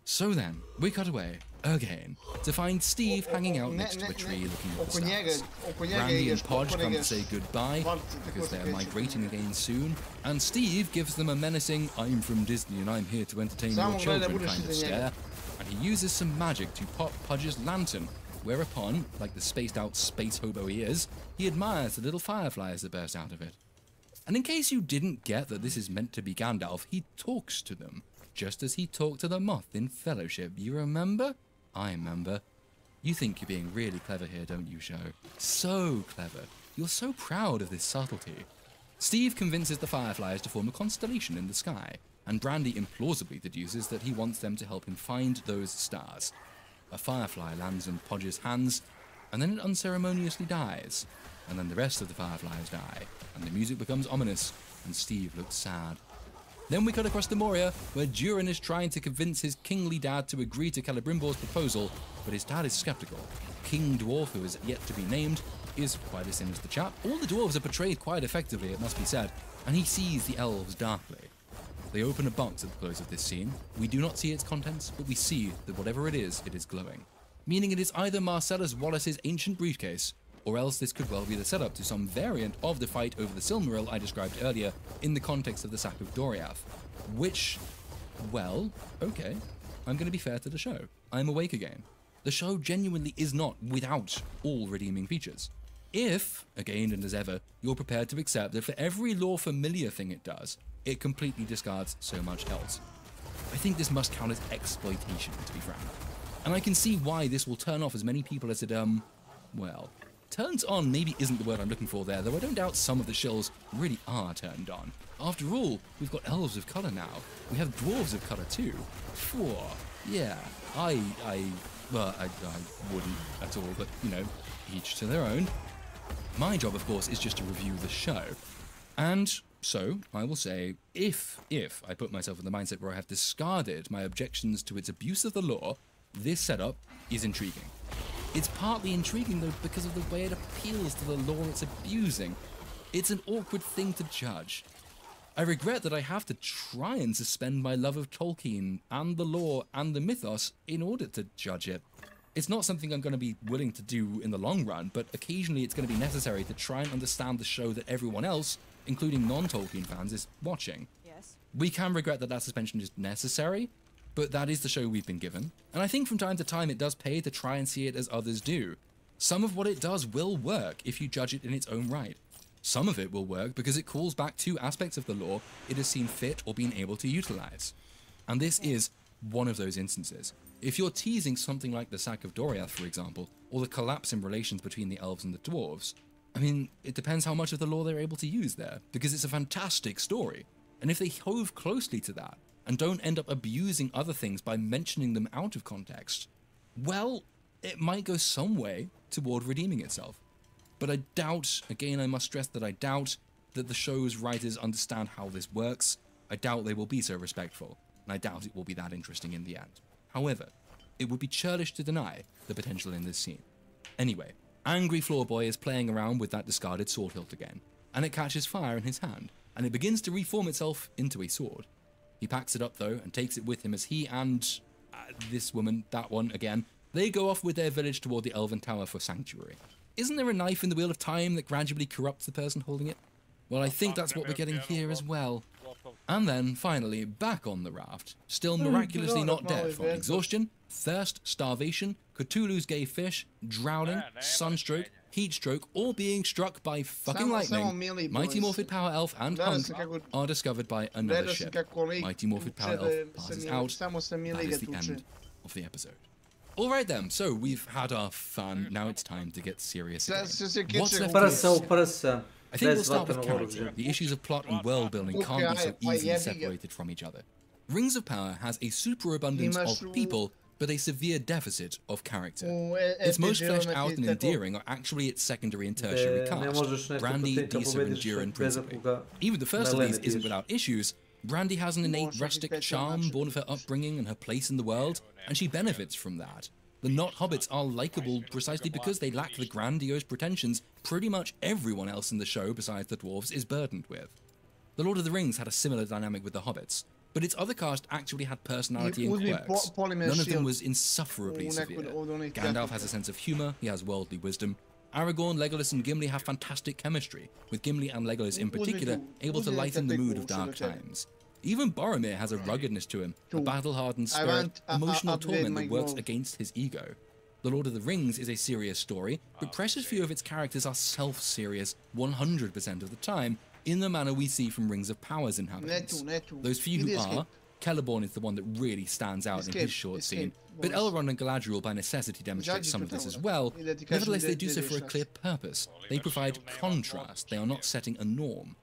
So then, we cut away, again, to find Steve hanging out next to a tree looking at the stars. Randy and Podge come to say goodbye, because they're migrating again soon, and Steve gives them a menacing, "I'm from Disney and I'm here to entertain your children" kind of stare, and he uses some magic to pop Podge's lantern, whereupon, like the spaced out space hobo he is, he admires the little fireflies that burst out of it. And in case you didn't get that this is meant to be Gandalf, he talks to them, just as he talked to the moth in Fellowship. You remember? I remember. You think you're being really clever here, don't you, show? So clever. You're so proud of this subtlety. Steve convinces the fireflies to form a constellation in the sky, and Brandy implausibly deduces that he wants them to help him find those stars. A firefly lands in Podge's hands, and then it unceremoniously dies. And then the rest of the fireflies die, and the music becomes ominous, and Steve looks sad. Then we cut across to Moria, where Durin is trying to convince his kingly dad to agree to Celebrimbor's proposal, but his dad is skeptical. King Dwarf, who is yet to be named, is quite a sinister chap. All the dwarves are portrayed quite effectively, it must be said, and he sees the elves darkly. They open a box at the close of this scene. We do not see its contents, but we see that whatever it is glowing. Meaning it is either Marcellus Wallace's ancient briefcase, or else this could well be the setup to some variant of the fight over the Silmaril I described earlier in the context of the sack of Doriath. Which, well, okay, I'm going to be fair to the show. I'm awake again. The show genuinely is not without all redeeming features. If, again and as ever, you're prepared to accept that for every lore familiar thing it does, it completely discards so much else. I think this must count as exploitation, to be frank. And I can see why this will turn off as many people as it, well, turns on maybe isn't the word I'm looking for there, though I don't doubt some of the shills really are turned on. After all, we've got elves of colour now. We have dwarves of colour too. Four. Yeah, I wouldn't at all, but, you know, each to their own. My job, of course, is just to review the show. And so, I will say, if I put myself in the mindset where I have discarded my objections to its abuse of the lore, this setup is intriguing. It's partly intriguing, though, because of the way it appeals to the lore it's abusing. It's an awkward thing to judge. I regret that I have to try and suspend my love of Tolkien and the lore and the mythos in order to judge it. It's not something I'm going to be willing to do in the long run, but occasionally it's going to be necessary to try and understand the show that everyone else, including non-Tolkien fans, is watching. Yes. We can regret that that suspension is necessary, but that is the show we've been given, and I think from time to time it does pay to try and see it as others do. Some of what it does will work if you judge it in its own right. Some of it will work because it calls back to aspects of the lore it has seen fit or been able to utilize. And this is one of those instances. If you're teasing something like the Sack of Doriath, for example, or the collapse in relations between the elves and the dwarves, I mean, it depends how much of the lore they're able to use there, because it's a fantastic story. And if they hove closely to that, and don't end up abusing other things by mentioning them out of context, well, it might go some way toward redeeming itself. But I doubt, again I must stress that I doubt, that the show's writers understand how this works. I doubt they will be so respectful, and I doubt it will be that interesting in the end. However, it would be churlish to deny the potential in this scene. Anyway, angry floor boy is playing around with that discarded sword hilt again, and it catches fire in his hand, and it begins to reform itself into a sword. He packs it up though, and takes it with him as he and this woman, that one again, they go off with their village toward the Elven Tower for sanctuary. Isn't there a knife in the Wheel of Time that gradually corrupts the person holding it? Well, I think that's what we're getting here as well. And then, finally, back on the raft, still miraculously not dead from exhaustion, thirst, starvation, Cthulhu's gay fish, drowning, sunstroke, heatstroke, or being struck by fucking lightning, Mighty Morphid Power Elf and Hunk are discovered by another ship. Mighty Morphid Power Elf passes out. That is the end of the episode. Alright then, so we've had our fun, now it's time to get serious again. What's left to us? I think we'll start with character. The issues of plot and world building can't be so easily separated from each other. Rings of Power has a superabundance of people, but a severe deficit of character. Its most fleshed out and endearing are actually its secondary and tertiary cast, Brandy, Disa and Jiren principally. Even the first of these isn't without issues. Brandy has an innate rustic charm born of her upbringing and her place in the world, and she benefits from that. The not hobbits are likeable precisely because they lack the grandiose pretensions pretty much everyone else in the show besides the dwarves is burdened with. The Lord of the Rings had a similar dynamic with the hobbits, but its other cast actually had personality and quirks. None of them was insufferably severe. Gandalf has a sense of humour, he has worldly wisdom. Aragorn, Legolas and Gimli have fantastic chemistry, with Gimli and Legolas in particular able to lighten the mood of dark times. Even Boromir has a ruggedness to him, a battle-hardened spirit, emotional torment that works against his ego. The Lord of the Rings is a serious story, but precious few of its characters are self-serious 100% of the time, in the manner we see from Rings of Power's inhabitants. Those few who are, Celeborn is the one that really stands out in his short scene, but Elrond and Galadriel by necessity demonstrate some of this as well. Nevertheless, they do so for a clear purpose. They provide contrast, they are not setting a norm.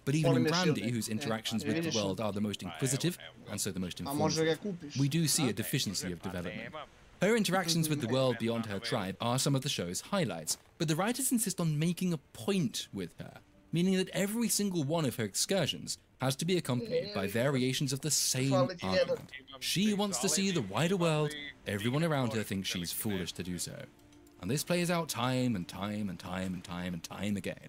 But even in Brandy, whose interactions with the world are the most inquisitive, and so the most informative, we do see a deficiency of development. Her interactions with the world beyond her tribe are some of the show's highlights, but the writers insist on making a point with her, meaning that every single one of her excursions has to be accompanied by variations of the same argument. She wants to see the wider world, everyone around her thinks she's foolish to do so. And this plays out time and time and time and time and time again.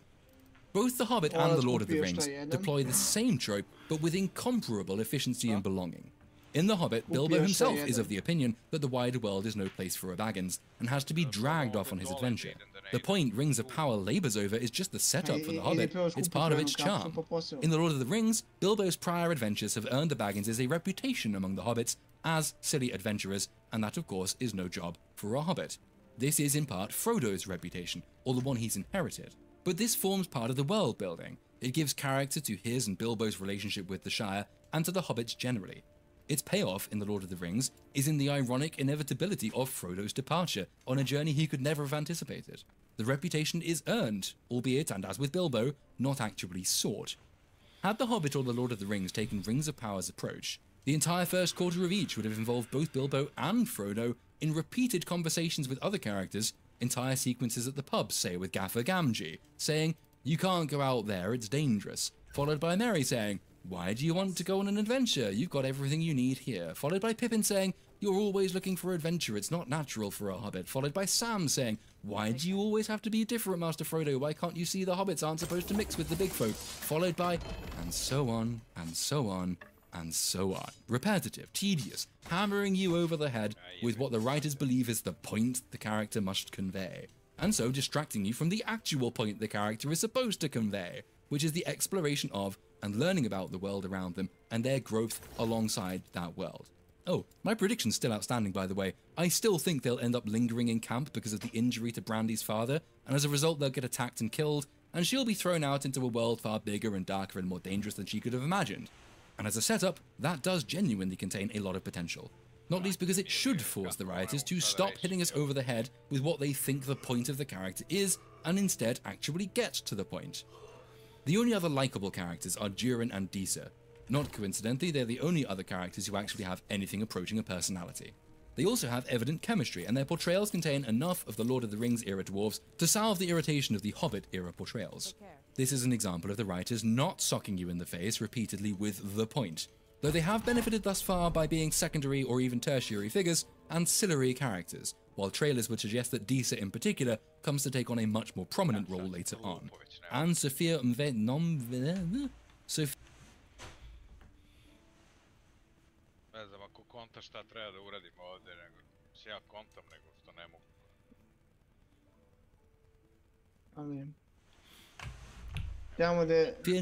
Both The Hobbit and The Lord of the Rings deploy the same trope, but with incomparable efficiency and belonging. In The Hobbit, Bilbo himself is of the opinion that the wider world is no place for a Baggins, and has to be dragged off on his adventure. The point Rings of Power labours over is just the setup for The Hobbit, it's part of its charm. In The Lord of the Rings, Bilbo's prior adventures have earned the Bagginses a reputation among the Hobbits as silly adventurers, and that of course is no job for a Hobbit. This is in part Frodo's reputation, or the one he's inherited. But this forms part of the world building. It gives character to his and Bilbo's relationship with the Shire, and to the Hobbits generally. Its payoff in The Lord of the Rings is in the ironic inevitability of Frodo's departure on a journey he could never have anticipated. The reputation is earned, albeit, and as with Bilbo, not actually sought. Had The Hobbit or The Lord of the Rings taken Rings of Power's approach, the entire first quarter of each would have involved both Bilbo and Frodo in repeated conversations with other characters, entire sequences at the pub, say with Gaffer Gamgee, saying, "You can't go out there, it's dangerous," followed by Merry saying, "Why do you want to go on an adventure? You've got everything you need here," followed by Pippin saying, "You're always looking for adventure, it's not natural for a Hobbit," followed by Sam saying, "Why do you always have to be different, Master Frodo? Why can't you see the Hobbits aren't supposed to mix with the big folk?" Followed by, and so on, and so on, and so on. Repetitive, tedious, hammering you over the head with what the writers believe is the point the character must convey, and so distracting you from the actual point the character is supposed to convey, which is the exploration of and learning about the world around them and their growth alongside that world. Oh, my prediction's still outstanding, by the way. I still think they'll end up lingering in camp because of the injury to Brandy's father, and as a result they'll get attacked and killed, and she'll be thrown out into a world far bigger and darker and more dangerous than she could have imagined. And as a setup, that does genuinely contain a lot of potential. Not least because it should force the writers to stop hitting us over the head with what they think the point of the character is, and instead actually get to the point. The only other likable characters are Durin and Disa. Not coincidentally, they're the only other characters who actually have anything approaching a personality. They also have evident chemistry, and their portrayals contain enough of the Lord of the Rings era dwarves to salve the irritation of the Hobbit era portrayals. This is an example of the writers not socking you in the face repeatedly with the point, though they have benefited thus far by being secondary or even tertiary figures, ancillary characters, while trailers would suggest that Disa in particular comes to take on a much more prominent role later on. And Sophia Ne znam, ako konta šta treba da uradimo ovdje, nego se ja kontam, nego što ne mogu. Sophia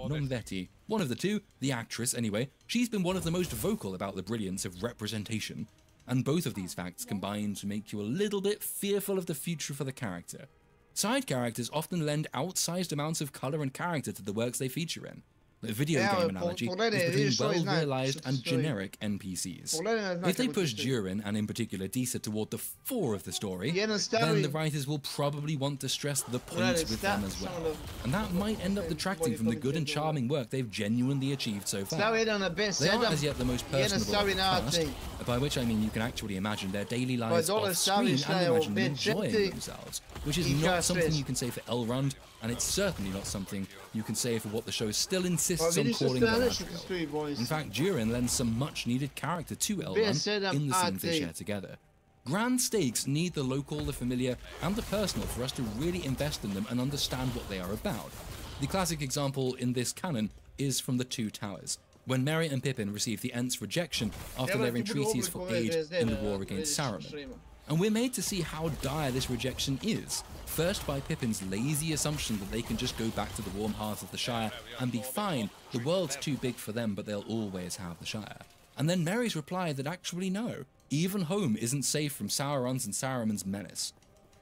Non-Vetti. One of the two, the actress anyway, she's been one of the most vocal about the brilliance of representation, and both of these facts combine to make you a little bit fearful of the future for the character. Side characters often lend outsized amounts of colour and character to the works they feature in. The video game analogy is between well-realized and generic NPCs. If they push Durin, and in particular Disa, toward the fore of the story, then the writers will probably want to stress the point with them as well. And that might end up detracting from the good and charming work they've genuinely achieved so far. They aren't as yet the most personable cast, by which I mean you can actually imagine their daily lives off screen and imagine them enjoying themselves, which is not something you can say for Elrond, and it's certainly not something you can say for what the show still insists on calling Galadriel. In fact, Durin lends some much-needed character to Elrond in the scenes they share together. Grand stakes need the local, the familiar, and the personal for us to really invest in them and understand what they are about. The classic example in this canon is from The Two Towers, when Merry and Pippin receive the Ent's rejection after their entreaties for aid in the war against Saruman. And we're made to see how dire this rejection is. First by Pippin's lazy assumption that they can just go back to the warm hearth of the Shire and be fine, the world's too big for them but they'll always have the Shire. And then Merry's reply that actually no, even home isn't safe from Sauron's and Saruman's menace.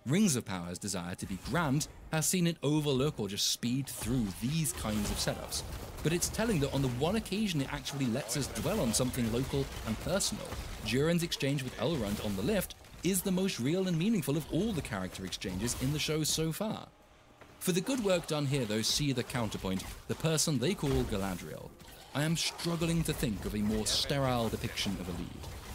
Rings of Power's desire to be grand has seen it overlook or just speed through these kinds of setups. But it's telling that on the one occasion it actually lets us dwell on something local and personal. Durin's exchange with Elrond on the lift is the most real and meaningful of all the character exchanges in the show so far. For the good work done here though, see the counterpoint, the person they call Galadriel. I am struggling to think of a more sterile depiction of a lead.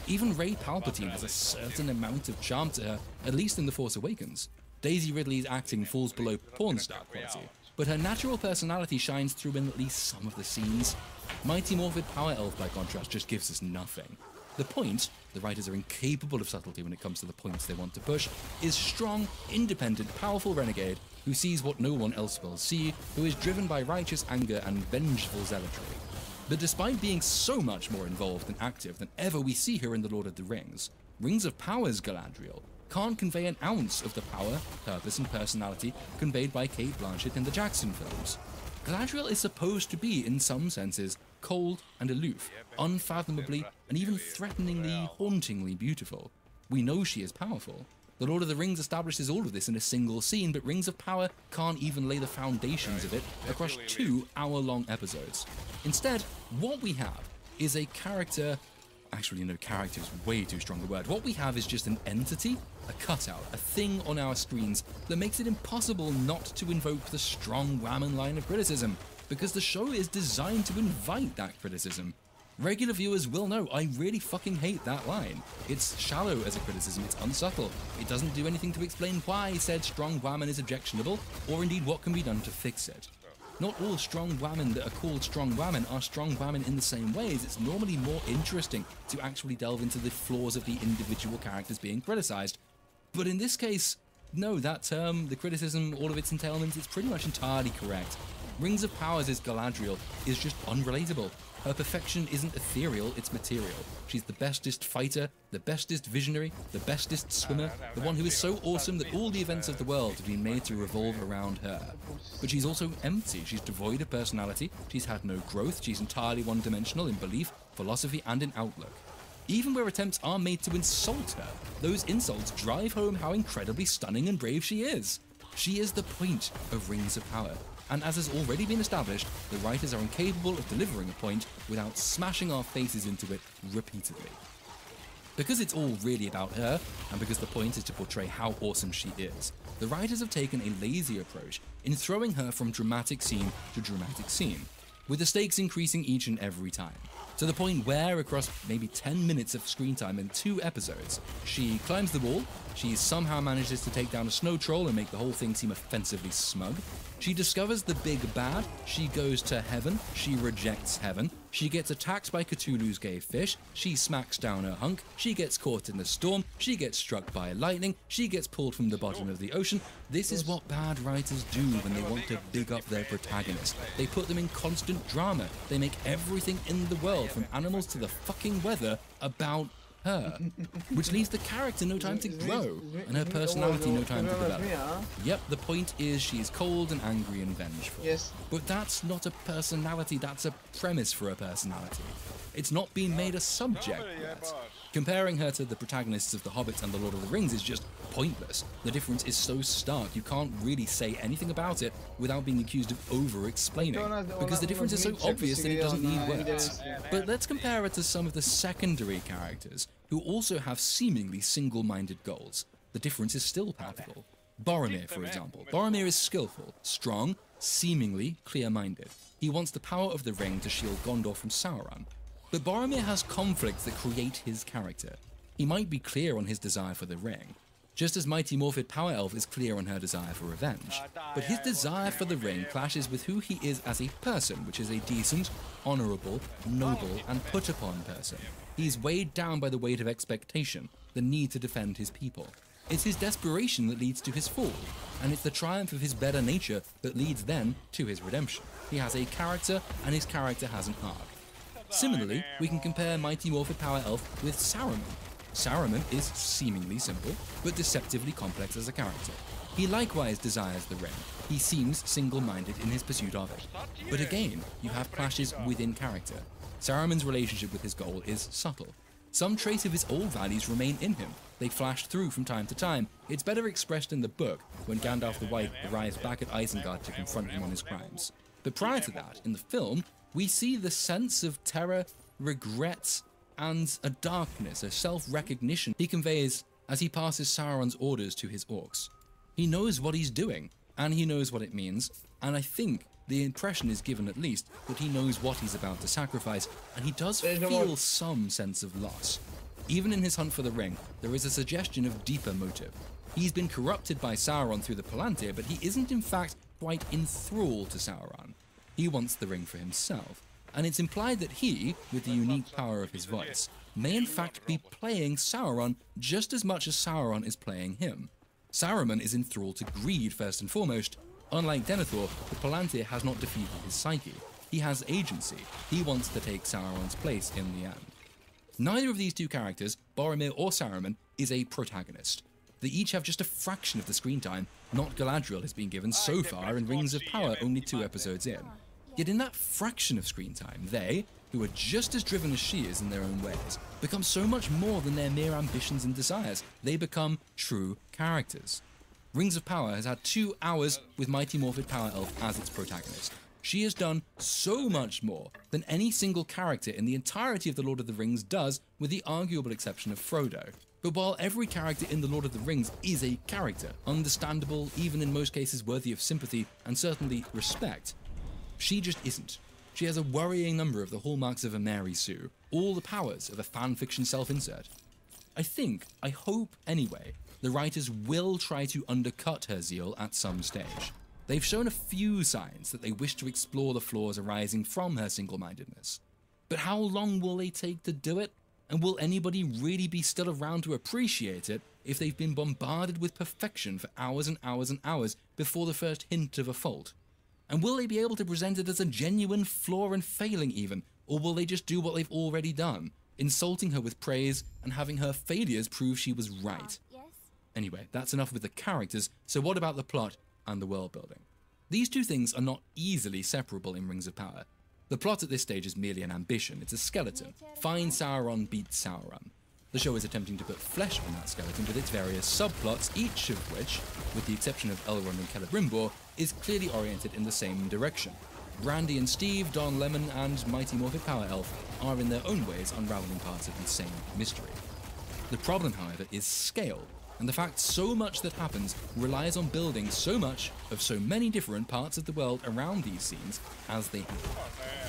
Even Rey Palpatine has a certain amount of charm to her, at least in The Force Awakens. Daisy Ridley's acting falls below porn star quality, but her natural personality shines through in at least some of the scenes. Mighty Morphin Power Elf, by contrast, just gives us nothing. The point, the writers are incapable of subtlety when it comes to the points they want to push, is strong, independent, powerful renegade who sees what no one else will see, who is driven by righteous anger and vengeful zealotry. But despite being so much more involved and active than ever we see her in The Lord of the Rings, Rings of Power's Galadriel can't convey an ounce of the power, purpose, and personality conveyed by Cate Blanchett in the Jackson films. Galadriel is supposed to be, in some senses, cold and aloof, unfathomably and even threateningly, hauntingly beautiful. We know she is powerful. The Lord of the Rings establishes all of this in a single scene, but Rings of Power can't even lay the foundations of it across 2 hour-long episodes. Instead, what we have is a character. Actually, no, character is way too strong a word. What we have is just an entity, a cutout, a thing on our screens that makes it impossible not to invoke the strong whammon line of criticism, because the show is designed to invite that criticism. Regular viewers will know I really fucking hate that line. It's shallow as a criticism, it's unsubtle. It doesn't do anything to explain why said strong whammon is objectionable, or indeed what can be done to fix it. Not all strong whammon that are called strong whammon are strong whammon in the same ways. It's normally more interesting to actually delve into the flaws of the individual characters being criticized. But in this case, no, that term, the criticism, all of its entailments, it's pretty much entirely correct. Rings of Power's Galadriel is just unrelatable. Her perfection isn't ethereal, it's material. She's the bestest fighter, the bestest visionary, the bestest swimmer, the one who is so awesome that all the events of the world have been made to revolve around her. But she's also empty, she's devoid of personality, she's had no growth, she's entirely one-dimensional in belief, philosophy, and in outlook. Even where attempts are made to insult her, those insults drive home how incredibly stunning and brave she is. She is the point of Rings of Power. And as has already been established, the writers are incapable of delivering a point without smashing our faces into it repeatedly. Because it's all really about her, and because the point is to portray how awesome she is, the writers have taken a lazy approach in throwing her from dramatic scene to dramatic scene, with the stakes increasing each and every time, to the point where, across maybe 10 minutes of screen time in 2 episodes, she climbs the wall, she somehow manages to take down a snow troll and make the whole thing seem offensively smug, she discovers the big bad, she goes to heaven, she rejects heaven, she gets attacked by Cthulhu's gay fish, she smacks down her hunk, she gets caught in the storm, she gets struck by lightning, she gets pulled from the bottom of the ocean. This is what bad writers do when they want to big up their protagonist. They put them in constant drama. They make everything in the world, from animals to the fucking weather, about her, which leaves the character no time to grow, and her personality no time to develop. Yep, the point is she is cold and angry and vengeful. Yes. But that's not a personality, that's a premise for a personality. It's not been made a subject yet. Comparing her to the protagonists of The Hobbit and The Lord of the Rings is just pointless. The difference is so stark, you can't really say anything about it without being accused of over-explaining, because the difference is so obvious that it doesn't need words. But let's compare it to some of the secondary characters, who also have seemingly single-minded goals. The difference is still palpable. Boromir, for example. Boromir is skillful, strong, seemingly clear-minded. He wants the power of the ring to shield Gondor from Sauron. But Boromir has conflicts that create his character. He might be clear on his desire for the ring, just as Mighty Morphed Power Elf is clear on her desire for revenge. But his desire for the ring clashes with who he is as a person, which is a decent, honorable, noble, and put-upon person. He's weighed down by the weight of expectation, the need to defend his people. It's his desperation that leads to his fall, and it's the triumph of his better nature that leads then to his redemption. He has a character, and his character has an arc. Similarly, we can compare Mighty Morphed Power Elf with Saruman. Saruman is seemingly simple, but deceptively complex as a character. He likewise desires the ring. He seems single-minded in his pursuit of it. But again, you have clashes within character. Saruman's relationship with his goal is subtle. Some trace of his old values remain in him. They flash through from time to time. It's better expressed in the book, when Gandalf the White arrives back at Isengard to confront him on his crimes. But prior to that, in the film, we see the sense of terror, regret, and a darkness, a self-recognition he conveys as he passes Sauron's orders to his orcs. He knows what he's doing, and he knows what it means, and I think the impression is given at least that he knows what he's about to sacrifice, and he does feel some sense of loss. Even in his hunt for the ring, there is a suggestion of deeper motive. He's been corrupted by Sauron through the Palantir, but he isn't in fact quite enthralled to Sauron. He wants the ring for himself, and it's implied that he, with the unique power of his voice, may in fact be playing Sauron just as much as Sauron is playing him. Saruman is enthralled to greed first and foremost. Unlike Denethor, the Palantir has not defeated his psyche. He has agency. He wants to take Sauron's place in the end. Neither of these two characters, Boromir or Saruman, is a protagonist. They each have just a fraction of the screen time not Galadriel has been given so far in Rings of Power only 2 episodes in. Yet in that fraction of screen time, they, who are just as driven as she is in their own ways, become so much more than their mere ambitions and desires. They become true characters. Rings of Power has had 2 hours with Mighty Morphed Power Elf as its protagonist. She has done so much more than any single character in the entirety of The Lord of the Rings does, with the arguable exception of Frodo. But while every character in The Lord of the Rings is a character, understandable, even in most cases worthy of sympathy and certainly respect, she just isn't. She has a worrying number of the hallmarks of a Mary Sue, all the powers of a fanfiction self-insert. I hope anyway, the writers will try to undercut her zeal at some stage. They've shown a few signs that they wish to explore the flaws arising from her single-mindedness. But how long will they take to do it? And will anybody really be still around to appreciate it if they've been bombarded with perfection for hours and hours and hours before the first hint of a fault? And will they be able to present it as a genuine flaw and failing even, or will they just do what they've already done, insulting her with praise and having her failures prove she was right? Anyway, that's enough with the characters, so what about the plot and the world building? These two things are not easily separable in Rings of Power. The plot at this stage is merely an ambition, it's a skeleton. Find Sauron, beat Sauron. The show is attempting to put flesh on that skeleton with its various subplots, each of which, with the exception of Elrond and Celebrimbor, is clearly oriented in the same direction. Brandy and Steve, Don Lemon, and Mighty Morphed Power Elf are in their own ways unraveling parts of the same mystery. The problem, however, is scale, and the fact so much that happens relies on building so much of so many different parts of the world around these scenes as they happen.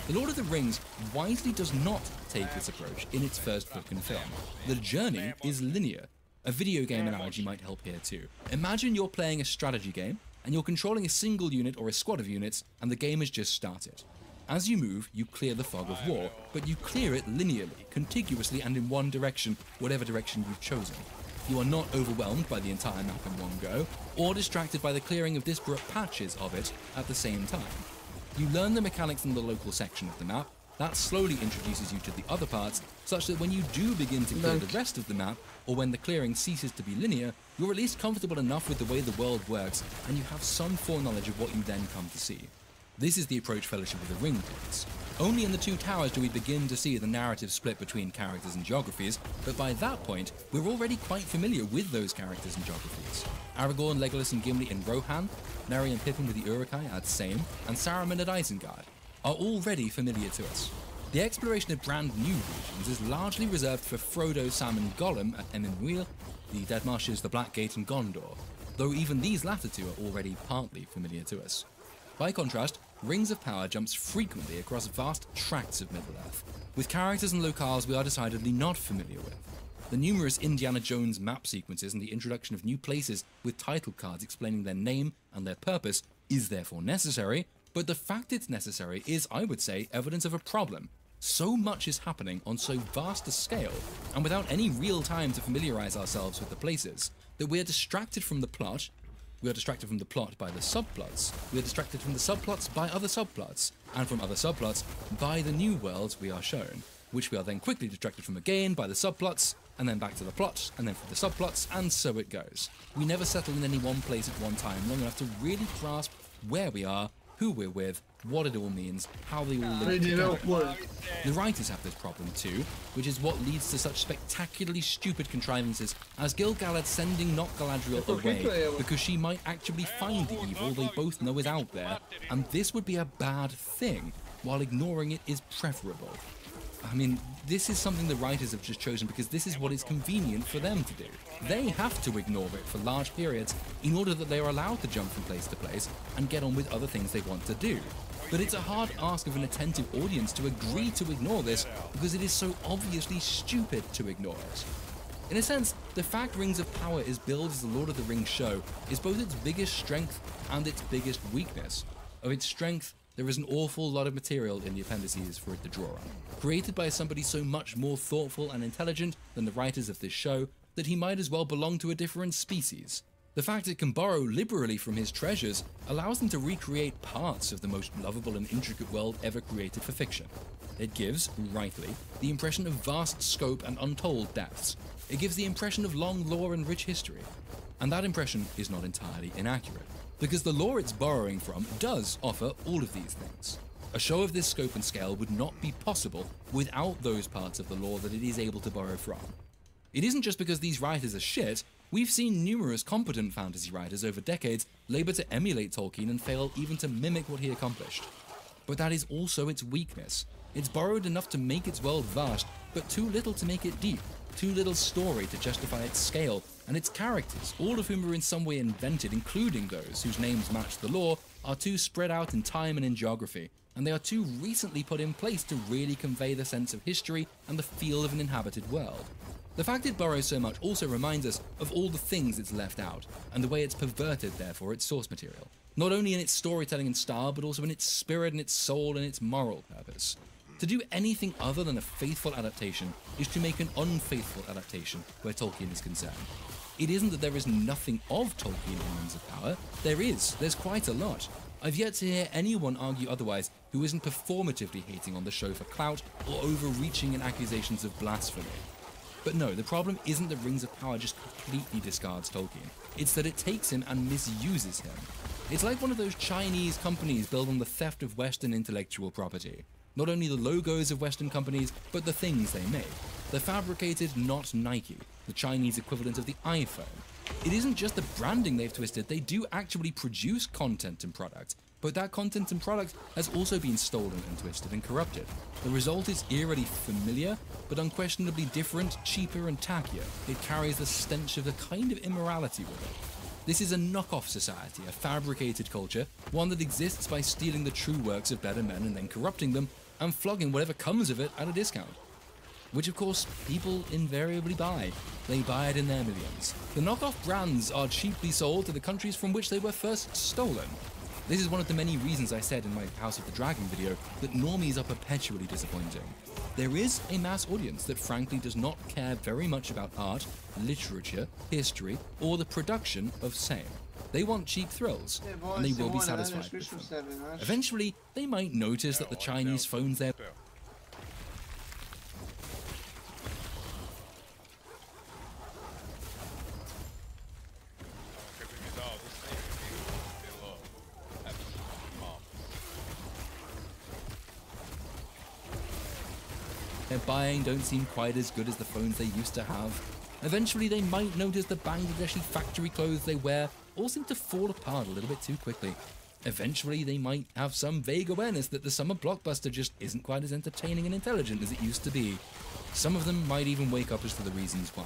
The Lord of the Rings wisely does not take this approach in its first book and film. The journey is linear. A video game analogy might help here too. Imagine you're playing a strategy game, and you're controlling a single unit or a squad of units, and the game has just started. As you move, you clear the fog of war, but you clear it linearly, contiguously, and in one direction, whatever direction you've chosen. You are not overwhelmed by the entire map in one go, or distracted by the clearing of disparate patches of it at the same time. You learn the mechanics in the local section of the map, that slowly introduces you to the other parts, such that when you do begin to clear the rest of the map, or when the clearing ceases to be linear, you're at least comfortable enough with the way the world works, and you have some foreknowledge of what you then come to see. This is the approach Fellowship of the Ring takes. Only in the Two Towers do we begin to see the narrative split between characters and geographies, but by that point, we're already quite familiar with those characters and geographies. Aragorn, Legolas and Gimli in Rohan, Merry and Pippin with the Uruk-hai at Same, and Saruman at Isengard are already familiar to us. The exploration of brand new regions is largely reserved for Frodo, Sam and Gollum at Emyn the Dead Marshes, the Black Gate and Gondor, though even these latter two are already partly familiar to us. By contrast, Rings of Power jumps frequently across vast tracts of Middle-earth, with characters and locales we are decidedly not familiar with. The numerous Indiana Jones map sequences and the introduction of new places with title cards explaining their name and their purpose is therefore necessary, but the fact it's necessary is, I would say, evidence of a problem. So much is happening on so vast a scale, and without any real time to familiarize ourselves with the places, that we are distracted from the plot. We are distracted from the plot by the subplots, we are distracted from the subplots by other subplots, and from other subplots by the new worlds we are shown, which we are then quickly distracted from again by the subplots, and then back to the plot, and then from the subplots, and so it goes. We never settle in any one place at one time long enough to really grasp where we are, who we're with, what it all means, how they all link together. The writers have this problem too, which is what leads to such spectacularly stupid contrivances as Gil-galad sending not Galadriel away because she might actually find the evil they both know is out there, and this would be a bad thing, while ignoring it is preferable. I mean, this is something the writers have just chosen because this is what is convenient for them to do. They have to ignore it for large periods in order that they are allowed to jump from place to place and get on with other things they want to do. But it's a hard ask of an attentive audience to agree to ignore this because it is so obviously stupid to ignore it. In a sense, the fact Rings of Power is billed as the Lord of the Rings show is both its biggest strength and its biggest weakness. Of its strength, there is an awful lot of material in the appendices for it to draw on, created by somebody so much more thoughtful and intelligent than the writers of this show that he might as well belong to a different species. The fact it can borrow liberally from his treasures allows them to recreate parts of the most lovable and intricate world ever created for fiction. It gives, rightly, the impression of vast scope and untold depths. It gives the impression of long lore and rich history. And that impression is not entirely inaccurate, because the lore it's borrowing from does offer all of these things. A show of this scope and scale would not be possible without those parts of the lore that it is able to borrow from. It isn't just because these writers are shit. We've seen numerous competent fantasy writers over decades labor to emulate Tolkien and fail even to mimic what he accomplished. But that is also its weakness. It's borrowed enough to make its world vast, but too little to make it deep, too little story to justify its scale, and its characters, all of whom are in some way invented, including those whose names match the lore, are too spread out in time and in geography, and they are too recently put in place to really convey the sense of history and the feel of an inhabited world. The fact it borrows so much also reminds us of all the things it's left out, and the way it's perverted, therefore, its source material. Not only in its storytelling and style, but also in its spirit and its soul and its moral purpose. To do anything other than a faithful adaptation is to make an unfaithful adaptation where Tolkien is concerned. It isn't that there is nothing of Tolkien in Rings of Power. There's quite a lot. I've yet to hear anyone argue otherwise who isn't performatively hating on the show for clout or overreaching in accusations of blasphemy. But no, the problem isn't that Rings of Power just completely discards Tolkien. It's that it takes him and misuses him. It's like one of those Chinese companies built on the theft of Western intellectual property. Not only the logos of Western companies, but the things they make. They're fabricated, not Nike, the Chinese equivalent of the iPhone. It isn't just the branding they've twisted, they do actually produce content and product, but that content and product has also been stolen and twisted and corrupted. The result is eerily familiar, but unquestionably different, cheaper and tackier. It carries the stench of the kind of immorality with it. This is a knockoff society, a fabricated culture, one that exists by stealing the true works of better men and then corrupting them, and flogging whatever comes of it at a discount. Which of course, people invariably buy. They buy it in their millions. The knockoff brands are cheaply sold to the countries from which they were first stolen. This is one of the many reasons I said in my House of the Dragon video that normies are perpetually disappointing. There is a mass audience that frankly does not care very much about art, literature, history, or the production of same. They want cheap thrills, and they will be satisfied with them. Eventually, they might notice that the Chinese phones their buying don't seem quite as good as the phones they used to have. Eventually they might notice the Bangladeshi factory clothes they wear all seem to fall apart a little bit too quickly. Eventually they might have some vague awareness that the summer blockbuster just isn't quite as entertaining and intelligent as it used to be. Some of them might even wake up as to the reasons why.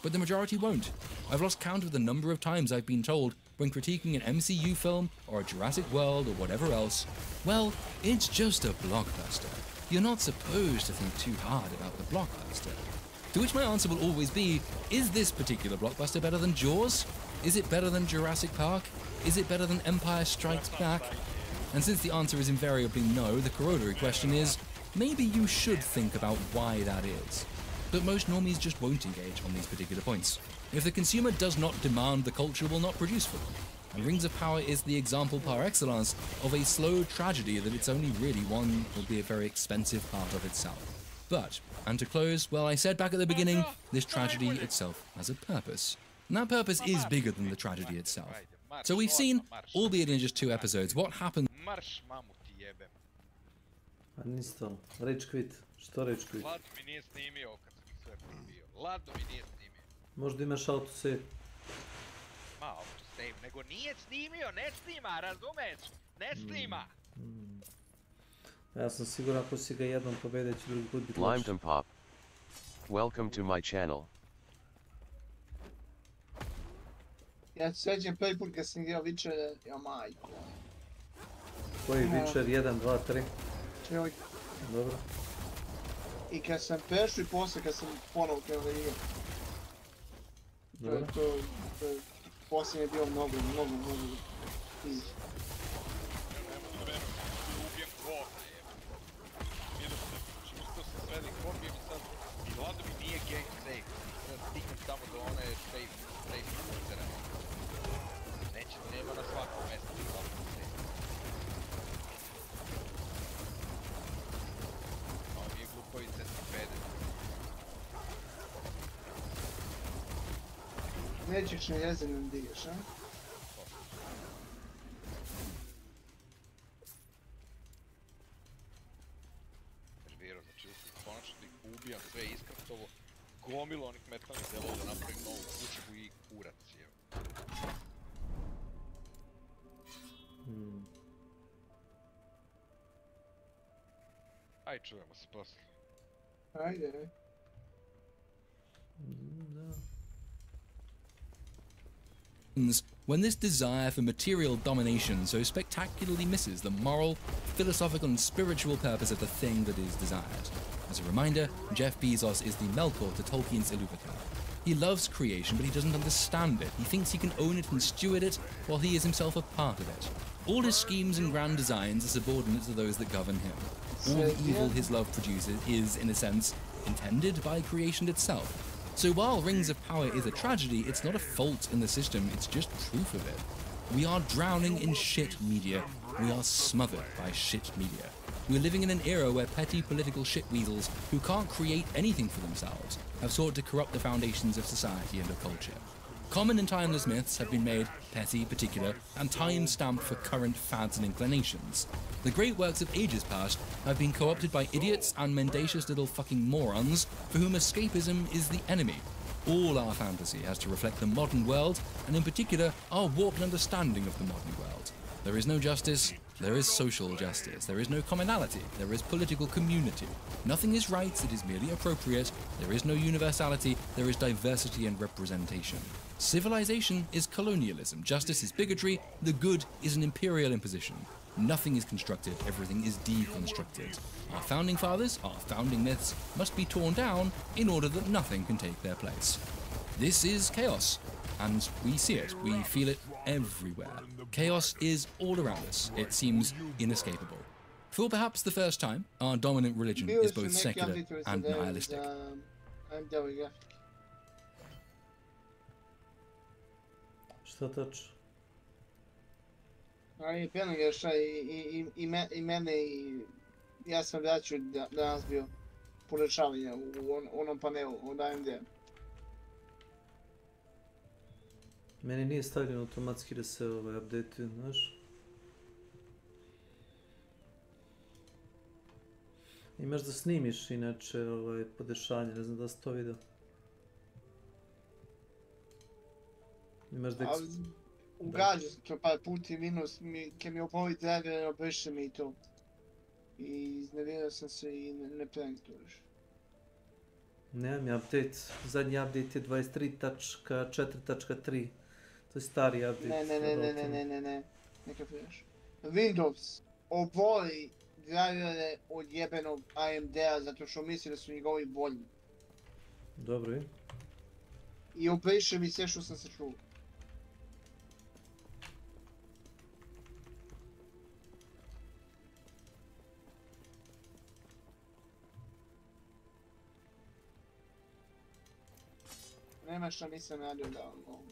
But the majority won't. I've lost count of the number of times I've been told when critiquing an MCU film or a Jurassic World or whatever else, well, it's just a blockbuster. You're not supposed to think too hard about the blockbuster. To which my answer will always be, is this particular blockbuster better than Jaws? Is it better than Jurassic Park? Is it better than Empire Strikes Back? And since the answer is invariably no, the corollary question is, maybe you should think about why that is. But most normies just won't engage on these particular points. If the consumer does not demand, the culture will not produce for them. And Rings of Power is the example par excellence of a slow tragedy that it's only really one will be a very expensive part of itself. But, and to close, well, I said back at the beginning, this tragedy itself has a purpose. And that purpose is bigger than the tragedy itself. So we've seen, albeit in just 2 episodes, what happened. Uninstall. Rage quit. Što rage quit? Lado mi nije snimio kad sam sve probio. Lado mi nije snimio. Možda imaš autosave. Ma autosave, nego nije snimio, ne snima, razumeš? Ne snima. Ja sam siguran ako si ga jednom pobedeći, drugi put biti loše. Lime Pop. Welcome to my channel. Ja se sveđam prvi put kad sam igrao Witcher, ja majko. Koji Witcher? 1, 2, 3? Čeli. Dobro. I kad sam prešao i posle kad sam ponovo krenuo da igram. To posljednje je bilo mnogo easy. Nećeš ni Resident digaš, a? Nervirao, znači da sam konačno da ih ubijam sve iskratovo, gomilo onih metalnih delova da napravim novu kuću i kurac je. Aj, čujemo se posle. Ajde. When this desire for material domination so spectacularly misses the moral, philosophical and spiritual purpose of the thing that is desired. As a reminder, Jeff Bezos is the Melkor to Tolkien's Ilúvatar. He loves creation, but he doesn't understand it. He thinks he can own it and steward it, while he is himself a part of it. All his schemes and grand designs are subordinate to those that govern him. All the evil his love produces is, in a sense, intended by creation itself. So while Rings of Power is a tragedy, it's not a fault in the system, it's just proof of it. We are drowning in shit media. We are smothered by shit media. We're living in an era where petty political shitweasels who can't create anything for themselves have sought to corrupt the foundations of society and of culture. Common and timeless myths have been made petty, particular, and time-stamped for current fads and inclinations. The great works of ages past have been co-opted by idiots and mendacious little fucking morons for whom escapism is the enemy. All our fantasy has to reflect the modern world, and in particular, our warped understanding of the modern world. There is no justice, there is social justice. There is no commonality, there is political community. Nothing is right, it is merely appropriate. There is no universality, there is diversity and representation. Civilization is colonialism, justice is bigotry, the good is an imperial imposition. Nothing is constructed, everything is deconstructed. Our founding fathers, our founding myths, must be torn down in order that nothing can take their place. This is chaos, and we see it, we feel it everywhere. Chaos is all around us, it seems inescapable. For perhaps the first time, our dominant religion is both secular and nihilistic. Šta tačno? I Penningerša i mene i ja sam vraćao danas bio poručavanje u onom panelu od AMD. Meni nije stavljeno automatski da se update-uje, znaš? Imaš da snimiš inače podešanje, ne znam da si to vidio. Imaš da... Ugađao sam to par puta i minus, kad mi opovi driver, obriše mi to. I iznervirao sam se i ne pravim to još. Nemam je update, zadnji update je 23.4.3. To je stari update. Ne, neka priraš. Windows oboli drivere od jebenog AMD-a zato što misli da su njegovi bolji. Dobro je. I obriše mi sve što sam se čuo. Nema što nisam radio da vam mogu.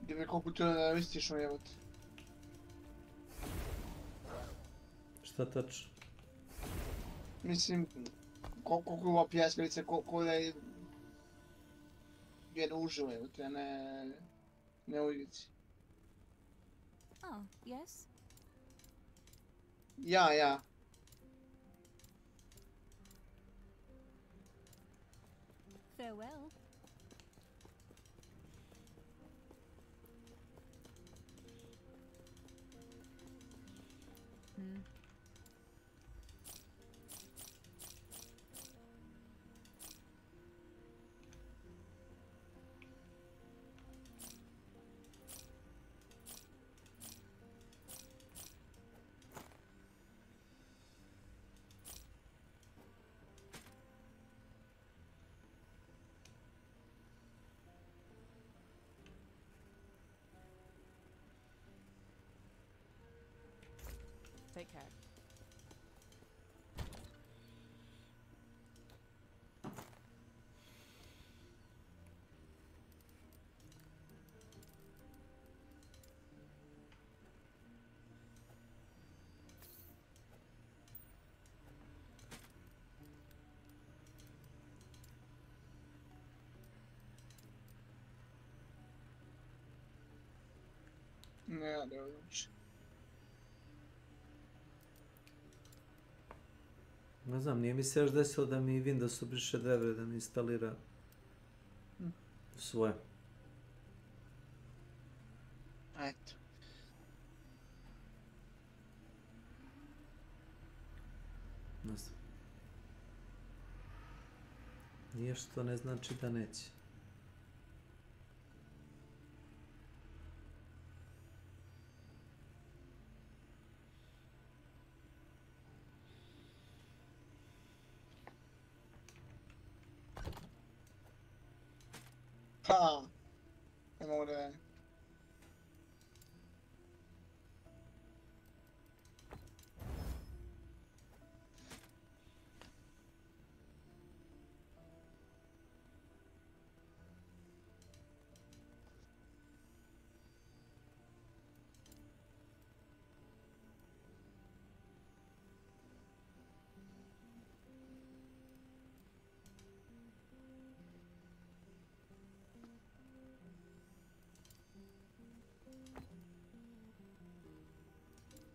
Gdje koliko to je realistično jebati. Šta tačno? Mislim, koliko je ova pjeskalica, koliko je jedno uživo jebati, a ne u igrici. Oh, yes? Ja. Farewell. Take care. Ne, dobro. Ne znam, nije mi se još desilo da mi Windows obriše drevere da mi instalira svoje. Eto. Ne znam. Nije što ne znači da neće. Ha! Ne mogu da...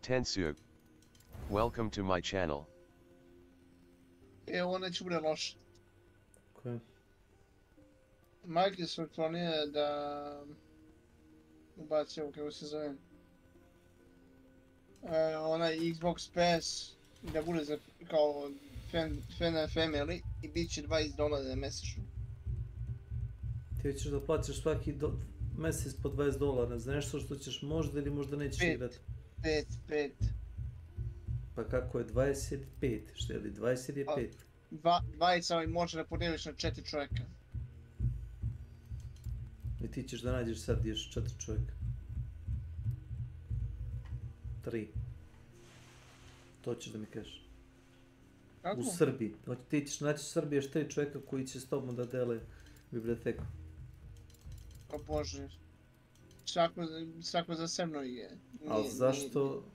Tensug. Welcome to my channel. Ovo neće bude loše. Koje? Microsoft planira da ubaci ovo kako se zove. Onaj Xbox Pass da bude za kao fan and family i bit će $20 mjesečno. Ti hoćeš da plaćaš svaki mjesec po $20 za nešto što ćeš možda ili možda nećeš igrati. 5. Pa kako je 25, što je li 25? 20 ali može da podijeliš na 4 čovjeka. I ti ćeš da nađeš sad još 4 čovjeka. 3. To ćeš da mi kažeš. Kako? U Srbiji. Ti ćeš naći u Srbiji još 3 čovjeka koji će s tobom da dele biblioteku. O Bože. Svako zasebno je. Ali zašto...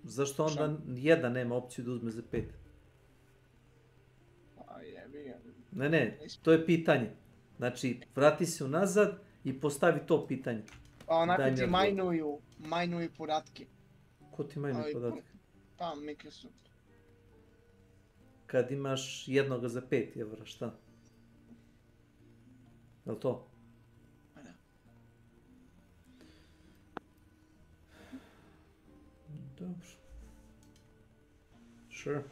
Zašto onda jedan nema opciju da uzme za 5? Pa jebi ga. Ne, to je pitanje. Znači, vrati se unazad i postavi to pitanje. Pa onako ti majnuju podatke. Ko ti majnuje podatke? Pa Microsoft. Kad imaš jednoga za 5 evra, šta? Jel' to? Dobro. Sure.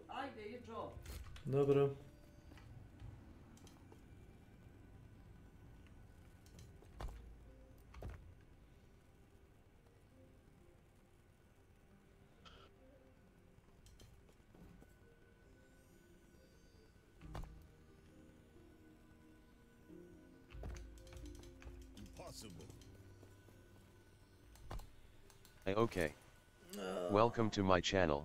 Ajde, iđo. Dobro. Okay. Welcome to my channel.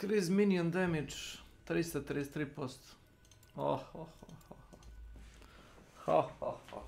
Increase minion damage 333%. Oh, oh, oh, oh, oh, oh, oh.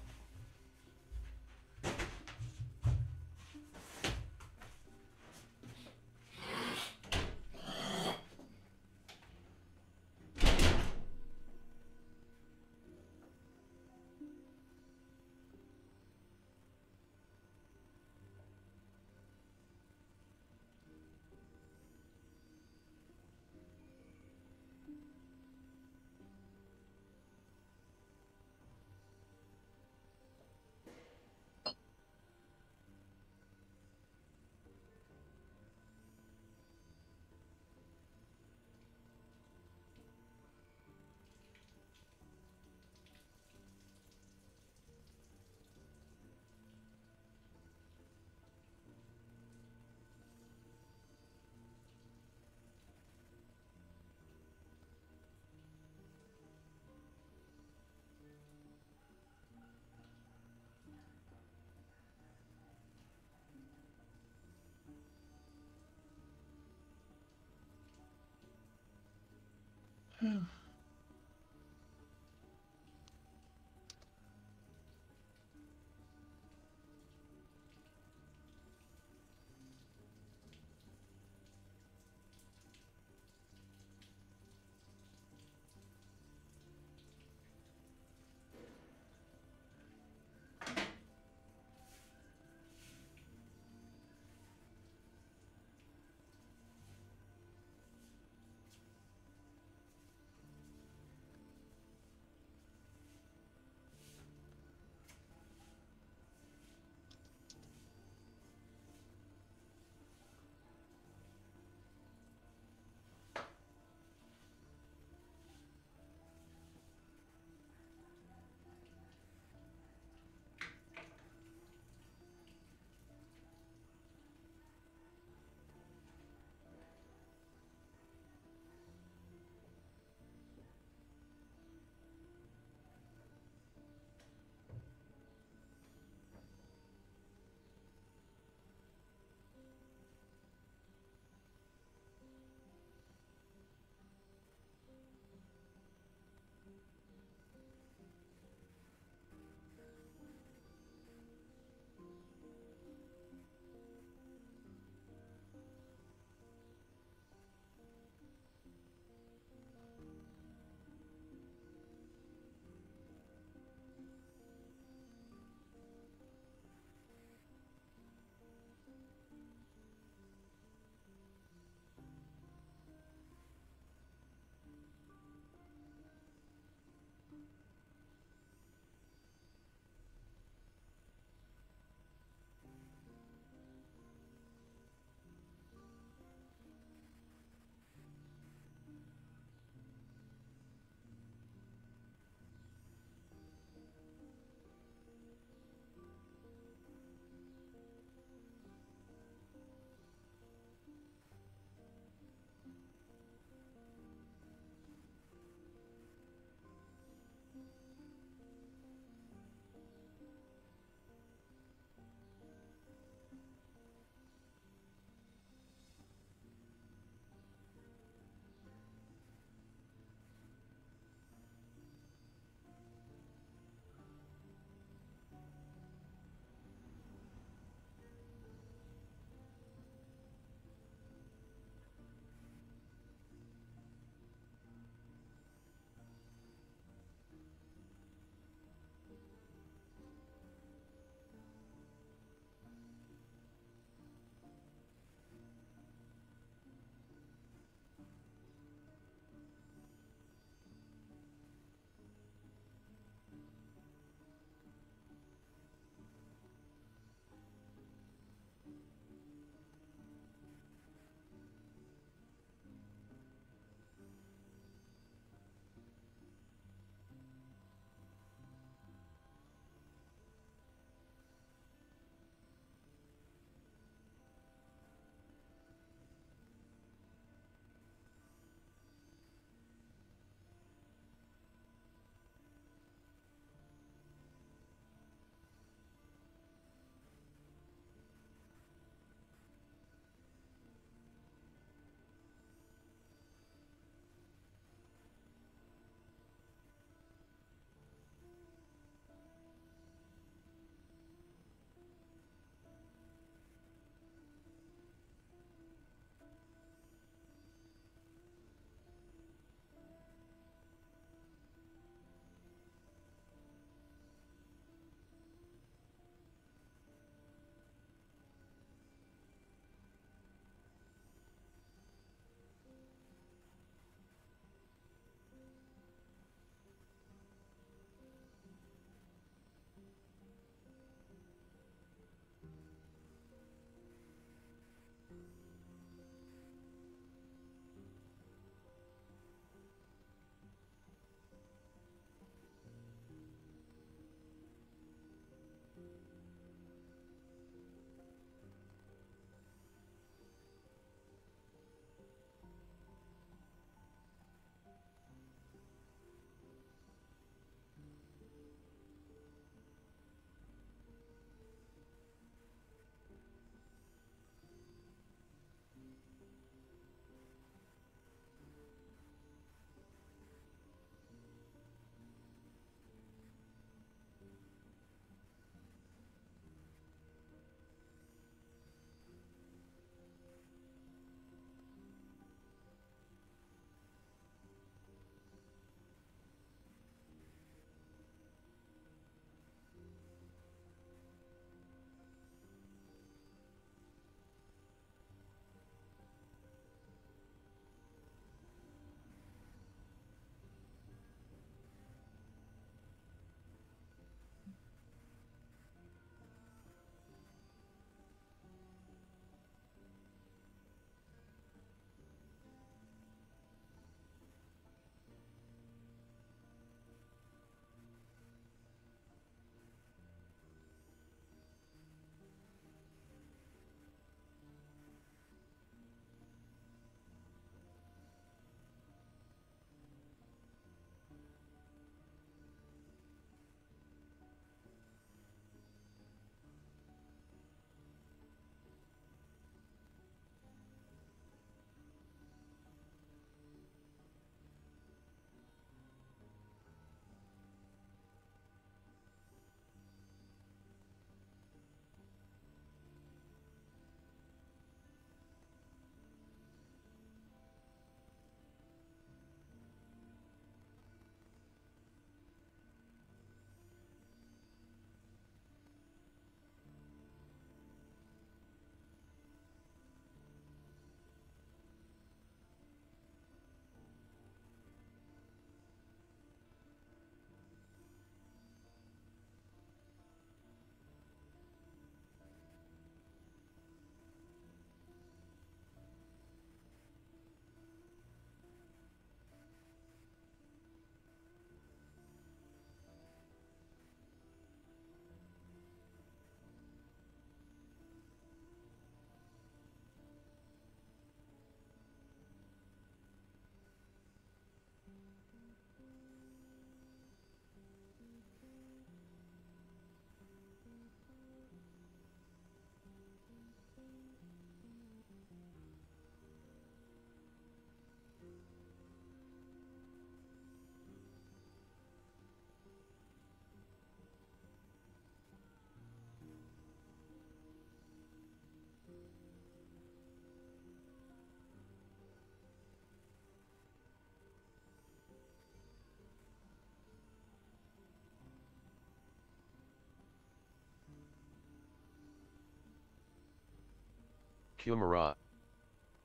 Kumara.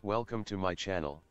Welcome to my channel.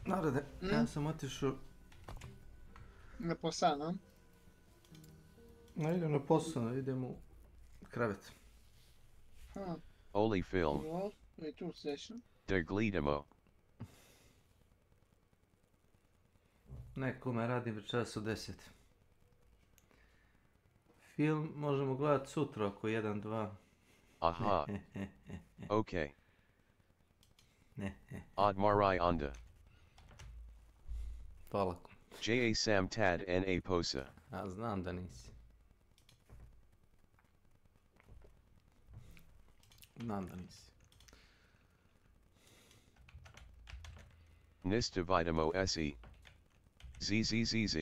Narode, ja sam otišao... Na posao, no? Ne idem na posao, idem u krevet. Oli film. Je tu sešao. Da gledamo. Neko me radi večeras u 10. Film možemo gledati sutra oko 1-2. Aha. Okay. Admarai onda. Hvala. Ja sam tad na posa. A znam da nisi. Znam da nisi. Nista vidamo se. ZZZZ.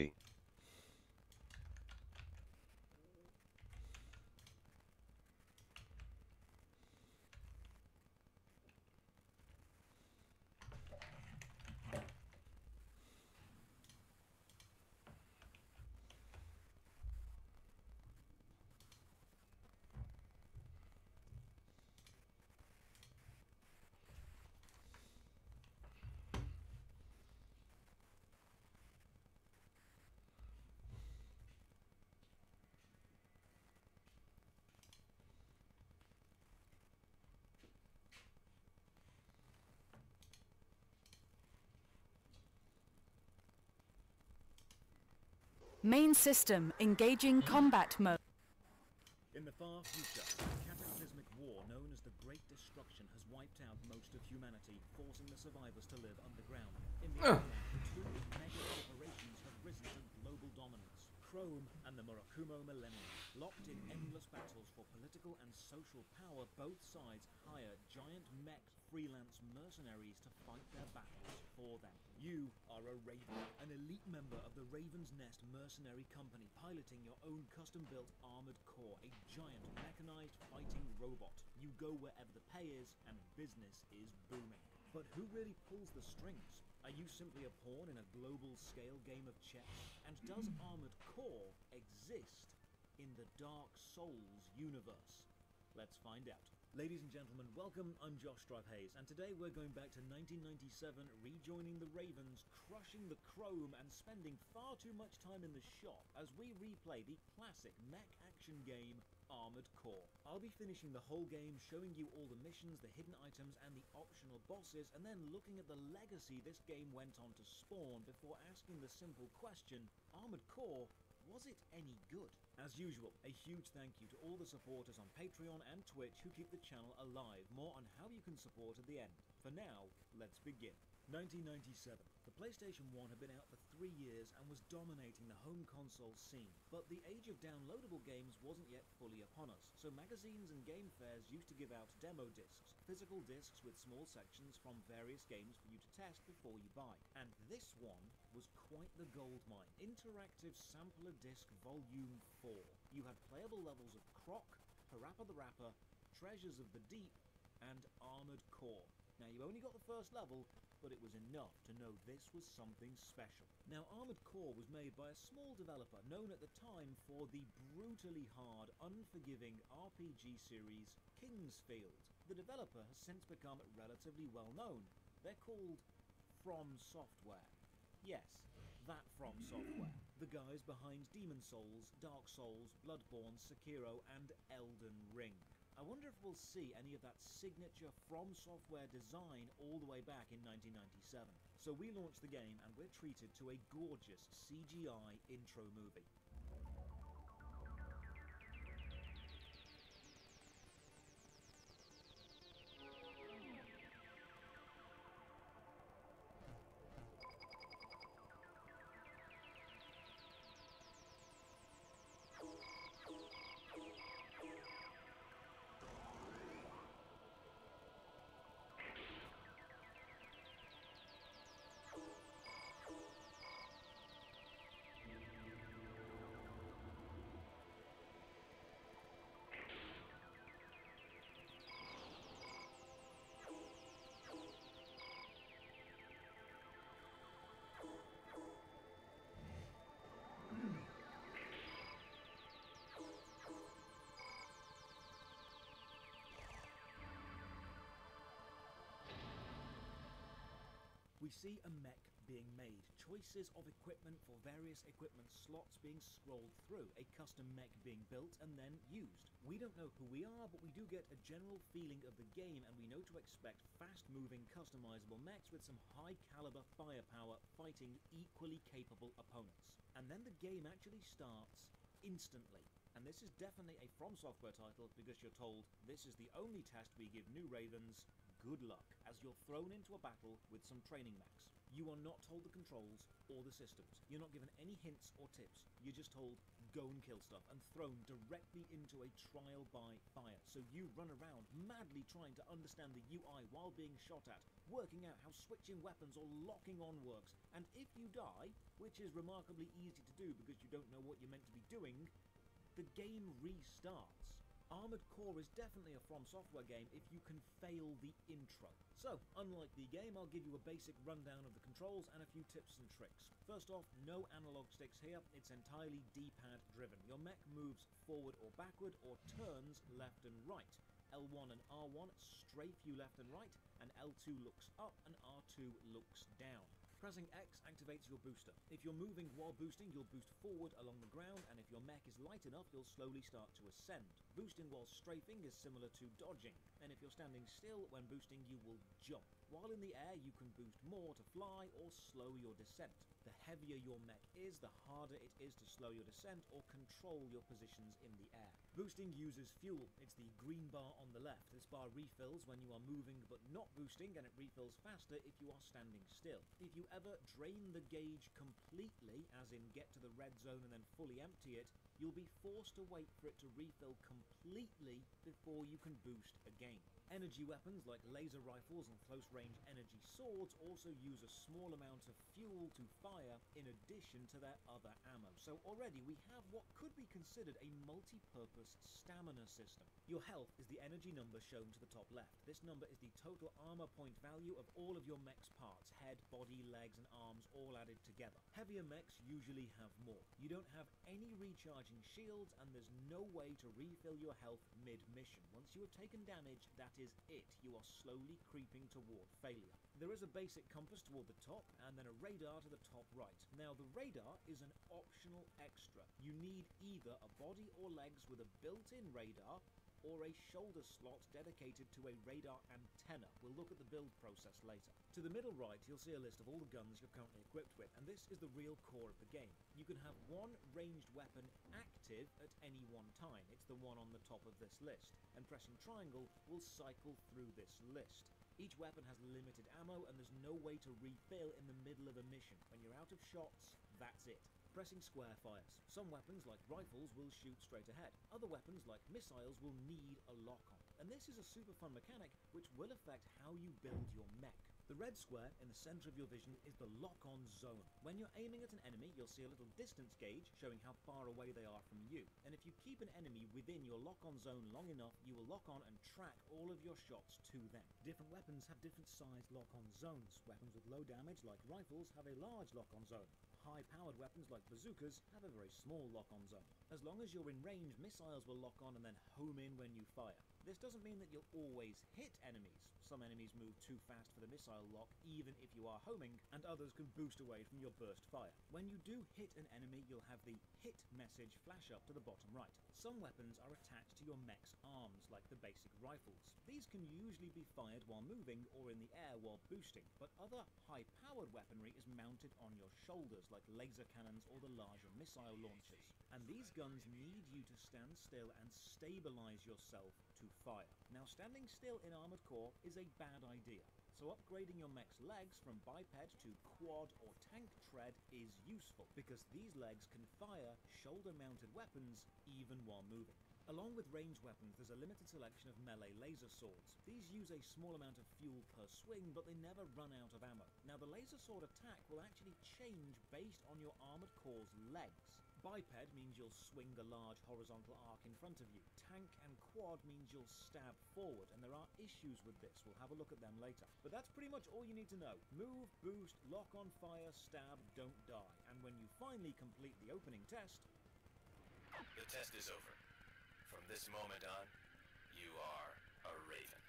Main system engaging combat mode. In the far future, a cataclysmic war known as the Great Destruction has wiped out most of humanity, forcing the survivors to live underground. In the aftermath, two mega corporations have risen to global dominance. Chrome and the Murakumo Millennium. Locked in endless battles for political and social power, both sides hire giant mech freelance mercenaries to fight their battles for them. You are a Raven, an elite member of the Raven's Nest Mercenary Company, piloting your own custom-built armored core, a giant mechanized fighting robot. You go wherever the pay is, and business is booming. But who really pulls the strings? Are you simply a pawn in a global-scale game of chess? And does Armored Core exist in the Dark Souls universe? Let's find out. Ladies and gentlemen, welcome, I'm Josh Hayes, and today we're going back to 1997, rejoining the Ravens, crushing the chrome, and spending far too much time in the shop as we replay the classic mech action game, Armored Core. I'll be finishing the whole game, showing you all the missions, the hidden items, and the optional bosses, and then looking at the legacy this game went on to spawn before asking the simple question, Armored Core, was it any good? As usual, a huge thank you to all the supporters on Patreon and Twitch who keep the channel alive. More on how you can support at the end. For now, let's begin. 1997. The PlayStation 1 had been out for 3 years and was dominating the home console scene, but the age of downloadable games wasn't yet fully upon us, so magazines and game fairs used to give out demo discs, physical discs with small sections from various games for you to test before you buy. And this one was quite the goldmine. Interactive Sampler Disc Volume 4. You had playable levels of Croc, Parappa the Rapper, Treasures of the Deep, and Armored Core. Now, you only got the first level, but it was enough to know this was something special. Now, Armored Core was made by a small developer known at the time for the brutally hard, unforgiving RPG series Kingsfield. The developer has since become relatively well known. They're called From Software. Yes, that From Software. The guys behind Demon Souls, Dark Souls, Bloodborne, Sekiro, and Elden Ring. I wonder if we'll see any of that signature From Software design all the way back in 1997. So we launched the game and we're treated to a gorgeous CGI intro movie. We see a mech being made, choices of equipment for various equipment slots being scrolled through, a custom mech being built and then used. We don't know who we are, but we do get a general feeling of the game, and we know to expect fast-moving, customizable mechs with some high-caliber firepower fighting equally capable opponents. And then the game actually starts instantly. And this is definitely a From Software title because you're told, this is the only test we give new Ravens. Good luck, as you're thrown into a battle with some training mechs. You are not told the controls or the systems. You're not given any hints or tips. You're just told, go and kill stuff, and thrown directly into a trial by fire. So you run around, madly trying to understand the UI while being shot at, working out how switching weapons or locking on works. And if you die, which is remarkably easy to do because you don't know what you're meant to be doing, the game restarts. Armored Core is definitely a From Software game if you can fail the intro. So, unlike the game, I'll give you a basic rundown of the controls and a few tips and tricks. First off, no analog sticks here, it's entirely D-pad driven. Your mech moves forward or backward or turns left and right. L1 and R1 strafe you left and right, and L2 looks up and R2 looks down. Pressing X activates your booster. If you're moving while boosting, you'll boost forward along the ground, and if your mech is light enough, you'll slowly start to ascend. Boosting while strafing is similar to dodging, and if you're standing still when boosting, you will jump. While in the air, you can boost more to fly or slow your descent. The heavier your mech is, the harder it is to slow your descent or control your positions in the air. Boosting uses fuel. It's the green bar on the left. This bar refills when you are moving but not boosting, and it refills faster if you are standing still. If you ever drain the gauge completely, as in get to the red zone and then fully empty it, you'll be forced to wait for it to refill completely before you can boost again. Energy weapons like laser rifles and close-range range energy swords also use a small amount of fuel to fire in addition to their other ammo. So already we have what could be considered a multi-purpose stamina system. Your health is the energy number shown to the top left. This number is the total armor point value of all of your mech's parts, head, body, legs and arms all added together. Heavier mechs usually have more. You don't have any recharging shields and there's no way to refill your health mid-mission. Once you have taken damage, that is it. You are slowly creeping toward failure. There is a basic compass toward the top and then a radar to the top right. Now the radar is an optional extra. You need either a body or legs with a built-in radar or a shoulder slot dedicated to a radar antenna. We'll look at the build process later. To the middle right, you'll see a list of all the guns you're currently equipped with, and this is the real core of the game. You can have one ranged weapon active at any one time. It's the one on the top of this list, and pressing triangle will cycle through this list. Each weapon has limited ammo, and there's no way to refill in the middle of a mission. When you're out of shots, that's it. Pressing square fires. Some weapons, like rifles, will shoot straight ahead. Other weapons, like missiles, will need a lock-on. And this is a super fun mechanic which will affect how you build your mech. The red square in the center of your vision is the lock-on zone. When you're aiming at an enemy, you'll see a little distance gauge showing how far away they are from you. And if you keep an enemy within your lock-on zone long enough, you will lock on and track all of your shots to them. Different weapons have different sized lock-on zones. Weapons with low damage, like rifles, have a large lock-on zone. High-powered weapons like bazookas have a very small lock-on zone. As long as you're in range, missiles will lock on and then home in when you fire. This doesn't mean that you'll always hit enemies. Some enemies move too fast for the missile lock, even if you are homing, and others can boost away from your burst fire. When you do hit an enemy, you'll have the hit message flash up to the bottom right. Some weapons are attached to your mech's arms, like the basic rifles. These can usually be fired while moving or in the air while boosting, but other high-powered weaponry is mounted on your shoulders, like laser cannons or the larger missile launchers. And these guns need you to stand still and stabilize yourself to fire. Now, standing still in Armored Core is a bad idea, so upgrading your mech's legs from biped to quad or tank tread is useful, because these legs can fire shoulder-mounted weapons even while moving. Along with ranged weapons, there's a limited selection of melee laser swords. These use a small amount of fuel per swing, but they never run out of ammo. Now, the laser sword attack will actually change based on your Armored Core's legs. Biped means you'll swing a large horizontal arc in front of you. Tank and quad means you'll stab forward, and there are issues with this. We'll have a look at them later. But that's pretty much all you need to know. Move, boost, lock on fire, stab, don't die. And when you finally complete the opening test... The test is over. From this moment on, you are a Raven.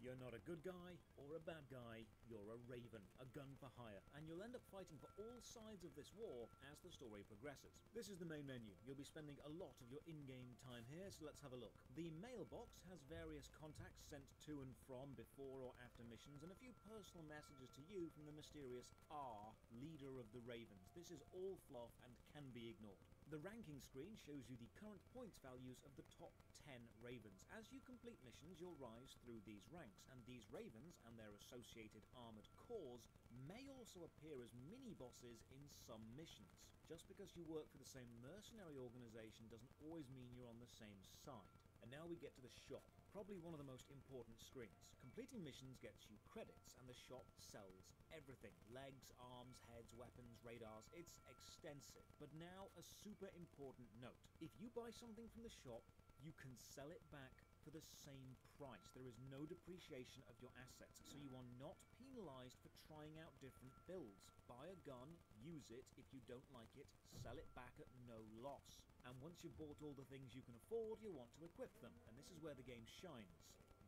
You're not a good guy or a bad guy, you're a Raven, a gun for hire, and you'll end up fighting for all sides of this war as the story progresses. This is the main menu. You'll be spending a lot of your in-game time here, so let's have a look. The mailbox has various contacts sent to and from before or after missions, and a few personal messages to you from the mysterious R, leader of the Ravens. This is all fluff and can be ignored. The ranking screen shows you the current points values of the top 10 Ravens. As you complete missions, you'll rise through these ranks, and these Ravens and their associated armored cores may also appear as mini-bosses in some missions. Just because you work for the same mercenary organization doesn't always mean you're on the same side. And now we get to the shop. Probably one of the most important screens. Completing missions gets you credits, and the shop sells everything. Legs, arms, heads, weapons, radars. It's extensive. But now, a super important note. If you buy something from the shop, you can sell it back for the same price. There is no depreciation of your assets, so you are not penalized for trying out different builds. Buy a gun, use it. If you don't like it, sell it back at no loss. And once you've bought all the things you can afford, you want to equip them. And this is where the game shines.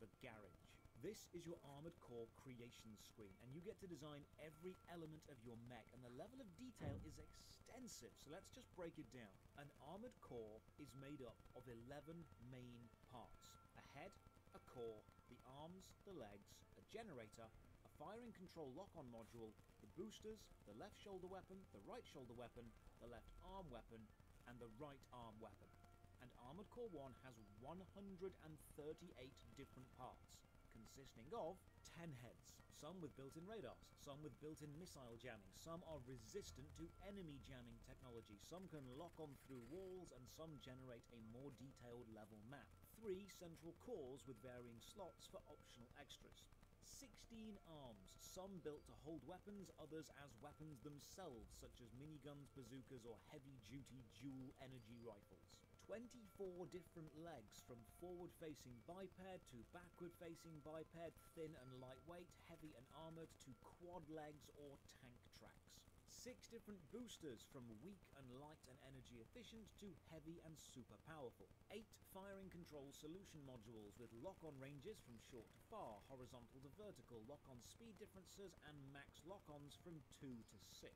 The garage. This is your Armored Core creation screen, and you get to design every element of your mech, and the level of detail is extensive, so let's just break it down. An Armored Core is made up of 11 main parts. A head, a core, the arms, the legs, a generator, a firing control lock-on module, the boosters, the left shoulder weapon, the right shoulder weapon, the left arm weapon, and the right arm weapon. And Armored Core 1 has 138 different parts, consisting of 10 heads, some with built-in radars, some with built-in missile jamming, some are resistant to enemy jamming technology, some can lock on through walls, and some generate a more detailed level map. 3 central cores with varying slots for optional extras. 16 arms, some built to hold weapons, others as weapons themselves, such as miniguns, bazookas, or heavy-duty dual-energy rifles. 24 different legs, from forward-facing biped to backward-facing biped, thin and lightweight, heavy and armoured, to quad legs or tank tracks. 6 different boosters, from weak and light and energy efficient to heavy and super powerful. 8 firing control solution modules with lock-on ranges from short to far, horizontal to vertical, lock-on speed differences and max lock-ons from 2 to 6.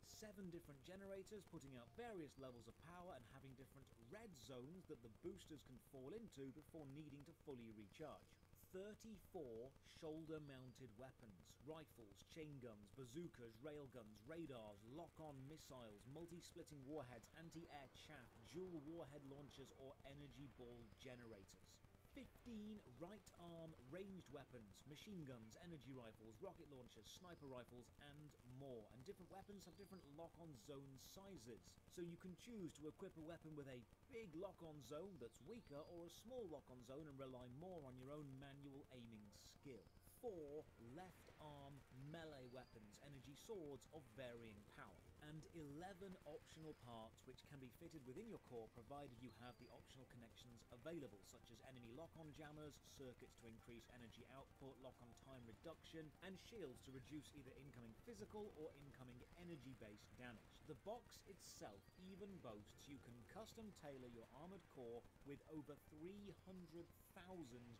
7 different generators putting out various levels of power and having different red zones that the boosters can fall into before needing to fully recharge. 34 shoulder-mounted weapons, rifles, chain guns, bazookas, railguns, radars, lock-on missiles, multi-splitting warheads, anti-air chaff, dual warhead launchers or energy ball generators. 15 right-arm ranged weapons, machine guns, energy rifles, rocket launchers, sniper rifles, and more. And different weapons have different lock-on zone sizes, so you can choose to equip a weapon with a big lock-on zone that's weaker, or a small lock-on zone and rely more on your own manual aiming skill. 4 left-arm melee weapons, energy swords of varying power, and 11 optional parts which can be fitted within your core provided you have the optional connections available, such as enemy lock-on jammers, circuits to increase energy output, lock-on time reduction, and shields to reduce either incoming physical or incoming energy-based damage. The box itself even boasts you can custom tailor your armored core with over 300,000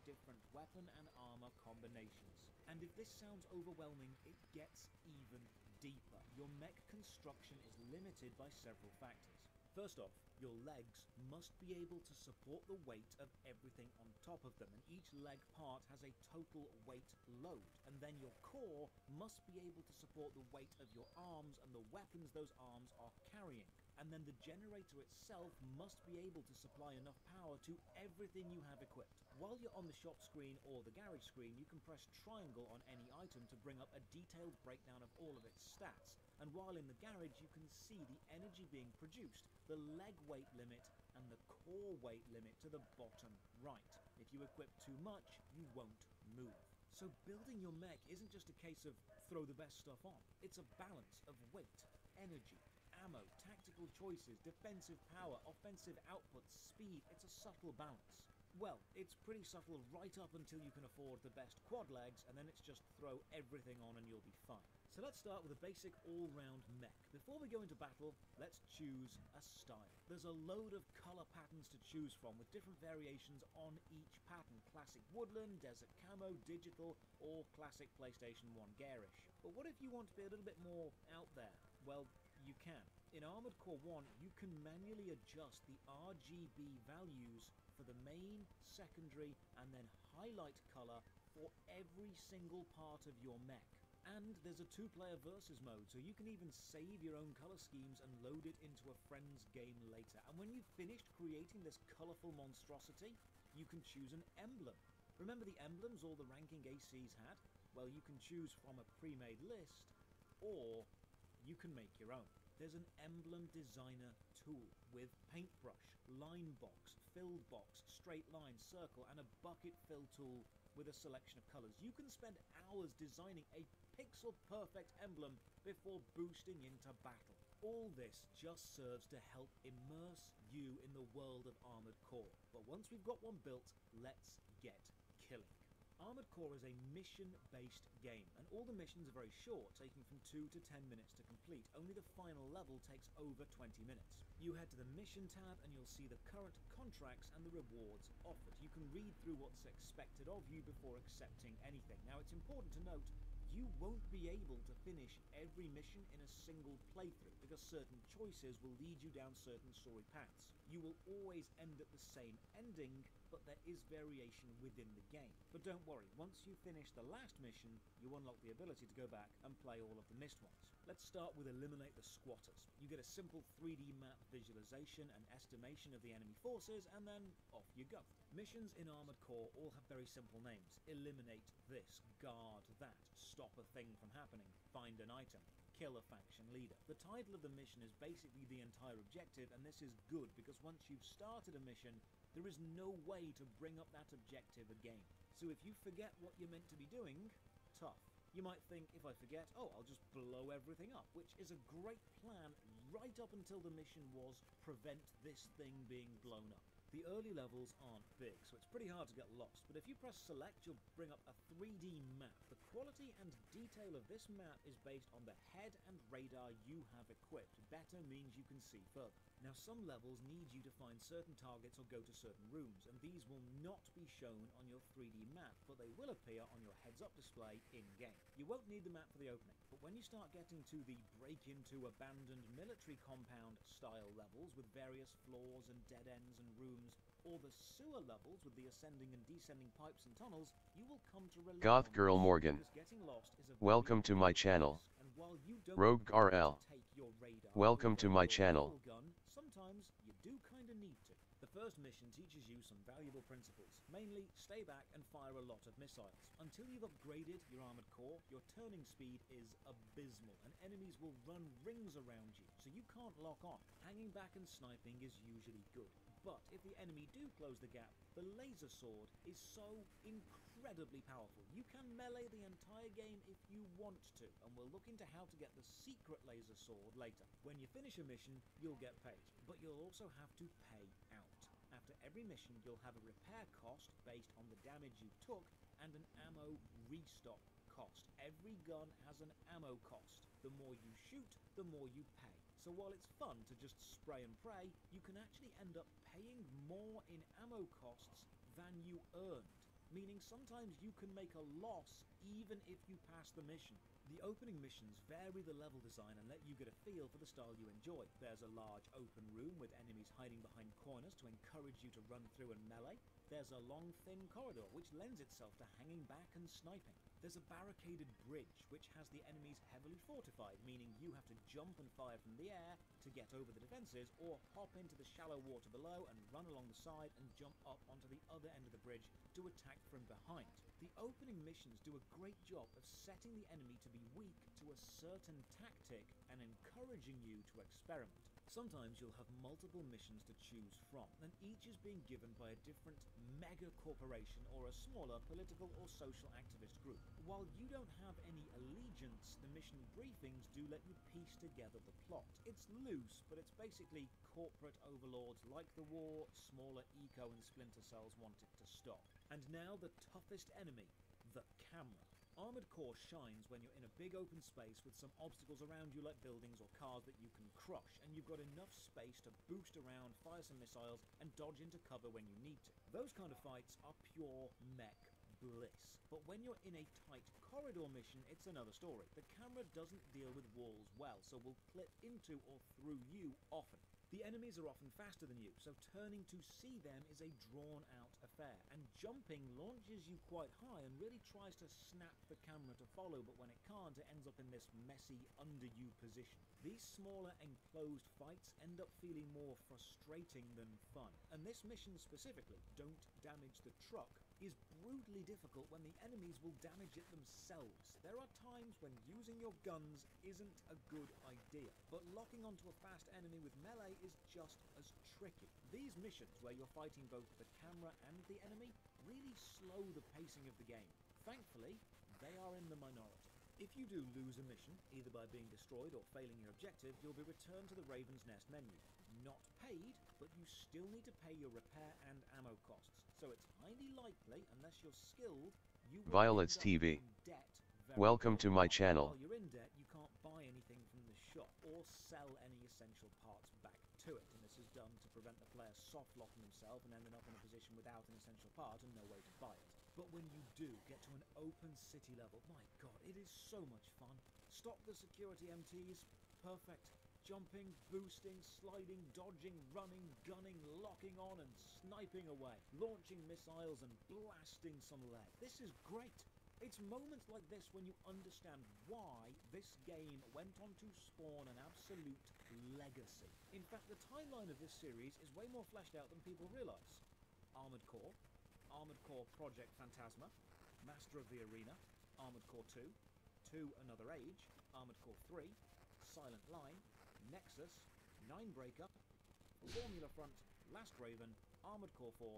different weapon and armor combinations. And if this sounds overwhelming, it gets even deeper. Your mech construction is limited by several factors. First off, your legs must be able to support the weight of everything on top of them, and each leg part has a total weight load. And then your core must be able to support the weight of your arms and the weapons those arms are carrying. And then the generator itself must be able to supply enough power to everything you have equipped. While you're on the shop screen or the garage screen, you can press triangle on any item to bring up a detailed breakdown of all of its stats. And while in the garage, you can see the energy being produced, the leg weight limit, and the core weight limit to the bottom right. If you equip too much, you won't move. So building your mech isn't just a case of throw the best stuff on. It's a balance of weight, energy, ammo, tactical choices, defensive power, offensive output, speed. It's a subtle balance. Well, it's pretty subtle right up until you can afford the best quad legs, and then it's just throw everything on and you'll be fine. So let's start with a basic all-round mech. Before we go into battle, let's choose a style. There's a load of color patterns to choose from with different variations on each pattern. Classic woodland, desert camo, digital, or classic PlayStation 1 garish. But what if you want to be a little bit more out there? Well, you can. In Armored Core 1, you can manually adjust the RGB values for the main, secondary, and then highlight color for every single part of your mech. And there's a 2-player versus mode, so you can even save your own color schemes and load it into a friend's game later. And when you've finished creating this colorful monstrosity, you can choose an emblem. Remember the emblems all the ranking ACs had? Well, you can choose from a pre-made list, or you can make your own. There's an emblem designer tool with paintbrush, line box, filled box, straight line, circle, and a bucket fill tool with a selection of colors. You can spend hours designing a pixel-perfect emblem before boosting into battle. All this just serves to help immerse you in the world of Armored Core. But once we've got one built, let's get killing. Armored Core is a mission-based game, and all the missions are very short, taking from 2 to 10 minutes to complete. Only the final level takes over 20 minutes. You head to the mission tab and you'll see the current contracts and the rewards offered. You can read through what's expected of you before accepting anything. Now, it's important to note, you won't be able to finish every mission in a single playthrough, because certain choices will lead you down certain story paths. You will always end at the same ending, but there is variation within the game. But don't worry, once you finish the last mission, you unlock the ability to go back and play all of the missed ones. Let's start with Eliminate the Squatters. You get a simple 3D map visualization and estimation of the enemy forces, and then off you go. Missions in Armored Core all have very simple names. Eliminate this, guard that, stop a thing from happening, find an item, kill a faction leader. The title of the mission is basically the entire objective, and this is good because once you've started a mission, there is no way to bring up that objective again. So if you forget what you're meant to be doing, tough. You might think, if I forget, oh, I'll just blow everything up, which is a great plan right up until the mission was prevent this thing being blown up. The early levels aren't big, so it's pretty hard to get lost, but if you press select, you'll bring up a 3D map. The quality and detail of this map is based on the head and radar you have equipped. Better means you can see further. Now, some levels need you to find certain targets or go to certain rooms, and these will not be shown on your 3D map, but they will appear on your heads-up display in-game. You won't need the map for the opening, but when you start getting to the break-into abandoned military compound style levels with various floors and dead ends and rooms, or the sewer levels with the ascending and descending pipes and tunnels, you will come to rely Goth on Girl this, Morgan. because getting lost is a Welcome to my channel. and while you don't Rogue have to RL. take your radar Welcome over to my your channel. rifle gun, sometimes you do kinda need to. The first mission teaches you some valuable principles. Mainly, stay back and fire a lot of missiles. Until you've upgraded your armored core, your turning speed is abysmal, and enemies will run rings around you, so you can't lock on. Hanging back and sniping is usually good. But if the enemy do close the gap, the laser sword is so incredibly powerful. You can melee the entire game if you want to, and we'll look into how to get the secret laser sword later. When you finish a mission, you'll get paid, but you'll also have to pay out. After every mission, you'll have a repair cost based on the damage you took and an ammo restock cost. Every gun has an ammo cost. The more you shoot, the more you pay. So while it's fun to just spray and pray, you can actually end up paying more in ammo costs than you earned. Meaning sometimes you can make a loss even if you pass the mission. The opening missions vary the level design and let you get a feel for the style you enjoy. There's a large open room with enemies hiding behind corners to encourage you to run through and melee. There's a long, thin corridor which lends itself to hanging back and sniping. There's a barricaded bridge which has the enemies heavily fortified, meaning you have to jump and fire from the air to get over the defenses, or hop into the shallow water below and run along the side and jump up onto the other end of the bridge to attack from behind. The opening missions do a great job of setting the enemy to be weak to a certain tactic and encouraging you to experiment. Sometimes you'll have multiple missions to choose from, and each is being given by a different mega corporation or a smaller political or social activist group. While you don't have any allegiance, the mission briefings do let you piece together the plot. It's loose, but it's basically corporate overlords like the war, smaller eco and splinter cells want it to stop. And now the toughest enemy, the camera. Armored Core shines when you're in a big open space with some obstacles around you like buildings or cars that you can crush, and you've got enough space to boost around, fire some missiles, and dodge into cover when you need to. Those kind of fights are pure mech bliss. But when you're in a tight corridor mission, it's another story. The camera doesn't deal with walls well, so will clip into or through you often. The enemies are often faster than you, so turning to see them is a drawn-out affair, and jumping launches you quite high and really tries to snap the camera to follow, but when it can't, it ends up in this messy under-you position. These smaller enclosed fights end up feeling more frustrating than fun, and this mission specifically, Don't Damage the Truck, is brutally difficult when the enemies will damage it themselves. There are times when using your guns isn't a good idea, but locking onto a fast enemy with melee is just as tricky. These missions, where you're fighting both the camera and the enemy, really slow the pacing of the game. Thankfully, they are in the minority. If you do lose a mission, either by being destroyed or failing your objective, you'll be returned to the Raven's Nest menu. Not paid, but you still need to pay your repair and ammo costs. So it's highly likely, unless you're skilled, you will Violet's end up TV. in debt very Welcome to my channel. While you're in debt, you can't buy anything from the shop or sell any essential parts back to it, and this is done to prevent the player soft-locking himself and ending up in a position without an essential part and no way to buy it. But when you do get to an open city level, my god, it is so much fun. Stop the security MTs, perfect. Jumping, boosting, sliding, dodging, running, gunning, locking on and sniping away, launching missiles and blasting some lead. This is great. It's moments like this when you understand why this game went on to spawn an absolute legacy. In fact, the timeline of this series is way more fleshed out than people realise. Armored Core Project Phantasma, Master of the Arena, Armored Core 2, 2 Another Age, Armored Core 3, Silent Line, Nexus, Ninebreaker, Formula Front, Last Raven, Armored Core 4,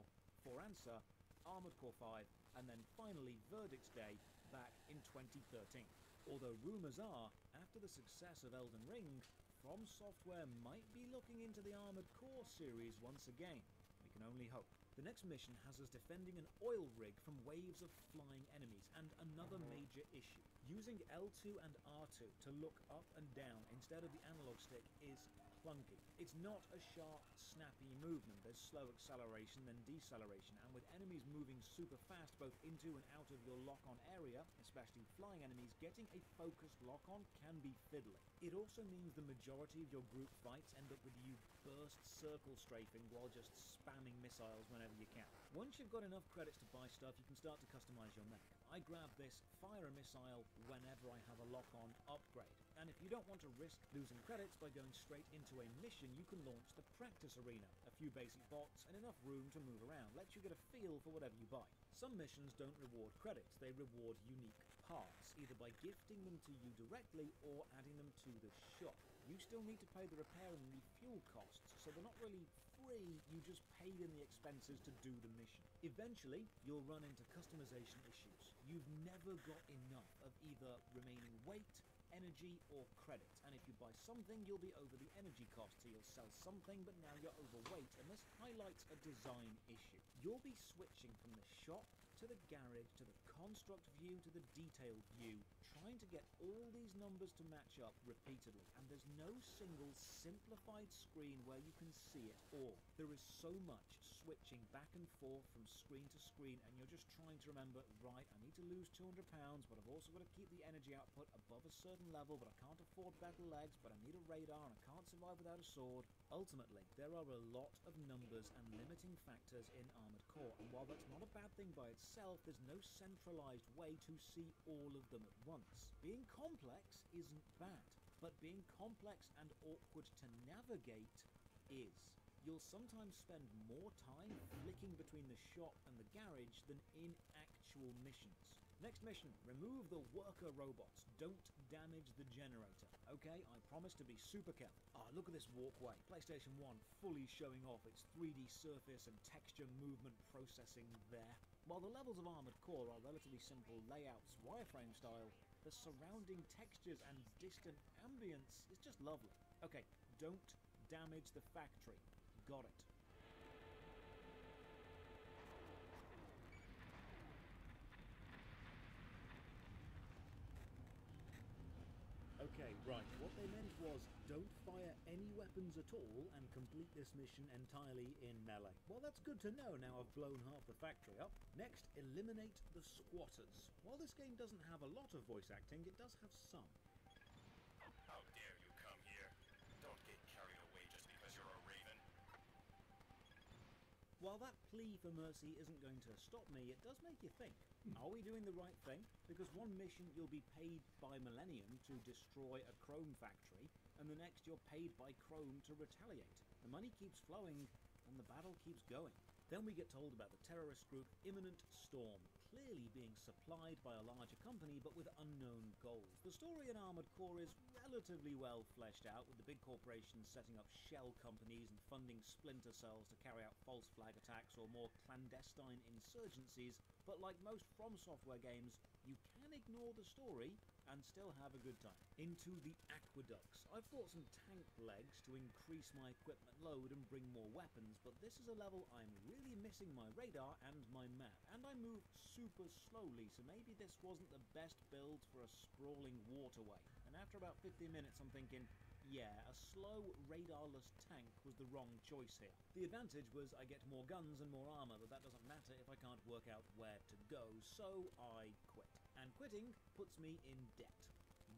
For Answer, Armored Core 5, and then finally Verdict's Day, back in 2013. Although rumours are, after the success of Elden Ring, From Software might be looking into the Armored Core series once again. We can only hope. The next mission has us defending an oil rig from waves of flying enemies, and another major issue. Using L2 and R2 to look up and down instead of the analog stick is clunky. It's not a sharp, snappy movement. There's slow acceleration then deceleration, and with enemies moving super fast both into and out of your lock-on area, especially flying enemies, getting a focused lock-on can be fiddly. It also means the majority of your group fights end up with you burst circle strafing while just spamming missiles whenever you can. Once you've got enough credits to buy stuff, you can start to customize your mech. I grab this, fire a missile whenever I have a lock-on upgrade. And if you don't want to risk losing credits by going straight into a mission, you can launch the practice arena. A few basic bots and enough room to move around lets you get a feel for whatever you buy. Some missions don't reward credits, they reward unique parts, either by gifting them to you directly or adding them to the shop. You still need to pay the repair and refuel costs, so they're not really free, you just paid in the expenses to do the mission. Eventually, you'll run into customization issues. You've never got enough of either remaining weight, energy or credit, and if you buy something you'll be over the energy cost, so you'll sell something but now you're overweight, and this highlights a design issue. You'll be switching from the shop to the garage to the construct view to the detailed view, trying to get all these numbers to match up repeatedly, and there's no single simplified screen where you can see it all. There is so much switching back and forth from screen to screen, and you're just trying to remember, right, I need to lose 200 pounds, but I've also got to keep the energy output above a certain level, but I can't afford better legs, but I need a radar and I can't survive without a sword. Ultimately, there are a lot of numbers and limiting factors in Armored Core, and while that's not a bad thing by itself, there's no centralized way to see all of them at once. Being complex isn't bad, but being complex and awkward to navigate is. You'll sometimes spend more time flicking between the shop and the garage than in actual missions. Next mission, remove the worker robots. Don't damage the generator. Okay, I promise to be super careful. Ah, look at this walkway. PlayStation 1 fully showing off its 3D surface and texture movement processing there. While the levels of Armored Core are relatively simple layouts, wireframe style, the surrounding textures and distant ambience is just lovely. Okay, don't damage the factory. Got it. Okay, right, what they meant was don't fire any weapons at all and complete this mission entirely in melee. Well, that's good to know now I've blown half the factory up. Next, eliminate the squatters. While this game doesn't have a lot of voice acting, it does have some. How dare you come here? Don't get carried away just because you're a raven. While that plea for mercy isn't going to stop me, it does make you think. Are we doing the right thing? Because one mission you'll be paid by Millennium to destroy a chrome factory, and the next you're paid by Chrome to retaliate. The money keeps flowing, and the battle keeps going. Then we get told about the terrorist group Imminent Storm, clearly being supplied by a larger company but with unknown goals. The story in Armored Core is relatively well fleshed out, with the big corporations setting up shell companies and funding splinter cells to carry out false flag attacks or more clandestine insurgencies, but like most From Software games, you can ignore the story and still have a good time. Into the aqueducts. I've bought some tank legs to increase my equipment load and bring more weapons, but this is a level I'm really missing my radar and my map, and I move super slowly, so maybe this wasn't the best build for a sprawling waterway. And after about 15 minutes I'm thinking, yeah, a slow, radarless tank was the wrong choice here. The advantage was I get more guns and more armor, but that doesn't matter if I can't work out where to go, so I quit. And quitting puts me in debt.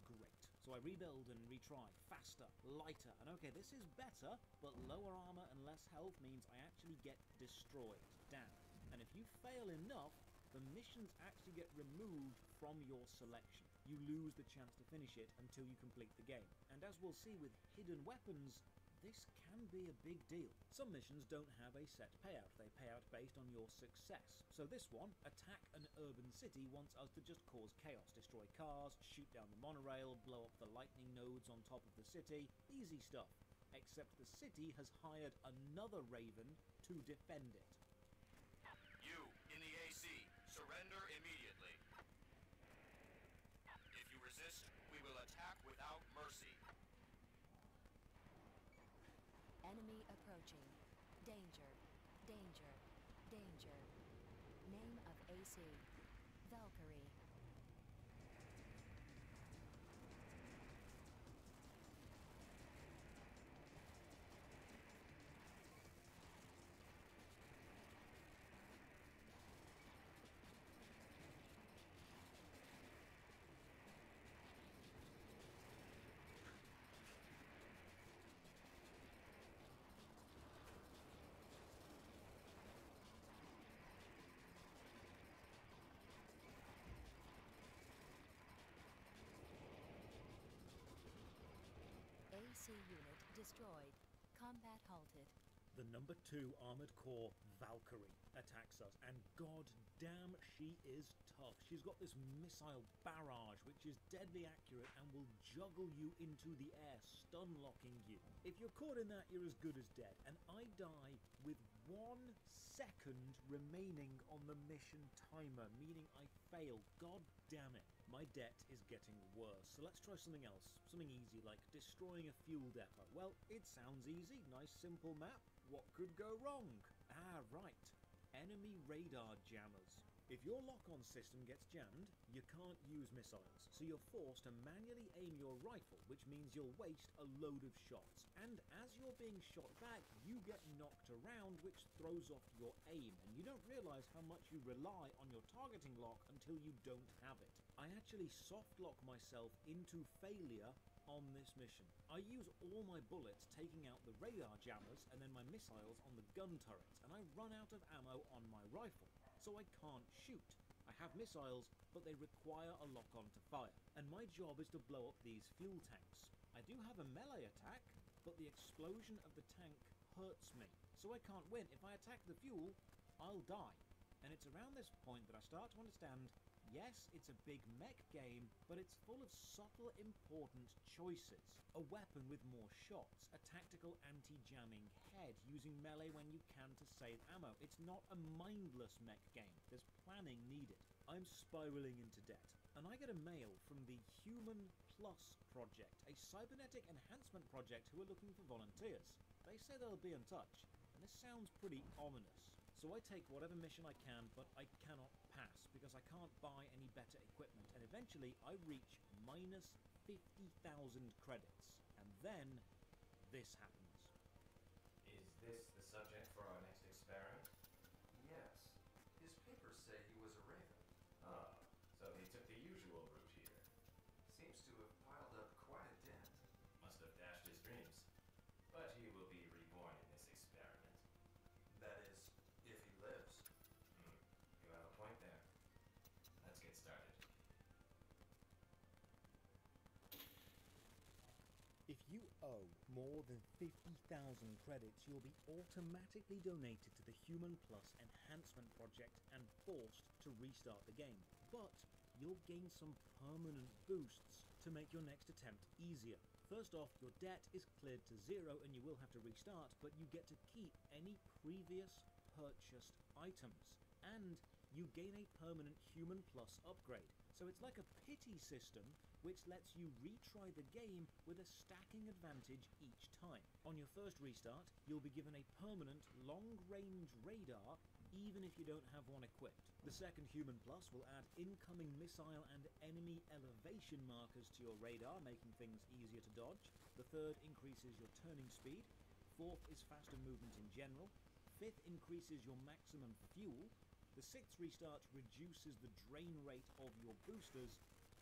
Great. So I rebuild and retry, faster, lighter, and okay, this is better, but lower armor and less health means I actually get destroyed, down. And if you fail enough, the missions actually get removed from your selection. You lose the chance to finish it until you complete the game. And as we'll see with hidden weapons, this can be a big deal. Some missions don't have a set payout, they pay out based on your success. So this one, attack an urban city, wants us to just cause chaos, destroy cars, shoot down the monorail, blow up the lightning nodes on top of the city, easy stuff. Except the city has hired another Raven to defend it. You, in the AC, surrender immediately. Enemy approaching. Danger. Danger. Danger. Name of AC. Valkyrie. AC unit destroyed. Combat halted. The number 2 Armored Corps Valkyrie attacks us, and god damn she is tough. She's got this missile barrage which is deadly accurate and will juggle you into the air, stun-locking you. If you're caught in that, you're as good as dead, and I die with 1 second remaining on the mission timer, meaning I fail. God damn it. My debt is getting worse, so let's try something else, something easy like destroying a fuel depot. Well, it sounds easy, nice simple map. What could go wrong? Ah, right. Enemy radar jammers. If your lock-on system gets jammed, you can't use missiles, so you're forced to manually aim your rifle, which means you'll waste a load of shots. And as you're being shot back, you get knocked around, which throws off your aim, and you don't realize how much you rely on your targeting lock until you don't have it. I actually soft lock myself into failure on this mission. I use all my bullets taking out the radar jammers and then my missiles on the gun turrets, and I run out of ammo on my rifle, so I can't shoot. I have missiles, but they require a lock-on to fire, and my job is to blow up these fuel tanks. I do have a melee attack, but the explosion of the tank hurts me, so I can't win. If I attack the fuel, I'll die. And it's around this point that I start to understand, yes, it's a big mech game, but it's full of subtle, important choices. A weapon with more shots, a tactical anti-jamming head, using melee when you can to save ammo. It's not a mindless mech game. There's planning needed. I'm spiraling into debt, and I get a mail from the Human Plus Project, a cybernetic enhancement project who are looking for volunteers. They say they'll be in touch, and this sounds pretty ominous. So I take whatever mission I can, but I cannot pass because I can't buy any better equipment, and eventually I reach minus 50,000 credits. And then this happens. Is this the subject for our next experiment? Yes. His papers say he was a raven. Ah, so he took the usual route here. Seems to have piled up quite a debt. Must have dashed his dreams. But he will be reborn in this experiment. That is, if he lives. You have a point there. Let's get started. If you owe more than 50,000 credits, you'll be automatically donated to the Human Plus Enhancement Project and forced to restart the game. But you'll gain some permanent boosts to make your next attempt easier. First off, your debt is cleared to 0 and you will have to restart, but you get to keep any previous purchased items. And you gain a permanent Human Plus upgrade. So it's like a pity system which lets you retry the game with a stacking advantage each time. On your first restart, you'll be given a permanent long-range radar even if you don't have one equipped. The second Human Plus will add incoming missile and enemy elevation markers to your radar, making things easier to dodge. The third increases your turning speed. Fourth is faster movement in general. Fifth increases your maximum fuel. The sixth restart reduces the drain rate of your boosters.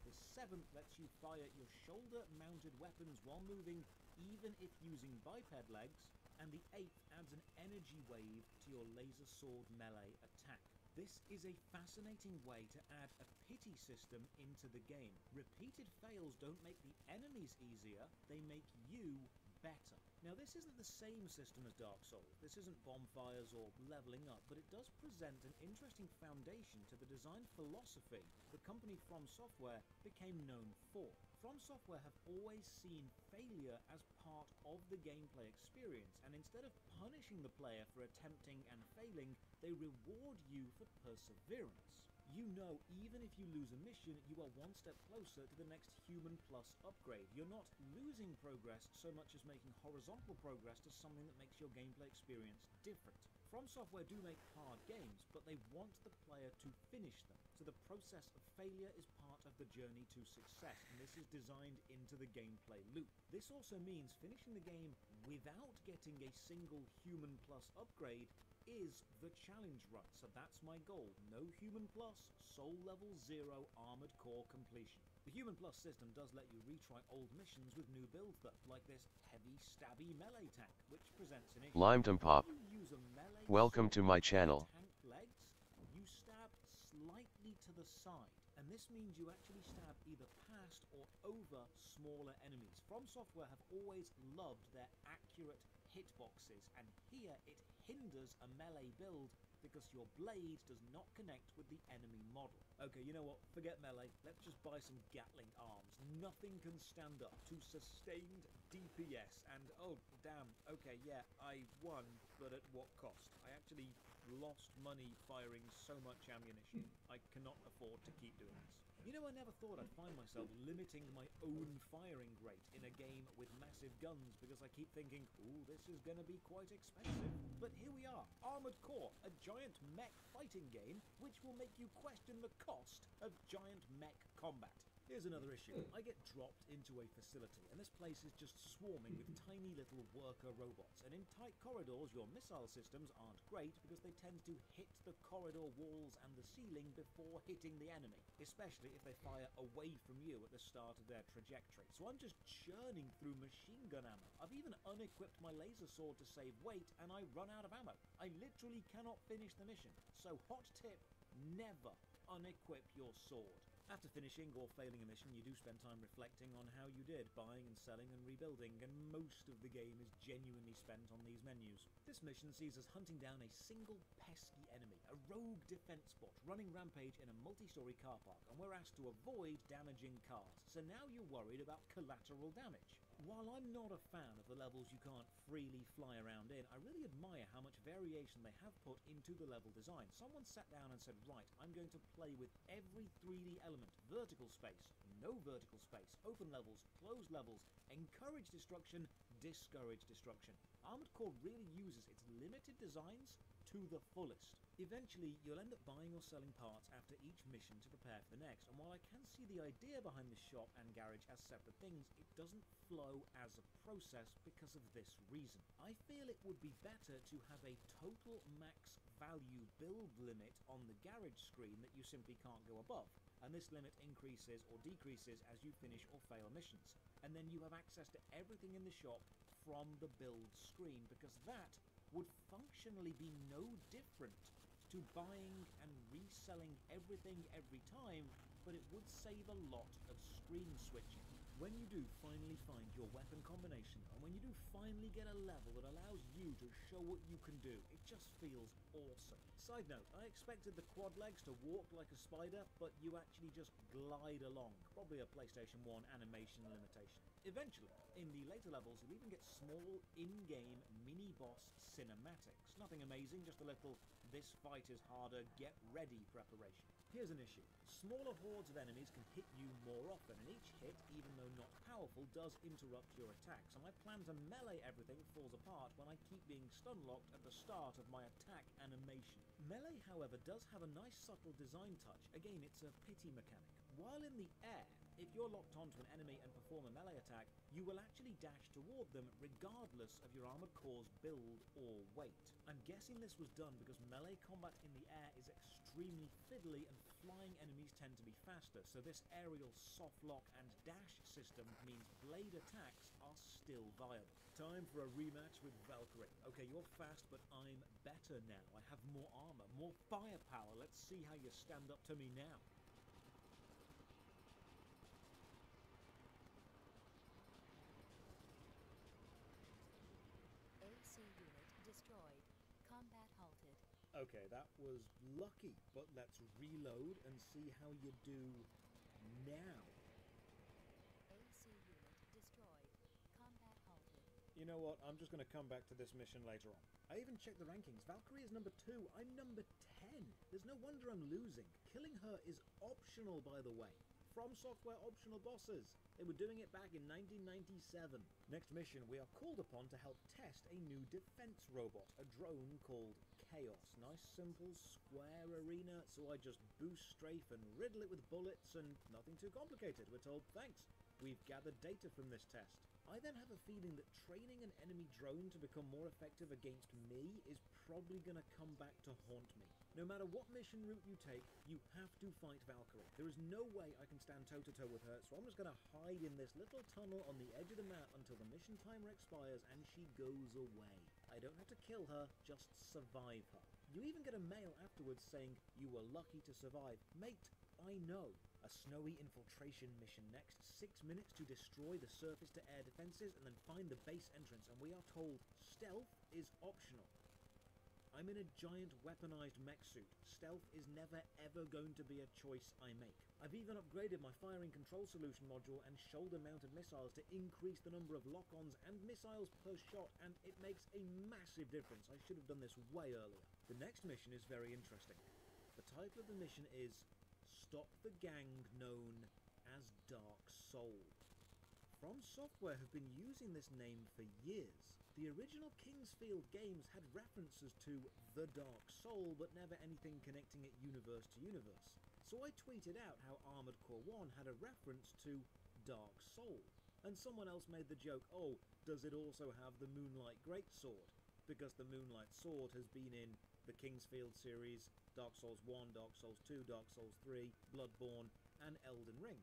The seventh lets you fire your shoulder-mounted weapons while moving, even if using biped legs. And the eighth adds an energy wave to your laser sword melee attack. This is a fascinating way to add a pity system into the game. Repeated fails don't make the enemies easier, they make you better. Now, this isn't the same system as Dark Souls. This isn't bonfires or leveling up, but it does present an interesting foundation to the design philosophy the company From Software became known for. From Software have always seen failure as part of the gameplay experience, and instead of punishing the player for attempting and failing, they reward you for perseverance. you know even if you lose a mission, you are one step closer to the next Human Plus upgrade. You're not losing progress so much as making horizontal progress to something that makes your gameplay experience different. From Software do make hard games, but they want the player to finish them. So the process of failure is part of the journey to success, and this is designed into the gameplay loop. This also means finishing the game without getting a single Human Plus upgrade is the challenge run. So that's my goal. No Human Plus, Soul Level 0 Armored Core completion. The Human Plus system does let you retry old missions with new builds though, like this heavy stabby melee tank, which presents an issue. Limedom Pop. When you use a melee Welcome to sword my with channel. tank legs, you stab slightly to the side, and this means you actually stab either past or over smaller enemies. From Software have always loved their accurate hitboxes, and here it hinders a melee build because your blade does not connect with the enemy model. Okay, you know what? Forget melee. Let's just buy some Gatling arms. Nothing can stand up to sustained DPS. And oh, damn. Okay, yeah, I won, but at what cost? I actually lost money firing so much ammunition. I cannot afford to keep doing this. You know, I never thought I'd find myself limiting my own firing rate in a game with massive guns because I keep thinking, ooh, this is gonna be quite expensive. But here we are, Armored Core, a giant mech fighting game which will make you question the cost of giant mech combat. Here's another issue. I get dropped into a facility, and this place is just swarming with tiny little worker robots. And in tight corridors, your missile systems aren't great because they tend to hit the corridor walls and the ceiling before hitting the enemy, especially if they fire away from you at the start of their trajectory. So I'm just churning through machine gun ammo. I've even unequipped my laser sword to save weight, and I run out of ammo. I literally cannot finish the mission. So hot tip, never unequip your sword. After finishing or failing a mission, you do spend time reflecting on how you did, buying and selling and rebuilding, and most of the game is genuinely spent on these menus. This mission sees us hunting down a single pesky enemy, a rogue defense bot running rampage in a multi-story car park, and we're asked to avoid damaging cars. So now you're worried about collateral damage. While I'm not a fan of the levels you can't freely fly around in, I really admire how much variation they have put into the level design. Someone sat down and said, right, I'm going to play with every 3D element, vertical space, no vertical space, open levels, closed levels, encourage destruction, discourage destruction. Armored Core really uses its limited designs to the fullest. Eventually, you'll end up buying or selling parts after each mission to prepare for the next, and while I can see the idea behind the shop and garage as separate things, it doesn't flow as a process because of this reason. I feel it would be better to have a total max value build limit on the garage screen that you simply can't go above, and this limit increases or decreases as you finish or fail missions, and then you have access to everything in the shop from the build screen, because that would functionally be no different to buying and reselling everything every time, but it would save a lot of screen switching. When you do finally find your weapon combination, and when you do finally get a level that allows you to show what you can do, it just feels awesome. Side note, I expected the quad legs to walk like a spider, but you actually just glide along. Probably a PlayStation 1 animation limitation. Eventually, in the later levels, you'll even get small in-game mini-boss cinematics. Nothing amazing, just a little, this fight is harder, get ready preparation. Here's an issue. Smaller hordes of enemies can hit you more often, and each hit, even though not powerful, does interrupt your attacks, and my plan to melee everything falls apart when I keep being stun-locked at the start of my attack animation. Melee, however, does have a nice subtle design touch. Again, it's a pity mechanic. While in the air, if you're locked onto an enemy and perform a melee attack, you will actually dash toward them regardless of your Armored Core's build or weight. I'm guessing this was done because melee combat in the air is extremely fiddly and flying enemies tend to be faster, so this aerial soft lock and dash system means blade attacks are still viable. Time for a rematch with Valkyrie. Okay, you're fast, but I'm better now. I have more armor, more firepower. Let's see how you stand up to me now. AC unit destroyed. Combat halted. Okay, that was lucky, but let's reload and see how you do now. AC unit destroyed. Combat halted. You know what, I'm just going to come back to this mission later on. I even checked the rankings. Valkyrie is number 2, I'm number 10. There's no wonder I'm losing. Killing her is optional, by the way. From Software optional bosses. They were doing it back in 1997. Next mission, we are called upon to help test a new defense robot, a drone called Chaos. Nice, simple, square arena, so I just boost strafe and riddle it with bullets, and nothing too complicated. We're told, thanks. We've gathered data from this test. I then have a feeling that training an enemy drone to become more effective against me is probably going to come back to haunt me. No matter what mission route you take, you have to fight Valkyrie. There is no way I can stand toe-to-toe with her, so I'm just going to hide in this little tunnel on the edge of the map until the mission timer expires and she goes away. I don't have to kill her, just survive her. You even get a mail afterwards saying, "You were lucky to survive." Mate, I know. A snowy infiltration mission next, 6 minutes to destroy the surface-to-air defenses and then find the base entrance, and we are told stealth is optional. I'm in a giant weaponized mech suit. Stealth is never ever going to be a choice I make. I've even upgraded my firing control solution module and shoulder-mounted missiles to increase the number of lock-ons and missiles per shot, and it makes a massive difference. I should have done this way earlier. The next mission is very interesting. The title of the mission is Stop the Gang Known as Dark Soul. From Software have been using this name for years. The original Kingsfield games had references to the Dark Soul, but never anything connecting it universe to universe. So I tweeted out how Armored Core 1 had a reference to Dark Soul. And someone else made the joke, oh, does it also have the Moonlight Greatsword? Because the Moonlight Sword has been in the Kingsfield series, Dark Souls 1, Dark Souls 2, Dark Souls 3, Bloodborne, and Elden Ring.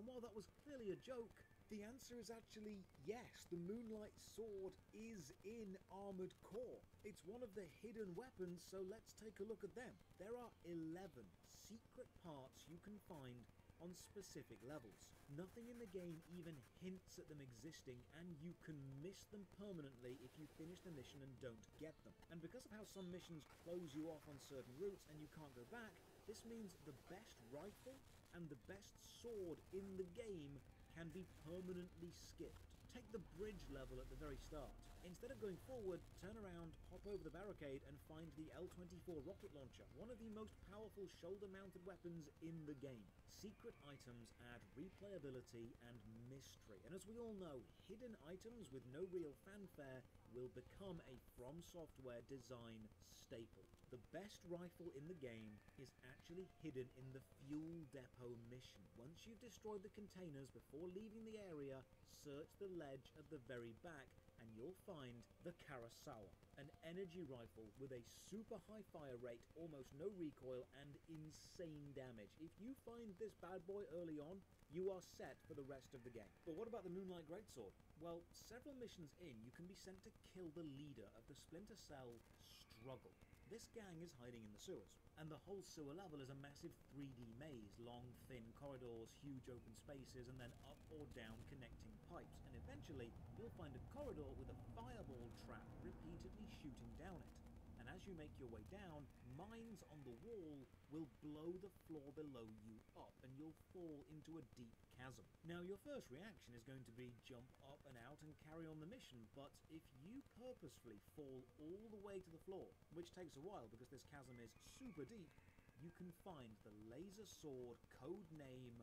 And while that was clearly a joke, the answer is actually yes, the Moonlight Sword is in Armored Core. It's one of the hidden weapons, so let's take a look at them. There are 11 secret parts you can find on specific levels. Nothing in the game even hints at them existing, and you can miss them permanently if you finish the mission and don't get them. And because of how some missions close you off on certain routes and you can't go back, this means the best rifle and the best sword in the game can be permanently skipped. Take the bridge level at the very start. Instead of going forward, turn around, hop over the barricade and find the L-24 rocket launcher, one of the most powerful shoulder-mounted weapons in the game. Secret items add replayability and mystery, and as we all know, hidden items with no real fanfare will become a From Software design staple. The best rifle in the game is actually hidden in the fuel depot mission. Once you've destroyed the containers before leaving the area, search the ledge at the very back and you'll find the Kurosawa, an energy rifle with a super high fire rate, almost no recoil, and insane damage. If you find this bad boy early on, you are set for the rest of the game. But what about the Moonlight Greatsword? Well, several missions in, you can be sent to kill the leader of the Splinter Cell Struggle. This gang is hiding in the sewers, and the whole sewer level is a massive 3D maze, long, thin corridors, huge open spaces, and then up or down connecting pipes, and eventually you'll find a corridor with a fireball trap repeatedly shooting down it. And as you make your way down, mines on the wall will blow the floor below you up, and you'll fall into a deep chasm. Now, your first reaction is going to be jump up and out and carry on the mission, but if you purposefully fall all the way to the floor, which takes a while because this chasm is super deep, you can find the laser sword codename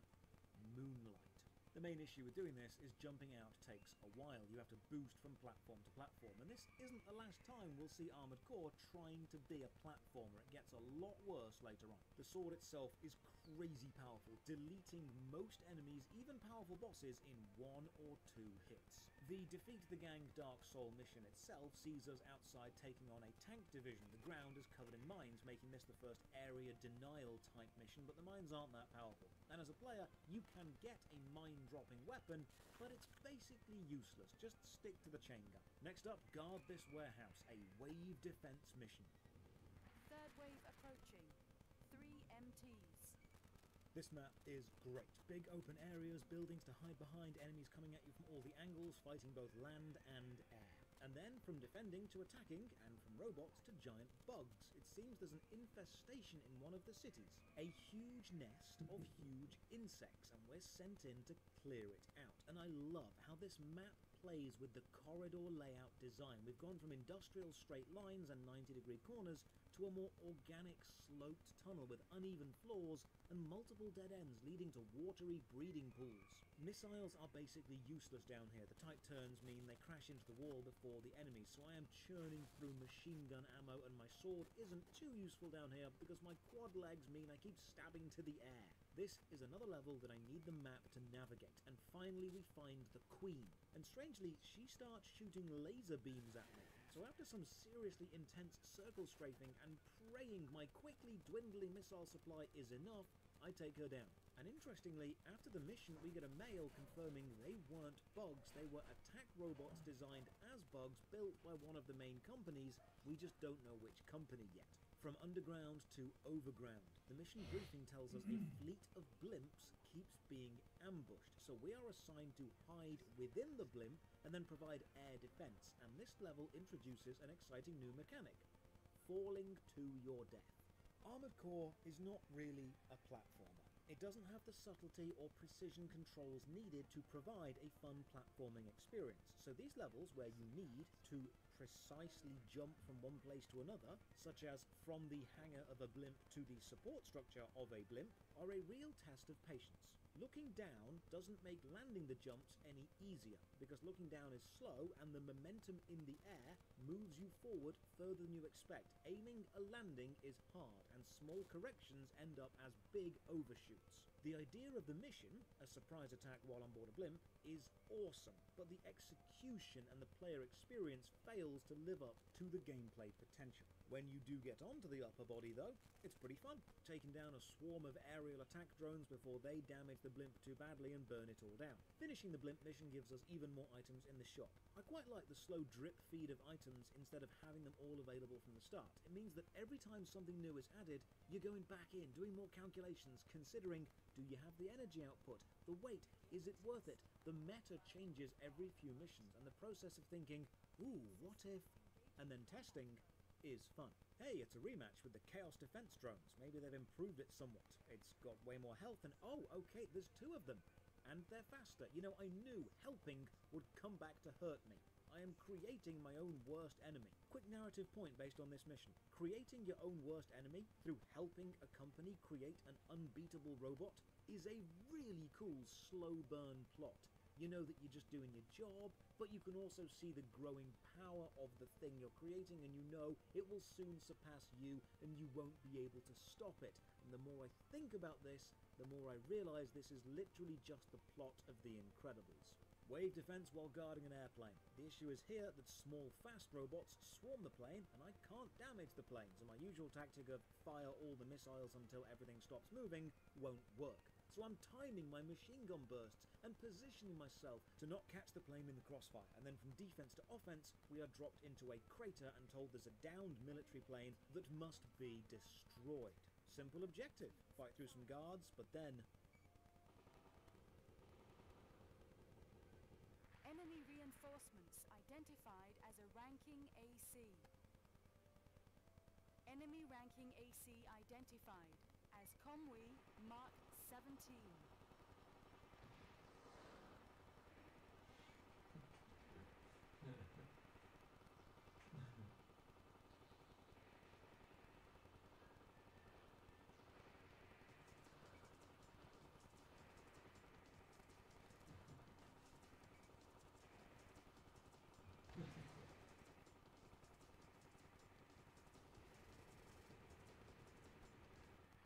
Moonlight. The main issue with doing this is jumping out takes a while. You have to boost from platform to platform, and this isn't the last time we'll see Armored Core trying to be a platformer. It gets a lot worse later on. The sword itself is crazy powerful, deleting most enemies, even powerful bosses, in 1 or 2 hits. The Defeat the Gang Dark Soul mission itself sees us outside taking on a tank division. The ground is covered in mines, making this the first area denial type mission, but the mines aren't that powerful. And as a player, you can get a mine-dropping weapon, but it's basically useless. Just stick to the chain gun. Next up, guard this warehouse, a wave defense mission. Third wave approaching. 3 MTs. This map is great. Big open areas, buildings to hide behind, enemies coming at you from all the angles, fighting both land and air. And then from defending to attacking, and from robots to giant bugs. It seems there's an infestation in one of the cities. A huge nest of huge insects, and we're sent in to clear it out. And I love how this map plays with the corridor layout design. We've gone from industrial straight lines and 90-degree corners to a more organic sloped tunnel with uneven floors and multiple dead ends leading to watery breeding pools. Missiles are basically useless down here. The tight turns mean they crash into the wall before the enemy, so I am churning through machine gun ammo, and my sword isn't too useful down here because my quad legs mean I keep stabbing to the air. This is another level that I need the map to navigate, and finally we find the Queen. And strangely, she starts shooting laser beams at me. So after some seriously intense circle strafing and praying my quickly dwindling missile supply is enough, I take her down. And interestingly, after the mission we get a mail confirming they weren't bugs, they were attack robots designed as bugs built by one of the main companies, we just don't know which company yet. From underground to overground, the mission briefing tells us a fleet of blimps keeps being ambushed, so we are assigned to hide within the blimp and then provide air defense, and this level introduces an exciting new mechanic: falling to your death. Armored Core is not really a platformer. It doesn't have the subtlety or precision controls needed to provide a fun platforming experience, so these levels where you need to precisely jump from one place to another, such as from the hangar of a blimp to the support structure of a blimp, are a real test of patience. Looking down doesn't make landing the jumps any easier, because looking down is slow and the momentum in the air moves you forward further than you expect. Aiming a landing is hard, and small corrections end up as big overshoots. The idea of the mission, a surprise attack while on board a blimp, is awesome, but the execution and the player experience fails to live up to the gameplay potential. When you do get onto the upper body though, it's pretty fun, taking down a swarm of aerial attack drones before they damage the blimp too badly and burn it all down. Finishing the blimp mission gives us even more items in the shop. I quite like the slow drip feed of items instead of having them all available from the start. It means that every time something new is added, you're going back in, doing more calculations, considering, do you have the energy output? The weight? Is it worth it? The meta changes every few missions, and the process of thinking, ooh, what if, and then testing, is fun. Hey, it's a rematch with the Chaos Defense drones. Maybe they've improved it somewhat. It's got way more health and, oh, okay, there's two of them. And they're faster. You know, I knew helping would come back to hurt me. I am creating my own worst enemy. Quick narrative point based on this mission. Creating your own worst enemy through helping a company create an unbeatable robot is a really cool slow burn plot. You know that you're just doing your job, but you can also see the growing power of the thing you're creating, and you know it will soon surpass you and you won't be able to stop it. And the more I think about this, the more I realise this is literally just the plot of The Incredibles. Wave defense while guarding an airplane. The issue is here that small fast robots swarm the plane and I can't damage the plane, so my usual tactic of fire all the missiles until everything stops moving won't work. So I'm timing my machine gun bursts and positioning myself to not catch the plane in the crossfire, and then from defense to offense we are dropped into a crater and told there's a downed military plane that must be destroyed. Simple objective, fight through some guards, but then... Enemy reinforcements identified as a ranking AC. Enemy ranking AC identified as Comwe Mark 17.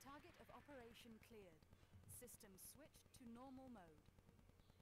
Target of operation cleared. System switched to normal mode.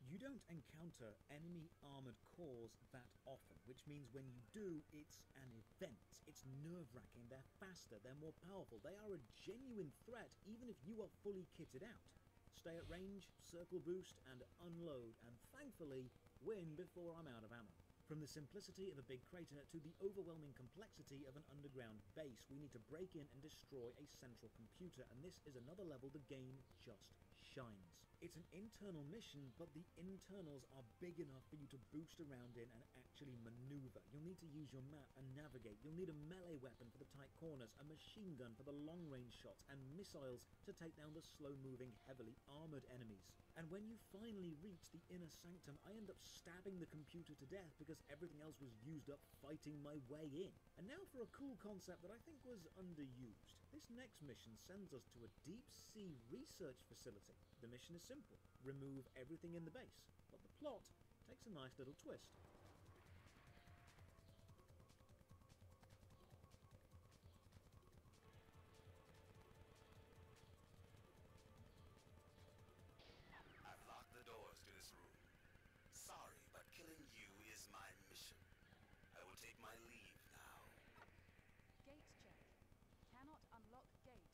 You don't encounter enemy armoured cores that often, which means when you do, it's an event. It's nerve-wracking, they're faster, they're more powerful, they are a genuine threat even if you are fully kitted out. Stay at range, circle boost, and unload, and thankfully, win before I'm out of ammo. From the simplicity of a big crater to the overwhelming complexity of an underground base, we need to break in and destroy a central computer, and this is another level the game just shines. It's an internal mission, but the internals are big enough for you to boost around in and actually maneuver. You'll need to use your map and navigate. You'll need a melee weapon for the tight corners, a machine gun for the long-range shots, and missiles to take down the slow-moving, heavily armoured enemies. And when you finally reach the inner sanctum, I end up stabbing the computer to death because everything else was used up fighting my way in. And now for a cool concept that I think was underused. This next mission sends us to a deep-sea research facility. The mission is simple: remove everything in the base. But the plot takes a nice little twist. I've locked the doors to this room. Sorry, but killing you is my mission. I will take my leave now. Gate check. Cannot unlock gate.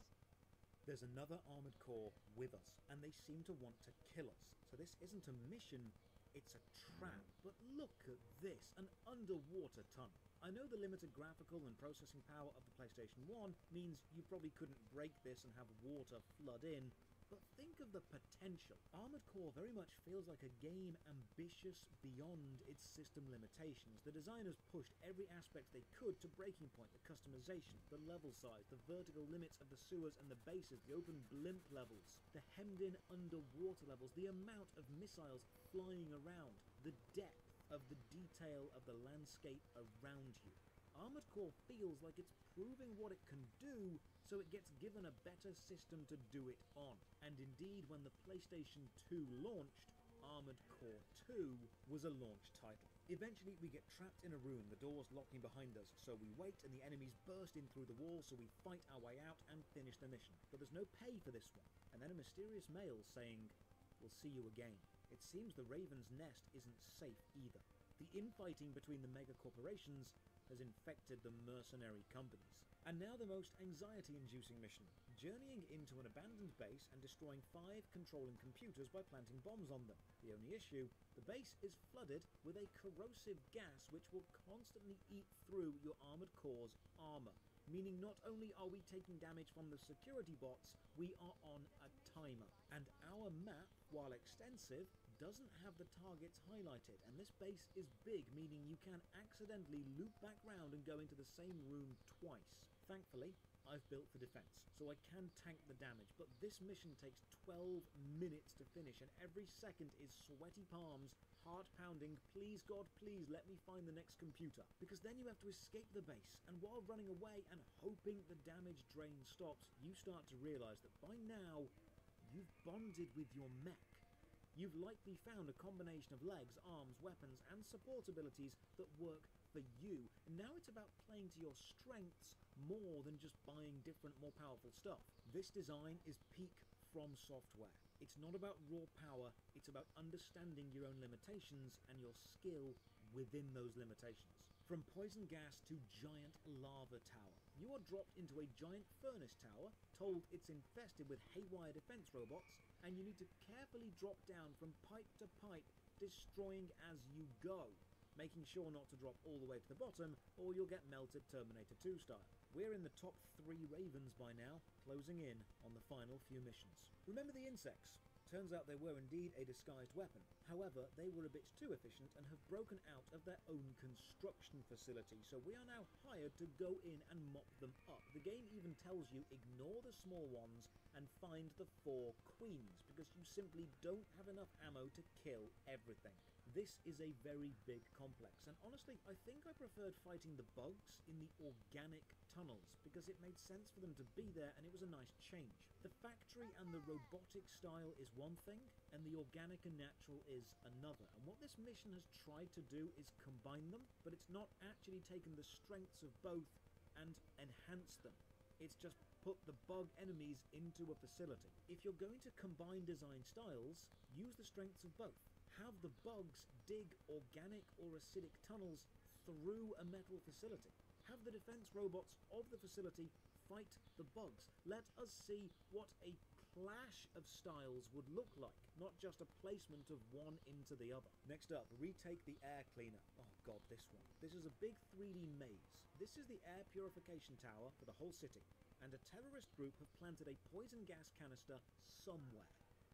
There's another armoured core with us, and they seem to want to kill us. So this isn't a mission, it's a trap. But look at this, an underwater tunnel. I know the limited graphical and processing power of the PlayStation 1 means you probably couldn't break this and have water flood in, but think of the potential. Armored Core very much feels like a game ambitious beyond its system limitations. The designers pushed every aspect they could to breaking point: the customization, the level size, the vertical limits of the sewers and the bases, the open blimp levels, the hemmed-in underwater levels, the amount of missiles flying around, the depth of the detail of the landscape around you. Armored Core feels like it's proving what it can do, so it gets given a better system to do it on. And indeed, when the PlayStation 2 launched, Armored Core 2 was a launch title. Eventually, we get trapped in a room, the doors locking behind us, so we wait and the enemies burst in through the wall, so we fight our way out and finish the mission. But there's no pay for this one. And then a mysterious mail saying, "We'll see you again." It seems the Raven's Nest isn't safe either. The infighting between the mega corporations has infected the mercenary companies. And now the most anxiety-inducing mission: journeying into an abandoned base and destroying 5 controlling computers by planting bombs on them. The only issue: the base is flooded with a corrosive gas which will constantly eat through your armored core's armor. Meaning not only are we taking damage from the security bots, we are on a timer. And our map, while extensive, doesn't have the targets highlighted, and this base is big, meaning you can accidentally loop back round and go into the same room twice. Thankfully, I've built for defense, so I can tank the damage, but this mission takes 12 minutes to finish, and every second is sweaty palms, heart pounding, please God, please let me find the next computer. Because then you have to escape the base, and while running away and hoping the damage drain stops, you start to realise that by now, you've bonded with your mech. You've likely found a combination of legs, arms, weapons, and support abilities that work for you. And now it's about playing to your strengths more than just buying different, more powerful stuff. This design is peak From Software. It's not about raw power, it's about understanding your own limitations and your skill within those limitations. From poison gas to giant lava tower, you are dropped into a giant furnace tower, told it's infested with haywire defense robots, and you need to carefully drop down from pipe to pipe, destroying as you go, making sure not to drop all the way to the bottom or you'll get melted Terminator 2 style. We're in the top 3 Ravens by now, closing in on the final few missions. Remember the insects? Turns out they were indeed a disguised weapon. However, they were a bit too efficient and have broken out of their own construction facility, so we are now hired to go in and mop them up. The game even tells you ignore the small ones and find the 4 queens, because you simply don't have enough ammo to kill everything. This is a very big complex, and honestly, I think I preferred fighting the bugs in the organic tunnels, because it made sense for them to be there and it was a nice change. The factory and the robotic style is one thing, and the organic and natural is another. And what this mission has tried to do is combine them, but it's not actually taken the strengths of both and enhanced them. It's just put the bug enemies into a facility. If you're going to combine design styles, use the strengths of both. Have the bugs dig organic or acidic tunnels through a metal facility. Have the defense robots of the facility fight the bugs. Let us see what a clash of styles would look like, not just a placement of one into the other. Next up, retake the air cleaner. Oh god, this one. This is a big 3D maze. This is the air purification tower for the whole city, and a terrorist group have planted a poison gas canister somewhere.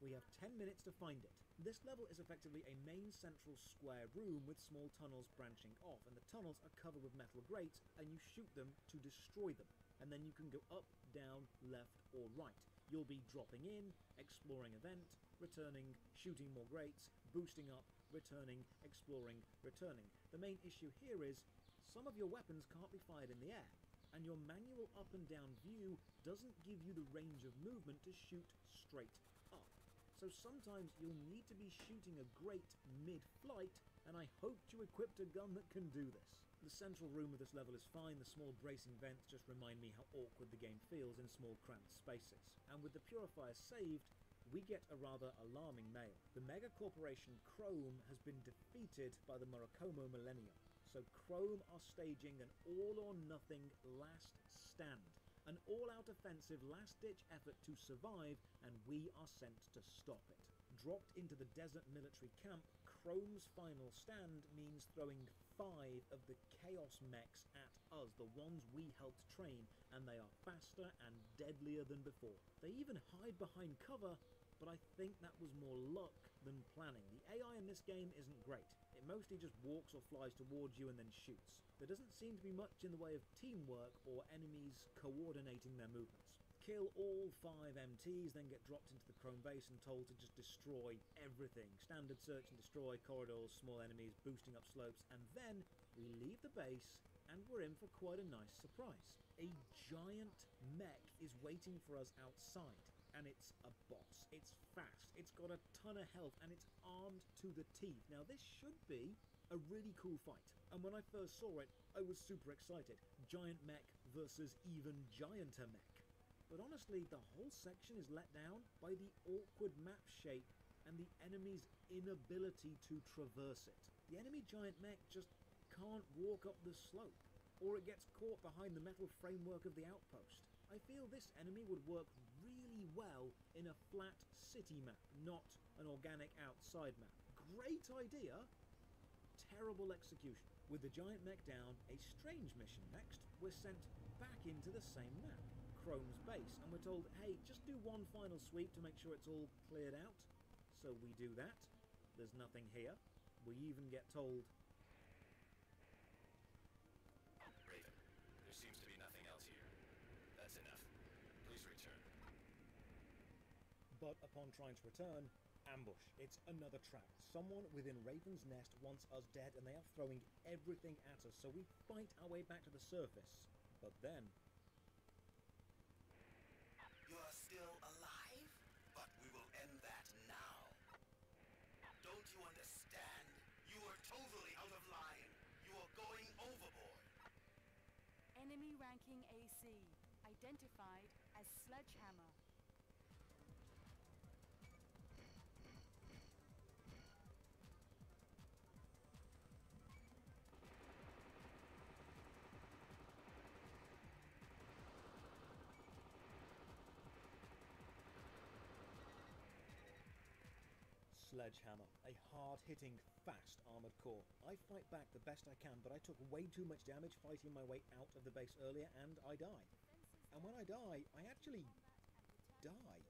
We have 10 minutes to find it. This level is effectively a main central square room with small tunnels branching off, and the tunnels are covered with metal grates, and you shoot them to destroy them. And then you can go up, down, left, or right. You'll be dropping in, exploring event, returning, shooting more grates, boosting up, returning, exploring, returning. The main issue here is some of your weapons can't be fired in the air, and your manual up and down view doesn't give you the range of movement to shoot straight up. So sometimes you'll need to be shooting a grate mid-flight, and I hoped you equipped a gun that can do this. The central room of this level is fine. The small bracing vents just remind me how awkward the game feels in small cramped spaces. And with the purifier saved, we get a rather alarming mail. The mega corporation Chrome has been defeated by the Murakomo Millennium. So Chrome are staging an all-or-nothing last stand. An all-out offensive last-ditch effort to survive, and we are sent to stop it. Dropped into the desert military camp, Chrome's final stand means throwing 5 of the Chaos mechs at us, the ones we helped train, and they are faster and deadlier than before. They even hide behind cover, but I think that was more luck than planning. The AI in this game isn't great. It mostly just walks or flies towards you and then shoots. There doesn't seem to be much in the way of teamwork or enemies coordinating their movements. Kill all 5 MTs, then get dropped into the Chrome base and told to just destroy everything. Standard search and destroy, corridors, small enemies, boosting up slopes, and then we leave the base and we're in for quite a nice surprise. A giant mech is waiting for us outside. And it's a boss. It's fast, it's got a ton of health, and it's armed to the teeth. Now this should be a really cool fight. And when I first saw it, I was super excited. Giant mech versus even gianter mech. But honestly, the whole section is let down by the awkward map shape and the enemy's inability to traverse it. The enemy giant mech just can't walk up the slope, or it gets caught behind the metal framework of the outpost. I feel this enemy would work really well in a flat city map, not an organic outside map. Great idea, terrible execution. With the giant mech down, a strange mission next. We're sent back into the same map, Chrome's base, and we're told, hey, just do one final sweep to make sure it's all cleared out. So we do that. There's nothing here. We even get told... Raven, there seems to be nothing else here. That's enough. Please return. But upon trying to return, ambush. It's another trap. Someone within Raven's Nest wants us dead, and they are throwing everything at us, so we fight our way back to the surface. But then... You're still alive? But we will end that now. Don't you understand? You are totally out of line. You are going overboard. Enemy ranking AC. Identified as Sledgehammer. Sledgehammer, a hard-hitting, fast armoured core. I fight back the best I can, but I took way too much damage fighting my way out of the base earlier, and I die. And when I die, I actually die.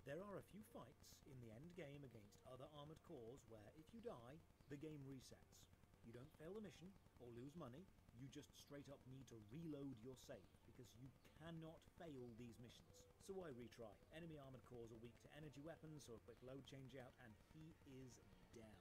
There are a few fights in the end game against other armoured cores where if you die, the game resets. You don't fail the mission or lose money, you just straight up need to reload your save because you cannot fail these missions. So I retry. Enemy armoured cores are weak to energy weapons, so a quick load change out and he is down.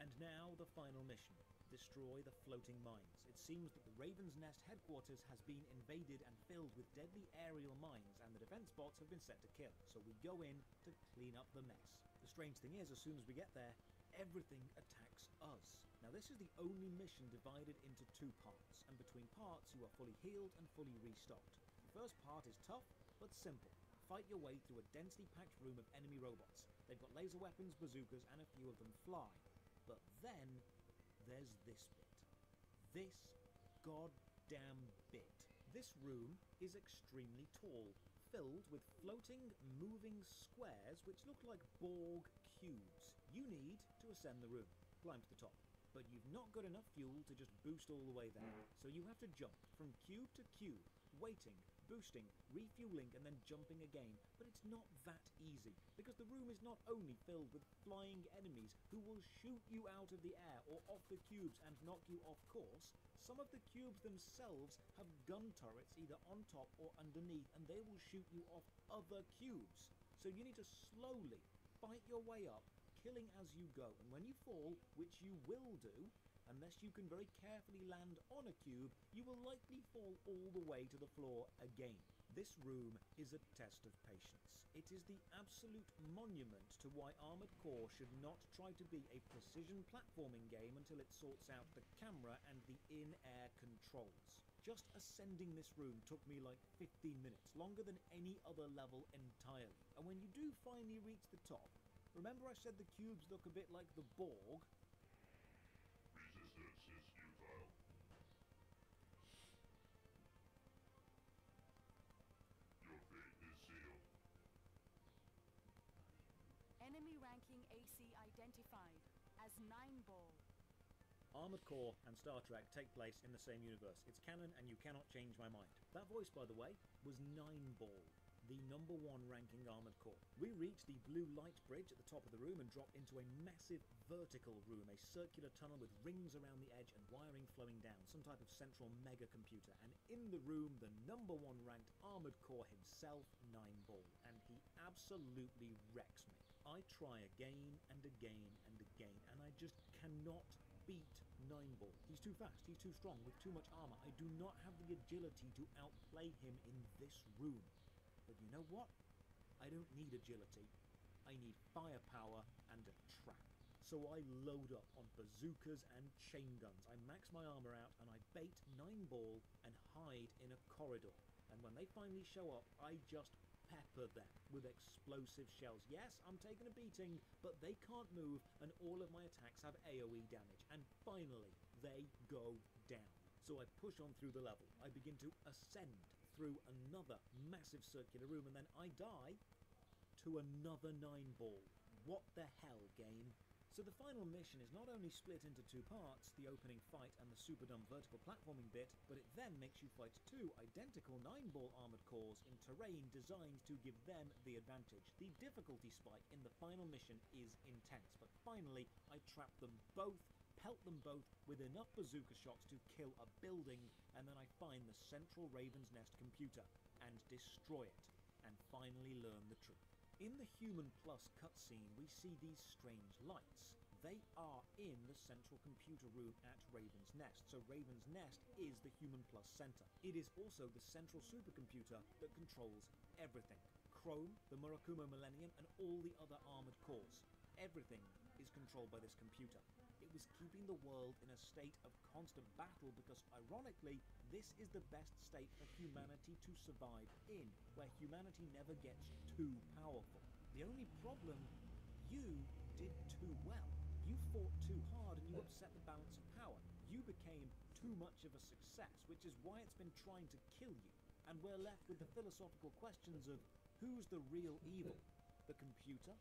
And now the final mission. Destroy the floating mines. It seems that the Raven's Nest headquarters has been invaded and filled with deadly aerial mines, and the defense bots have been set to kill, so we go in to clean up the mess. The strange thing is, as soon as we get there, everything attacks us. Now this is the only mission divided into 2 parts, and between parts you are fully healed and fully restocked. The first part is tough, but simple. Fight your way through a densely packed room of enemy robots. They've got laser weapons, bazookas, and a few of them fly. But then there's this bit. This goddamn bit. This room is extremely tall, filled with floating, moving squares which look like Borg cubes. You need to ascend the room, climb to the top. But you've not got enough fuel to just boost all the way there. So you have to jump from cube to cube, waiting, boosting, refueling, and then jumping again. But it's not that easy, because the room is not only filled with flying enemies who will shoot you out of the air or off the cubes and knock you off course. Some of the cubes themselves have gun turrets either on top or underneath, and they will shoot you off other cubes. So you need to slowly fight your way up, killing as you go, and when you fall, which you will do, unless you can very carefully land on a cube, you will likely fall all the way to the floor again. This room is a test of patience. It is the absolute monument to why Armored Core should not try to be a precision platforming game until it sorts out the camera and the in-air controls. Just ascending this room took me like 15 minutes, longer than any other level entirely. And when you do finally reach the top, remember I said the cubes look a bit like the Borg? Resistance is futile. Your fate is sealed. Enemy ranking AC identified as 9-ball. Armored Core and Star Trek take place in the same universe. It's canon and you cannot change my mind. That voice, by the way, was 9-ball, the #1 ranking Armored Core. We reach the blue light bridge at the top of the room and drop into a massive vertical room, a circular tunnel with rings around the edge and wiring flowing down, some type of central mega computer. And in the room, the #1 ranked Armored Core himself, 9-ball, and he absolutely wrecks me. I try again and again and again, and I just cannot beat 9-ball. He's too fast, he's too strong, with too much armor. I do not have the agility to outplay him in this room. But you know what? I don't need agility. I need firepower and a trap. So I load up on bazookas and chain guns. I max my armor out and I bait 9-ball and hide in a corridor. And when they finally show up, I just pepper them with explosive shells. Yes, I'm taking a beating, but they can't move and all of my attacks have AoE damage. And finally, they go down. So I push on through the level. I begin to ascend through another massive circular room, and then I die to another 9-ball. What the hell, game? So the final mission is not only split into two parts, the opening fight and the super dumb vertical platforming bit, but it then makes you fight two identical 9-ball armored cores in terrain designed to give them the advantage. The difficulty spike in the final mission is intense, but finally I trap them both, pelt them both with enough bazooka shots to kill a building, and then I find the central Raven's Nest computer and destroy it, and finally learn the truth. In the Human Plus cutscene, we see these strange lights. They are in the central computer room at Raven's Nest, so Raven's Nest is the Human Plus center. It is also the central supercomputer that controls everything. Chrome, the Murakumo Millennium, and all the other armored cores. Everything is controlled by this computer. It was keeping the world in a state of constant battle because, ironically, this is the best state for humanity to survive in, where humanity never gets too powerful. The only problem, you did too well. You fought too hard and you upset the balance of power. You became too much of a success, which is why it's been trying to kill you. And we're left with the philosophical questions of who's the real evil? The computer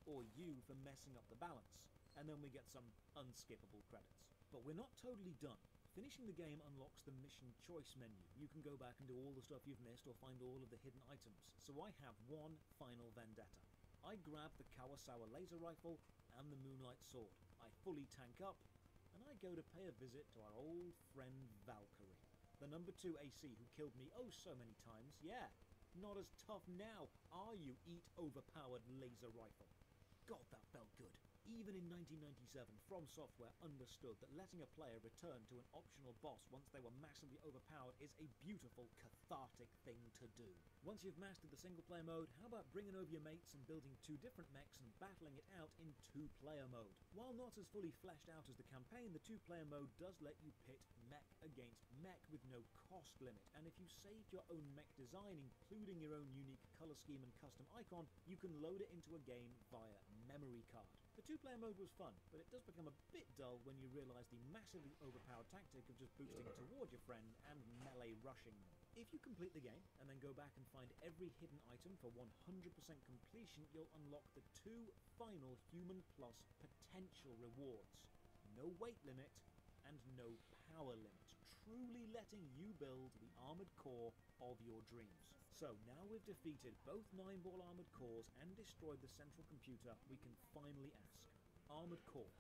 or you for messing up the balance? And then we get some unskippable credits. But we're not totally done. Finishing the game unlocks the mission choice menu. You can go back and do all the stuff you've missed or find all of the hidden items. So I have one final vendetta. I grab the Kawasawa laser rifle and the Moonlight sword. I fully tank up, and I go to pay a visit to our old friend Valkyrie, the #2 AC who killed me oh so many times. Yeah, not as tough now, are you, eat overpowered laser rifle? God, that felt good. Even in 1997, From Software understood that letting a player return to an optional boss once they were massively overpowered is a beautiful, cathartic thing to do. Once you've mastered the single-player mode, how about bringing over your mates and building two different mechs and battling it out in two-player mode? While not as fully fleshed out as the campaign, the two-player mode does let you pit mech against mech with no cost limit, and if you saved your own mech design, including your own unique color scheme and custom icon, you can load it into a game via memory card. The two-player mode was fun, but it does become a bit dull when you realise the massively overpowered tactic of just boosting toward your friend and melee rushing them. If you complete the game, and then go back and find every hidden item for 100% completion, you'll unlock the 2 final Human Plus potential rewards. No weight limit, and no power limit, truly letting you build the armoured core of your dreams. So now we've defeated both 9-ball armoured cores and destroyed the central computer, we can finally ask, Armoured Core,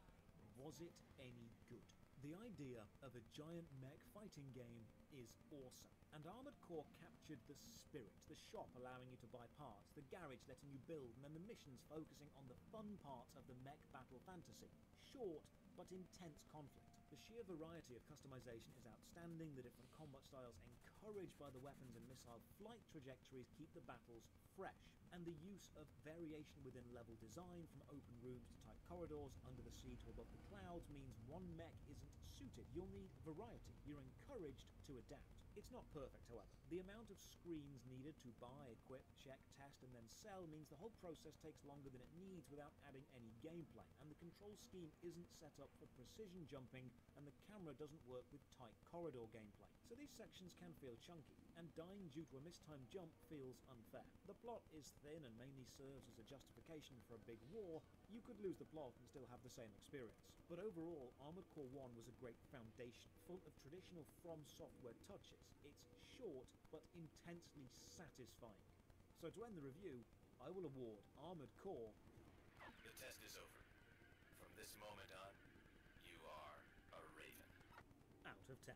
was it any good? The idea of a giant mech fighting game is awesome, and Armoured Core captured the spirit, the shop allowing you to buy parts, the garage letting you build, and then the missions focusing on the fun parts of the mech battle fantasy. Short but intense conflict. The sheer variety of customization is outstanding, the different combat styles encouraged by the weapons and missile flight trajectories keep the battles fresh, and the use of variation within level design from open rooms to tight corridors, under the sea to above the clouds, means one mech isn't suited. You'll need variety. You're encouraged to adapt. It's not perfect, however. The amount of screens needed to buy, equip, check, test, and then sell means the whole process takes longer than it needs without adding any gameplay, and the control scheme isn't set up for precision jumping, and the camera doesn't work with tight corridor gameplay. So these sections can feel chunky, and dying due to a mistimed jump feels unfair. The plot is thin and mainly serves as a justification for a big war. You could lose the plot and still have the same experience. But overall, Armoured Core 1 was a great foundation, full of traditional From Software touches. It's short, but intensely satisfying. So to end the review, I will award Armoured Core... The test is over. From this moment on, you are a Raven. out of 10.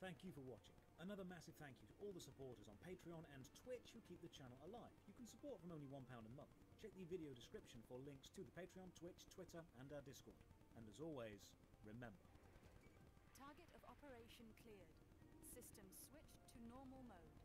Thank you for watching. Another massive thank you to all the supporters on Patreon and Twitch who keep the channel alive. You can support from only £1 a month. Check the video description for links to the Patreon, Twitch, Twitter and our Discord. And as always, remember... Target of operation cleared. System switched to normal mode.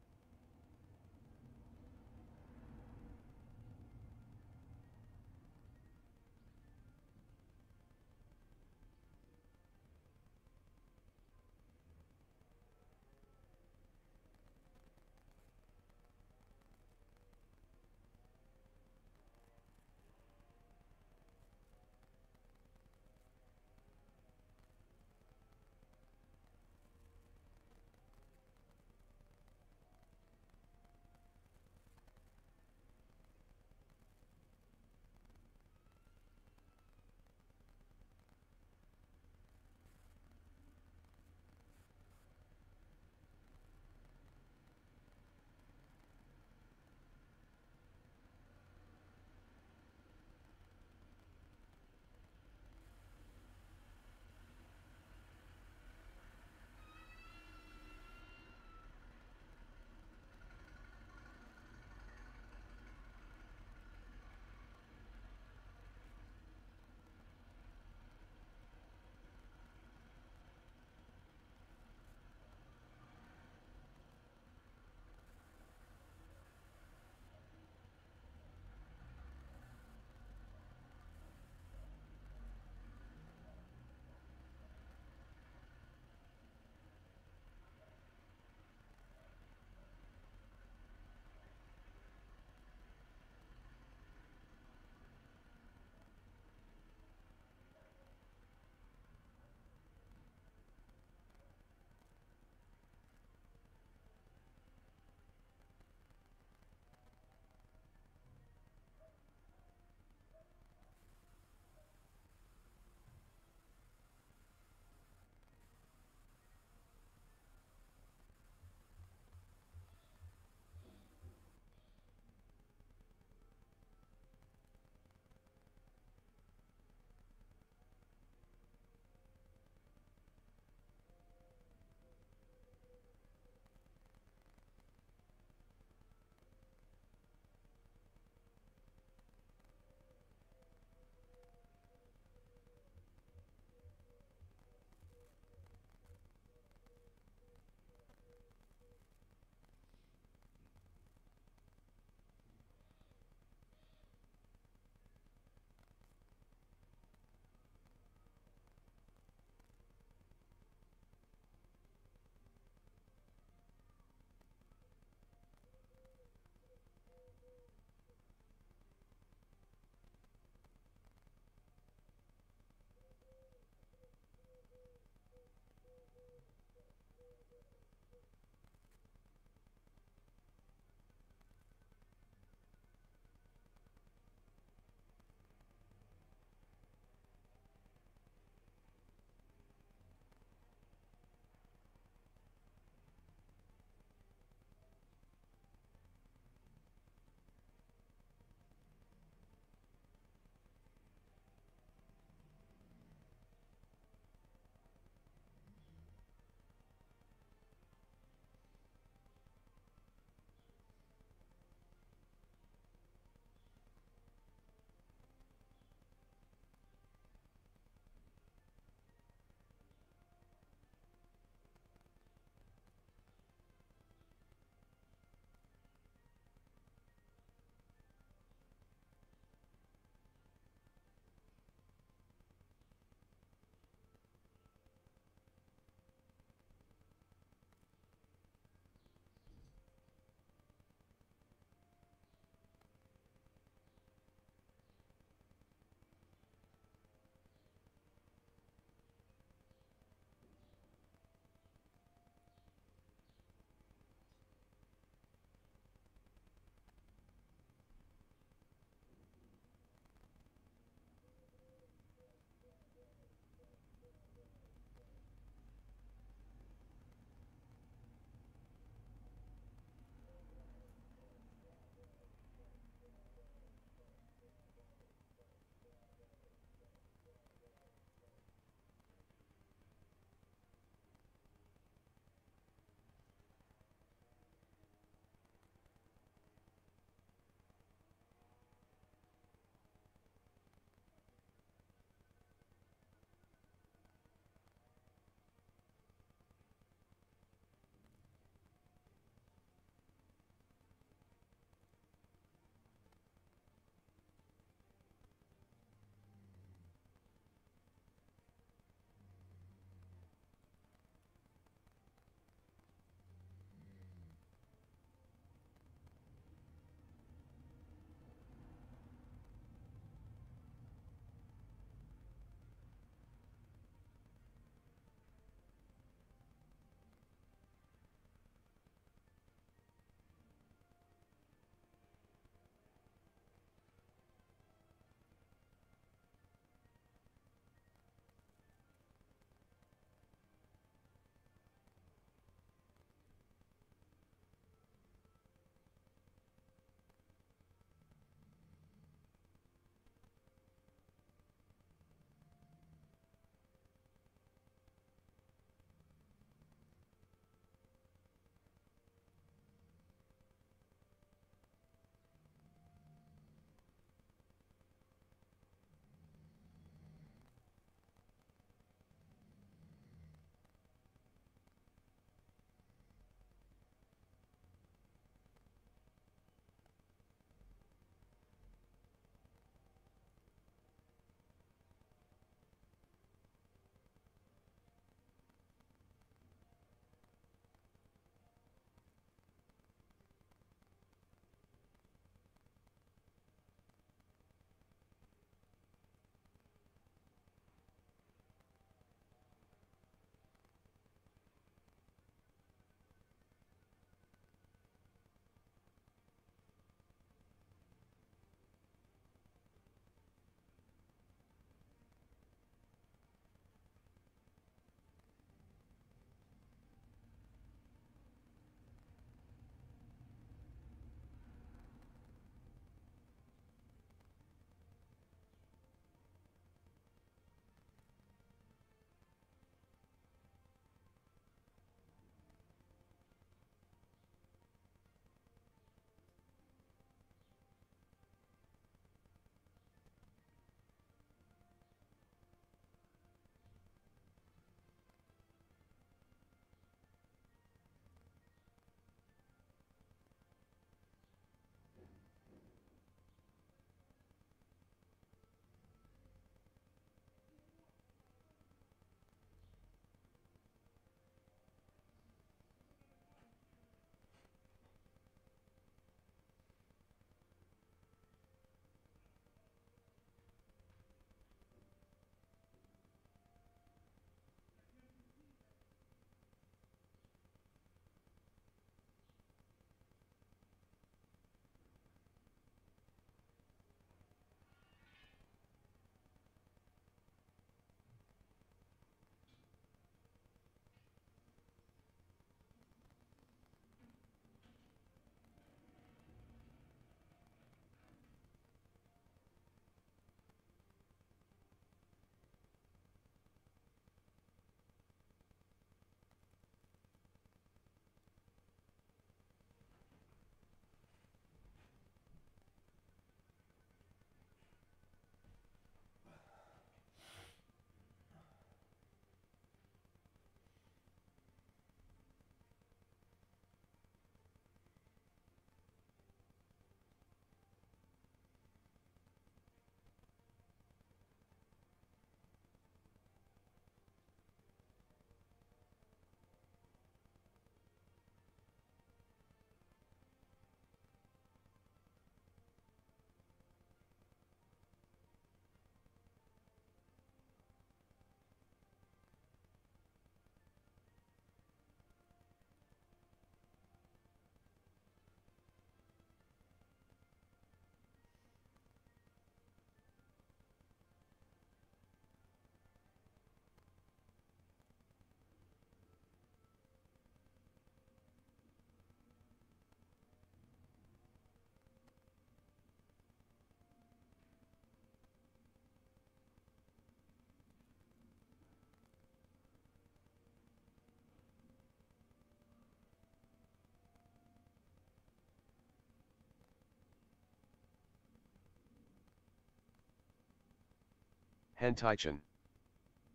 Hentai-chan.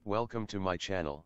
Welcome to my channel.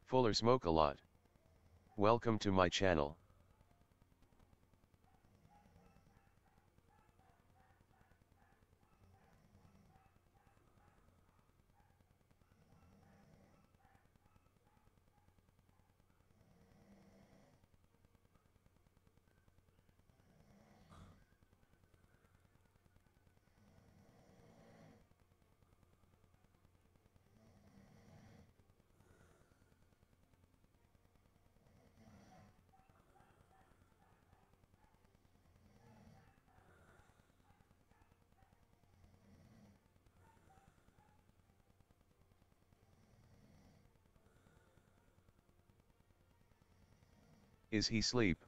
Fuller smoke a lot. Welcome to my channel. Is he sleep?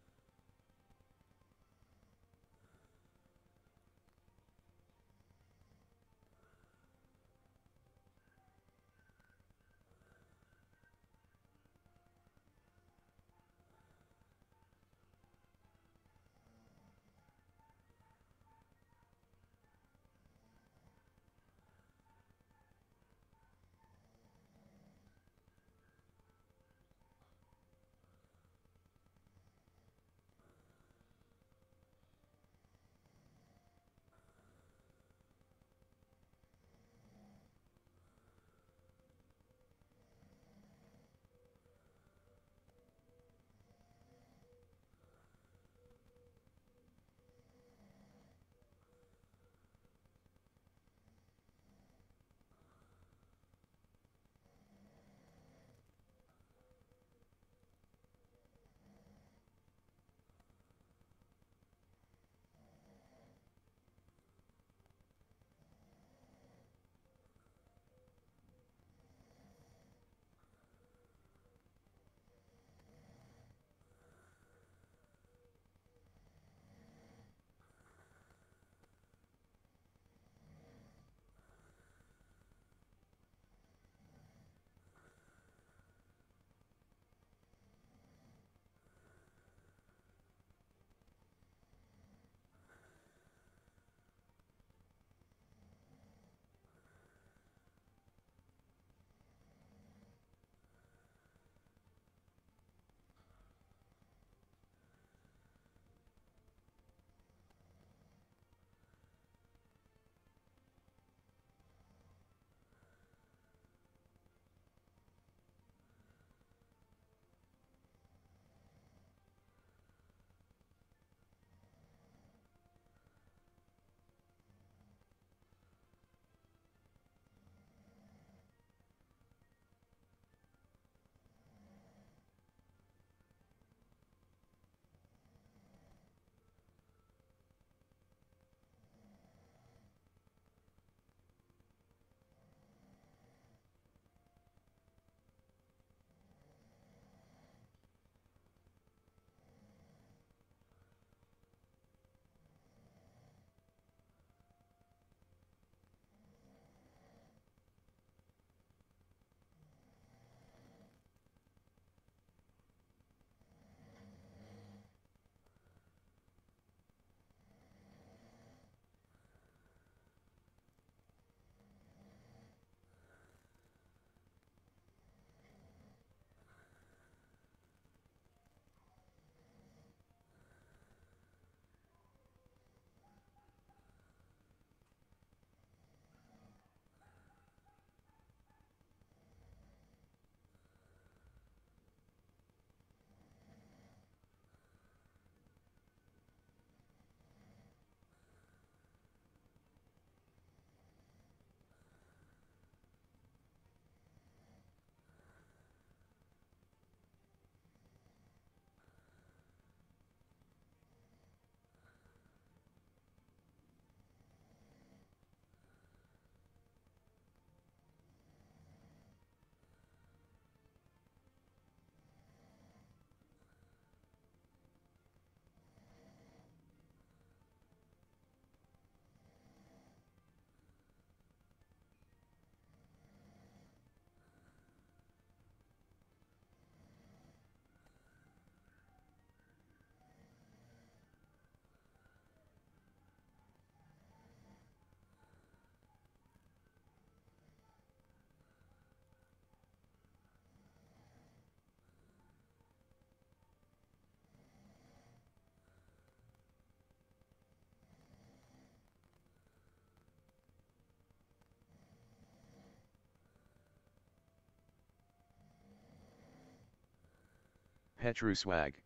Petru Swag.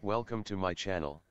Welcome to my channel.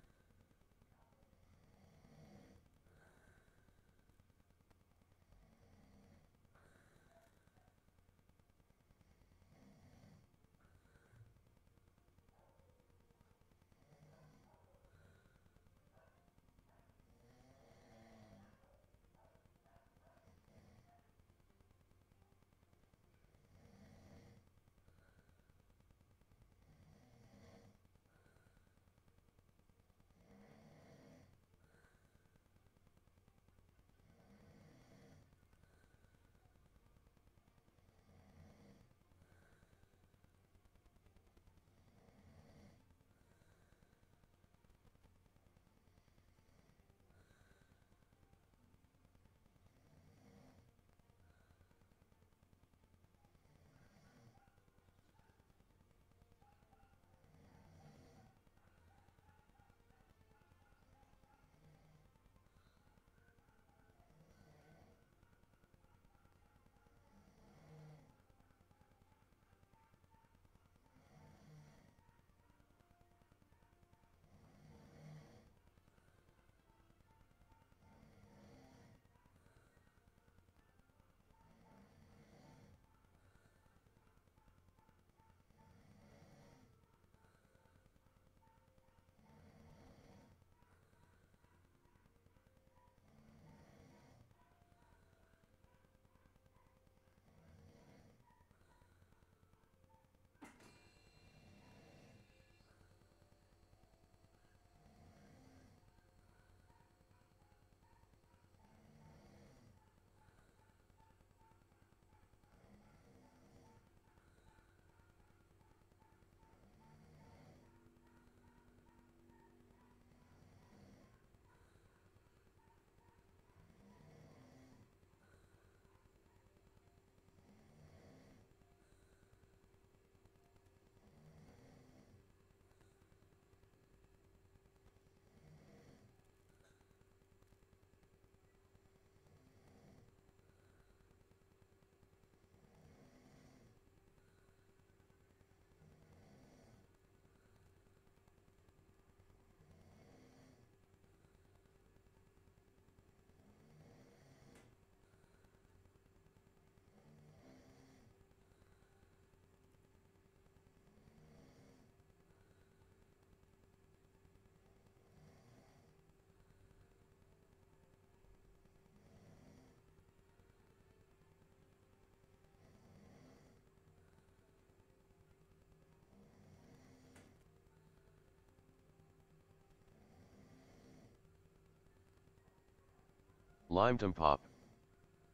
Limetown Pop.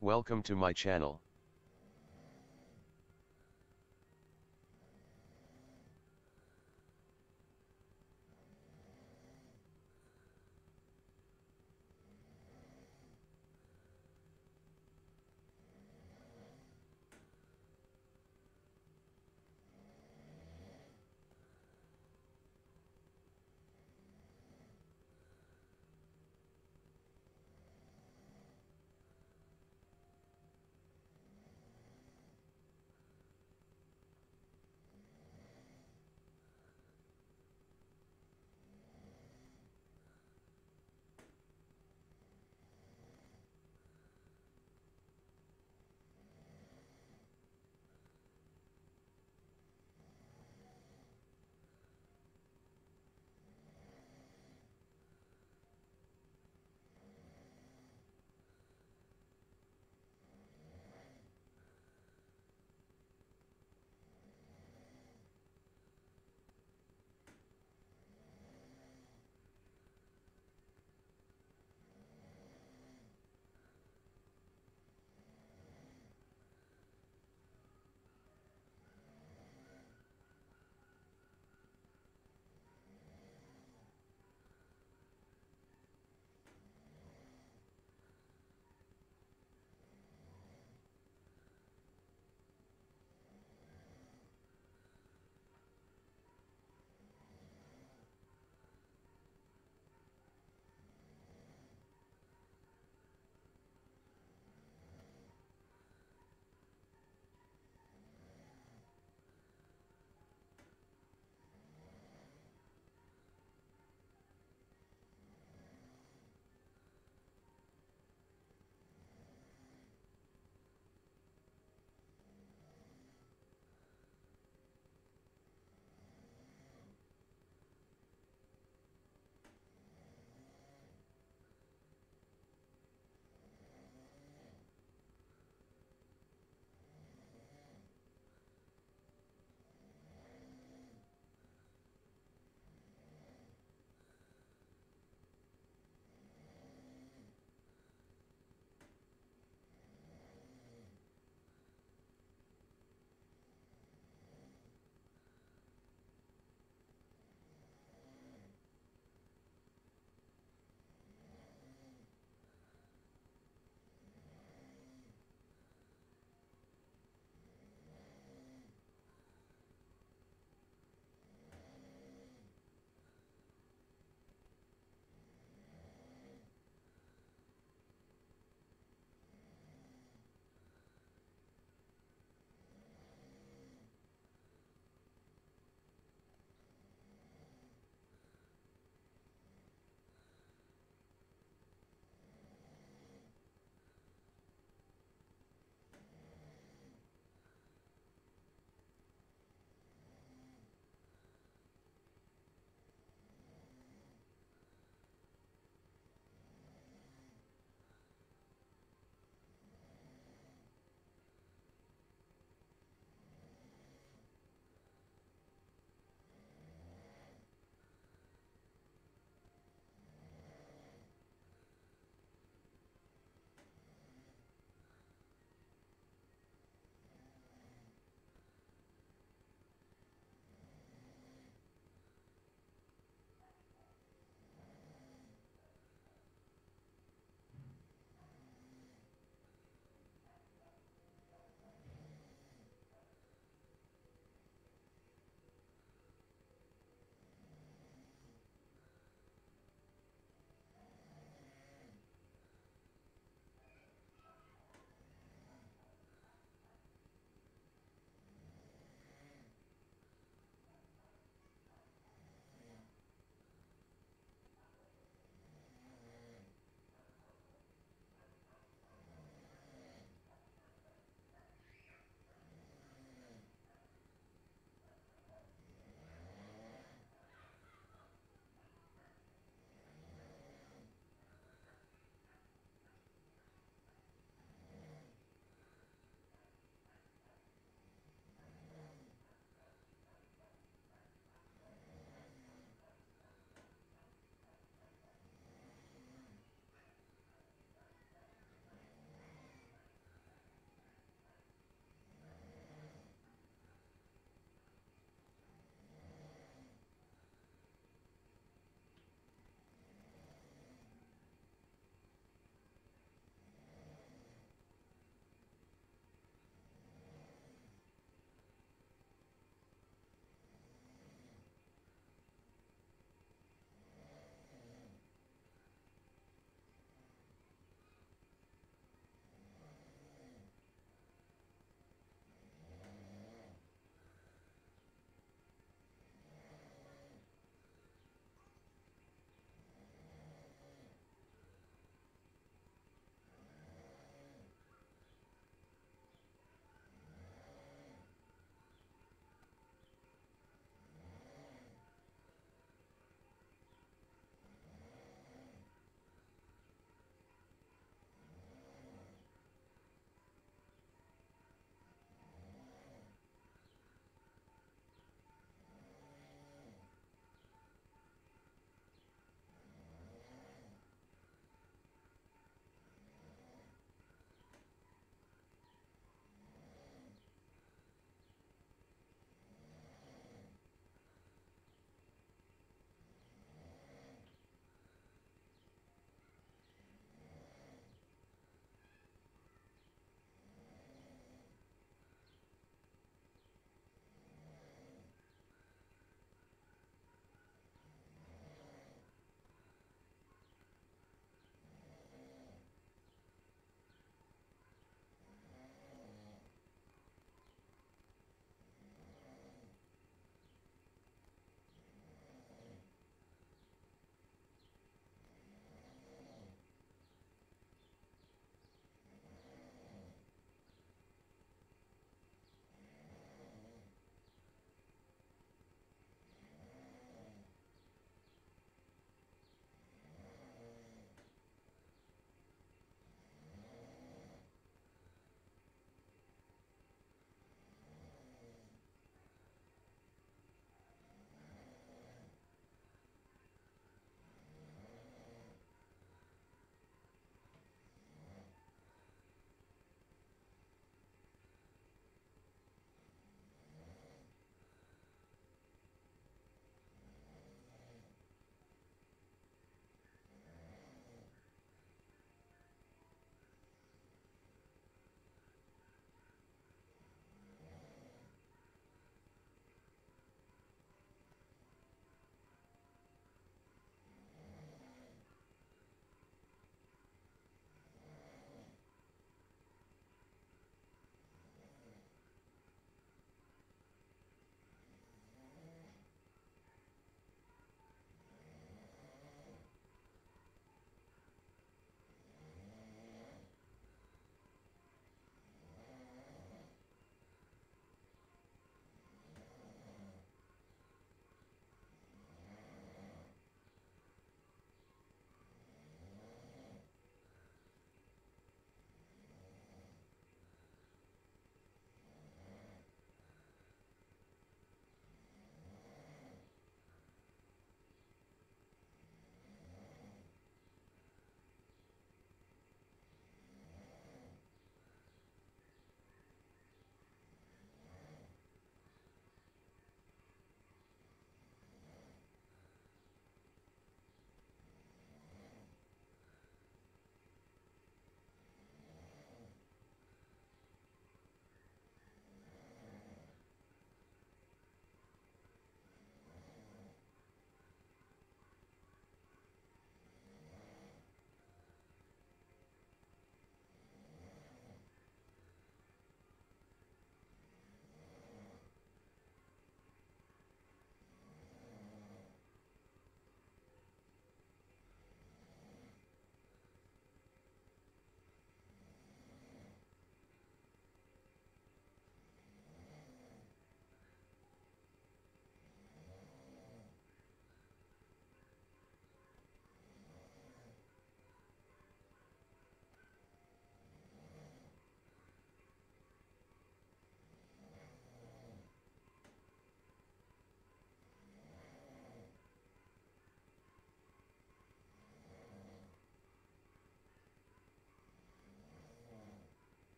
Welcome to my channel.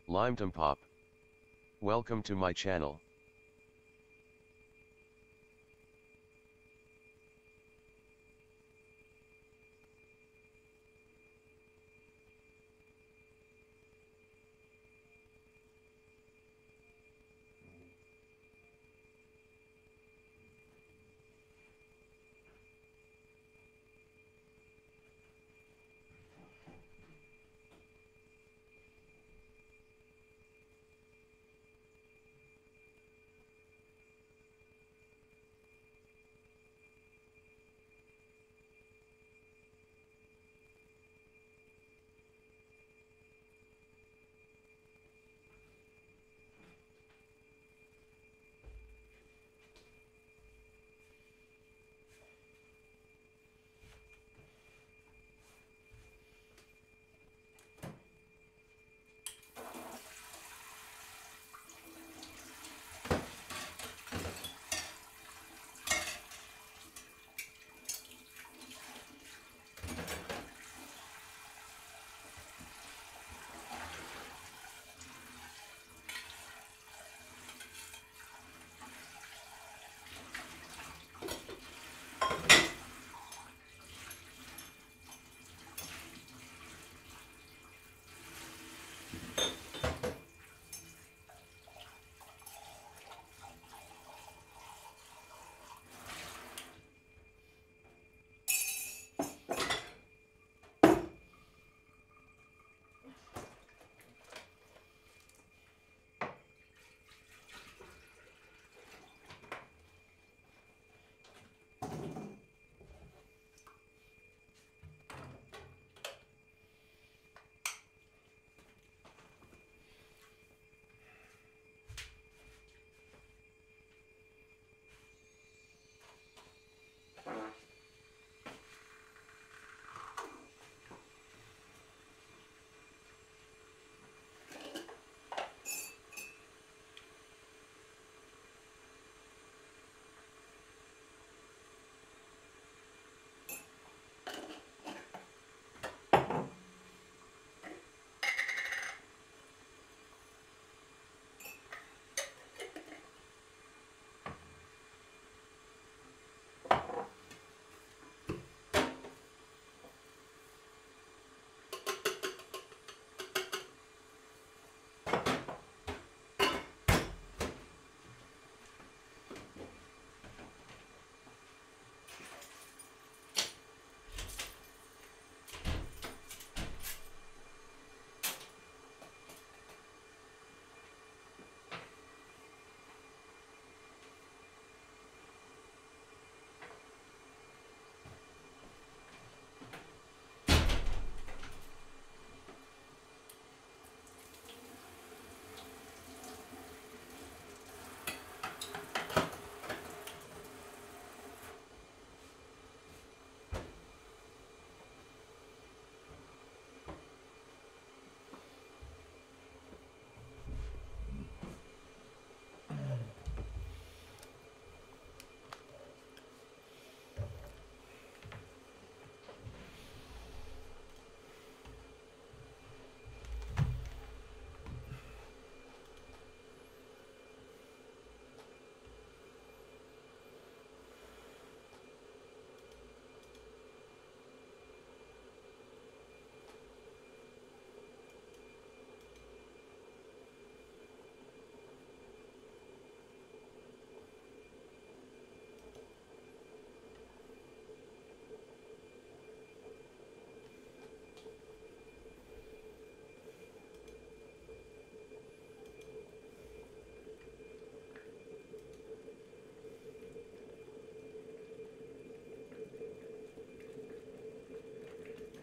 Limetum Pop. Welcome to my channel.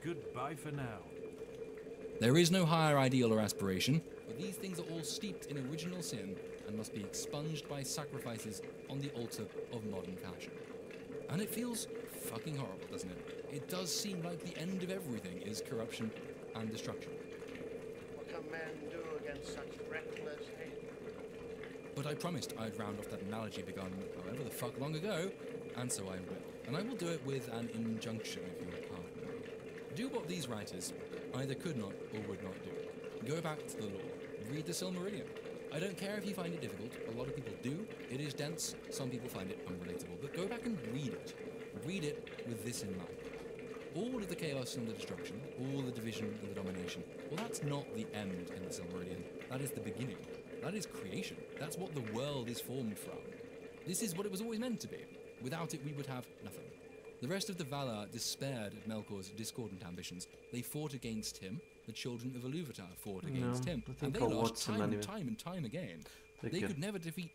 Goodbye for now. There is no higher ideal or aspiration, but these things are all steeped in original sin and must be expunged by sacrifices on the altar of modern fashion. And it feels fucking horrible, doesn't it? It does seem like the end of everything is corruption and destruction. What can men do against such reckless hate? But I promised I'd round off that analogy begun however the fuck long ago, and so I will. And I will do it with an injunction, if you will pardon me. Do what these writers either could not or would not do. Go back to the law. read the Silmarillion. I don't care if you find it difficult. A lot of people do. It is dense. Some people find it unrelatable. But go back and read it. Read it with this in mind. All of the chaos and the destruction, all the division and the domination, well, that's not the end in the Silmarillion. That is the beginning. That is creation. That's what the world is formed from. This is what it was always meant to be. Without it, we would have nothing. The rest of the Valar despaired at Melkor's discordant ambitions. They fought against him. The children of Iluvatar fought against him. And they lost time and time again. They could never defeat